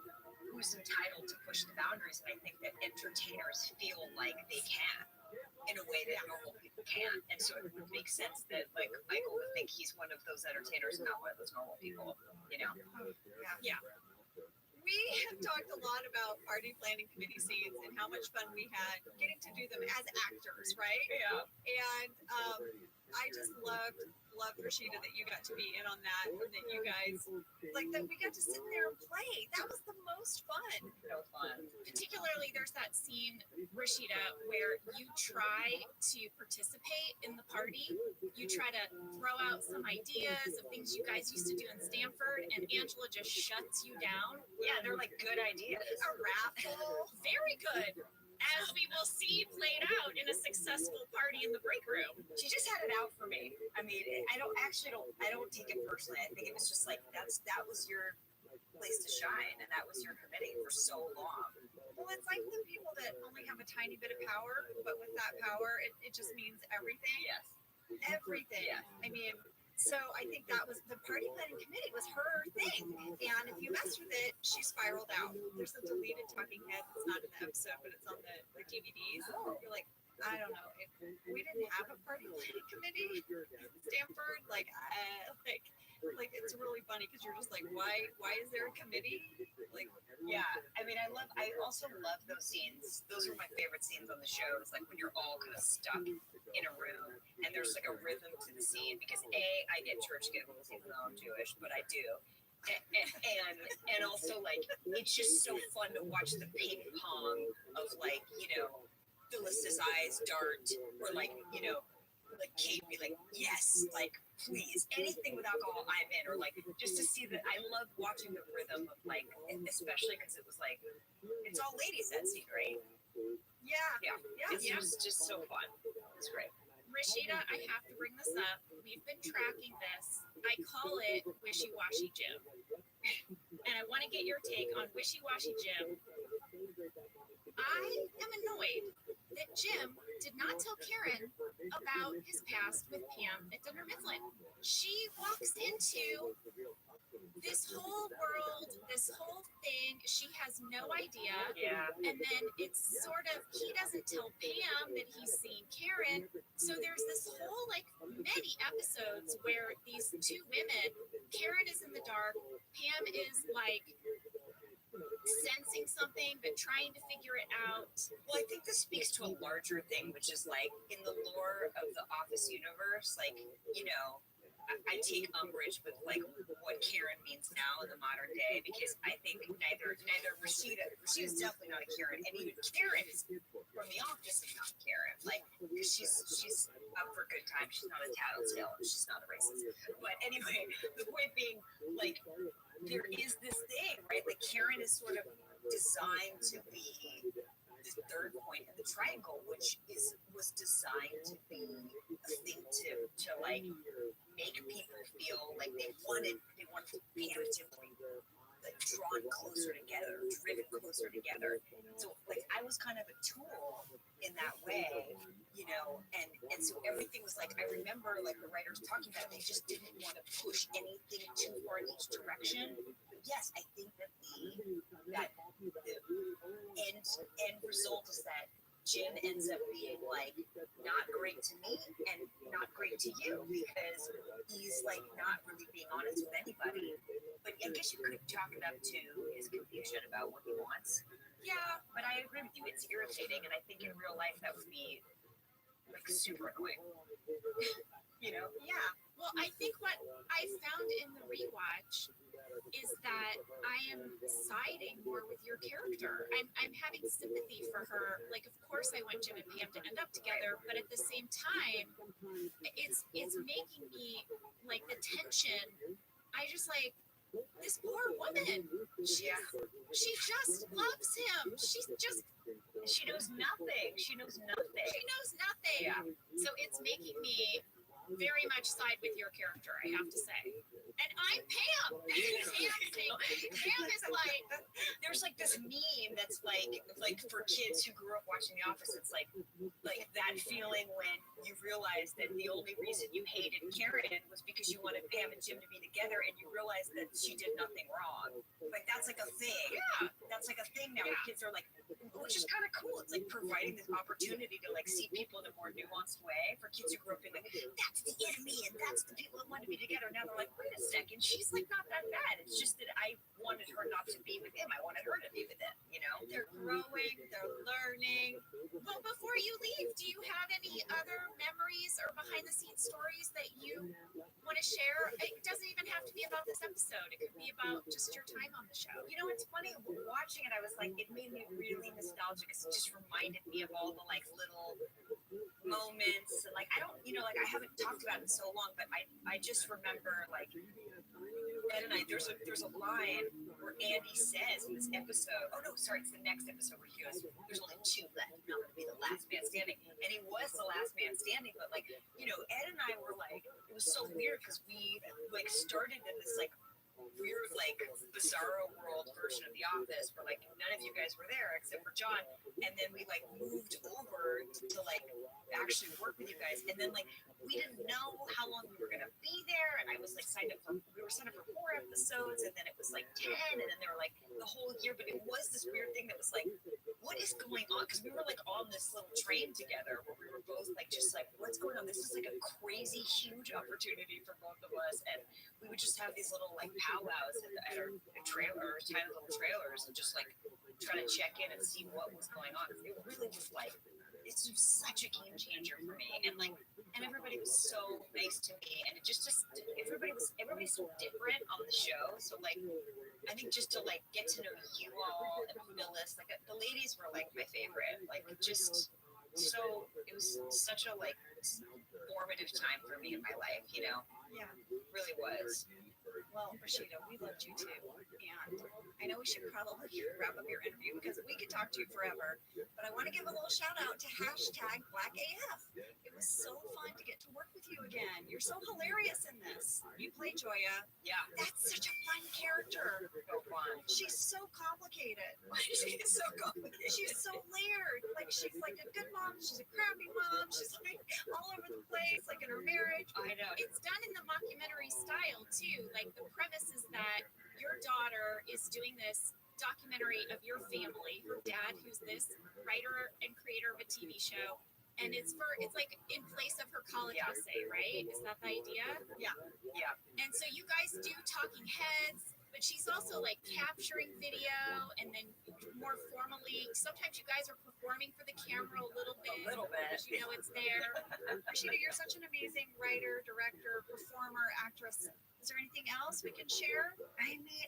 who's entitled to push the boundaries, and I think that entertainers feel like they can in a way that normal people can't. And so it would make sense that, like, Michael would think he's one of those entertainers and not one of those normal people, you know?
Yeah. We have talked a lot about party planning committee scenes and how much fun we had getting to do them as actors, right?
Yeah.
And
I just loved Rashida that you got to be in on that, and that you guys like that we got to sit there and play. That was the most fun.
So fun. Particularly, there's that scene, Rashida, where you try to participate in the party. You try to throw out some ideas of things you guys used to do in Stanford, and Angela just shuts you down.
Yeah, they're like good ideas.
A raffle, very good. As we will see played out in a successful party in the break room.
She just had it out for me. I mean, I don't take it personally. I think it was just like that was your place to shine, and that was your committee for so long.
Well, it's like the people that only have a tiny bit of power, but with that power, it just means everything.
Yes.
Everything.
Yeah.
I mean, so I think that was the party planning committee was her thing. And if you messed with it, she spiraled out. There's a deleted talking head. It's not in the episode, but it's on the DVDs. You're like, I don't know. If we didn't have a party planning committee in Stanford, like it's really funny because you're just like, why is there a committee? Like,
yeah. I mean, I also love those scenes. Those are my favorite scenes on the show. It's like when you're all kind of stuck in a room and there's like a rhythm to the scene because I get church giggles even though I'm Jewish, but I do. And also like it's just so fun to watch the ping pong of like, Phyllis's eyes dart or like, like Kate be like, yes, like please, anything with alcohol I'm in, or like just to see that. I love watching the rhythm of like, especially because it was like it's all ladies that scene, right?
yeah.
It was just so fun. It's great.
Rashida, I have to bring this up. We've been tracking this. I call it Wishy-Washy Jim. And I want to get your take on Wishy-Washy Jim. I am annoyed that Jim did not tell Karen about his past with Pam at Dunder Mifflin. She walks into this whole world, this whole thing. She has no idea.
Yeah.
And then it's sort of, he doesn't tell Pam that he's seeing Karen. So there's this whole, like, many episodes where these two women, Karen is in the dark, Pam is, like, sensing something but trying to figure it out.
Well, I think this speaks to a larger thing, which is like in the lore of the Office universe, like, I take umbrage with like what Karen means now in the modern day, because I think neither Rashida's definitely not a Karen, and even Karen is from the Office is not Karen. Like she's up for a good time. She's not a tattletale. She's not a racist. But anyway, the point being, like, there is this thing, right? Like Karen is sort of designed to be the third point in the triangle, which was designed to be a thing to like make people feel like they wanted Pam to be like drawn closer together, driven closer together. So like I was kind of a tool in that way, and so everything was like, I remember like the writers talking about, they just didn't want to push anything too far in each direction. But yes, I think that the end result is that Jim ends up being like not great to me and not great to you, because he's like not really being honest with anybody. But I guess you could chalk it up to his confusion about what he wants. Yeah, but I agree with you. It's irritating, and I think in real life that would be like super annoying.
Yeah. Well, I think what I found in the rewatch is that I am siding more with your character. I'm having sympathy for her. Like, of course, I want Jim and Pam to end up together, but at the same time, it's making me like the tension. I just like this poor woman. She just loves him.
She knows nothing. She knows nothing.
Yeah. So it's making me very much side with your character, I have to say. And I'm Pam. Pam is like,
there's like this meme that's like for kids who grew up watching The Office. It's like that feeling when you realize that the only reason you hated Karen was because you wanted Pam and Jim to be together, and you realize that she did nothing wrong. Like that's like a thing. Yeah, that's like a thing now. Kids are like, which is kind of cool. It's like providing this opportunity to like see people in a more nuanced way for kids who grew up being like, that
that's the enemy and that's the people that want to be together. Now they're like, wait a second, she's like not that bad. It's just that I wanted her not to be with him. I wanted her to be with him, you know? They're growing, they're learning.
Well, before you leave, do you have any other memories or behind the scenes stories that you want to share? It doesn't even have to be about this episode. It could be about just your time on the show.
You know, it's funny watching it. I was like, it made me really nostalgic. It just reminded me of all the like little moments and like I don't, you know, like I haven't talked about it in so long, but I just remember like Ed and I. There's a line where Andy says in this episode. Oh no, sorry, it's the next episode where he goes, "There's only two left. I'm going to be the last man standing," and he was the last man standing. But like, you know, Ed and I were like, it was so weird because we like started in this like weird like bizarro world version of The Office where like none of you guys were there except for John, and then we like moved over to like actually work with you guys, and then like we didn't know how long we were gonna be there, and I was like signed up for 4 episodes, and then it was like 10, and then they were like the whole year, but it was this weird thing that was like, what is going on? Because we were like on this little train together where we were both like just like, what's going on? This is like a crazy huge opportunity for both of us, and we would just have these little like powwows at our trailers, tiny little trailers, and just like try to check in and see what was going on. It really was like, it's just such a game changer for me, and like, and everybody was so nice to me, and it just everybody's so different on the show. So like, I think just to like get to know you all and Phyllis, like the ladies were like my favorite. Like just so it was such a like formative time for me in my life, you know.
Yeah,
it really was.
Well, Rashida, we loved you too. And I know we should probably wrap up your interview because we could talk to you forever. But I want to give a little shout out to #BlackAF. It was so fun to get to work with you again. You're so hilarious in this. You play Joya.
Yeah.
That's such a fun character.
So fun.
She's so complicated.
She's so complicated.
She's so layered. Like she's like a good mom. She's a crappy mom. She's like all over the place, like in her marriage.
I know.
It's done in the mockumentary style too. Like the premise is that your daughter is doing this documentary of your family, her dad, who's this writer and creator of a TV show, and it's like in place of her college essay, right? Is that the idea?
Yeah.
And so you guys do talking heads, but she's also like capturing video, and then more formally, sometimes you guys are performing for the camera a little bit. Because you know it's there. Rashida, you're such an amazing writer, director, performer, actress. Is there anything else we can share?
I mean,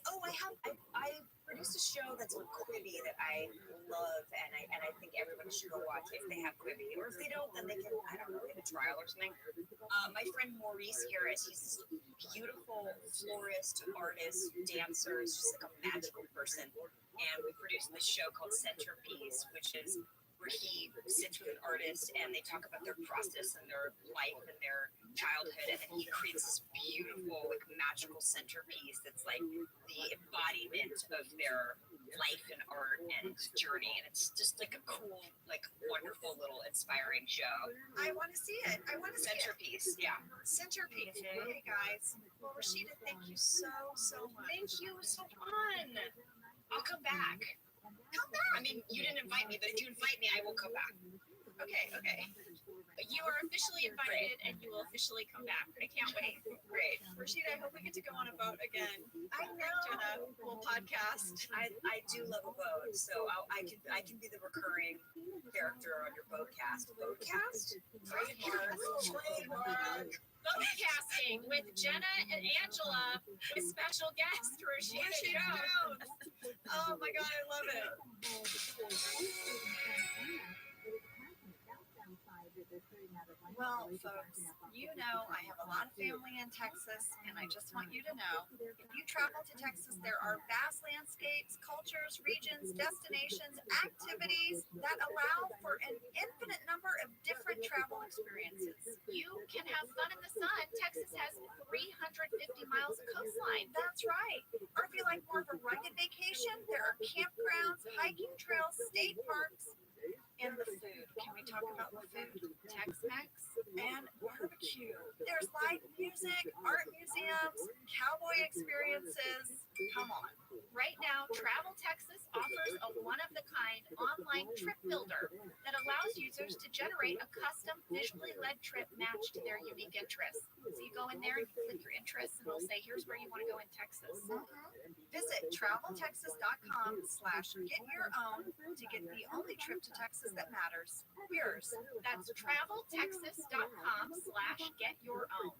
I produced a show that's on Quibi that I love, and I think everyone should go watch if they have Quibi, or if they don't, then they can, I don't know, get a trial or something. My friend Maurice Harris, he's this beautiful florist, artist, dancer. He's just like a magical person, and we produced this show called Centerpiece, which is where he sits with an artist and they talk about their process and their life and their childhood, and then he creates this beautiful like magical centerpiece that's like the embodiment of their life and art and journey, and it's just like a cool, like wonderful little inspiring show.
I want to see it. I want to see it.
Centerpiece. Yeah.
Centerpiece. Okay, guys. Well, Rashida, thank you so much.
Thank you. It was so fun. I'll come back.
Come back.
I mean, you didn't invite me, but if you invite me, I will come back.
Okay.
You are officially invited, and you will officially come back. I can't wait.
Great.
Rashida, I hope we get to go on a boat again. I know. Jenna, we'll podcast.
I do love a boat, so I can be the recurring character on your boatcast.
Boatcast?
Trademark.
Boatcasting with Jenna and Angela, with special guest Rashida Jones.
Oh my God, I love it. Well, folks, you know I have a lot of family in Texas, and I just want you to know, if you travel to Texas, there are vast landscapes, cultures, regions, destinations, activities that allow for an infinite number of different travel experiences.
You can have fun in the sun. Texas has 350 miles of coastline.
That's right. Or if you like more of a rugged vacation, there are campgrounds, hiking trails, state parks, and the food. Can we talk about the food? Tex-Mex and barbecue. There's live music, art museums, cowboy experiences. Come on.
Right now, Travel Texas offers a one-of-the-kind online trip builder that allows users to generate a custom visually led trip matched to their unique interests. So you go in there and you click your interests and it'll say, here's where you want to go in Texas.
Visit traveltexas.com/get-your-own to get the only trip to Texas that matters. Yours.
That's traveltexas.com/get-your-own.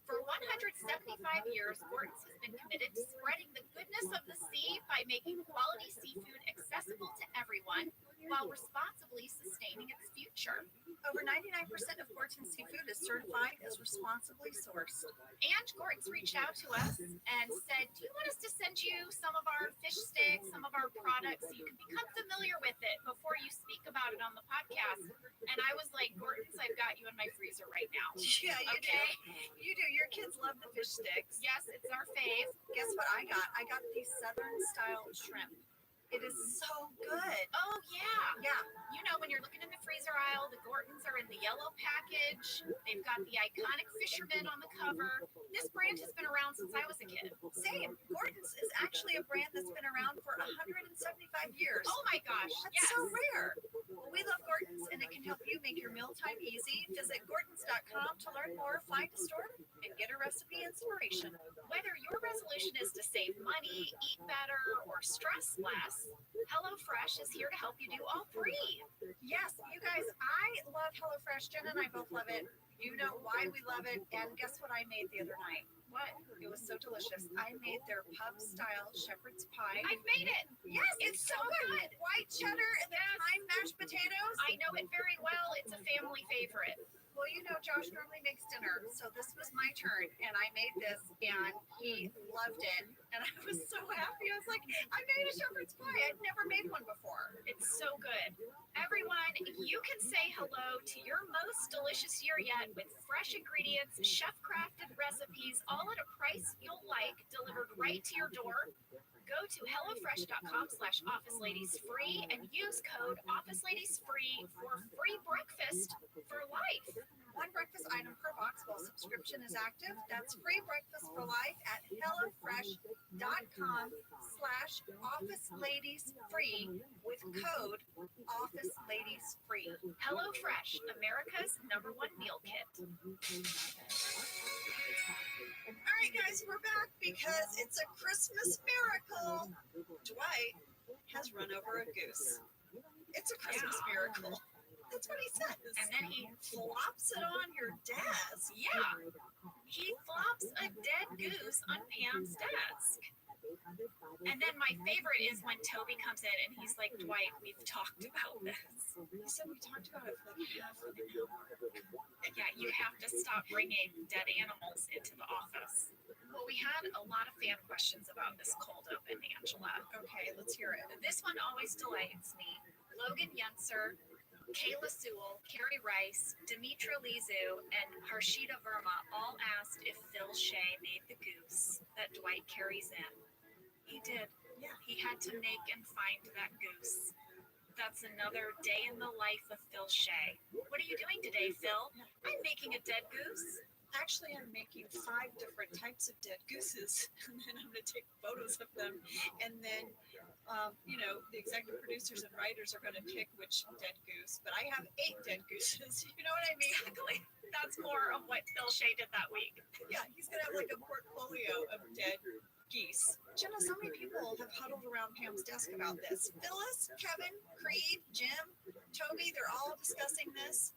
For 175 years, Gordon's has been committed to spreading the goodness of the sea by making quality seafood accessible to everyone while responsibly sustaining its future.
Over 99% of Gorton's seafood is certified as responsibly sourced.
And Gordon's reached out to us and said, do you want us to send you some of our fish sticks, some of our products, so you can become familiar with it before you speak about it on the podcast? And I was like, Gordon's, I've got you in my freezer right now.
Yeah, you do. You do. Your kids love the fish sticks.
Yes, it's our fave.
Guess what I got? I got the Southern style shrimp. It is so good.
Oh, yeah.
Yeah.
You know, when you're looking in the freezer aisle, the Gordons are in the yellow package. They've got the iconic fisherman on the cover. This brand has been around since I was a kid.
Same. Gordon's is actually a brand that's been around for 175 years.
Oh my gosh.
That's so rare. Well, we love Gordon's and it can help you make your mealtime easy. Visit Gordons.com to learn more, find a store, and get a recipe inspiration.
Whether your resolution is to save money, eat better, or stress less, HelloFresh is here to help you do all three.
Yes, you guys, I love HelloFresh. Jen and I both love it. You know why we love it. And guess what I made the other night? What? It was so delicious. I made their pub-style shepherd's pie.
I've made it.
Yes, it's so good. White cheddar and then thyme mashed potatoes.
I know it very well. It's a family favorite.
Well, you know, Josh normally makes dinner, so this was my turn, and I made this, and he loved it, and I was so happy. I was like, I made a shepherd's pie. I'd never made one before.
It's so good. Everyone, you can say hello to your most delicious year yet with fresh ingredients, chef-crafted recipes, all at a price you'll like, delivered right to your door. Go to hellofresh.com/officeladiesfree and use code officeladiesfree for free breakfast for life.
One breakfast item per box while subscription is active. That's free breakfast for life at hellofresh.com/officeladiesfree with code officeladiesfree.
HelloFresh, America's #1 meal kit.
All right, guys, we're back because it's a Christmas miracle. Dwight has run over a goose. It's a Christmas miracle. That's what he says.
And then he
flops it on your desk.
Yeah. He flops a dead goose on Pam's desk. And then my favorite is when Toby comes in and he's like, Dwight, we've talked about this.
He said we talked about it for like half an hour.
Yeah, you have to stop bringing dead animals into the office. Well, we had a lot of fan questions about this cold open, Angela.
Okay, let's hear it.
This one always delights me. Logan Yenser, Kayla Sewell, Carrie Rice, Dimitra Lizu, and Harshita Verma all asked if Phil Shea made the goose that Dwight carries in. He did.
Yeah.
He had to make and find that goose. That's another day in the life of Phil Shea. What are you doing today, Phil? I'm making a dead goose.
Actually, I'm making 5 different types of dead gooses, and then I'm going to take photos of them, and then, the executive producers and writers are going to pick which dead goose. But I have 8 dead gooses. You know what I mean?
Exactly. That's more of what Phil Shea did that week.
Yeah, he's going to have like a portfolio of dead geese. Jenna, so many people have huddled around Pam's desk about this. Phyllis, Kevin, Creed, Jim, Toby, they're all discussing this.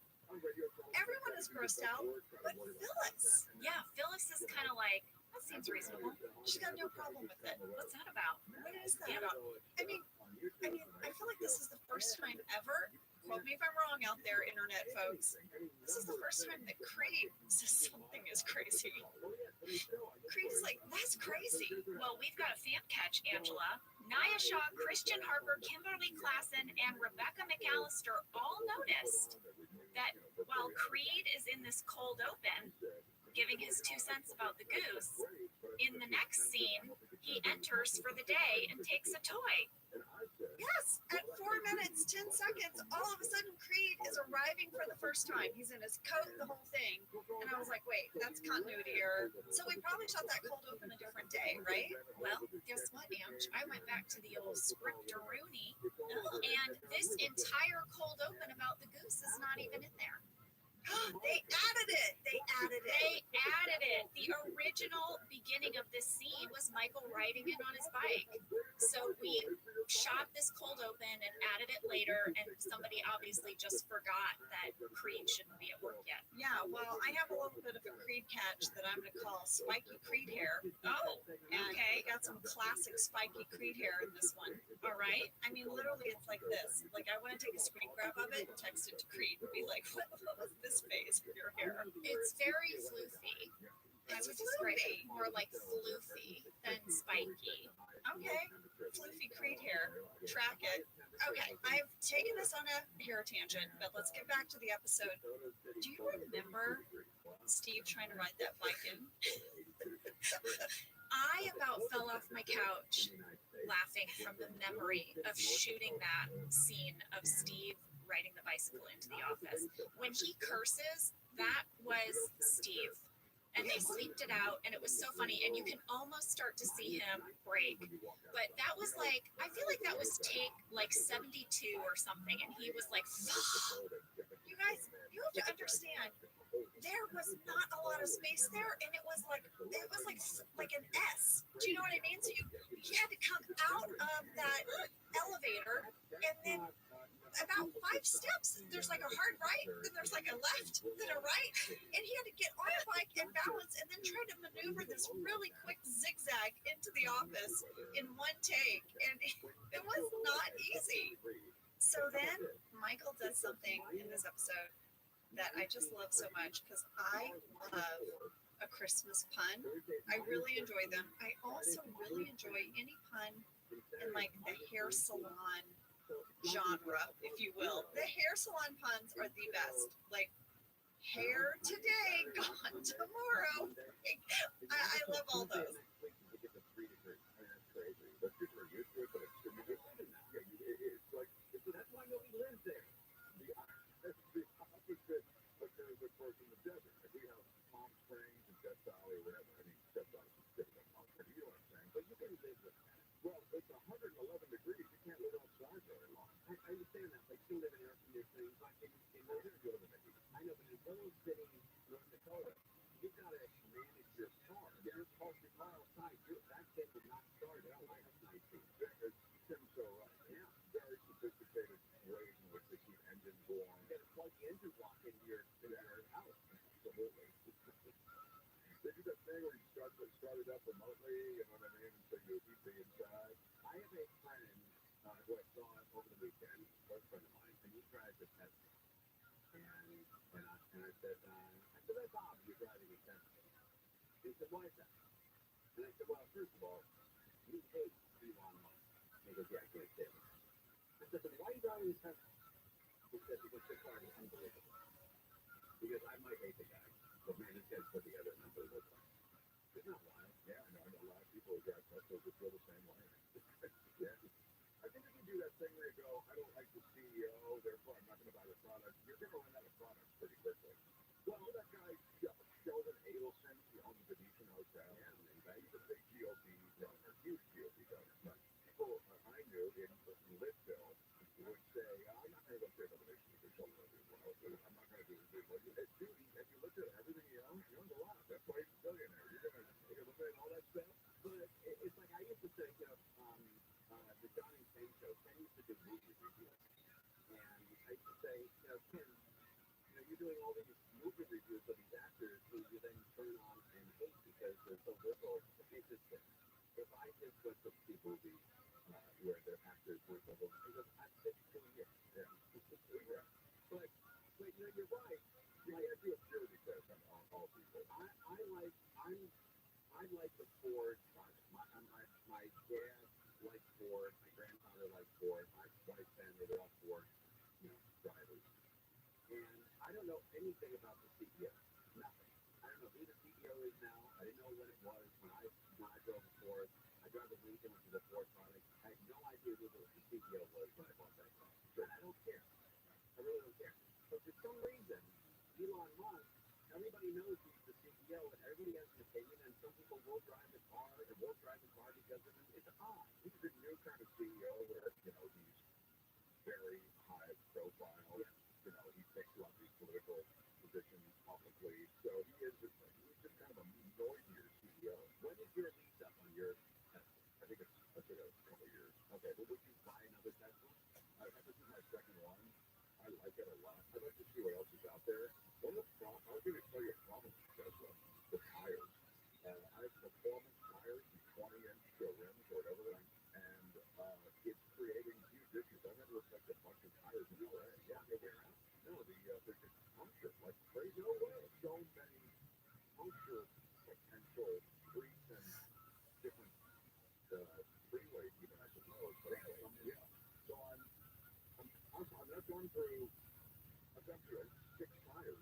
Everyone is grossed out, but Phyllis.
Yeah, Phyllis is kind of like, that seems reasonable.
She's got no problem with it.
What's that about?
What is that about? I mean, I feel like this is the first time ever. Quote me if I'm wrong out there, internet folks. This is the first time that Creed says something is crazy. Creed is like, that's crazy.
Well, we've got a fan catch, Angela. Naya Shaw, Christian Harper, Kimberly Klassen, and Rebecca McAllister all noticed that while Creed is in this cold open, giving his 2 cents about the goose, in the next scene, he enters for the day and takes a toy.
Yes, at 4 minutes, 10 seconds, all of a sudden Creed is arriving for the first time. He's in his coat, the whole thing. And I was like, wait, that's continuity error. So we probably shot that cold open a different day, right?
Well, guess what, Amch? I went back to the old scripteroonie, and this entire cold open about the goose is not even in there.
They added it. They added it.
They added it. The original beginning of this scene was Michael riding in on his bike. So we shot this cold open and added it later, and somebody obviously just forgot that Creed shouldn't be at work yet.
Yeah, well, I have a little bit of a Creed catch that I'm going to call spiky Creed hair.
Oh,
And
okay.
got some classic spiky Creed hair in this one.
All right.
I mean, literally, it's like this. Like, I want to take a screen grab of it and text it to Creed and be like, what was this phase of your hair?
It's very floofy. I would describe it more like floofy than spiky.
Okay, floofy Creed hair. Track it. Okay, I've taken this on a hair tangent, but let's get back to the episode. Do you remember Steve trying to ride that bike in?
I about fell off my couch laughing from the memory of shooting that scene of Steve riding the bicycle into the office. When he curses, that was Steve. And they bleeped it out, and it was so funny. And you can almost start to see him break. But that was like, I feel like that was take like 72 or something. And he was like,
You guys, you have to understand, there was not a lot of space there, and it was like an S. Do you know what I mean? So you had to come out of that elevator, and then about 5 steps, there's like a hard right, then there's like a left, then a right, and he had to get on a bike and balance, and then try to maneuver this really quick zigzag into the office in one take, and it was not easy. So then Michael does something in this episode that I just love so much, because I love a Christmas pun. I really enjoy them. I also really enjoy any pun in like the hair salon genre, if you will. The hair salon puns are the best. Like, hair today, gone tomorrow. I love all those.
That's why nobody lives there. The opposite occurs, of course, in the desert. Like we have Palm Springs and Death Valley or whatever. I mean, Death Valley is different than Palm Springs. You know what I'm saying? But you can live with that. Well, it's 111 degrees. You can't live outside very long. I understand that. Like, you live in air conditioning. But in northern, you live in the heat. I know, but in Willow City, North Dakota, you've got to manage your car. If you're parked your car outside, that thing would not start out like a 19. So, yeah, very sophisticated ways in which they keep engines going. You got to plug the engine block into your house. Absolutely. They do that thing where you start it up remotely, you know what I mean, so you keep the inside. I have a friend who I saw over the weekend, a friend of mine, and he drives a Tesla. And I said, that's odd, you're driving a Tesla. He said, why is that? And I said, well, first of all, he hates Elon Musk. He goes, yeah, I can't stand it. I said, then why are you driving a Tesla? He said, because the car is unbelievable. Because I might hate the guy, but man, this guy's put together an unbelievable car. Isn't that wild? Yeah, I know a lot of people who drive Teslas who feel the same way. Yeah. I think if you do that thing where you go, I don't like the CEO, therefore I'm not going to buy the product, you're going to run out of products pretty quickly. Well, that guy, Sheldon Adelson, he owns the Venetian Hotel, and he's a big GOP donor, huge GOP donor. But people I knew in Litchfield would say, I'm not going to go pay for the Venetian for Sheldon Adelson. I'm not going to do this. Dude, if you look at everything he owns a lot. That's why he's a billionaire. You're going to eliminate all that stuff. But it's like I used to say, the John and Ken show, Ken used to do movie reviews. And I used to say, Ken, you're doing all these movie reviews of these actors who you then turn on and hate because they're so liberal. It's just this. If I just went to see movies where their actors were so liberal, because I'm 52 years. Yeah, 52 years. But you're right. You can't do a purity test on all people. I like the Ford product. My dad liked Ford. My grandfather liked Ford. My wife's family, they're all Ford, drivers. And I don't know anything about the CEO. Nothing. I don't know who the CEO is now. I didn't know what it was when I drove a Ford. I drive a Lincoln, which is a Ford product. I had no idea who the CEO was when I bought that car. And I don't care. I really don't care. But for some reason, Elon Musk, everybody knows he's know, and everybody has an opinion, and some people will drive the car or won't drive the car because of it. It's odd. He's a new kind of CEO where, you know, he's very high profile. Yeah. You know, he takes a lot of these political positions publicly. So he's just kind of a noisier CEO. When is your lease up on your Tesla? I think it's a couple of years. Okay, well, would you buy another Tesla? This is my second one. I like it a lot. I'd like to see what else is out there. One of the problems, I was going to tell you a problem with Tesla, the tires. I have performance tires and 20-inch rims or whatever, and it's creating huge issues. I've had to replace a bunch of tires in LA. Yeah, they're wearing out. No, there's a puncture like crazy. No way. So many puncture potential streets and different freeways, even I suppose. But yeah, so I've gone through 6 tires.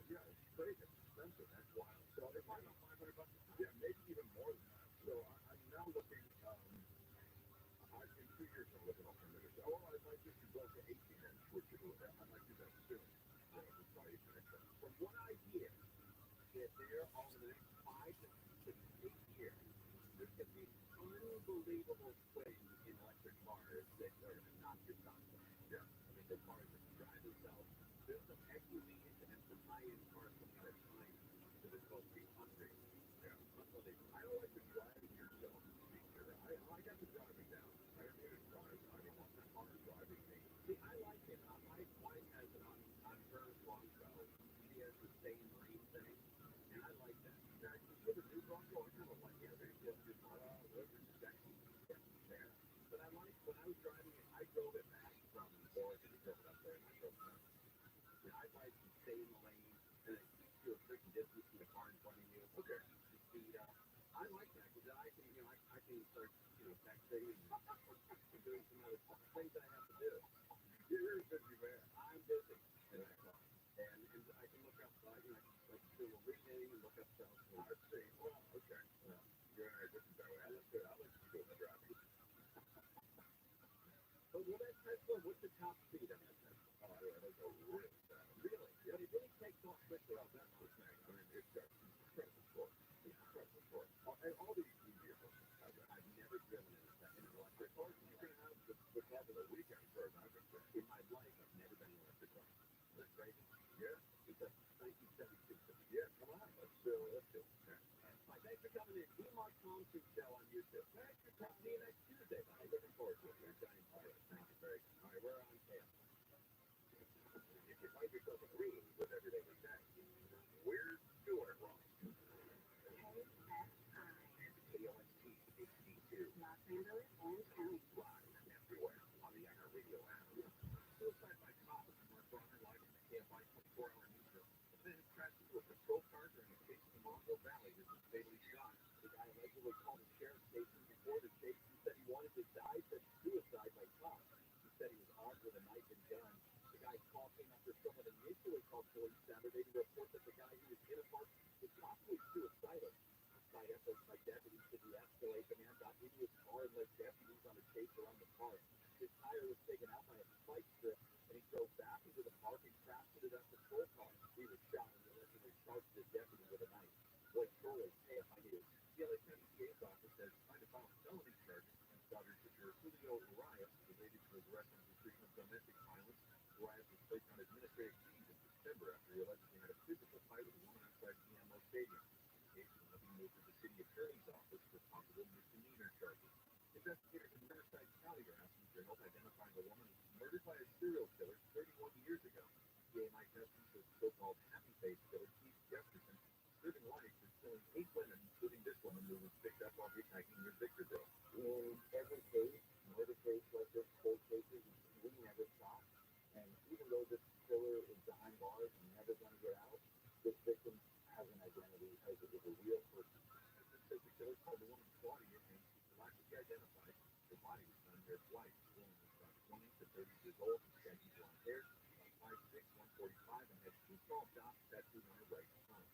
Yeah, it's crazy expensive. That's wild. So they're probably about $500 a tire. Yeah, maybe even more than that. So I'm now looking. In 2 years, I'm looking alternatives. Oh, I might just go to 18-inch, which I might do that soon. Just buy 18-inch. From what I hear, that there over the next 5 to 8 years, there's going to be unbelievable swing in electric cars that are going to knock your socks off. Yeah. I mean, the cars that can drive themselves. There's some SUVs and some high-end cars coming out of China that are supposed to be hungry. Yeah. I don't like the driving yourself feature. I got the driving down. I don't need to drive. I don't want that car driving me. See, I like it. My wife has it on her Bronco. She has the same lane thing, and I like that. Now, you see the new Bronco, I kind of like it. It's not sexy. Yeah. But I like, when I was driving it, I drove it back from Oregon. We drove it up there, and I drove it back. I like to stay in the lane, and it keeps you a certain distance from the car in front of you. Okay. To speed up. I like that because then I can, I can start, texting and doing some other things that I have to do. You're a busy man. I'm busy in that car, and I can look outside, I can do a reading and look up stuff. I see. Well, okay. You're in a different way. I like to do the driving. But will that Tesla, what's the top speed on that Tesla? Oh, yeah, they go really fast. Really? Yeah, it really takes off quickly. Oh, that's the thing. I mean, it's incredible sport. It's incredible sport. And all these vehicles, I've never driven in an electric car. You're going to have the car for the weekend for a driver. In my life, I've never been in an electric car. That's crazy. Yeah. It's a 1972. Yeah, come on. Let's do it. Yeah. Mike, thanks for coming in. Mark Thompson Show on YouTube. Thanks for coming. See you next Tuesday. I'm looking forward to it. You're a giant pilot. Thank you very much. All right, we're on campus. If you find yourself agreeing with everything we say, we're doing it wrong. KOST HD2. Los Angeles and County. Live everywhere on the iHeartRadio app. Suicide by cop. Mark Bronner live from the KFI 24-hour newsroom. The man crashed into a patrol car during a chase in the Monroe Valley. This is fatally shot. The guy allegedly called the sheriff's station before the chase. He said he wanted to die, said suicide by cop. He said he was armed with a knife and gun. The guy's call came after someone initially called police Saturday to report that the guy who was in a park was possibly suicidal. Despite efforts by deputies to de-escalate, the man got into his car and led deputies on a chase around the park. His tire was taken out by a spike strip, and he drove back into the park and crashed into that patrol car. He was shot and allegedly charged the deputy with a knife. Blake Crowley, KFI News. The LA County DA's office says trying to file felony charges against Dodgers pitcher Julio Urias related to his arrest and suspicion of domestic violence. Urias was placed on administrative leave in December after he allegedly had a physical fight with a woman outside PMO Stadium. The case is now being moved to the city attorney's office for possible misdemeanor charges. Investigators in Riverside County are asking for help identifying a woman who was murdered by a serial killer 31 years ago. DA Mike Nesson says so-called happy face killer Keith Jefferson living life for killing 8 women, including this woman who was picked up while hitchhiking near Victorville. In every case, murder case like this, cold cases, we never stop. And even though this killer is behind bars and never going to get out, this victim has an identity as a real person. The killer called the woman Claudia, and she's not to be identified. Her body was found near his wife. The woman was about 20 to 30 years old, shaggy blonde hair, about 5'6", 145, and had 2 small dots tattooed on her right arm.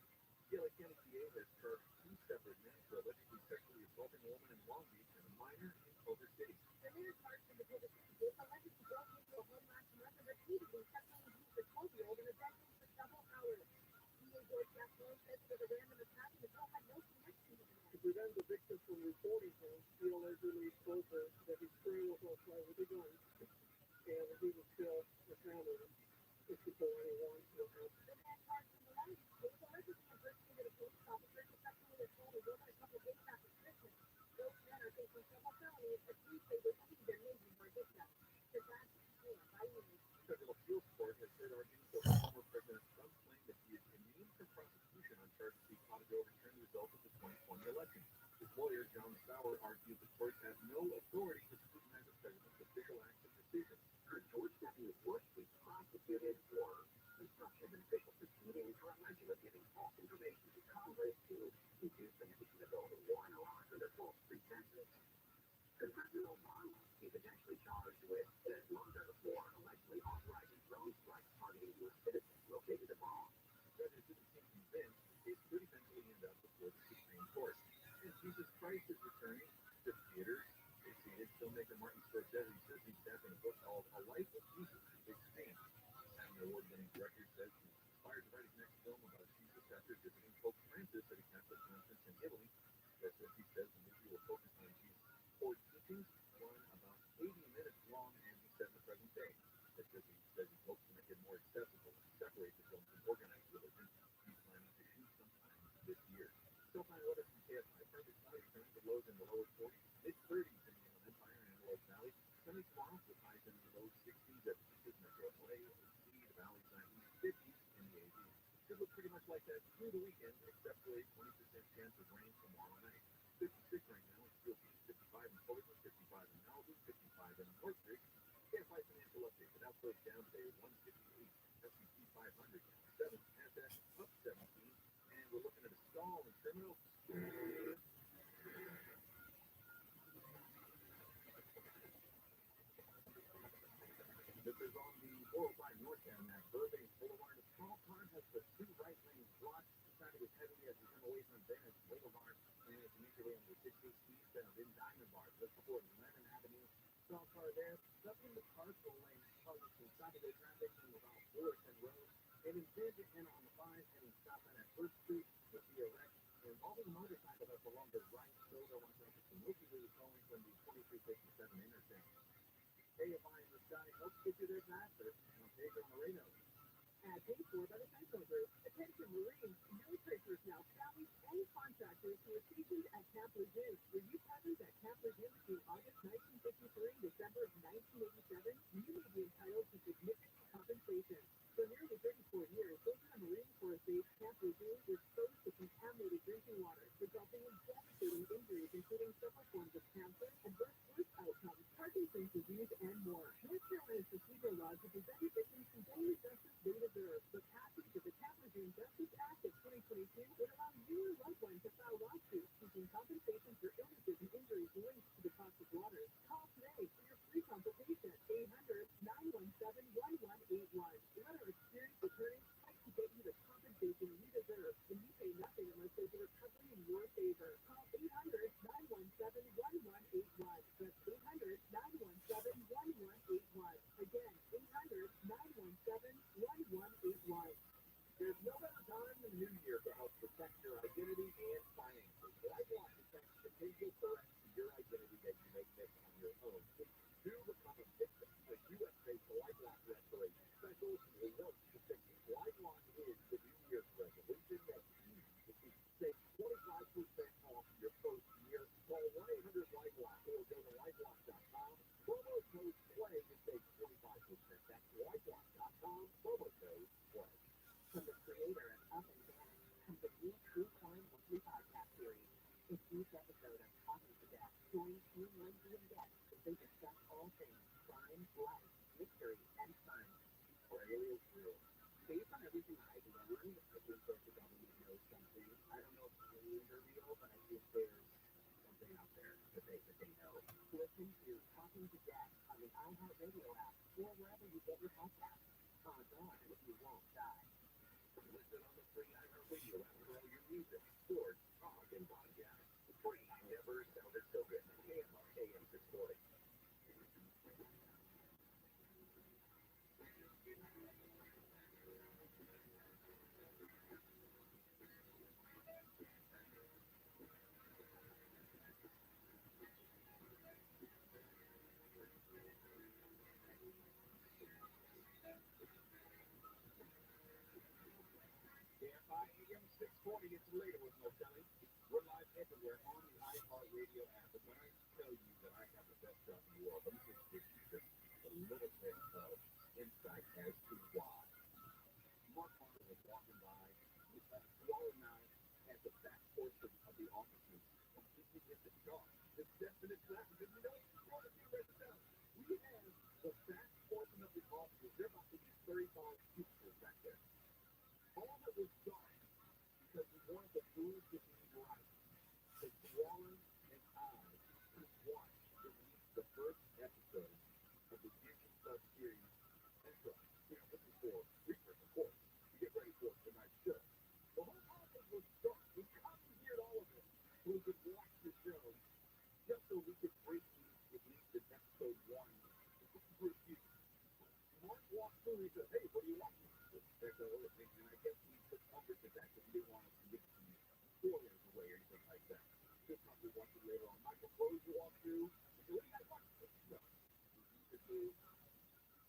The LA County DA has charged 2 separate men for allegedly sexually assaulting a woman in Long Beach and a minor in Culver City.
The man is charged with the Culver City group allegedly broke into a home last month and repeatedly sexually abused a 12-year-old in a bedroom for several hours. DA
To prevent the victim from reporting him, he allegedly told her that his crew was on fire with a gun, and he was still a family if before anyone will help. Federal appeals court has heard arguments over former President Trump claimed that he is immune from prosecution on charges he plotted to overturn the results of the 2020 election. His lawyer, John Sauer, argued the court has no authority to scrutinize the president's official acts and decisions. George W. Bush was prosecuted for obstruction of official proceedings for allegedly giving false information to Congress to induce them to develop a war in Iraq under false pretenses. President Obama is potentially charged with murder for allegedly authorizing drone strikes targeting U.S. citizens located abroad. The president didn't seem convinced the case could eventually end up before the Supreme Court. And Jesus Christ is returning to theaters. They seated filmmaker Martin Scorsese says he's adapting a book called A Life of Jesus to big screen. Academy Award-winning director says he's inspired to write his next film about Jesus after visiting Pope Francis at a Catholic conference in Italy. Scorsese says the movie will focus on Jesus' core teachings, one about 80 minutes long, and be set in the present day. Scorsese says he hopes to make it more accessible and separate the film from organized religion. He's planning to shoot sometime this year. Still find weather from KFI. Perfect cloudy, turning to lows in the lower 40s, mid-30s in the Inland Empire and Antelope Valley. Sunny tomorrow with highs in the low 60s at beaches, Metro LA, OC, the Valley side, 50s in the AV. Should look pretty much like that through the weekend, except for a 20% chance of rain tomorrow night. 56 right now in Steel Beach, 55 in Portland, 55 in Malibu, 55 in Northridge. KFI financial update. The Dow closed down today at 168. S&P 500 down 7. NASDAQ up 17. And we're looking at a stall in terminal. This is on the 405 northbound at Burbank Boulevard. A small car has the two right lanes blocked. Traffic is heavy as we come away from Venice Boulevard. And as you make your way on the 68 East and in Diamond Bar. Just before Lennon Avenue. Small car there. Stuck in the carpool lane. Causing some Saturday traffic in about Fullerton Road. And in Vincent and on the 5 heading southbound at 1st Street. You'll see a wreck involving a motorcycle that's along the right shoulder. Watch out for some local calling from the 2357 intersection. KFI in the sky helps get you there faster. I'm Pedro Moreno. Paid for by the Central Group. Attention Marines, military personnel, families, and contractors who are stationed at Camp Lejeune. Were you present at Camp Lejeune between August 1953 and December 1987? You may be entitled to significant compensation. For nearly 34 years, those in the Marine Corps base Camp Lejeune were exposed to contaminated drinking water, resulting in devastating injuries, including several forms of cancer, adverse birth outcomes, Parkinson's disease, and more. North Carolina's procedural laws have prevented victims from getting the justice they deserve. The passage of the Camp Lejeune Justice Act of 2022 would allow you or loved one to file lawsuits seeking compensation for illnesses and injuries linked to the toxic water. Call today for your free consultation. 800-917-1181. Let our experienced attorneys fight to get you the compensation you deserve, and you pay nothing unless there's a recovery in your favor. Call 800-917-1181. That's 800-917-1181. Again, 800-917-1181. There's no better time than New Year to help protect your identity and finances. LifeLock protects potential threats to your identity that you may miss on your own. If you do become a victim, the U.S.-based LifeLock restoration specialist will work to fix it. LifeLock is the New Year's resolution that's easy to keep. Save 25% off your first year. Call 1-800-LifeLock or go to lifelock.com. Promo code PLAY to save 25%. That's lifelock.com. Promo code PLAY. From the creator of Up and Down comes a new true crime weekly podcast series. In each episode of Up and Down, join Team Lindsay and guests as they discuss all things crime, life, mystery, and science. For Alias Real. Based on everything I've learned, I think that the government knows something. I don't know if aliens are real, but I think there's something out there that they know. Listen to Talking to Death on the iHeartRadio app or wherever you get your podcasts. On you won't die. Listen on the free iHeartRadio app for all your music, sports, talk, and podcasts. Free never sounded so good. KMR AM 640. AM 640. It's later with no telling. We're live everywhere on the iHeartRadio app. And when I tell you that I have the best job in the world, let me just give you just a little bit of insight as to why. Mark Martin was walking by. Wall and I at the back portion of the offices completely in the dark. The definite black. Did you know? We have the back portion of the offices. There are about to be 35 cubicles back there. All of it was dark because we wanted the food to be right. So Waller and I could watch the first episode of the Disney Plus series Intro. You know, this is for research, of course, to get ready for tonight's show. The whole office was dark. We commandeered all of it so we could watch the show just so we could break news at least in episode 1. Mark walked through and he said, "Hey, what are you watching?" And I guess we took comfort to that because we didn't want us to give some spoilers away or anything like that. We'll probably watch it later on. Michael Rose walked through. He said, "What do you guys watch?"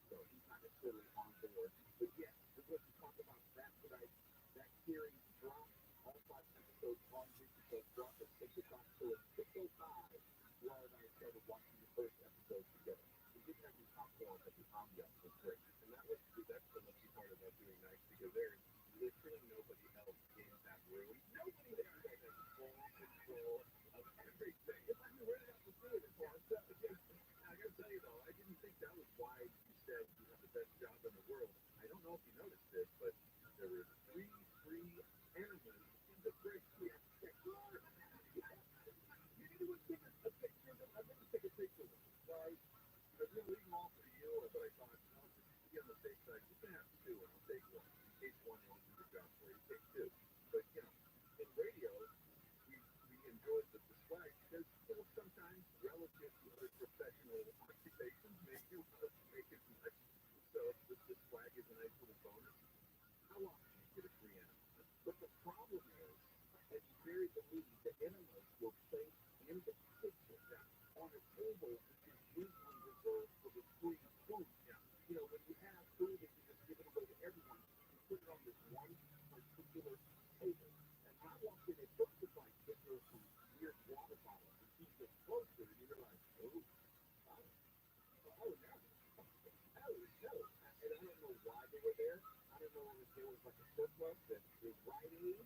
So he's not necessarily on board. But yes, we're going to talk about that tonight. That series dropped. All 5 episodes on Disney Plus dropped at 6 o'clock. So at 6:05, Laura and I started watching the first episode together. We didn't have any popcorn, but the ambiance was great. And that's the lucky part about doing nights because there's literally nobody else in that room. Nobody there has full control of everything. It's like you're running out the theater for ourselves. I gotta tell you though, I didn't think that was why you said you have the best job in the world. I don't know if you noticed this, but there were 3 free animals in the break. We have to check your. You need to take a picture of them. I'd like to take a picture of them. Right? I was going to leave them all for you, but I thought, no, just to be on the safe side, you can have 2 and I'll take 1. In case one won't do the job for you, take 2. But, you know, in radio, we enjoyed the swag because sometimes relative to other professional occupations, maybe you want to make it nice. So the swag is a nice little bonus. How often do you get a free animal? But the problem is, as you bury the lead, the animals will place in the kitchen on a table which is usually reserved for the free food. You know, when you have food that you just give it away to everyone, you put it on this one particular table. And I walked in, it looked like there were some weird water bottles. And you get closer and you realize, oh, no. And I don't know why they were there. I don't know if there was like a surplus that is right in.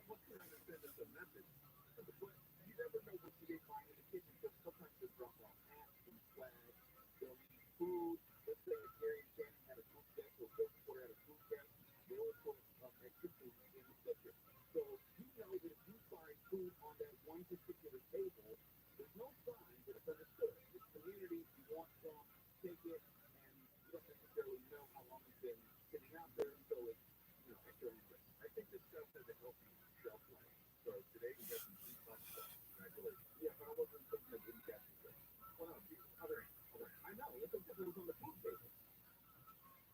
What can I understand is a message? But you never know what you get find in the kitchen because sometimes they drop off hats and flags. They'll need food. Let's say if Gary and Shannon had a food desk or Coach Porter had a food desk, they will put extra food in the kitchen. So you know that if you find food on that one particular table, there's no sign that it's understood. It's community. You want some, take it, and you don't necessarily know how long it's been sitting out there, so it's, you know, extra interest. I think this stuff has a healthy shelf life. So today we got some free fun stuff. Congratulations. Yeah, but I wasn't thinking of any guests today. Well, no, other. I know, it's because it was on the food table.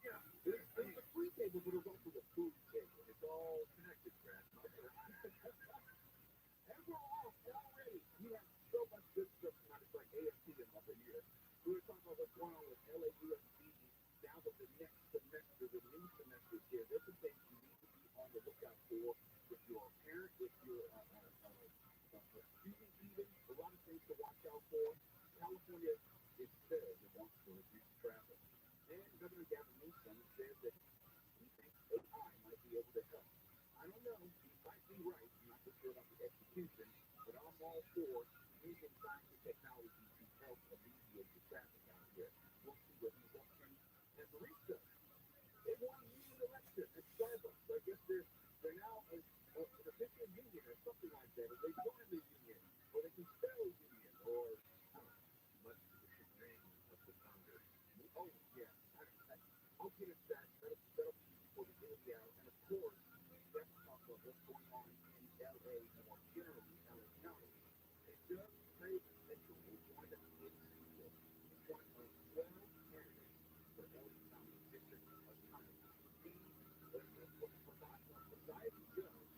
Yeah, there's a free table, but there's also the food table. It's all connected, Brad. And we're off already. We have so much good stuff tonight. It's like AFC in up in here. We were talking about what's going on with LAUSD now that the next semester, the new semester is here. There's some things you need to be on the lookout for if you're a parent, if you're a student even. A lot of things to watch out for. California is said it wants to reduce traffic. And Governor Gavin Newsom said that he thinks AI might be able to help. I don't know. He might be right. I'm not so sure about the execution, but I'm all for using science and technology to help alleviate the traffic out here. We'll see what he's up to. And Marisa, they won a union election at Starbucks. So I guess they're now an official union or something like that. Or they joined the union, or they can spell union, or I don't know. Much to the chagrin of the founder. Oh, yeah. I'll get it back. That'll be for the end of the hour. And of course, let's talk about what's going on in LA and more generally LA County. A judge made Mitchell will join the studio in front of 12 candidates for LA County District Attorney. He's the presiding judge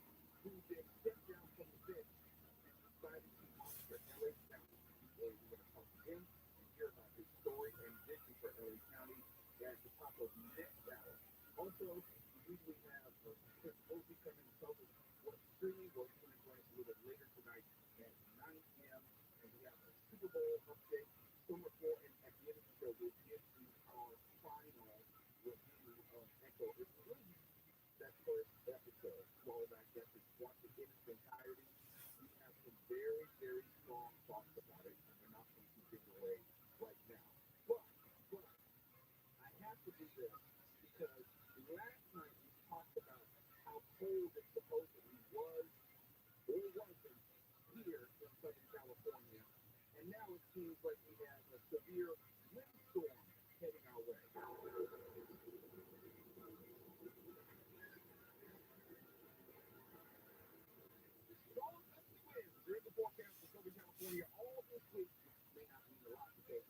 who then stepped down from the bench and decided to run for LA County DA. We're going to talk to him and hear about his story and vision for LA County at the top of next hour. Also, we usually have Chris Posey come in and tell us streaming. Well, you can join us a little bit later tonight at 9 p.m. And we have a Super Bowl update, Summer 4, and at the end of the show, we'll give you our final review of Echo. It's really that first episode. Well, I guess it's watch it in its entirety. We have some very, very strong thoughts about it, and we're not going to give it away right now. But I have to do this because last night we talked about how cold it supposedly was or wasn't here in Southern California, and now it seems like we have a severe windstorm heading our way. Strong gusty winds are in the forecast for Southern California all this week, which may not mean a lot because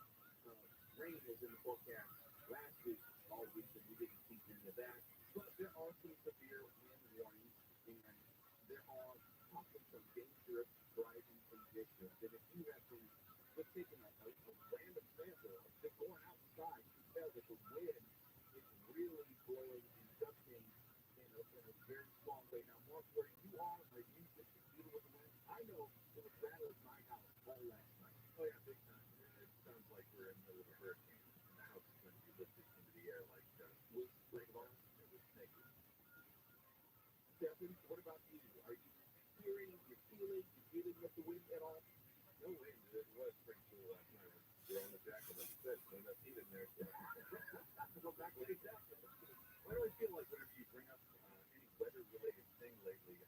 rain is in the forecast last week, all week, and we didn't see any of that. But there are some severe wind warnings, and there are possibly some dangerous driving conditions. And if you have been just taking a random sample of just going outside, you can tell that the wind is really blowing and gusting in a very strong way. Now, Mark, where you are you just dealing with the wind? I know it was rattling my house all last night. Oh, yeah, big time. It sounds like we're in the middle of a hurricane, and the house is going to be lifted into the air like Swiss regulars. It was naked. Stephen, what about you? Are you hearing, you're feeling, you're dealing with the wind at all? No wind. It was pretty cool last night. We're on the jacket, like you said, so enough heat in there. Go back to the jacket. Why do I feel like whenever you bring up any weather-related thing lately,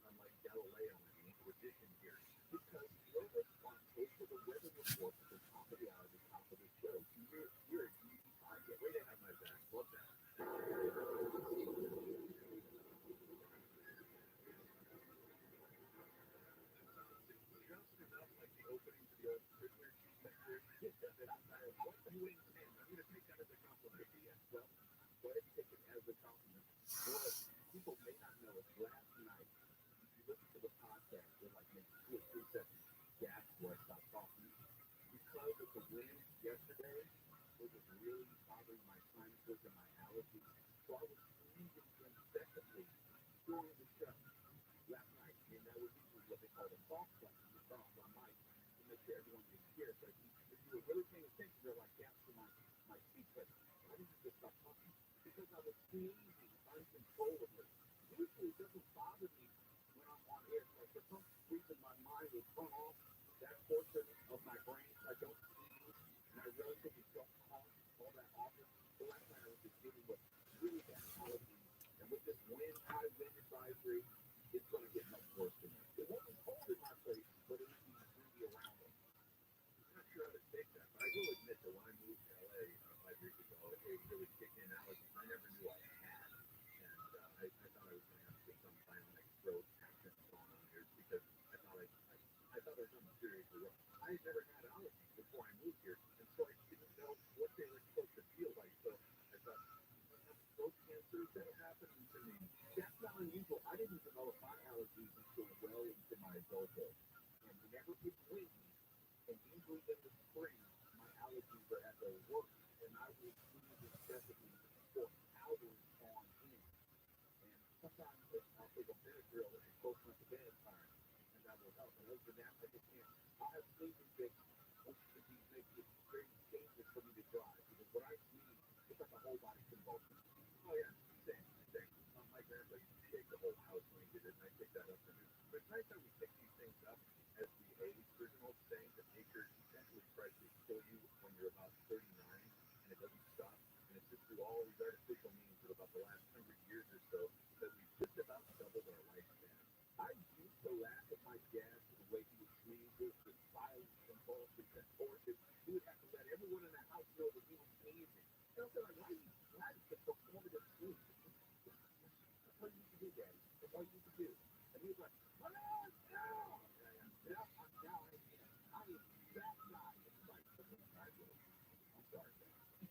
I'm like Galileo in the Inquisition here? Because you're responsible for the weather report at the top of the hour, the top of the show. You're a unique target. Way to have my back. Love that. Just enough like the opening to the old prisoner sector that what you intend. I'm going to take that as a compliment. Yes, well, go ahead and take it as a compliment. What people may not know is last night, if you listen to the podcast, they're like maybe 2 or 3 seconds gaps before I stop talking. Because of the wind yesterday, it was really bothering my sinuses and my allergies. So I was sneezing incessantly during the show last night. And that was usually what they call a soft button. You turn off the mic to make sure everyone can hear. So if you were really paying attention, they're like gaps in my speakers. Why did you just stop talking? Because I was sneezing uncontrollably. Usually it doesn't bother me when I'm on air. So for some reason my mind will turn off that portion of my brain. I don't sneeze, and I relatively don't cough all that often. So last night I was just dealing with really bad allergies. And with this high wind advisory, it's going to get much worse than that. It won't be cold in my place, but it will be windy around it. I'm not sure how to take that, but I will admit that when I moved to LA 5 years ago, it really kicked in allergies I never knew I had. And I thought I was going to have to get some bionic throat accent going on here because I thought there was something seriously wrong. I had never had allergies before I moved here, and so I didn't know what they were supposed to feel like. So I thought, throat cancer, is that happening to me? That's not unusual. I didn't develop my allergies until well into my adulthood. And whenever it's windy, and usually in the spring, my allergies are at their worst, and I will sneeze incessantly for hours on end. And sometimes I'll take a Benadryl and close my bedtime, and that will help. And other than that, I just can't. I have sneezing fits, which could be very dangerous for me to drive, because when I sneeze, it's like a whole body convulsion. Oh yeah, same. My grandpa used to shake the whole house when he did it, and I picked that up from him. But it's nice that we pick these things up as we age. There's an old saying that nature essentially tries to kill you when you're about 39, and it doesn't stop. And it's just through all these artificial means for about the last 100 years or so that we've just about doubled our lifespan. I used to laugh at my dad for the way he would sneeze. It was just violent, convulsive, contorted. He would have to let everyone in the house know that he was sneezing. And I was like, why is the performative sneeze? That's what you used to do, Daddy. That's all you used to do. And he was like, oh, no. Now I am that guy. It's like, I'm sorry, man.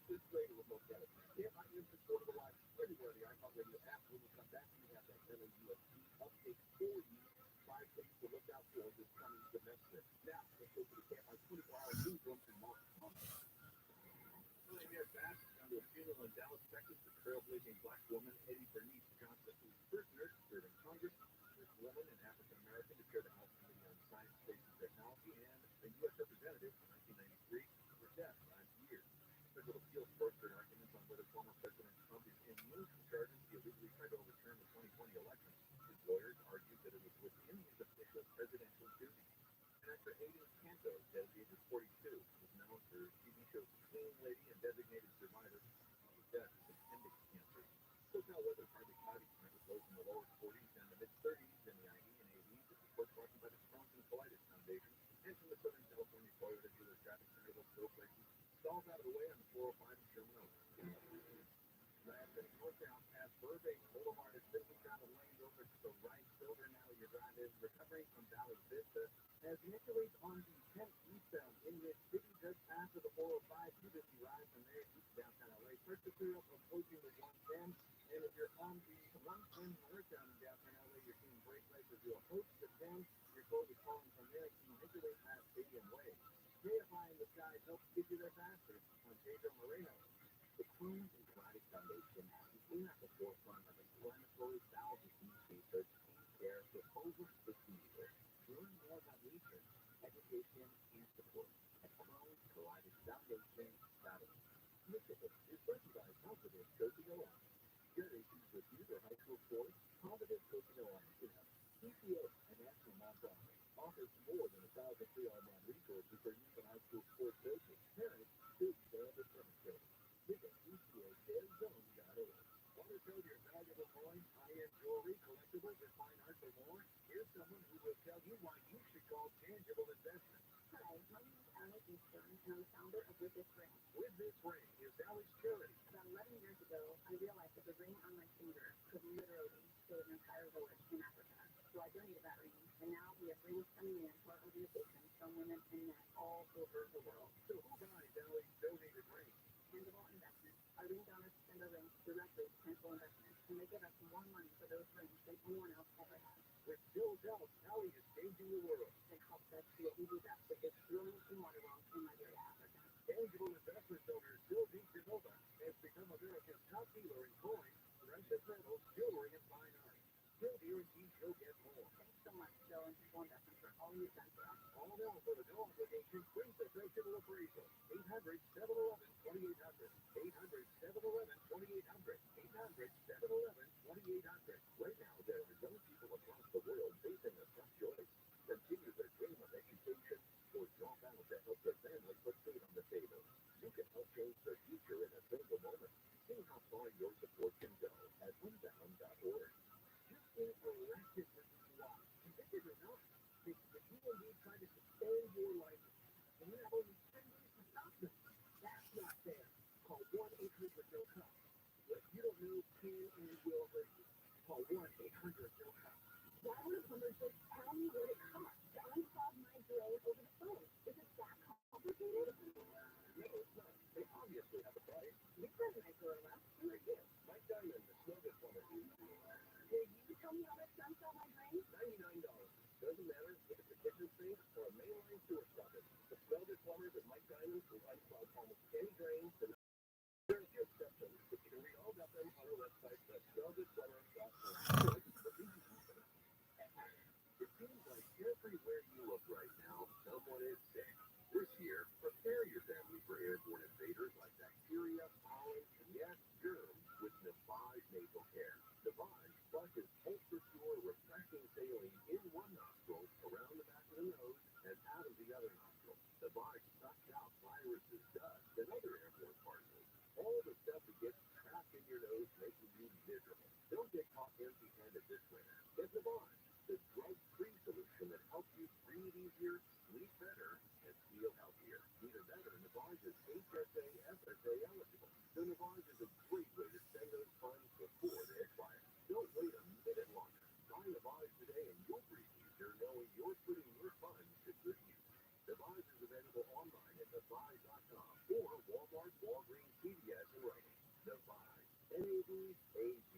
This radio remote got it. If I am supported the live everywhere, the iHeartRadio app will come back. We have that LAUSD update for you. 5 things to look out for this coming semester. Now, let's go to the Camp 24-hour newsroom from Mark. Millionaire Bass is going to a funeral in Dallas, Texas. The trailblazing black woman, Eddie Bernice Johnson, who was the first nurse to serve in Congress. This woman, an of the way on the 405 in Sherman Oaks. Last and northbound past Burbank Boulevard is 57 lanes over to the right. Silver now your drive is recovering from Valley Vista. As you interlace on the 10th eastbound in Mid-City, just after the 405, you just arrive from there east downtown LA. Start to clear up approaching the 110. And if you're on the 110 northbound in downtown LA, you're seeing brake lights as you approach the 10. Your code is falling from there. You make your way past Stadium Way. KFI in the sky helps get you there faster on Pedro Moreno. The Cruise and Karate Foundation has been at the forefront of inflammatory bowel disease research and care for over 50 years. Learn more about research, education, and support at CrohnColitis.Foundation.org. Michigan is recognized positive coaching alum. Generations with youth or high school sports, positive coaching alum. CPA, a national nonprofit, offers more than 1,000 free online resources for youth and high school sports coaches, parents, students, and administrators. Visit CPADailyZone.org. Want to sell your valuable coins, high-end jewelry, collectibles, and fine art for more? Here's someone who will tell you why you should call Tangible Investment.
Hi, my name is Alex Eastern, and I'm the founder of With This Ring.
With This Ring is Alex Charity.
About 11 years ago, I realized that the ring on my finger could literally save an entire village in Africa. So I donated that ring, and now we have rings coming in to our organization from women and men all over the world.
So who buys Alex donated ring?
Tangible Investment. Our ring donors send their rings directly to Tangible Investment, and they give us more money for those rings than anyone else ever has.
With Still Doubt, Allie is changing the world.
It helps us do what we do best, which is drilling in water wells in Liberia, Africa.
Tangible Investment donor Bill DeGenova has become America's top dealer in coins, precious metals, jewelry, and fine art. Bill guarantees you'll get more.
Thanks so much, Bill and Tangible Investment, for all you've done for us.
All now for the no obligation free professional appraisal. 800-711-2800. 800-711-2800. 800-711-2800. Right now, there are young people across the world facing a tough choice. Continue their dream of education or drop out to help their family put food on the table. You can help change their future in a single moment. See how far your support can go at Unbound.org. Just being elected for DUI, convicted or not, the DMV tried to suspend your license, and you have only 10 days to stop them. That's not fair. Call 1-800-NO-COP. What you don't know can and will hurt you. Call 1-800-NO-COP.
Why would a plumber just tell me what it costs to unclog my drain over the phone? Is it that complicated?
No, it's not. They obviously have a price.
You've got a nice little mouth. Who are you?
Mike Diamond, the Snowden plumber.
Will you tell me how much to unclog my drain?
$99. Doesn't matter if it's a kitchen sink or a mainline sewer socket. The Snowden plumbers at Mike Diamond will unclog almost any drain. There are a few exceptions, but you can read all about them on our website, SnowdenPlumber.com. It seems like everywhere you look right now, someone is sick. This year, prepare your family for airborne invaders like bacteria, pollen, and yes, germs with Navage Nasal Care. Navage flushes ultra-pure, refreshing saline in one nostril, around the back of the nose, and out of the other nostril. Navage sucks out viruses, dust, and other airborne particles. All the stuff that gets trapped in your nose, making you miserable. Don't get caught empty-handed this winter. Get Navage, the drug-free solution that helps you breathe easier, sleep better, and feel healthier. Even better, Navage is HSA, FSA eligible. So Navage is a great way to spend those funds before they expire. Don't wait a minute longer. Buy Navage today and you'll breathe easier knowing you're putting your funds to good use. Navage is available online at Navage.com or Walmart, Walgreens, CVS, and Rite Aid. Navage. N-A-V-A-G.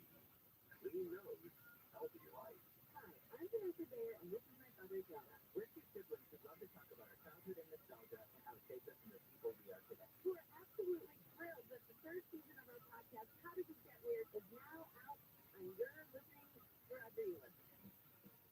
Clean nose, healthy life.
Hi, I'm Vanessa Bayer, and this is my brother, Jonah.
We're two siblings who love to talk about our childhood and nostalgia and how it shaped us into the people we are today.
We're absolutely thrilled that the third season of our podcast, How Did This Get Weird, is now out, and you're listening wherever you listen.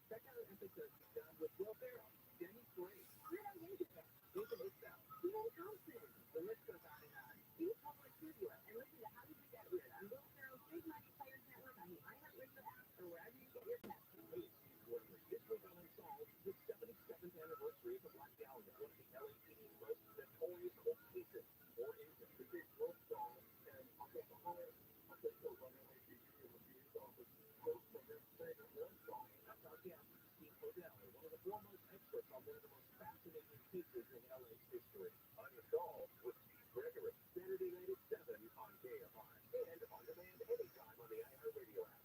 Check out our episodes we've done with Will Ferrell, Jenny Slade,
Rita Yankovic,
David Isbell,
Ian Thompson,
the list goes on and on.
Steve Public Trivia, and listen to How Did This Get Weird on Will Ferrell's Big Mighty Players Network on the iHeartRadio app or wherever you get your podcasts.
Hey, Steve Woodley, this week on Unsolved, the 77th anniversary of the Black Dahlia, one of the LAPD's most notorious cold cases. More agents, the big rope doll, and alcoholic. Official on LAPD reviews office, most of them say that one song. That's our guest, Steve Odell, one of the foremost experts on one of the most fascinating cases in LA's history. Unsolved with Steve Gregory, Saturday night at 7 on KFI and on demand anytime on the iHeartRadio app.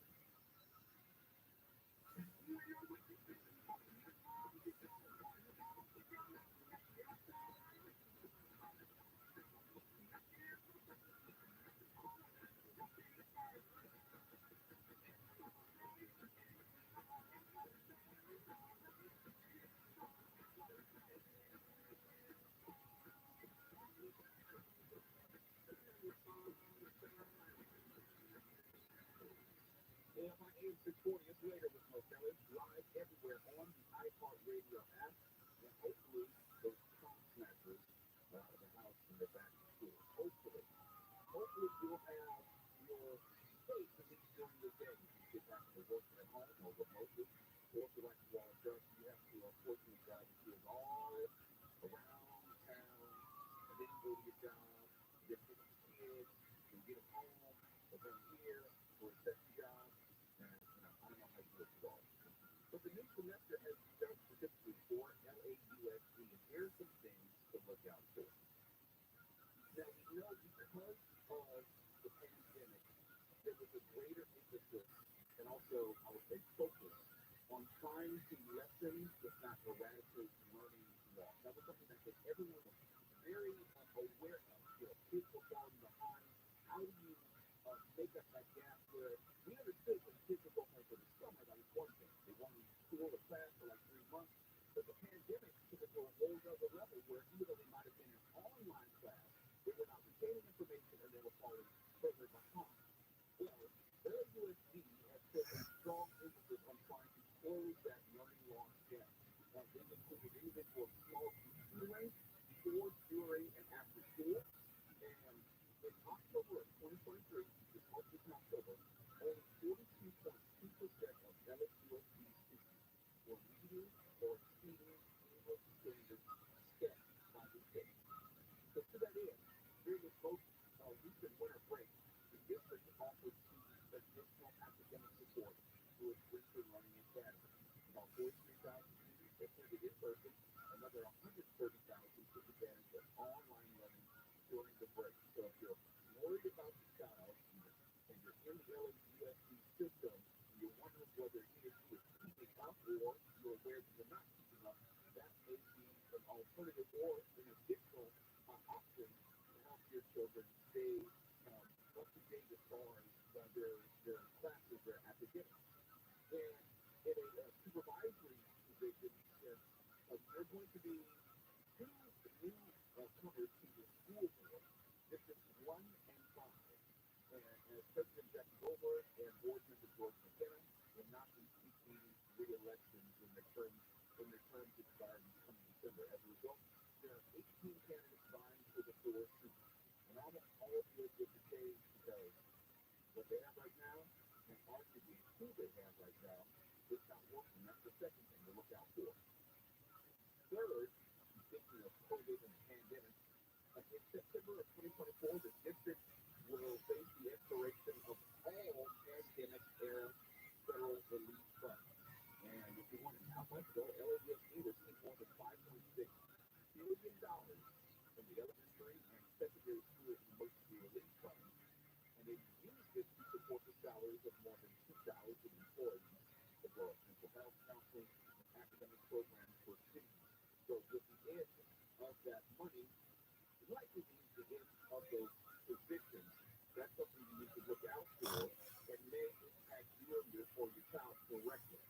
KFI AM 640 is later with Mo Kelly, live everywhere on the iHeartRadio app. And hopefully those prom snatchers are out of the house and they're back to school. Hopefully you'll have your space at least during the day. You can get back to work at home or remotely. Or if you like to volunteer, you have to unfortunately drive your kids all around town and then go to your job, then pick up the kids, and get them home, or then here for a second job. And I don't know how you do it all. But the new semester has started specifically for LAUSD, and here's some things to look out for. Now, we know because of the pandemic, there was a greater emphasis and also, I would say, focus on trying to lessen, if not eradicate, learning loss. That was something that everyone was very aware of. Kids were falling behind. How do you make up that gap where we understood when kids were going home for the summer, that was one thing. They wanted to school or class for like 3 months. But the pandemic took it to a whole other level where even though they might have been in online class, they were not retaining information and they were falling further behind. Well, LAUSD has put a strong emphasis on trying to close that learning loss gap. They've included individual small tutoring before, during, and after school. And in October of 2023, this October, only 42.2% of LAUSD students were reading or exceeding English standards set by the state. So to that end, during this most recent winter break, the district offered students additional academic support through its winter learning academy. About 43,000 students attended in person, another 130,000 took advantage of online learning during the break. So if you're worried about your child and you're in the LAUSD system, and you're wondering whether he or she is keeping up or you're aware that you're not keeping up, that may be an alternative or an additional option to help your children stay up to date as far as their classes, their academics. And in a supervisory position, there's going to be 2 new comers to the school board, Districts 1 and 5. And as President Jack Goldberg and board member George McKenna will not be seeking re-election when their terms expire this coming December. As a result, there are 18 candidates vying for the 4 seats. And almost all of you get to change because what they have right now, and arguably who they have right now, is not working. That's the second thing to look out for. Third, speaking of COVID and the pandemic, in September of 2024, the district will face the expiration of all pandemic-era federal relief funds. And if you wonder how much, though, LAUSD received more than $5.6 billion from the elementary and secondary school emergency relief funds. And they used it to support the salaries of more than 2,000 employees, as well as mental health counseling and academic programs for students. So with the end of that money, likely means the end of those positions. That's something you need to look out for and may impact you or your child directly.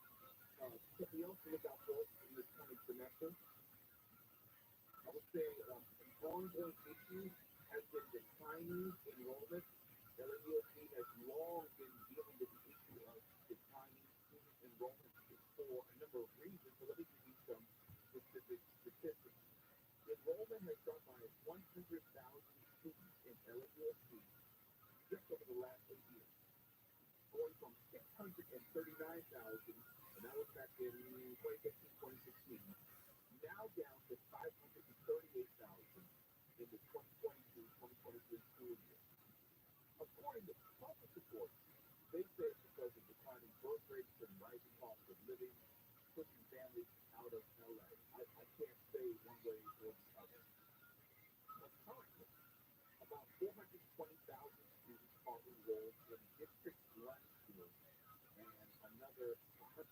Something else to look out for in this coming semester, I would say an ongoing issue has been declining enrollment. LAUSD has long been dealing with the issue of declining student enrollment for a number of reasons. So let me give you some specific statistics. Enrollment has dropped by 100,000 students in LAUSD just over the last 8 years, going from 639,000, and that was back in 2015, 2016, now down to 538,000 in the 2022-2023 school year. According to public reports, they say it's because of declining birth rates and rising costs of living, pushing families out of LA. I can't say one way or the other. But currently, About 420,000 students are enrolled in District 1 schools, and another 118,000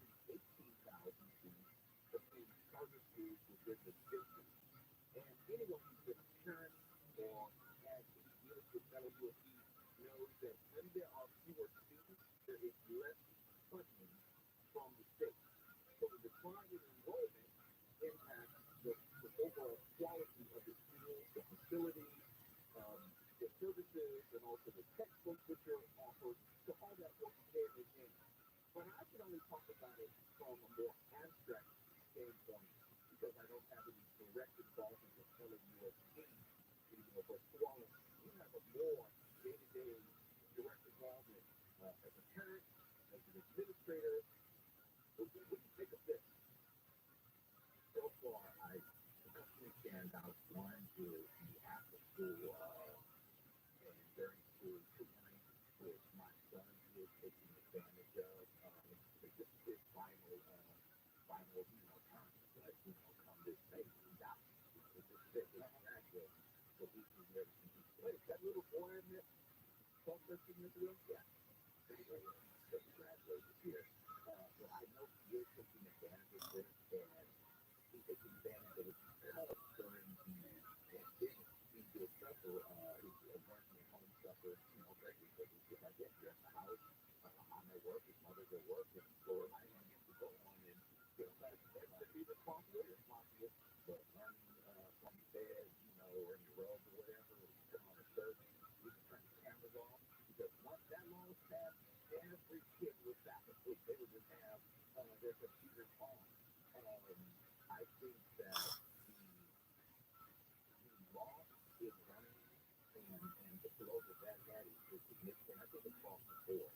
students attend charter schools within the district. And anyone who's been a parent or has any dealings with LMUSD knows that when there are fewer students, there is less funding from the state. So the decline in enrollment impacts the overall quality of the schools, the facilities, the services, and also the textbooks which are offered. So all that works hand in hand. But I can only talk about it from a more abstract standpoint because I don't have any direct involvement with LMUSD anymore. But Koala, you have a more day-to-day direct involvement as a parent, as an administrator. What do you think of this? So far, I personally stand out. One is the after-school and during-school tutoring, which my son is taking advantage of. It's just his final term, but come this May, he's out. It's just that it's graduate, so he can never see his place. That little boy in there, 12, 13 years ago, yeah. Anyway, so he graduated this year. So I know he is taking advantage of this, and he's taking advantage of it because during the pandemic, he did suffer, his working at home suffered, greatly because he's just like, yeah, you're at the house, I'm at work, his mother's at work, and so I didn't get to go on and, to be responsible, but learning from the bed, or in the robe or whatever, or put on a shirt, we can turn the cameras off, because once that law was passed, every kid was back asleep. They would just have their computers on. I think that the loss in learning and the blow that had is significant. I think across the board.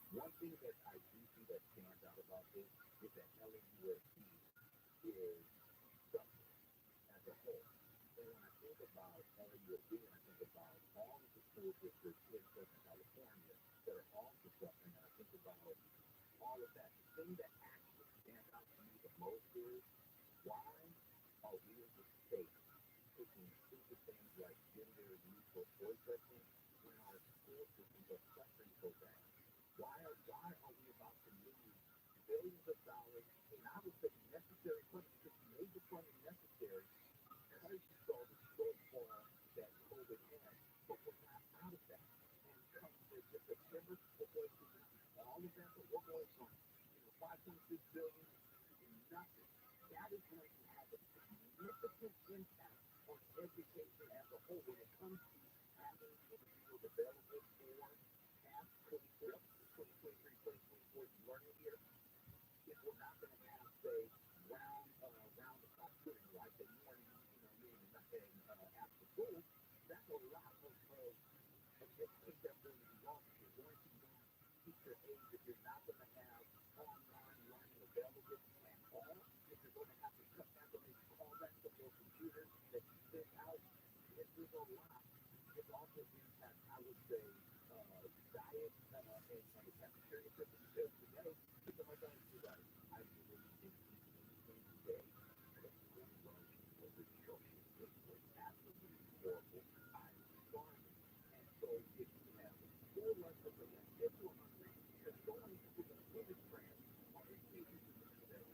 One thing that I do see that stands out about this is that LMUSD is suffering as a whole. And when I think about LMUSD, and I think about all of the school districts in Southern California that are also suffering, and I think about all of that, the thing that actually stands out to me the most is why are we as a state pushing stupid things like gender neutral toy testing when our school systems are suffering so bad? Why are we about to lose billions of dollars, and I would say necessary funding, because you made the funding necessary because you saw the shortfall that COVID had, but we're not out of that. And come to September, we're going to lose all of that, but we're going from 5.6 billion to nothing. That is going to have a significant impact on education as a whole when it comes to having individuals available for past 2023, 2024 learning year. If we're not going to have, say, round the clock tutoring like they normally, after school, that's a lot of education that's going to be lost. You're going to lose teacher aides if you're not going to have online learning available at all. If you're going to have to cut back on maybe call back some of those computers that you sent out, there's a lot. It also impacts, I would say, diet and the cafeteria system, because today, people are going to do that. I really didn't eat anything today because school lunch was atrocious. It was absolutely horrible. I was starving. And so if you have school lunch for the next 50 or 100, you're going to the fitness brand or education system today.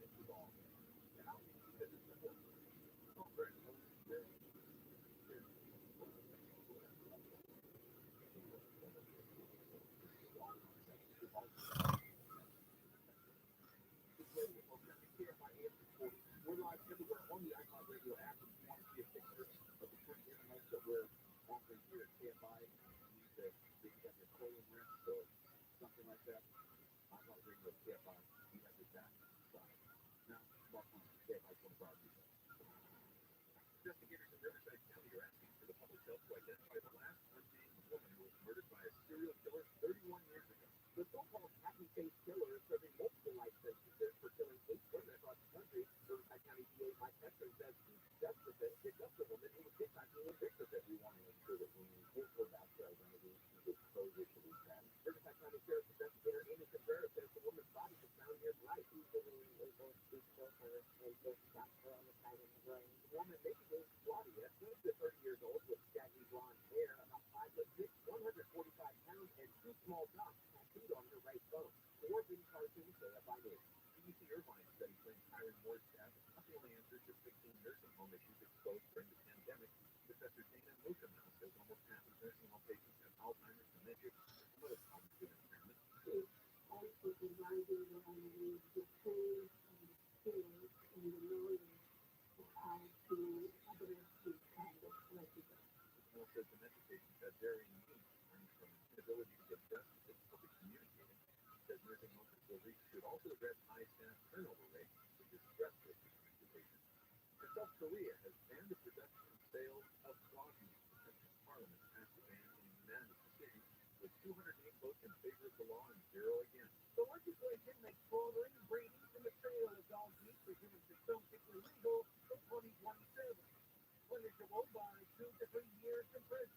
This is all. And I don't think that it's important. So very low, very we're live everywhere on the iHeartRadio app. If you want to see a picture of the free internet that we're offering here at KFI, you need to have your colon rinse or something like that. iHeartRadio at KFI, we have your back. Now, welcome to KFI 24 Hours. Investigators in Riverside County are asking for the public health to identify the last unnamed woman who was murdered by a serial killer 31 years ago. The so-called happy-face killer is serving multiple life sentences for killing 8 women across the country. Riverside County DA Mike Hector says he's desperate to pick up the woman who was hitchhiking in Victorville. We want to make sure that we get for that remedy to exposure to these men. Riverside County Sheriff's investigator Amy Cabrera says the woman's body was found nearby. Easily able to kill her and just shot her on the side of the brain. The woman may be named Claudia, 30 years old, with scattered Texas 16 nursing home issues exposed during the pandemic. Professor Dana Mukamas says almost half of nursing home patients have Alzheimer's, dementia, and some other cognitive impairment.
Also advising them on the way to get paid and the skills and the knowledge of how to address this kind of crisis.
Paul says dementia patients have varying needs, ranging from inability to get dressed to difficulty communicating. He says nursing home facilities should also address high staff turnover rates, which is stress for dementia patients. And South Korea has banned the production and sale of dog meat. Parliament passed the ban in a unanimous decision with 208 votes in favor of the law and 0 against.
The legislation makes slaughtering, breeding, and the sale of dog meat for human consumption illegal in 2027, punishable by 2 to 3 years in prison.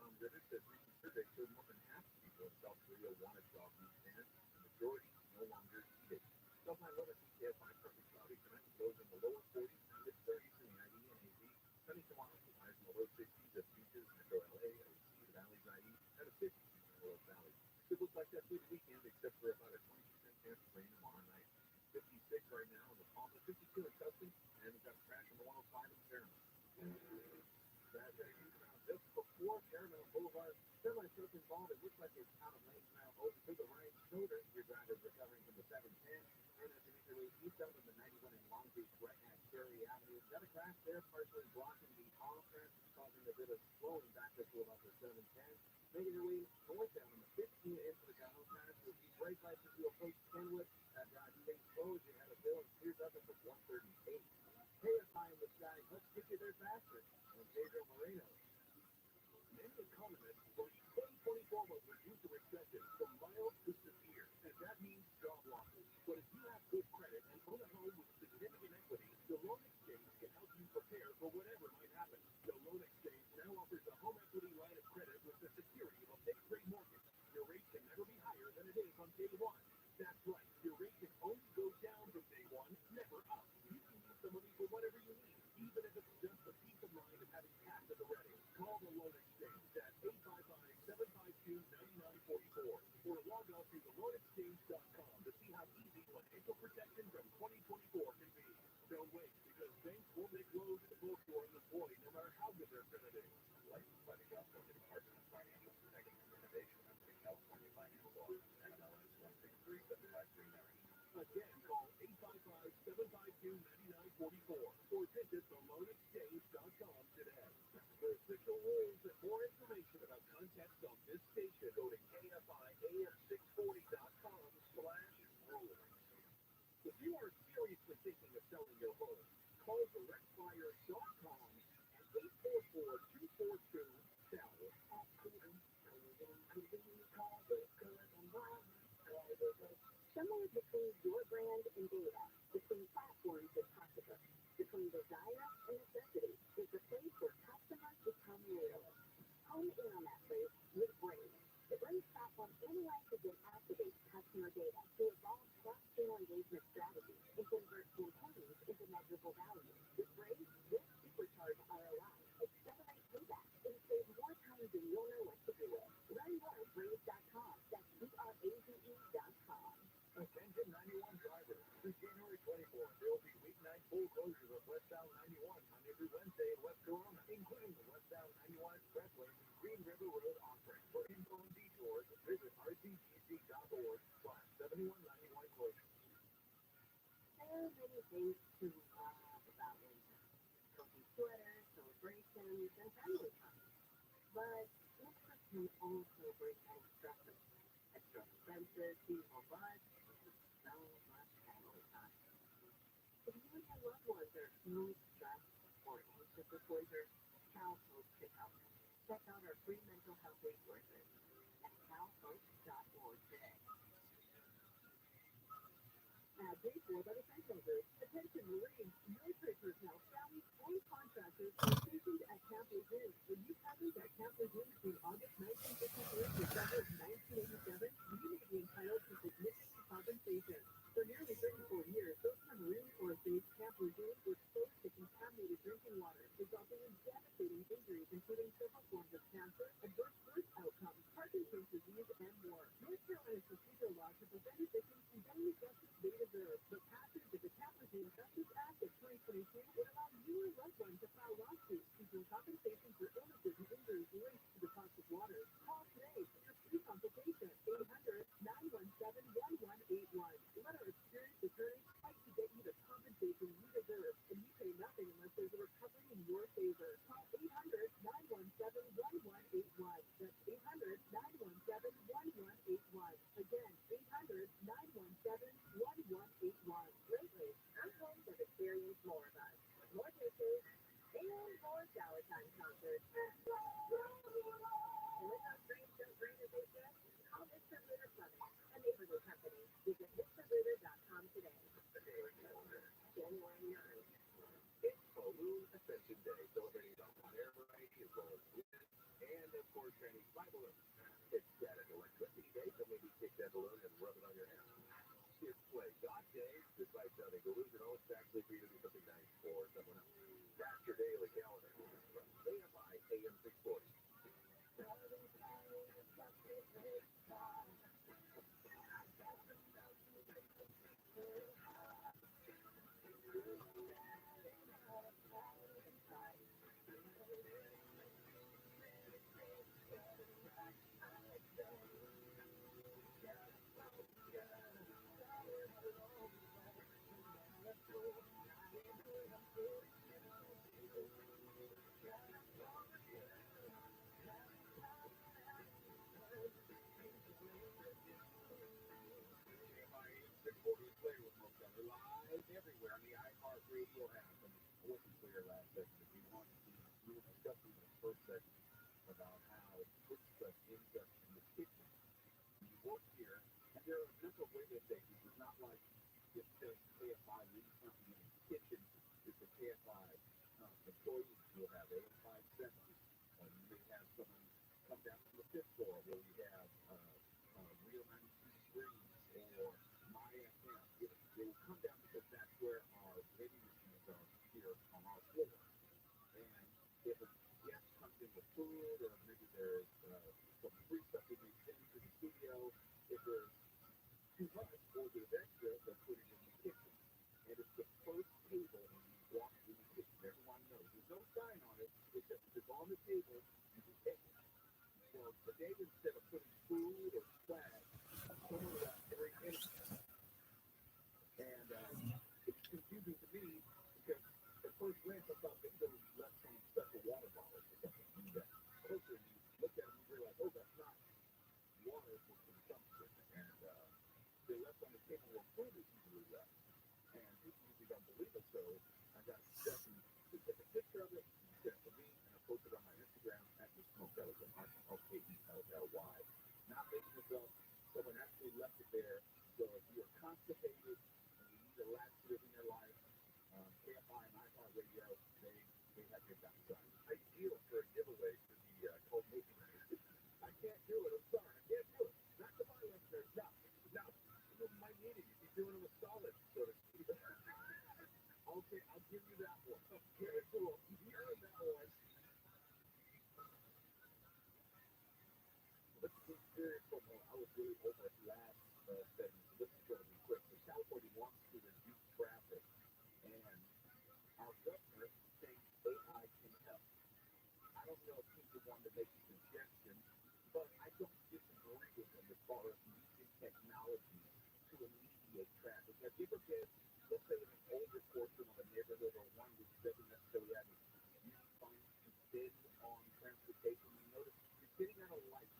Tom Ritter says recent surveys showed more than half the people in South Korea wanted dog meat banned. The majority no longer eat it. Self-high limits EPA 5 perfect cloudy tonight with lows in the lower 40s and mid-30s in the IE and AZ. Sunny tomorrow with highs in the low 60s at beaches, Metro LA, OC, the Valley's IE, and a 50s in the Willow Valley. It looks like that through the weekend, except for about a 20% chance of rain tomorrow night. 56 right now in the Palma, 52 in Tustin, and we've got a crash on the 105 in Fairmont.
Just before Paramount Boulevard, semi-truck involved. It looks like it's out of lanes now over to the right shoulder. Your driver's recovering from the 710. And as you make your way east out of the 91 in Long Beach, right at Cherry Avenue, got a crash there, partially blocking the off ramp, causing a bit of slowing back up to about the 710. Making your way north down on the 15 into the Gallo Pass, you'll see brake lights as you approach Kenwood. That drive stays slow as you head uphill and clears up at the 138. KSI in the sky, let's get you there faster. I'm Pedro Moreno.
Many economists believe 2024 will reduce the recession from mild to severe, and that means job losses. But if you have good credit and own a home with significant equity, the Loan Exchange can help you prepare for whatever might happen. The Loan Exchange now offers a home equity line of credit with the security of a fixed-rate mortgage. Your rate can never be higher than it is on day one. That's right, your rate can only go down from day one, never up. You can use the money for whatever you need, even if it's just the peace of mind of having cash at the ready. Call the Loan Exchange at 855-752-9944 or log on to theloanexchange.com to see how easy financial protection from 2024 can be. Don't wait, because banks will make loans to folks who are unemployed no matter how good their credit is. Licensed by the California Department of Financial Protection and Innovation under the California Finance Law, NMLS 1637539. Again, call 855-752-9944 or visit theloanexchange.com today. For official rules and more information about context on this station, go to KFIAM640.com/rules. If you are seriously thinking of selling your home, call directbuyer.com at 844-242-SELL.
Somewhere between your brand and data, between platforms and customers, between desire and necessity, is the place where customers become loyal. Home in on that place with Brave. The Brave platform analyzes and activates customer data to evolve cross-channel engagement strategies and convert campaigns into measurable value. With Brave, you'll supercharge ROI, accelerate payback, and save more time than you'll know what to do with. Learn more at brave.com. That's BRAVE.com.
Attention 91 drivers. Through January 24th, there will be weeknight full closures of westbound 91 Monday through Wednesday in West Corona, including the westbound 91 Expressway and Green River Road off-ramp. For info and detours, visit rcgc.org/7191 closure.
There are many things to love about winter. Cozy sweaters, celebrations, and family time. But winter can also bring many stressors. Extra expenses, seasonal buzz, and so much family time. If you and your loved ones are feeling stressed or anxious this winter, CalHope can help. Check out our free mental health resources at calhope.org today. Ad paid for by the Central Group. Attention Marines, military personnel, families, and contractors are stationed at Camp Lejeune. Were you present at Camp Lejeune between August 1953 to December 1987? You may be entitled to significant compensation. For nearly 34 years, those on Marine Corps base Camp Lejeune were exposed to contaminated drinking water, resulting in devastating injuries, including several forms of cancer, adverse birth outcomes, Parkinson's disease, and more. North Carolina's procedural law to prevent victims from getting the justice they deserve. The passage of the Camp Lejeune
post-hour time concert. And with those dreams don't green as they should, call Mr. Lunar Plumbing, a neighborhood company. Visit MrLunar.com today. January 9th.
It's Balloon Ascension Day, celebrating the hot air variety as well as wind and, of course, training fly balloons. It's Static Electricity Day, so maybe kick that balloon and rub it on your hand. Kids play God Day. Despite sounding delusional, it's actually for you to do something nice for someone else. That's your daily calendar. From AMI AM 640. Everywhere on the iHeartRadio app. And I wasn't clear last segment. If you want to, we were discussing in the first segment about how this stuff ends up in the kitchen. You work here, and there are a number of way that it's not like it says KFI leaves something in the kitchen. It's a KFI employee. You'll have AM 570. You may have someone come down from the fifth floor where we have Real 92 Screens or My FM. They will come down because that's where our vending machines are here on our floor. And if a guest comes in with food, or maybe there's some free stuff that they send to the studio, if there's too much or there's extra, they'll put it in the kitchen. And it's the first table when you walk in the kitchen. Everyone knows. There's no sign on it. It's just if it's on the table, you can take it. Well, today, instead of putting food or swag, someone got very innocent. And it's confusing to me because at first glance I thought maybe there was left some special water bottles or something. And that closer you look at them, you realize, oh, that's not water for consumption. And they're left on the table where food is usually left. And people usually don't believe it, so I got Stephanie to take a picture of it, sent it to me, and I posted it on my Instagram at the Smoke Elegant, RKELLY. Not making this up, someone actually left it there. So if you're constipated and you need a laxative in your life, KFI and iHeartRadio, they have your back done. Ideal for a giveaway for the cold making. I can't do it. I'm sorry. I can't do it. Not to my listeners. No. You might need it. You'd be doing it with solid, so to speak. Okay, I'll give you that one. Very cool. Here is that one. Let's be serious for a moment. I was really over it last segment. This is going to be quick. So California wants to reduce traffic, and our governor thinks AI can help. I don't know if he's the one to make a suggestion, but I don't disagree with him as far as using technology to alleviate traffic. Have you ever been, let's say, in an older portion of a neighborhood or one which doesn't necessarily have use funds to spend on transportation? You notice you're sitting at a light,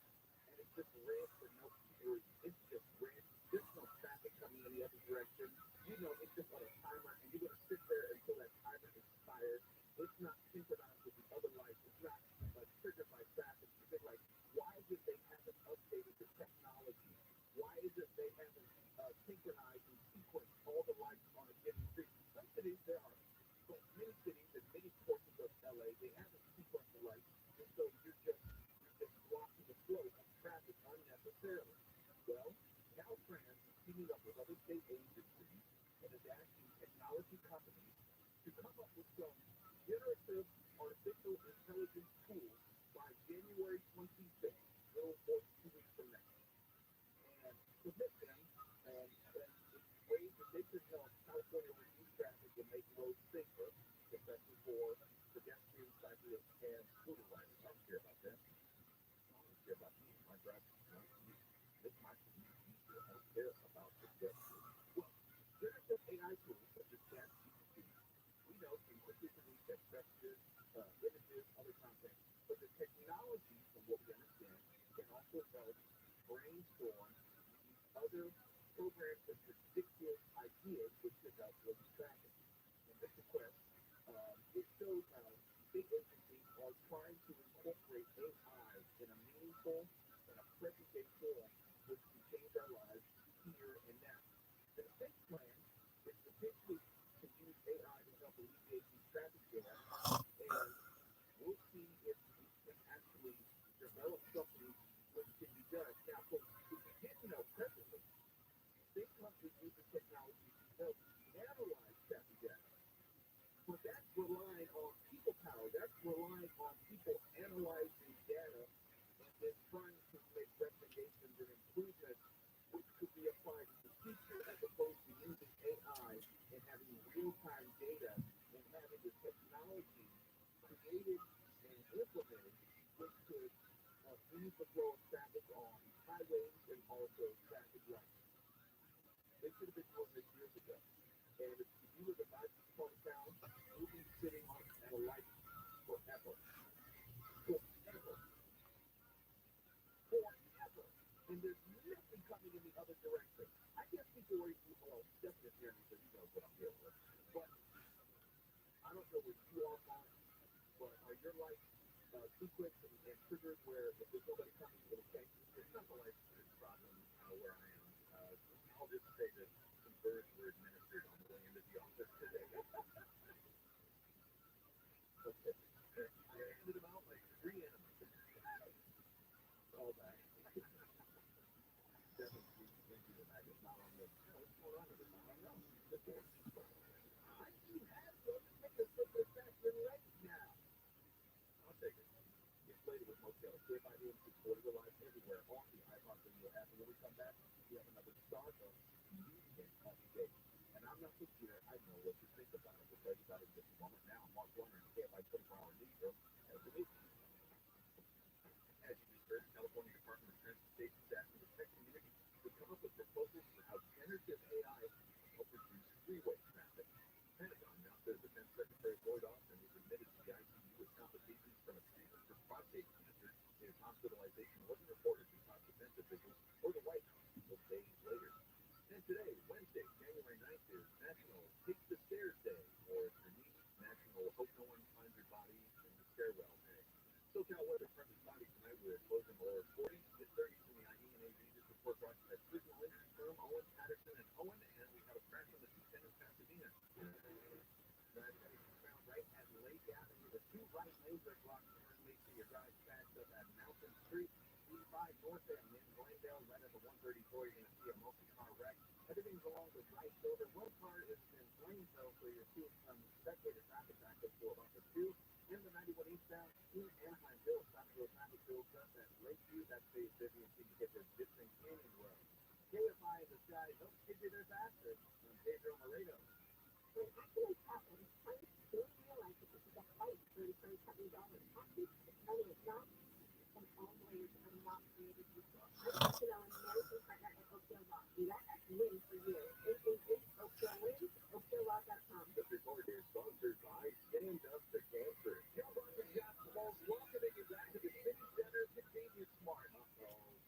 and it's just red for no reason. It's just red. There's no traffic coming in the other direction. You know, it's just on a timer, and you're going to sit there until that timer expires. It's not synchronized with the other lights. It's not triggered by traffic. You think, like, why is it they haven't updated the technology? Why is it they haven't synchronized and sequenced all the lights on a given street? Some cities there are, but many cities and many portions of LA, they haven't sequenced the lights, and so you're just blocking the flow of traffic unnecessarily. Well, Caltrans is teaming up with other state agencies and is asking technology companies to come up with some generative artificial intelligence tools by January 26th, a little more than 2 weeks from now, and submit them and ways that they could help California reduce traffic and make roads safer, especially for pedestrians, cyclists, and scooter riders. I don't care about them. I don't care about me. My driver, this might be easier. I don't care about the pedestrians. Well, generative AI tools such as ChatGPT, we know can quickly produce text messages, images, other content, but the technology, from what we understand, can also help brainstorm other programs that predictive ideas which could help reduce traffic. In this request, it shows how state agencies
potentially can use AI to help alleviate these traffic jams, and we'll see if we can actually develop something which can be done. Now, so if you didn't know presently, big companies use the technology to help analyze traffic data. But that's relying on people power. That's relying on people analyzing data and then trying to make recommendations and improvements which could be applied in the future as opposed to using AI and having real-time data and having the technology created and implemented which could ease the flow of traffic on highways and also traffic lights. They should have been doing this years ago. And if you live in my hometown, you'll be sitting on at a light forever. Forever. Forever. And there's nothing coming in the other direction. I guess people are, well, definitely hearing me because he knows what I'm dealing with. But I don't know where you are, Mark, but are your lights sequenced and triggered where if there's nobody coming, it'll change? It's not the light problem where I am. I'll just say that some birds were administered on the way into the office today. Okay. I handed them out like 3 animals. All back. Definitely into the bag. It's not on the, what's going on with it? I don't know. I do have those. Take a sip of that right now. I'll take it. Inflated with motel. Stay by the MC quarter live everywhere on the iPod radio app. And when we come back, we have another Starbucks meeting update. And I'm not the here. I know what you think about it. We'll tell you about it in just a moment. Now, Mark Warner, KFI 24-hour news show as the meeting. As you just heard, California Department of Transportation staff in the tech community to come up with proposals for how generative AI can help reduce freeway traffic. Pentagon now says Defense Secretary Lloyd Austin was admitted to the ICU with complications from a treatment for prostate cancer. His hospitalization wasn't reported to top defense officials or the White House until days later. And today, Wednesday, January 9th, is National Take the Stairs Day, or for me, National Hope No One Finds Your Body in the Stairwell Day. SoCal weather currently cloudy tonight with lows in the lower 40s, mid-30s from the IE and AV. This report brought to you by Signal Energy Firm, Owen, Patterson, and Owen, and we have a crash on the 210 in Pasadena. Tragedy found right at Lake Avenue. The 2 right lanes are blocked currently, so your drive backed up at Mountain Street. 85 north end in Glendale, right at the 134, you're going to see a multi-car wreck. Everything's along the right shoulder. One car is in Plainsville, so you're seeing some spectator traffic back up to about the 2. And the 91 eastbound in Anaheimville, stop to a traffic build just at Lakeview. That stays busy until you get to Gibson Canyon Road. KFI in the sky, don't get you there faster. I'm Pedro Moreno. When accidents happen, pilots don't realize that this is a fight for insurance companies always hostage. Many it's not, and all lawyers are not created equal. I'm Chanel, an American partner at Oakdale Law. Let us win for you. 888-OAKDALE-WIN, OakdaleLaw.com. This report is sponsored by Stand Up to Cancer. Gilbert Jackson's welcoming you back to the City Center Convenience Mart.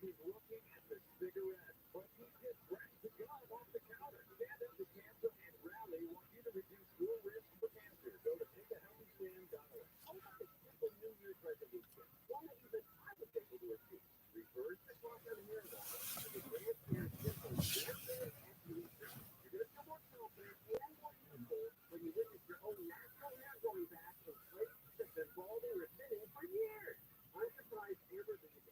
He's looking at the cigarette, but he just grabbed the gun off the counter. Stand Up to Cancer and Rally want you to reduce your risk for cancer. Go to takeahealthystand.org. How about a simple New Year's resolution? One that even I was able to achieve. Reverse the clock on hair loss and the Grand Care Simple Grand Care Acne Research. You're going to feel more confident and more youthful when you witness your own natural hair growing back in place that's been bald or thinning for years. I'm surprised every time I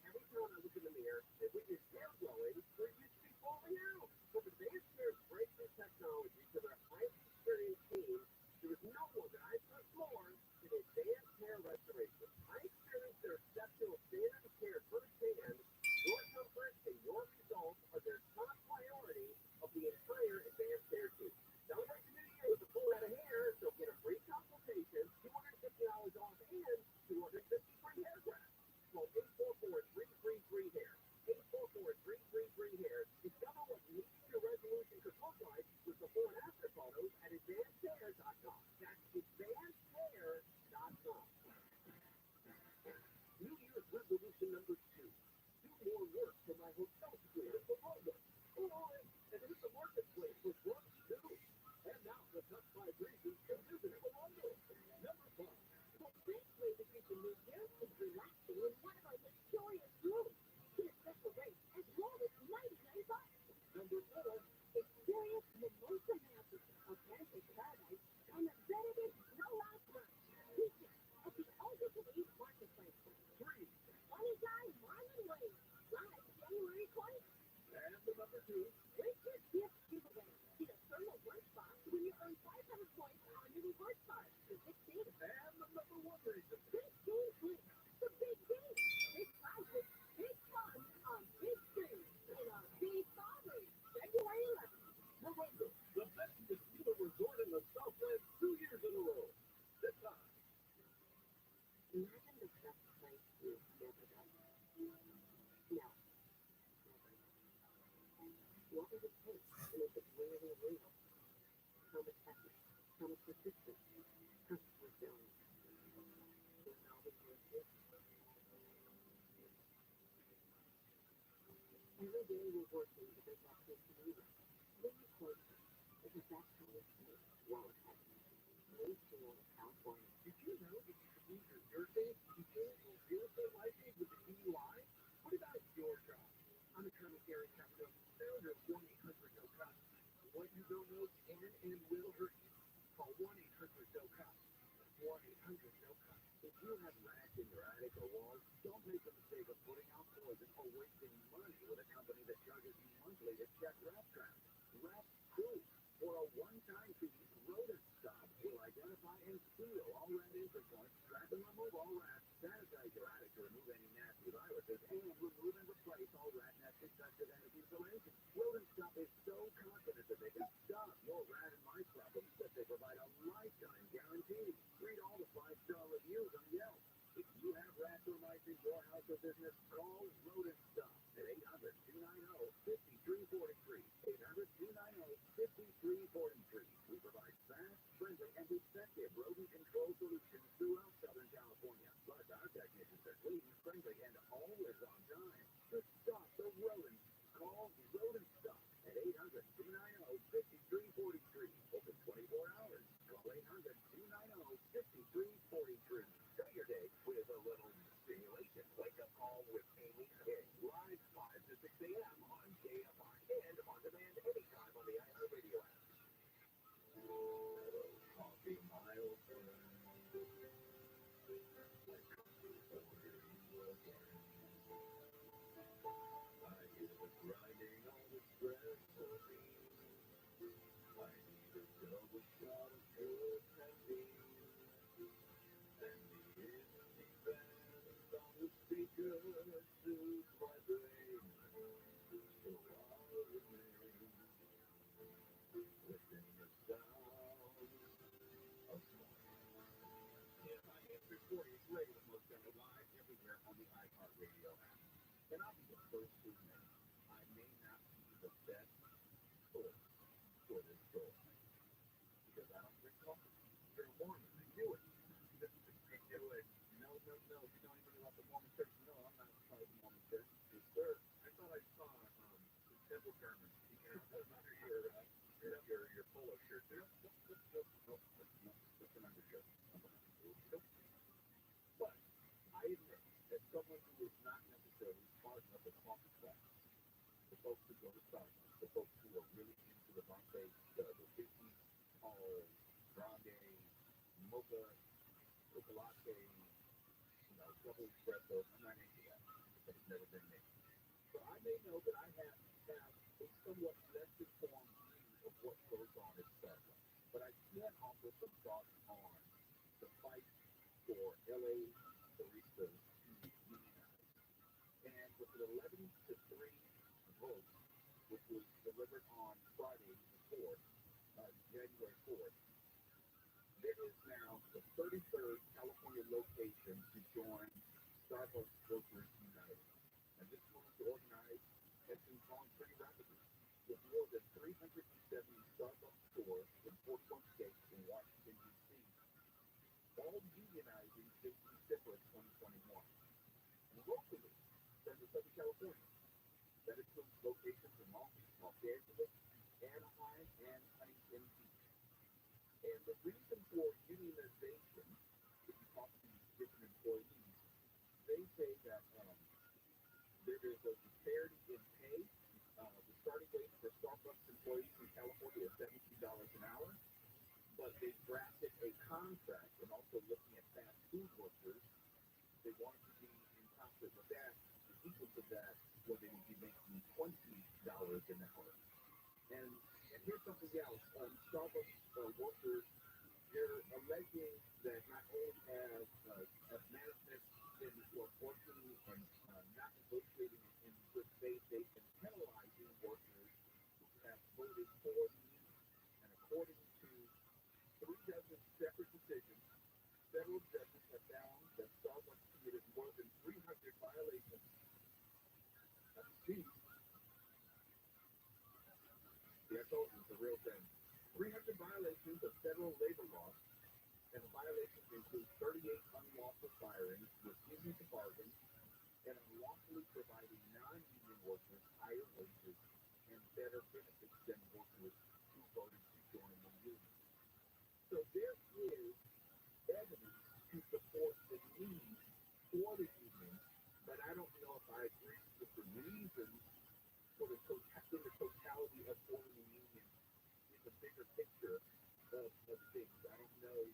look in the mirror and witness hair growing where it used to be falling out. From Advanced Care's breakthrough technology to their highly experienced team, there was no one that I trust more than Advanced Hair Restoration. I experienced their exceptional standard of care firsthand. Your comfort and your results are their top priority of the entire Advanced Hair team. Celebrate the new year with a full head of hair, so get a free consultation, $250 off, and 250 free hair grafts. Call 844-333-HAIR. 844-333-HAIR. Discover what meeting your resolution could look like with before and after photos at advancedhair.com. That's advancedhair.com. New Year's resolution number 2. Do more work for my hotel security for Roman. And it's the marketplace with work too. And now the top 5 reasons to visit Colombo. Number 5. The best way to keep the new year is relaxing in one of our luxurious rooms. Get a special rate as low as $99. Number 4. Experience Mimosa Magic, a Number 2, where's your gift giveaway? Get a thermal lunchbox when you earn 500 points on your rewards card. The 16th. And the number 1 reason. Big game week. The big game. Big prizes. Big fun on Big Stream. And on Big Father. February 11th. Remember, the best casino resort in the Southland 2 years in a row. This time. Imagine the best place you've never been. No. What would it take to make it really real? How much effort? How much persistence? How much resilience? And all the years here. Every day we're working to make that place real. Really closer. Because that's how we see Wallet Heaven. Made here in California. Did you know that you can use your Thursday teaching or real estate license with the DUI? What about your job? I'm attorney Gary Capito, founder of 1-800-NO-COP. What you don't know can and will hurt you. Call 1-800-NO-COP. 1-800-NO-COP. If you have rats in your attic or walls, don't make the mistake of putting out poison or wasting money with a company that charges you monthly to check rat traps. Rat proof. For a one-time fee, Rodent Stop will identify and seal all rat entry points, trap and remove all rats, sanitize your attic to remove any nasty viruses, and remove and replace all rat nest infested attic insulation. Rodent Stop is so confident that they can stop your rat and mice problems that they provide a lifetime guarantee. Read all the 5-star reviews on Yelp. If you have rats or mice in your house or business, call Rodent Stop at 800-290-5343. 800-290-5343. We provide fast, friendly, and effective rodent control solutions throughout Southern California. Plus, our technicians are clean, friendly, and always on time. To stop the rodents, call Rodent Stop at 800-290-5343. Open 24 hours. Call 800-290-5343. Start your day with a little stimulation. Wake up call with Amy King. Live 5 to 6 a.m. on KFI and on demand anytime on the iHeartRadio app. Coffee miles I hear the grinding on the espresso bean. I need a double shot of good caffeine. And the indie band on the speaker soothes my brain. So I'll remain within the sound of Yeah, my answer for you is Radio Most live everywhere on the iHeartRadio app. And I'll be the first to admit, I may not be the best source for this story. Because I don't drink coffee. You're a Mormon. I do it. I do it. No. If you know anything about the Mormon church, no, I'm not part of the Mormon church. Yes, sir. I thought I saw some temple garments sticking out under your polo shirt there. No, that's an undershirt. But I admit that someone who is not necessarily smart enough to coffee class, the folks who go to Starbucks, the folks who are really into the latte, the 50 tall, grande, mocha, chocolate, double espresso. I'm not into that. That's never been me. So I may know that I have a somewhat less informed view of what goes on at Starbucks. But I can offer some thoughts on the fight for LA baristas to unionize. And with an 11-3 vote, which was delivered on Friday the 4th, January 4th, there is now the 33rd California location to join Starbucks Workers United. And this move to organize has been gone pretty rapidly. With more than 370 Starbucks stores in 41 states in Washington, D.C., all unionizing since December of 2021. And locally, there's a Southern California. That includes locations in Long Beach, Los Angeles, Anaheim, and Huntington Beach. And the reason for unionization, if you talk to different employees, they say that there is a disparity in pay. The starting wage for Starbucks employees in California is $17 an hour, but they drafted a contract, and also looking at fast food workers, they wanted to be in concert with that, equal to that where they would be making $20 an hour. And here's something else. Starbucks workers, they're alleging that not only have management been working and not negotiating in good faith, they've been penalizing workers who have voted for the union. And according to 3 dozen separate decisions, federal judges have found that Starbucks committed more than 300 violations. That's deep. Yeah, I told you, it's a real thing. 300 violations of federal labor laws, and the violations include 38 unlawful firings, refusing to bargain, and unlawfully providing non-union workers higher wages and better benefits than workers who voted to join the union. So there is evidence to support the need for the union, but I don't know if I agree with the reasons for the totality of forming the union in the bigger picture of things. I don't know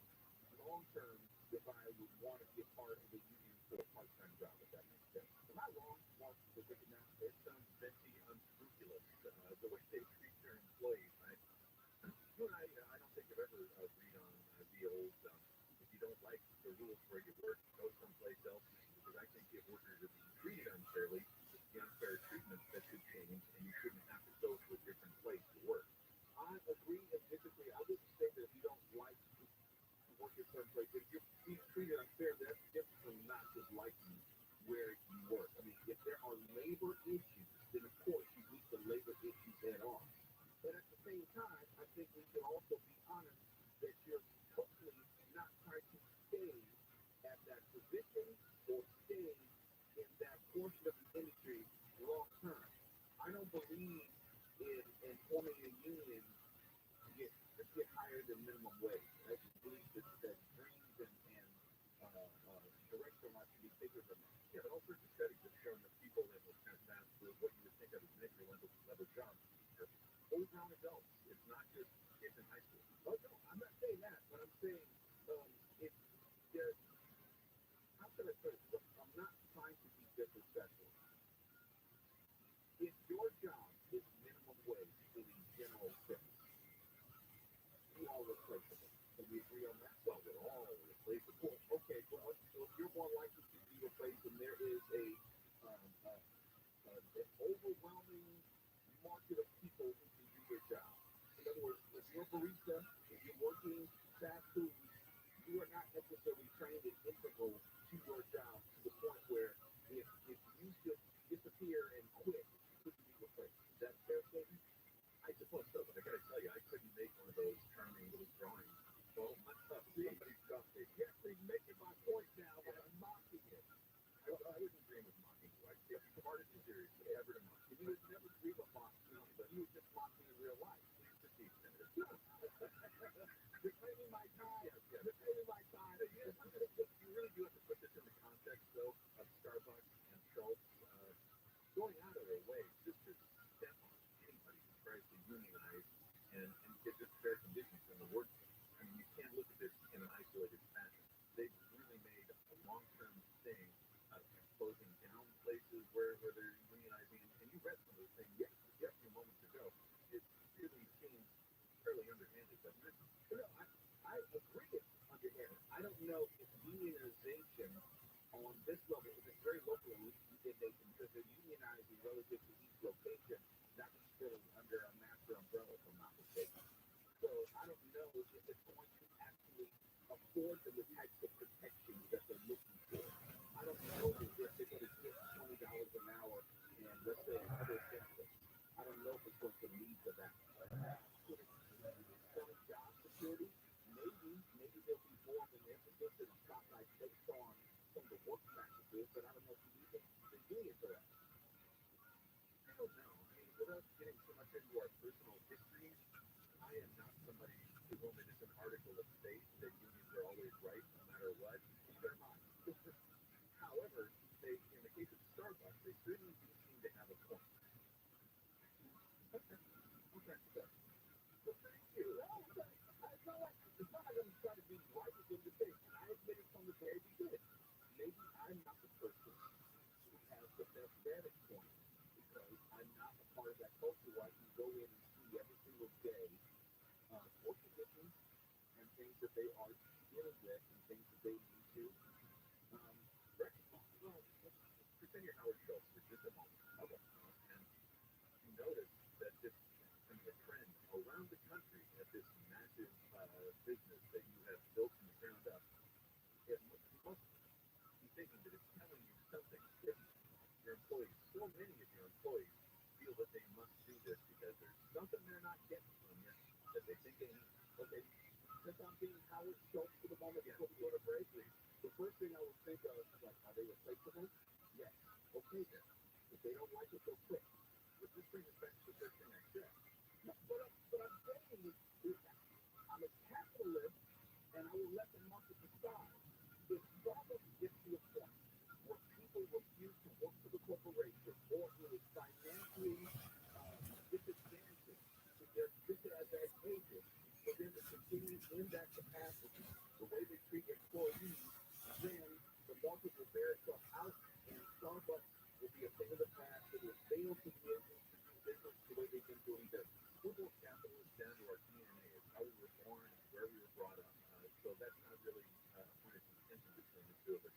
long term if I would want to be a part of the union for a part-time job, if that makes sense. Am I wrong? Mark, to look at now, it sounds venti unscrupulous, the way they treat their employees. You and I don't think I've ever agreed on the old, if you don't like the rules where you work, go someplace else, because I think if workers are being treated unfairly, the unfair treatment that should change, and you shouldn't have to go to a different place to work. I agree and disagree. I wouldn't say that if you don't like to work at certain place, if you're being treated unfair, that's different from not just liking where you work. I mean, if there are labor issues, then of course you meet the labor issues head on. But at the same time, I think we should also be honest that you're hopefully not trying to stay at that position or stay in that portion of the industry long term. I don't believe in forming a union to get higher than minimum wage. I just believe that dreams and direction life should be bigger than that. Yeah, but all sorts of studies have shown that people that will kind of pass through what you would think of as an entry-level job, full-grown adults. It's not just kids in high school. Oh, no, I'm not saying that. But I'm saying if there's, how should I put it? Look, I'm not trying to be disrespectful. If your job is minimum wage in a general sense, we all replaceable. Can we agree on that? Well, we're all replaceable. Okay, well, so if you're more likely to be replaced, and there is an overwhelming market of people who can do your job. In other words, if you're a barista, if you're working fast food, you are not necessarily trained and integral to your job to the point where if you just disappear and quit, you couldn't be replaced. Is that a fair statement? I suppose so, but I gotta tell you, I couldn't make one of those charming little drawings. Well, somebody stopped me. You're actually making my point now, but I'm mocking it. I wouldn't dream of mocking you. I'd be smart and serious, but ever to mock. You would never dream of mocking me, but you would just mock me in real life. Please proceed, Senator. You're claiming my time. Yes. You're claiming my time. You really do have to put this in the context, though, of Starbucks and Schultz going out of their way just to step on anybody who tries to unionize and get just fair conditions in the workplace. I mean, you can't look at this in an isolated fashion. They've really made a long-term thing out of closing down places where they're unionizing. And you read some of the things a few moments ago. It really seems fairly underhanded, doesn't it? But no, I agree it's underhanded. I don't know if unionization on this level, if it's very local in Nathan, because they're unionizing relative to each location, not necessarily under a master umbrella, if I'm not mistaken. So I don't know if it's going to actually afford them the types of protections that they're looking for. I don't know if they're going to get $20 an hour and, let's say, other benefits. I don't know if it's going to lead to that. Selling job security, maybe there'll be more of an emphasis and a spotlight based on some of the work practices, but I don't know if you need the union for that. I don't know. I mean, without getting too much into our personal histories, I am not somebody who only just an article that states that unions are always right no matter what. They're not. However, in the case of Starbucks, they certainly do seem to have a point. Okay. Well, thank you. It's not like I'm trying to be right with them to say, and I admit it from the very beginning. Maybe I'm not the person who has the best vantage point I'm not a part of that culture where I can go in and see every single day what conditions and things that they are dealing with and things that they need to rectify. Well, let's pretend you're Howard Schultz for just a moment. Okay. And you notice that this kind of a trend around the country at this massive business that you have built from the ground up. It must be thinking that it's telling you something. If your employees, so many of your employees feel that they must do this because there's something they're not getting from you that they think they need. Okay, since I'm being Howard Schultz for the moment, before we go to break, the first thing I would think of is like, are they replaceable? Yes. Okay then. If they don't like it, they'll quit. But this brings us back to the first thing I said. No, what I'm saying is I'm a capitalist and I will let them market decide. If Starbucks gets to a point where people refuse to work for the corporation or it is financially disadvantaged, they're disadvantageous for them to continue in that capacity, the way they treat employees, then the market will bear itself out and Starbucks will be a thing of the past that will fail to be able to do business the way they've been doing business. We're both capitalists down to our DNA. It's how we were born and where we were brought up. So that's not really a point of contention between the two of us.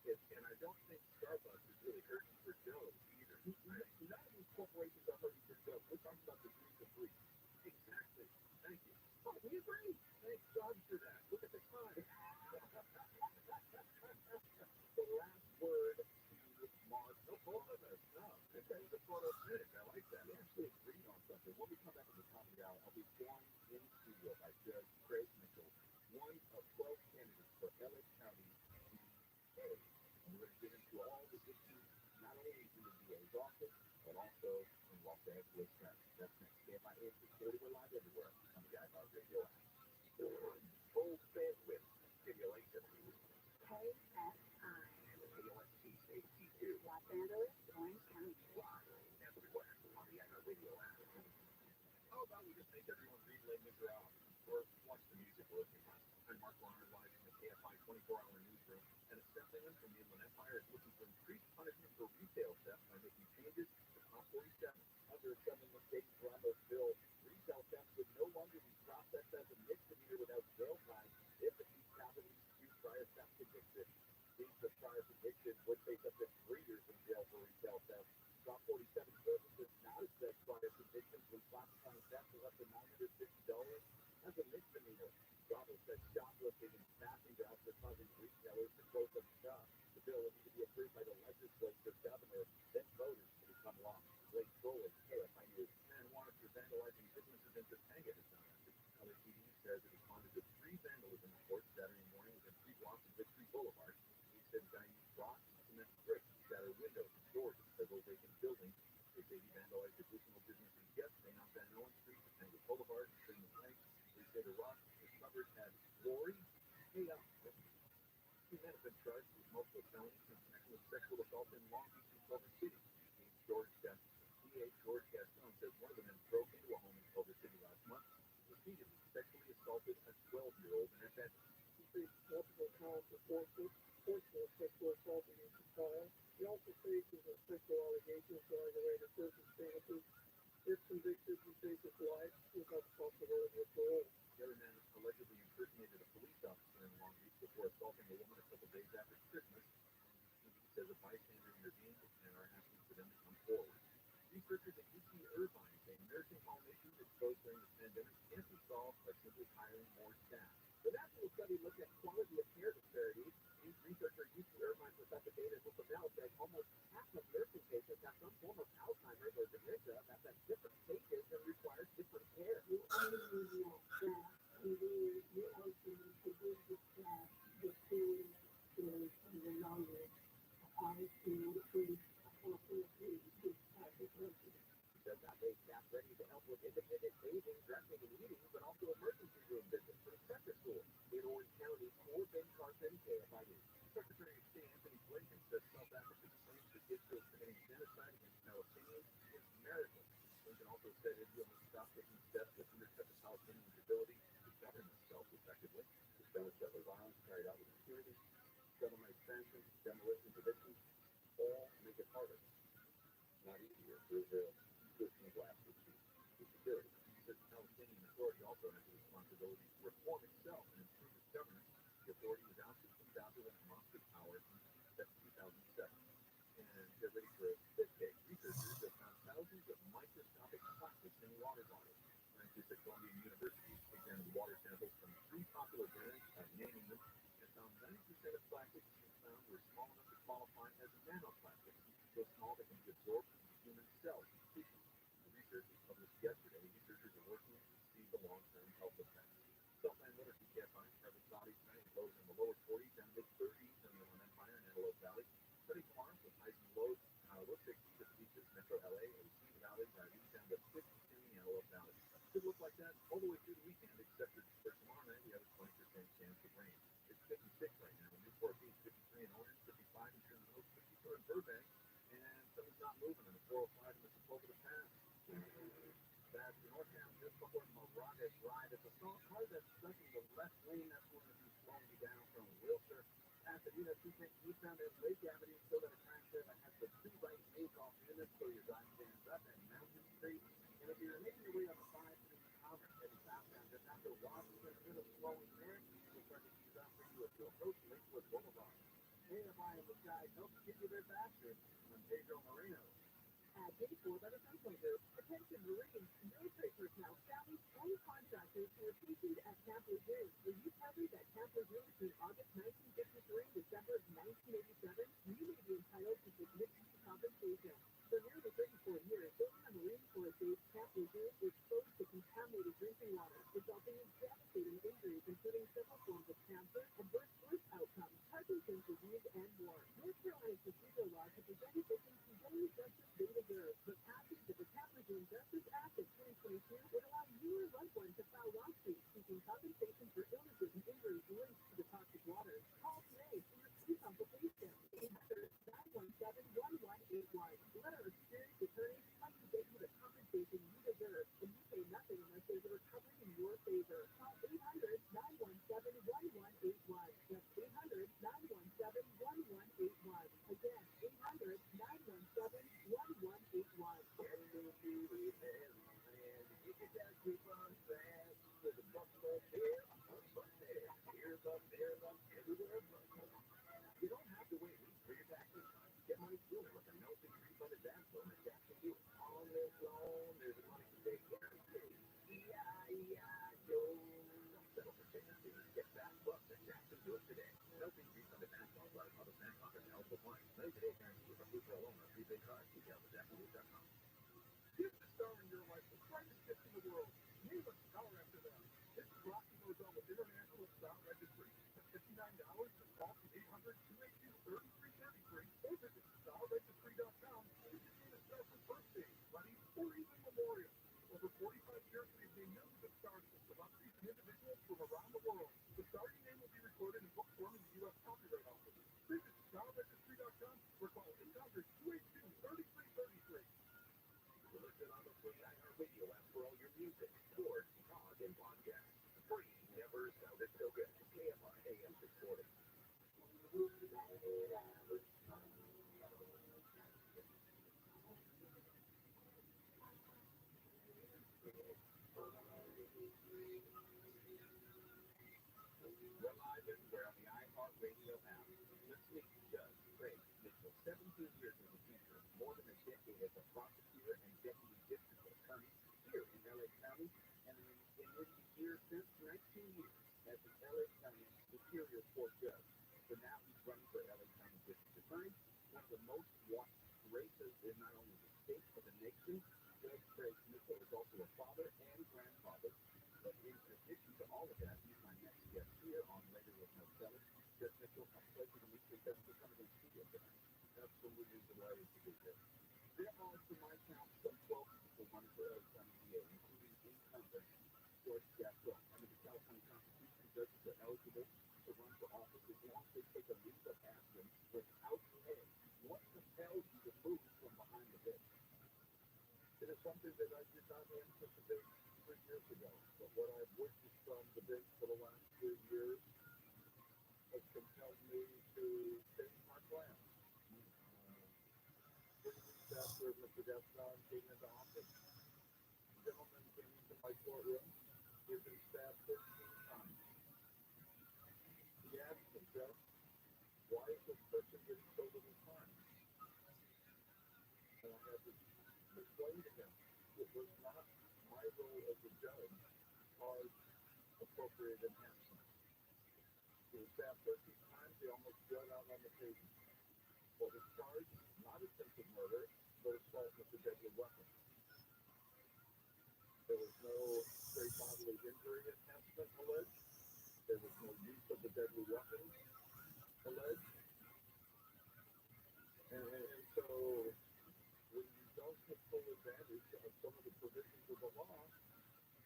And I don't think Starbucks is really hurting for Joe either. None of these corporations are hurting for Joe. We're talking about the dream to free. Exactly. Thank you. Oh, we agree. Thank God for that. Look at the time. The last word to Mark. No, both of us. No. Okay, the photo finish. I like that. We actually agreed on something. When we come back in the top of the hour, I'll be joined in studio by Judge Craig Mitchell, one of 12 candidates for LA County DA. And we're going to get into all the issues, not only in the DA's office, but also in Los Angeles County. That's next. KFIA 640. We're live everywhere on the iHeart Radio app. Full bandwidth stimulation. KFI. And the KOST State T2. Los Angeles, Orange County. Live everywhere on the iHeart Radio app. How about we just make everyone read Les Miserables or watch the music we're looking at? I'm Mark Warner, live from the KFI 24-hour newsroom, and a step-in from the Inland Empire is looking for increased punishment for retail theft by making changes to Prop 47. Under a settlement state Bravo's bill, retail theft would no longer be processed as a misdemeanor without jail time if the chief property dispute prior theft conviction. These prior convictions would face up to 3 years in jail for retail theft. Prop 47 purpose does not accept prior convictions when classifying theft for up to $950 as a misdemeanor. Bravo says shoplifting and staffing jobs are causing retailers to close up shop. The bill will need to be approved by the legislature, governor, then voters to become law. Blake Foley, KFI News. Man wanted for vandalizing businesses in Topanga is not active. LAPD says it responded to 3 vandalism reports Saturday morning within 3 blocks of Victory Boulevard. He said a guy used rocks and cement bricks to shatter windows and doors of several vacant buildings. They say he vandalized additional businesses yesterday on Van Owen Street, Topanga Boulevard, and Freeman Lake. They say the rocks recovered had Lori Hayup. 2 men have been charged with multiple felonies in connection with sexual assault in Long Beach and Culver City. DA George Gaston says one of the men broke into a home in Culver City last month, repeatedly sexually assaulted a 12-year-old in her bedroom. He faced multiple counts of forcible sexual assault against the child. He also faces sexual allegations for aggravated circumstances. If convicted, he faces life without the possibility of parole. The other man allegedly impersonated a police officer in Long Beach before assaulting a woman a couple days after Christmas. TV says a bystander intervened and are asking for them to come forward. Researchers at UC Irvine say nursing home issues exposed during the pandemic can't be solved by simply hiring more staff. The national study looked at quality of care disparities. Researcher at UC Irvine, Professor David Wilson says almost half of nursing patients have some form of Alzheimer's or dementia that's at different stages and requires different care. You only need more staff, and you also need to give the staff the tools, skills, and the knowledge how to increase appropriately to practice nursing. He says that they staff ready to help with independent bathing, dressing, and eating, but also emergency room visits for the sector school in Orange County or Ben Carson, KFI News. Secretary of State Anthony Blinken says South Africa's claims that Israel is committing genocide against Palestinians is meritless. Blinken also said Israel must stop taking steps that undercut the Palestinians' ability to govern themselves effectively. The Spanish settler violence carried out with impunity, settlement expansion, demolitions, evictions, all make it harder. not easier. There's a system of last security. The Palestinian Authority also has a responsibility to reform itself and improve its governance. The authority was ousted from Gaza when Hamas took power in 2007. And get ready for a fifth case. Researchers have found thousands of microscopic plastics in water bottles. Scientists at Columbia University examined water samples from 3 popular brands, naming them, and found 90% of plastics found were small enough to qualify as nanoplastics, so small they can be absorbed into human cells and tissues. The research was published yesterday. Researchers are working to see the long-term health effects. Southland Literacy Campaign covered Saudi tonight lows in the lower 40s and mid-30s in the Inland Empire and Antelope Valley. Sunny tomorrow with highs and lows, low 60s at the beaches, Metro LA, and Sea Valley, east down to 50s in the Antelope Valley. Could look like that all the way through the weekend, except for tomorrow night we have a 20% chance of rain. It's 56 right now in Newport Beach, 53 in Orange, 55 in Sherman Oaks, 54 in Burbank, and something's not moving on the 405 in the Sepulveda Pass. That's the northbound just before Moraga Drive. It's a small car that's stuck in the left lane. That's going to be slowing you down from Wilshire. Pasadena, 2 eastbound at Lake Avenue, still got a crash there that has the 2 right take-off units, so your drive stands up at Mountain Street. And if you're making your way on the 5 to the Commerce heading southbound, just after Washington, a bit of slowing there. We'll start to ease up for you as you approach Lakewood Boulevard. AFI in the sky helps get you there faster. I'm Pedro Moreno. At J4 by the Sunflower. Attention Marines, military personnel, families, and contractors who are stationed at Camp Lejeune. Were you covered at Camp Lejeune between August 1953 and December 1987? You may be entitled to significant compensation. For nearly 34 years, those in the Marine Corps base Camp Lejeune were exposed to contaminated drinking water, resulting in devastating injuries, including several forms of cancer, adverse birth outcomes, Parkinson's disease, and more. North Carolina's procedural laws have prevented victims from getting the justice they deserve. The passage of the Camp Lejeune Justice Act of 2022 would allow you or loved one to file lawsuits seeking compensation for illnesses and injuries linked to the toxic water. Call today for your free consultation. 800-917-1181. Let our experienced attorneys help you get you the compensation you deserve, and you pay nothing unless there's a recovery in your favor. Call 800-917-1181. That's 800-917-1181. Again, 800-917-1181. You don't have to wait for your taxes. Get money sooner with a no-fee refunded tax loan at Jackson Group. On this loan, there's money to take care of you. E-I-E-I-O. Don't settle for chicken fees. Get back plus at Jackson Group today. No-fee refunded tax loan by other bank offers and eligible clients. Money today guaranteed from foodporn loan or prepaid card. Details at jacksongroup.com. Give the star in your life the brightest gift in the world. Name a star after them. This is Rocky Mozell with International Star Registry. $59 to call 800-282-3333 or visit starregistry.com to name a star for birthday, wedding, or even memorial. Over 45 years, we've named millions of stars for celebrities and individuals from around the world. The starting name will be recorded in book form in the U.S. Copyright Office. Visit starregistry.com or call 800-282-3333. Listen on the free iHeartRadio app for all your music, sports, talk, and podcasts. Free, never sounded so good. KFI AM 640. We're live everywhere on the iHeartRadio app. Listening does Craig Mitchell, 17 years as a teacher, more than a decade as a prosecutor and deputy district attorney here in LA County, and in his year since 19 years as the LA County Superior Court judge. So now he's running for LA County District Attorney, one of the most watched races in not only the state but the nation. Judge Craig Mitchell is also a father and grandfather. But in addition to all of that, he's my next guest here on Later with No Selling. Judge Mitchell, a pleasure to meet you. Thanks for coming to the studio tonight. Absolutely delighted to be here. There are, to my count, some 12 people running for LA County DA, including incumbent George Gaston. Under the California Constitution, judges are eligible to run for office as long as they take a leave of absence without pay. What compels you to move from behind the bench? It is something that I did not anticipate 3 years ago, but what I've witnessed from the bench for the last 3 years has compelled me to change my plan. 3 weeks after
after Mr. Gaston came into office, a gentleman came into my courtroom. He had been stabbed 13 times. He asked himself, why is this person getting so little time? And I had to explain to him, it was not my role as a judge to cause appropriate enhancement. He was stabbed 13 times, he almost bled out on the pavement. What was charged, not attempted murder, but assault with a deadly weapon. There was no great bodily injury enhancement alleged. There was no use of the deadly weapon alleged. And so when you don't take full advantage of some of the provisions of the law,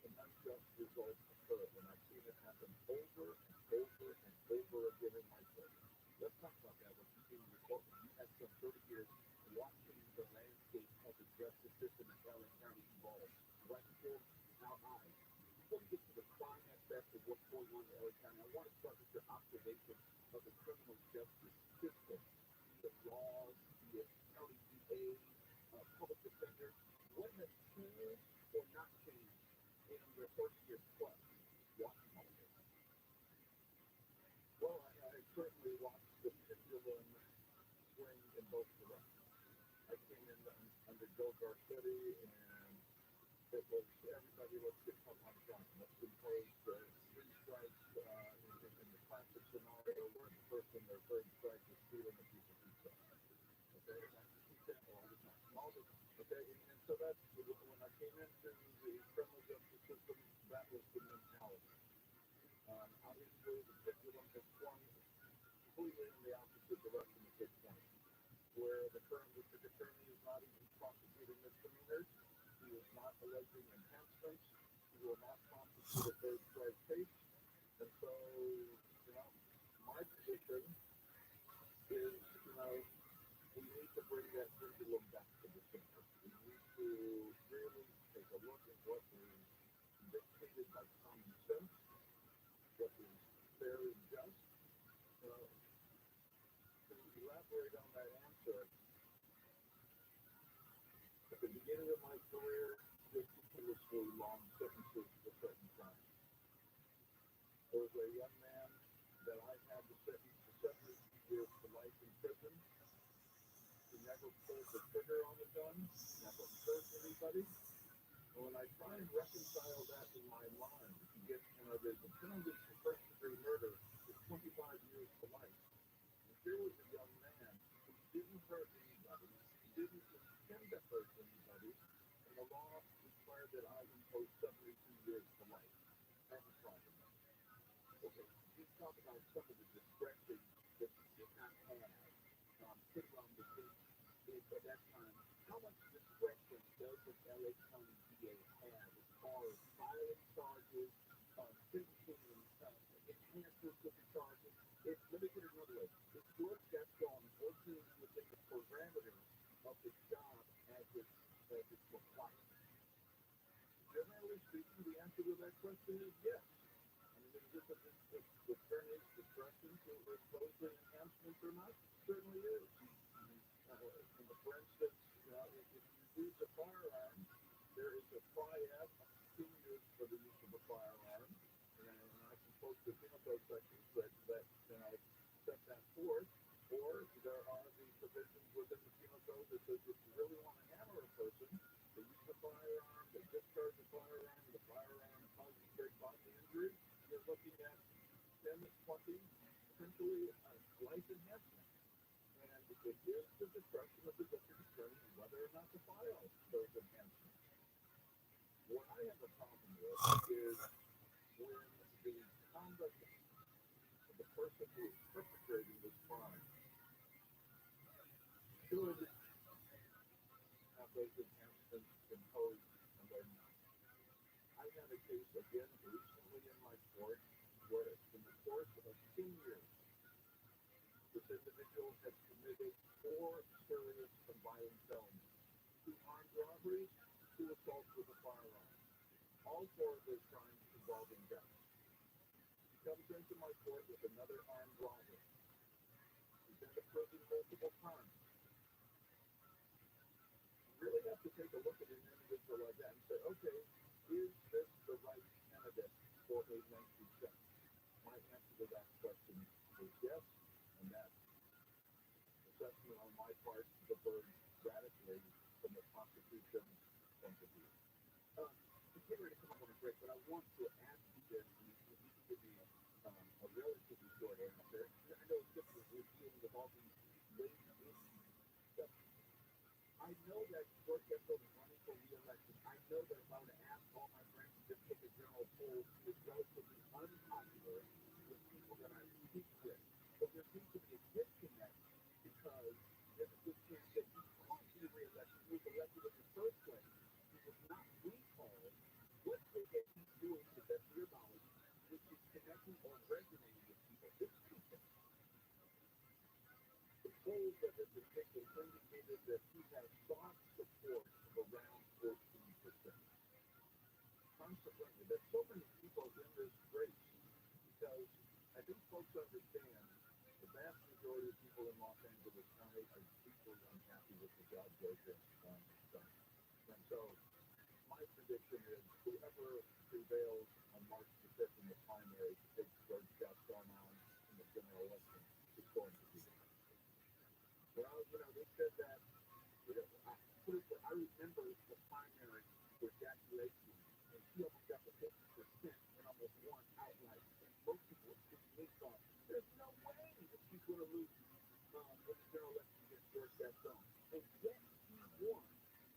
an unjust result occurs. And I've seen it happen over and over and over again in my court. Let's talk about that when you in your court. You had some 30 years watching the landscape of the justice system in LA County evolve right before our eyes. Before we get to the crime aspect of what's going on in LA County, I want to start with your observation of the criminal justice system. The laws, the county DA, public defenders. What has changed or not changed in your first year plus watching all this? Well, I certainly watched the pendulum swing in both directions. I came in under Joe Garcetti, and it was everybody, let's get some on front. Let's impose 3 strikes in the classic scenario where the person, their third strike is stealing a piece of pizza. Okay, that's all the time. All the time. Okay, and so that's when I came into the criminal justice system, that was the mentality. Obviously, the pendulum has swung completely in the opposite direction at this point, where the current district attorney is not even prosecuting misdemeanors. He is not alleging enhancements. He will not prosecute a third strike case. And so, my position is, we need to bring that pendulum back to the center. We need to really take a look at what is dictated by common sense, what is fair and just. To elaborate on that answer, at the beginning of my career, ridiculously long sentences for certain crimes. There was a young man that I had to sentence to 70 years to life in prison. He never pulled the trigger on the gun, never hurt anybody. And when I try and reconcile that in my mind, the penalty for first-degree murder is 25 years to life. And here was a young man who didn't hurt anybody, didn't intend to hurt anybody, and the law required that I impose 72 years to life. That's a problem. Okay, you talk about some of the discretion that you did not have sitting on the bench at that time. How much discretion does the LA County DA have as far as filing charges, sentencing, enhancements with the charges? Let me put it another way. Is George Gaston working within the parameters of the job as it's required? Generally speaking, the answer to that question is yes. I mean, is this the attorney's discretion to impose the enhancements or not? Certainly is. For instance, if you use a firearm, there is a triad of 2 years for the use of a firearm, and I can post the penal code sections that set that forth, or there are the provisions within the penal code that says if you really want to hammer a person, they use a firearm, they discharge the firearm causes great bodily injury, you're looking at 10, 20, potentially life enhancement. And it is the discretion of the district attorney whether or not to file those enhancements. What I have a problem with is when the conduct of the person who is perpetrating this crime should have those enhancements imposed and they're not. I had a case again recently in my court where in the course of 10 years, this individual had committed 4 serious and violent felonies, 2 armed robberies, 2 assaults with a firearm. All 4 of those crimes involving death. He comes into my court with another armed robbery. He's been to prison multiple times.
really have to take a look at an individual like that and say, okay, is this the right candidate for a lengthy sentence? My answer to that question is yes, and that assessment on my part differs radically from the prosecution point of view. I'm getting ready to come up on a break, but I want to ask you this, and you can give me a relatively short answer. I know typically we're dealing with all these late issues, but I know that George Gessel is running for re-election. I know that if I were to ask all my friends to just take a general poll, he is relatively unpopular with people that I speak with. But there seems to be a disconnect because there's a good chance that he could be re-elected. He was elected in the first place. He was not recalled. What's it that he's doing, to the best of your knowledge, which is connecting or resonating with people? It's two things. The polls that have been taken indicated that he has soft support of around 14%. Consequently, there's so many people in this race because I think folks understand the vast majority of people in Los Angeles County are deeply unhappy with the job George has done. And so my prediction is whoever prevails on March the 5th in the primary to take George Gaston on in the general election is going to be the winner. Well, they said that, I remember the primary for Jackie Lacey, and she almost got the 50% and almost won outright. And most people thought, there's no way that she's going to lose in the general election against George Gaston. And yet she won.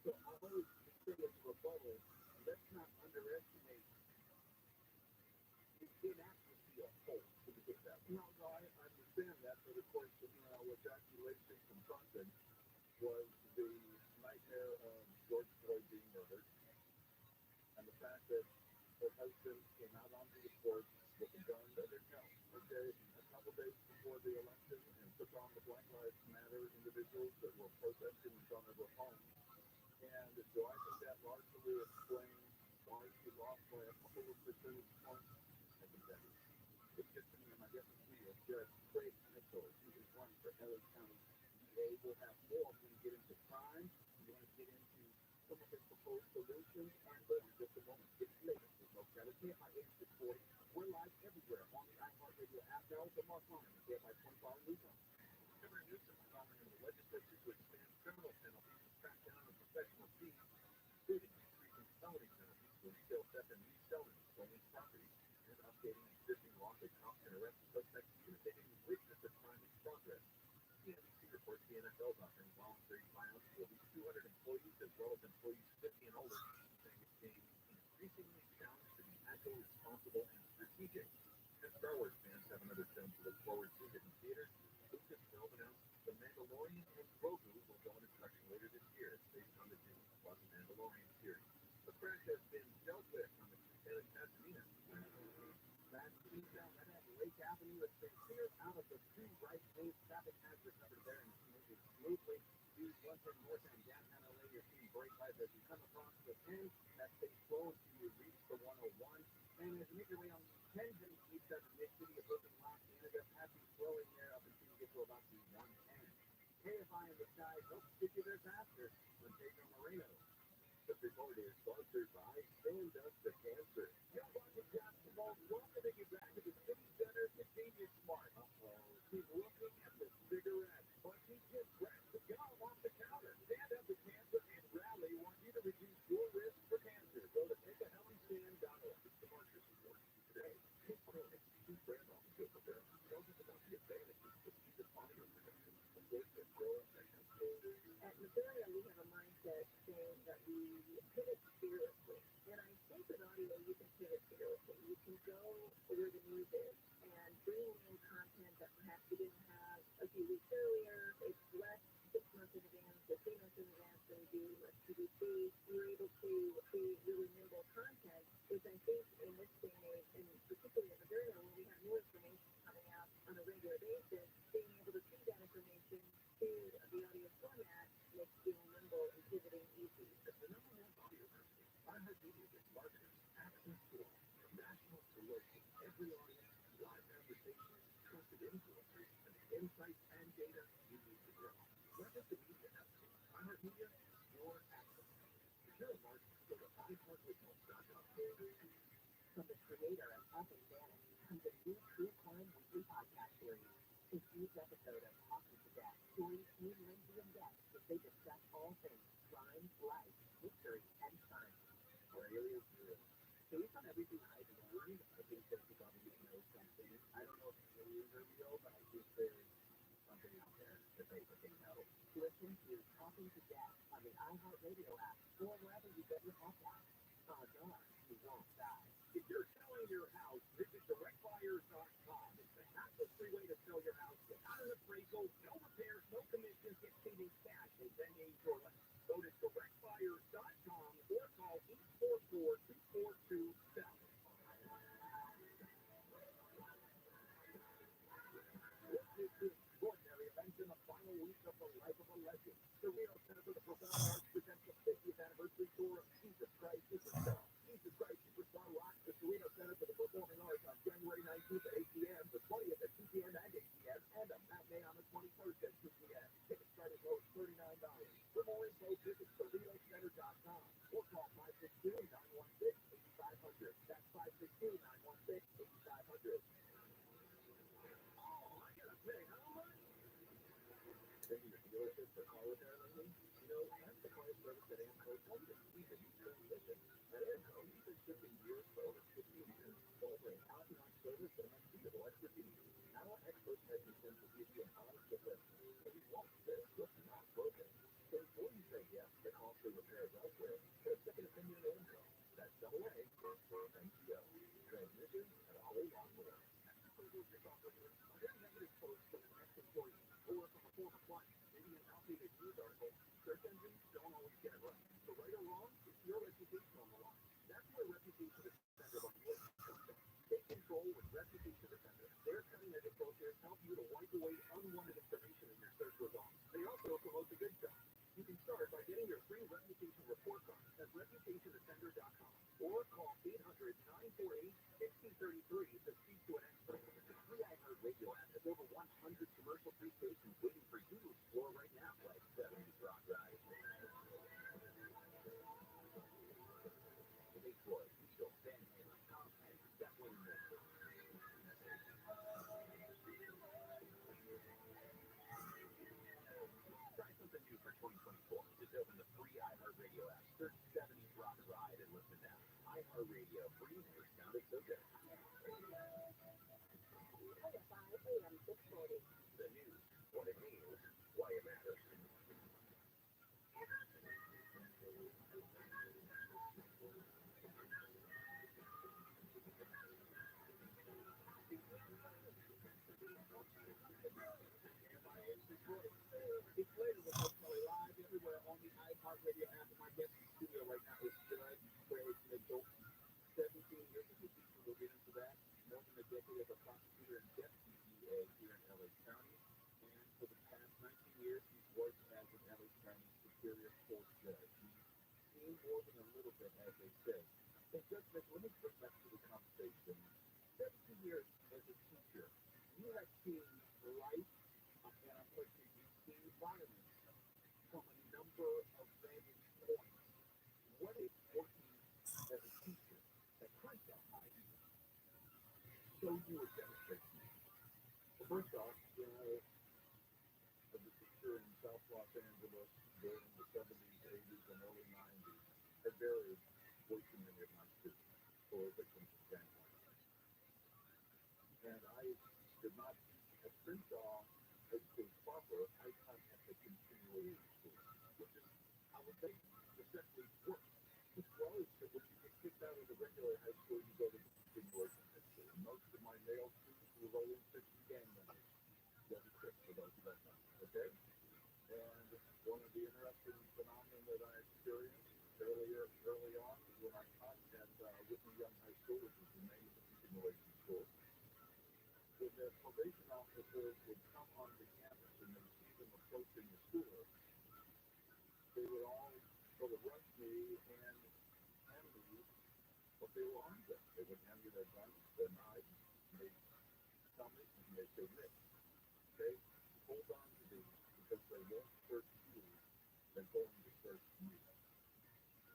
So I always say as a rebuttal, let's not underestimate the inaccuracy of polls. No, I understand that, but of course, what Jackie Lacey confronted was the nightmare of George Floyd being murdered and the fact that her husband came out onto the porch with a gun that had held, a couple days before the election and took on the Black Lives Matter individuals that were protesting in front of her home. And do I think that largely explains why she lost by a couple of percentage points? I think that is. It's just to me, my guess is Judge Craig Mitchell, who is running for LA County DA, will have more when we get into crime. We want to get into some of his proposed solutions and more in just a moment. It's late. There's no clarity. My 8640. We're live everywhere on the iHeartRadio app. Now also Mark Line, get my 24-hour news on. Governor Newsom is calling on the legislature to expand criminal penalties and crack down on professional fees, including increasing felony penalties for retail theft and reselling stolen property, and updating existing laws that cops can arrest suspects even if they didn't witness a crime in progress. CNBC reports the NFL is offering voluntary buyouts for at least 200 employees as well as employees 50 and older, saying it's being increasingly challenged to be agile, responsible, and strategic. And Star Wars fans have another film to look forward to in theaters. Lucasfilm announced The Mandalorian and Grogu will go into production later this year. It's based on the Disney Plus Mandalorian series. The crash has been dealt with on the in Pasadena. Pasadena right at Lake Avenue has been cleared out of the two right-lane traffic hazards that are there and moving smoothly. Use one-turn north and downtown LA. You're seeing brake lights as you come across the 10. That stays slow until you reach the 101. And as you make your way on 10 heading east out of mid-city of Brooklyn, Los Angeles, happy slowing there up until you get to about the 110. KFI in the sky helps get you there faster when Pedro Moreno. The report is sponsored by Stand Up to Cancer. Your Bucket Basketball welcoming you back to the City Center Convenience Mart. Keep looking at the cigarettes, Bucky gift wrap, the gum off the counter. Stand Up to Cancer and Rally want you to reduce your risk for cancer. Go to takeahealthystand.org. It's the marketers report today. Keep products, keep brand off the filter. Tell us about the advantages of either audio production.
At Missouri, we have a mindset saying that we pivot fearlessly. And I think with audio, you can pivot fearlessly. You can go where the news is and bring in content that perhaps you didn't have a few weeks earlier. It's less 6 months in advance or 3 months in advance than you do with PVC. You're able to create really nimble content, which I think in this day and age, and particularly at Moderna, when we have new information coming out on a regular basis, being able to feed that information to the audio format makes being nimble and pivoting easy.
It's the number one audio company. iHeartMedia gives marketers access to national to local, every audience, live conversations, trusted influencers, and the insights and data you need to grow. Not just a media network. iHeartMedia your access. Secure March, go to likeforlike.com. From the creator of Up and Vanish comes a new true crime weekly podcast series. In each episode of Talking to Death, stories meet Lindsay and Death as they discuss all things crime, life, history, and fun. Where areas real. Based on everything I've learned, I think that you probably know something. I don't know if aliens are real, but I think there's something out there that they know. Listen to Talking to Death on the iHeartRadio app or wherever you get your podcasts. Odds are you won't die.
If you're selling your house, visit directbuyers.com. It's the hassle-free way to sell your house without an appraisal, no repairs, no commissions, get paid in cash in 10 days or less. Go to directbuyers.com or call 844-242-SELL. This is extraordinary events in the final week of the life of a legend. The Reno Center for the Performing Arts presents the 50th anniversary tour of Jesus Christ Superstar. Jesus Christ Superstar rocks the Reno Center for the Performing Arts on January 19th at 8 p.m., the 20th at 2 p.m. and 8 p.m., and a matinee on the 21st at 2 p.m. Tickets start as low as $39. For more info, visit TheRenoCenter.com or call 562-916-8500. That's 562-916-8500. Oh, I gotta say, how much? Taking your dealership for car repair lately? You know, that's the car service that AMCO told you. Even transition. At AMCO, we've been shipping gears for over 15 years. Delivering top-notch service and unbeatable expertise. Our expert technicians will give you an honest assessment. So you won't fix what's not broken. So before you say yes to costly repairs elsewhere, get a second opinion at AMCO. That's double A, MCO. Transmission and a whole lot more. Get a negative post from an ex-employee or from a former client. Maybe an outdated news article. Search engines don't always get it right. So right or wrong, it's your reputation on the line. That's where Reputation Defender by Norton comes in. Take control with Reputation Defender. Their cutting-edge approaches help you to wipe away unwanted information in your search results. They also promote the good stuff. You can start by getting your free reputation report card at reputationdefender.com or call 800-948-6033 to speak to an expert. The free iHeartRadio app has over 100 commercial-free stations waiting for you to explore right now, like 70s Rock Ride. Make sure you show Ben Hammer, Tom Hanks, definitely more. Try something new for 2024. Just open the free iHeartRadio app, search 70s Rock Ride, and listen now. iHeartRadio, free for sounded so good. AM 640. The news, what it means, why it matters. It's later with Kelly Live everywhere on the iHeartRadio app. My guest in the studio right now is Judge Craig Mitchell. 17 years as a teacher, we'll get into that. More than a decade as a prosecutor and deputy DA here in LA County. And for the past 19 years, he's worked as an LA County Superior Court judge. He's seen more than a little bit, as they say. So Judge Mitchell, let me get back to the conversation. 17 years as a teacher, you have seen life, and I'm going to say you've seen violence from a number of vantage points. What is working as a teacher that Crenshaw might show you a demonstration? Well, first off, you know, as a teacher in South Los Angeles during the 70s, 80s, and early 90s, I varied voicing many of my students for victims of gang violence. And I did not teach at Crenshaw High School proper. I taught at the continuation school, which is how they essentially work. Well, is that when you get kicked out of the regular high school, you go to the continuation high school. Most of my male students were rolling 60 gang members. Young Chris, for those who don't know. Okay? And one of the interesting phenomena that I experienced early on when I taught at Whitney Young High School, which is the name of the continuation school, when the probation officers would come onto campus and they see them approaching the school, they would all sort of rush me and hand me what they were armed with. They would hand me their guns, their knives, and they'd tell me, and they'd say, Nick, okay, hold on to these because they won't hurt you. They're going to
first meet.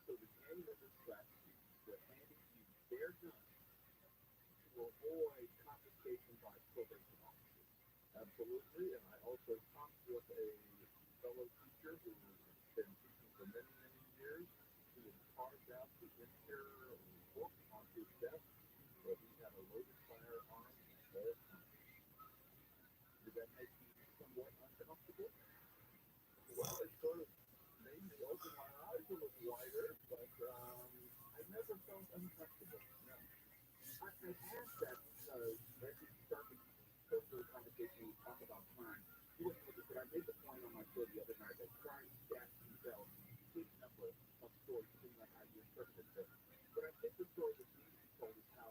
So the game of this strategy, they're handing you their gun to avoid confiscation by probation officers. Absolutely, and I also talked with a fellow teacher who has been teaching for many, many years. He had carved out the interior book on his desk where he had a loaded firearm at all times. Did that make you somewhat uncomfortable? Well, it sort of made me open my eyes a little wider, but I never felt uncomfortable. No. I asked that because as we start to go through the conversation, we talk about crime. You wouldn't look at it, but I made the point on my show the other night that crime stats themselves big number of stories, depending on how you interpret it. But I think the story that needs to be told is how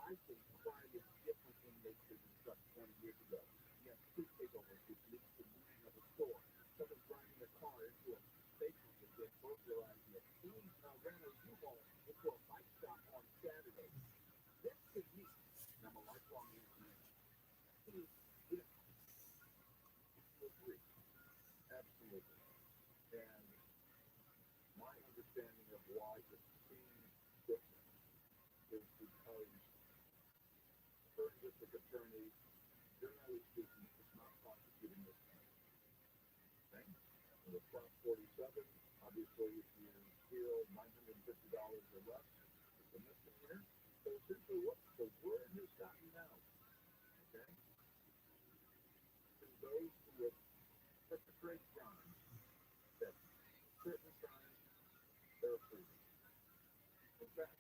I think crime is different in nature than such 20 years ago. You have street takeovers, which leads to looting of a store. Someone driving a car into a basement and then burglarizing it. He ran a U-Haul into a bike shop on Saturday. This to me, and I'm a lifelong engineer, is different. You agree? Absolutely. And my understanding of why it seems different is because current district attorney, generally speaking, is not prosecuting this kind. Okay? With Prop 47, obviously, if you steal $950 or less, it's a misdemeanor. So essentially, what the word has gotten out, okay, to those who would perpetrate crimes, that certain crimes are approved. In fact,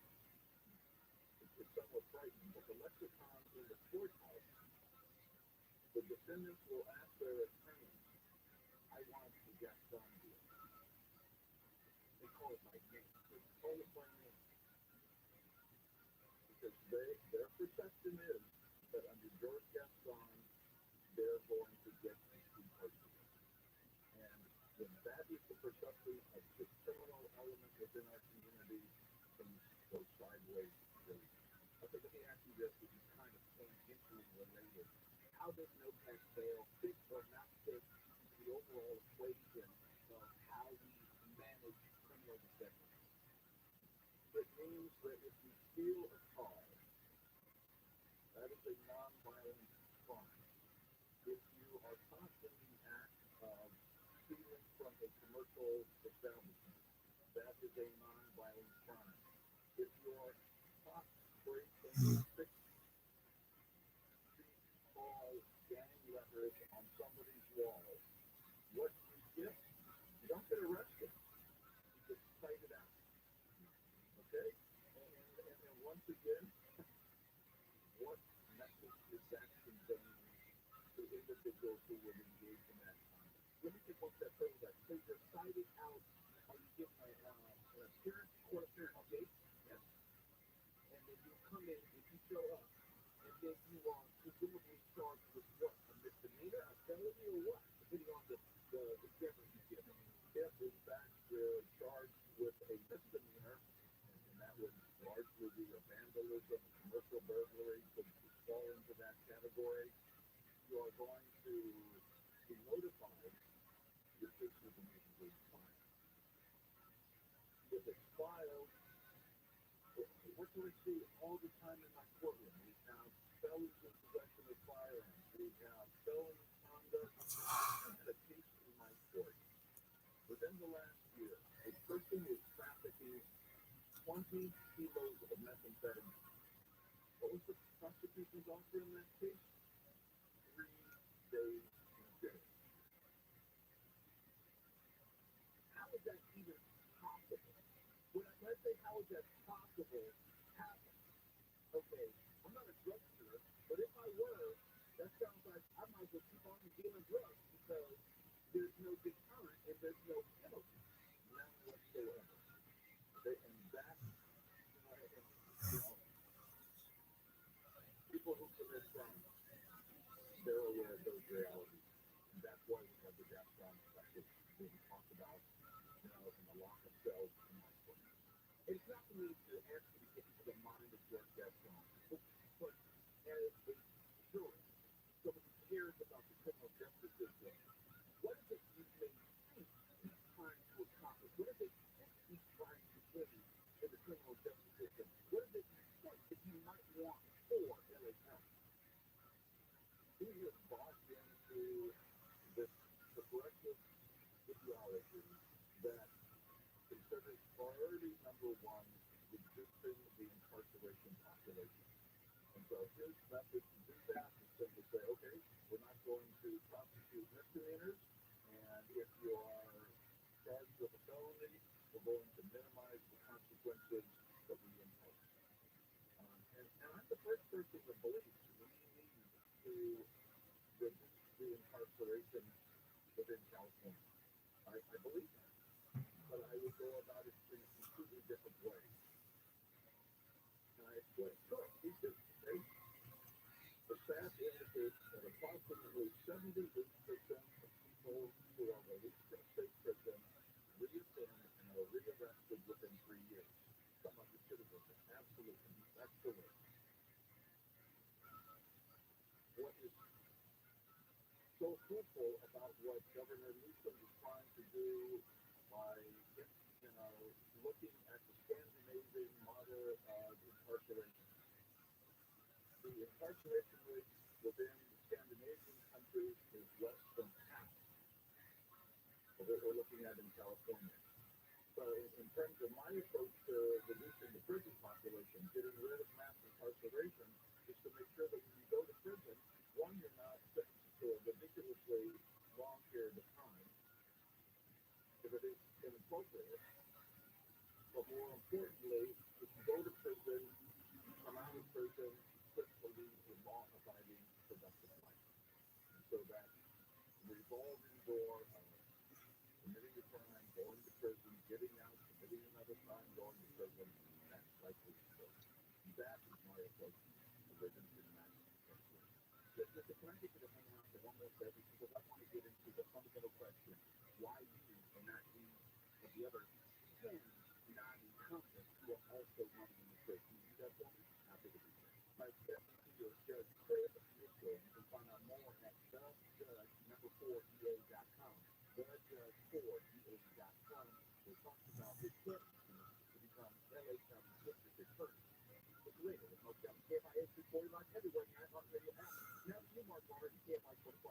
it's somewhat frightening, but the lexicon in the courthouse, the defendants will ask their attorney, I want to get some deal. They call it by name. They call it by name. Because their perception is that under George Gaston, they're going to get a free person. And when that is the perception of the criminal element within our community, things go sideways really. Okay, let me ask you this, which is kind of tangentially related. How does no tax bail fit or not fit into the overall equation of how we manage criminal defendants? It means that if you steal a car, that is a non-violent crime. If you are caught in the act of stealing from a commercial establishment, that is a non-violent crime. If you are caught breaking 6 feet tall gang letters on somebody's wall, what do you get? You don't get arrested. You get cited out. Okay? And once again, what message is that conveying to individuals who would engage in that conduct? Let me take one step further. So you're cited out. Are you given an appearance, court appearance date? Yes. And then you come in, if you show up, and then you are presumably charged with what? A misdemeanor, a felony, or what? Depending on the example you give. If, in fact, you're charged with a misdemeanor, and that would largely be a vandalism, commercial burglary, could fall into that category, you are going to be notified your case will be immediately filed. If it's filed, what do we see all the time in my courtroom? We have felons in possession of firearms. We have felony conduct. I had a case in my court. Within the last year, a person was trafficking 20 kilos of methamphetamine. What was the prosecution's offer in that case? 3 days in jail. How is that even possible? When I say how is that possible, happen. Okay, I'm not a drug dealer, but if I were, that sounds like I might as well keep on dealing drugs because there's no deterrent and there's no penalty. None whatsoever. Okay, and that, people who commit crimes, they're aware of those realities. And that's why we have the Gaston effect being talked about, in the lock-up cells in my court. It's not for me to ask you to get into the mind of George Gaston, but as a jurist, someone who cares about the criminal justice system, what is it you may think he's trying to accomplish? What
ideology that considers priority number one reducing the incarceration population. And so his method to do that is simply say, okay, we're not going to prosecute misdemeanors, and if you are charged with a felony, we're going to minimize the consequences that we impose. And I'm the first person that believes we need to reduce the incarceration within California. I believe that. But I would go about it in a completely different way. And I explain, sure, we do. The stats indicate that approximately 78% of people who are released from state prison reoffend and are rearrested within 3 years. Some of the citizens, absolutely. That's the way. What is so hopeful about what Governor Newsom is trying to do by, looking at the Scandinavian model of incarceration? The incarceration rate within the Scandinavian countries is less than half of what we're looking at in California. So in terms of my approach to reducing the prison population, getting rid of mass incarceration, is to make sure that when you go to prison, one, you're not sentenced to a ridiculously long period of time, if it is inappropriate. But more importantly, if you go to prison, you come out of prison, quick to lead a law-abiding, productive life. And so that revolving door of committing a crime, going to prison, getting out, committing another crime, going to prison, that's likely to work. That is my approach to reducing mass incarceration. Can I get you to hang on for one more second? Because I want to get into the fundamental question, why you and not we of the other 10 non-incumbents who are also running in the state. Can you do that for me? Happy to do that. My step to Judge Craig Mitchell. You can find out more at thejudge4da.com. Thejudge4da.com. We're talking about his candidacy to become LA County District Attorney. It's later with North County KFIA 240 live everywhere. And I'm radio app. Now you Mark Warner and KFI 25. A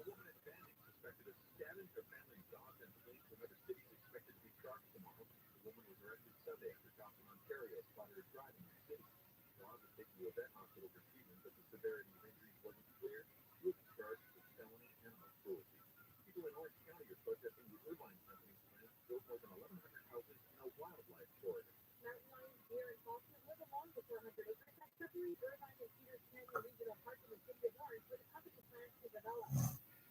woman in Banding suspected of stabbing her family's dog and fleeing from other cities expected to be charged tomorrow. The woman was arrested Sunday after cops in Ontario spotted her driving in the city. The dog was taken to a vet hospital for treatment, but the severity of injuries wasn't clear. She was charged with felony animal cruelty. People in Orange County are protesting the Irvine Company's plan to build more than 1,100 houses in a wildlife corridor. Mountain lions, deer, and foxes live along the 400 acres that separate Irvine and Peters Canyon Regional Park in the city of Orange, where the company plans to develop.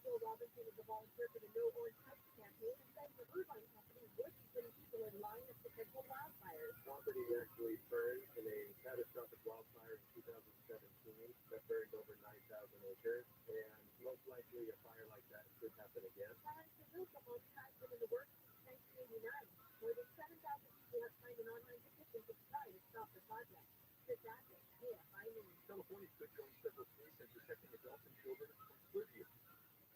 Bill Robinson is a volunteer for the No Orange Heights campaign and says the Irvine Company would be putting people in line of potential wildfires. Property actually burned in a catastrophic wildfire in 2017 that burned over 9,000 acres, and most likely a fire like that could happen again. Plans to build the home has been in the works since 1989. More than 7,000 people have signed an online petition to try to stop the project. Chris Adams, KFI News. California could join several states in protecting adults and children from surgery.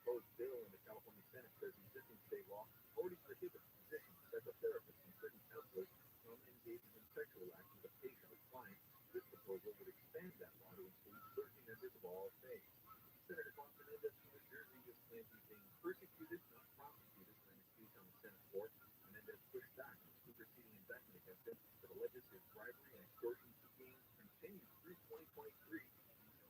Proposed bill in the California Senate says existing state law already prohibits physicians, psychotherapists, and certain counselors from engaging in sexual acts with a patient or client. This proposal would expand that law to include clergy members of all faiths. Senator Juan Menendez from New Jersey is claimed he's being persecuted, not prosecuted, during a speech on the Senate floor. Menendez pushed back on a superseding indictment against him that alleges his bribery and extortion schemes continued through 2023,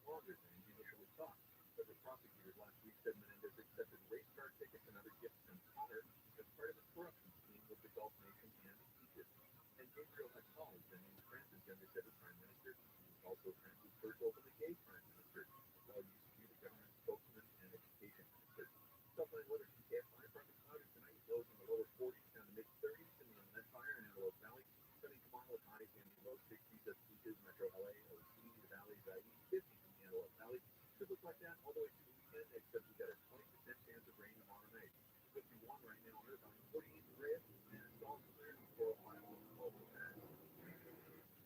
longer than he initially thought. Federal prosecutors last week said Menendez accepted race car tickets and other gifts from Qatar as part of his corruption scheme with the Gulf nation and Egypt. And Gabriel Attal has been named France's youngest ever prime minister. He was also France's first openly gay prime minister. Attal used to be the government's spokesman and education minister. Suffering weather from KFI, partly cloudy tonight, lows in the lower 40s down to mid-30s in the Inland Fire and Antelope Valley. Sunny tomorrow with highs in the low 60s at beaches, Metro LA, OC, the valleys, east 50s in the Antelope Valley. Should look like that all the way through the weekend, except we got a 20% chance of rain tomorrow night. 51 right now on Irvine, 48 red, and it's all clear for a while overcast.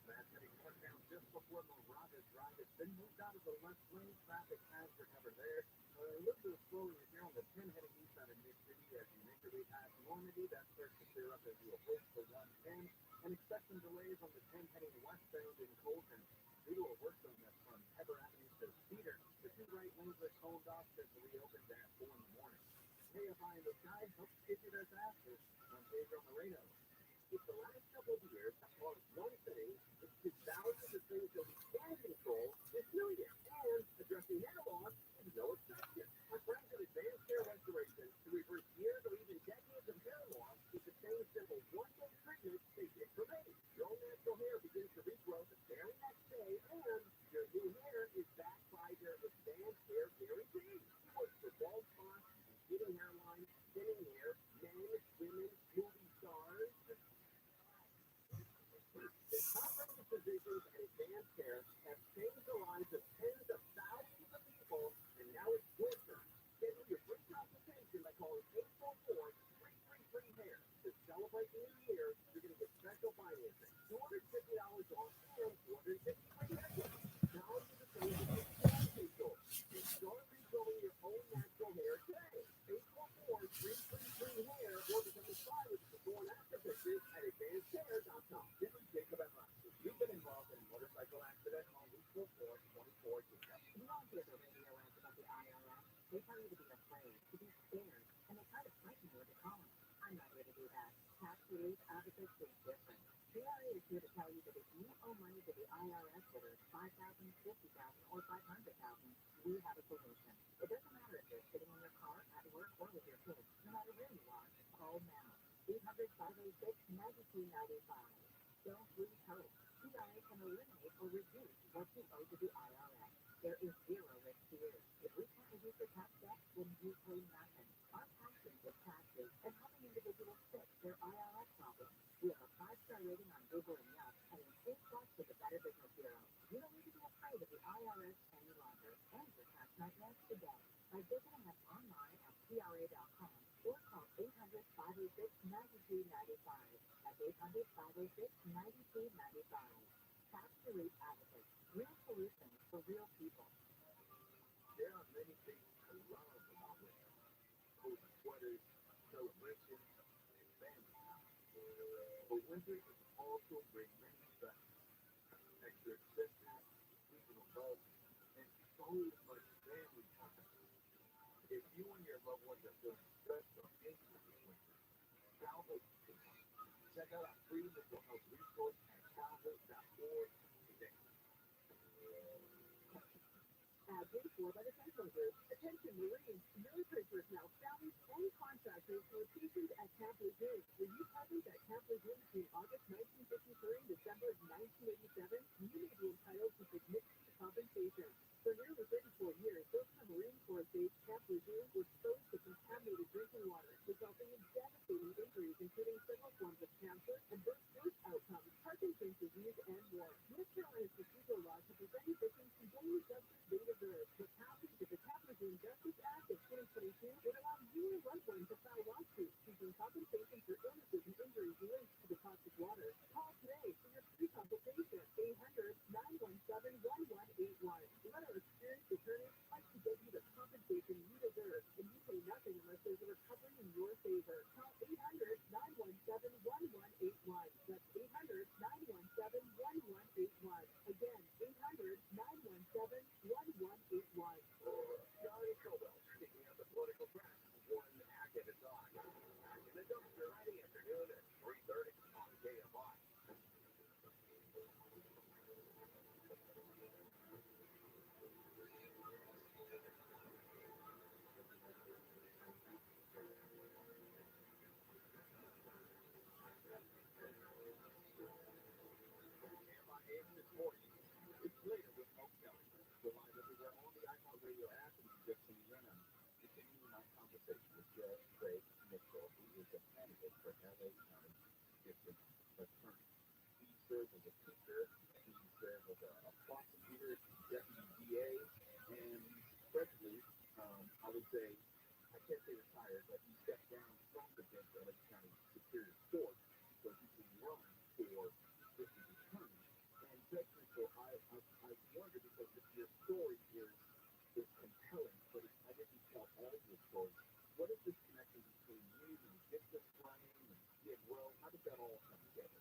Matt heading northbound just before Morada Drive. It's been moved out of the left lane. Traffic has recovered there. A little bit of slowing here on the 10 heading east out of Mid-City as you make your way past Normandy. That starts to clear up as you approach the 110. And expect some delays on the 10 heading westbound in Colton. Due to a work zone that's from Heber Avenue to Cedar, the two right lanes are coned off that will reopen at 4 in the morning.
KFI in the sky helps get you there faster. I'm Pedro Moreno. If the last couple of years have taught us one thing, it's the thousands of things that we can control is millions. And addressing hair loss is no exception. Our friends at Advanced Hair Restoration to reverse years or even decades of hair loss with the same simple one-day treatment they did for me. Your natural hair begins to regrow the very next day, and your new hair is backed by their Advanced Hair Guarantee. It works for bald spots, receding hairlines, thinning hair, men, women, movie stars. The top-rated physicians and advanced care have changed the lives of tens of thousands of people, and now it's your turn. Schedule your free consultation by calling 844-333-HAIR. To celebrate the new year, you're going to get special financing, $250 off, and $250 haircuts. Now you're the same as your control. And start regrowing your own natural hair today. 844-333-HAIR or become a spy with before and after pictures at advancedhair.com. This is Jacob and Rabbi. You've been involved in a motorcycle accident on Route 4424 Jacob. You don't hear the radio ads about the IRS. They tell you to be afraid, to be scared, and they try to frighten you into calling. I'm not here to do that. Tax relief advocates is different. TRA is here to tell you that if you owe money to the IRS, whether it's $5,000, $50,000, or $500,000, we have a solution. It doesn't matter if you're sitting in your car, at work, or with your kids. No matter where you are, call now. 800-506-9295. Don't lose hope. TRA can eliminate or reduce what you owe to the IRS. There is zero risk here. If we can't reduce your tax debt, then you pay nothing. Our passion is taxes and helping individuals fix their IRS problems. We have a 5-star rating on Google and Yelp and an A+ with the Better Business Bureau. You don't need to be afraid of the IRS any longer. And your tax nightmares today by visiting us online at TRA.com or call 800-506-9295. That's 800-506-9295. Tax relief advocates. Real solutions for real people.
There are many things I love about winter. Cozy sweaters, celebrations, and family time. But winter can also bring many stresses. Extra expenses, seasonal bugs, and so much family time. If you and your loved ones are feeling stressed or anxious this winter, childhood can help. Check out our free mental health resource at childhood.org today.
Paid for by the Central Group. Attention Marines, military personnel, families, and contractors who are stationed at Camp Lejeune. Were you present at Camp Lejeune between August 1953 and December of 1987? You may be entitled to significant compensation. For nearly 34 years, those in the Marine Corps base Camp Lejeune were exposed to contaminated drinking water, resulting in devastating injuries, including several forms of cancer, adverse birth outcomes, Parkinson's disease, and more. North Carolina's procedural law to prevent victims from getting the justice they deserve. The passage of the Camp Lejeune Justice Act of 2022 would allow you and loved ones to file lawsuits seeking compensation for illnesses and injuries linked to the toxic water. Call today for your free consultation. 800-917-1181. Let our experienced attorneys fight to get you the compensation you deserve, and you pay nothing unless there's a recovery in your favor. Call 800-917-1181. That's 800-917-1181. Again, 800-917-1181.
Johnny Cobell, speaking of the political track, one hack at a time. Hack in the dumpster Friday afternoon at 3:30 on KFI. This morning, it's later with Hope Kelly. We're live everywhere on the iHeartRadio app and just tuning in. I'm continuing my conversation with Judge Craig Mitchell, who is a candidate for LA County District Attorney. He served as a teacher, he served as a prosecutor, deputy DA, and presently, I would say, I can't say retired, but he stepped down from the bench of LA County Superior Court so he can run for district attorney. And Judge Mitchell, I wonder because your story is compelling, but I didn't tell all of your stories. What is this connection between you and Gibson Flame and Skid Row? How did that all come together?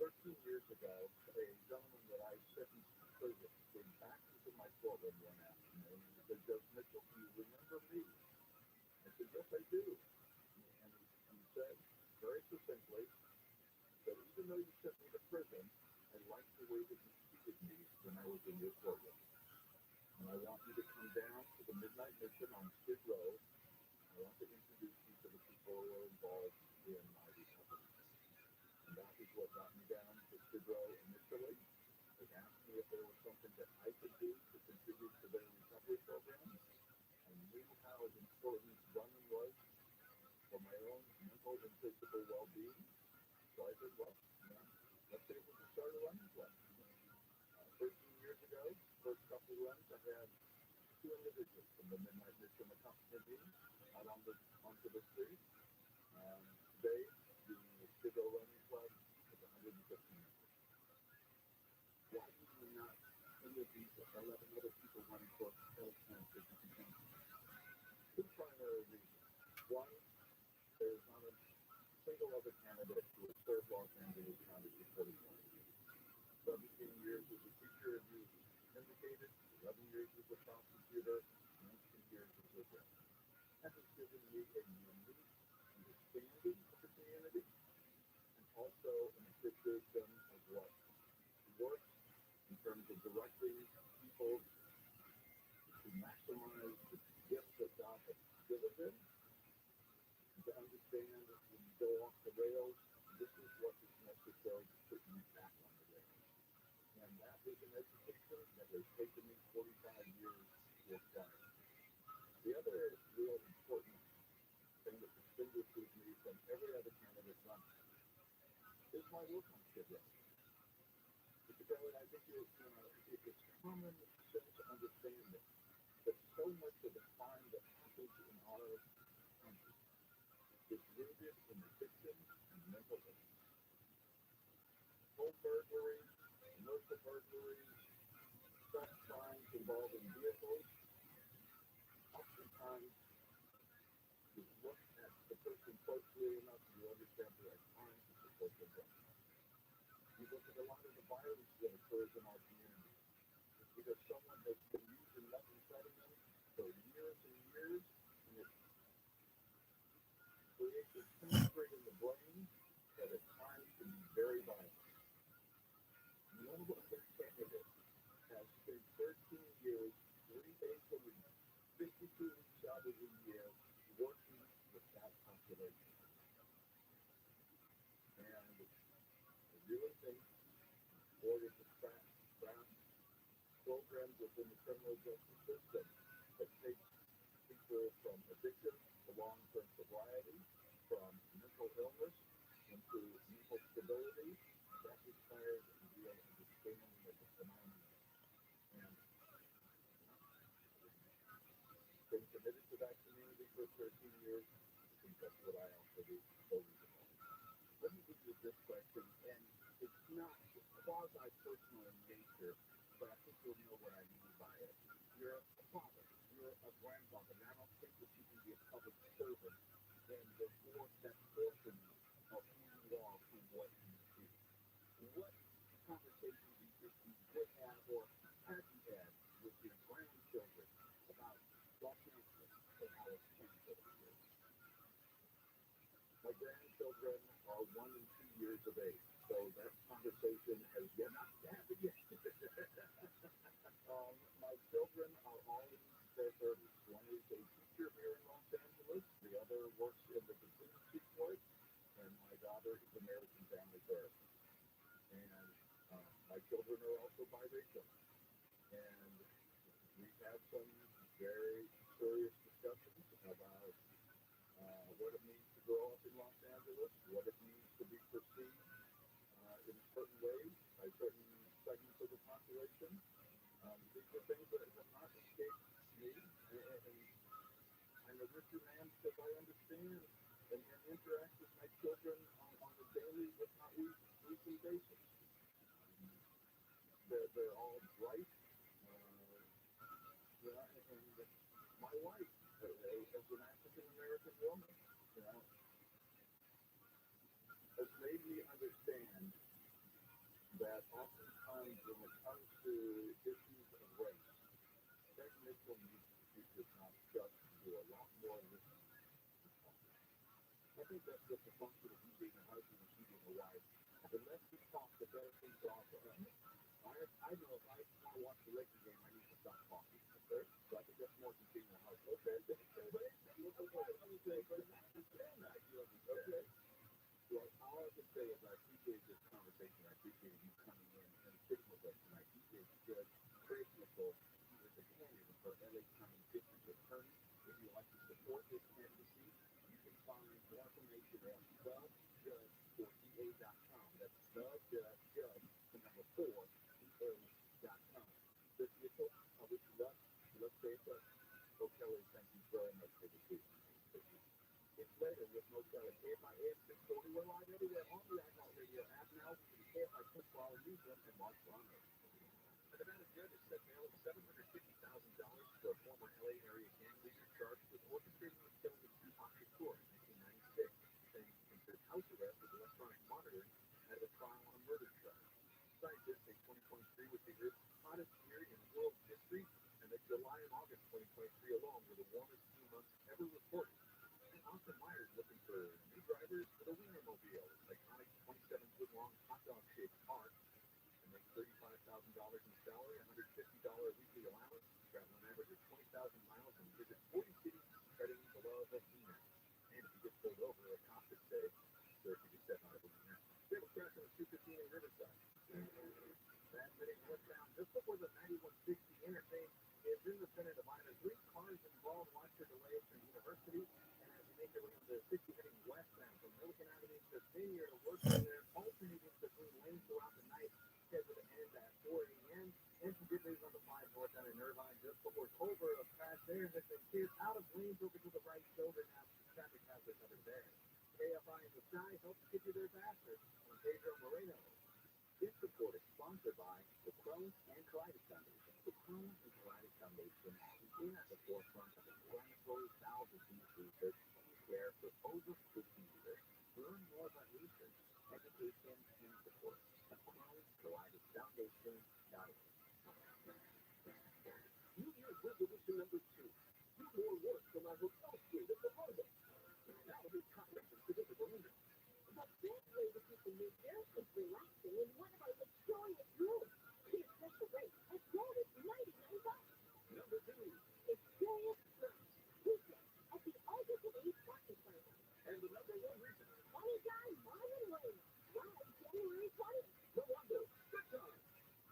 13 years ago, a gentleman that I spent some service came back into my courtroom one afternoon and said, Judge Mitchell, do you remember me? I said, yes, I do. And he said very succinctly that even though you sent me to prison, I liked the way that you treated me when I was in your program. And I want you to come down to the Midnight Mission on Skid Row. I want to introduce you to the people who are involved in my recovery. And that is what got me down to Skid Row initially. They asked me if there was something that I could do to contribute to their recovery program. I knew how important running was for my own mental and physical well-being. So I said, well, let's see if we can start a running club. 13 years ago, first couple of runs, I had 2 individuals from the Midnight Mission accompanying me out onto the street. Today, the Skid Row Running Club is 150 members. Why do you not interview 11 other people running for cancer? Two primary reasons. One, there is not a single other candidate who has served Los Angeles County for 40 years. 17 years as a teacher, as you indicated, 11 years as a prosecutor, 19 years as a judge. That has given me a unique understanding of the community and also an appreciation of what works in terms of directing people to maximize the gifts that God has given them, and to understand that when you go off the rails, this is what is necessary to put you back on the rails. And that is an education that has taken me 45 years to acquire. The other real important thing that distinguishes me from every other candidate running is my work on Skid Row. Because I think it's common sense understanding that so much of the crime that happens in our country is rooted in addiction and mental illness. Home burglaries, commercial burglaries, theft crimes involving vehicles, oftentimes you look at the person closely enough, you understand there are crimes that support their drugs. You look at a lot of the violence that occurs in our community because someone has been using methamphetamine for years and years, and it creates a chemistry in the brain that at times can be very violent. No other candidate has spent 13 years, 3 days a week, 52 weeks out of the year, working with that population. And I really think in order to craft programs within the criminal justice system that take people from addiction to long-term sobriety, from mental illness into mental stability, that requires a real understanding of the phenomenon. And been committed to that community for 13 years. I think that's what I also do. Let me give you this question, and it's not quasi-personal in nature, but I think you'll know what I mean by it. You're a father, you're a grandfather, and I don't think that you can be a public servant and divorce that portion of who you are from what you do. What conversations do you think you would have or have you had with your grandchildren about Los Angeles and how it's changed over the years? My grandchildren are 1 and 2 years of age, so that conversation has yet not happened yet. My children are all in their 30s. One is a teacher here in Los Angeles. The other works in the contingency court, and my daughter is a marriage and family therapist. And my children are also biracial. And we've had some very serious discussions about what it means to grow up in Los Angeles, what it means to be perceived in certain ways by certain segments of the population. These are things that have not escaped me, and I'm a richer man because I understand and interact with my children on a daily, if not weekly basis. They're all bright, and my wife, as an African-American woman, has made me understand that oftentimes when it comes to issues of race, technical needs is not just to do a lot more listening
think that's just a function of you being a husband and she being a wife. The less we talk, the better things are for us. I know if I want to watch the Lakers game, I need to stop talking. Okay? So I think that's more than being a husband. Okay, but okay. Well, all I can say is I appreciate this conversation. I appreciate you coming in and sitting with us tonight. He is Judge Craig Nickel. He is a candidate for LA County District Attorney. If you'd like to support this candidacy, you can find more information at selfjudge4da.com. That's selfjudge, the number 4da.com. Judge Nickel, I wish you luck. Let's stay in touch. Oh, Kelly, thank you very much for the vision. It's later with no Kelly. KFIS 640. We're live everywhere on the iHeartRadio app now. KFI Football Newsroom and Mark Ronald. The Nevada judge has set bail of $750,000 for a former LA area gang leader charged with orchestrating the killing of Tupac Shakur in 1996, saying he considered house arrest with electronic monitoring as a trial on a murder charge. Scientists say 2023 was the Earth's hottest year in world history, and that July and August 2023 alone were the warmest 2 months ever reported. Austin Myers looking for new drivers for the Wienermobile, iconic 27-foot-long hot dog-shaped car, and makes $35,000 in salary, $150 weekly allowance, travel an average of 20,000 miles, and visit 40 cities, spreading the love of Wiener. And if you get pulled over, a cop could say, "Sir, could you step out of the Wiener?" Fatal crash on the 215 in Riverside. Transmitting westbound just before the 9160 interstate is in the Senate of Ida. 3 cars involved watch for delays from University. Make it around the 60 heading westbound from Milliken Avenue to Vineyard, working there, alternating between lanes throughout the night, scheduled to end at 4 a.m. And some good news on the 5 north down in Irvine, just before Culver, a crash there, missing kids out of lanes over to the right shoulder. Now traffic hazards over there. KFI in the sky helps get you there faster. On Pedro Moreno. This report is sponsored by the Crohn's and Colitis Foundation. The Crohn's and Colitis Foundation has been at the forefront of inflammatory bowel disease research care for over 50 years. Learn more about research, education, and support at Crohn'sColitisFoundation.org. New Year's resolution number 2. Do more work from our hotel suite at the Rosa. Now this conference is at the Rosa. The best way to keep the new year is relaxing in one of our luxurious rooms. See a special rate as low as $99. Number 2. Experience first. Weekend at the ootd Marketplace. And the number 1 reason. Anytime, Marvin Lane. Live January 20th. No wonder. Good time.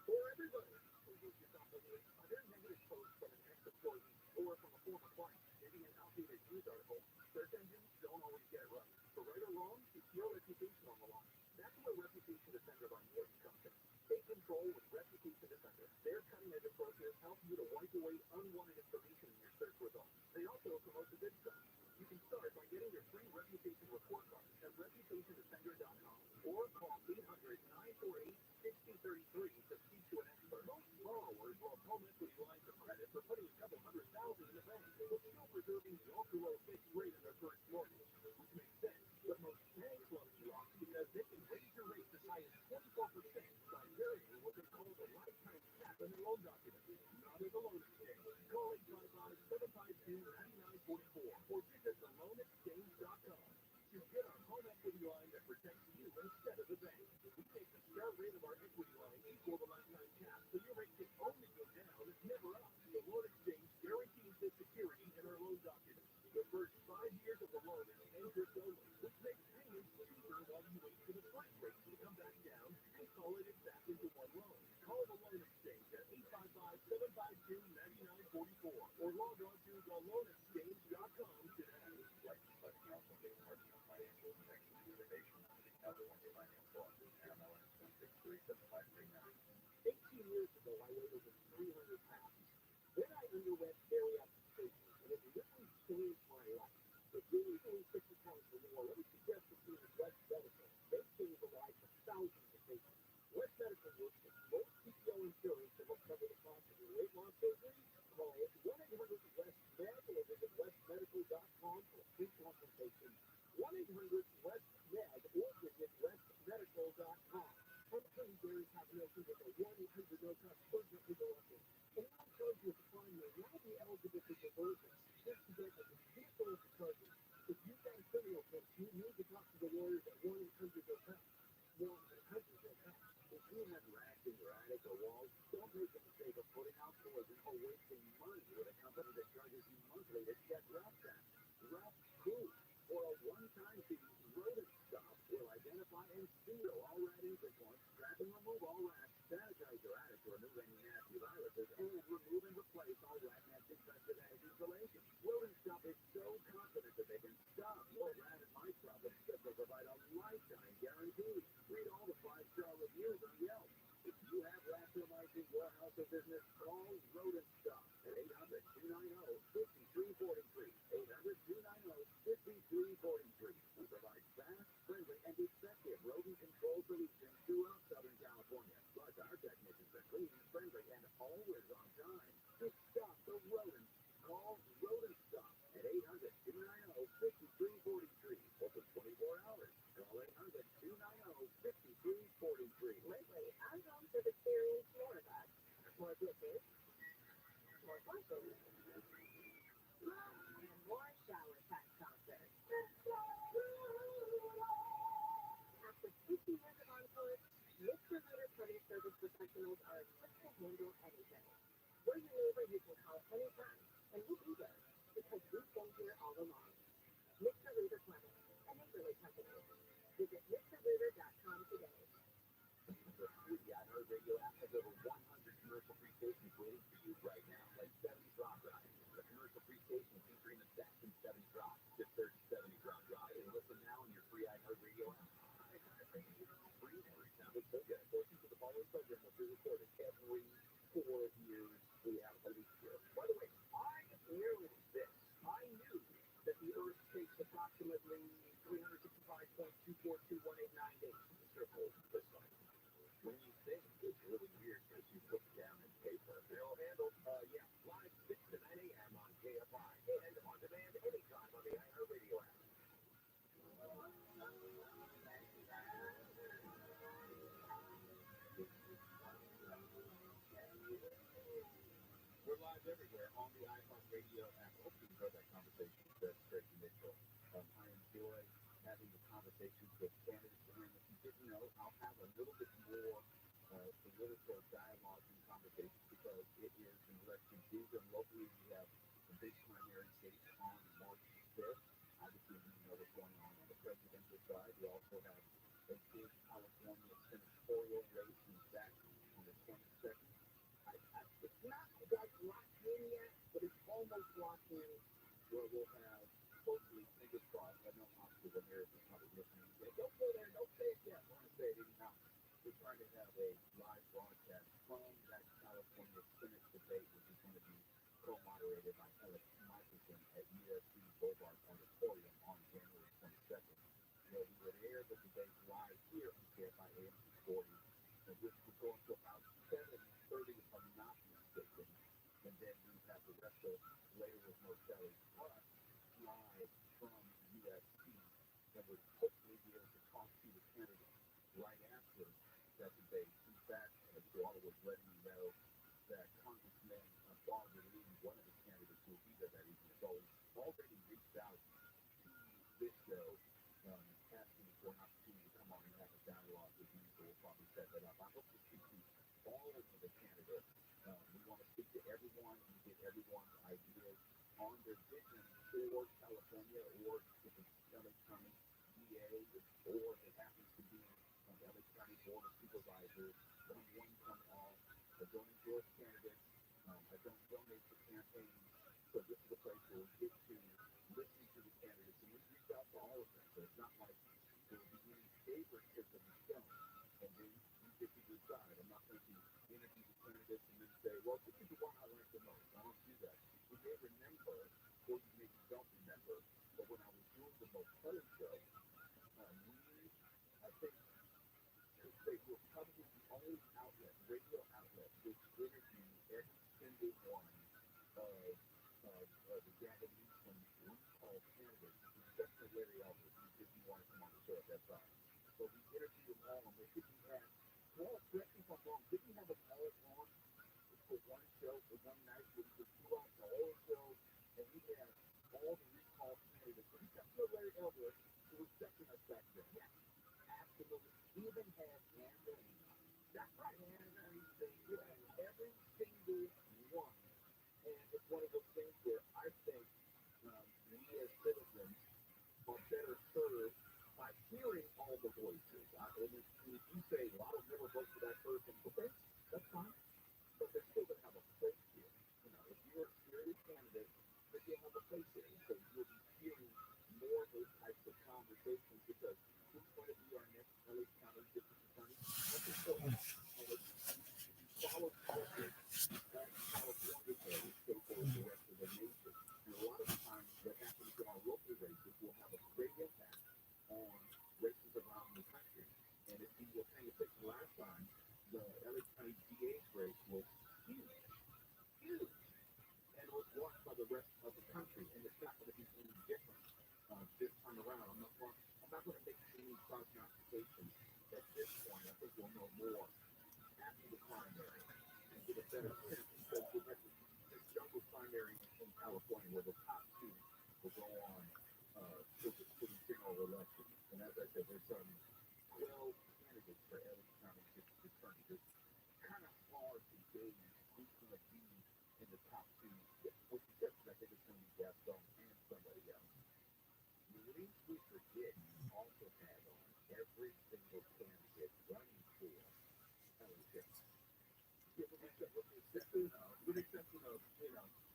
For everybody. Who gives yourself a negative post from an ex-employee or from a former client. Maybe an outdated news article. Search engines don't always get it right. For right or wrong, it's your reputation on the line. That's where Reputation Defender by Norton comes in. Take control with Reputation Defender. Their cutting-edge approaches help you to wipe away unwanted information in your search results. They also promote the good stuff. You can start by getting your free reputation report card at reputationdefender.com or call 800-948-6033 to speak to an expert. Most borrowers will have home equity lines of credit for putting a couple $100,000 in the bank, but still preserving the ultra-low fixed rate in their first mortgage, which makes sense. But most banks love you off because they can raise your rates as high as 24% by varying what they call the lifetime cap in their loan documents. Not as a loan exchange. Call 855-752-9944 or visit theloanexchange.com to get our home equity line that protects you instead of the bank. We make the start rate of our equity line equal the lifetime cap, so your rate can only go down, it's never up. The Loan Exchange guarantees this security in our loan documents. The first 5 years of the loan is interest only, which makes payments cheaper while you wait for the first rate to come back down and consolidate back into one loan. Call the Loan Exchange at 855-752-9944 or log on to theloanexchange.com. and remove and replace all rat nest infested egg installation. Rodent Stop is so confident that they can stop your rat and mice problems that they provide a lifetime guarantee. Read all the 5-star reviews on Yelp. If you have rats or mice in your house or business, call Rodent Stop at 800-290-5343. 800-290-5343. We provide fast, friendly, and effective rodent control solutions throughout Southern California. Plus, our technicians are clean, friendly, and always on time. To stop the rodents, call Rodent Stop at 800-290-5343. Open 24 hours. Call 800-290-5343.
Lately, I'm home to the experience more of us. More dishes, more functions, and more shower time concerts. After 50 years of Encore, Mr. Leader Party Service Professionals are equipped to handle anything. We're your neighbor you can call anytime, and we'll be there because we've been here all along. Mr. Leader Plumbing, a neighborly company. Visit MrLeader.com today.
The free iHeartRadio app has over 100 commercial-free stations waiting for you right now, like 70s Rock Drive, the commercial-free station featuring the best in 70s rock. Just search 70s Rock Drive and listen now on your free iHeartRadio app. iHeartRadio, free every time it's so good. Portions of the following program will be recorded every 4 years we have a leap year. By the way, I knew this. I knew that the Earth takes approximately 365.24218 days to circle the sun. When you think it's really weird because you put it down in paper. They'll handle, live 6 to 9 a.m. on KFI and on demand anytime on the iHeartRadio app. We're live everywhere on the iHeartRadio app. Hope you enjoyed that conversation with Tracy Mitchell. I enjoy having the conversations with candidates, and if you didn't know, I'll have a little bit more political dialogue and conversation because it is an election season. Locally, we have a big primary state on March 5th. Obviously, we know what's going on the presidential side. We also have a big California senatorial race in fact on the 22nd. It's not quite locked in yet, but it's almost locked in where we'll have, hopefully, fingers crossed. I know Oscar Ramirez is probably listening. Don't go there, don't say it yet. We're going to say it anyhow. We're trying to have a live broadcast from that California Senate debate, which is going to be co-moderated by Alex Michelson at USC Boulevard Auditorium on January 22nd. We would air the debate live here on KFI AM 640, which will go until about 7:30 if I'm not mistaken. And then we have the rest of later with Mo Kelly plus live from USC. And we'll hopefully be able to talk to the candidates right after that debate. In fact, Joel was letting me know that Congressman Barbara Lee, one of the candidates who will be there that evening, has already reached out to this show, asking for an opportunity to come on and have a dialogue with you. So we'll probably set that up. I hope to speak to all of the candidates. We want to speak to everyone and get everyone's ideas on their vision for California, or if it's LA County DA, or if it happens to be LA County Board of Supervisors. Come one, come all. I don't endorse candidates. I don't donate to campaigns. So this is a place where we get to listen to the candidates, and we reach out to all of them. So it's not like there will be any favoritism shown. And then you get to decide. I'm not going to interview the candidates and then say, well, this is the one I like the most. I don't do that. You may remember, or you maybe don't remember, but when I was doing the Mo Kelly show, I think we're probably the only outlet, radio outlet, which interviewed every single one of the Gavin Newsom recall candidates, except for Larry Elder, who didn't want to come on the show at that time. So we interviewed them all, and we didn't have, well, correct me if I'm wrong, didn't have them all on for one show, for one night, where we could do out the whole show, and we had all the recall candidates, except for Larry Elder, who was checking us back then. Yeah, absolutely. We even had Anne. That's right, you had every single one. And it's one of those things where I think we as citizens are better served by hearing all the voices. And if you say, well, I would never vote for that person, okay, that's fine. But they're still going to have a place replace it. And so you'll be hearing more of those types of conversations because who's going to be our next LA County District Attorney? That's important. And if you follow California, California will take over the rest of the nation. And a lot of times what happens in our local races will have a great impact on races around the country. And if you were paying attention last time, the LA County DA's race was huge, huge. And it was watched by the rest of the country. And it's not going to be any different this time around. I'm not going to make any prognostications at this point. I think we'll know more after the primary and get a better sense because we had this jungle primary in California where the top two will go on to the general election. And as I said, there's 12 candidates for LA County District Attorney. It's kind of hard to gauge who's going to be in the top two, with the exception I think it's going to be Gaston and somebody else. The least we forget also had on every single candidate running for LA County. With the exception of,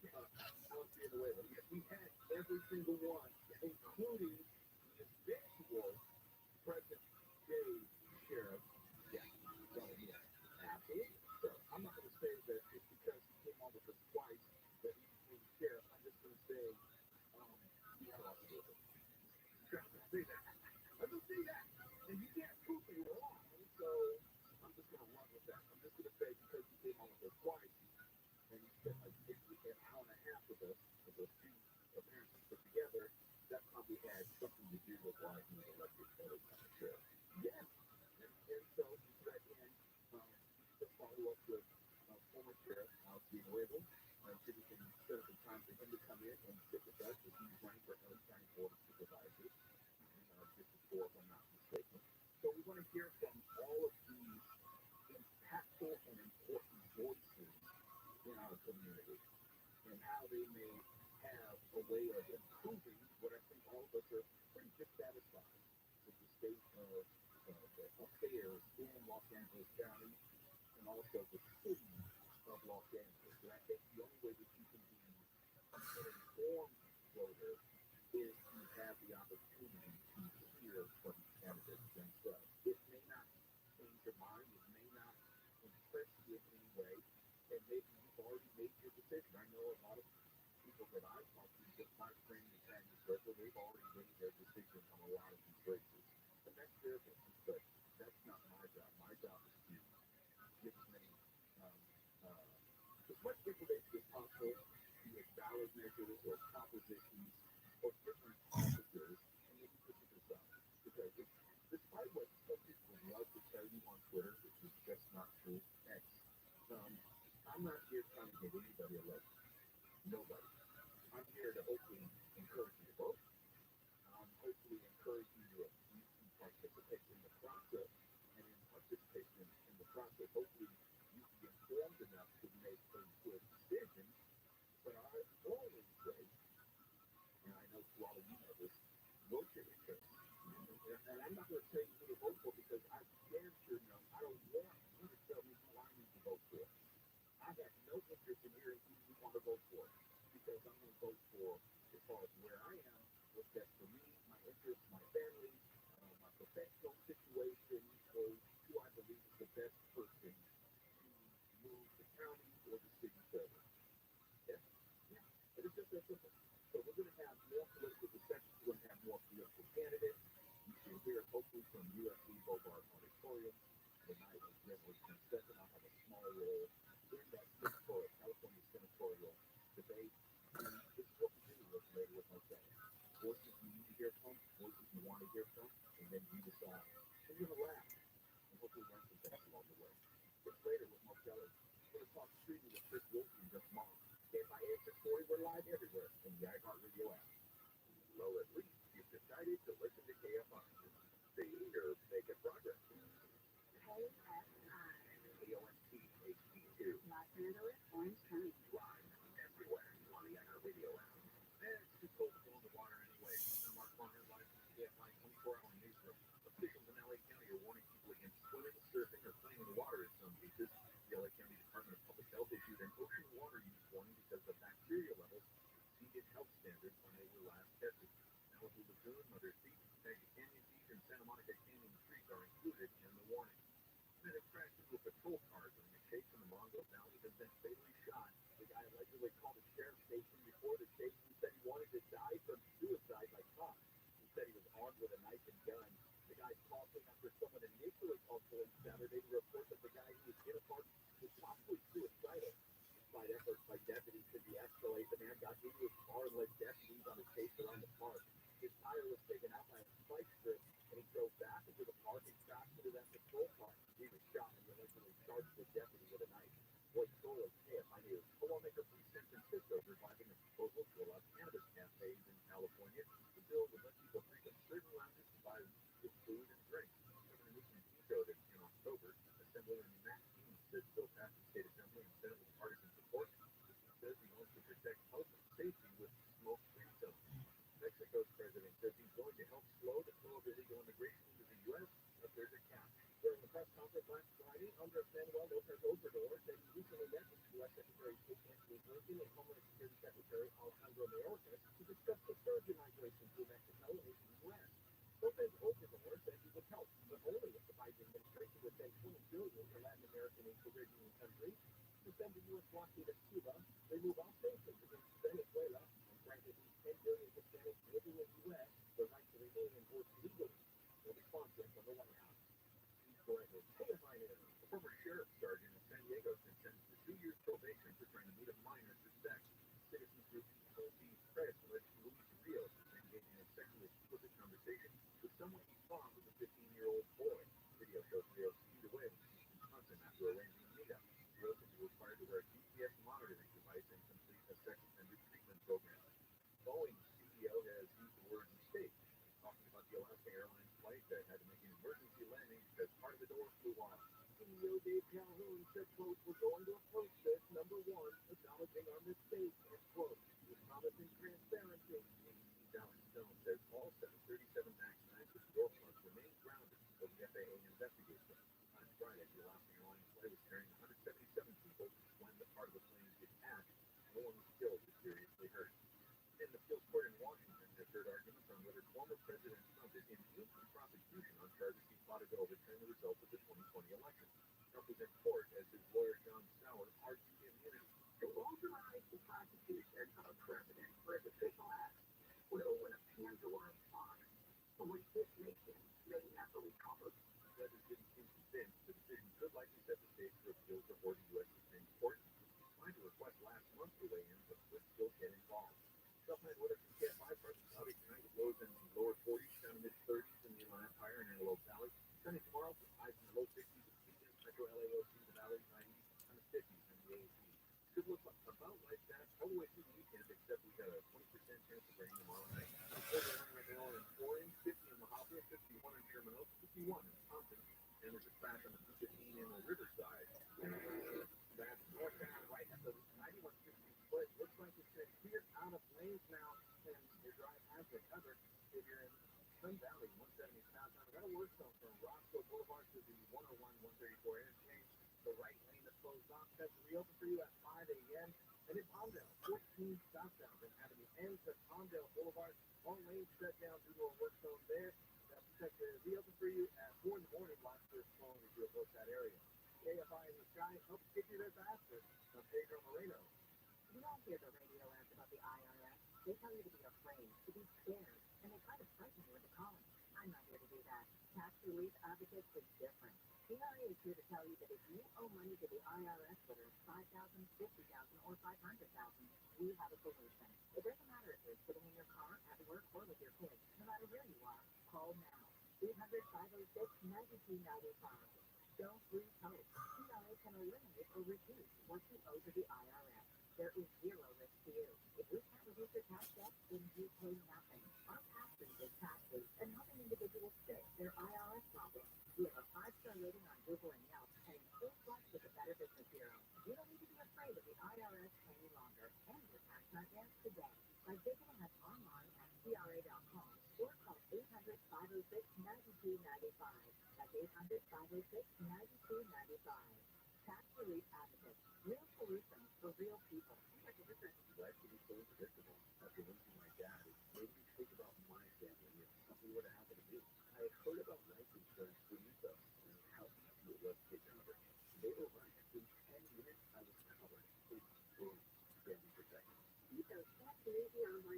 Alex Villanueva. Yes, we had every single one, including the eventual present day sheriff. Yeah, so yeah, absolutely. So I'm not going to say that it's because he came on with us twice that he became sheriff. I'm just going to say, he had a lot to do with it. I'm going to say that. And you can't prove me wrong. So I'm just going to run with that. I'm just going to say because he came on with us twice and he spent like an hour and a half with us, with those two appearances put together, that probably had something to do with why he was elected as sheriff. Yes. And so he got in to follow up with former sheriff Alex Villanueva. So we can set up a time for him to come in and sit with us as he's running for LA County Board of Supervisors. District 4, if I'm not mistaken. So we want to hear from all of these impactful and important voices in our community and how they may have a way of improving what I think all of us are pretty dissatisfied with the state of the affairs in Los Angeles County and also the city of Los Angeles. And I think the only way that you can be an informed voter is to have the opportunity to hear from candidates themselves. It may not change your mind, it may not impress you in any way, and maybe you've already made your decision. I know a lot of people that I've talked to, just my friends and family circle, they've already made their decision on a lot of these races. And that's their business, but that's not my job. My job is to give as many, as much information as possible, be it ballot measures or compositions or different officers, and then you put it yourself. Because despite what some people love to tell you on Twitter, which is just not true, I'm not here trying to get anybody elected. Nobody. I'm here to hopefully encourage you to vote. Hopefully encourage you to participate in the process, and in participation in the process, hopefully you be informed enough to make a good decision. But I always say, and I know all of you know this, vote your interest. And I'm not going to tell you who to vote for because I damn sure know I don't want you to tell me who I need to vote for. I have no interest in hearing who you want to vote for because I'm going to vote for as far as where I am, what's best for me, my interests, my family, my professional situation, or who I believe is the best person to move the county or the city forward. Yeah. But it's just that simple. So we're going to have more political discussions. We're going to have more political candidates. You can hear hopefully from UFC Bogart Auditorium tonight on January 22nd. I'll have a small role in that California senatorial debate. And this is what we do with Later with myself. Voices you need to hear from, voices you want to hear from, and then you decide. And you're going to laugh and hopefully learn some things along the way. It's Later with Marcella. We're going to talk streaming with Chris Wilson just tomorrow. Stand by 864. We're live everywhere in the iHeartRadio app. Well, at least you've decided to listen to KFI. See, you're making progress. KOMT HD2. Los Angeles, Orange County. Live everywhere on the iHeartRadio app. It's too cold to go in the water anyway. I'm Mark Farner, live from KFI 24-hour newsroom. Officials in LA County are warning people against swimming, surfing, or playing in the water at some beaches. The LA County Department of Public Health issued an ocean water use warning because the bacteria levels exceeded health standards allegedly called the sheriff's station before the station said he wanted to die from suicide by cops. He said he was armed with a knife and gun. The guy's call came after someone initially called police Saturday to report that the guy who was in a park was possibly suicidal. Despite efforts by deputies to de-escalate, the man got into his car and led deputies on a chase around the park. His tire was taken out by a spike strip, and he drove back into the park and crashed into that patrol car. He was shot and allegedly charged the deputy with a knife. Blake Soros, KFI News. A lawmaker from San Francisco reviving a proposal to allow cannabis cafes in California. The bill would let people frequent certain lounges to buy with food and drink. Governor Newsom vetoed it in October. Assemblyman Matt Keeney said the bill passed the state assembly and Senate with partisan support. He says he wants to protect health and safety with smoke-free zones. Mexico's president says he's going to help slow the flow of illegal immigration into the U.S., but there's a cap. During the press conference last Friday, Andres Manuel Lopez Obrador said he recently met with U.S. Secretary of State Antony Blinken and Homeland Security Secretary Alejandro Mayorkas to discuss the surge in migration through Mexico and into the U.S. Lopez Obrador said he would help, but only if the Biden administration would send $20 billion to Latin American and Caribbean countries to send the U.S. blockade of Cuba, remove all sanctions against Venezuela, and grant at least 10 billion Hispanics living in the U.S. the right to remain and work legally. The response came from the White House. The former sheriff sergeant in San Diego has been sentenced to 2 years probation for trying to meet a minor for sex. Citizens group Healthy Press alleged Luis Rios was engaging in sexually explicit conversation with someone he thought was a 15-year-old boy. Video shows Rios skied away in Wisconsin after arranging a meetup. Rios will be required to wear a GPS monitoring device and complete a sex offender treatment program. Boeing CEO has used the word mistake, talking about the Alaska Airlines flight that had to make an emergency landing because part of the door flew off. CEO Dave Calhoun said, quote, "We're going to approach this, number one, acknowledging our mistake," end quote, with promising transparency. ABC Dallas Stone says all 737 MAX 9s with door fronts remain grounded until the FAA investigates them. On Friday, the Alaska Airlines flight was carrying 177 people when the part of the plane detached. No one was killed or seriously hurt. In the appeals court in Washington has heard arguments on whether former President Trump is immune from prosecution on charges he plotted to overturn the results of the 2020 election. Trump was in court as his lawyer John Sauer argued immunity. To authorize the prosecution of a president for his official acts will, when a pendulum swings, for which this nation may never recover. Judges didn't seem convinced. The decision could likely set the stage for appeals before the U.S. Supreme Court. He tried to request last month to weigh in, but would still get involved. Self-made weather from KFI, partly cloudy tonight with lows in the lower 40s, down to mid-30s in the Inland Empire and Antelope Valley. Sunny tomorrow, highs in the low 60s at the weekend. Metro LAOC, the Valley, 90s, and the 50s in the AZ. Could look about like that all the way through the weekend, except we got a 20% chance of rain tomorrow night. 41 right now in Florence, 50 in Mojave, 51 in Sherman Oaks, 51 in Thompson, and there's a crash on the 215 in the Riverside. That's northbound right at the 9160 split. Looks like it's been cleared out of lanes now, and your drive has recovered. If you're in Sun Valley, 170 southbound, got a work zone from Roscoe Boulevard to the 101-134 interchange. The right lane is closed off. That's reopened for you at 5 a.m. And in Palmdale, 14 southbound from Avenue N to Palmdale Boulevard. All lanes shut down due to a work zone there. That's set to reopen for you at 4 in the morning. Lots of slowing as you approach that area. KFI in the sky helps get you there faster. I'm Pedro Moreno. You don't hear the radio ads about the IRS. They tell you to be afraid, to be scared, and they try to frighten you into calling. I'm not here to do that. Tax Relief Advocates is different. TRA is here to tell you that if you owe money to the IRS, whether it's $5,000, $50,000, or $500,000, we have a solution. It doesn't matter if you're sitting in your car, at work, or with your kids. No matter where you are, call now. 800-506-9295. Don't lose hope. TRA can eliminate or reduce what you owe to the IRS. There is zero risk to you. If we can't reduce your tax debt, then you pay nothing. Our passion is taxes and helping individuals fix their IRS problems. We have a 5-star rating on Google and Yelp and a full plus with the Better Business Bureau. You don't need to be afraid of the IRS any longer. End your tax nightmares today by visiting us online at TRA.com or call 800-506-9295. That's 800-506-9295. Tax Relief Advocates. Real solutions for real people. Life can be so unpredictable. After losing my dad, it made me think about my family if something were to happen to me. I had heard about life insurance for Utah and how easy it was to get covered. They were right. In 10 minutes, I was covered. It's boom. Family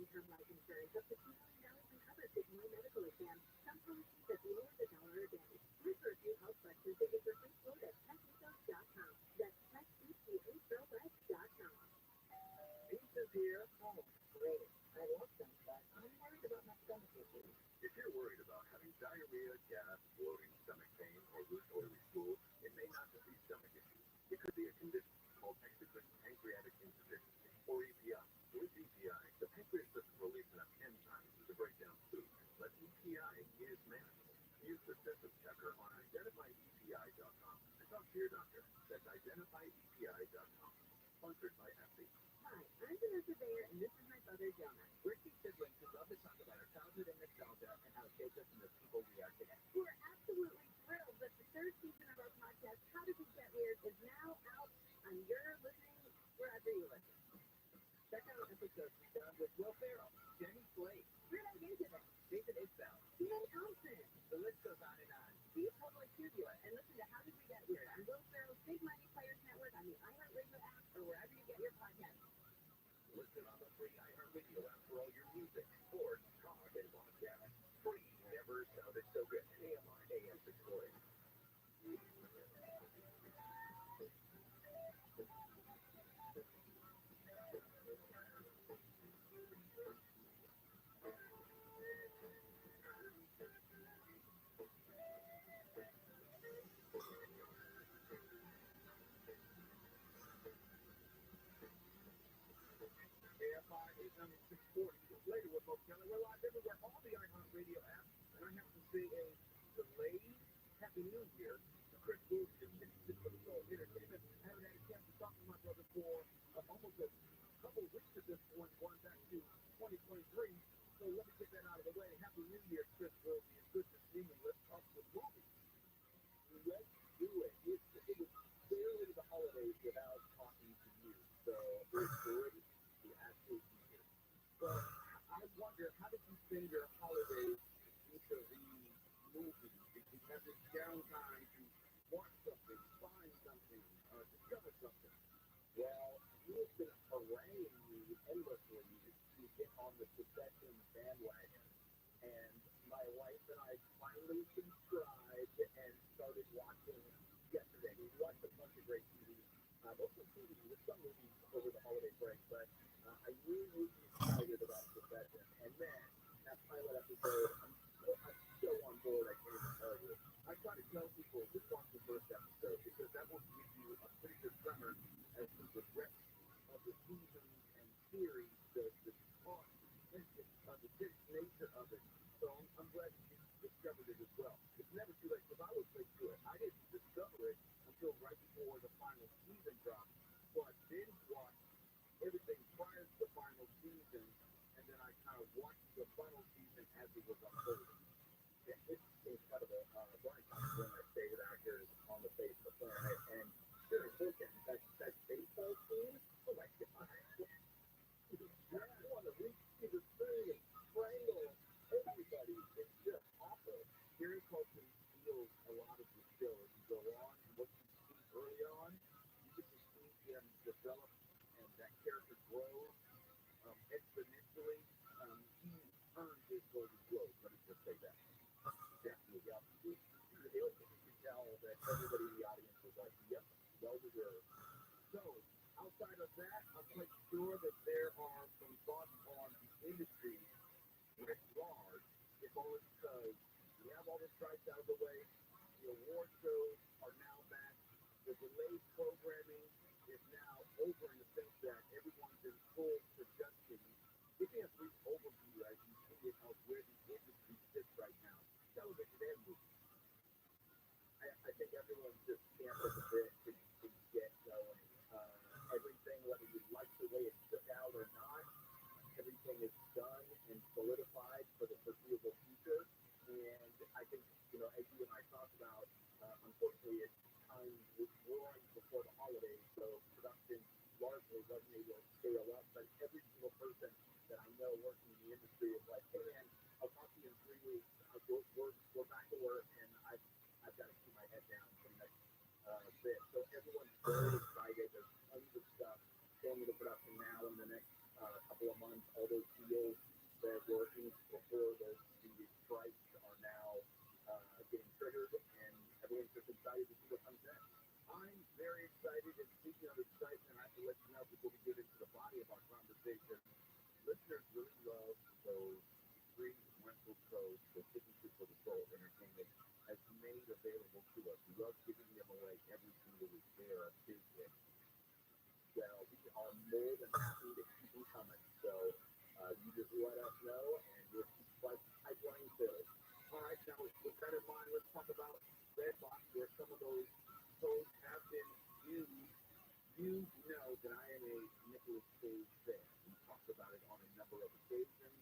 long-term life insurance up to $2 million in coverage with no medical exam. Some policies at below $1 a day. Refer to Health Flex and take it for free quote at technicals.com. That's technicals.com.
Pizza's here. Oh, great. I love them, but I'm worried about my stomach issues. If you're worried about having diarrhea, gas, bloating, stomach pain, or loose oily stool, it may not just be stomach issues. It could be a condition called exocrine pancreatic insufficiency, or EPI. With EPI, the pancreas doesn't release enough enzymes to break down food, but EPI is manageable. Use the symptoms checker on identifyepi.com and talk to your doctor. That's identifyepi.com. Sponsored by FB.
Hi, I'm Vanessa Bayer, and this is my brother Jonah. We're two siblings who love to talk about our childhood and nostalgia and how it shaped us into the people we are today. We're absolutely thrilled that the third season of our podcast, How Did We Get Weird, is now out on your listening wherever you listen.
Check out episodes we done with Will Ferrell, Jenny Slate,
Renee Benjamin,
David Isbell,
Ian Thompson,
the list goes on and on.
Steve Public Studio, and listen to How Did We Get Weird on Will Ferrell's Big Money Players Network on the iHeartRadio app or wherever you get your podcasts.
Listen on the free iHeartRadio app for all your music, sports, talk, and podcasts. Free never sounded so good. AMI AM 640. AFI is number 640. Later with Mo Kelly. We're live everywhere, all the iHeartRadio apps. And I have to say a delayed Happy New Year to Chris Wilson, 66 of Soul Entertainment. I haven't had a chance to talk to my brother for almost a couple of weeks at this point, going back to 2023. So let me get that out of the way. Happy New Year, Chris Wilson. It's good to see you. Let's talk some movies. Let's do it. It was barely the holidays without talking to you. So it's great. But I wonder, how did you spend your holidays vis-a-vis movies? Did you have this downtime to watch something, find something, discover something? Well, you have been haranguing me endlessly to get on the Succession bandwagon. And my wife and I finally subscribed and started watching yesterday. We watched a bunch of great TV, mostly TV with some movies over the holiday break, but I knew you'd be excited about Succession. And then, that pilot episode, I'm so on board, I can't even tell you. I try to tell people, just watch the first episode, because that will give you a pretty good primer as to the rest of the season and series, the talk, the serious nature of it. So I'm glad you discovered it as well. It's never too late, because I was late to it. I didn't discover it until right before the final season dropped. So I binge-watched everything prior to the final season, and then I kind of watched the final season as it was unfolding. It's incredible. Brian Thompson, one of my favorite actors on the face of the planet, and Jerry Wilkins, that baseball team, oh my God. He won the week, he was brilliant, strangled everybody. It's just awful. Jerry Wilkins steals a lot of the show as you go on, and what you see early on, you get to see him develop and that character grows exponentially. He earned his Golden Globe. Let me just say that. Definitely, yeah. You can tell that everybody in the audience was like, yep, well deserved. So, outside of that, I'm quite sure that there are some thoughts on the industry writ large, if only because we have all the strikes out of the way, the award shows are now back, the delayed programming is now over in the sense that everyone's in full production. Give me a brief overview as you see it of where the industry sits right now. Television and movies. I think everyone's just camped at the bit to get going. Everything, whether you like the way it shook out or not, everything is done and solidified for the foreseeable future. And I think, as you and I talked about, unfortunately, it's time roaring before the holidays, so production largely wasn't able to scale up. But every single person that I know working in the industry is like, hey man, I'll talk to you in 3 weeks. We're back to work, and I've got to keep my head down for the next bit. So everyone's very excited. There's tons of stuff going into production now in the next couple of months. All those deals working before the strikes are now getting triggered, and everyone's just excited to see what comes next. I'm very excited, and speaking of excitement, I have to let you know before we get into the body of our conversation, listeners really love those free rental codes that Signature for the Soul Entertainment has made available to us. We love giving them away every single week. They are a big hit. Well, we are more than happy to keep them coming. So you just let us know, and we'll keep pipeline filled. All right, now with that in mind, let's talk about Redbox, where some of those codes have been used. You know that I am a Nicolas Cage fan. We talked about it on a number of occasions,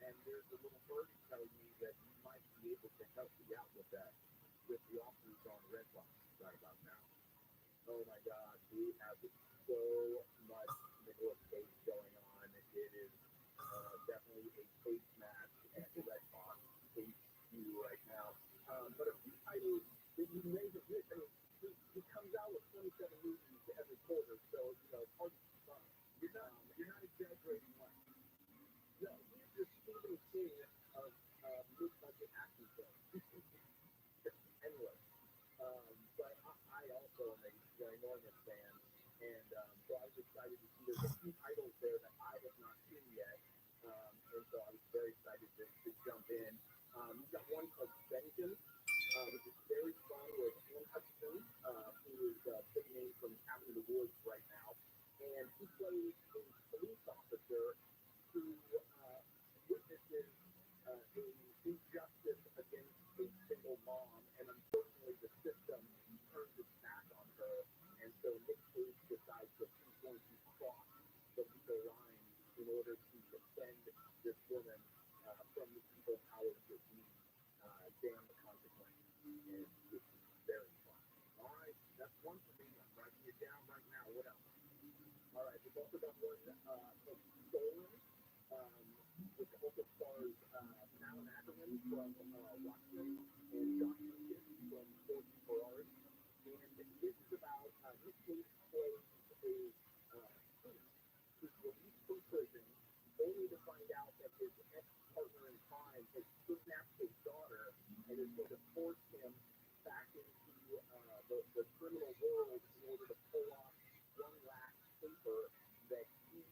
and there's a little birdie telling me that you might be able to help me out with that, with the offers on Redbox right about now. Oh my God, we have so much Nicolas Cage going on. It is definitely a cage match at Redbox HQ right now. But a few titles that you may have missed. I mean, he comes out with 27 movies every quarter, so you know, it's hard to keep up. You're not exaggerating much. No, he's the Stephen King of mid-budget action films. Anyway, but I also am a ginormous fan, and so I was excited to see there's a few titles there that I have not seen yet, and so I was very excited to jump in. We've got one called Vengeance, which is very fun with Ian Hutchinson, who is a big name from Cabin in the Woods right now, and he plays a police officer who witnesses a injustice against a single mom, and unfortunately the system turns its back on her, and so Nick Cage decides that he's going to cross the legal line in order to defend this woman from the evil powers that be. Damn the consequences, and it's very fun. All right, that's one for me. I'm writing it down right now. What else? All right, we've also got one called Stolen, which also stars Alan Ackerman from Watchmen and John Hughes from Ford v Ferrari. And this is about Nick Cage plays a student who's released from prison only to find out that his ex-partner in crime has kidnapped his daughter and is going to force him back into the criminal world in order to pull off one last paper that he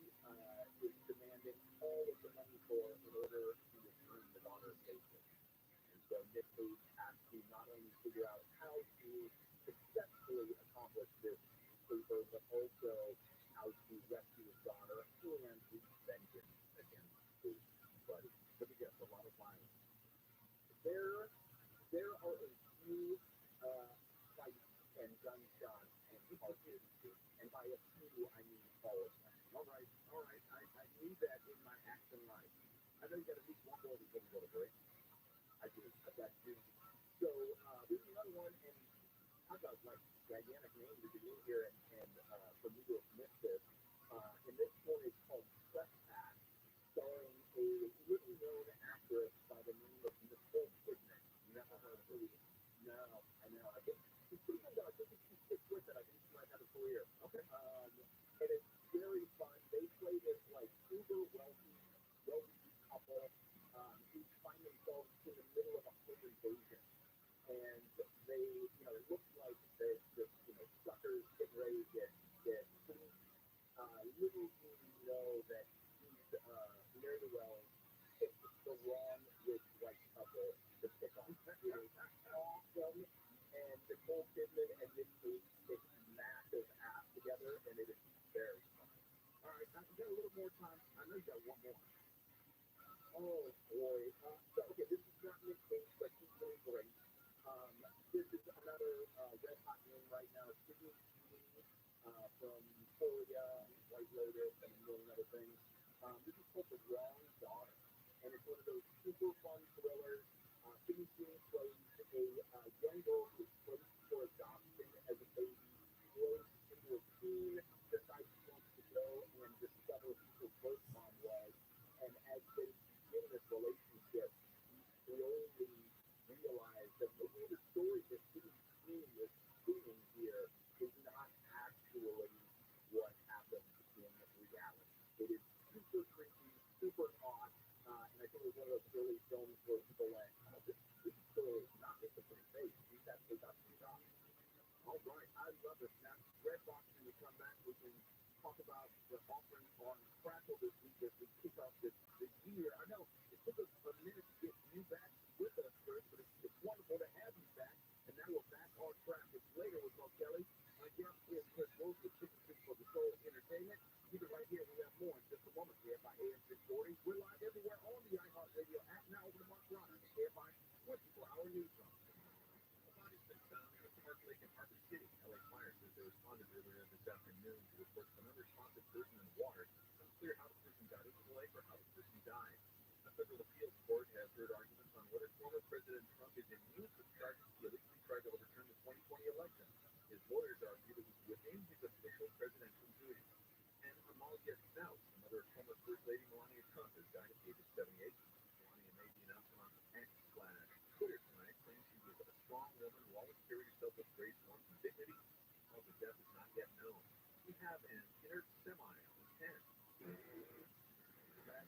is demanding all of the money for in order to return the daughter safely. And so Nick Cage has to not only figure out how to successfully accomplish this paper, but also how to rescue his daughter and his vengeance against his buddy. But again, a lot of violence. There are a few fights and gunshots and punches, and by a few I mean all of them. All right. I need that in my action life. I know you got at least one more before we go to break. I do. I've got two. So there's another one, and I've got like gigantic names to be in here, and for me to have missed this. And this one is called Trespass, starring a little known actress by the name of Nicole Kidman. Never heard of her. No, I know. I think she's pretty good though. I think if she sticks with it, I think she might have a career. Okay. And it's very fun. They play this like uber wealthy couple who find themselves in the middle of a home invasion. And they, you know, it looks like they're just, you know, suckers getting ready to get fleeced. Little do you know that he's very well picked the wrong rich white couple to pick on. It is awesome, and Nicole Kidman and Nick Cage get massive ass together, and it is very fun. All right, now we got a little more time. I know you got one more. Oh boy. So okay, this is not Nick Cage, but he's doing great. This is another red hot name right now. Sydney Sweeney from Euphoria, White Lotus, and a million other things. This is called The Wrong Daughter, and it's one of those super fun thrillers. Sydney Sweeney plays a young girl who's placed for adoption as a baby, grows into a teen, decides she wants to go and discover who her birth mom was, and as they begin this relationship, we only realize that maybe the story that Sydney Sweeney is spinning here is not actually what happened in reality. It is super creepy, super odd, and I think City, LA Fire says they responded earlier this afternoon to report an unresponsive person in the water. It's unclear how the person got into the lake or how the person died. A federal appeals court has heard arguments on whether former President Trump is immune from charges he illegally tried to overturn the 2020 election. His lawyers argue that it was within his official presidential duties. And Amalia Snout, the mother of former First Lady Melania Trump, has died at the age of 78. Melania made the announcement on X/Twitter tonight, saying she was a strong woman who always carried herself with grace, warmth, and dignity. Cause of death is not yet known. We have an inert semi on 10.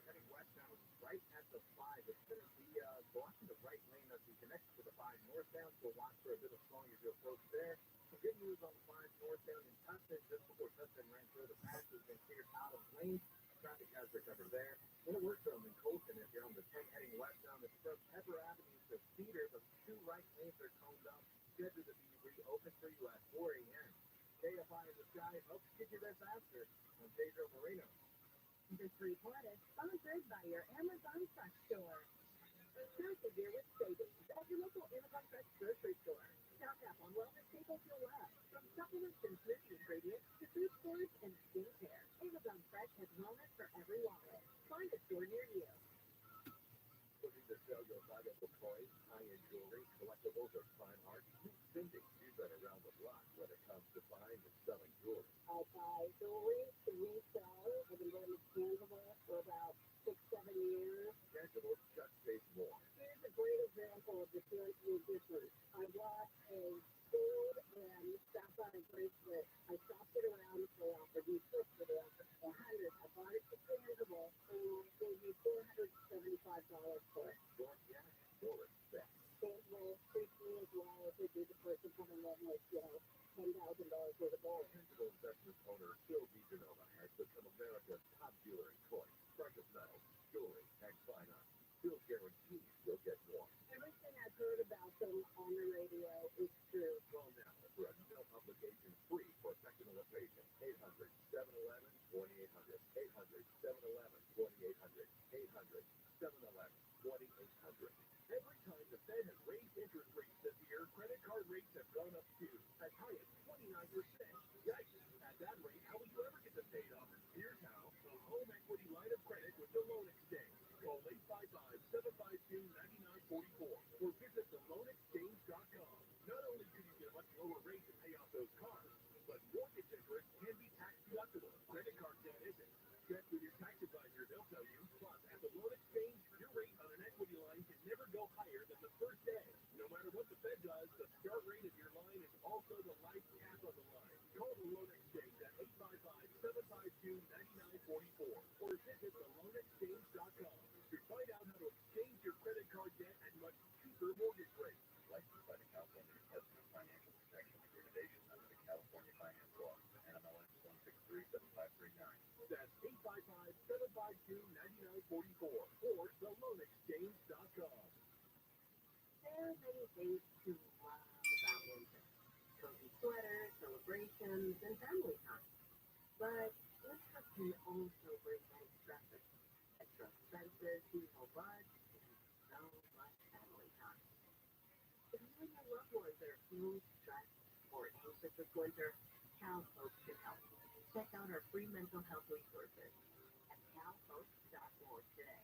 Heading westbound right at the 5. It's going to be blocking the right lane as we connect to the 5 northbound, so watch for a bit of slowing as you approach there. Some good news on the 5 northbound in Tustin. Just before Tustin ran through the pass has been cleared out of lane. Traffic has recovered there. When it works on in Colton, if you're on the 10 heading westbound, it's from Pepper Avenue to Cedar. The 2 right lanes are toned up. Scheduled to be reopened for you at 4 a.m. KFI in the sky helps get you there faster. I'm Pedro Moreno.
This report is sponsored by your Amazon Fresh store. Start the year with savings at your local Amazon Fresh grocery store. Stock up on wellness staples you'll love, from supplements and smoothie ingredients to food stores and skincare. Amazon Fresh has wellness for every wallet. Find a store near you.
Looking to sell your valuable toys, high-end jewelry, collectibles, or fine art? Keep sending. You've been around the block when it comes to buying and selling jewelry.
I buy jewelry to resell. I've been doing this tangible for about 6-7 years.
Tangible just pays more.
Here's a great example of the tangible difference. I bought a gold and sapphire bracelet. I shopped it around for offer. We twisted it for $100. I bought it for tangible and gave me $475 for it.
Your cash, your respect.
Tangible treats me as well as it did the person coming in with, $10,000 worth of gold.
Tangible investment owner Phil DiGenova has become America's top dealer in coins, precious metals, jewelry, and fine art. Phil guarantees you'll get more.
Everything I've heard about them on the radio is true.
Call now for a no obligation free professional appraisal. 800-711-2800. 800-711-2800. 800-711-2800. Every time the Fed has raised interest rates this year, credit card rates have gone up too, as high as 29%. Yikes! At that rate, how will you ever get them paid off? Here's how: a home equity line of credit with the loan exchange. Call 855-752-9944 or visit theloanexchange.com. Not only can you get a much lower rate to pay off those cars, but mortgage interest can be tax deductible. Credit card debt isn't. Check with your tax advisor; they'll tell you. Plus, at the loan exchange, your rate on an equity line can never go higher than the first day. No matter what the Fed does, the start rate of your line is also the life cap of the line. Call the loan exchange at 855-752-9944 or visit theloanexchange.com to find out how to exchange your credit card debt at much cheaper mortgage rates. Licensed by the California Department of Financial Protection Accreditation under the California Finance Law, NMLS 1637539. That's 855-752-9944 or theloanexchange.com.
There are many things to love about winter. Cozy sweaters, celebrations, and family time. But winter can also bring many stresses. Extra expenses, seasonal bugs, and so much family time. If you and your loved ones are feeling stressed or anxious this winter, Cal Folks can help. Check out our free mental health resources at calfolks.org today.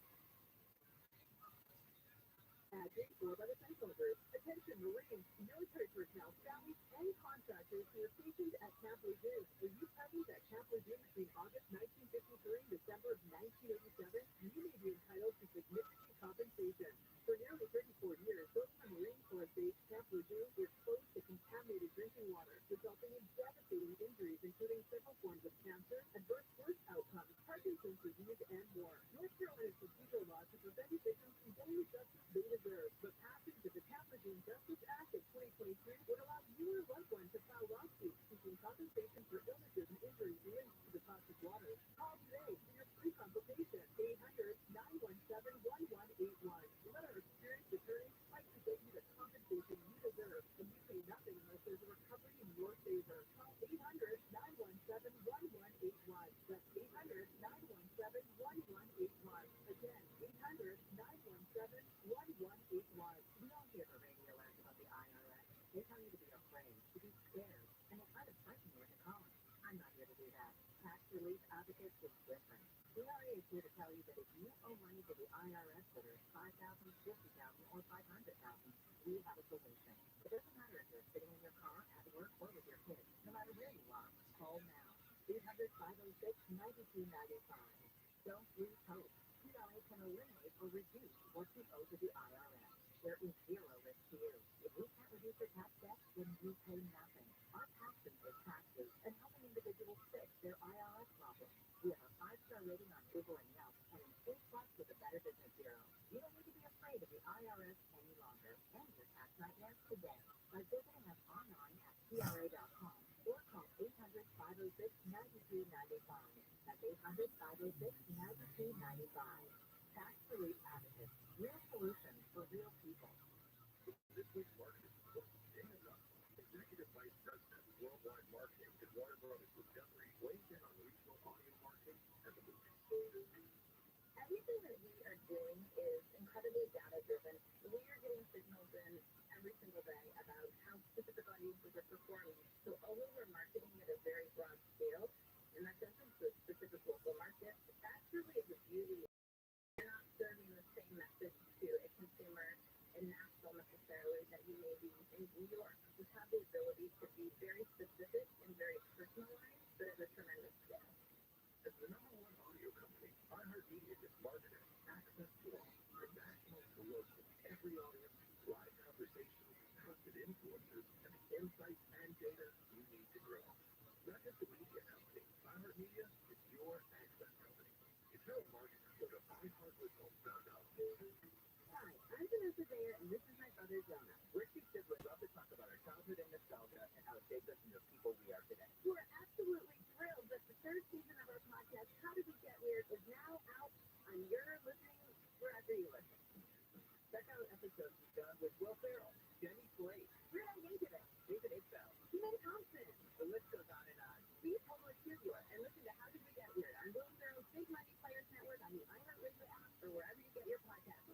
Paid for by the Central Group. Attention Marines, military personnel, families, and contractors who are stationed at Camp Lejeune. Were you present at Camp Lejeune between August 1953 and December of 1987? You may be entitled to significant compensation. For nearly 34 years, those in the Marine Corps base Camp Lejeune were exposed to contaminated drinking water, resulting in devastating injuries, including several forms of cancer, adverse birth outcomes, Parkinson's disease, and more. North Carolina's procedural laws to prevent victims from getting the justice they deserve. The passage of the Camp Lejeune Justice Act of 2023 would allow you or loved one to file lawsuits seeking compensation for illnesses and injuries related to the toxic water. Call today for your free consultation. 800-917-1181. Let our experienced attorneys fight to get you the compensation you deserve, and you pay nothing unless there's a recovery in your favor. Call 800-917-1181. That's 800-917-1181. Again, 800-917-1181. We all hear the radio alerts about the IRS. They tell you to be afraid, to be scared. relief advocates is different. CRA is here to tell you that if you owe money to the IRS, whether it's $5,000, $50,000, or $500,000, we have a solution. It doesn't matter if you're sitting in your car, at work, or with your kids. No matter where you are, call now. 800-506-9295. Don't lose hope. CRA can eliminate or reduce what you owe to the IRS. There is zero risk to you. If we can't reduce your tax debt, then you pay nothing. Our passion is taxes and helping individuals fix their IRS problems. We have a 5-star rating on Google and Yelp and an A+ with the Better Business Bureau. You don't need to be afraid of the IRS any longer. End your tax nightmares today by visiting us online at CRA.com or call 800-506-9295. That's 800-506-9295. Tax Relief Advocates. Real solutions for real people.
This week's marketing executive vice president of worldwide marketing at Warner Brothers Discovery weighs in on regional audio marketing and the movies.
Everything that we are doing is incredibly data driven. We are getting signals in every single day about how specific audiences are performing. So although we're marketing at a very broad scale, and that doesn't to a specific local market, that's really the beauty. You're not serving the same message to a consumer in Nashville necessarily that you may be in New York. We have the ability to be very specific and very personalized, but at a tremendous scale.
As the number one audio company, iHeartMedia gets marketed access to all, from national to local. Every audience, live conversations, trusted influencers, and the insights and data you need to grow. Not just a media company, iHeartMedia is your access company. If you're a marketer, go to iHeartResults.com.
Hi, I'm Vanessa Bayer, and this is my brother Jonah. We're two siblings. Love to talk about our childhood and nostalgia and how it shaped us into the people we are today. We're absolutely thrilled that the third season of our podcast, How Did We Get Weird, is now out on your listening wherever you listen. Check out episodes we've done with Will Ferrell, Jenny Slate, Real David, David Isbell, Jimmy Thompson. The list goes on and on. Be a Homo Studio and listen to How Did We Get Weird on Will Ferrell's Big Money Players Network on the iHeartRadio app or wherever you get your podcasts.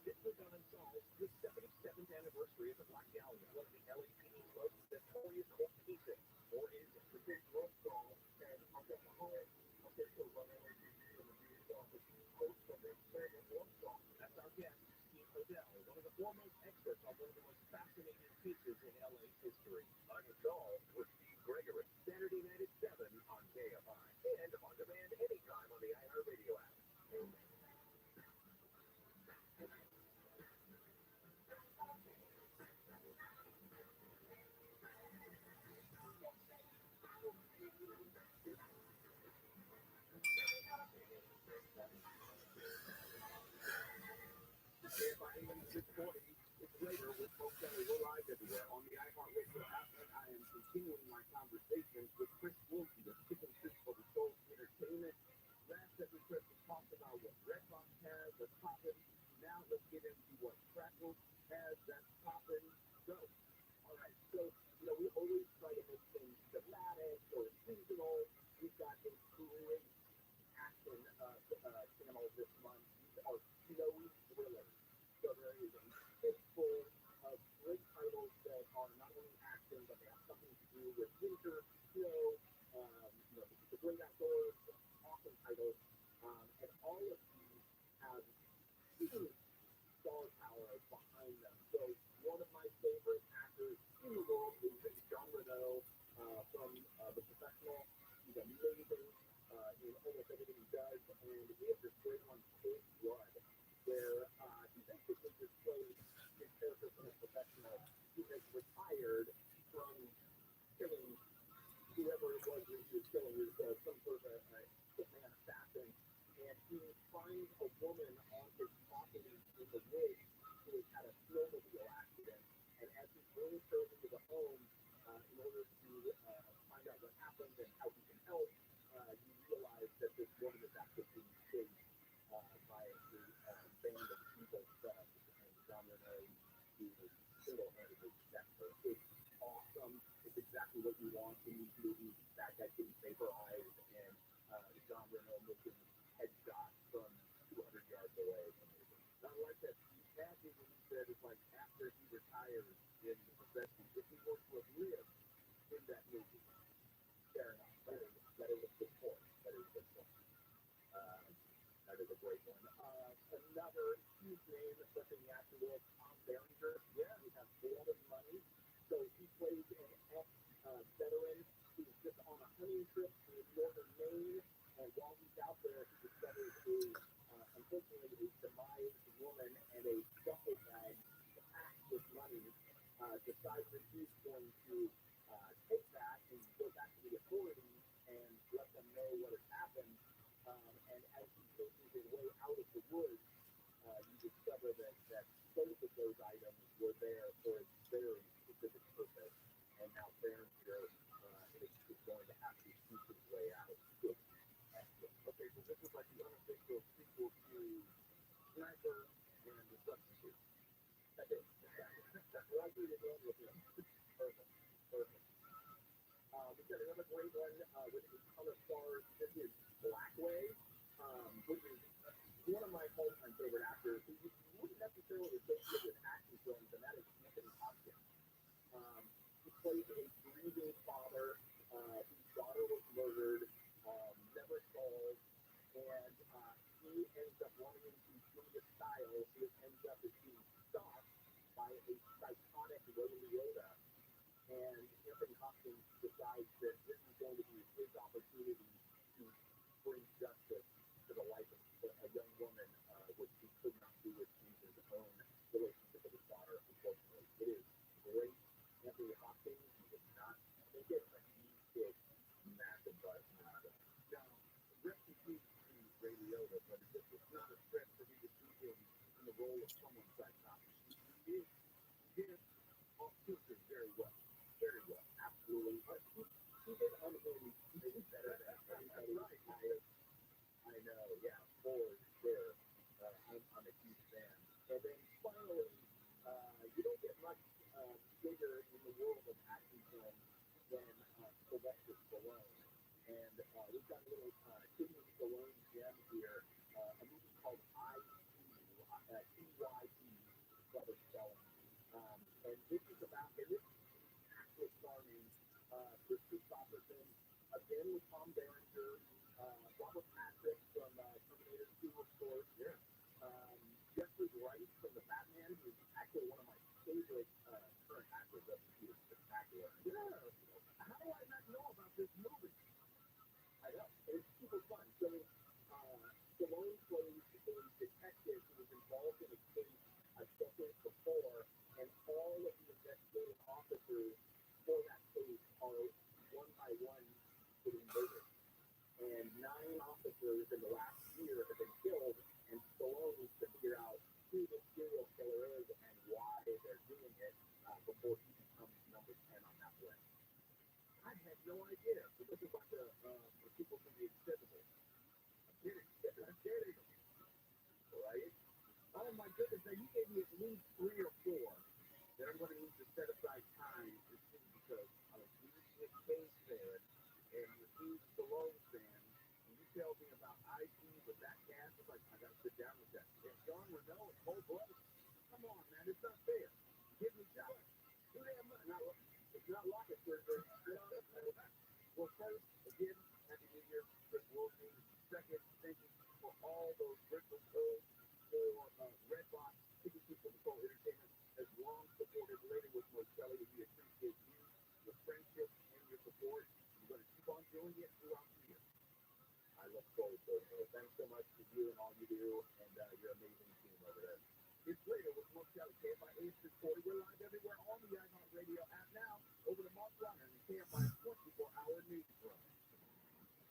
This was on Unsolved, the 77th anniversary of the Black Dahlia, one of the LAPD's most notorious cold cases. Or is it? The big roll call and alcoholic official running from the news office host of the experiment roll call. That's our guest, Steve Hodel, one of the foremost experts on one of the most fascinating cases in LA history. Unsolved with Steve Gregory, Saturday night at 7 on KFI and on demand anytime on the iHeartRadio app. KFI 640 is later with folks that are live everywhere on the iHeartRadio app, and I am continuing my conversations with Chris Wilkie of Chicken Soup for the Soul Entertainment. Last episode Chris was talking about what Redbox has that's popping. Now let's get into what Crackle has that's popping. So, all right, so we always try to make things thematic or seasonal. We've got a great action channel this month. These are snowy thrillers. So there is a fistful of great titles that are not only action, but they have something to do with winter, snow, the great outdoors, awesome titles. And all of these have huge star power behind them. So one of my favorite actors in the world is John Reno from The Professional. He's amazing in almost everything he does. And we have this great one, Cold Blood, where he basically just plays his character from The Professional. He has retired from killing whoever it was that he was killing. He was some sort of a hitman assassin. And he finds a woman on his property in the woods who has had a snowmobile accident. And as he brings her into the home in order to find out what happened and how he can help, you realize that this woman is actually being chased by a band of people thugs. And John Reno, who is single-handedly checks her. It's awesome. It's exactly what you want in these movies. Bad guys getting vaporized and John Reno making headshots from 200 yards away. Not like that Kathy when he said it's like after he retires in the profession, if he were to have lived in that movie, fair enough. But it was the is a great one. Another huge name, especially in the action world, Tom Berenger. Yeah, he has a lot of money. So he plays an ex-veteran who's just on a honeymoon trip to northern Maine. And while he's out there, he discovers unfortunately, a demised woman and a duffel bag packed with money. Decides that he's going to take that and go back to the authorities and let them know what has happened. And as he faces his way out of the woods, you discover that both of those items were there for a very specific purpose. And now Berenger is going to have to keep his way out. Good. Excellent. Okay, so this is like the unofficial sequel to Sniper and the Substitute. That's it. Well, I agree with you. Perfect. Perfect. We've got another great one with a color stars. This is Blackway, which is one of my all-time favorite actors who you wouldn't necessarily associate with action films, and that is Anthony Hopkins. He plays a grieving father whose daughter was murdered, never solved, and he ends up running into Julia Stiles, who ends up as being stalked by a psychotic Ray Liotta. And Anthony Hopkins decides that this is going to be his opportunity to bring justice to the life of a young woman, which he could not do with his own relationship with his daughter, unfortunately. It is great. Anthony Hopkins, he did not make it, but he did massive buzz. Now, rest in peace to Ray Liotta, but this was not a stretch for me to see him in the role of someone psychotic. He did off kilter very well. Very well, absolutely. But he did unhinged maybe better than anybody. I know, yeah, for sure. I'm a huge fan. And then finally, you don't get much bigger in the world of action films than Sylvester Stallone. And we've got a little Kidney Stallone gem here, a movie called TYE, brother spelling. And this is about, and this actual star name, Bruce Offerson, again with Tom Berenger, Robert Patrick from Terminator 2, of course. Yeah. Jeffrey Wright from the Batman, who's actually one of my favorite current actors of the year. Spectacular. Yeah. How do I not know about this movie? I know. It's super fun. So, Stallone plays a detective who was involved in a case a decade before, and all of the investigative officers for that case are one by one getting murdered. And 9 officers in the last year have been killed, and Stallone needs to figure out who the serial killer is and why they're doing it before he becomes number 10 on that list. I had no idea. So this is like the sequel to The Expendables. I'm kidding. Right? Oh my goodness, now you gave me at least 3 or 4 that I'm going to need to set aside time to see, because I'm a huge Nick Cage fan and a huge Stallone fan, and you tell me about IG with that cast, it's like, I got to sit down with that. And John Renault and Cole Blood, come on, man, it's not fair. Give me shots. Do damn much. It's not rocket surgery. Well, first, again, Happy New Year, Chris Wilson. Second, thank you for all those virtual codes for Redbox, Ticket for the Full Entertainment, has long supported Later with Mocelli. We appreciate you, your friendship, and your support. We're going to keep on doing it throughout the year. I look forward to it. Thanks so much to you and all you do, and your amazing team over there. It's Later with Mocelli, KFI 840. We're live everywhere on the iHeartRadio app now. Over to Mark Runner and the KFI 24-hour news run.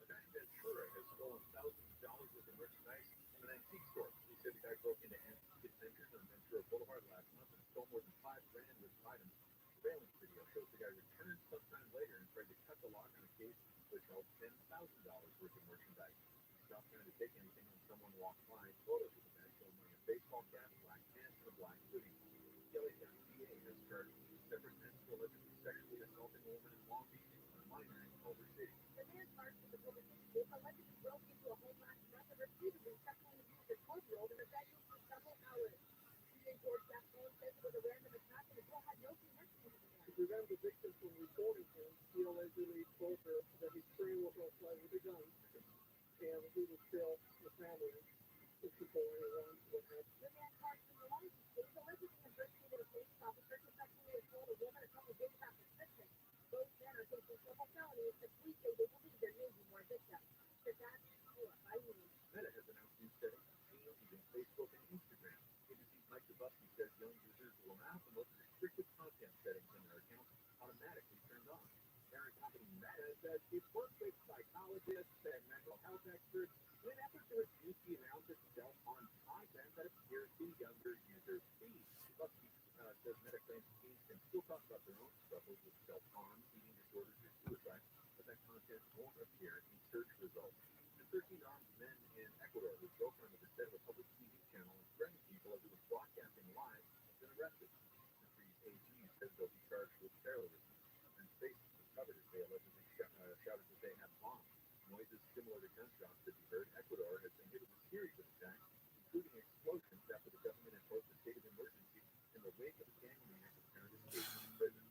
A guy in Ventura has stolen thousands of dollars worth of merchandise from an antique store. He said the guy broke into Antique Adventures on Ventura Boulevard last month and stole more than $5,000 worth of items. Surveillance video shows the guy returned sometime later and tried to cut the lock on a case which held $10,000 worth of merchandise. He stopped trying to take anything when someone walked by. Photos of the man showed wearing a baseball cap, black pants, and a black hoodie. Kelly County DA has charged 2 separate men who allegedly sexually assaulting a woman in Long Beach and a minor in Culver City.
The man charged with the woman who allegedly broke into a home last month and repeatedly sexually abused a 12-year-old in a bedroom for several hours. DA George Gaston says it was a random attack and the girl had no connection with the man.
To prevent the victim from reporting him, he allegedly told her that his friend was going to play with a gun, and he would tell the family
Meta has announced new settings using Facebook and Instagram. ABC's Mike Dubusky says young users will now have the most restrictive content settings in their accounts automatically turned on. Parent company Meta says it works with psychologists and mental health experts in an effort to reduce the amount of self-harm content that appears in younger users' feeds. Dubusky says Meta claims teens can still talk about their own struggles with self-harm, eating disorders, or suicide, but that content won't appear in search results. The 13-armed men in Ecuador who broke onto the set of a public TV channel and threatened people as it was broadcasting live have been arrested. The country's AG says they'll be charged with terrorism. And faces were covered as they allegedly shouted that they had bombs. Noises similar to gunshots could be heard. Ecuador has been hit with a series of attacks, including explosions after the government imposed a state of emergency in the wake of a gang man's apparent escape from prison.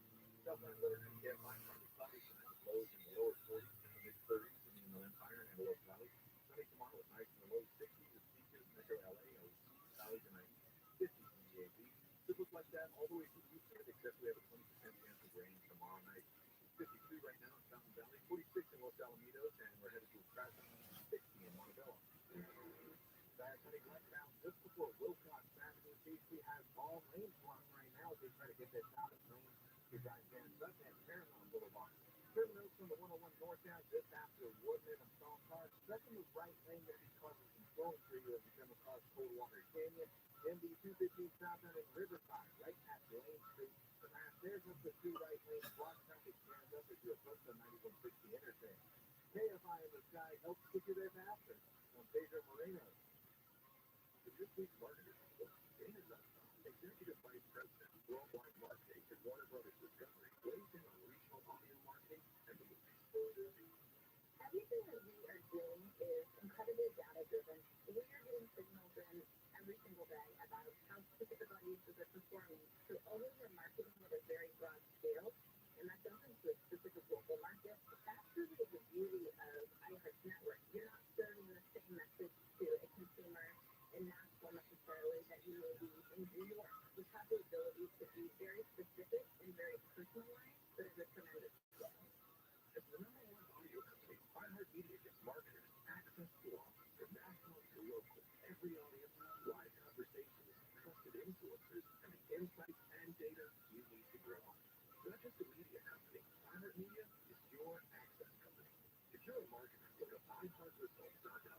Southland weather and get by partly cloudy tonight with lows in the lower 40s to the mid 30s in the Inland Empire and Antelope Valley. Sunny tomorrow with highs in the low 60s as beaches, Metro LA, OC, valleys and 50s in the AV. Could look like that all the way to Houston, except we have a 20% chance of rain tomorrow night. 53 right now in Fountain Valley, 46 in Los Alamitos, and we're headed to a crash 60 in Montebello. That's heading westbound just before Wilcox Avenue. Casey has all lanes blocked right now as they try to get this out of lane to drive Van Sutton and Paramount Boulevard. Terminals from the 101 northbound just after Woodman and Salt Cars. Stuck in the right lane going to be causing some slowing for you as you come across Coldwater Canyon. MD 215 southbound in Riverside, right at Lane Street. Perhaps there's up to two right lanes blocked. Traffic jams up as you approach the 9160 interchange. KFI in the sky helps get you there faster. I'm Pedro Moreno. For this week's marketing report, Dana Nussbaum, Executive Vice President, Worldwide Marketing at Warner Brothers Discovery, weighs in on regional audio marketing and the movie.
Everything that we are doing is incredibly data-driven. We are getting signals in every single day about how specific audiences are performing. So although we're marketing at a very broad scale, and that goes into a specific local market, that's really the beauty of iHeart's network. You're not serving the same message to a consumer in Nashville necessarily that you may be in New York. We have the ability to be very specific and very personalized, but at a tremendous scale.
As the number one audio company, iHeartMedia gives marketers access to offers from national to local. Every audience, live conversations, trusted influencers, and the insights and data you need to grow. Not just a media company, iHeartMedia is your access company. If you're a marketer, go to iHeartResults.com.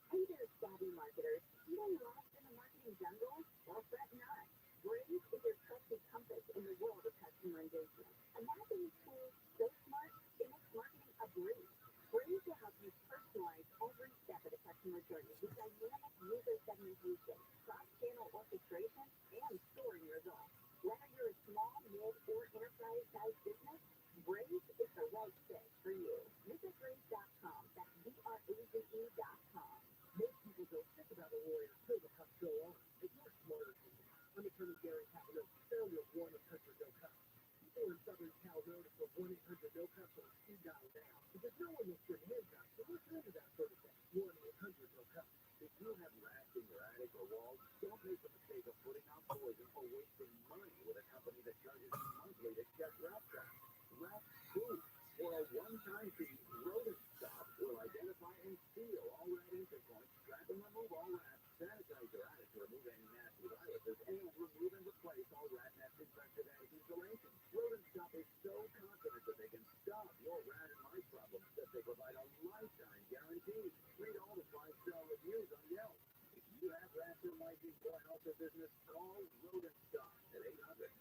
Hey there, savvy marketers. Feeling lost in the marketing jungle? Well, fret not. Braze is your trusted compass in the world of customer engagement. Imagine a tool so smart, it makes marketing a breeze. Braze will help you personalize every step of the customer journey with dynamic user segmentation, cross-channel orchestration, and storing results. Whether you're a small, mid, or enterprise-sized business, Braze is the right fit for you. Visit Braze.com. That's BRAZE.com.
Most people don't think about a lawyer until the cups go on. But you're smarter than that. I'm attorney Gary Capello, founder of 1-800-NO-CUPS. People in Southern Cal know to put 1-800-NO-CUPS on speed dial now because no one will bring handcuffs. So listen into that sort of thing. 1-800-NO-CUPS. If you have rats in your attic or walls, don't make the mistake of putting out poison or wasting money with a company that charges you monthly to check rat traps. Rat proof. For a one-time fee, Rodent Stop will identify and seal all rat entry points, trap and remove all rats, sanitize your attic to remove any nasty viruses, and remove and replace all rat nest infected and installations. Rodent Stop is so confident that they can stop your rat and mice problems that they provide a lifetime guarantee. Read all the 5-star reviews on Yelp. If you have rats or mice in your house or business, call Rodent Stop at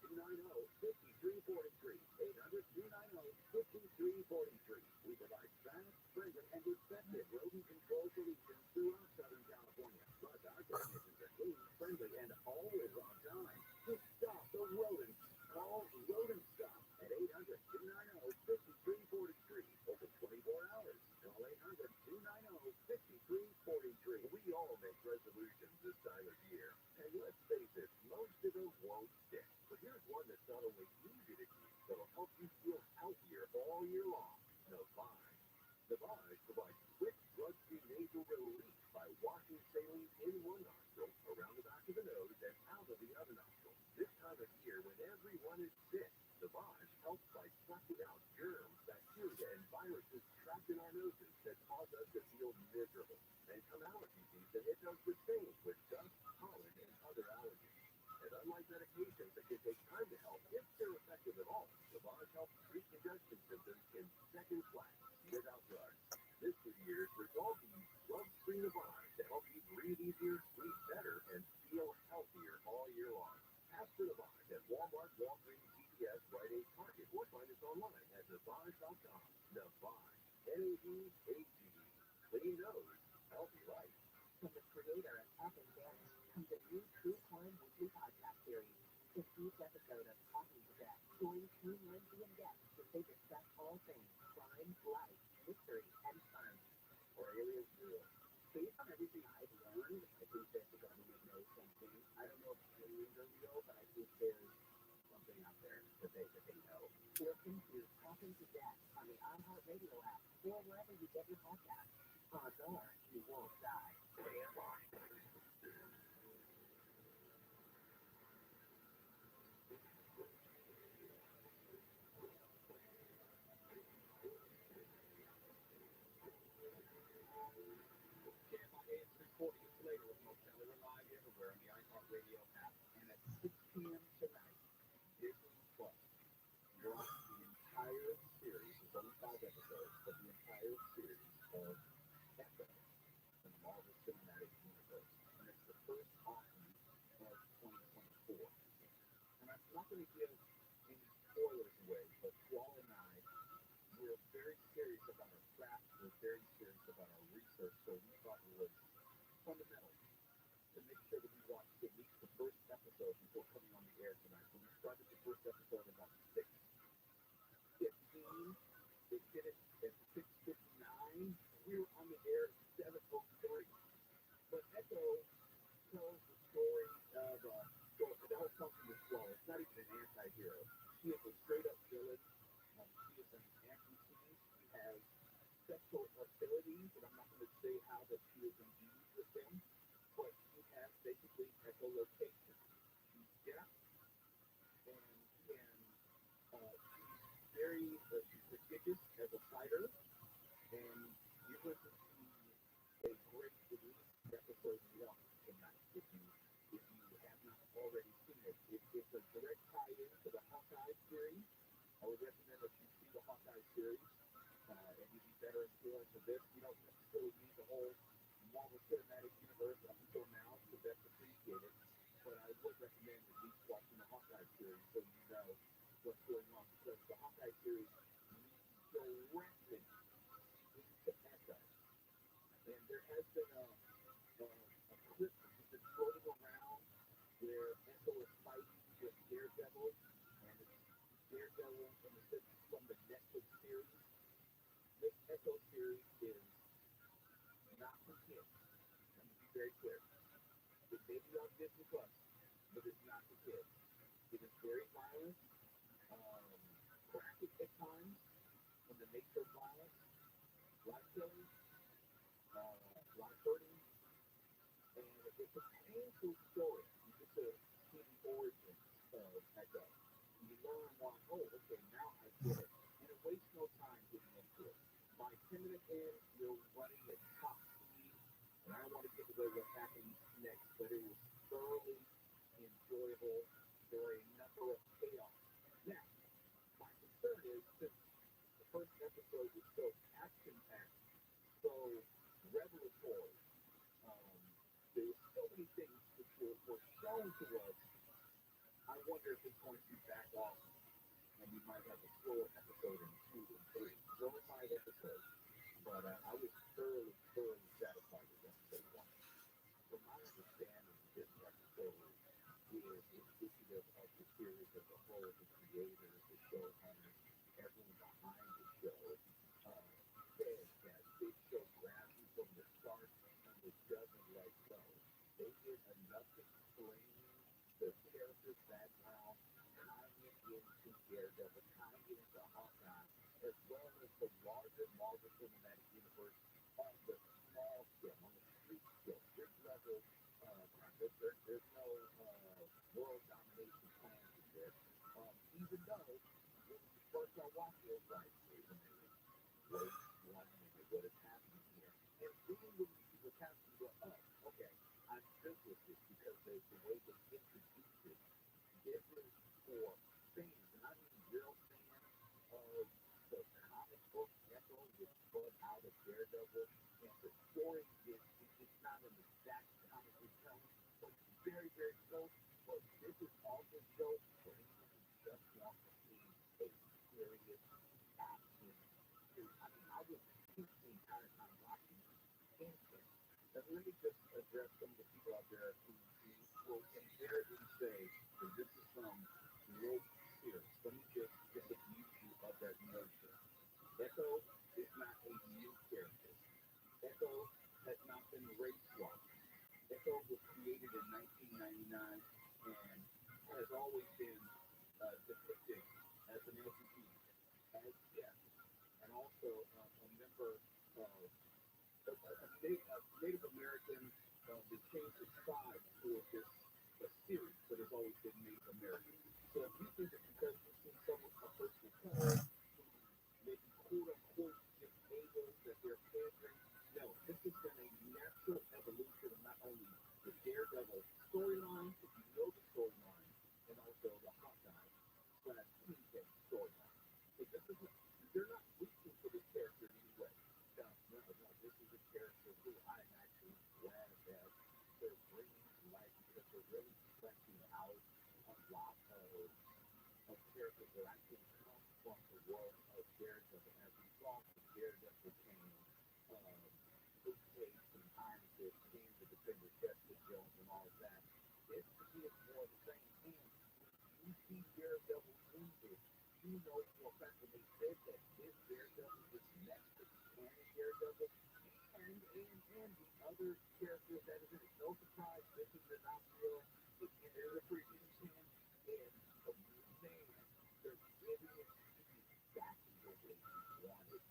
800-290-5343. 800-290-5343. We provide fast, friendly, and effective rodent control solutions throughout Southern California. Plus, our technicians are clean, friendly, and always on time. To stop the rodents, call Rodent Stop at 800-290-5343. Open 24 hours. Call 800-290-5343. We all make resolutions this time of year. And let's face it, most of them won't stick. But here's one that's not only easy to keep, but will help you feel healthier all year long. Novage. Novage provides quick, drug-free nasal relief by washing
working saline in one nostril, around the back of the nose, and out of the other nostril. This time of year, when everyone is sick, Lavage helps by sucking out germs, bacteria, and viruses trapped in our noses that cause us to feel miserable. And come allergy season, it does the same with dust, pollen, and other allergies. And unlike medications that can take time to help, if they're effective at all, Lavage helps treat congestion symptoms in seconds flat, without drugs. This year, resolve the drug-free Lavage to help you breathe easier, sleep better, and feel healthier all year long. Ask for Lavage at Walmart, Walgreens, CVS, Rite Aid, Target, or find us online at Lavage.com. Lavage, N-A-V-A-G-E. Clean nose, healthy life.
From the creator of Up and Down comes a new true crime weekly podcast series. In each episode of Talking to Death, join Team Lindsay and Death as they discuss all things crime, life, history, and fun.
Or aliens real.
Based on everything I've learned, I think that the government knows something. I don't know if aliens are real, but I think there's something out there that they know. Listen to Talking to Death on the iHeartRadio app or wherever you get your podcasts. Odds are you won't die. Stand by.
KFIA at 6:40. It's later with Mo Kelly. We're live everywhere on the iHeartRadio app. And at 6 p.m. tonight, Disney Plus launched the entire series. It's only 5 episodes, but the entire series of Echo in the Marvel Cinematic Universe. And it's the first offering of 2024. And I'm not going to give any spoilers away, but Wall and I, we're very serious about our craft. We're very serious about our research. So we thought it was fundamental to make sure that we watched at least the first episode before coming on the air tonight. So we started the first episode at about 6:15. It finished at 6:59. We were on the air at 7:03. But Echo tells the story of the whole company is slow. It's not even an anti-hero. She is a straight-up villain. She is an amputee. She has sexual abilities, and I'm not going to say how that she is imbued with them, but she has basically echolocation. She's deaf and can, she's very, she's prodigious as a fighter, and you're going to see a great release episode 1 tonight if you have not already seen it. It's a direct tie-in to the Hawkeye series. I would recommend that you see the Hawkeye series, and you'd be better influenced with this. You don't necessarily need the whole Marvel Cinematic Universe up until now to best appreciate it, but I would recommend at least watching the Hawkeye series so you know what's going on, because the Hawkeye series leads directly into Echo. And there has been a clip that's been floating around where Echo is fighting with Daredevil, and it's Daredevil from the Netflix series. This Echo series is not for kids. Let me be very clear. It may be on Disney Plus, but it's not for kids. It is very violent, graphic at times, in the nature of violence, life killing, life hurting, and it's a painful story. You get to see the origins of Echo. You learn why, oh, okay, now I get it. And it wastes no time getting into it. By 10 minutes in, you're running at top speed, and I don't want to give away what happens next, but it was thoroughly enjoyable story, nothing of chaos. Now, my concern is, since the first episode was so action-packed, so revelatory, there were so many things which were shown to us. I wonder if it's going to back off, and we might have a slower episode in 2 and 3. It's only 5 episodes, but I was thoroughly satisfied with episode 1. From my understanding, this episode is indicative of the series as a whole, the creators, the showrunners, everyone behind the show. Said that this show grabs you from the start and it doesn't let go. They did enough explaining the character's background, tying it into Daredevil, tying it into Hawkeye, as well as the larger Marvel Cinematic Universe on the small scale, on the street scale.
There's no world domination plans with this. Even though when we first started watching it, like, wait a minute, what is happening here? And then when you see what's happening, you go, oh, okay, I'm good with this because the way they introduced it, this is for fans, and I mean real fans of the comic book Echo, which spun out of Daredevil, and the story is it's not an exact comic retelling, but it's very, very close. But this is also show fans who just want to see a serious action. I mean, I was pissed the entire time watching Instant. And let me just address some of the people out there who will invariably say that this is some woke series. Let me just disabuse you of that notion. Echo is not a new character. Echo has not been race swapped. Echo was created in 1999 and has always been depicted as an amputee, as deaf, and also a member of Native American. They changed the tribe for this series, but it's always been Native American. So if you think that because you see someone, a person of color, maybe quote unquote disabled, that they're pandering, no, this has been a natural evolution of not only the Daredevil storyline, if you know the storyline, and also the Hawkeye / TK storyline. So this is they're not reaching for this character in any way. No. This is a character who I'm actually glad that they're bringing to life because they're really fleshing out a lot of characters that I think come from the world of Daredevil. As we saw from Daredevil came Luke Cage and Iron Fist, came the Defender, Jessica Jones, and all of that. This is more the same thing. When you see Daredevil in this, you know for a fact when they said that this Daredevil is next to the canon Daredevil and the other characters that is in it. No surprise, this is not real. It's in the previous canon, and man, they're giving it to you exactly the way you want it.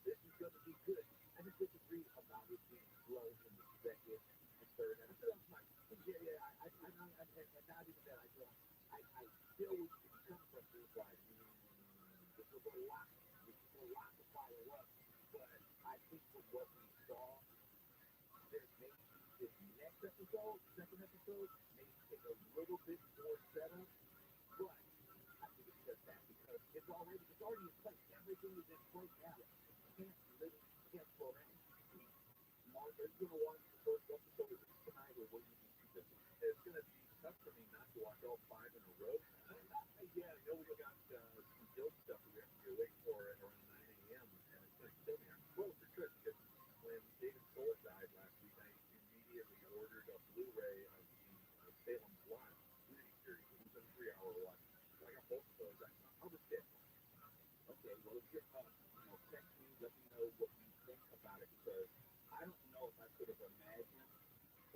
This is going to be good. I just disagree about it being slow in the second and third. And I feel like, and not even that I don't. I still come from this side. This was a lot. This was a lot to follow up. But I think from what we saw, there may be this next episode, second episode, may take a little bit more setup. But I think it's just that because it's already in place. Everything is in place now. You can't slow down. Mark, are you going to watch the first episode of this tonight, or will you be too busy? It's going to be tough for me not to watch all 5 in a row. Yeah, I know we got some guild stuff we have to be awake for at around 9 a.m. and it's going to kill me. Well, for sure, because when David Soul died last week, I immediately ordered a Blu-ray of the Salem Lot miniseries. It was a 3-hour watch. So I got both of those. I'll just get one. Okay, well, if you're text me, let me know what you think about it, because I don't know if I could have imagined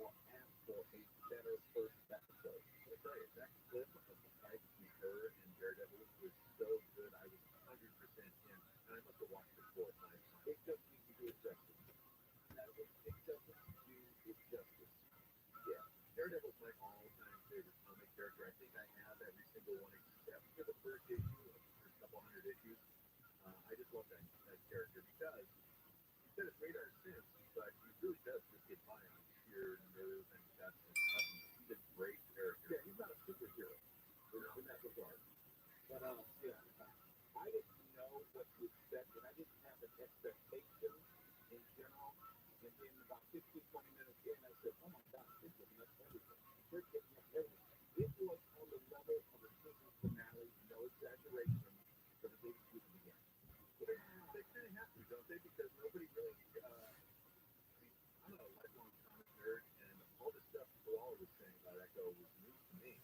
or asked for a better first episode. Let me tell you, that clip of the fight between her and Daredevil was so good. I was 100% in, and I must have watched it 4 times. It doesn't need to do it justice. It doesn't do it justice. Yeah, Daredevil's my all-time favorite comic character. I think I have every single one except for the first issue, the first couple hundred issues. I just love that character because he said it's radar sense, but he really does just get by on sheer nerve and guts and toughness. He's a great character. Yeah, he's not a superhero in that regard. But yeah, I didn't know what to expect, and I didn't have an expectation in general. And then about 15, 20 minutes in, I said, oh my gosh, they're giving us everything. They're giving us everything. It was on the level of a season finale, no exaggeration, for the big season again. But they kind of have to, don't they? Because nobody really, I'm a lifelong comic nerd, and all the stuff Koala was saying about Echo was news to me.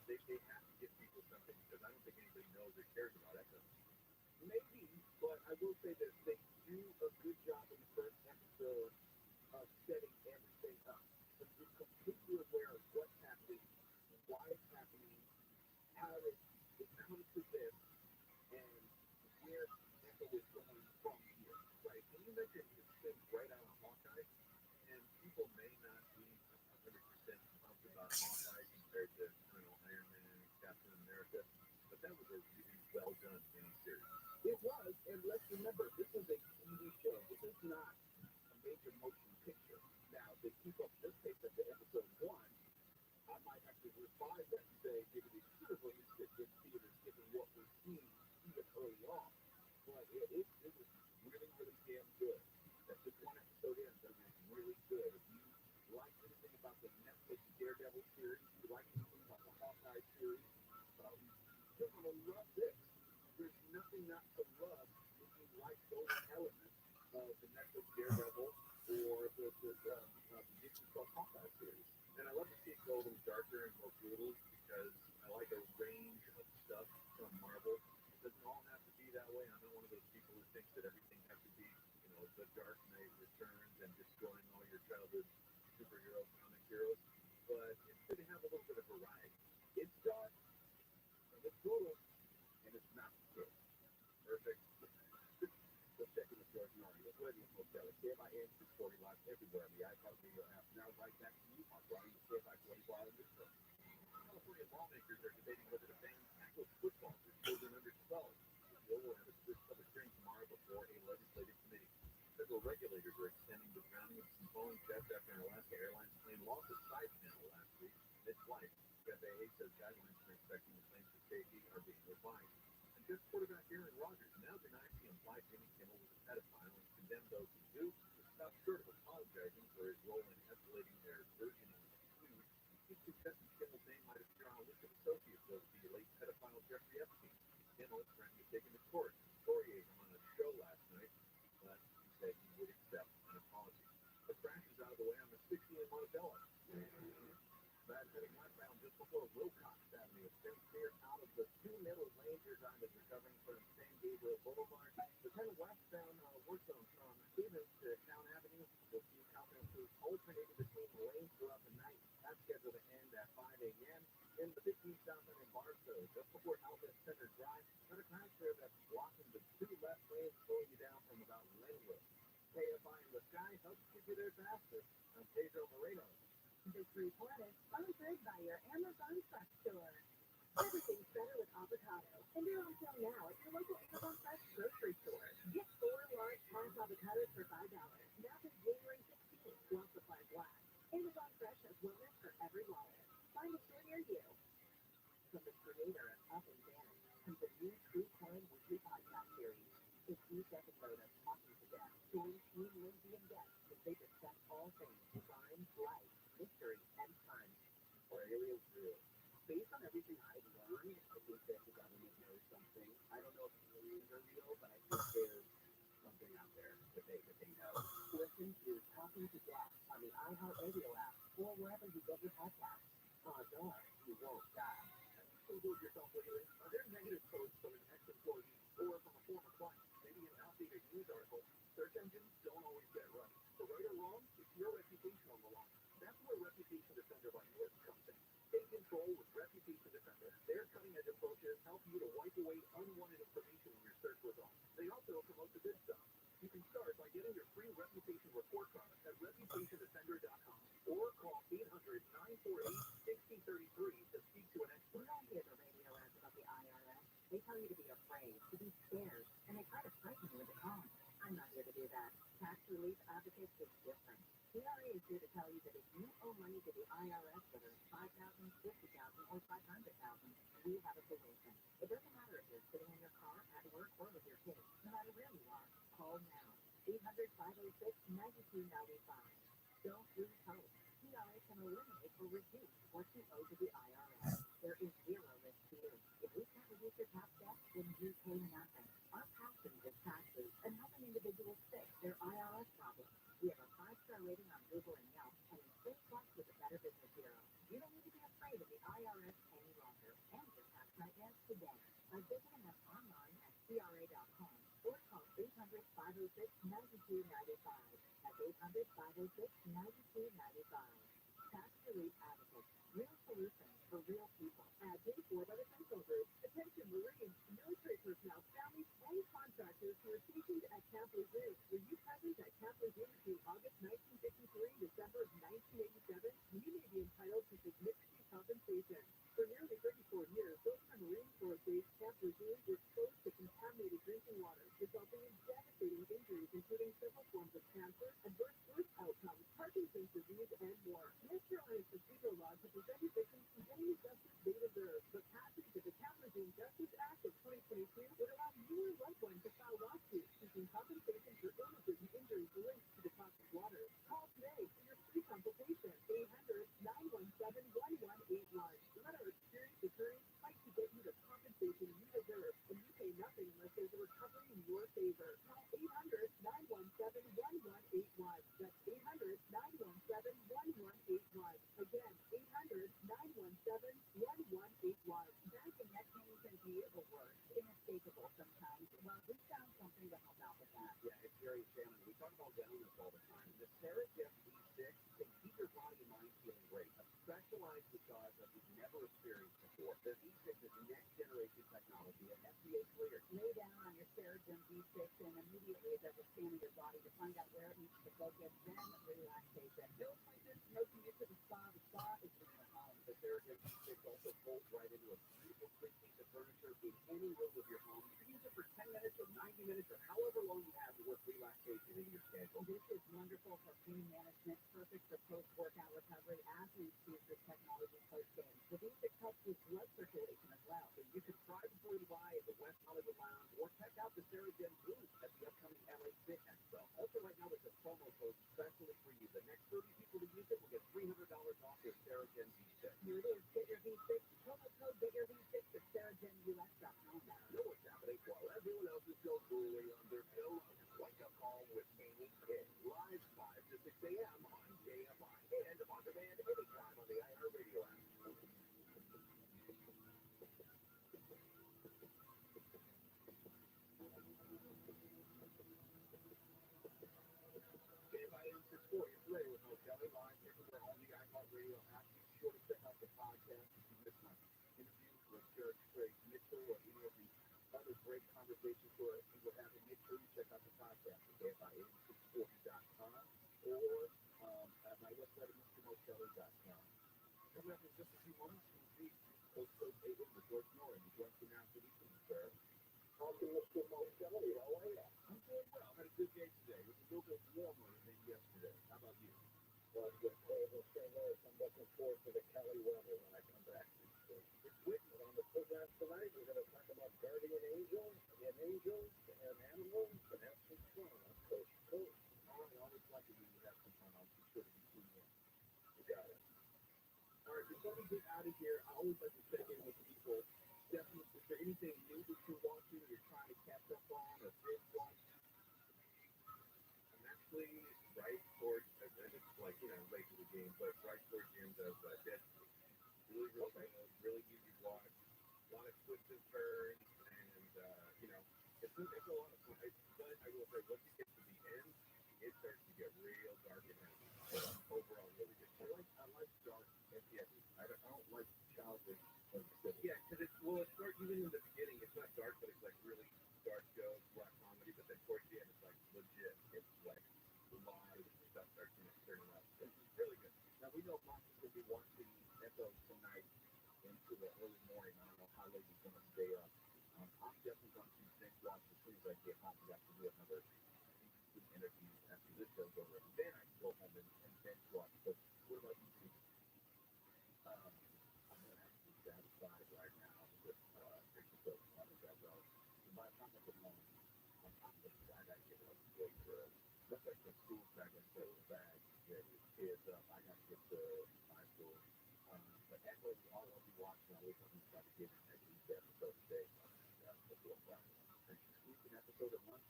They have to give people something, because I don't think anybody knows or cares about Echo. Maybe, but I will say that they do a good job in the first episode of setting everything up. So you're completely aware of what's happening, why it's happening, how it comes to this, and where Echo is going from here. Right. And you mentioned it's right out of Hawkeye, and people may not be
That was a really well done miniseries. It was, and let's remember, this is a TV show. This is not a major motion picture. Now, to keep up this pace up to episode 1, I might have to revise that and say maybe they should have released it in theaters given what we're seeing even early on. But it was really, really damn good. That's just one episode in, but it was really good. If you like anything about the Netflix Daredevil series, if you like anything about the Hawkeye series, you're going to love this. There's nothing not to love if you like those elements of the Netflix Daredevil or the Disney Plus Hawkeye series. And I love to see it go a little darker and more brutal because I like a range of stuff from Marvel. It doesn't all have to be that way. I'm not one of those people who thinks that everything has to be, the Dark Knight Returns and destroying all your childhood superhero comic heroes. But it's good to have a little bit of variety. It's dark, and it's brutal, and it's not good. Perfect. Let's check in with George Norrie. Let's go ahead and post that. KFI and 640 live everywhere on the iPod radio app. Now right back to you, Mark Ronnie, with KFI 24 hours this show. California lawmakers are debating whether to ban tackle football for children under 12. The bill will have its first public hearing tomorrow before a legislative committee. Federal regulators are extending the grounding of some Boeing jets after an Alaska Airlines plane lost a side panel last week mid-flight. The FAA says guidelines for inspecting the planes for safety are being refined. And Jets quarterback Aaron Rodgers now denies he implied Jimmy Kimmel was a pedophile and condemned those who do, but stopped short of apologizing for his role in escalating their burgeoning feud. He suggested Kimmel's name might appear on a list of associates of the late pedophile Jeffrey Epstein. Kimmel threatened to take him to court and excoriate him on a show last night, but he said he would accept an apology. The crash is out of the way on the 60 in Montebello. Bad heading westbound just before Wilcox Avenue. Stay clear out of the two middle lanes. Your time is recovering from San Gabriel Boulevard. The 10 westbound work zone from Stevens to Town Avenue. You'll see confidence crews alternating between lanes throughout the night. That's scheduled to end at 5 a.m. In the 15 southbound in Barstow, just before Outlet Center Drive. Got a crash there that's blocking the two left lanes, slowing you down from about Linwood. KFI in the sky helps get you there faster. I'm Pedro Moreno.
This report is sponsored by your Amazon Fresh store. Everything's better with avocado. And they're on sale now at your local Amazon Fresh grocery store. Get 4 large Hass avocados for $5. Now through January 16th while supplies last. Amazon Fresh has wellness for every wallet. Find a store near you. From the creator of Up and Down comes a new true crime weekly podcast series. It's each episode of Talking to Death. Join Team Lindsay and Death as they discuss all things crime, life, mystery, and fun.
Or aliens real. Based on everything I've learned, I think that the government knows something. I don't know if aliens are real, but I think there's something out there that they know. Listen to Talking to Death on the iHeartRadio app or wherever you get your podcasts. Odds are you won't die. Google yourself lately. Are there negative quotes from an ex-employee or from a former client? Maybe an outdated news article. Search engines don't always get it right. So right or wrong, it's your reputation on the line. That's where Reputation Defender by Norton comes in. Take control with Reputation Defender. Their cutting-edge approaches help you to wipe away unwanted information in your search results. They also promote the good stuff. You can start by getting your free reputation report card at reputationdefender.com or call 800-948-6033 to speak to an expert.
You don't hear the radio ads about the IRS. They tell you to be afraid, to be scared, and they try to frighten you into calm. I'm not here to do that. Tax Relief Advocates is different. TRA is here to tell you that if you owe money to the IRS, whether it's $5,000, $50,000, or $500,000, we have a solution. It doesn't matter if you're sitting in your car, at work, or with your kids. No matter where you are, call now. 800-506-9295. Don't lose hope. TRA can eliminate or reduce what you owe to the IRS. There is zero risk to you. If we can't reduce your tax debt, then you pay nothing. Our passion is taxes and helping individuals fix their IRS problems. We have a 5-star rating on Google and Yelp, and in 6 months with the Better Business Bureau. You don't need to be afraid of the IRS any longer. And your tax nightmares today by visiting us online at CRA.com or call 800-506-9295. That's 800-506-9295. Tax Relief Advocates. Real solutions for real people. Paid for by the Central Group. Attention Marines, military personnel, families, and contractors who are stationed at Camp Lejeune. Were you present at Camp Lejeune between August 1953 and December of 1987? You may be entitled to significant compensation. For nearly 34 years, those Marine Corps base
procedural law to prevent victims from getting the justice they deserve. The passage of the Capital Justice Act of 2022 would allow you or loved ones to file lawsuits seeking compensation for illnesses and injuries linked to the toxic water. Call today for your free consultation. 800-917-1181. Let our experienced attorneys fight to get you the compensation you deserve, and you pay nothing unless there's a recovery in your favor. Call 800-917-1181. That's 800-917-1181. Again, 800-917-1181. That connection can be inescapable sometimes. Well, we found something to help out with that.
Yeah, it's very challenging. We talk about wellness all the time. The Sarah V6 can keep your body and mind feeling great. A specialized massage like you've never experienced before. The V6 is next generation technology and FDA cleared.
Lay down on your Sarah V6 and immediately it does a scan of your body to find out where it needs to focus, then relaxation. No appointments, no commute to the spa. The spa is in your home.
The Sarah V6 also folds right into a beautiful piece of furniture in any room of your home. You can use it for 10 minutes or 90 minutes or however long you have to work relaxation in your schedule.
This is wonderful for pain management, perfect for post-workout recovery. Athletes use this technology post-game. The V6 helps with blood circulation as well.
So you can try before you buy at the West Hollywood Lounge or check out the Sarah booth at the upcoming LA Fit Expo. Also, right now, there's a promo code specially for you. The next 30 people to use it will get $300 off their Sarah V6.
Here it is. Get your V6. Promo code Get Your V6 at SarahJenUS.com.
Know what's happening while everyone else is still cooling on their pillows. Wake up call with Amy Kidd. Live 5 to 6 a.m. on JFI and on demand anytime on the iHeartRadio app. JFI 640 is ready with Mo Kelly live everywhere on the iHeartRadio app. Be sure to check out the podcast if you missed my interview with Jared Craig Mitchell or any of the other great conversations we were having. Make sure you check out the podcast at JFI640.com or at my website at MrMokelly.com. Coming up in just a few moments, we'll be Coach David with George Norrie. He's going to announce the weekend, sir. Talking with Mr. Mokelly, how are you? I'm doing well. Had a good day today. It was a little bit warmer than yesterday. How about you? Well, it's good. I'm looking forward to the Kelly weather when I come back. It's windy. On the program tonight, we're going to talk about guardian angels and animals and have some fun on Coast to Coast. All right, always lucky when you have some fun. I'll be sure to be tuning in. You got it. All right, before we get out of here, I always like to check in with people. Stephanie, is there anything new that you're watching, you're trying to catch up on, or binge watch? I'm actually right towards, and it's like, late to the game, but right towards the end of Dead Sea. Really, really good, really easy to watch. A lot of twists and turns, and, it's a lot of fun. But I will say, once you get to the end, it starts to get real dark and heavy. Overall, really good. I like dark, and I don't like childish. Yeah, because it starts even in the beginning. It's not dark, but it's like really dark jokes, black comedy. But then towards the end, it's like legit. It's like live stuff starts turning up. It's really good. Now we know Marcus will be watching Echo tonight into the early morning. I don't know how late he's going to stay up. I'm definitely going to binge watch as soon as I get home. We have to do another interview after this show's over. And then I can go home and binge watch. But what about you two? I'm actually satisfied right now with episode 1 of that though. By the time I get home, I gotta get up way early. Looks like the school's back in the bag. Get his kids up. I gotta get to my school. But Echo, all I'll be watching, I wish I can try to get in at least episode today. Before Friday. Can you squeeze an episode at once?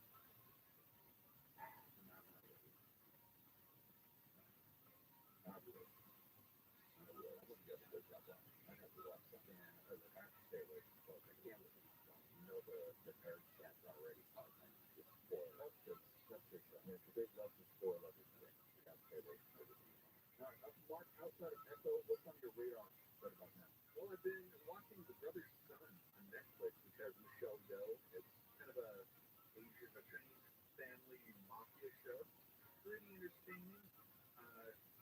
Not really. I wouldn't get a good job on it. I have to watch something I have to stay away from folks. I can't listen to songs. You know the nerd chat's already talking. Just spoil it. That's their show. Because they love to spoil everything. You gotta stay away from everything. All right, Mark, outside of Echo, what's on your radar? What about that? Well, I've been watching The Brother's Son on Netflix because Michelle Yeoh. It's kind of a Asian attorney family mafia show. Pretty entertaining.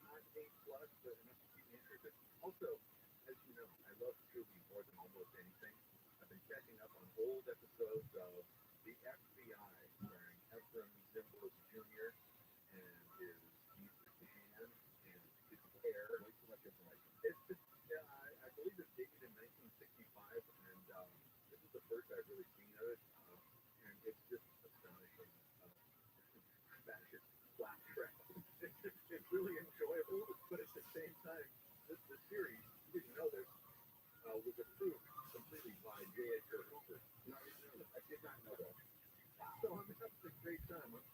Not A+, but enough to keep me interested. Also, as you know, I love Scooby more than almost anything. I've been catching up on old episodes of The FBI, starring Ephraim Zimbalist Jr. and his niece Anne and his hair. Way too much information.
really enjoyable, but at the same time, the series, you didn't know this, was approved completely by J. Edgar Hoover. No, I didn't know that. I did not know that. So I'm having a great time. I'm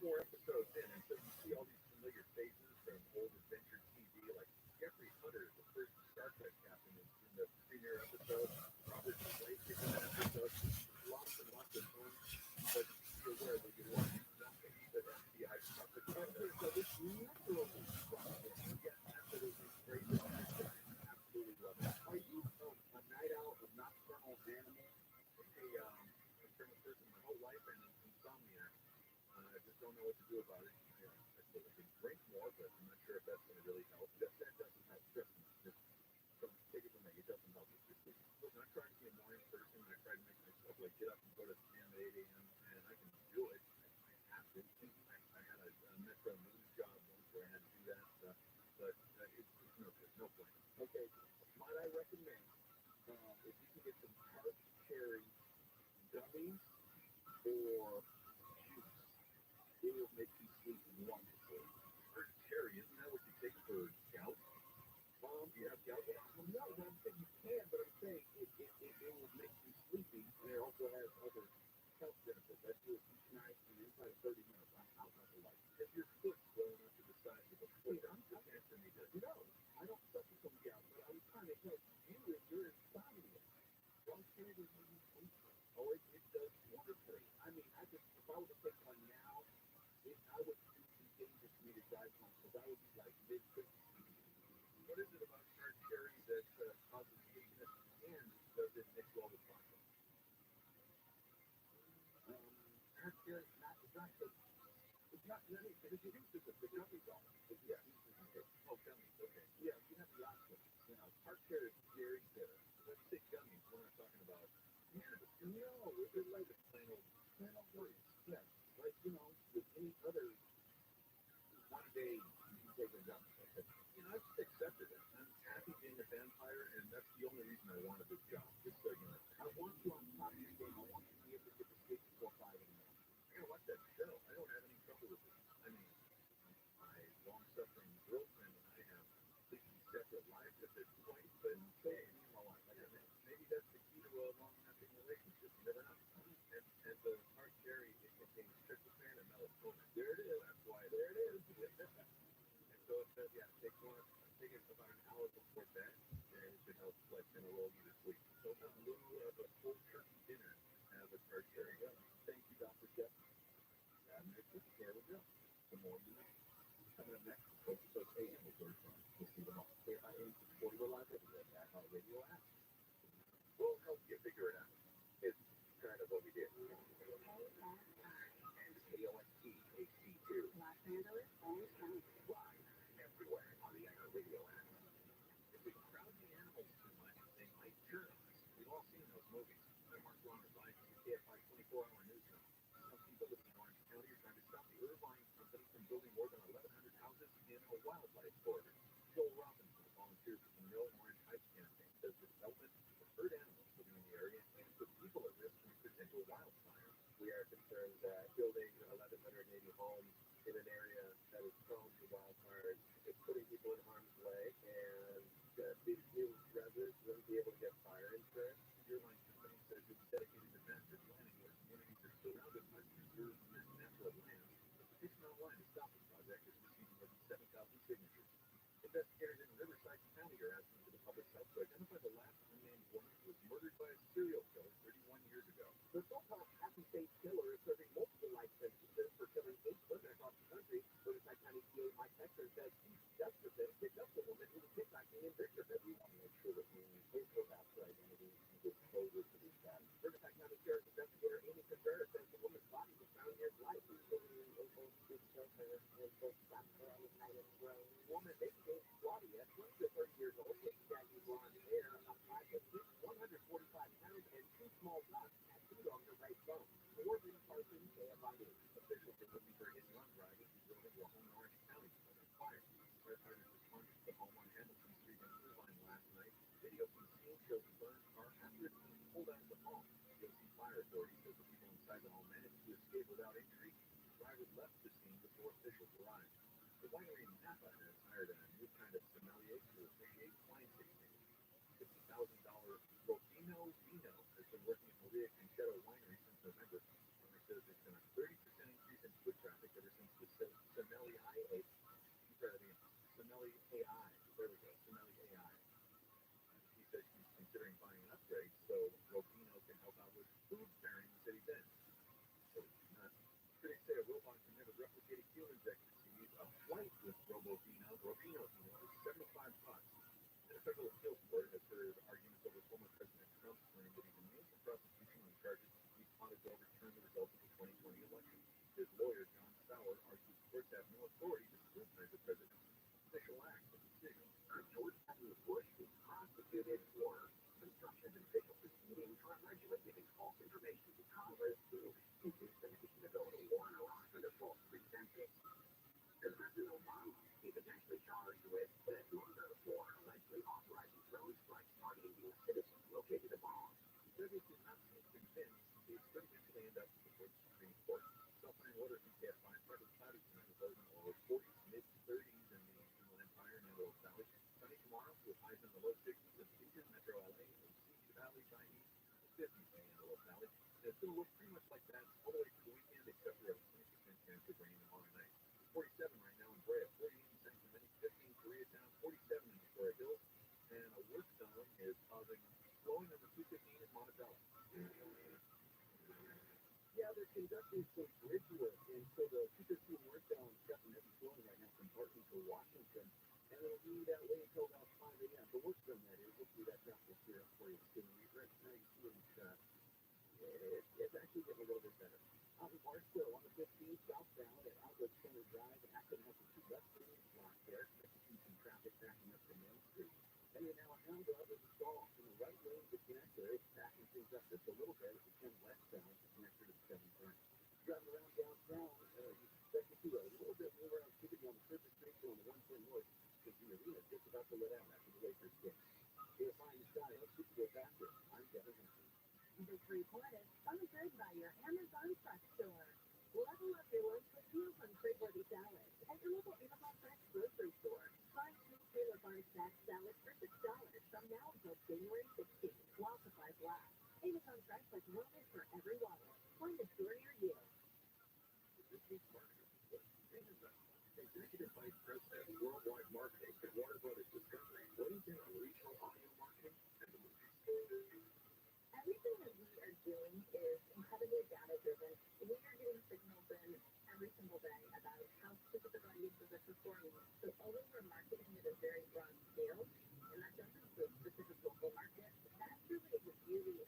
4 episodes in, and so you see all these familiar faces from old adventure TV, like Jeffrey Hunter, the first Star Trek captain, in the premiere episode. Robert Blake is in that episode. Lots and lots of fun, but be aware that you're watching nothing but FBI stuff. So this literally yes, absolutely great. Absolutely love it. Are you a night owl, a nocturnal animal? I'm a nocturnal person my whole life and insomniac. I just don't know what to do about it. I feel like I can drink more, but I'm not sure if that's going to really help. That doesn't help. Trust me. Just don't take it from me. It doesn't help. Listen, I tried to be a morning person. I tried to make myself like get up and go to the gym at 8 a.m. and I can do it. I have to. I had a Metro News job once where I had to do that, but it's no good. No point. Okay, might I recommend if you can get some tart cherry gummies or juice, it will make you sleep wonderfully. Tart cherry, isn't that what you take for gout? You have gout? Well, no, I'm saying you can, but I'm saying it will make you sleepy, and it also has other health benefits. I do it each night, and inside of 30 minutes, I'm out like a light. If your foot's blowing up to the size of a foot, I'm just answering me this. No, I don't suffer from gout, but I'm trying to help you with your insomnia. Don't care to you sleep. Oh, it does wonderfully. I mean, if I were to take one now, I would be dangerous for me to drive home, because I would be like mid-50s. What is it about tart cherry that causes weakness, and does it mix well with vodka? Tart cherry is not tasty. It's not really, because you use the gummies on it. Yeah. Oh, gummies, okay. Yeah, you have the option. Tart cherry is very bitter. Let's say gummies, we're not talking about cannabis. No, it's like a plain old fruit. Yeah, like, with any other one day you take a gummy. I just accepted it. I'm happy being a vampire, and that's the only reason I wanted this job. Just so you know. I want you on top of your game. I want you to be able to get to sleep before 5 a.m. I gotta watch that show. I don't have any trouble with it. I mean, my long-suffering girlfriend and I have completely separate lives at this point, but hey, me and my wife, like I said, maybe that's the key to a long-lasting relationship. You never know. And the tart cherry, it contains tryptophan and melatonin. There it is. That's why there it is. And so it says, yeah, take it about an hour before bed, and it should help like kind of roll you to sleep. So in lieu of a full turkey dinner, have a tart cherry gummy. Thank you, Dr. Jeff. There we go. Some more minutes. Coming up next, episode 8 of the third one. We'll see them all. KIA 640, we're live everywhere at our radio app. We'll help you figure it out. It's kind of what we did. And KOST HD2. Los Angeles, Orange County. Live everywhere on the radio app. If we crowd the animals too much, they might turn on us. We've all seen those movies. I'm Mark Longerbine from the KFI 24-hour newsroom. Some people living in Orange County are trying to stop the Irvine Company from building more than 1,100 houses in a wildlife corridor. Joel Robinson volunteers with the No Orange Heights campaign, says the development will hurt animals living in the area and put people at risk from potential wildfires. We are concerned that building 1,180 homes in an area that is prone to wildfires is putting people in harm's way, and these new residents wouldn't be able to get fire insurance. The Irvine Company says it's dedicated to disaster planning where communities are surrounded by preserved natural land. The petition online to stop the project is receiving more than 7,000 signatures. Investigators in Riverside County are asking for the public's help to identify the last unnamed woman who was murdered by a serial killer 31 years ago. The so-called Happy Face Killer is serving multiple life sentences for killing 8 women across the country. Riverside County DA Mike Hector says Chief Justice picked up the woman who was hitchhiking in Victorville. We want to make sure that we visual out her identity and get closer to these guys. Riverside County Sheriff's investigator Amy Contreras says the woman's body was found nearby. Woman nicknamed Claudia, 20 to 30 years old, with shaggy blonde hair, about 5 foot 145 pounds, and 2 small dots tattooed on her right bone. Corbin Carson, KFI News. Officials are looking for a hit-and-run driver who drove into a home in Orange County on fire. Firefighters responded to the home on Hamilton Street in Irvine last night. Video from the scene shows the burned car after it was pulled out of the home. DOC Fire Authority says the people inside the home managed to escape without injury. The driver left the scene before officials arrived. The winery in Napa has hired a new kind of sommelier to create wine tasting. $50,000 Rufino Vino has been working at Maria Conchetta Winery since November. Owner says there's been a 30% increase in foot traffic ever since the sommelier AI. Sommelier AI. There we go. Sommelier AI. She says she's considering buying an upgrade so Rufino can help out with food pairing in city beds. So critics say a robot can never replicate a human's expertise. A flight with Rufino is $75. And a federal appeals court has heard arguments over former President Trump's claim that he's immune from prosecution on charges he plotted to overturn the results of the 2020 election. His lawyer, John Sauer, argues courts have no authority to scrutinize the president's official acts and decisions.
George W. Bush was prosecuted for obstruction of official proceedings for allegedly giving false information to Congress to induce the nation to go to war in Iraq under false pretenses. And President Obama, he potentially charged with murder for allegedly authorizing drone strikes targeting U.S. citizens located abroad.
He said he did not seem convinced he's going to stand up before the Supreme Court. Self-made waters in KF5, partly cloudy tonight with lows in the lower 40s, mid-30s in the Inland Empire and Antelope Valley. Sunny tomorrow with highs in the low 60s in Seaton, Metro LA, and Sea Valley, Chinese, 50s in the Antelope Valley. And it's going to look pretty much like that all the way through the weekend, except for a 20% chance of rain tomorrow night. 47 right now in Brea, 48 in Sacramento, 50 in Koreatown, 47 in Victoria Hills, and a work zone is causing slowing on the 215 in Monticello.
Yeah, they're conducting some bridge work, and so the 215 northbound is got some heavy flowing right now from Barton to Washington, and it'll be that way until about 5 a.m. The work zone, that is. Hopefully that traffic will clear up for you soon. Right now you see it's actually getting a little bit better. Out in Barstow on the 15 southbound at Outlet Center Drive, and Acton has the 2 left lanes blocked there. Expect to see some traffic backing up from Main Street. And in Alhambra, there's a stall in the right lane to connector. It's backing things up just a little bit at the 10 westbound to connector to the 7 front. Driving around downtown, you expect to see a little bit more activity on the surface street on the 110 north because the arena is just about to let out after the Lakers game. Here's Fine Sky, let's get you faster. I'm Kevin Henry.
This report is sponsored by your Amazon Fresh store. Level up your lunch with deals on craveworthy salads at your local Amazon Fresh grocery store. Find sweet Taylor Farm Stack salads for $6 from now until January 16th while supplies last. Amazon Fresh has moments for every wallet. Find a store near you.
This week's marketing was Executive Vice President of Worldwide Marketing at Warner Brothers Discovery weighs in on regional audio marketing and the movies.
Everything that we are doing is incredibly data-driven. We are getting signals in every single day about how specific audiences are performing. So although we're marketing at a very broad scale, and that doesn't include specific local markets, that's really the beauty of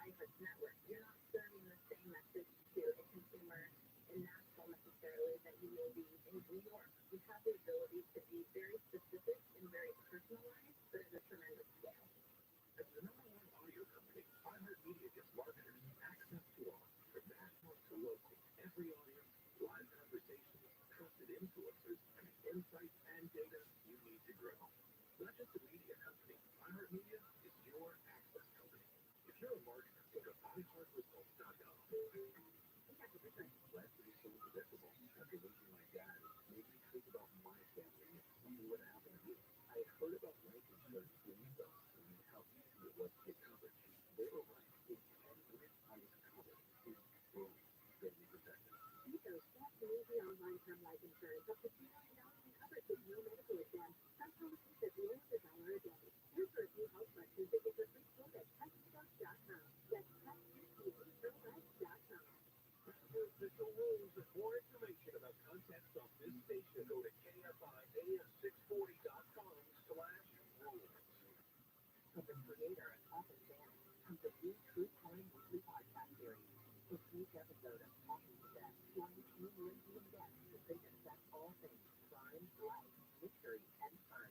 iHeart's network. You're not serving the same message to a consumer in Nashville necessarily that you may be in New York. We have the ability to be very specific and very personalized, but at a tremendous scale.
As the #1 audio company, iHeartMedia gives marketers access to all, from national to local, every audience, live conversations, trusted influencers, and the insights and data you need to grow. Not just a media company, iHeartMedia is your access company. If you're a marketer, go to iHeartResults.com. Last week, so unpredictable. After losing my dad, it made me think about my family and see what happened to me. I had heard about life insurance through emails and how easy it was to get coverage. They were right. In 10 minutes, I was covered. Boom. Get me protected.
Because that's an easy online term life insurance up to $2 million in coverage with no medical exam. Some policies that only $1 a day. Here's for a few health questions that get your free quote at TestPlus.com. That's TestPlus.com.
For official rules and more information about contents on this station, go to KFIAM640.com/rules.
Content creator and author Danny comes a new true crime weekly podcast series. This week's episode of Talking to Death joins Team Lindsay and guests as they discuss all things crime, life, mystery, and fun.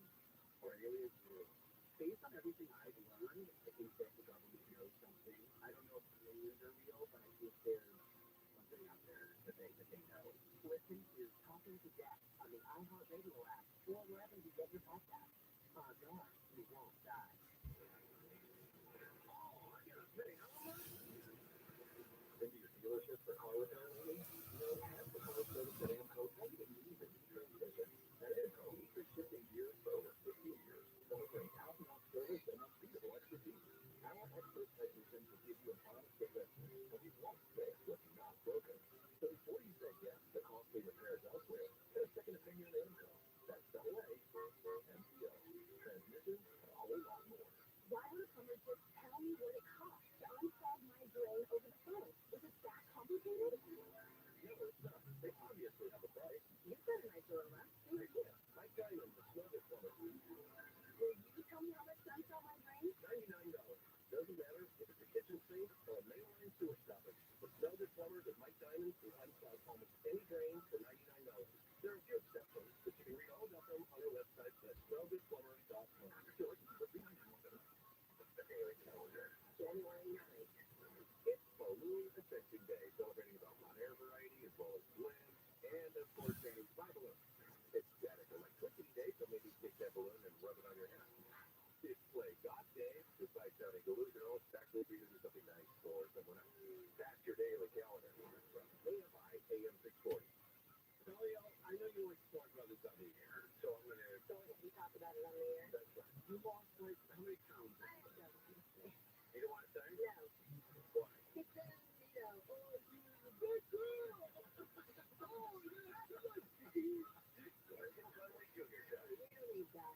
Cornelius Drew. Based on everything I've learned, I think that the government knows something. I don't know if aliens are real, but I think there's something out there that they know.
Listen to Talking to Death on the iHeartRadio app or wherever you get your podcasts. Odds are you won't die.
Oh, I gotta say, been to your dealership for car repair lately? You know, half the car service at AMCO don't even need a return visit.
explain over the phone. Is it that complicated?
No, it's not. They obviously have a price.
You've got a nice aroma.
Hey, yeah, Mike Diamond, the snuggle plumber.
Will you tell me how much to unfill my drain?
$99. Doesn't matter if it's a kitchen sink or a mainline sewer stopper. The snuggle plumbers at Mike Diamond can unplug almost any drain for $99. There are a few exceptions, but you can read all about them on their website at snuggleplumber.com. George, what's behind you? The daily calendar.
January 9th.
It's Balloon Ascension Day, celebrating the hot air variety as well as blends and, of course, banning fly balloons. It's Static Electricity Day, so maybe take that balloon and rub it on your hand. It's Play God Day. Besides sounding delusional, it's actually for you to do something nice for someone else. That's your daily calendar from AMI AM 640. Talia, I know you like to talk about this on the air, so I'm going to...
So we talk about it on the air?
That's right. You lost, like, how many pounds? You don't want to say?
No.
Why?
Because, oh, you're a good girl.
Oh, you're excellent. Where's the Broadway Junior Show?
We don't need that.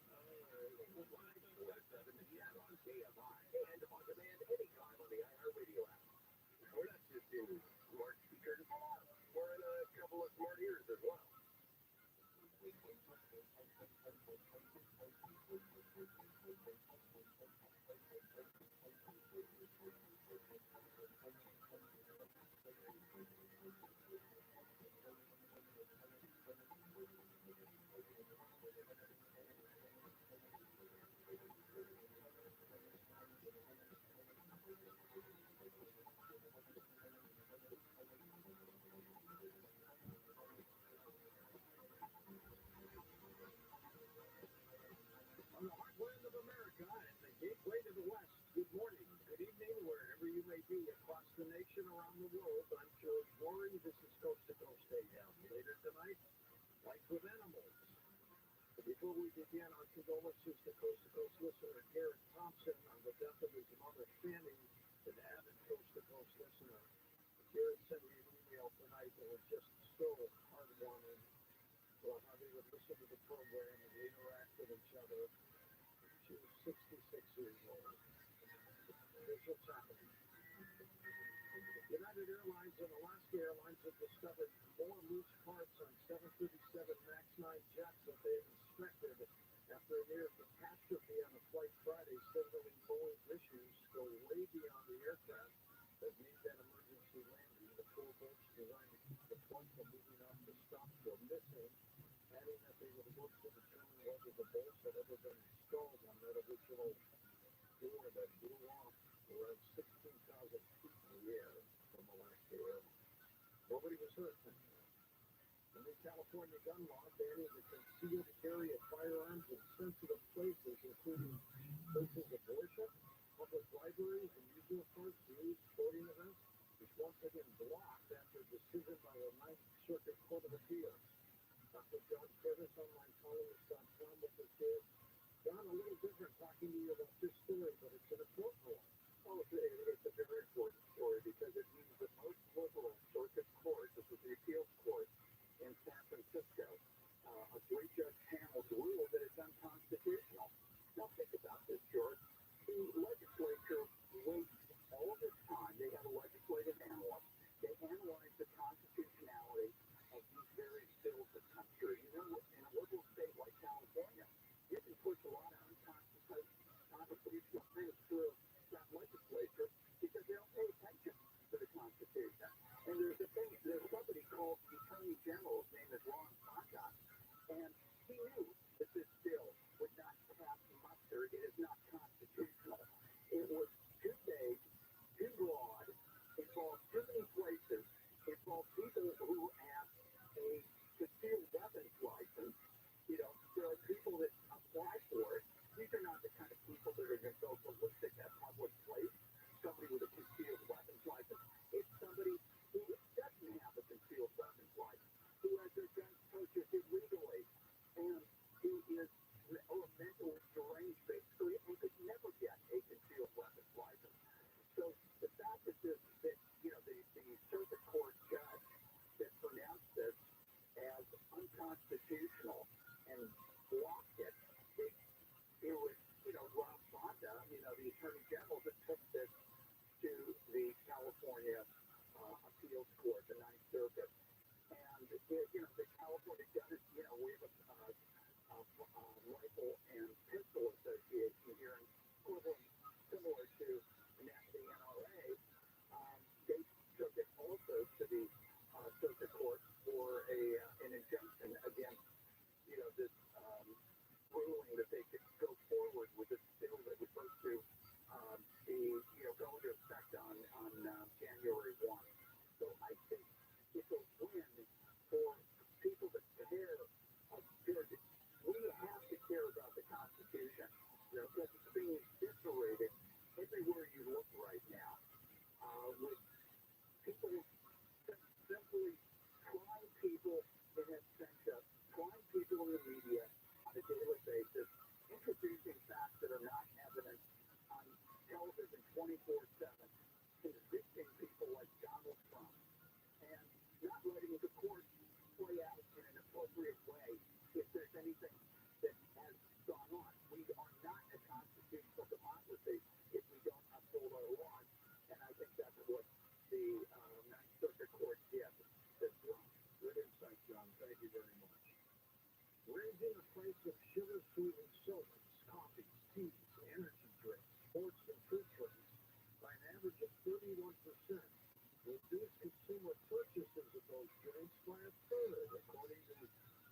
On KMI and on demand anytime on the iHeartRadio app. We're not just in smart speakers. We're in a couple of smart ears as well. On the heartland of America and the gateway to the West, good morning, good evening, wherever you may be across the nation, around the world. I'm George Warren. This is Coast to Coast AM. Later tonight, Life with Animals. Before we begin, our condolences to Coast listener Garrett Thompson on the death of his mother, Fanny, an avid Coast to Coast listener. Garrett sent me an email tonight that was just so heartwarming about how they would listen to the program and interact with each other. She was 66 years old. Here's what's happening. United Airlines and Alaska Airlines have discovered more loose parts on 737 MAX 9 jets that they have inspected after a near catastrophe on a flight Friday, signaling Boeing's issues go way beyond the aircraft that made that emergency landing. The four boats designed to keep the flight from moving off the stumps were missing, adding that they would work to determine whether the bolts had ever been installed on that original door that blew off around 16,000 feet in the air from Alaska Airlines. Nobody was hurt. The new California gun law banning the concealed carry of firearms in sensitive places, including places of worship, public libraries, amusement parks, news, sporting events, was once again blocked after a decision by the Ninth Circuit Court of Appeals. Dr. John Curtis, onlinecolumnist.com, with his kids. John, a little different talking to you about this story, but it's an important one. Oh, it's a very important story because it means that most local circuit courts, this is the appeals court in San Francisco, a great Judge Hamels ruled that it's unconstitutional. Now think about this, George. The legislature wastes all this time. They have a legislative analyst. They analyze the constitutionality of these various bills that come through. You know, in a liberal state like California, you can push a lot of for an injunction against, this ruling that they could go forward with this bill that was supposed to be, go into effect on January 1. So I think it's a win for people that care. We have to care about the Constitution. Because it's being eviscerated everywhere you look right now. With people simply trying people in absentia, trying people in the media on a daily basis, introducing facts that are not evident on television 24/7, convicting people like Donald Trump, and not letting the courts play out in an appropriate way if there's anything that has gone on. We are not a constitutional democracy if we don't uphold our laws, and I think that's what the Ninth Circuit Court did this week. Good insight, John. Thank you very much. Raising the price of sugar-sweetened sodas, coffees, teas, energy drinks, sports and fruit drinks by an average of 31% reduced consumer purchases of those drinks by a third, according to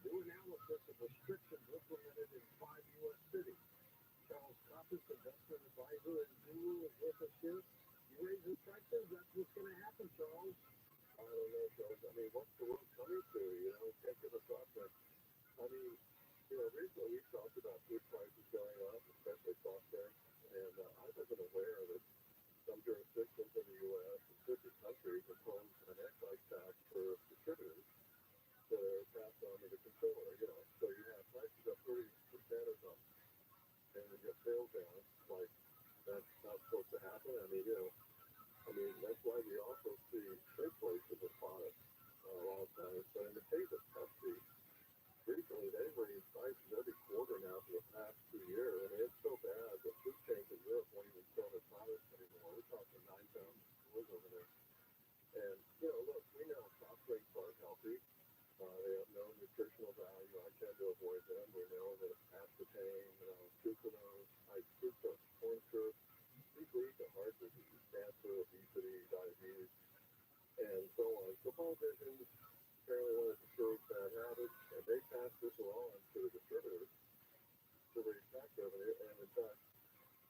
new analysis of restrictions implemented in 5 U.S. cities. Charles Coppus, investment advisor in Zulu, is with us here. You raise the prices, that's what's going to happen, Charles. I don't know, Charles. I mean, what's the world coming to? Can't give us off that. I mean, recently we've talked about food prices going up, especially soft drinks, and I wasn't aware that some jurisdictions in the U.S. and 50 countries impose an excise tax for distributors to pass on to the consumer. So you have prices up 30% or something, and you get sales down. Like, that's not supposed to happen. I mean, that's why we also see shrinkflation of products a lot of times. But in the case of Pepsi, recently they've raised prices every quarter now for the past 2 years. I mean, it's so bad that food chains in Europe won't even sell their products anymore. We're talking 9,000 stores over there. And, look, we know soft drinks aren't healthy. They have no nutritional value. I tend to avoid them. We know that aspartame, sucralose, high fructose, corn syrup, these lead to heart disease, cancer, obesity, diabetes, and so on. So politicians apparently want to discourage bad habits, and they pass this along to the distributors to raise tax revenue. And in fact,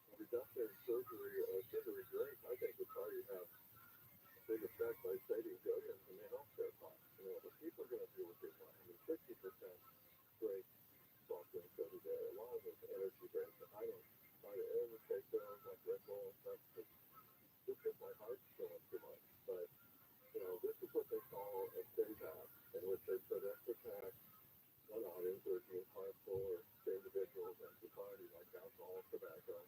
a reduction in sugary drinks, I think, would probably have a big effect by saving billions in the healthcare costs. But people are going to do what they want. I mean, 60% drink soft drinks every day. A lot of those energy drinks. I don't try to ever take those like Red Bull and stuff just because my heart's going too much. But this is what they call a sin tax, in which they put extra tax on items that are deemed harmful or to individuals and society, like alcohol, tobacco,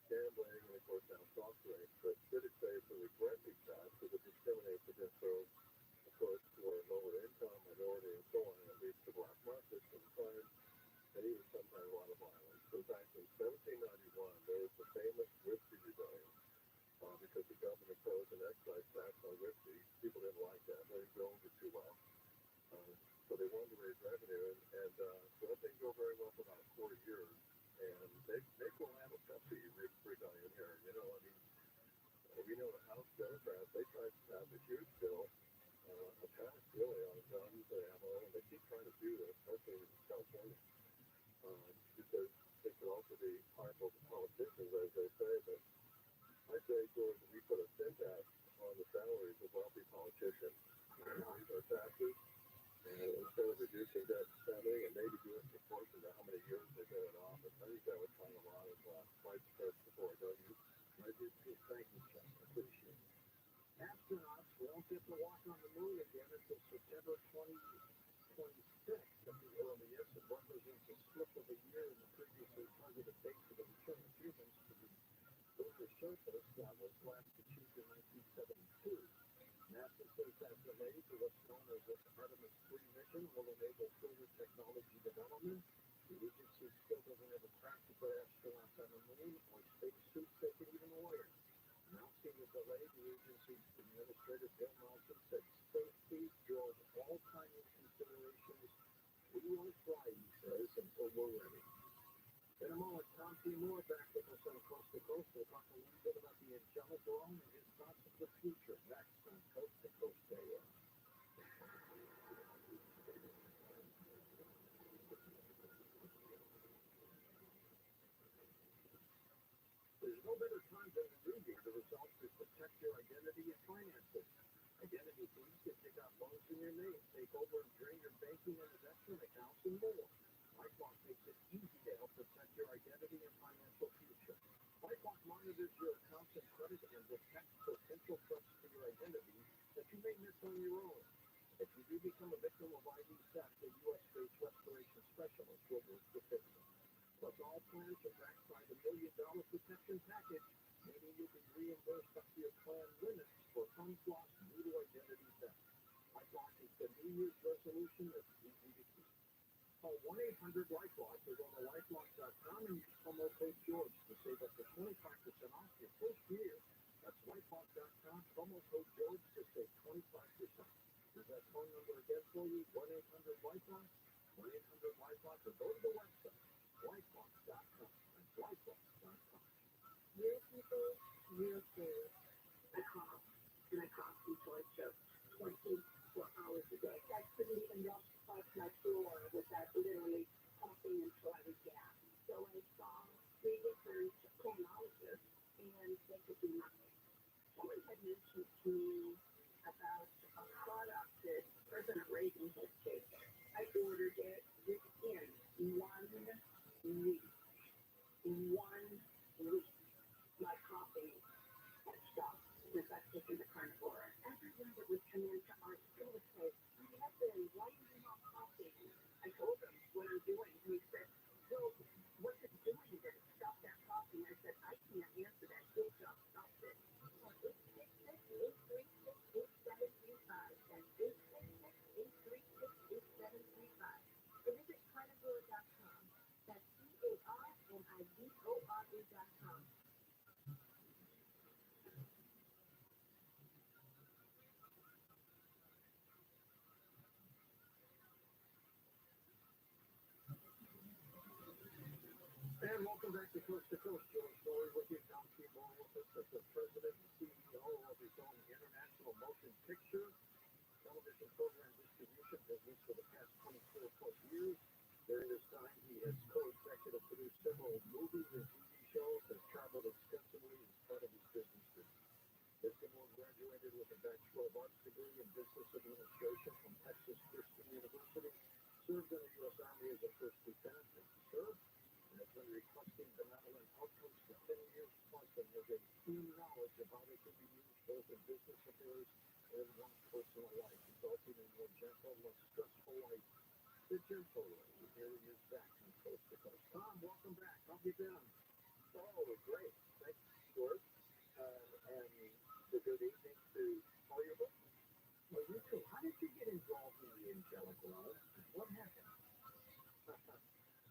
gambling, and of course now soft drinks. But critics say it's a regrettable tax because it discriminates against those, of course, who are lower income, minority, and so on. And it leads to black markets and crime, and even sometimes a lot of violence. In fact, in 1791, there was the famous whiskey rebellion. Because the government imposed an excise tax on whiskey. People didn't like that. They didn't go over too well. So they wanted to raise revenue, and so that didn't go very well for about 4 years. And they will have a Pepsi rebellion here. We know the House Democrats, they tried to pass a huge bill, a tax really on guns and ammo, and they keep trying to do this, especially in California, because it could also be harmful to politicians, as they say. But I say, George, we put a sin tax on the salaries of wealthy politicians. Raise our taxes, and instead of reducing debt spending, and maybe do it in proportion to how many years they've been in office, I think that would find a lot of widespread support, don't you? I do too. Thank you, Chuck. I appreciate it. Astronauts won't get to walk on the moon again until September 2026 at the earliest. It represents a slip of a year in the previously targeted date for the return of humans to the lunar surface that was last achieved in 1972. NASA says that delay to what's known as the Artemis 3 mission will enable further technology development. The agency still doesn't have a crack to put astronauts on the moon or spacesuits they can even wear. Announcing the delay, the agency's administrator Bill Nelson said safety drove all timing considerations. We won't fly, he says, until we're ready. In a moment, Tom T. Moore back with us on Coast to Coast. We'll talk a little bit about the angelic realm and his thoughts of the future next on Coast to Coast AM. better time than the new year to resolve to protect your identity and finances. Identity thieves can dig out loans in your name, take over and drain your banking and investment accounts, and more. LifeLock makes it easy to help protect your identity and financial future. LifeLock monitors your accounts and credit and detects potential threats to your identity that you may miss on your own. If you do become a victim of ID theft, a U.S.-based restoration specialist will work to fix it. Plus, all plans are backed by the $1 million protection package, meaning you'll be reimbursed up to your plan limits for funds lost due to identity theft. LifeLock is the New Year's resolution that's easy to keep. Call 1-800-LifeLock or go to lifelock.com and use promo code George to save up to 25% off your first year. That's lifelock.com, promo code George to save 25%. Is that phone number again for you? 1-800-LifeLock, 1-800-LifeLock, or go to the website, lifelock.com. That's lifelock.com.
Real people, real things. I cough, and I cough until I choke. 24 hours a day. I couldn't even wash my floor without literally coughing until I was gasped. So I saw 3 different pulmonologists, and they could do nothing. Someone had mentioned to me about a product that President Reagan had taken. I ordered it within 1 week. 1 week. My coughing had stopped since I've taken the carnivore. Everyone that would come into our store would say, why are you not coughing? I told him what I'm doing, and he said, well, what's it doing that it stopped that coughing? I said, I can't answer that. Your job stopped it. So 866-836-8735. That's 866-836-8735. Or visit carnivore.com. That's carnivore.com.
And welcome back to Coast, George Story with you. Tom Seymour with us as the president and CEO of his own international motion picture television program distribution business for the past 24 plus years. During this time, he has co-executive produced several movies and TV shows and traveled extensively as part of his business. Mr. Seymour graduated with a Bachelor of Arts degree in Business Administration from Texas Christian University, served in the U.S. Army as a first lieutenant, and served, and has been requesting benevolent outcomes for 10 years plus, and has a keen knowledge of how they can be used both in business affairs and in one's personal life, resulting in a more gentle, less stressful life. The gentle way. Here he is back from Coast to Coast. Tom, welcome back. How have you been? Oh, great. Thanks, George. And a good evening to all your listeners. Well, you too. How did you get involved in the angelic realm? What happened?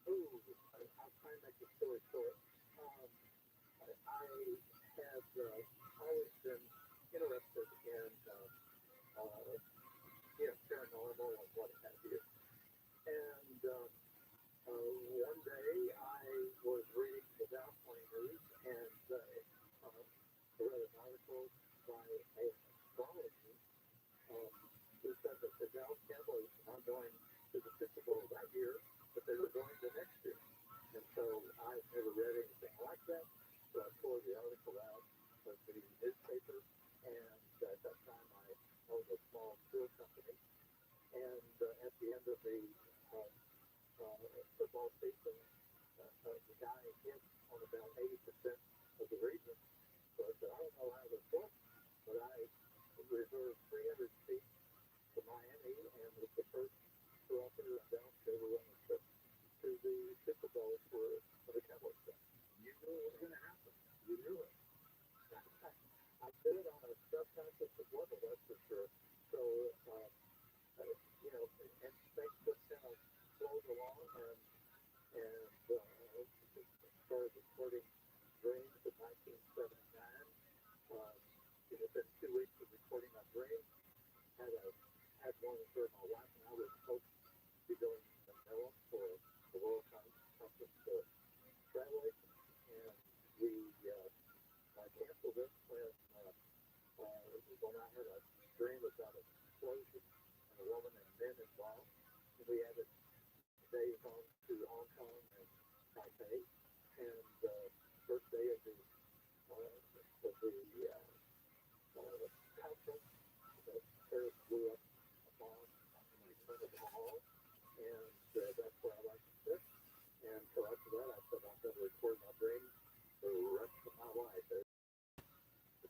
I'll try and make the story short. I have always been interested in paranormal and what have you. And one day I was reading the Dow News and I read an article by an astrologer who said that the Dow Cowboys are going to the Super Bowl that year, but they were going the next year. And so I've never read anything like that. So I pulled the article out of the newspaper, and at that time I owned a small tour company. And at the end of the football season, the guy hit on about 80% of the region. So I said, I don't know how this works, but I reserved 300 seats to Miami and was the first tour operator in Dallas to ever run a trip to the Super Bowl for the Cowboys. You knew it was going to happen. You knew it. I did it on a subconscious level, that's for sure. So, and things just kind of flowed along, and started recording Dreams in 1979. Within 2 weeks of recording my Dreams, had one where my wife and I were supposed to be going to Manila for the World Conference traveling, and we canceled it when I had a dream about an explosion and a woman and men involved. And we added days on to Hong Kong and Taipei, and first day of the conference that Paris blew up a bomb in front of the hall, and that's where I like to sit. And so after that, I said I'm going to record my brain the rest of my life.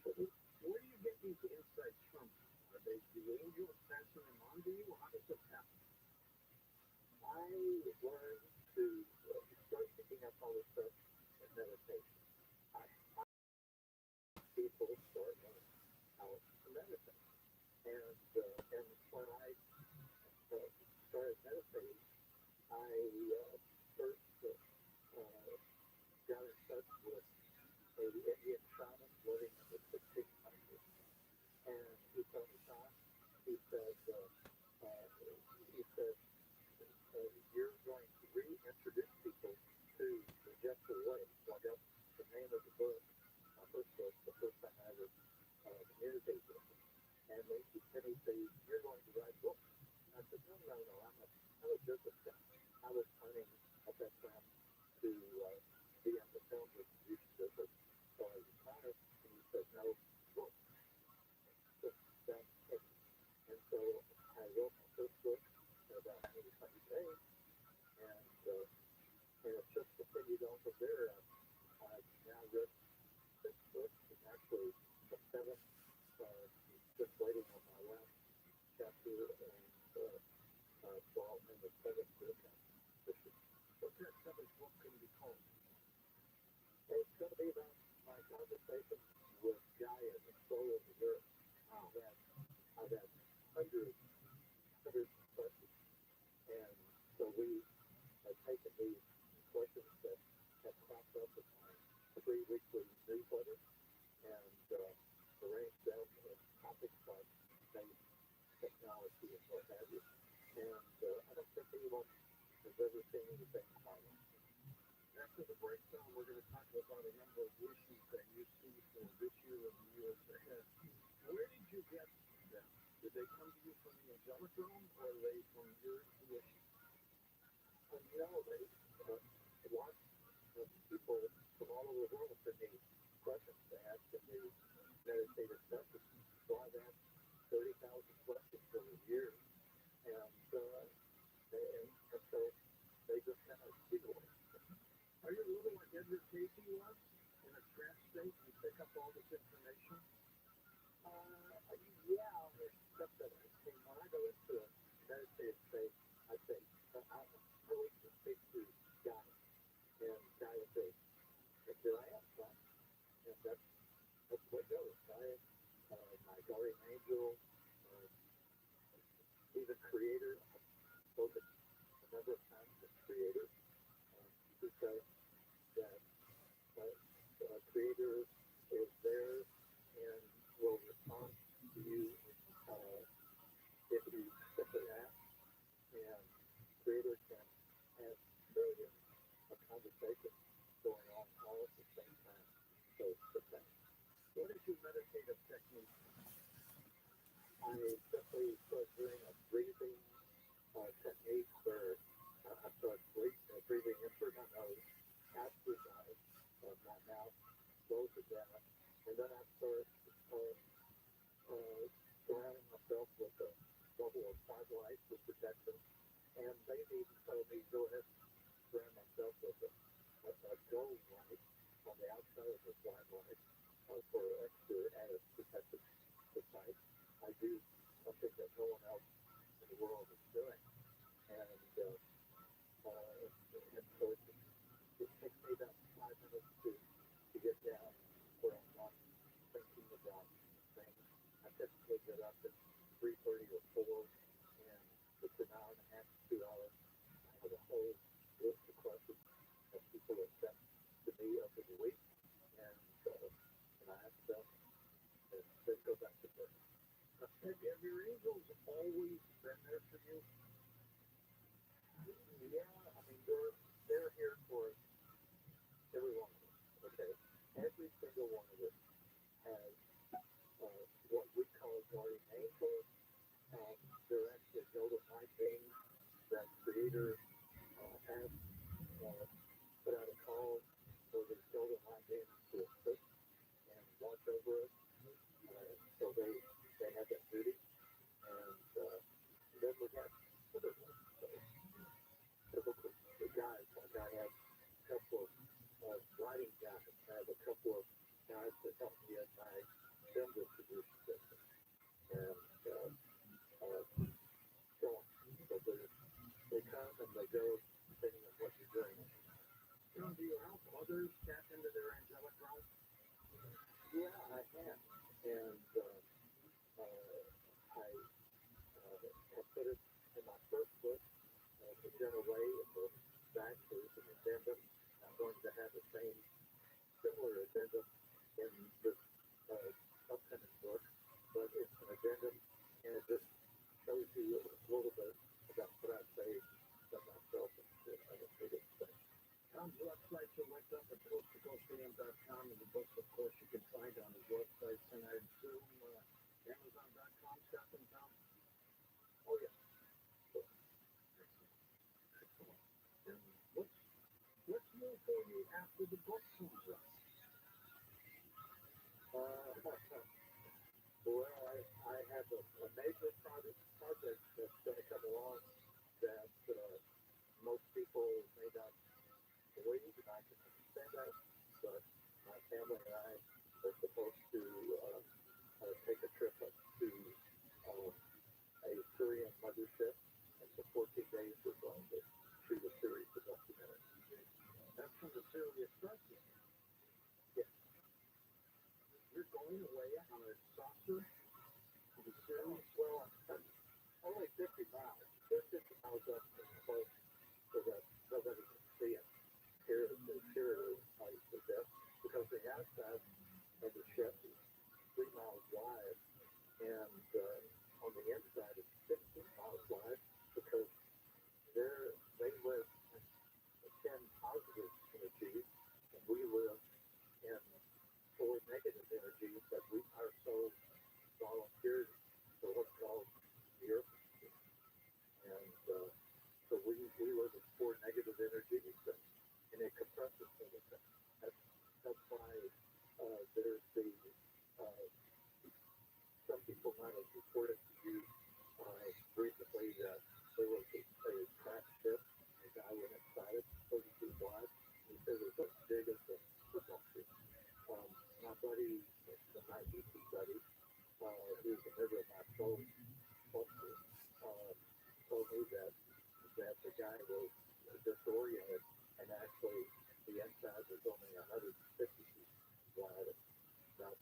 Where do you get these insights from? Are they the angels passing them on to you, or how does this happen? I learned to start picking up all this stuff in meditation. People start learning how to meditate. And when I started meditating, I first got in touch with an Indian shaman living in the 1600s. And he told me, Tom, he said, you're going to reintroduce people to the gentle way. So I got the name of the book, my first book, the first time I ever communicated with him. And he said, you're going to write books. I said, no, I'm a business guy. I was planning at that time to be in the film distribution business. So I retired, and he said, no, books. That's it. And so I wrote my first book about 120 days, and it's just continued on from there. I've now read 6 books, and actually the 7th, just waiting on my last chapter, and fall in the 7th book. What that 7th book going to be called? It's going to be about my conversation with Gaia, the soul of the earth. I've had hundreds of questions, and so we have taken these questions that have cropped up in my 3 weekly newsletters and arranged them in topics like space, technology, and what have you. And I don't think anyone has ever seen anything like it. After the breakdown, we're going to talk about a number of issues that you see for this year and the years ahead. Where did you get them? Did they come to you from the angelic realm, or are they from your intuition? Well, lots of people from all over the world send me questions to ask in the meditative sessions. So I've asked 30,000 questions over the years, and so they just kind of feel it. Are you a little like Edward Casey was, in a trance state, and you pick up all this information? Yeah, except that when I go into a meditative state, I say, I'm going to speak to Gaia, and Gaia says, and here I am, son. And that's what goes. Gaia, my guardian angel, he's a creator. I've spoken a number of times with creators. He says that the creator is there and will respond to you if you simply ask. And creators can have millions of conversations going on all at the same time. So what is your meditative technique? I simply start doing a breathing technique where I start breathing in through my nose, out through my mouth, close it down, and then I start surrounding myself with a bubble of 5 lights for protection. And they even told me, go ahead and surround myself with a gold light on the outside of the 5 lights for extra added protective sight. I do something that no one else in the world is doing. And so it takes me about 5 minutes to get down where I'm not thinking about things. I typically get up at 3:30 or 4, and it's an hour and a half to 2 hours. I have a whole list of questions that people have sent to me over the week, and I ask them, and then go back to bed. Have your angels always been there for you? Yeah, I mean, they're here for every one of us, okay? Every single one of us has what we call guardian angels. They're actually golden light beings that Creator has put out a call for the golden light beings to assist and watch over
send this to group system and so on. So they come and they go depending on what you're doing.
Do you help others tap into their angelic realm?
Yeah, I have. And I have put it in my first book, The General Way, in the back. There's an addendum. I'm going to have the same similar addendum in this upcoming book, but it's an addendum and it just shows you a little bit about what I say about myself and other biggest things.
Tom's website's linked up at coasttocoastam.com, and the books, of course, you can find on his website, and I assume Amazon.com stuff and Tom?
Oh, yeah.
Excellent. And what's new for you after the book comes out?
Well, I have a major project that's going to come along that most people may not believe, and I can understand that, but my family and I are supposed to take a trip up to a Syrian mothership, and for 14 days we're going to shoot a series of documentaries.
That's from the serious subject.
Yes.
You're going away on a saucer to the series?
Well, only 50 miles. They're 50 miles up and close so that nobody can see it. Here it is, because the outside of the ship is 3 miles wide, and on the inside it's 15 miles wide, because they live in 10 positive energies, and we live in 4 negative energies that our souls volunteered for what's called the Earth. And so we live in 4 negative energies, and it compresses everything. That's why there's some people might have reported to you recently that there was a crash ship. A guy went inside it, 30 feet wide. He said it was as big as a football field. My buddy, my EP buddy, who's a member of my soul culture, told me that the guy was disoriented, and actually the inside was only 150 feet wide. That's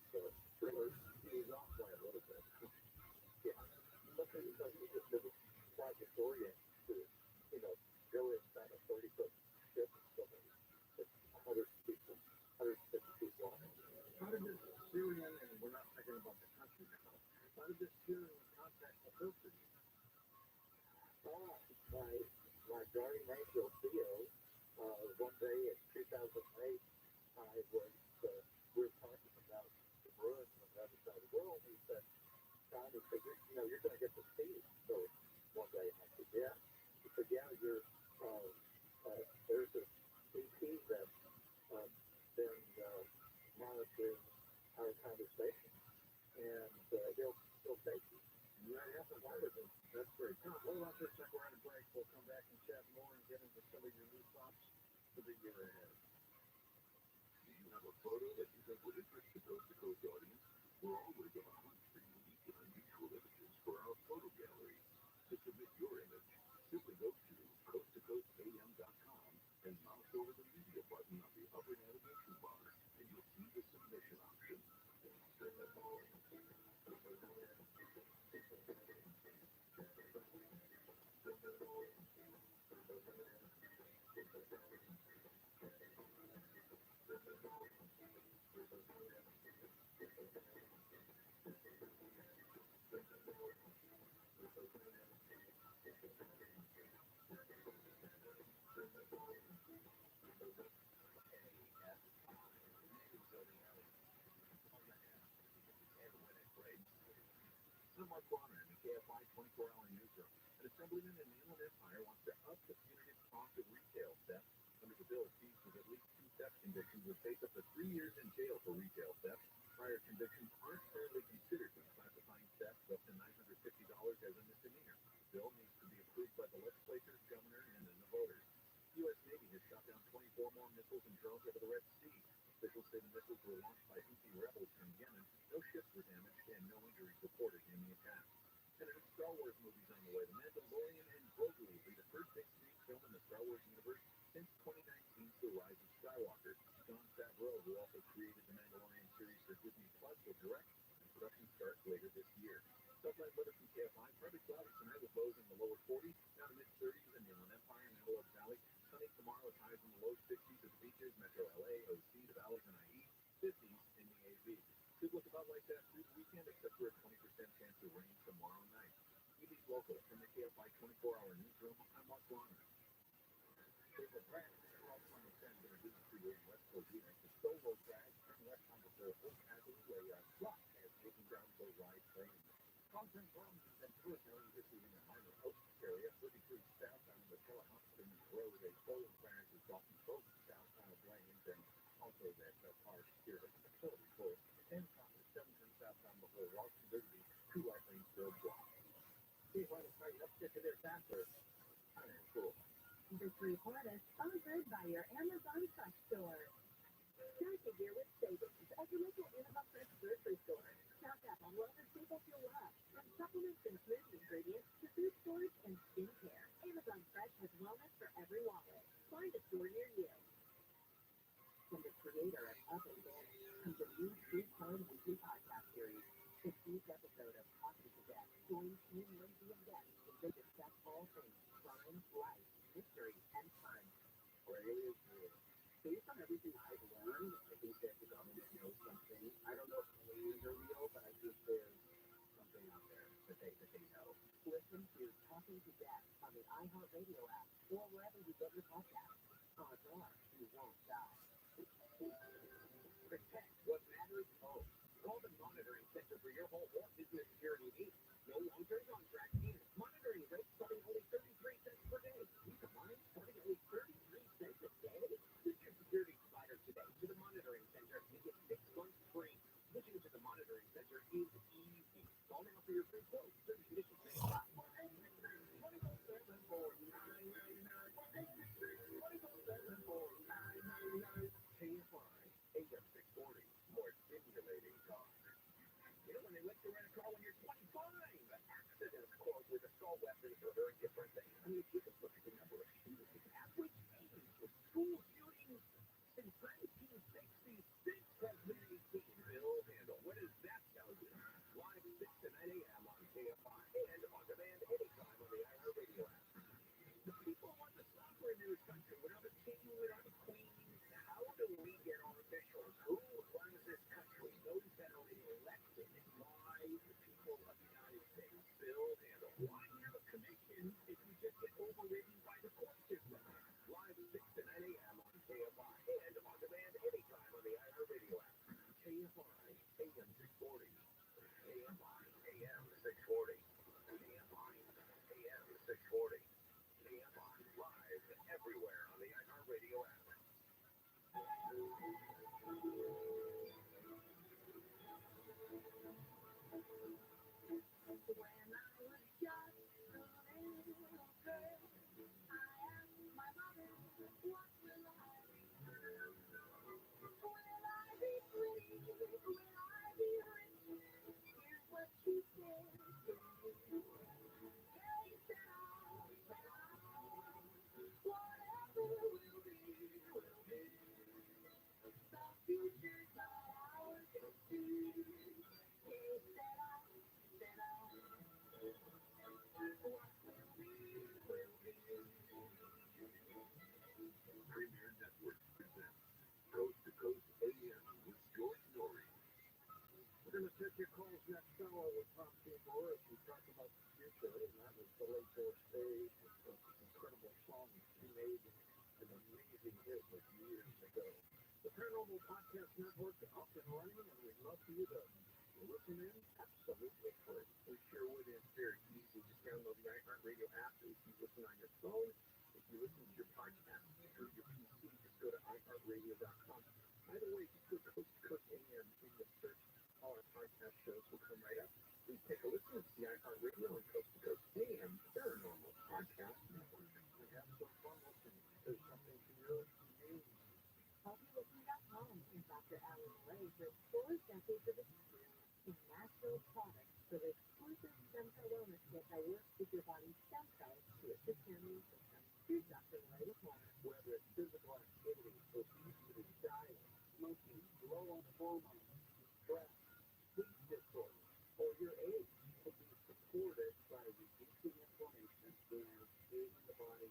he was off by a little bit. Yeah. Something because he just didn't quite disorient to, go inside a 30-foot ship and so many. It's 100 people, 150 feet wide.
How did this Syrian, and we're not thinking about the country now, how did this Syrian contact fulfill you?
My guardian angel Theo, one day in 2008, we were talking about the ruins on the other side of the world, and he said, Tom, he said, you're going to get to see it. So one day, I said, yeah. He said, yeah, there's this EP that's been monitoring our conversation, and he'll take you.
Yeah, that's great. Tom, what about this second round of break? We'll come back and chat more and get into some of your new thoughts for the year ahead.
Do you have a photo that you think would interest the Coast to Coast audience? We're always on a hunt for unique and unusual images for our photo gallery. To submit your image, simply go to coasttocoastam.com and mouse over the media button on the upper navigation bar, and you'll see the submission option. I'm Mark Bonner in the KFI 24-hour newsroom. An assemblyman in the Inland Empire wants to up the punitive cost of retail theft. Under the bill, thieves with at least 2 theft convictions would face up to 3 years in jail for retail theft. Prior convictions aren't fairly considered when classifying theft of up to $950 as a misdemeanor. The bill needs to be approved by the legislature, governor, and then the voters. The U.S. Navy has shot down 24 more missiles and drones over the Red Sea. Officials say the missiles were launched by Houthi rebels from Yemen. No ships were 24-hour newsroom, I'm Mark Warner. Favorite brands are all 20 cents introduced to you in West Covina. The solo drag turn west on the surface as a way slot as taking down the wide frame. Content promises and tour known this is in the minor oaks area, 33 south on the Telehouston Road, a full class is often both south on of lanes and also that park here at the facility full. 10 on the 7 south on the whole Washington Liberty, 2 right lanes still blocked. See if I can try to get to there faster. I'm cool.
Victory Juarez, sponsored by your Amazon Fresh store. Start the year with savings at your local Amazon Fresh grocery store. Stock up on wellness staples you'll love, from supplements and food ingredients to food storage and skincare. Amazon Fresh has wellness for every wallet. Find a store near you. From the creator of Up and Vanish comes a new foodporn weekly podcast series. The 15th episode of Coffee to Death joins Team Lindsay and guests as they discuss all things crime, life, mystery, and fun. Based on everything I've learned, I think that the government knows something. I don't know if aliens are real, but I think there's something out there that they know. Listen to Talking to Death on the iHeartRadio app or wherever you get your podcasts. Odds are you won't die. Protect what matters most. Call the monitoring center for your home or business security needs. No long-term contract needed. Monitoring rates starting only 33 cents per day. Peace of mind starting only 33 cents a day. Switch your security provider today to the monitoring center and get 6 months free. Switching to the monitoring center is easy. Call now for your free quote. Certain conditions may apply. AM 640, more stimulating talk. You know, when they let you rent a car when you're 25, accidents caused with assault weapons are very different things. I mean, if you could look at the number of shootings, the average age of school shootings since 1966 has been 18. Bill Handle, what does that tell you? Live 6 to 9 a.m. on KFI and on demand anytime on the iHeartRadio app. The people want the software news country without a king, without a queen. How do we get our officials? Who runs this country? Those that are elected by the people of the United States. Bill Handle. Why have a commission if you just get overridden by the court system? Live 6 to 9 a.m. on KFI and on demand anytime on the iHeartRadio app. KFI AM 640. KFI AM 640. KFI AM 640. KFI live everywhere on the iHeartRadio app. Premier Network presents Coast to Coast AM with Joy Norrie. We're going to take your calls next hour with Tom Seymour as we talk about the future, and that was the late Doris Day, this incredible song she made, an amazing hit like years ago. The Paranormal Podcast Network is up and running, and we'd love for you to listen in absolutely free. We sure would. It's very easy. Just download the iHeartRadio app if you listen on your phone. If you listen to your podcast through your PC, just go to iHeartRadio.com. Either way, just put Coast to Coast AM in the search. All our podcast shows will come right up. Please take a listen to the iHeartRadio and Coast to Coast AM Paranormal Podcast Network. We have some fun listening. There's something to really amazing. HealthyListening.com is Dr. Alan Ray for 4 decades of experience in natural products for the exclusive stem cell wellness kit that works with your body's stem cells to assist your immune system. Here's Dr. Ray with more.
Whether it's physical activity, obesity, diet, smoking, low on hormones, stress, sleep disorders, or your age can be supported by reducing inflammation and aiding the body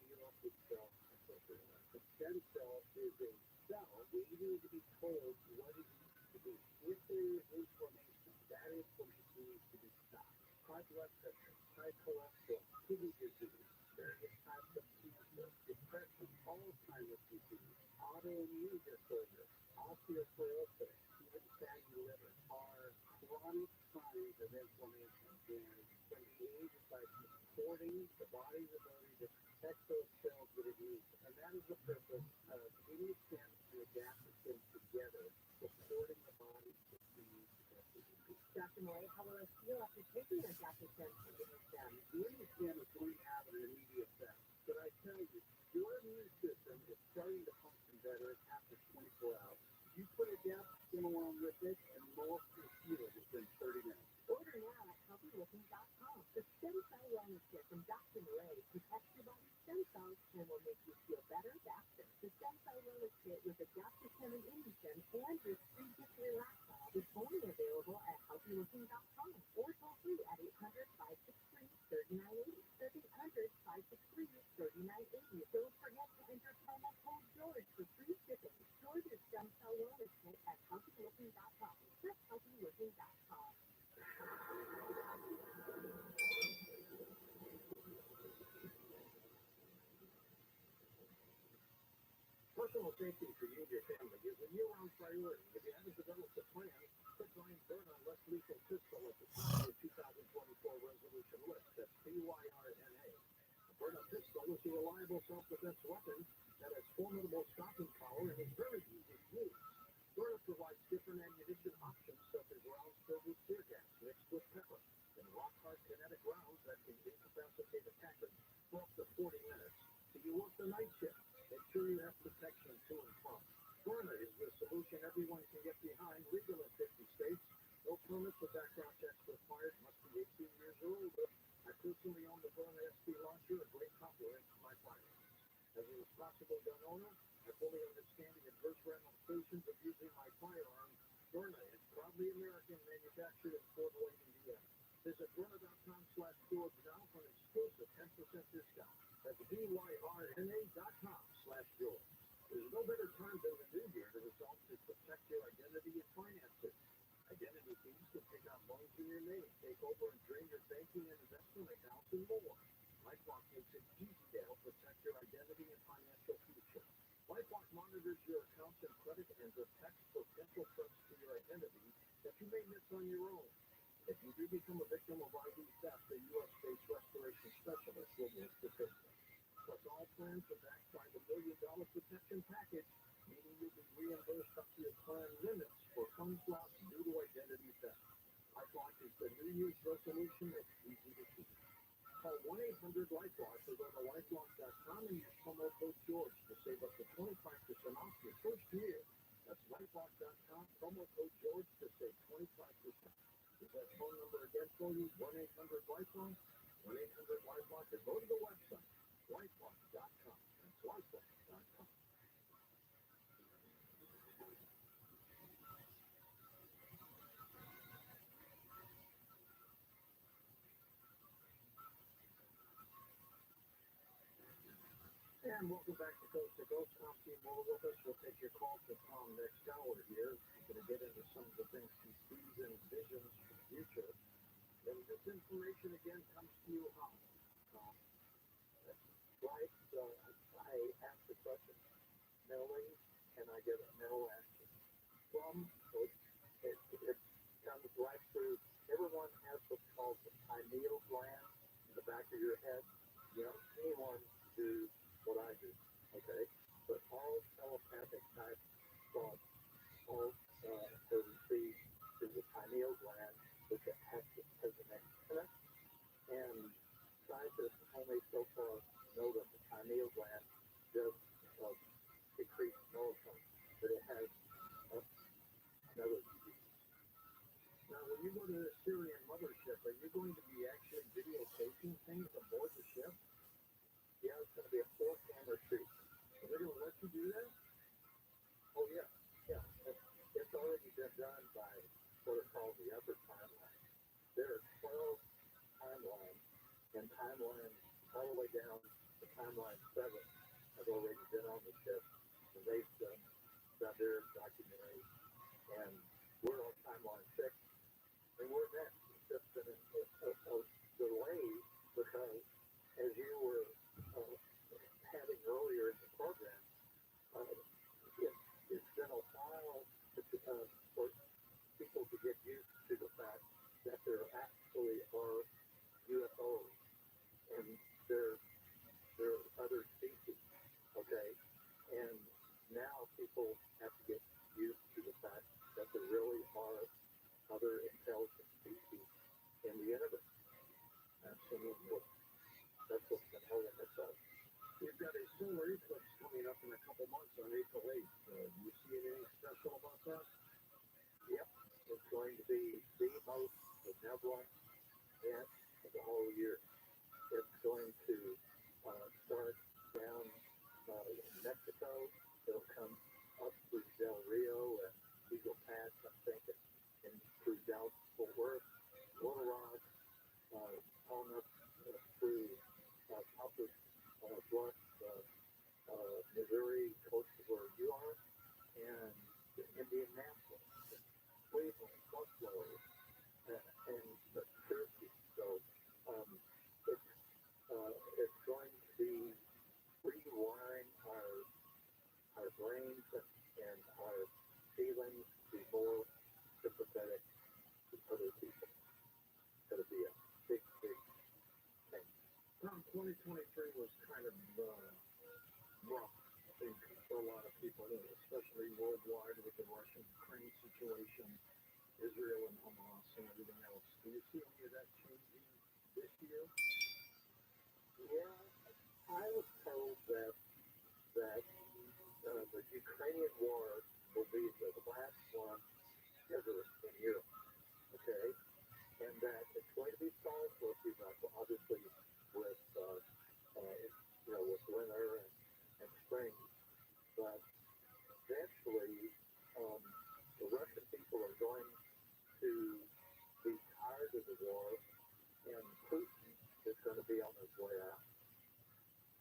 heal itself appropriately. The stem cell is a cell waiting to be told what it needs to do. If there is inflammation, that inflammation needs to be stopped. High blood pressure, high cholesterol,
kidney disease, various types of cancer, depression, Alzheimer's disease, autoimmune disorder, osteoporosis, even fatty liver are chronic signs of inflammation and can be aided by supporting the body's ability to protect those cells that it needs. And that is the purpose of any attempt to adapt them together, supporting the body to feed the disease.
Dr. Moy, how will it feel after taking a adaptogen and giving them?
The immunostem is going to have an immediate effect, but I tell you, your immune system is starting to function better after 24 hours. You put a adaptogen along with it, and most will feel it within 30 minutes.
Order now at healthylooking.com. The stem cell wellness kit from Dr. Moy protects your body's stem cells and will make you feel better faster. The stem cell wellness kit with adaptogen and Indocin and your free gift Relaxol is only available at healthylooking.com or toll free at 800-563-3980. That's 800-563-3980. Don't forget to enter promo code George for free shipping. Store your stem cell wellness kit at healthylooking.com. That's healthylooking.com.
Personal safety for you and your family is a year-round priority. If you haven't developed a plan, put Brian Byrne on less lethal pistol at the top of your 2024 resolution list. That's BYRNA. A Byrne pistol is a reliable self-defense weapon that has formidable stopping power and is very easy to use. Byrne provides different ammunition options such as rounds filled with tear gas mixed with pepper and rock-hard kinetic rounds that can incapacitate attackers for up to 40 minutes. Do you work the night shift? Make sure you have protection to and from. Byrne is the solution everyone can get behind. Legal in 50 states. No permits or background checks required. Must be 18 years or older. I personally own the Byrne SB launcher, a great compliment to my firearms. As a responsible gun owner, I fully understand the adverse ramifications of using my firearms. Byrne is proudly American, manufactured in Fort Wayne, Indiana. Visit Byrne.com/George now for an exclusive 10% discount. That's BYRNA.com/George. There's no better time than the new year to resolve to protect your identity and finances. Identity thieves can take out loans in your name, take over and drain your banking and investment accounts, and more. LifeLock makes it easy to help protect your identity and financial future. LifeLock monitors your accounts and credit and detects potential threats to your identity that you may miss on your own. If you do become a victim of ID theft, a U.S.-based restoration specialist will make the picture. Plus, all plans are backed by the $1 million protection package, meaning you'll be reimbursed up to your plan limits for funds lost due to identity theft. LifeLock is the New Year's resolution that's easy to keep. Call 1-800-LifeLock or go to lifelock.com and use promo code George to save up to 25% off your first year. That's lifelock.com, promo code George to save 25%. Is that phone number again for you? 1-800-LifeLock, 1-800-LifeLock, or go to the website, lifelock.com. That's lifelock.com. And welcome back to Coast to Coast. Tom Seymour with us. We'll take your call to Tom next hour here. We're going to get into some of the things he sees and visions for the future. And this information again comes to you how? Right, I ask the question, knowing, can I get a mental action from it? It comes right through. Everyone has what's called the pineal gland in the back of your head. You don't see anyone do what I do, okay? But all telepathic type thoughts, all so we see is the pineal gland, which has an antenna, and scientists only so far know that the pineal gland just secretes melatonin, but it has another disease. Now, when you go to the Syrian mothership, are you going to be actually videotaping things aboard the ship? Yeah, it's going to be a 4-camera shoot. Are they going to let you do that? Oh, yeah. Yeah. It's already been done by what are called the upper timeline. There are 12 timelines, and timelines all the way down to timeline 7 have already been on the ship, and they've done their documentary, and we're on timeline 6, and we're next. It's just been a delay because you were having earlier in the program, it's been a while for people to get used to the fact that there actually are UFOs and there are other species, okay? And now people have to get used to the fact that there really are other intelligent species in the universe. That's what's been holding us up. We've got a solar eclipse coming up in a couple months on April 8th. Do you see anything special about that? Yep. It's going to be the most benevolent event of the whole year. It's going to start down in Mexico. It'll come up through Del Rio and Eagle Pass, I'm thinking, and through Dallas, Fort Worth, Little Rock, on up through Copper Bluff, Missouri, close to where you are, and Indianapolis, and Cleveland, Buffalo, and Turkey. So it's going to be rewiring our brains and our feelings to be more sympathetic to other people. It's going to be a big thing. 2023 was kind of rough, I think, for a lot of people, especially worldwide with the Russian-Ukraine situation, Israel and Hamas and everything else. Do you see any of that changing this year? Yeah, I was told that the Ukrainian war will be the last one ever in Europe, okay? And that it's going to be solved for a few months, obviously with with winter and spring, but eventually the Russian people are going to be tired of the war, and Putin is going to be on his way out.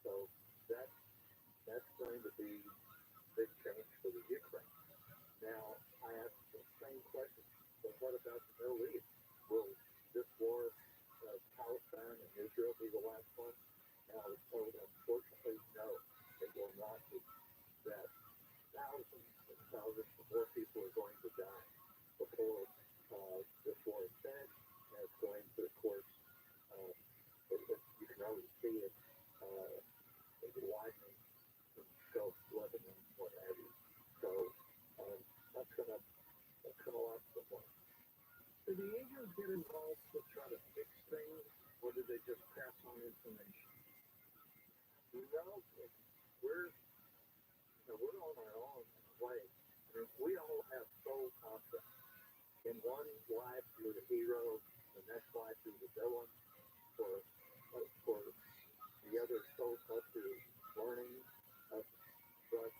So that's going to be a big change for the Ukraine. Now, I ask the same question, but what about the Middle East? Will this war of Palestine and Israel be the last one? And I was told, unfortunately, no, it will not be. That thousands and thousands of more people are going to die before this war is finished, and it's going to, of course, you can already see it widening in Gulf, Lebanon, what have you. So that's gonna last a while. Do the agents get involved to try to fix things, or do they just pass on information? No, we're on our own way. I mean, we all have soul concepts. In one life, you're the hero. The next life, you're the villain. For the other soul culture is learning. But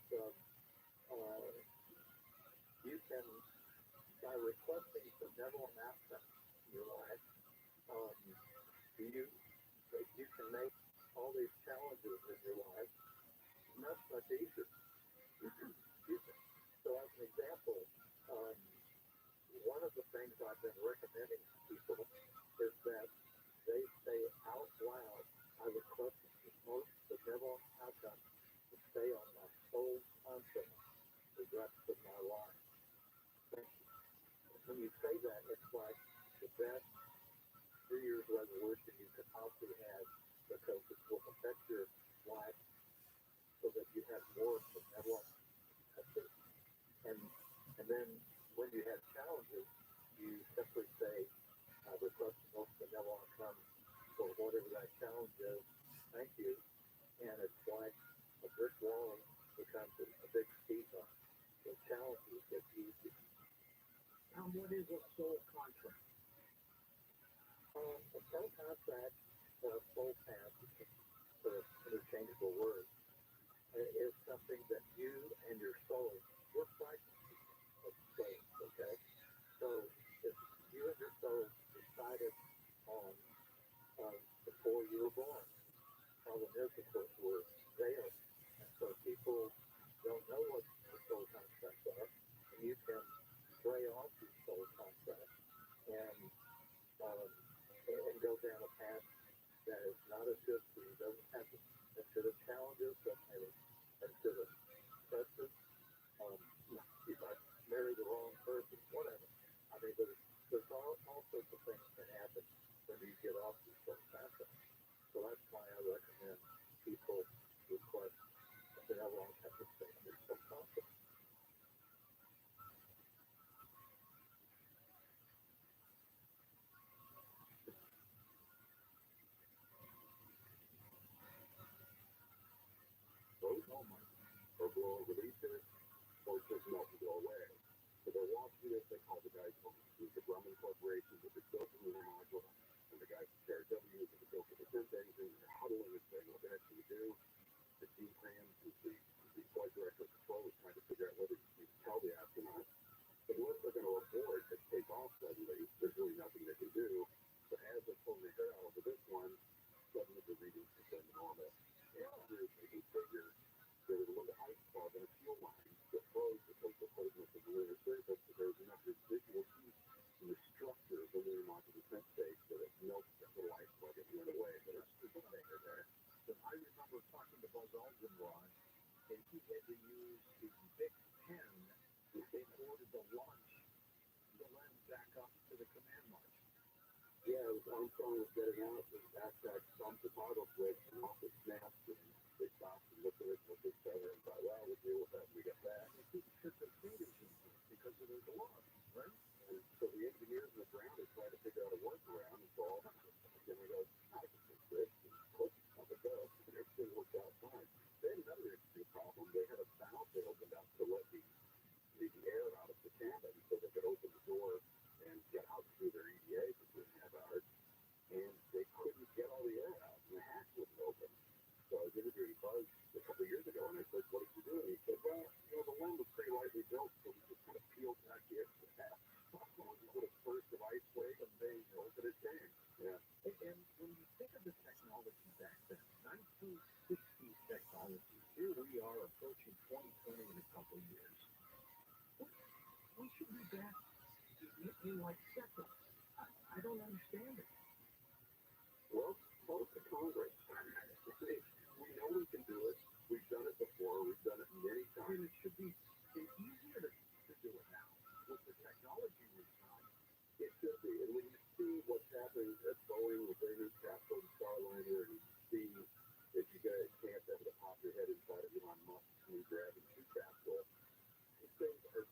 you can, by requesting benevolent aspects in your life, you can make all these challenges in your life much easier. So as an example, one of the things I've been recommending to people is that they say out loud, I request the most benevolent outcome to stay on my soul concept the rest of my life. Thank you. When you say that, it's like the best New Year's resolution you could possibly have, because it will affect your life so that you have more benevolent effort. And then when you have challenges, you simply say, I request the most benevolent outcome for whatever that challenge is. Thank you. And it's like a brick wall becomes a big speed bump. The challenges get easier. What is a soul contract? A soul contract, or a soul path, for interchangeable words, is something that you and your soul were fragments of soul, okay? So if you and your soul decided on before you were born, problem is, of course, we're there, and so people don't know what the soul contracts are, and you can stray off your soul contract and go down a path
that is not a history, doesn't have to, and to the challenges that and to the stresses, if I marry the wrong person, whatever. I mean, there's all sorts of things can happen when you get off these first pathways. So that's why I recommend people request that they have all types of things in some concept. Those moments or blow releases or just melt and go away. So they're walking this, they call the guys from the Grumman Corporation with the filter module, and the guys from TRW with the filter defense engine, and they're huddling and saying, what the heck should we do? The team plans, the flight director of control is trying to figure out whether you can tell the astronauts. But once they're going to abort and take off suddenly, there's really nothing they can do. But as they're pulling their hair out over this one, suddenly the readings become normal. After they figure there was a little ice cloud in a fuel line that froze because of the coldness of the lunar surface, so there was enough residual heat in the structure of the lunar module defense stage that it melted that little ice cloud and went away. But it's still there. So I remember talking to Buzz Aldrin once, and he had to use his big pen in order to launch the lens back up to the command module. Yeah, Armstrong was getting out, the backpack bumped the toggle switch, and off it snapped, and they stopped and looked at it with each other and thought, well, we'll deal with that when we get back. And he took the fingers because of the alarm, right? And so the engineers on the ground are trying to figure out a workaround, and so all of them, then we go, I can fix this, and click, up it goes, and everything worked out fine. They had another interesting problem. They had a valve that opened up to let the air out of the cabin so they could open the door and get out through their EDA for 2.5 hours, and they couldn't get all the air out, and the hatch wouldn't open. So I was interviewing Buzz a couple of years ago, and I said, what did you do? And he said, well, the land was pretty lightly built, so we just kind of peeled back the edge of the hatch. With a burst of ice wave, and they opened it came. Yeah. And when you think of the technology back then, 1960 technology, here we are approaching 2020 in a couple of years. We should be back in like seconds. I don't understand it. Well, vote to Congress. We know we can do it. We've done it before. We've done it many times. And it should be easier to do it now with the technology we've got. It should be. And when you see what's happening at Boeing with their new capsule and Starliner, and you see that you get a chance to have to pop your head inside of Elon Musk's new Dragon 2 capsule, these things are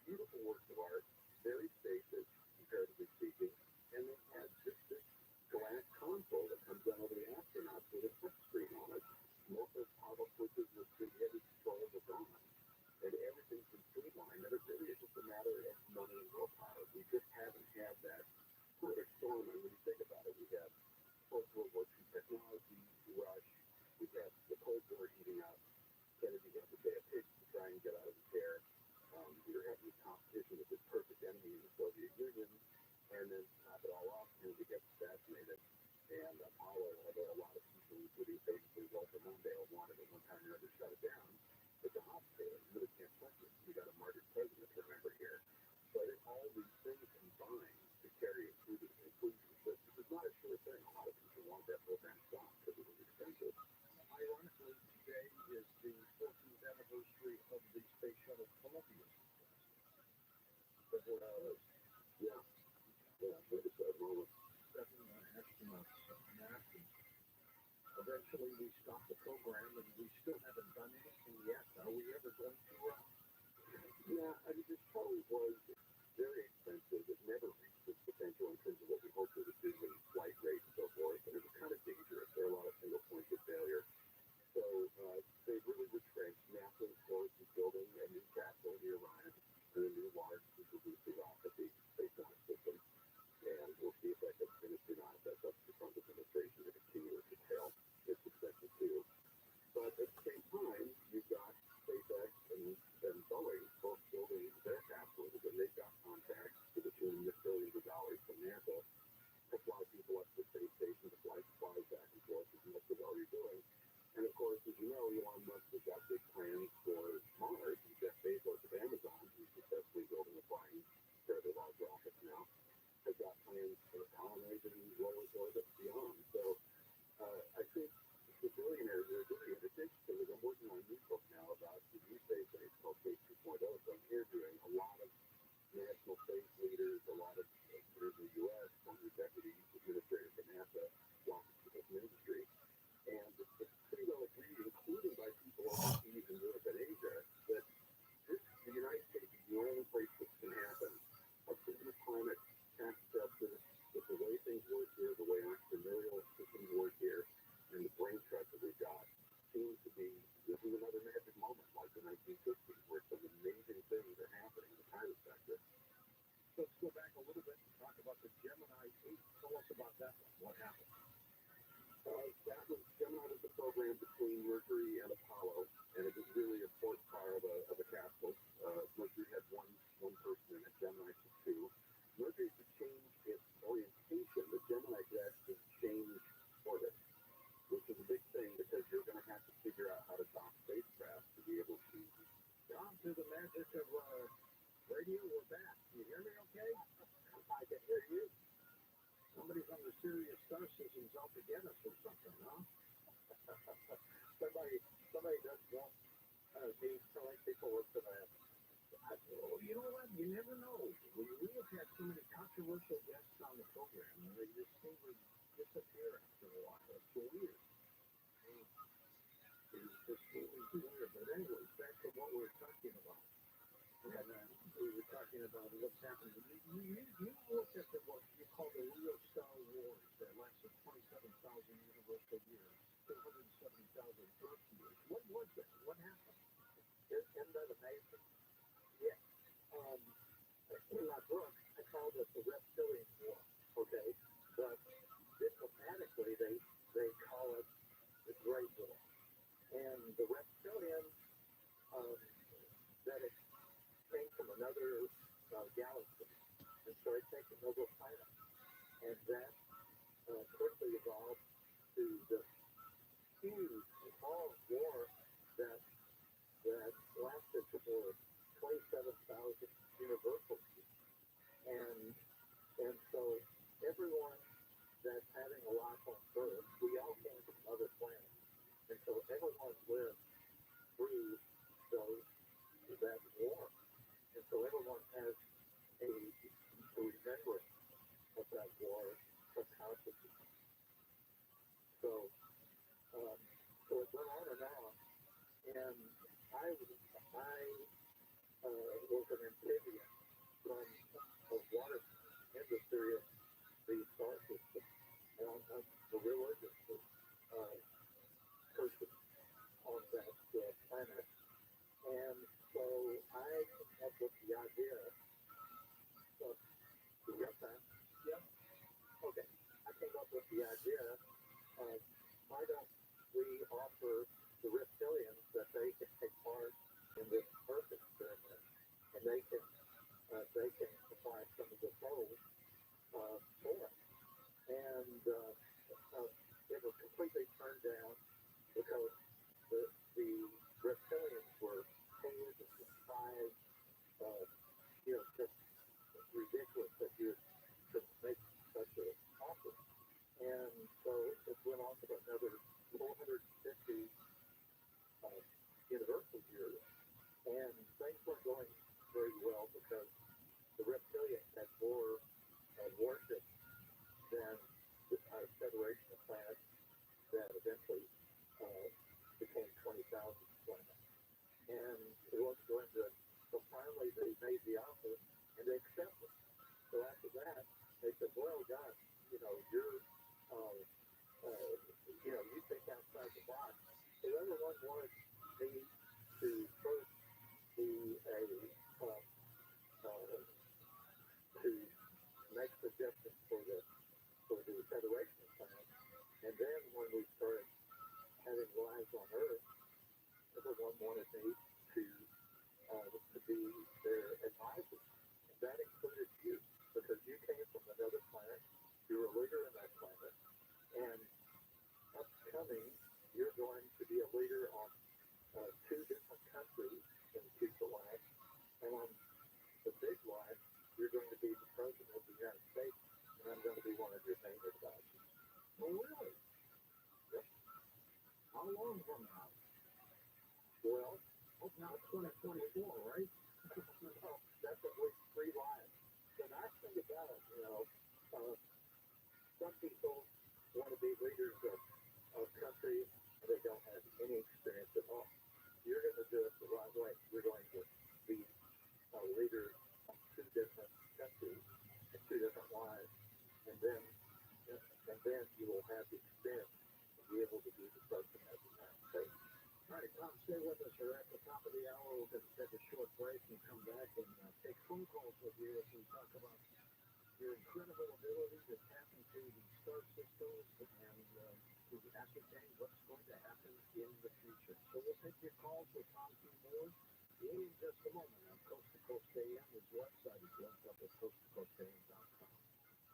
beautiful works of art, very spacious, comparatively speaking, and they have just this glass console that comes down over the astronauts with a touch screen on it. Most of the toggle switches with the heavy controls are gone, and everything's been streamlined, and it really is just a matter of money and willpower. We just haven't had that perfect storm, and when you think about it, we have post-World War II technology rush, we have the Cold War heating up, Kennedy had to pay a pitch to try and get out of the chair. You're having this competition with this perfect enemy in the Soviet Union, and then to top it all off, Kennedy gets assassinated, and Apollo, although a lot of people, including basically Walter Mondale, wanted at one time or another to shut it down, it's a hospital. You really can't touch it. You got a martyred president to remember here. But if all these things combine to carry it through to the conclusion, but this is not a sure thing. A lot of people want that program stopped because it was expensive. Ironically, today is the 14th anniversary of the Space Shuttle Columbia. Yeah. Yeah, so it's a moment. 7 astronauts NASA. Eventually, we stopped the program, and we still haven't done anything yet. Are we ever going to? Yeah, I mean, this shuttle was very expensive. It never reached its potential in terms of what we hoped it would do in flight rate and so forth, and it was kind of dangerous. There are a lot of single points of failure. So they really retrenched. NASA, of course, is building a new capsule, the Orion, and a new large super boosted rocket, the space launch system. And we'll see if that gets finished or not. That's up to the Trump administration to continue to curtail its succession too. But at the same time, you've got SpaceX and Boeing both building their capsules, and they've got the Gemini 8. Tell us about that one. What happened? Gemini was the program between Mercury and Apollo, and it was really a fourth car of a capsule. Mercury had one person in it, Gemini had two. Mercury could change its orientation, but Gemini could actually change orbit, which is a big thing because you're going to have to figure out how to dock spacecraft to be able to. Down to the magic of radio, we're back. Can you hear me okay? I can hear you. Somebody from the Sirius Star Systems out to get us or something, huh? somebody does want me telling people what to you know what? You never know. We have had so many controversial guests on the program, and they just seem to disappear after a while. It's so weird. It's just weird. But anyways, back to what we were talking about. And we were talking about what's happening. You looked at what you call the Leo Star Wars that lasted 27,000 universal years, 270,000 Earth years. What was that? What happened? Isn't that amazing? Yeah. In my book, I called it the reptilian war. Okay, but diplomatically, they call it the Great War. And the reptilian that it came from another galaxy, and so it takes another planet, and that quickly evolved to this huge, long war that lasted for 27,000 universal years. And so everyone that's having a life on Earth, we all came from other planets, and so everyone lived through that war. And so everyone has a remembrance of that war subconsciously. So it went on and on. And I was an amphibian from a water industry of the star system. And I'm a religious person on that planet. And so I came up with the idea. You got that? Yep. Okay. I came up with the idea of why don't we offer the reptilians that they can take part in this Earth experiment, and they can supply some of the souls for it. And it was completely turned down because the reptilians were paid and despised, just ridiculous that you could make such an offer. And so it went on for another 450 universal years, and things weren't going very well because the reptilians had more worship than our Federation of Planets that eventually became 20,000 planets. And it wasn't going good. So finally they made the offer and they accepted. So after that, they said, well, gosh, you're, you think outside the box. So everyone wanted me to first be to make suggestions for the Federation of Planets. And then when we started having lives on Earth, everyone wanted me to be their advisor. And that included you, because you came from another planet, you're a leader in that planet, and upcoming, you're going to be a leader on 2 different countries in future life, and on the big life, you're going to be the President of the United States, and I'm going to be one of your main advisors. Oh, really? Yep. How long from now? Well, now it's 2024, right? No, that's at least 3 lives. The nice thing about it, some people want to be leaders of countries and they don't have any experience at all. You're going to do it the right way. You're going to be a leader of 2 different countries and 2 different lives, and then you will have the experience to be able to be the President of the United States. All right, Tom, stay with us. We're at the top of the hour. We're going to take a short break and come back and take phone calls with you as we talk about
your incredible ability to tap into the star systems and to ascertain what's going to happen in the future. So we'll take your calls with Tom T. Moore in just a moment on Coast to Coast AM. His website is linked up at coasttocoastam.com.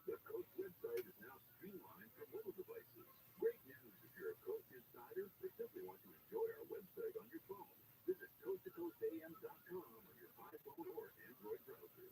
The Coast website is now streamlined for mobile devices. Great news if you're a Coast insider or simply want to enjoy our website on your phone. Visit coasttocoastam.com on your iPhone or Android browser.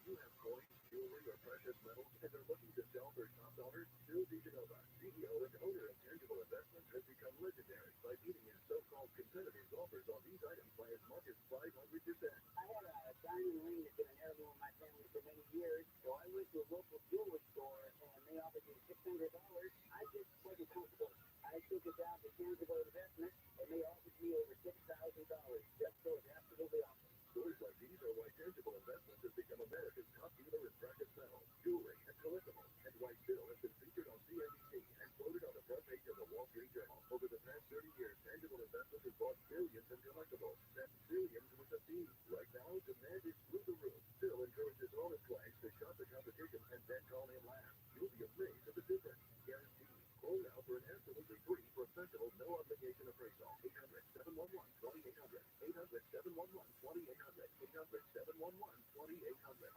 Do you have coins, jewelry, or precious metals and are looking to sell for top dollar? Bill DeGenova, CEO and owner of Tangible Investments, has become legendary by beating his so-called competitors' offers on these items by as much as 500%.
I had a diamond ring that's been an heirloom in my family for many years, so I went to a local jewelry store and they offered me $600. I just wasn't comfortable. I took it down to Tangible Investments and they offered me over $6,000 just so it's absolutely awesome.
Stories like these are why Tangible Investments has become America's top dealer in precious metals, jewelry, and collectibles, and why Bill has been featured on CNBC and quoted on the front page of the Wall Street Journal. Over the past 30 years, Tangible Investments has bought billions in collectibles. That's billions with a B. Right now, demand is through the roof. Bill encourages all his clients to shop the competition and then call him last. You'll be amazed at the difference. Guaranteed. Call now for an absolutely free professional, no obligation appraisal. 800-711-2800. 800-711-2800. 800-711-2800.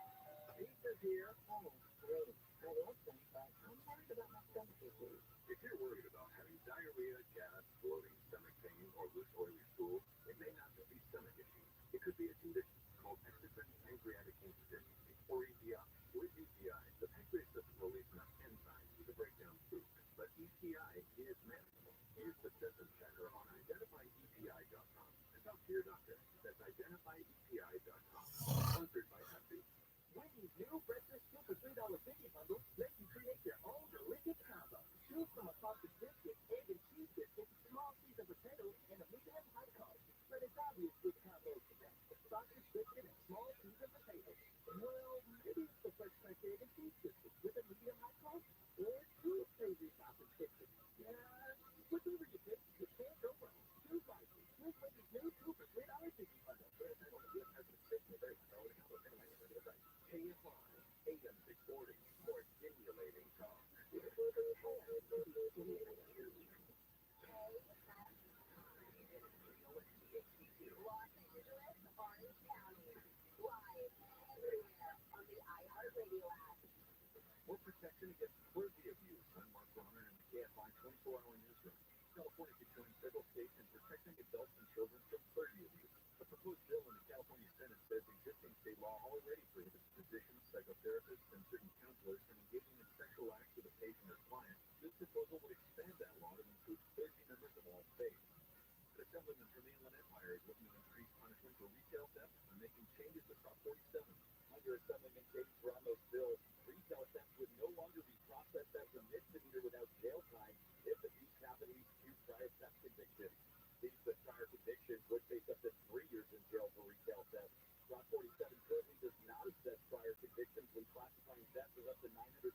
Pizza's here. Oh, great. Now the last thing, I'm worried about my stomach issues.
If you're worried about having diarrhea, gas, bloating, stomach pain, or loose oily stool, it may not just be stomach issues. It could be a condition called exocrine pancreatic insufficiency, or EPI. With EPI, the pancreas doesn't release enough enzymes to break down food, but EPI is manageable. Use the symptom checker on identifyepi.com and talk to your doctor. That's identifyepi.com. Sponsored by Happy.
Wendy's new breakfast two for $3 50 bundle lets you create your own delicious combo. Choose from a sausage biscuit, egg and cheese biscuit, small piece of potato, and a medium high carb. But it's obvious which combo is the best. Sausage biscuit and small piece of potato. Well, maybe it's the fresh cracked egg and cheese biscuit with a medium high carb, or two savory sausage biscuits. Yeah, whichever you pick, you can't go wrong. Choose wisely. Choose Wendy's new two for $3 50 bundle.
KFI, AM 640, more stimulating talk.
Los Angeles, Orange County, live everywhere on the iHeartRadio app.
More protection against clergy abuse. I'm Mark Bronner in the KFI 24-hour newsroom. California could join several states in protecting adults and children from clergy abuse. A proposed bill in the California Senate says existing state law already prohibits physicians, psychotherapists, and certain counselors from engaging in sexual acts with a patient or client. This proposal would expand that law to include clergy members of all faiths. Assemblyman from the Inland Empire is looking to increase punishment for retail theft and making changes to Prop 47. Under Assemblyman Katie Bravo's bill, retail theft would no longer be processed as a misdemeanor without jail time if the thief happened to be accused prior theft conviction. Thieves with prior convictions would face up to 3 years in jail for retail theft. Prop 47 currently does not assess prior convictions when classifying theft as up to $950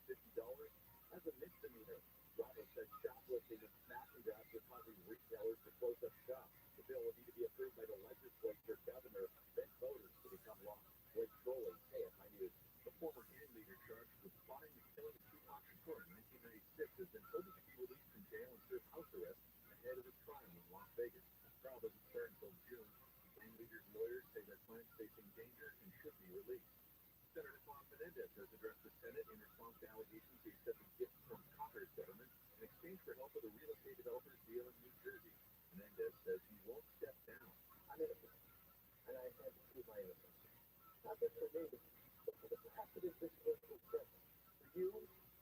as a misdemeanor. Bravo says shoplifting and smashing grabs are causing retailers to close up shop. The bill will need to be approved by the legislature, governor, then voters to become law. Blake Crowley, KFI News. The former gang leader charged with plotting the killing of Tupac Shakur in 1996 has been ordered to be released from jail and serve house arrest ahead of his trial in Las Vegas. The trial doesn't start until June. Gang leader's lawyers say that client's facing danger and should be released. Senator Juan Menendez has addressed the Senate in response to allegations he accepted gifts from Congress government in exchange for help with a real estate developer's deal in New Jersey. Menendez says he won't step down.
I'm innocent, and I had to prove my innocence. Not just for me, but for the precedent this case will set for you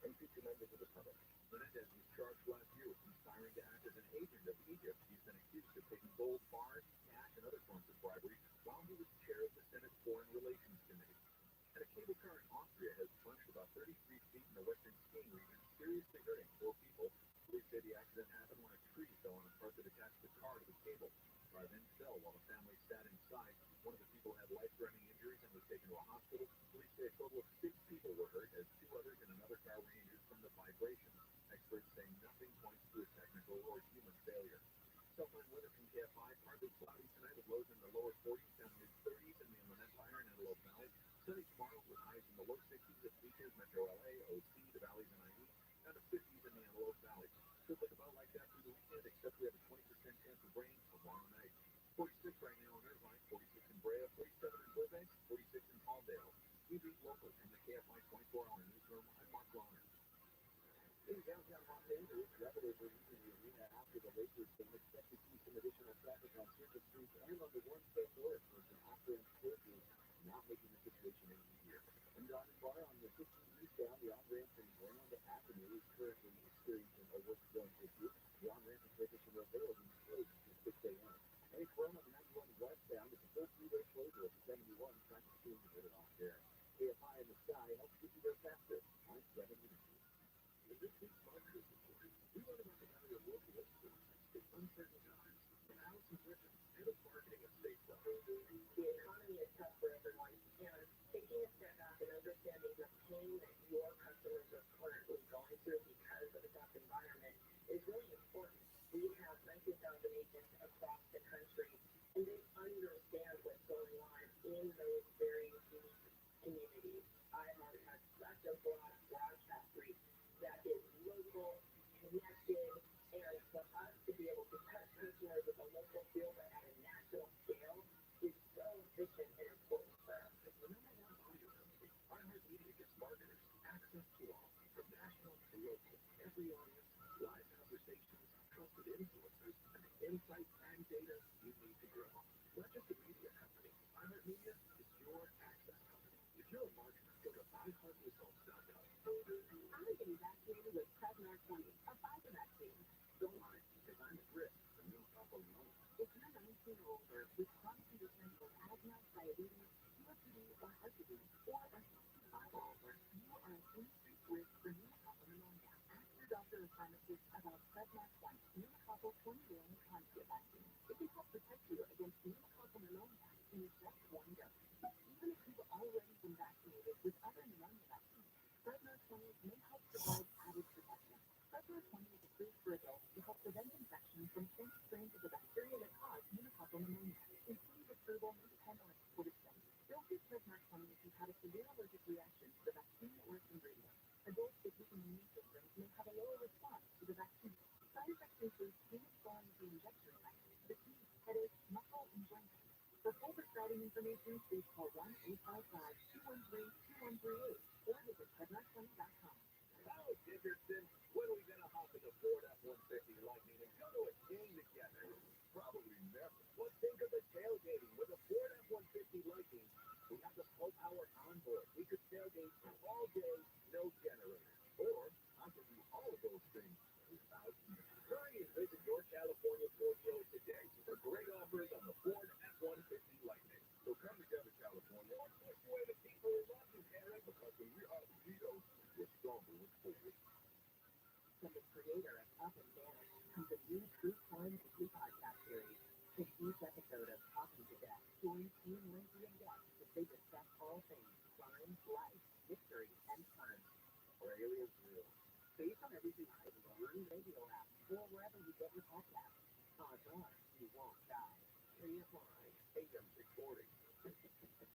and future members of the public.
Menendez was charged last year with conspiring to act as an agent of Egypt. He's been accused of taking gold bars, cash, and other forms of bribery while he was chair of the Senate Foreign Relations Austria has punched about 33 feet in the western skiing region, seriously hurting 4 people. Police say the accident happened when a tree fell on a part that attached the car to the cable. The car then fell while the family sat inside. One of the people had life-threatening injuries and was taken to a hospital. Police say a total of 6 people were hurt, as 2 others in another car were injured from the vibrations. Experts say nothing points to a technical or human failure. Southland weather from KFI, partly cloudy tonight with lows in the lower 40s down mid-30s in the Inland Empire and Antelope Valley. Sunny tomorrow with highs in the low 60s at beaches, Metro LA, OC, the valleys, and IE, down to 50s in the Antelope Valley. Could look about like that through the weekend, except we have a 20% chance of rain tomorrow night. 46 right now in Irvine, 46 in Brea, 47 in Burbank, 46 in Palmdale. We read local from the KFI 24-hour newsroom. I'm Mark Ronner.
In downtown Los Angeles, revelers are using the arena after the Lakers game. Expect to see some additional traffic on Circuit Street and on the One State North as an after-end closure, not making the situation any easier. And Diamond Bar on the 15th eastbound, the on-ramp from Grand Avenue is currently experiencing a work zone issue. The on-ramp is Jefferson Rodeo being closed to 6 a.m. And from on the 91 westbound, it's a full 3-way closure of 71, traffic soon to get it off there. KFI in the sky helps get you there faster. I'm 7 minutes. In this week's marketers report, we learn about the value of local exports in uncertain times. From Allison Griffin, head of marketing at Stateside.
The economy is tough for everyone, and taking a step back and understanding the pain that your customers are currently going through because of a tough environment is really important. We have 19,000 agents across the country, and they understand what's going on in those very unique communities. I have had such a broad broadcast reach that is local, connected, and for us to be able to touch customers at the local field but at a national scale is so efficient and important for us.
As the number one audio company, iHeartMedia gives marketers access to all, from national to local, every audience, live conversations, trusted influencers, and the insights and data you need to grow. Not just a media company, iHeartMedia is your access company. If you're a marketer, go to iHeartResults.com.
I'm getting vaccinated with Prevnar 20, a Pfizer vaccine.
Don't lie, because I'm at risk for pneumococcal pneumonia.
If you're 19 or older with chronic conditions like asthma, diabetes, COPD, or heart disease, or are 65 or older, you are at increased risk for pneumococcal pneumonia. Ask your doctor or pharmacist about Prevnar 20, pneumococcal 20-valent conjugate vaccine. It can help protect you against pneumococcal pneumonia in just one dose. Even if you've already been vaccinated with other pneumonia vaccines, Prevnar 20 may help provide added protection. Prevnar 20 is approved for adults to help prevent infection from 20 strains of the bacteria that cause pneumococcal pneumonia, including cerebral independent supportive studies. Don't give Prevnar 20 if you've had a severe allergic reaction to the vaccine or its ingredients. Adults with weakened immune systems may have a lower response to the vaccine. Side effects include pain following the injection site, fatigue, headache, muscle, and joint pain. For full prescribing information, please call 1-855-213-2138 or visit Prevnar20.com.
Hello, Dickerson. When are we going to hop in the Ford F-150 Lightning and go to a game together? Probably never. Well, think of the tailgating. With a Ford F-150 Lightning, we have the full power on board. We could tailgate all day, no generator. Or I could do all of those things without you. Hurry and visit your California Ford dealer today for great offers on the Ford F-150 Lightning. So come together, California. Let's push away the people who love you, Karen, because when we are the heroes, we're stronger with Ford.
From the creator of Up and Vanish comes a new true crime weekly podcast series. In each episode of Talking to Death, join Team Lindsay and Death as they discuss all things crime, life, mystery, and fun.
Are aliens real?
Based on everything I do on the radio app or wherever you get your podcasts. Odds are you won't die.
KFI, AM 640.